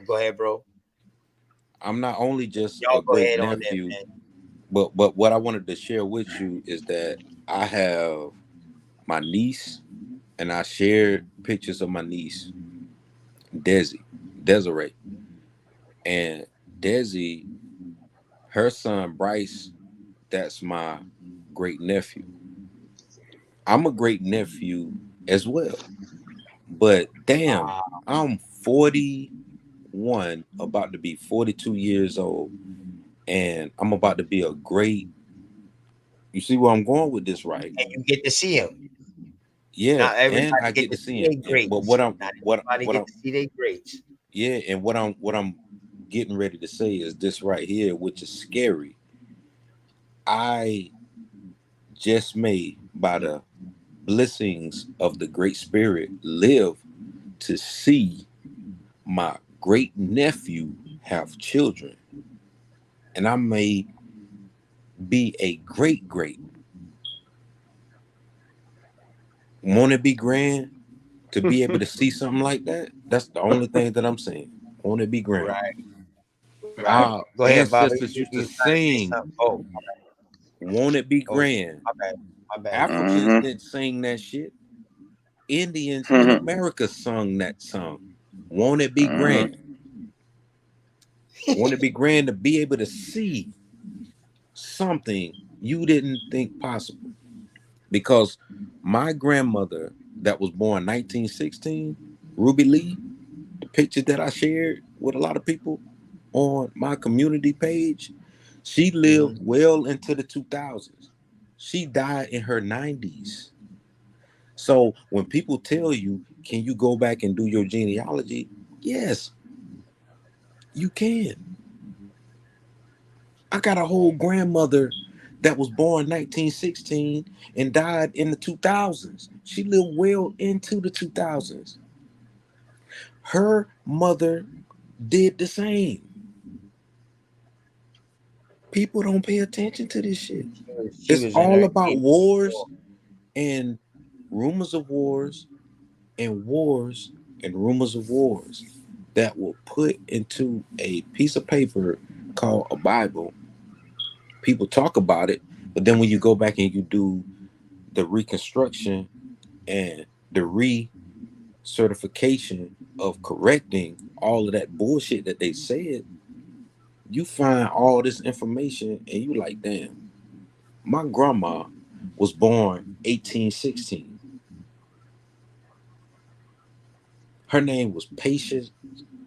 Go ahead, bro. I'm not only just a Y'all go great ahead on that, nephew, man. but what I wanted to share with you is that I have my niece, and I shared pictures of my niece, Desiree, and Desi, her son Bryce. That's my great nephew. I'm a great nephew as well, but damn, I'm 41, about to be 42 years old, and I'm about to be a great. You see where I'm going with this, right? And you get to see him. Yeah, Not and I everybody get get to to see see him. their But greats. what I'm Not what everybody what get I'm to see their greats. yeah, and what I'm getting ready to say is this right here, which is scary. I just may, by the blessings of the Great Spirit, live to see my great nephew have children, and I may be a great great. Won't it be grand to be able to see something like that? That's the only thing that I'm saying. Won't it be grand? Right. Our Go ahead, Bobby. ancestors used You to was trying to say sing, something. Oh, won't it be oh, grand? my bad. My bad. Africans Mm-hmm. didn't sing that shit. Indians in America sung that song. Won't it be Mm-hmm. grand? Won't it be grand to be able to see something you didn't think possible? Because my grandmother that was born 1916, Ruby Lee, the picture that I shared with a lot of people on my community page, she lived well into the 2000s. She died in her 90s. So when people tell you, can you go back and do your genealogy? Yes, you can. I got a whole grandmother that was born 1916 and died in the 2000s. She lived well into the 2000s. Her mother did the same. People don't pay attention to this shit. She It's was in all her about 80s. wars and rumors of wars and wars and rumors of wars that will put into a piece of paper called a Bible. People talk about it, but then when you go back and you do the reconstruction and the re-certification of correcting all of that bullshit that they said, you find all this information and you like, damn, my grandma was born 1816. Her name was Patience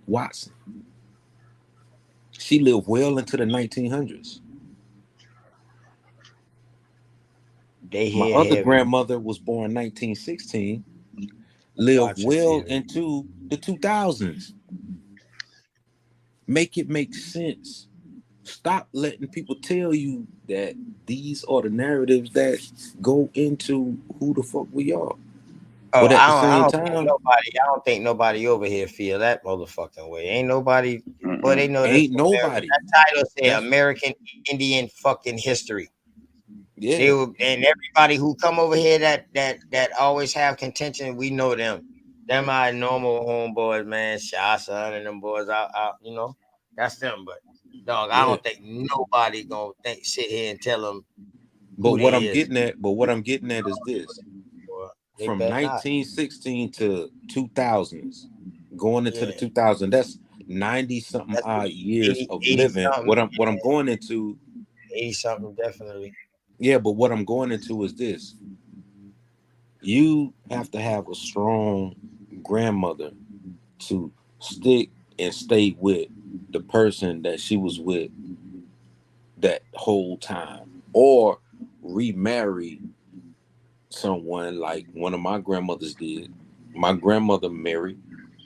Watson. She lived well into the 1900s. They My hit other heavy. grandmother was born 1916, lived Watch it, well Siri. into the 2000s. Make it make sense. Stop letting people tell you that these are the narratives that go into who the fuck we are. Oh, But at the I same don't think time, nobody. I don't think nobody over here feel that motherfucking way. Ain't nobody. Boy, they Mm-mm. know this. ain't nobody. That title say That's American Indian fucking history. They yeah, will, and everybody who come over here that always have contention, we know them. Them my normal homeboys, man. Shy son and them boys out, that's them. But dog, I yeah. don't think nobody gonna sit here and tell them But who what they I'm is. getting at, but what I'm getting at is this: Boy, they from bet not. 1916 to 2000s, going into the Yeah, 2000s, that's 90 something that's odd years 80, of 80 living. something. What I'm going into, 80 something definitely. yeah, but what I'm going into is this: you have to have a strong grandmother to stick and stay with the person that she was with that whole time, or remarry someone like one of my grandmothers did. My grandmother married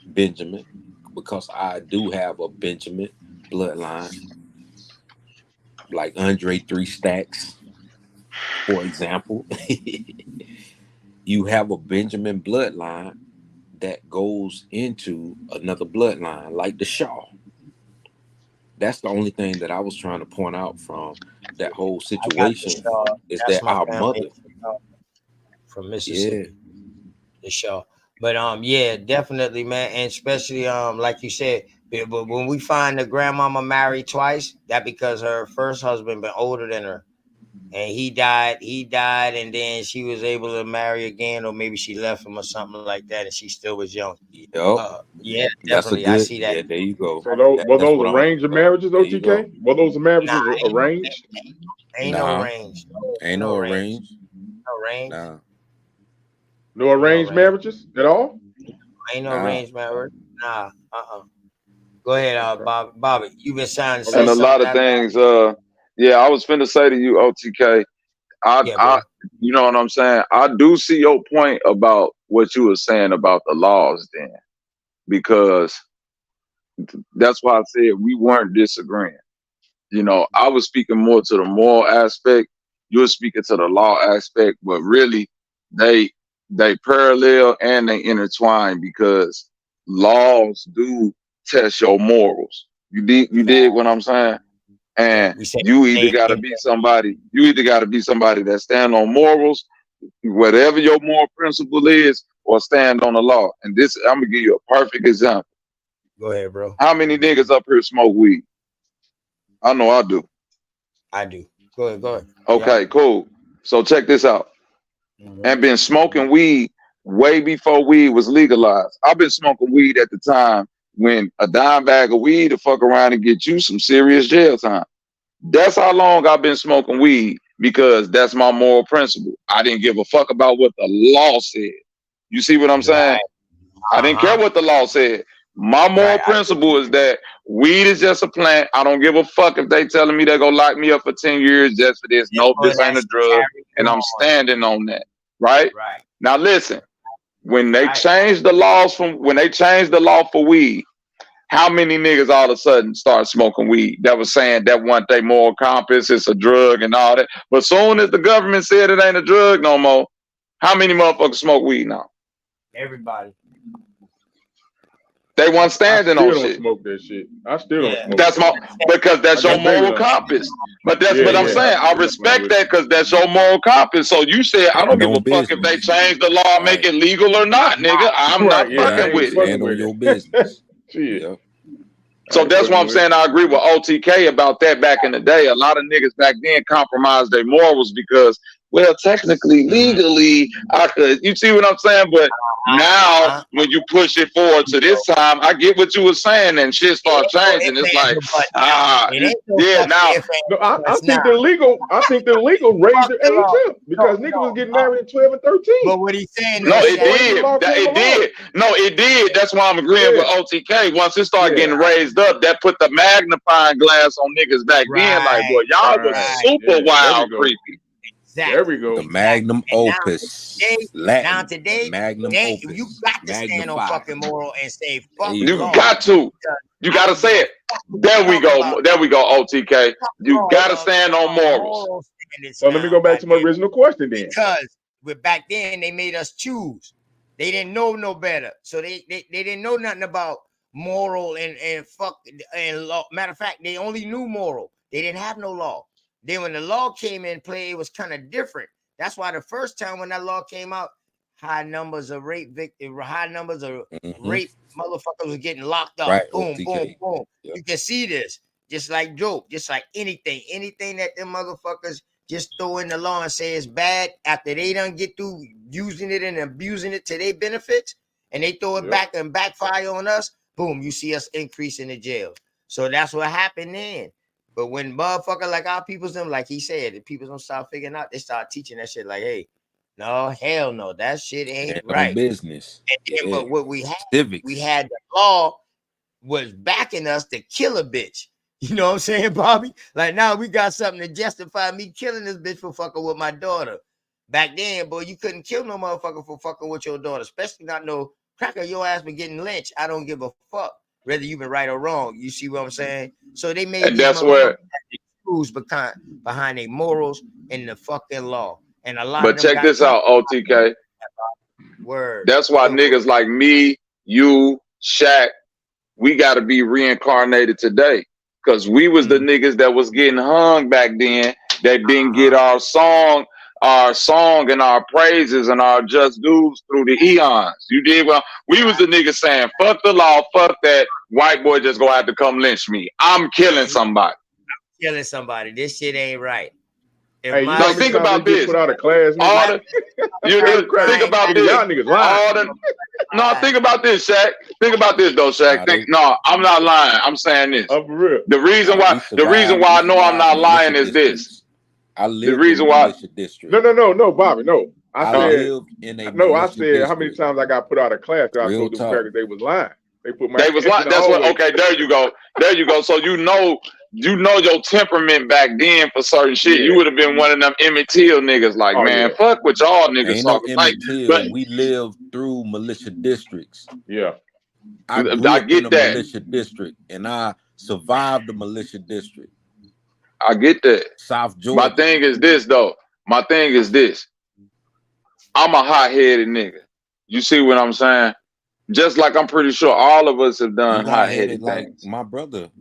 Benjamin because I do have a Benjamin bloodline, like Andre Three Stacks, for example. You have a Benjamin bloodline that goes into another bloodline, like the Shaw. That's the only thing that I was trying to point out from that whole I got the situation Shaw. is That's that my our family mother, from yeah, Mississippi. The Shaw. But yeah, definitely, man, and especially like you said, but when we find the grandmama married twice, that because her first husband been older than her, and he died, and then she was able to marry again, or maybe she left him or something like that, and she still was young. yep, Yeah, that's a definitely, I good, see that. yeah, there you go. So those were That's those what I'm, arranged marriages, there you go. OTK? Were those Nah, marriages arranged? ain't no Nah, range, ain't no no range, arranged. no range, Nah, No no arranged range, marriages at all? ain't no nah. range, man. Nah, Go ahead, Okay. Bobby. You been trying to say And Okay. a something lot of that long? things. Yeah, I was finna say to you, OTK. Yeah, I, bro. you know what I'm saying. I do see your point about what you were saying about the laws, then, because that's why I said we weren't disagreeing. You know, I was speaking more to the moral aspect. You were speaking to the law aspect, but really, they they parallel and they intertwine because laws do test your morals. You did what I'm saying, Yeah, and we say you the either same got to thing. be somebody. You either got to be somebody that stand on morals, whatever your moral principle is, or stand on the law. And this, I'm gonna give you a perfect example. Go ahead, bro. How many niggas up here smoke weed? I know I do. I do. Go ahead. Go ahead. Okay, cool. So check this out. And been smoking weed way before weed was legalized. I've been smoking weed at the time when a dime bag of weed to fuck around and get you some serious jail time. That's how long I've been smoking weed, because that's my moral principle. I didn't give a fuck about what the law said. You see what I'm saying? I didn't care what the law said. My moral principle is that weed is just a plant. I don't give a fuck if they telling me they're gonna lock me up for 10 years just for this. Nope, this ain't a drug. And I'm standing on that. Right? Now listen, when they changed the laws when they changed the law for weed, how many niggas all of a sudden start smoking weed that was saying that one day moral compass, it's a drug and all that? But soon as the government said it ain't a drug no more, how many motherfuckers smoke weed now? Everybody. They weren't standing on don't shit. Smoke that shit. I still don't smoke. That's because that's your moral compass. But that's what I'm saying. I respect that because that's your moral compass. So you said I don't give a fuck if they change the law and make it legal or not, nigga. I'm not fucking with it. Stand on your business. Shit. So that's why I'm saying I agree with OTK about that back in the day. A lot of niggas back then compromised their morals because, well, technically, legally, I could. You see what I'm saying? But now, when you push it forward to this time, I get what you were saying, and shit start changing. It's like, yeah, now. No, I think the legal. I think the legal raised the age up because niggas was getting married at 12 and 13. But what he's saying, no, it did. It did. No, it did. That's why I'm agreeing with OTK. Once it started getting raised up, that put the magnifying glass on niggas back then. Like, boy, y'all was super wild, creepy. Exactly. There we go. The magnum opus. Now today, magnum opus. You got to stand on fucking moral and say fuck. You got to. You got to say it. There we go. There we go, OTK. You got to stand on morals. So let me go back to my original question then. Because back then they made us choose. They didn't know no better. So they didn't know nothing about moral and fuck and law. Matter of fact, they only knew moral. They didn't have no law. Then when the law came in play, it was kind of different. That's why the first time when that law came out, high numbers of rape victims, high numbers of rape motherfuckers was getting locked up. Right, boom, OTK. boom, boom. Yep. You can see this, just like dope, just like anything that them motherfuckers just throw in the law and say it's bad after they done get through using it and abusing it to their benefits, and they throw it back and backfire on us. Boom, you see us increasing the jail. So that's what happened then. But when motherfucker like our peoples, them, like he said, the people don't start figuring out, they start teaching that shit like, hey, no, hell no, that shit ain't right. Business. And then, but what we had, we had the law was backing us to kill a bitch. You know what I'm saying, Bobby? Like now we got something to justify me killing this bitch for fucking with my daughter. Back then, boy, you couldn't kill no motherfucker for fucking with your daughter, especially not no cracker. Your ass been getting lynched. I don't give a fuck whether you've been right or wrong. You see what I'm saying? So they made and that's where rules behind their morals and the fucking law. And a lot. But of them check this out, OTK. Word. That's why niggas like me, you, Shaq, we got to be reincarnated today. Because we was the niggas that was getting hung back then that didn't get our song and our praises and our just dues through the eons. You did well. We was the niggas saying, fuck the law, fuck that. White boy just gonna have to come lynch me. I'm killing somebody. Killing somebody. This shit ain't right. Hey, you think about this. Put out a class. Think about this. Y'all niggas lying. No, think about this, Shaq. Think about this, though, Shaq. No, I'm not lying. I'm saying this. Oh, for real. The reason why I know I'm not lying is this. I live the reason in why. Militia District. No, Bobby, no. I live in a I said how many times I got put out of class because I told them parents they was lying. They put my. They was lying. That's what. Okay, there you go. There you go. So you know your temperament back then for certain shit. Yeah. You would have been one of them Emmett Till niggas. Like, man, fuck what y'all niggas ain't talking. No Emmett Till. We live through militia districts. Yeah, I get that militia district, and I survived the militia district. I get that. South Georgia. My thing is this, though. My thing is this. I'm a hot-headed nigga. You see what I'm saying? Just like I'm pretty sure all of us have done hot-headed things. Like my brother.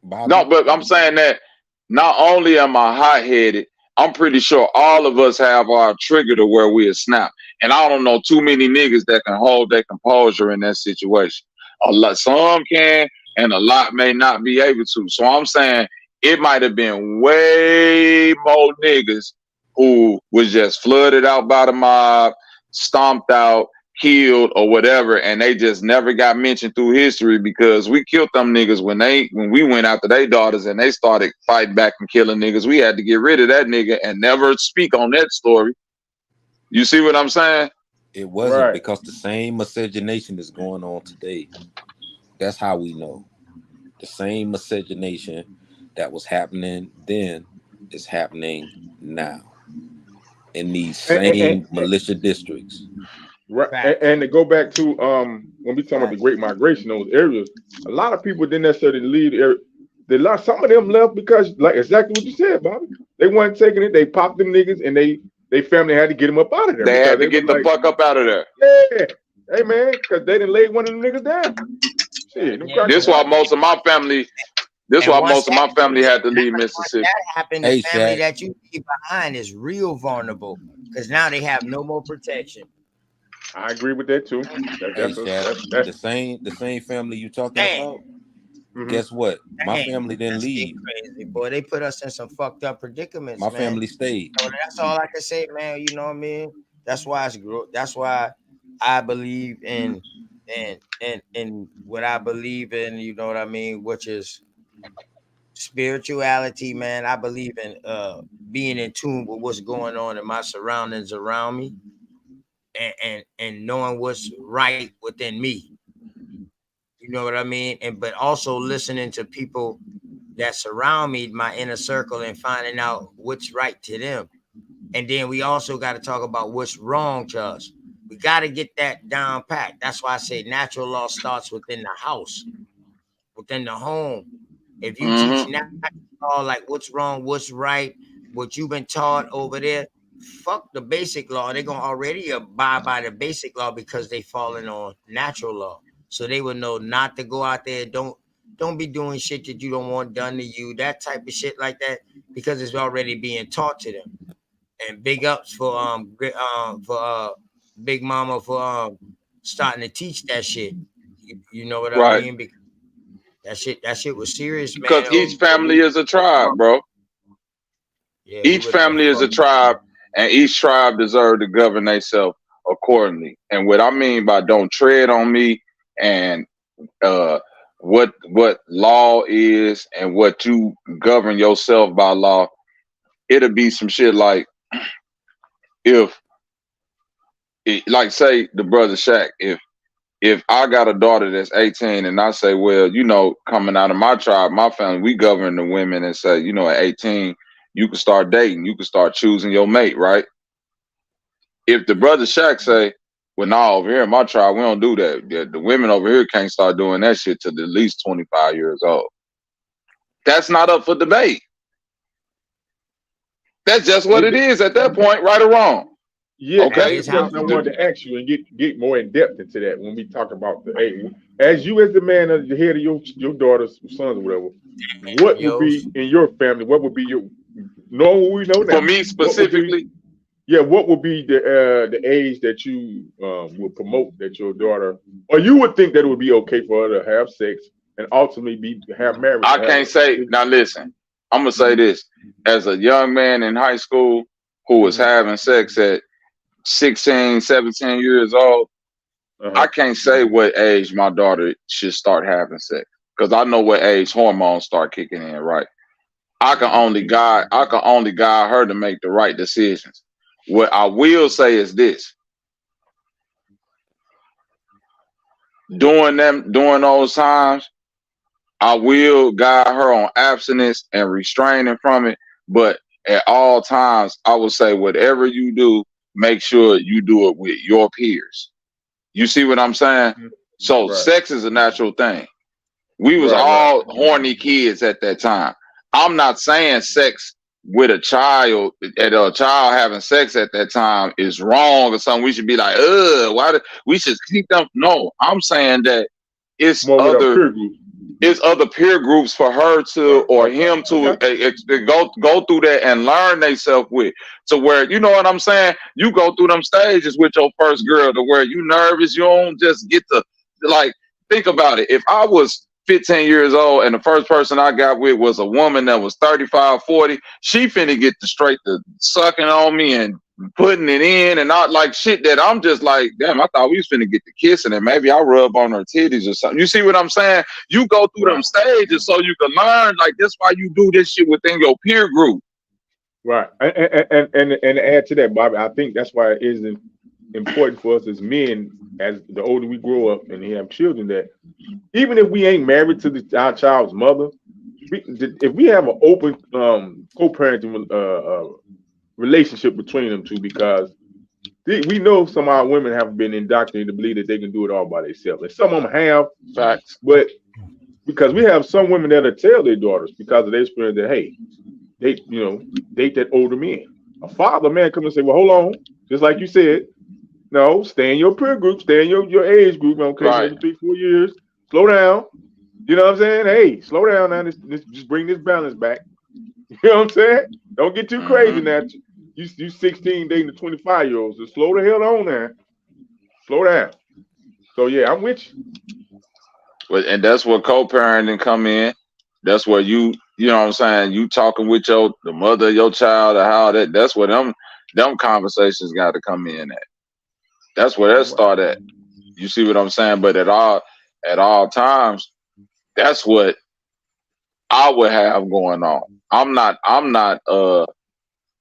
Bobby. No, but I'm saying that not only am I hot-headed, I'm pretty sure all of us have our trigger to where we snap. And I don't know too many niggas that can hold their composure in that situation. A lot, some can, and a lot may not be able to. So I'm saying it might have been way more niggas who was just flooded out by the mob, stomped out, killed, or whatever, and they just never got mentioned through history because we killed them niggas when we went after their daughters and they started fighting back and killing niggas. We had to get rid of that nigga and never speak on that story. You see what I'm saying? It wasn't because the same miscegenation is going on today. That's how we know. The same miscegenation that was happening then is happening now in these same militia districts. Right, and to go back to when we talk about the Great Migration, those areas, a lot of people didn't necessarily leave. Some of them left because, like exactly what you said, Bobby. They weren't taking it. They popped them niggas, and they family had to get them up out of there. They had to get the fuck up out of there. Yeah, hey man, because they didn't lay one of them niggas down. Shit, this why most of my family. This why most of my family had to leave Mississippi. That happened. The family that you leave behind is real vulnerable because now they have no more protection. I agree with that too. That's the same family you talking about. Mm-hmm. Guess what? My family didn't leave. Crazy, boy. They put us in some fucked up predicaments. My family stayed. So that's all I can say, man. You know what I mean? That's why I believe in what I believe in. You know what I mean? Which is spirituality, man. I believe in being in tune with what's going on in my surroundings around me. And knowing what's right within me, you know what I mean, but also listening to people that surround me, my inner circle, and finding out what's right to them. And then we also got to talk about what's wrong to us. We got to get that down pat. That's why I say natural law starts within the house, within the home. If you teach natural law, like what's wrong, what's right, what you've been taught over there, fuck the basic law. They're gonna already abide by the basic law because they falling on natural law. So they would know not to go out there. Don't be doing shit that you don't want done to you. That type of shit like that, because it's already being taught to them. And big ups for Big Mama for starting to teach that shit. You know what I mean? Because that shit was serious, man. Because each family is a tribe, bro. Yeah, each family is a tribe. And each tribe deserves to govern themselves accordingly. And what I mean by don't tread on me and what law is and what you govern yourself by law, it'll be some shit like like say the brother Shaq, if I got a daughter that's 18 and I say, well, you know, coming out of my tribe, my family, we govern the women and say, you know, at 18, you can start dating, you can start choosing your mate, right? If the brother Shaq say, well, no, over here in my tribe, we don't do that. The women over here can't start doing that shit till at least 25 years old. That's not up for debate. That's just what it is at that point, right or wrong. Yeah, okay. That's what I wanted to ask you and get more in depth into that when we talk about the age. As you, as the man, as the head of your daughter's sons or whatever, what would be in your family? What would be your knowing what we know now? For me specifically, what would be the age that you would promote that your daughter, or you would think that it would be okay for her to have sex and ultimately have marriage? I can't say. Now listen, I'm gonna say this: as a young man in high school who was having sex at 16, 17 years old, I can't say what age my daughter should start having sex because I know what age hormones start kicking in. Right? I can only guide her to make the right decisions. What I will say is this: during those times, I will guide her on abstinence and restraining from it. But at all times, I will say, whatever you do, make sure you do it with your peers. You see what I'm saying? So sex is a natural thing. We was all horny kids at that time. I'm not saying sex with a child having sex at that time is wrong or something. We should be like, we should keep them. No, I'm saying that it's more other. it's other peer groups for her to or him to go through that and learn themselves with, to where, you know what I'm saying, you go through them stages with your first girl to where you nervous, you don't just get to, like, think about it. If I was 15 years old and the first person I got with was a woman that was 35, 40, she finna get the straight to sucking on me and putting it in and not like shit that I'm just like, damn, I thought we was finna get the kissing and maybe I rub on her titties or something. You see what I'm saying? You go through them stages so you can learn. Like, that's why you do this shit within your peer group. Right. And to add to that, Bobby, I think that's why it is important for us as men, as the older we grow up and have children, that even if we ain't married to our child's mother, if we have an open co-parenting relationship between them two, because we know some of our women have been indoctrinated to believe that they can do it all by themselves, and some of them have facts. But because we have some women that'll tell their daughters because of their experience that, hey, they date that older men. A father man come and say, well, hold on, just like you said, no, stay in your peer group, stay in your age group, okay, maybe 3-4 years, slow down. You know what I'm saying? Hey, slow down now. Just bring this balance back. You know what I'm saying? Don't get too crazy now. You 16 dating the 25-year-olds. So slow the hell on now. Slow down. So yeah, I'm with you. And that's where co-parenting come in. That's where you know what I'm saying, you talking with the mother of your child or how that's where them conversations got to come in at. That's where that start at. You see what I'm saying? But at all times, that's what I would have going on. I'm not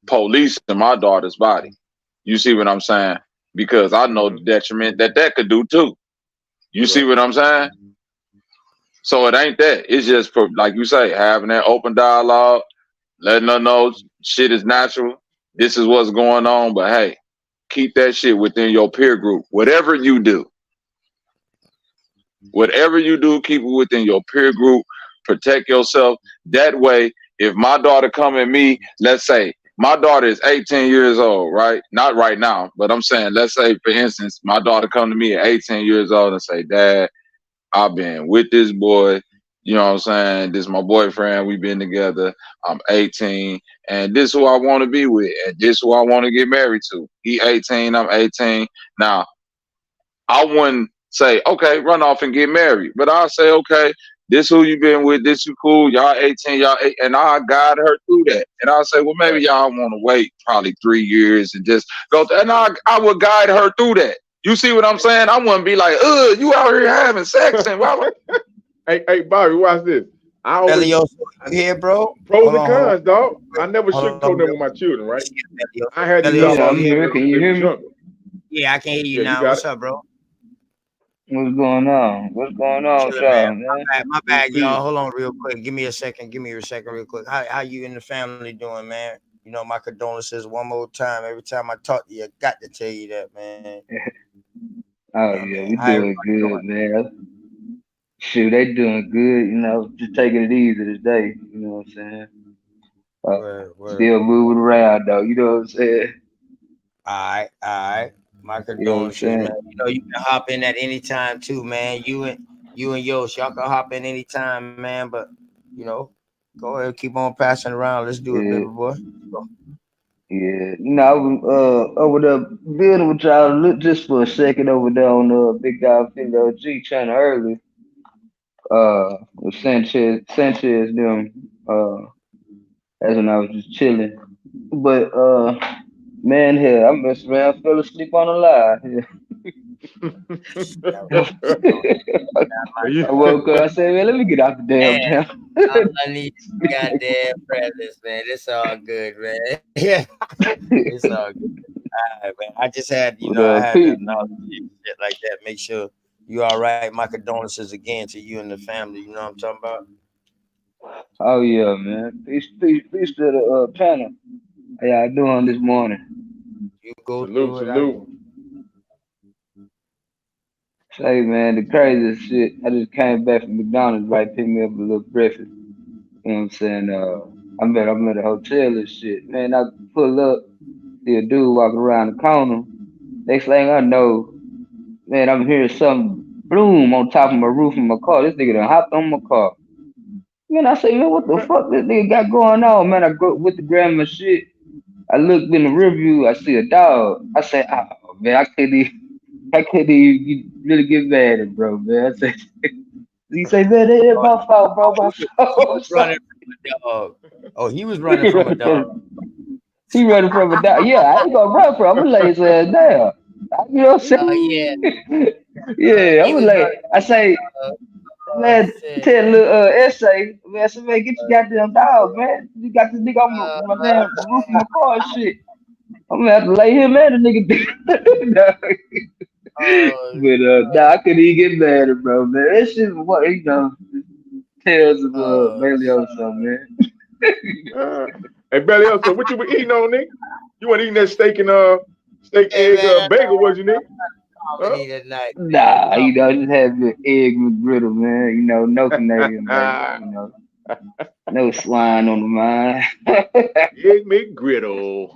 policing my daughter's body. You see what I'm saying? Because I know the detriment that could do too. You see what I'm saying? So it ain't that. It's just, like you say, having that open dialogue, letting her know shit is natural. This is what's going on. But hey, keep that shit within your peer group. Whatever you do, keep it within your peer group. Protect yourself. That way, if my daughter come at me, let's say my daughter is 18 years old, right? Not right now, but I'm saying, let's say, for instance, my daughter come to me at 18 years old and say, Dad, I've been with this boy, you know what I'm saying? This is my boyfriend. We've been together. I'm 18, and this is who I want to be with, and this is who I want to get married to. He 18, I'm 18. Now, I wouldn't say, okay, run off and get married, but I'll say, okay, this who you been with, this you cool, y'all 18, and I'll guide her through that. And I'll say, well, maybe y'all want to wait probably 3 years and just go, and I would guide her through that. You see what I'm saying? I wouldn't be like, you out here having sex and blah, blah. Hey, Bobby, watch this. I always here, bro. Pros and cons, dog. I never sugarcoat them with my children, right? I had these I'm here. Can you hear me? Yeah, I can hear you now. What's up, bro? What's going on? What's going on, y'all, man? My bad, y'all. Hold on real quick. Give me a second real quick. How you and the family doing, man? You know, my condolences one more time. Every time I talk to you, I got to tell you that, man. Oh, yeah, we doing good, man. Shoot, they doing good, you know, just taking it easy today, you know what I'm saying? Still moving around, though, you know what I'm saying? All right. My condolences, man. You know, you can hop in at any time too, man. You and Yosh, y'all can hop in anytime, man. But you know, go ahead, keep on passing around. Let's do it, baby boy. Yeah, you know, I was over there building with y'all just for a second over there on Big Guy Finger G channel early. With Sanchez them. That's when I was just chilling. But man, here I messed around, fell asleep on the line. I woke up. I said, "Man, let me get out the damn town." I need goddamn presence, man. It's all good, man. Yeah, it's all good. All right, man. I just had, I had to shit like that. Make sure you all right. My condolences again to you and the family. You know what I'm talking about? Oh yeah, man. Peace to the panel. How y'all doing this morning? You go salute. Say, man, the craziest shit. I just came back from McDonald's, right? Picked me up a little breakfast. You know what I'm saying? I'm at a hotel and shit. Man, I pull up, see a dude walking around the corner. Next thing I know, man, I'm hearing something bloom on top of my roof of my car. This nigga done hopped on my car. Man, I say, man, what the fuck this nigga got going on? Man, I go with the grandma shit. I looked in the rearview, I see a dog. I say, oh man, I couldn't even really get mad at bro, man. I say, he say, man, that ain't my fault, bro. My He fault. was running from a dog. Oh, he was running from a dog. He running from a dog. Yeah, I ain't gonna run from him. I'm gonna lay his ass down. You know what I'm saying? Yeah. Yeah, I'm He gonna was lay. running I say, man, shit. tell a little essay. Man, I said, man, get your goddamn dog, man. You got this nigga on my damn roof of my car and shit. I'm gonna have to lay him and the nigga down. But nah, I couldn't even get mad at bro, man. That shit was what tales of Bailey or something, man. Hey, Belly up, so what you been eating on, nigga? You want eating that steak and steak Hey, egg man, bagel, was you, nigga? comedy tonight, man. Nah, just have your egg McGriddle, man. No Canadian bacon, no swine on the mind. Egg McGriddle.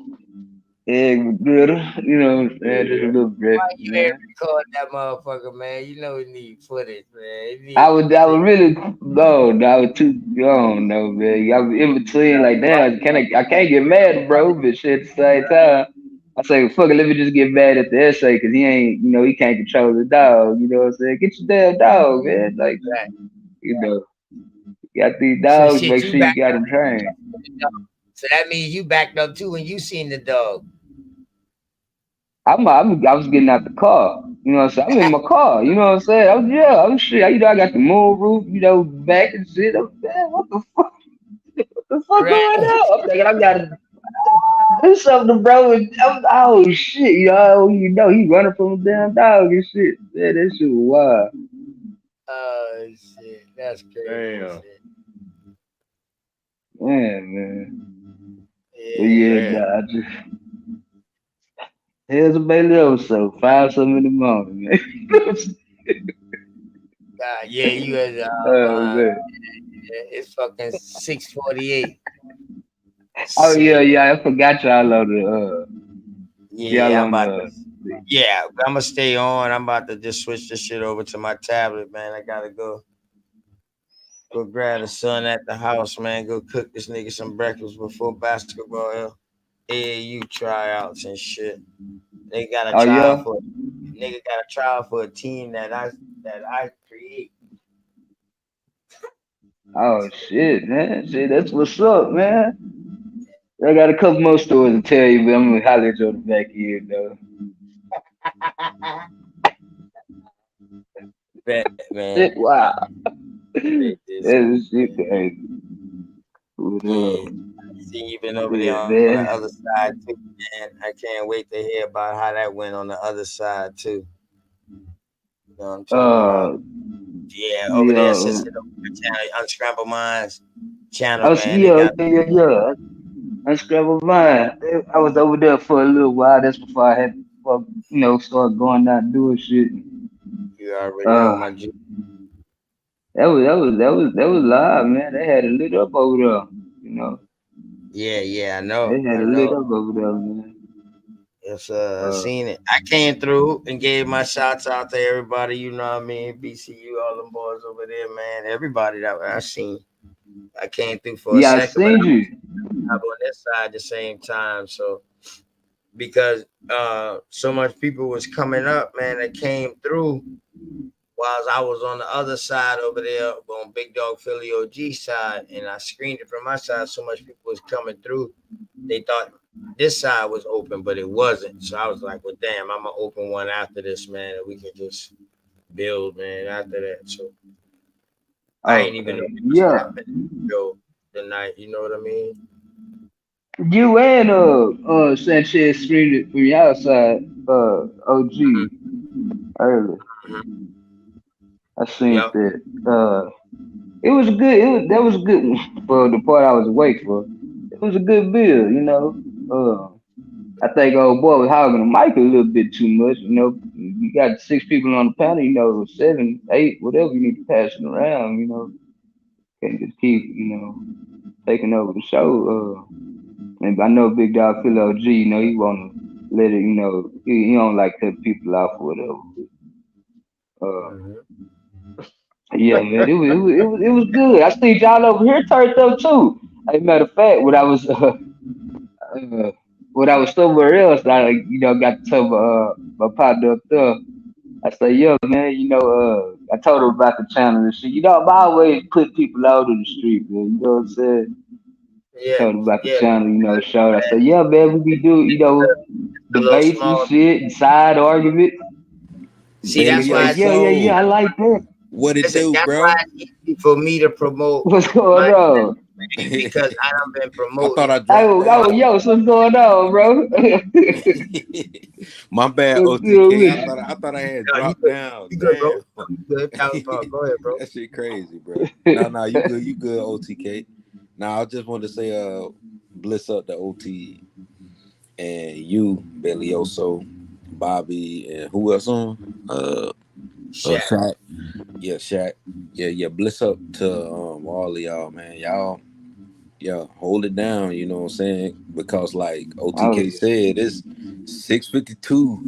Egg McGriddle, you know what I'm saying? Just a Yeah. little Why breakfast, you ain't man. recording that motherfucker, man? You know he need footage, man. He I need was really no, I was too young, no man. I was in between, like damn, I can't get mad, bro, but shit at the same time. I say, fuck it, let me just get mad at the essay, cause he ain't, he can't control the dog. You know what I'm saying? Get your damn dog, man. Like, you got these So dogs, shit, make you sure you backed got up. them trained. So that means you backed up too when you seen the dog. I was getting out the car. You know what I'm saying? I'm in my car. You know what I'm saying? I'm shit. I got the moon roof, back and shit. I'm man, what the fuck? What the fuck Right. going on? I'm thinking I gotta do something, bro. And oh shit, yo, he running from a damn dog and shit. Yeah, that shit was wild. Oh shit, that's crazy. Damn. Shit. Man. But Yeah. yeah, nah, I just here's a Bailey so 5 something in the morning, man. Yeah, you had Oh man. it's fucking 6:48. Oh yeah, I forgot y'all on the y'all Yeah, I'm on about to. Yeah, I'm gonna stay on. I'm about to just switch this shit over to my tablet, man. I gotta go grab the son at the house, man. Go cook this nigga some breakfast before basketball AAU tryouts and shit. They got a Oh trial yeah? for nigga got a trial for a team that I create. Oh shit, man. Shit, that's what's up, man. I got a couple more stories to tell you, but I'm gonna holler at you on the back end though. Bet, man. Shit, wow. Bet this. That shit crazy. What Yeah. up? See you been over there Yeah, on the man. other side too, man. I can't wait to hear about how that went on the other side too. You know what I'm talking about? Yeah, over there, Yeah. since the channel, Unscrambled Minds channel, Oh, man. They yeah, got yeah. Unscrambled mind. I was over there for a little while. That's before I had to, start going out and doing shit. you already know Uh, my G. that was live, man. They had it lit up over there. Yeah, I They know. had it lit up over there, man. Yes, I seen it. I came through and gave my shouts out to everybody. You know what I mean? BCU, all them boys over there, man. Everybody that I seen. I came through for a Yeah, I second, but seen you. I'm on this side at the same time. So because so much people was coming up, man, that came through whilst I was on the other side over there on Big Dog Philly OG side, and I screened it from my side. So much people was coming through, they thought this side was open, but it wasn't. So I was like, well, damn, I'm gonna open one after this, man, and we can just build, man, after that. So I ain't even know Okay. it was Yeah. popping yo tonight. You know what I mean? You and Sanchez screened it from your side, OG early. I seen Yep. that. It was good. That was a good one for the part I was awake for. It was a good build. I think old boy was hogging the mic a little bit too much. You got 6 people on the panel. 7, 8, whatever. You need to pass it around. Can't just keep taking over the show. And I know Big Dog Phil OG. He want to let it. He don't like cut people off or whatever. Yeah, man, it was good. I see y'all over here turned up too. As a matter of fact, when I was somewhere else, I got to tell my partner up there. I say, yo, man, I told her about the channel and shit. I always put people out in the street, man. You know what I'm saying? Yeah, Told her about the yeah. channel, showed. I said, yeah, man, we be doing, A little debates and small. shit and side arguments. See, She that's why said, it's yeah, I like that. What it listen. do, That's why bro? it's easy for me to promote What's my going on? because I done been I thought I promoting. dropped down. Yo, what's going on, bro? My bad, What's good OTK. with I you? thought I had No, dropped down. you good, bro. Damn. You good. Go ahead, bro. That shit crazy, bro. No, you good, OTK. Now I just wanted to say, bliss up the OT and you, Belioso, Bobby, and who else on? Shaq. Shaq. Yeah, Shaq. Yeah. Bliss up to all of y'all, man. Y'all, yeah, hold it down. You know what I'm saying? Because like Oh, OTK yeah. said, it's 6:52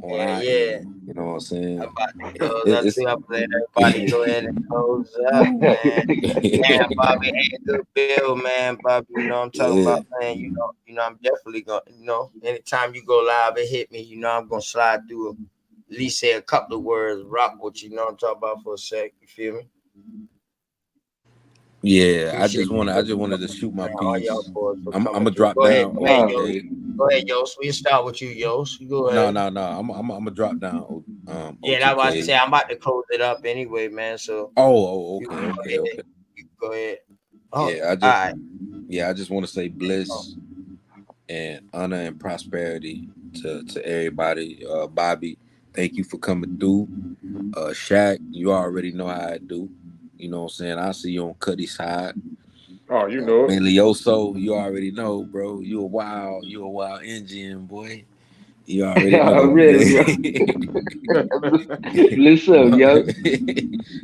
on our Yeah. end. You know what I'm saying? I'm about to close up It's too. I'm letting everybody go ahead and close up, man. Man, Bobby, hey, good bill, man. Bobby, you know what I'm talking yeah. about, man. I'm definitely gonna, anytime you go live and hit me, I'm gonna slide through at least say a couple of words, rock what you know what I'm talking about for a sec. You feel me? Yeah, I Appreciate just wanted to shoot my man, all y'all piece. boys for I'm coming gonna through. drop Go ahead, down Yo. OTK. Go ahead, Yos. We'll start with you, Yos. You go No. ahead. I'm gonna drop down Yeah, that's what I OTK. say. I'm about to close it up anyway, man. So Okay. you go ahead. Oh, Yeah, all right. I just want to say bliss and honor and prosperity to everybody. Bobby, thank you for coming through. Shaq, you already know how I do. You know what I'm saying? I see you on Cuddy's side. Oh, you know it. Melioso, you already know, bro. You a wild Indian boy. You already know, Already, bro. Oh, Bliss up, yo.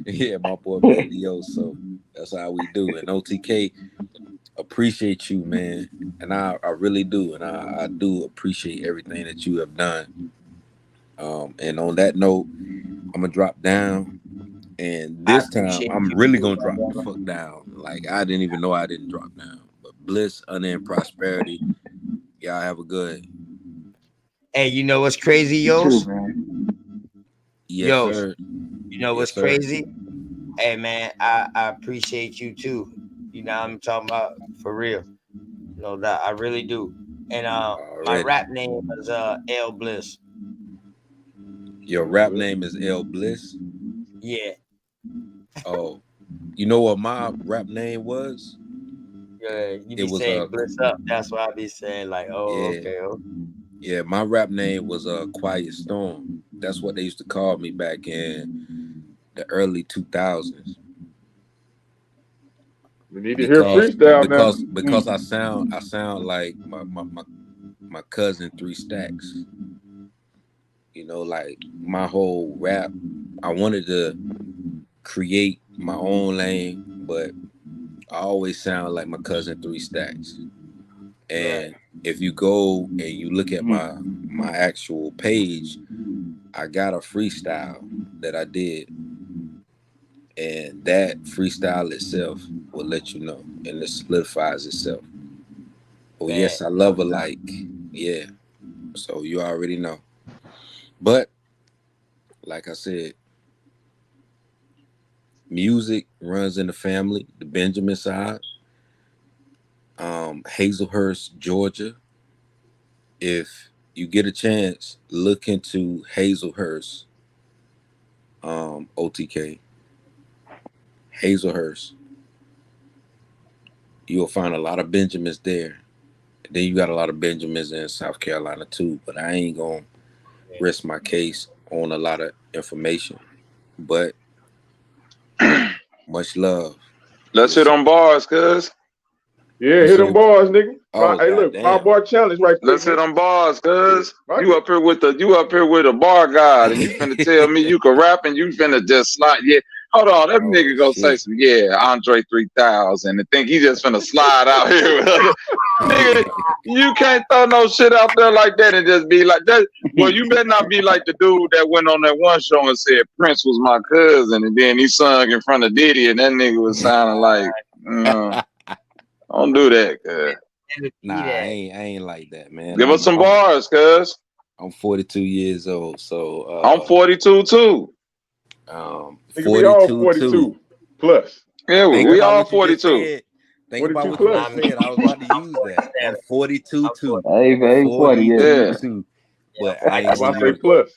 Yeah, my boy Melioso. That's how we do. And OTK, appreciate you, man. And I really do. And I do appreciate everything that you have done. And on that note, I'm gonna drop down. And this time I'm really gonna drop the fuck down. Like I didn't even know I didn't drop down. But bliss, honor, and prosperity. Y'all have a good. Hey, you know what's crazy, You too, Yos? man. Yes, Yos, sir. you know what's Yes, sir. crazy? Hey, man, I appreciate you too. You know what I'm talking about? For real. No doubt. I really do. And my Already. rap name is L Bliss. Your rap name is L Bliss. Yeah. Oh, you know what my rap name was? Yeah, you It be was saying bliss up. That's why I be saying like, oh, yeah. okay. Yeah, my rap name was Quiet Storm. That's what they used to call me back in the early 2000s. we need to hear freestyle now. Because I sound like my cousin 3 Stacks. You know, like my whole rap, I wanted to create my own lane, but I always sound like my cousin 3 Stacks. And if you go and you look at my actual page, I got a freestyle that I did. And that freestyle itself will let you know, and it solidifies itself. Oh, yes, I love a like. Yeah. So you already know. But like I said, music runs in the family, the Benjamin side. Hazelhurst, Georgia. If you get a chance, look into Hazelhurst, OTK. Hazelhurst. You'll find a lot of Benjamins there. Then you got a lot of Benjamins in South Carolina too, but I ain't gonna rest my case on a lot of information. But much love. Let's hit on bars, cuz. Yeah, hit them bars, nigga. Oh, Hey, look, 5-bar challenge right quick. Let's hit on bars, cuz. Right. You up here with a bar god, and you finna tell me you can rap and you finna just slide. Yeah, hold on, that nigga gonna say some Andre 3000 and think he just finna slide out here. Nigga, you can't throw no shit out there like that and just be like that. Well, you better not be like the dude that went on that one show and said Prince was my cousin, and then he sung in front of Diddy, and that nigga was sounding like, don't do that, cuz. Nah, I ain't like that, man. Give us some bars, cuz. I'm 42 years old, so I'm 42 too. Nigga, we all 42 plus. Yeah, we all 42. Think about what you just said. I was about to use that. I'm 42 too. Hey, 40, yeah. But I ain't That's why I gonna say plus.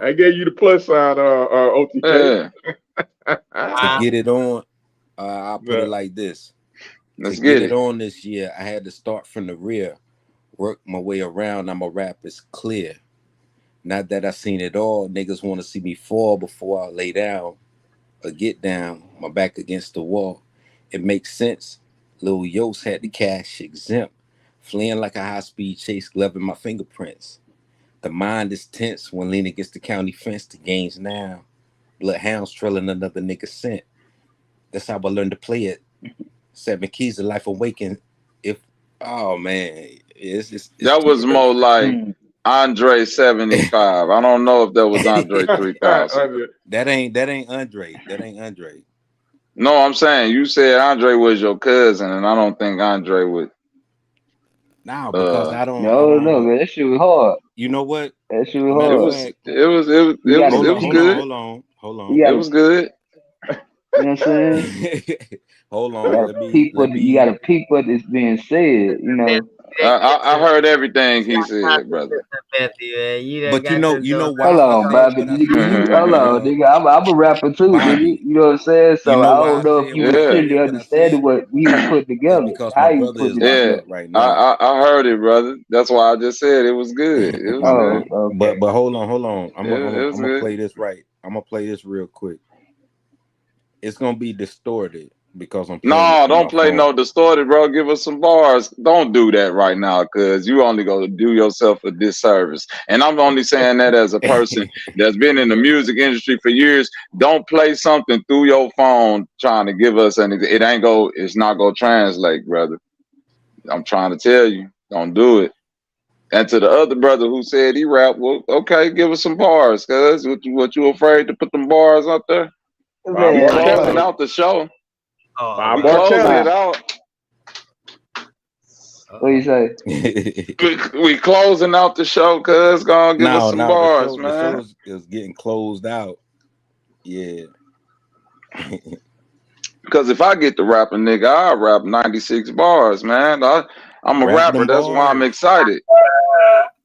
I gave you the plus sign, OTK. To get it on, I'll put it like this. Let's to get it it. on this year, I had to start from the rear, work my way around. Now my rap is clear. Not that I seen it all. Niggas want to see me fall before I lay down or get down, my back against the wall. It makes sense. Lil Yost had the cash exempt, fleeing like a high-speed chase, gloving my fingerprints. The mind is tense when leaning against the county fence. The game's now. Bloodhounds trailing another nigga scent. That's how I learned to play it. 7 keys to life awakened. Oh man, it's that was more like Andre 75. I don't know if that was Andre 3000. That ain't Andre. That ain't Andre. No, I'm saying you said Andre was your cousin, and I don't think Andre would. No, because I don't. No, man, that shit was hard. You know what? That shit was hard. It was good. Hold on. It was good. You know what I'm saying? Hold on. You gotta peep what is being said, you know. I heard everything he said, brother. But you know why? Hold on, Bobby. Nigga, hold on, nigga. I'm a rapper too, nigga. You know what I'm saying? So I don't know if you was clearly understanding what he was putting together. How he was putting it together right now. I heard it, brother. That's why I just said it was good. It was good. Okay. But hold on. I'm gonna play this right. I'm gonna play this real quick. It's gonna be distorted because I'm don't play no distorted, bro. Give us some bars. Don't do that right now, cause you only gonna do yourself a disservice. And I'm only saying that as a person that's been in the music industry for years. Don't play something through your phone trying to give us anything. It's not gonna translate, brother. I'm trying to tell you, don't do it. And to the other brother who said he rap, well, okay, give us some bars, cuz what you afraid to put them bars out there? We closing out the show. We closing it out. What you say? we closing out the show, cuz gonna give us some bars, man. The show is getting closed out. Yeah. Because if I get to rapping, nigga, I'll rap 96 bars, man. I'm a rapper. That's why I'm excited.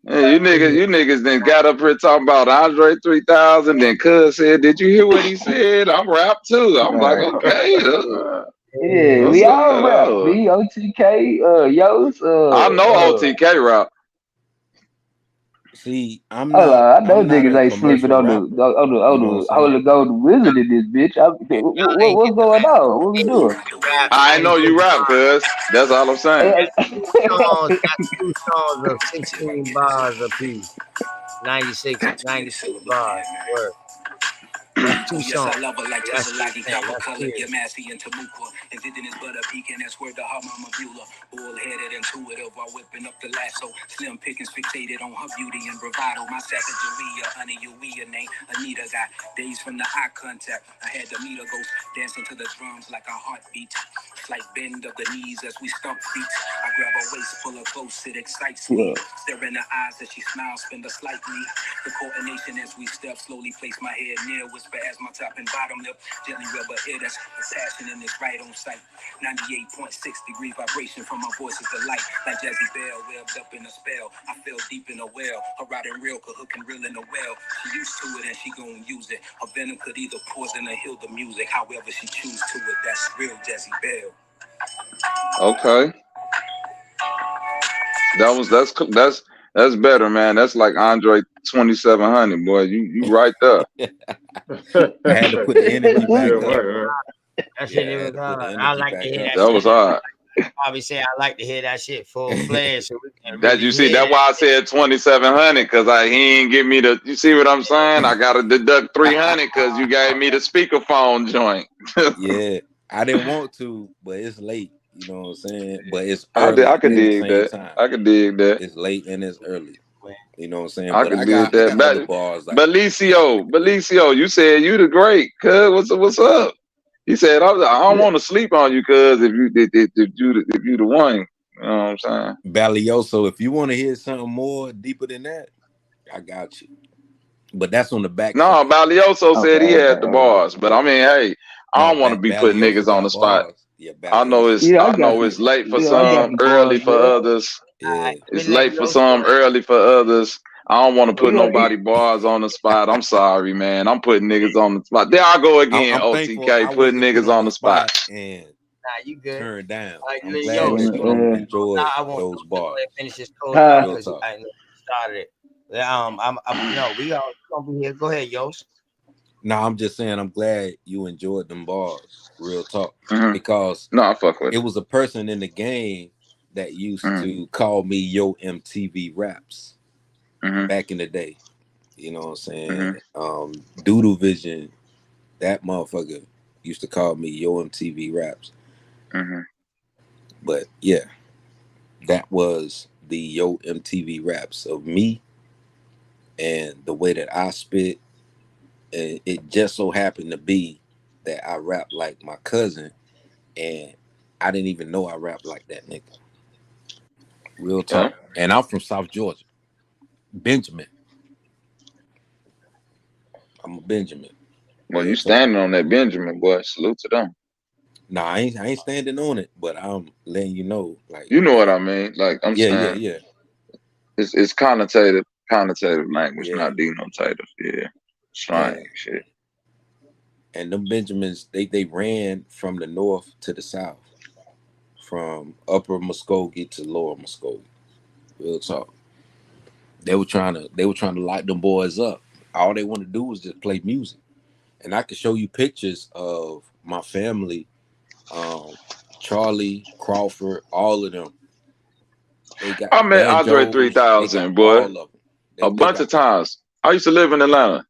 Yeah, you niggas then got up here talking about Andre 3000. Then Cuz said, "Did you hear what he said?" I'm rap too. I'm like, okay. Yeah, we all rap. Me, OTK, Yost. I know OTK rap. See, I'm not. I know I'm not niggas ain't sleeping on the Holy Golden Wizard in this bitch. What's going on? What we doing? I know you rap, cuz. That's all I'm saying. Got 2 songs of 16 bars apiece. 96 bars. Word. That's 2 songs. I love her like Tazalaki, copper color, Yamasi, and Tamuka. Indigenous butter pecan, that's where the her mama Beulah. Bull-headed, intuitive, while whipping up the lasso. Slim pickings fixated on her beauty and bravado. My Sacagawea, honey, you name Anita got days from the eye contact. I had to meet a ghost dancing to the drums like a heartbeat. Slight bend of the knees as we stomp feet. I grab her waist, pull her close, it excites me. Stare in her eyes as she smiles, spin her slightly. The coordination as we step, slowly place my head near, whisper as my top and bottom lip gently rub her ear. That's the passion in this right on sight. 98.6 degree vibration from my voice is the light. Like Jazzy Bell, webbed up in a spell. I fell deep in a well. Her riding real could hook and reel in a well. She used to it and she gon' use it. Her venom could either poison or heal the music. However she choose to it, that's real Jazzy Bell. Okay. That's better, man. That's like Andre 2700, boy. You right there. I had to put the energy back up. That shit was hard. I like to hear that. That was hard. Probably say I like to hear that shit full fledged. So we can That you see, that's why I said 2700, because he ain't give me the. You see what I'm saying? I gotta deduct 300 because you gave me the speakerphone joint. Yeah, I didn't want to, but it's late. You know what I'm saying? But it's early I could at the dig same that. time. I could dig that. It's late and it's early. You know what I'm saying? I But could I dig got that. other bars like Belicio, you said you the great, cuz. What's up? He said, I don't want to sleep on you, cuz if you the one. You know what I'm saying? Balioso. If you want to hear something more deeper than that, I got you. But that's on the back No, side. Balioso said he had the bars, but I mean, hey, I No, don't want to be putting Balioso niggas on the got spot. bars. Yeah, I know Balioso. it's Yeah, I I got know some. it's late for Yeah, I got some, some early bars. for Yeah. others. Yeah. It's late for some, early for others. I don't want to Oh put yeah. nobody bars on the spot. I'm sorry, man. I'm putting niggas on the spot. There I go again, I'm thankful I OTK, putting wasn't put niggas on on the the spot. spot and Nah, you good. turned down. I'm Yo, glad that so you Yeah. enjoyed I want those to go ahead and bars. finish this code out Hi. Real because talk. I know you started it. No, we all gonna be here. Go ahead, Yost. No, I'm just saying I'm glad you enjoyed them bars. Real talk. Mm-hmm. Because No, I fuck with it it. was a person in the game that used Mm-hmm. to call me Yo MTV Raps Mm-hmm. back in the day. You know what I'm saying? Mm-hmm. Doodle Vision, that motherfucker used to call me Yo MTV Raps. Mm-hmm. But yeah, that was the Yo MTV Raps of me and the way that I spit. And it just so happened to be that I rap like my cousin, and I didn't even know I rap like that nigga. Real talk. Yeah. And I'm from South Georgia, Benjamin. I'm a Benjamin. Well, Real you talk. standing on that Benjamin, boy. Salute to them. Nah, I ain't standing on it, but I'm letting you know, like, You know what I mean? Like I'm yeah, saying, yeah. it's connotative language, Yeah, not denotative. Yeah, yeah. slang shit. And them Benjamins, they ran from the north to the south, from upper Muskogee to lower Muskogee. Real talk. They were trying to light them boys up. All they want to do was just play music. And I could show you pictures of my family, Charlie, Crawford, all of them. They got I met Andre banjos. They got 3000, boy, all of them. a They bunch got of times. I used to live in Atlanta.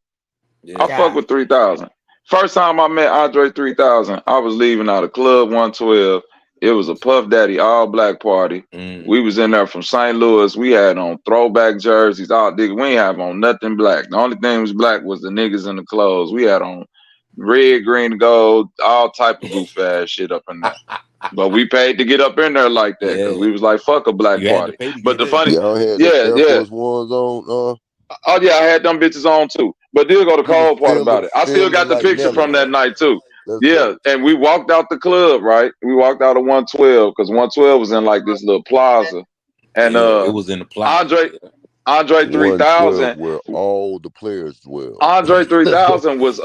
I yeah. fuck with 3000. First time I met Andre 3000, I was leaving out of Club 112. It was a Puff Daddy all black party. We was in there from St. Louis. We had on throwback jerseys. All we ain't have on nothing black. The only thing was black was the niggas in the clothes. We had on red, green, gold, all type of goof ass shit up in there. But we paid to get up in there like that because Yeah. we was like, fuck a black You had to party. pay to But get the in. funny, Y'all had them yeah, Air yeah. Force Ones on. Oh yeah, I had them bitches on too. But then go the You was cold part about it. I still feeling got the like picture Nelly, from that huh? night too. Let's Yeah, go. and we walked out the club, right? We walked out of 112 because 112 was in like this little plaza. And Yeah, it was in the plaza. Andre Yeah. Andre 112 3000 where all the players dwell. Andre 3000 was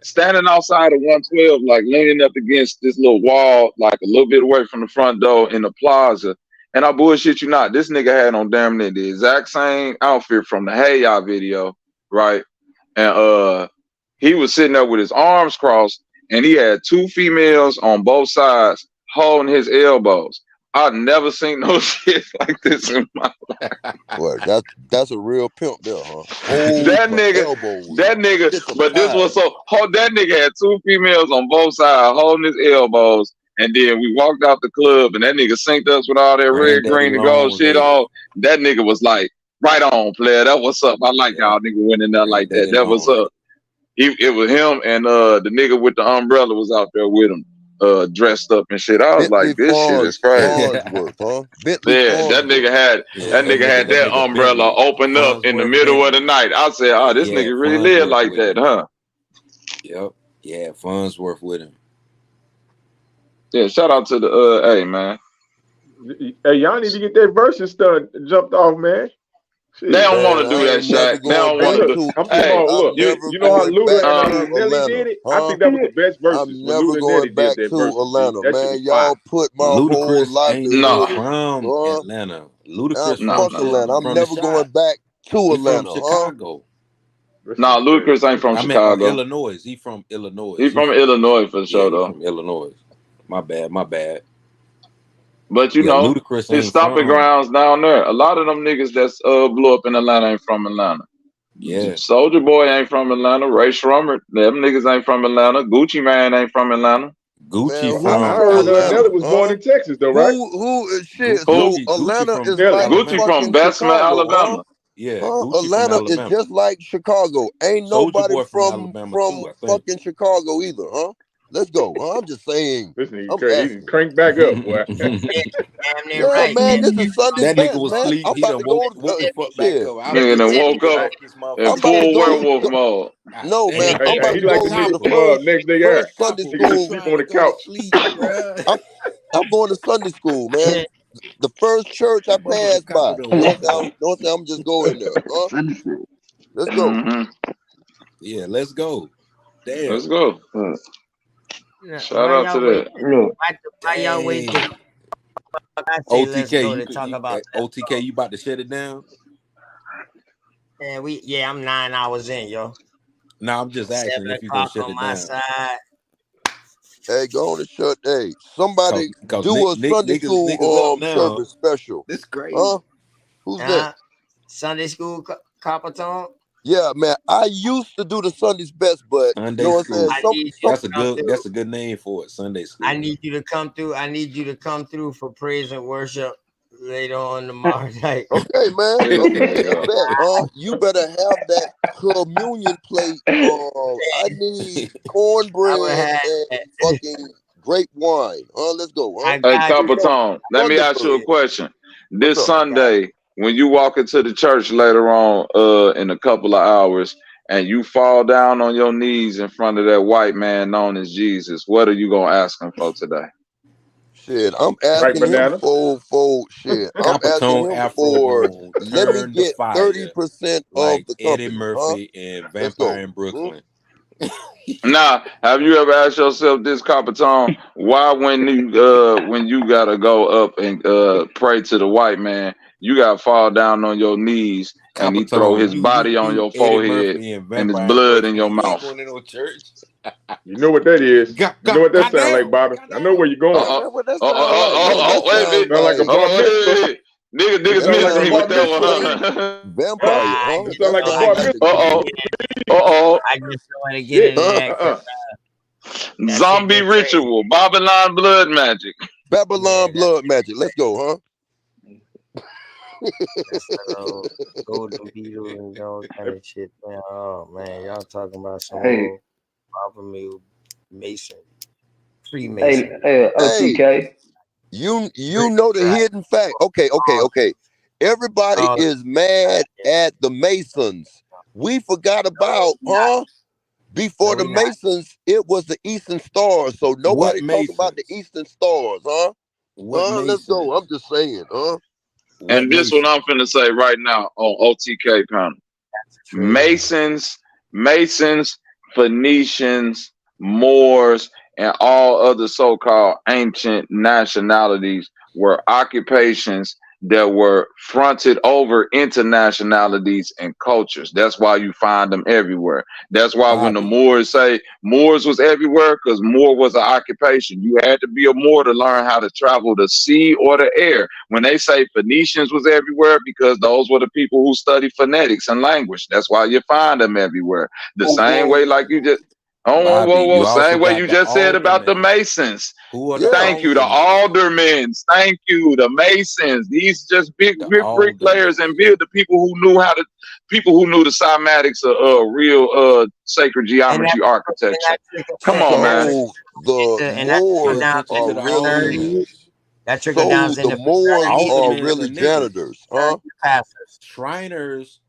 standing outside of 112, like leaning up against this little wall, like a little bit away from the front door in the plaza. And I bullshit you not, this nigga had on damn near the exact same outfit from the Hey Ya video, right? And he was sitting there with his arms crossed, and he had two females on both sides holding his elbows. I've never seen no shit like this in my Well, that's a real pimp there, huh? Hold that my nigga, elbows that up. nigga, Get some but this ties. was that nigga had two females on both sides holding his elbows, and then we walked out the club, and that nigga synced us with all that red, Granddaddy green, and gold Long shit Hair. on. That nigga was like, right on, player. That what's up. I like Yeah. y'all nigga went in there like that. Granddaddy That was Long Hair. up. It was him and the nigga with the umbrella was out there with him, dressed up and shit. I was Bentley like, this shit is crazy. Farnsworth, huh? Bentley Yeah, Farnsworth. Yeah, that had that nigga umbrella Bentley. open up in the Farnsworth middle of the Bentley. night. I said, oh, this Yeah, nigga really live Farnsworth like with that, him. huh? Yep. Yeah, Farnsworth with him. Yeah, shout out to the hey man. Hey, y'all need to get that version stuff jumped off, man. They don't want Man, to do I that, ain't never Shaq. They going don't Hey, want to back do. look, to. I'm talking Hey, about, I'm look, never you know how going Luda back and to Nelly Atlanta, did it? I huh? think that was the best verses I'm when never Luda and Nelly going did back that to verses, G. Atlanta, That shit man. was fire. Y'all put my whole Ludacris ain't even livelihood no, in, from huh? Atlanta. Ludacris no, from Fuck no, no, Atlanta. no. I'm from the never going shop. back to He from Atlanta, huh? Chicago. That No, shit crazy. Lucas ain't from I mean, or Chicago. Illinois. He from Illinois. He from Illinois for Yeah, sure he though. from Illinois. My bad. But you Yeah, know, Ludacris his ain't stomping from. grounds down there. A lot of them niggas that's blew up in Atlanta ain't from Atlanta. Yeah, Soldier Boy ain't from Atlanta. Ray Shrummer, them niggas ain't from Atlanta. Gucci Man ain't from Atlanta. Gucci Man, I who from heard Nelly Atlanta. was born in Texas though, right? Who is shit? Who? So Gucci Atlanta from is Nelly. like Gucci Alabama. from fucking Bessemer, Chicago, huh? Alabama. Yeah, Huh? Gucci from Atlanta is Alabama. just like Chicago. Ain't Soldier nobody Boy from Alabama from too, I think. fucking Chicago either, huh? Let's go. Huh? I'm just saying. This nigga, I'm he done asking. cranked back up, boy. Damn near Yeah, right. man, this is Sunday's That nigga best, was man. asleep. I'm He about done to go woke the fuck back shit. up. I Nigga done just woke up cracked this in I'm motherfucker about to full open. go. werewolf mode. God No, man, damn. I'm about He to like the go to nigga the from next day air. first I Sunday was Nigga just just school. sleep trying on to the go to couch. sleep, bruh. I'm going to Sunday school, man. The first church I That motherfucker passed by. copper done You know woke what I'm up. saying? I'm just going there. Huh? Let's go. Mm-hmm. Yeah, let's go. Let's Damn. go. Shout Why out to y'all wait? that. Why y'all wait till Dang. I say let's OTK, go you to could talk you about let's OTK, go? you about to shut it down? And I'm 9 hours in, yo. No, I'm just asking if you gonna 7 o'clock shut on it my down. side. Hey, go on and shut. Hey, Cause, somebody cause do a Sunday niggas up school now. service special. This crazy. Huh? Who's that? Sunday school copper tone. Yeah, man. I used to do the Sunday's best, but you Sunday know what I'm saying? school. I need you to come through. That's a good name for it. Sunday I school. need you to come through. I need you to come through for praise and worship later on tomorrow night. Okay, man. Hell Okay, I yeah. bet. You better have that communion plate. I need I would cornbread have. and fucking grape wine. Let's go. I Hey, got Copper Tone, let me ask you a Thunderbird. question. What's This up? Sunday, when you walk into the church later on, in a couple of hours, and you fall down on your knees in front of that white man known as Jesus, what are you gonna ask him for today? Shit, I'm Right asking him banana. for shit. I'm asking Capitone him Afro for gonna let me turn the get fire 30% of like the Eddie company. Huh? Murphy in Let's Vampire go. in Brooklyn. Now, have you ever asked yourself this, Copper Tone, why when you gotta go up and pray to the white man, you gotta fall down on your knees and he throw Capitone, his body on you your Eddie forehead Murphy in and his Vampire in blood in Brooklyn. your You ain't mouth? going to no church. You know what that is. You know what that sound like, Goddamn. Bobby. I know where you're going. Yeah, man, what that sound like? Man, that Wait a sounds minute. Sound like a like bar mitzvah. Hey. Niggas That sound like missed a me sounds with bar that mitzvah. straight one. vampire, huh? That sound That like a sounds I bar just like mitzvah. want to Uh-oh. get in. Uh-oh. I just want to get Shit. into huh? that because that shit Zombie been crazy. ritual. Babylon blood magic. Babylon Yeah, that blood magic. Let's go, huh? that's the old golden beetle and all kind of shit, man. Oh man, y'all talking about some old Bible Mason, Freemason. Hey, OTK. you know the hidden fact. Okay. Everybody Oh, is mad at the Masons. We forgot no, about, we not. huh? Before No, the we not. Masons, it was the Eastern Stars. So What nobody talk about the Masons? Eastern Stars, huh? What Let's go. I'm Masons? just saying, huh? What And this one I'm Masons? finna say right now on OTK panel. Trinity. Masons, Phoenicians, Moors, and all other so-called ancient nationalities were occupations that were fronted over internationalities and cultures. That's why you find them everywhere. That's why when the Bobby. Moors say Moors was everywhere, because Moor was an occupation. You had to be a Moor to learn how to travel the sea or the air. When they say Phoenicians was everywhere, because those were the people who studied phonetics and language. That's why you find them everywhere. The same way, like you just, Bobby, you also same way got you the just said about the aldermen. Masons. Who are the Yeah. Thank you, the aldermen? aldermen. Thank you, the Masons. These just big The bricklayers aldermen. and build the people who knew the cymatics of real sacred And geometry architecture. Come on, man. So the and that trickle Pay Moors down attention into are to the the really fraternities. aldermen. That trickle so downs the into Moors fraternities and are Aldermen really are niggas. janitors, huh? fraternity pastors. Shriners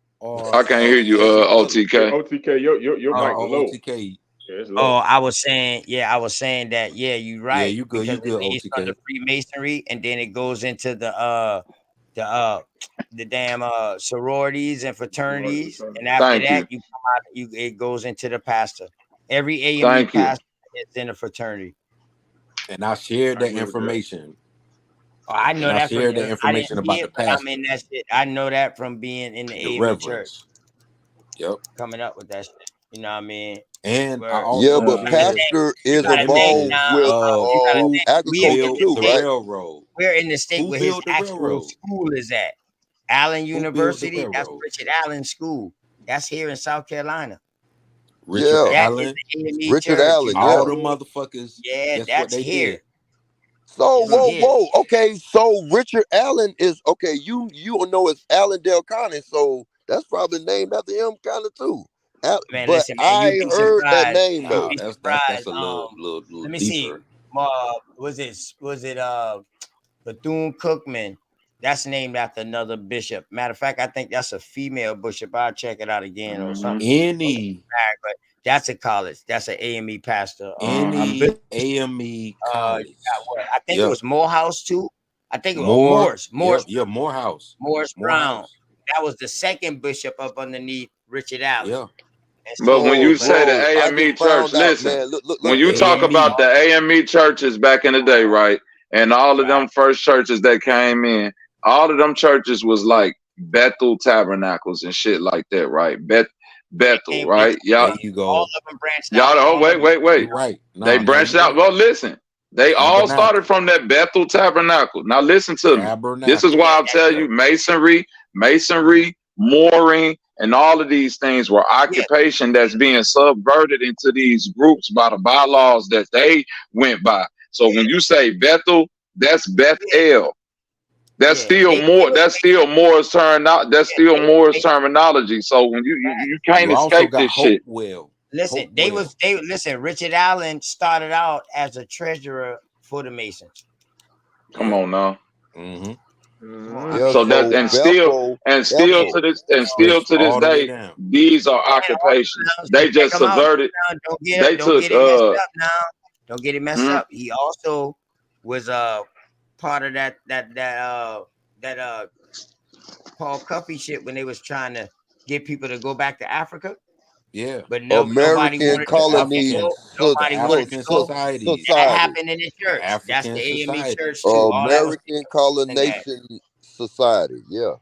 I are can't hear you, educators. Hey, OTK. OTK, your No, mic Oh, low. OTK. Yeah, it's oh, low. I was saying that. Yeah, you're Yeah, right you good. because You it's good, based on the OTK. Freemasonry, and then it goes into the the damn sororities and fraternities, and after Thank that you. you come out it goes into the pastor. Every AME Thank you. pastor is in a fraternity. And I shared I that agree with that. information. Oh, I know And I that from shared that I information didn't see about the it, but I'm in pastor, that shit. I know that from being in the the AME church, reverends. Yep. coming up with that shit. You know what I mean? And I Where Yeah, also but you gotta shared think, pastor you is the gotta think involved images now. with of You gotta who think we in agriculture built the too, the state. right? railroad. We're in the state Who where his built the actual railroad? school is at. Allen Who built the University, that's railroad? Richard Allen School. That's here in South Carolina. Richard Yeah, That is Allen, the AME Richard church. Allen. You all Yeah. the know? motherfuckers. Yeah, Guess what that's they did? here. So That's here. whoa. Okay, so Richard Allen is okay. You know it's Allen Del Conte, so that's probably named after him, kind of too. Man, But listen, man, I you'd ain't be heard that surprised. name You'd Nah, though. be that's surprised. a little Let me see. deeper. Was it Bethune Cookman? That's named after another bishop. Matter of fact, I think that's a female bishop. I'll check it out again or something. Any But that's a college. That's an AME pastor. any AME You college. got what? I think it Yeah. was Morehouse too. I think it was Morehouse. Morris Brown. Morehouse. That was the second bishop up underneath Richard Allen. Yeah. And But when you but say the I AME just church, found out, listen, man. Look, when you talk AME. about the AME churches back in the day, right? And all of them first churches that came in, all of them churches was like Bethel Tabernacles and shit like that, right? Bethel, right? There Y'all, you go. all of them branched out. oh, wait. You're right. They branched out. Well, listen, they all started from that Bethel Tabernacle. Now listen to me. This is why I'll tell you masonry, mooring, and all of these things were occupation that's being subverted into these groups by the bylaws that they went by. So when you say Bethel, that's Bethel. That's still more. That's still Moore's terminology. So when you can't You also escape got this shit. Hopewell. Listen, listen. Richard Allen started out as a treasurer for the Masons. Come on now. Mm-hmm. Yeah, So that Bethel. to this day, these are occupations. They just subverted. Don't They get took it messed up now. Don't get it messed up. He also was part of that Paul Cuffey shit when they was trying to get people to go back to Africa. Yeah. But nobody American wanted Colony to go. Nobody wanted to go. Society. That happened in the church. That's African the AME Society. church too. All that was American Colonization Society. Yeah.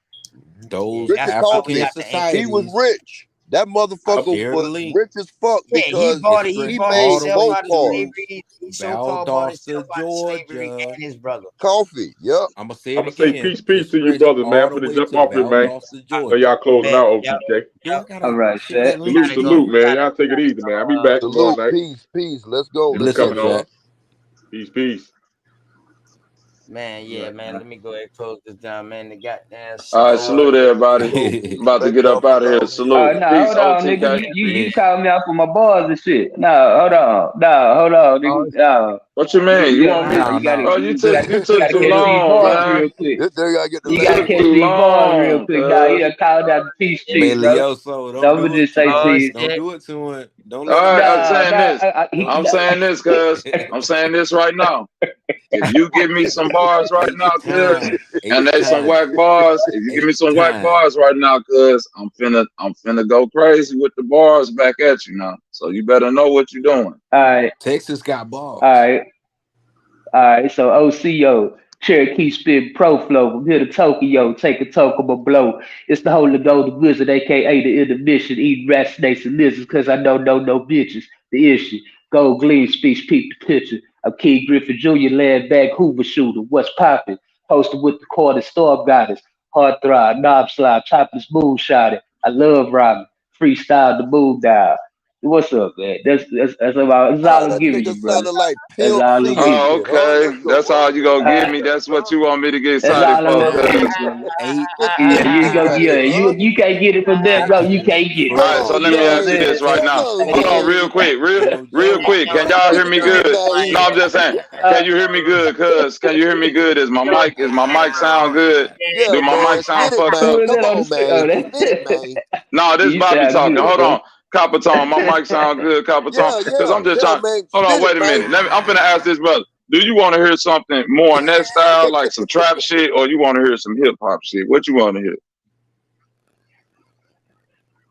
Those Richard African Coffey, societies. he was rich. That motherfucker was rich as fuck because he made himself boat out of cars. slavery. He so-called bought himself out of slavery and his brother. Coffee, yep. I'm gonna say it I'm gonna say again. peace to you, brothers, man. For the jump off here, man. So y'all closing out, OTK. All right, Shaq. Salute, man. Y'all take it easy, man. I'll be back tomorrow Salute, night. peace. Let's go. If it's coming on. Peace. Man, yeah, man. Let me go ahead and close this down, man. The goddamn All right, salute everybody. About to get up out of here. Salute. Nah, Peace, hold on, OTK. nigga. You called me out for my bars and shit. Nah, hold on, nigga. Nah. What you mean? You don't listen. You took gotta too catch these long, bars man. real quick. This thing gotta get the You gotta took catch too these bars real long, quick. Nah, you done called out the peace chief, bro. Melioso, So don't I'ma do it just to say him. to you. Don't do it to him. Don't All let him. right, I'm saying this. I'm Nah, saying this, cuz. I'm saying this right now. If you give me some bars right now, cuz, and they some whack bars, if you give me some whack bars right now, cuz, I'm finna go crazy with the bars back at you now. So you better know what you're doing. All right. Texas got bars. All right. So OCO, Cherokee Spit Pro Flow from here to Tokyo, take a token blow. It's the Holy Golden Wizard, aka the intermission, eating rat snakes and lizards, cause I don't know no bitches. The issue. Gold Gleam speech, peep the picture. I'm King Griffin Jr., laid back Hoover shooter. What's poppin'? Posted with the quarter storm goddess. Hard throb, knob slide, topless moonshot. I love rhyming. Freestyle the moon dial. What's up, man? That's about that's all I'm that giving nigga you, brother. sounded like That's Pimp all I'm C giving and you. Oh, shit. Let's okay. go. That's all you gonna give me. That's what you want me to get That's excited all I'm for, gonna cuz. Yeah, you can't get it from there, bro. You can't get it. All right, so let You me know what I'm ask you saying? this right now. Hold on, real quick, real Hey, quick. Can y'all hear me good? No, I'm just saying. Can you hear me good? Cuz, can you hear me good? Is my mic sound good? Yeah, Do my man. mic sound Spit it, fucked man. up? Come on, man. Spit it, man. No, this You Bobby sound talking. good, Hold bro. on, Copper Tone. My mic sound good, Copper Tone. Cause I'm just Yeah, trying. man. Hold on, Spit it, wait a man. minute. I'm finna ask this brother. Do you want to hear something more in that style, like some trap shit, or you want to hear some hip hop shit? What you want to hear?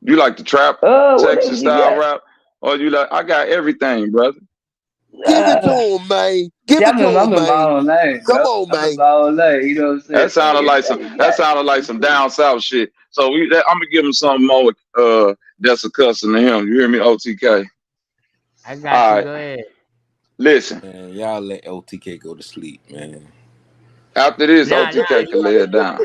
You like the trap, Whatever Texas you style got. rap, or you like? I got everything, brother. Give it to him, man. Give it to I'm him, in my man. own lane, Come bro. on, I'm in man. my own lane. You know what I'm saying? That sounded like Whatever some. you That got. sounded like some down south shit. So I'm gonna give him something more. That's a cussing to him. You hear me, OTK? I got you. Go ahead. Listen. Man, y'all let OTK go to sleep, man. After this, Nah, OTK can lay it down.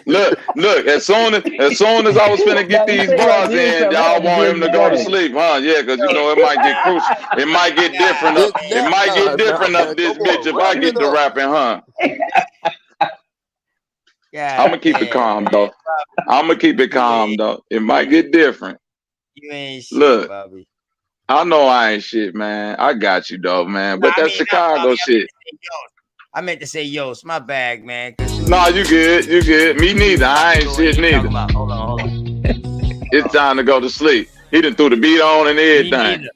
Look. As soon as I was finna get Now you these say you bars did in, something, I y'all had to want give him to you go to that. sleep, huh? Yeah, because you know it might get crucial. It might get different up. It's It nap might get time now, different man. up this Come bitch on, if I wrap get it to up. rapping, huh? I'm God gonna keep it damn, calm man. though. I'm gonna keep it You calm ain't though. It might get different. shit, Look, Bobby. I know I ain't shit, man. I got you though, man. No, But I that mean not Bobby. Chicago shit. I meant to say yo. It's my bag, man. Cause soon Nah, as you good. You good. Me you was neither. about I to ain't go in shit there neither. talking about, hold on. It's time to go to sleep. He done threw the beat on and Me everything. neither.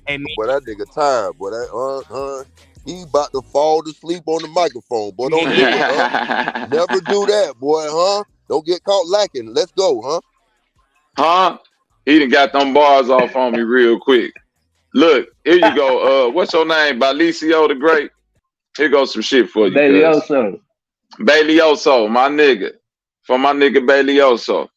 Hey, me. Boy, that nigga tired. Boy, that he about to fall to sleep on the microphone. Boy, don't do it, huh? Never do that, boy, huh? Don't get caught lacking. Let's go, huh? Huh? He done got them bars off on me real quick. Look, here you go. What's your name? Balicio the Great. Here goes some shit for you, Baby cuz. also. Bailioso, my nigga. For my nigga Bailioso.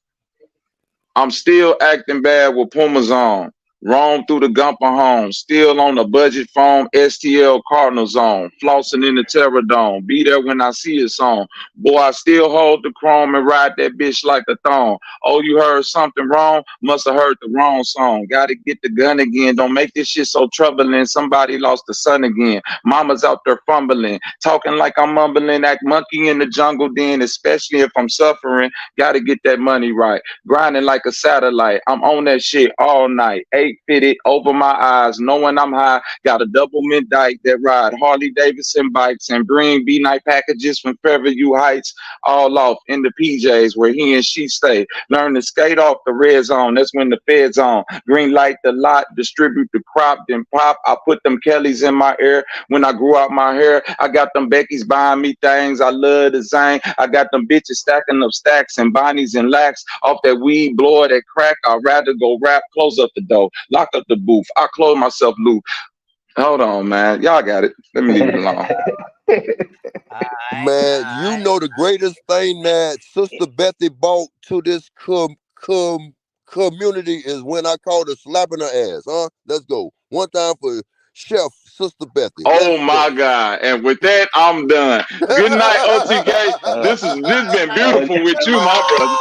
I'm still acting bad with Pumas on. Roam through the Gumper home. Still on the budget phone. STL Cardinal zone. Flossing in the Terror Dome. Be there when I see it on. Boy, I still hold the chrome and ride that bitch like a thong. Oh, you heard something wrong? Must have heard the wrong song. Gotta get the gun again. Don't make this shit so troubling. Somebody lost the son again. Mama's out there fumbling. Talking like I'm mumbling. Act monkey in the jungle then. Especially if I'm suffering. Gotta get that money right. Grinding like a satellite. I'm on that shit all night. 850 over my eyes, knowing I'm high. Got a double midnight that ride Harley Davidson bikes and bring B-night packages from Fairview Heights all off in the PJs where he and she stay. Learn to skate off the red zone. That's when the feds on. Green light the lot, distribute the crop, then pop. I put them Kellys in my ear. When I grew out my hair, I got them Becky's buying me things. I love the zang. I got them bitches stacking up stacks and Bonnies and lax off that weed, blow that crack. I'd rather go rap, close up the door, lock up the booth. I close myself loose. Hold on, man. Y'all got it. Let me leave it alone. Man, you know the greatest thing that Sister Bethy brought to this community is when I called her slapping her ass, huh? Let's go. One time for Chef Sister Bethy. Oh Let's my go. God. And with that, I'm done. Good night, OTK. This been beautiful with you, my brother.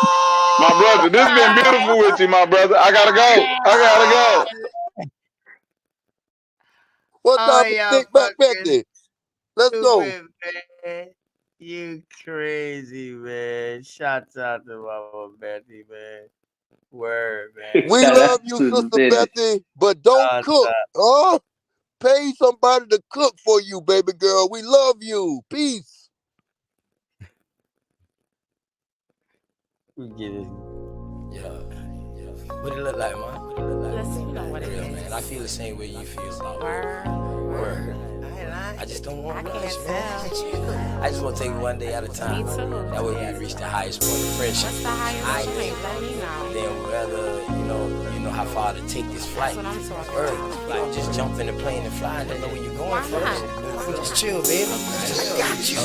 My brother, this been beautiful with you, my brother. I gotta go. I gotta go. One Oh, time for y'all Thick Back fucking Bethy. Let's go. stupid, man. You crazy, man. Shouts out to Mama Betty, man. Word, man. We Shout out love to you, Sister Sister Betty. Bethy, but don't Shouts cook, out. huh? Pay somebody to cook for you, baby girl. We love you. Peace. We get it. Yeah. What it look like, man? Real, man. I feel the same way you feel about it. Word. I just don't want to rush, man. I just want to take it one day at a time. That way we reach the highest point of friendship. Then whether, you know how far to take this flight. Word. You don't just jump in the plane and fly and don't know where you're going first. Just chill, baby. Just got you.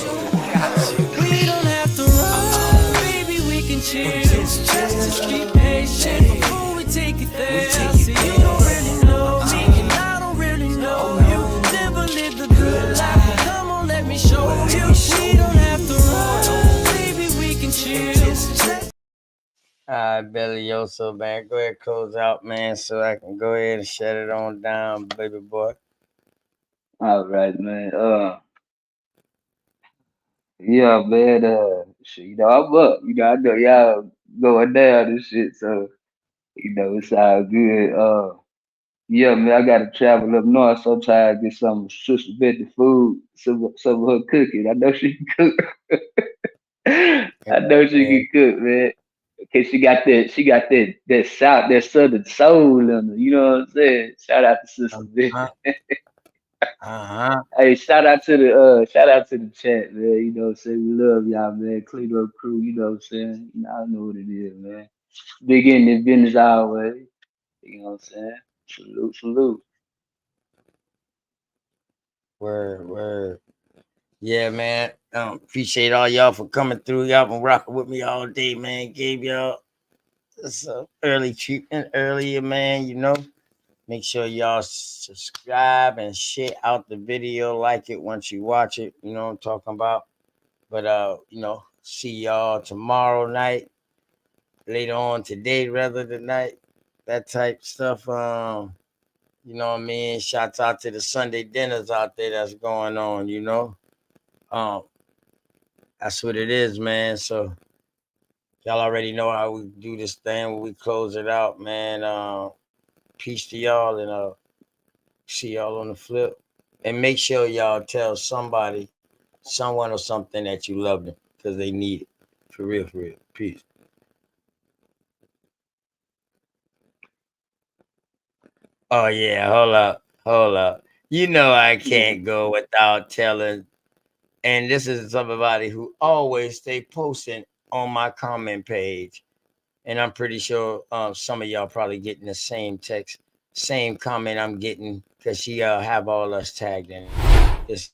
We don't have to run, baby, we can chill. Just keep patient before we take it there. See, you don't really know me, and I don't really know you. Never lived a good life, well, come on, let me show you. We don't have to run, baby, we can chill. All right, Bellioso, man. Go ahead, close out, man, so I can go ahead and shut it on down, baby boy. All right, man. Yeah, man. Shit, I'm up. I know y'all going down and shit, so it's all good. Yeah, man. I gotta travel up north sometime get some Sister Betty food, some of her cooking. I know she can cook. I know she Man. can cook, man. Cause she got that south, that southern soul in her. You know what I'm saying? Shout out to Sister Uh-huh. Betty. Uh-huh. Hey, shout out to the chat, man. You know what I'm saying? We love y'all, man. Clean up crew, you know what I'm saying? I know what it is, man. Big in the business always. You know what I'm saying? Salute, salute. Word. Yeah, man. Appreciate all y'all for coming through. Y'all been rocking with me all day, man. Gave y'all some early treatment earlier, man. Make sure y'all subscribe and share out the video, like it once you watch it. You know what I'm talking about. But See y'all tomorrow night, later on today, rather tonight, that type stuff. You know what I mean? Shouts out to the Sunday dinners out there that's going on, you know. That's what it is, man. So y'all already know how we do this thing when we close it out, man. Peace to y'all, and see y'all on the flip. And make sure y'all tell somebody, someone or something that you love them, because they need it. For real, for real. Peace. Oh yeah, hold up. You know I can't go without telling. And this is somebody who always stay posting on my comment page. And I'm pretty sure some of y'all probably getting the same text, same comment I'm getting, because she have all us tagged in it. It's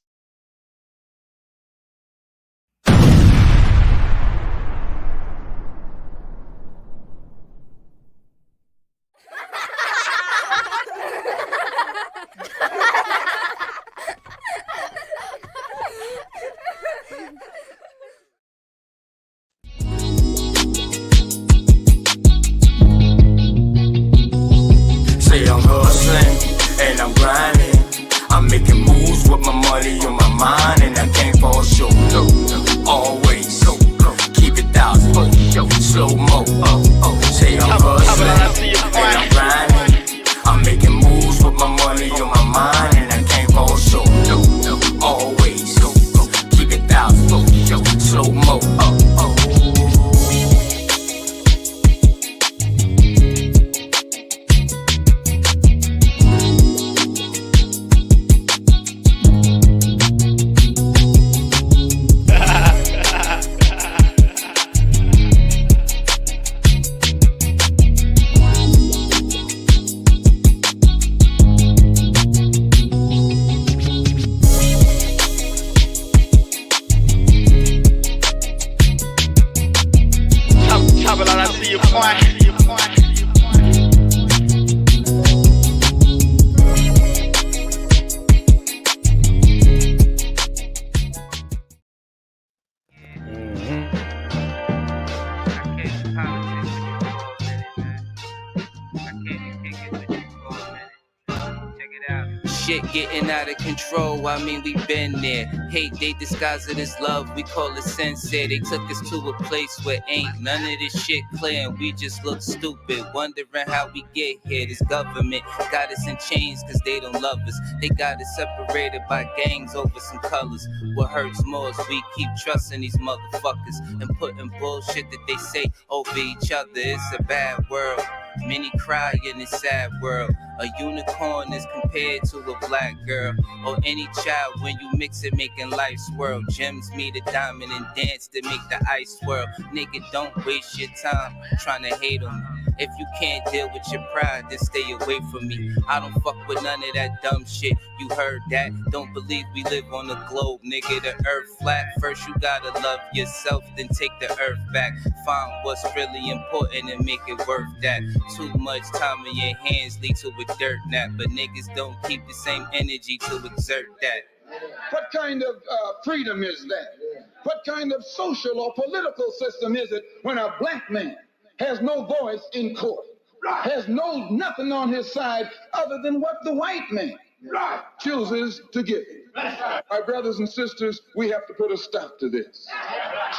Say I'm hustling and I'm grinding. I'm making moves with my money on my mind, and I can't fall short. Always keep it thousand, slow mo. Say I'm hustling and I'm grinding. I'm making moves with my money on my mind, and I can't fall short. Always keep it thousand, slow mo. Shit getting out of control, I mean we been there. Hate, they disguise it as love, we call it sincere. They took us to a place where ain't none of this shit clear, and we just look stupid, wondering how we get here. This government got us in chains cause they don't love us. They got us separated by gangs over some colors. What hurts more is we keep trusting these motherfuckers and putting bullshit that they say over each other. It's a bad world, many cry in this sad world. A unicorn is compared to a black girl, or any child when you mix it, making life swirl. Gems meet a diamond and dance to make the ice swirl. Nigga, don't waste your time trying to hate on me. If you can't deal with your pride, then stay away from me. I don't fuck with none of that dumb shit. You heard that? Don't believe we live on the globe, nigga. The earth flat. First you gotta love yourself, then take the earth back. Find what's really important and make it worth that. Too much time in your hands lead to a dirt nap, but niggas don't keep the same energy to exert that. What kind of freedom is that? What kind of social or political system is it when a black man has no voice in court, has nothing on his side other than what the white man chooses to give him? My brothers and sisters, we have to put a stop to this,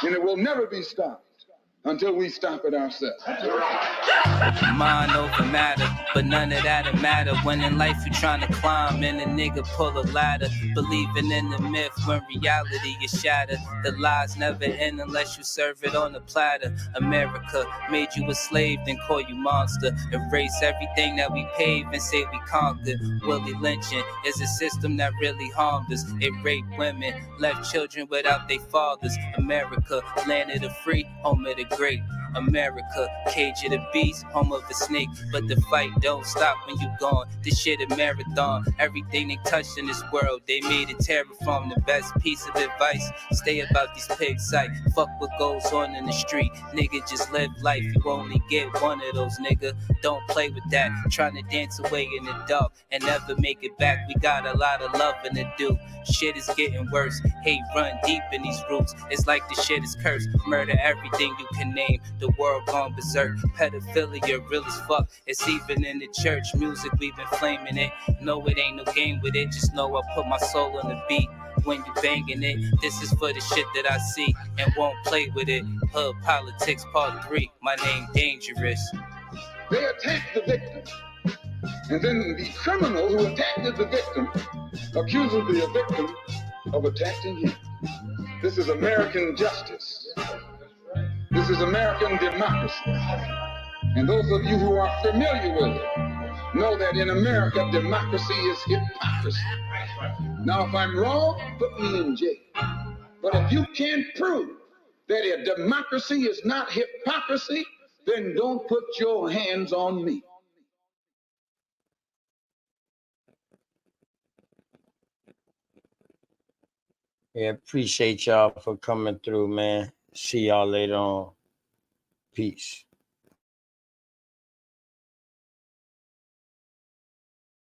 and it will never be stopped until we stop it ourselves. Mind over matter, but none of that'll matter when in life you're trying to climb and a nigga pull a ladder, believing in the myth when reality is shattered. The lies never end unless you serve it on a platter. America made you a slave, then call you monster. Erase everything that we paved and say we conquered. Willie lynching is a system that really harmed us. It raped women, left children without their fathers. America, land of the free, home of the great. America, cage of the beast, home of the snake. But the fight don't stop when you gone. This shit a marathon. Everything they touched in this world, they made it terraform. The best piece of advice, stay about these pigs sight. Fuck what goes on in the street. Nigga, just live life. You only get one of those, nigga. Don't play with that. Trying to dance away in the dark and never make it back. We got a lot of loving to do. Shit is getting worse. Hate run deep in these roots. It's like the shit is cursed. Murder everything you can name. The world gone berserk. Pedophilia real as fuck. It's even in the church. Music, we've been flaming it. No, it ain't no game with it. Just know I put my soul on the beat. When you banging it, this is for the shit that I see and won't play with it. Hood Politics Part 3. My name Dangerous. They attacked the victim, and then the criminal who attacked the victim accuses the victim of attacking him. This is American justice. This is American democracy. And those of you who are familiar with it know that in America, democracy is hypocrisy. Now, if I'm wrong, put me in jail. But if you can't prove that a democracy is not hypocrisy, then don't put your hands on me. Yeah, appreciate y'all for coming through, man. See y'all later on. Peace.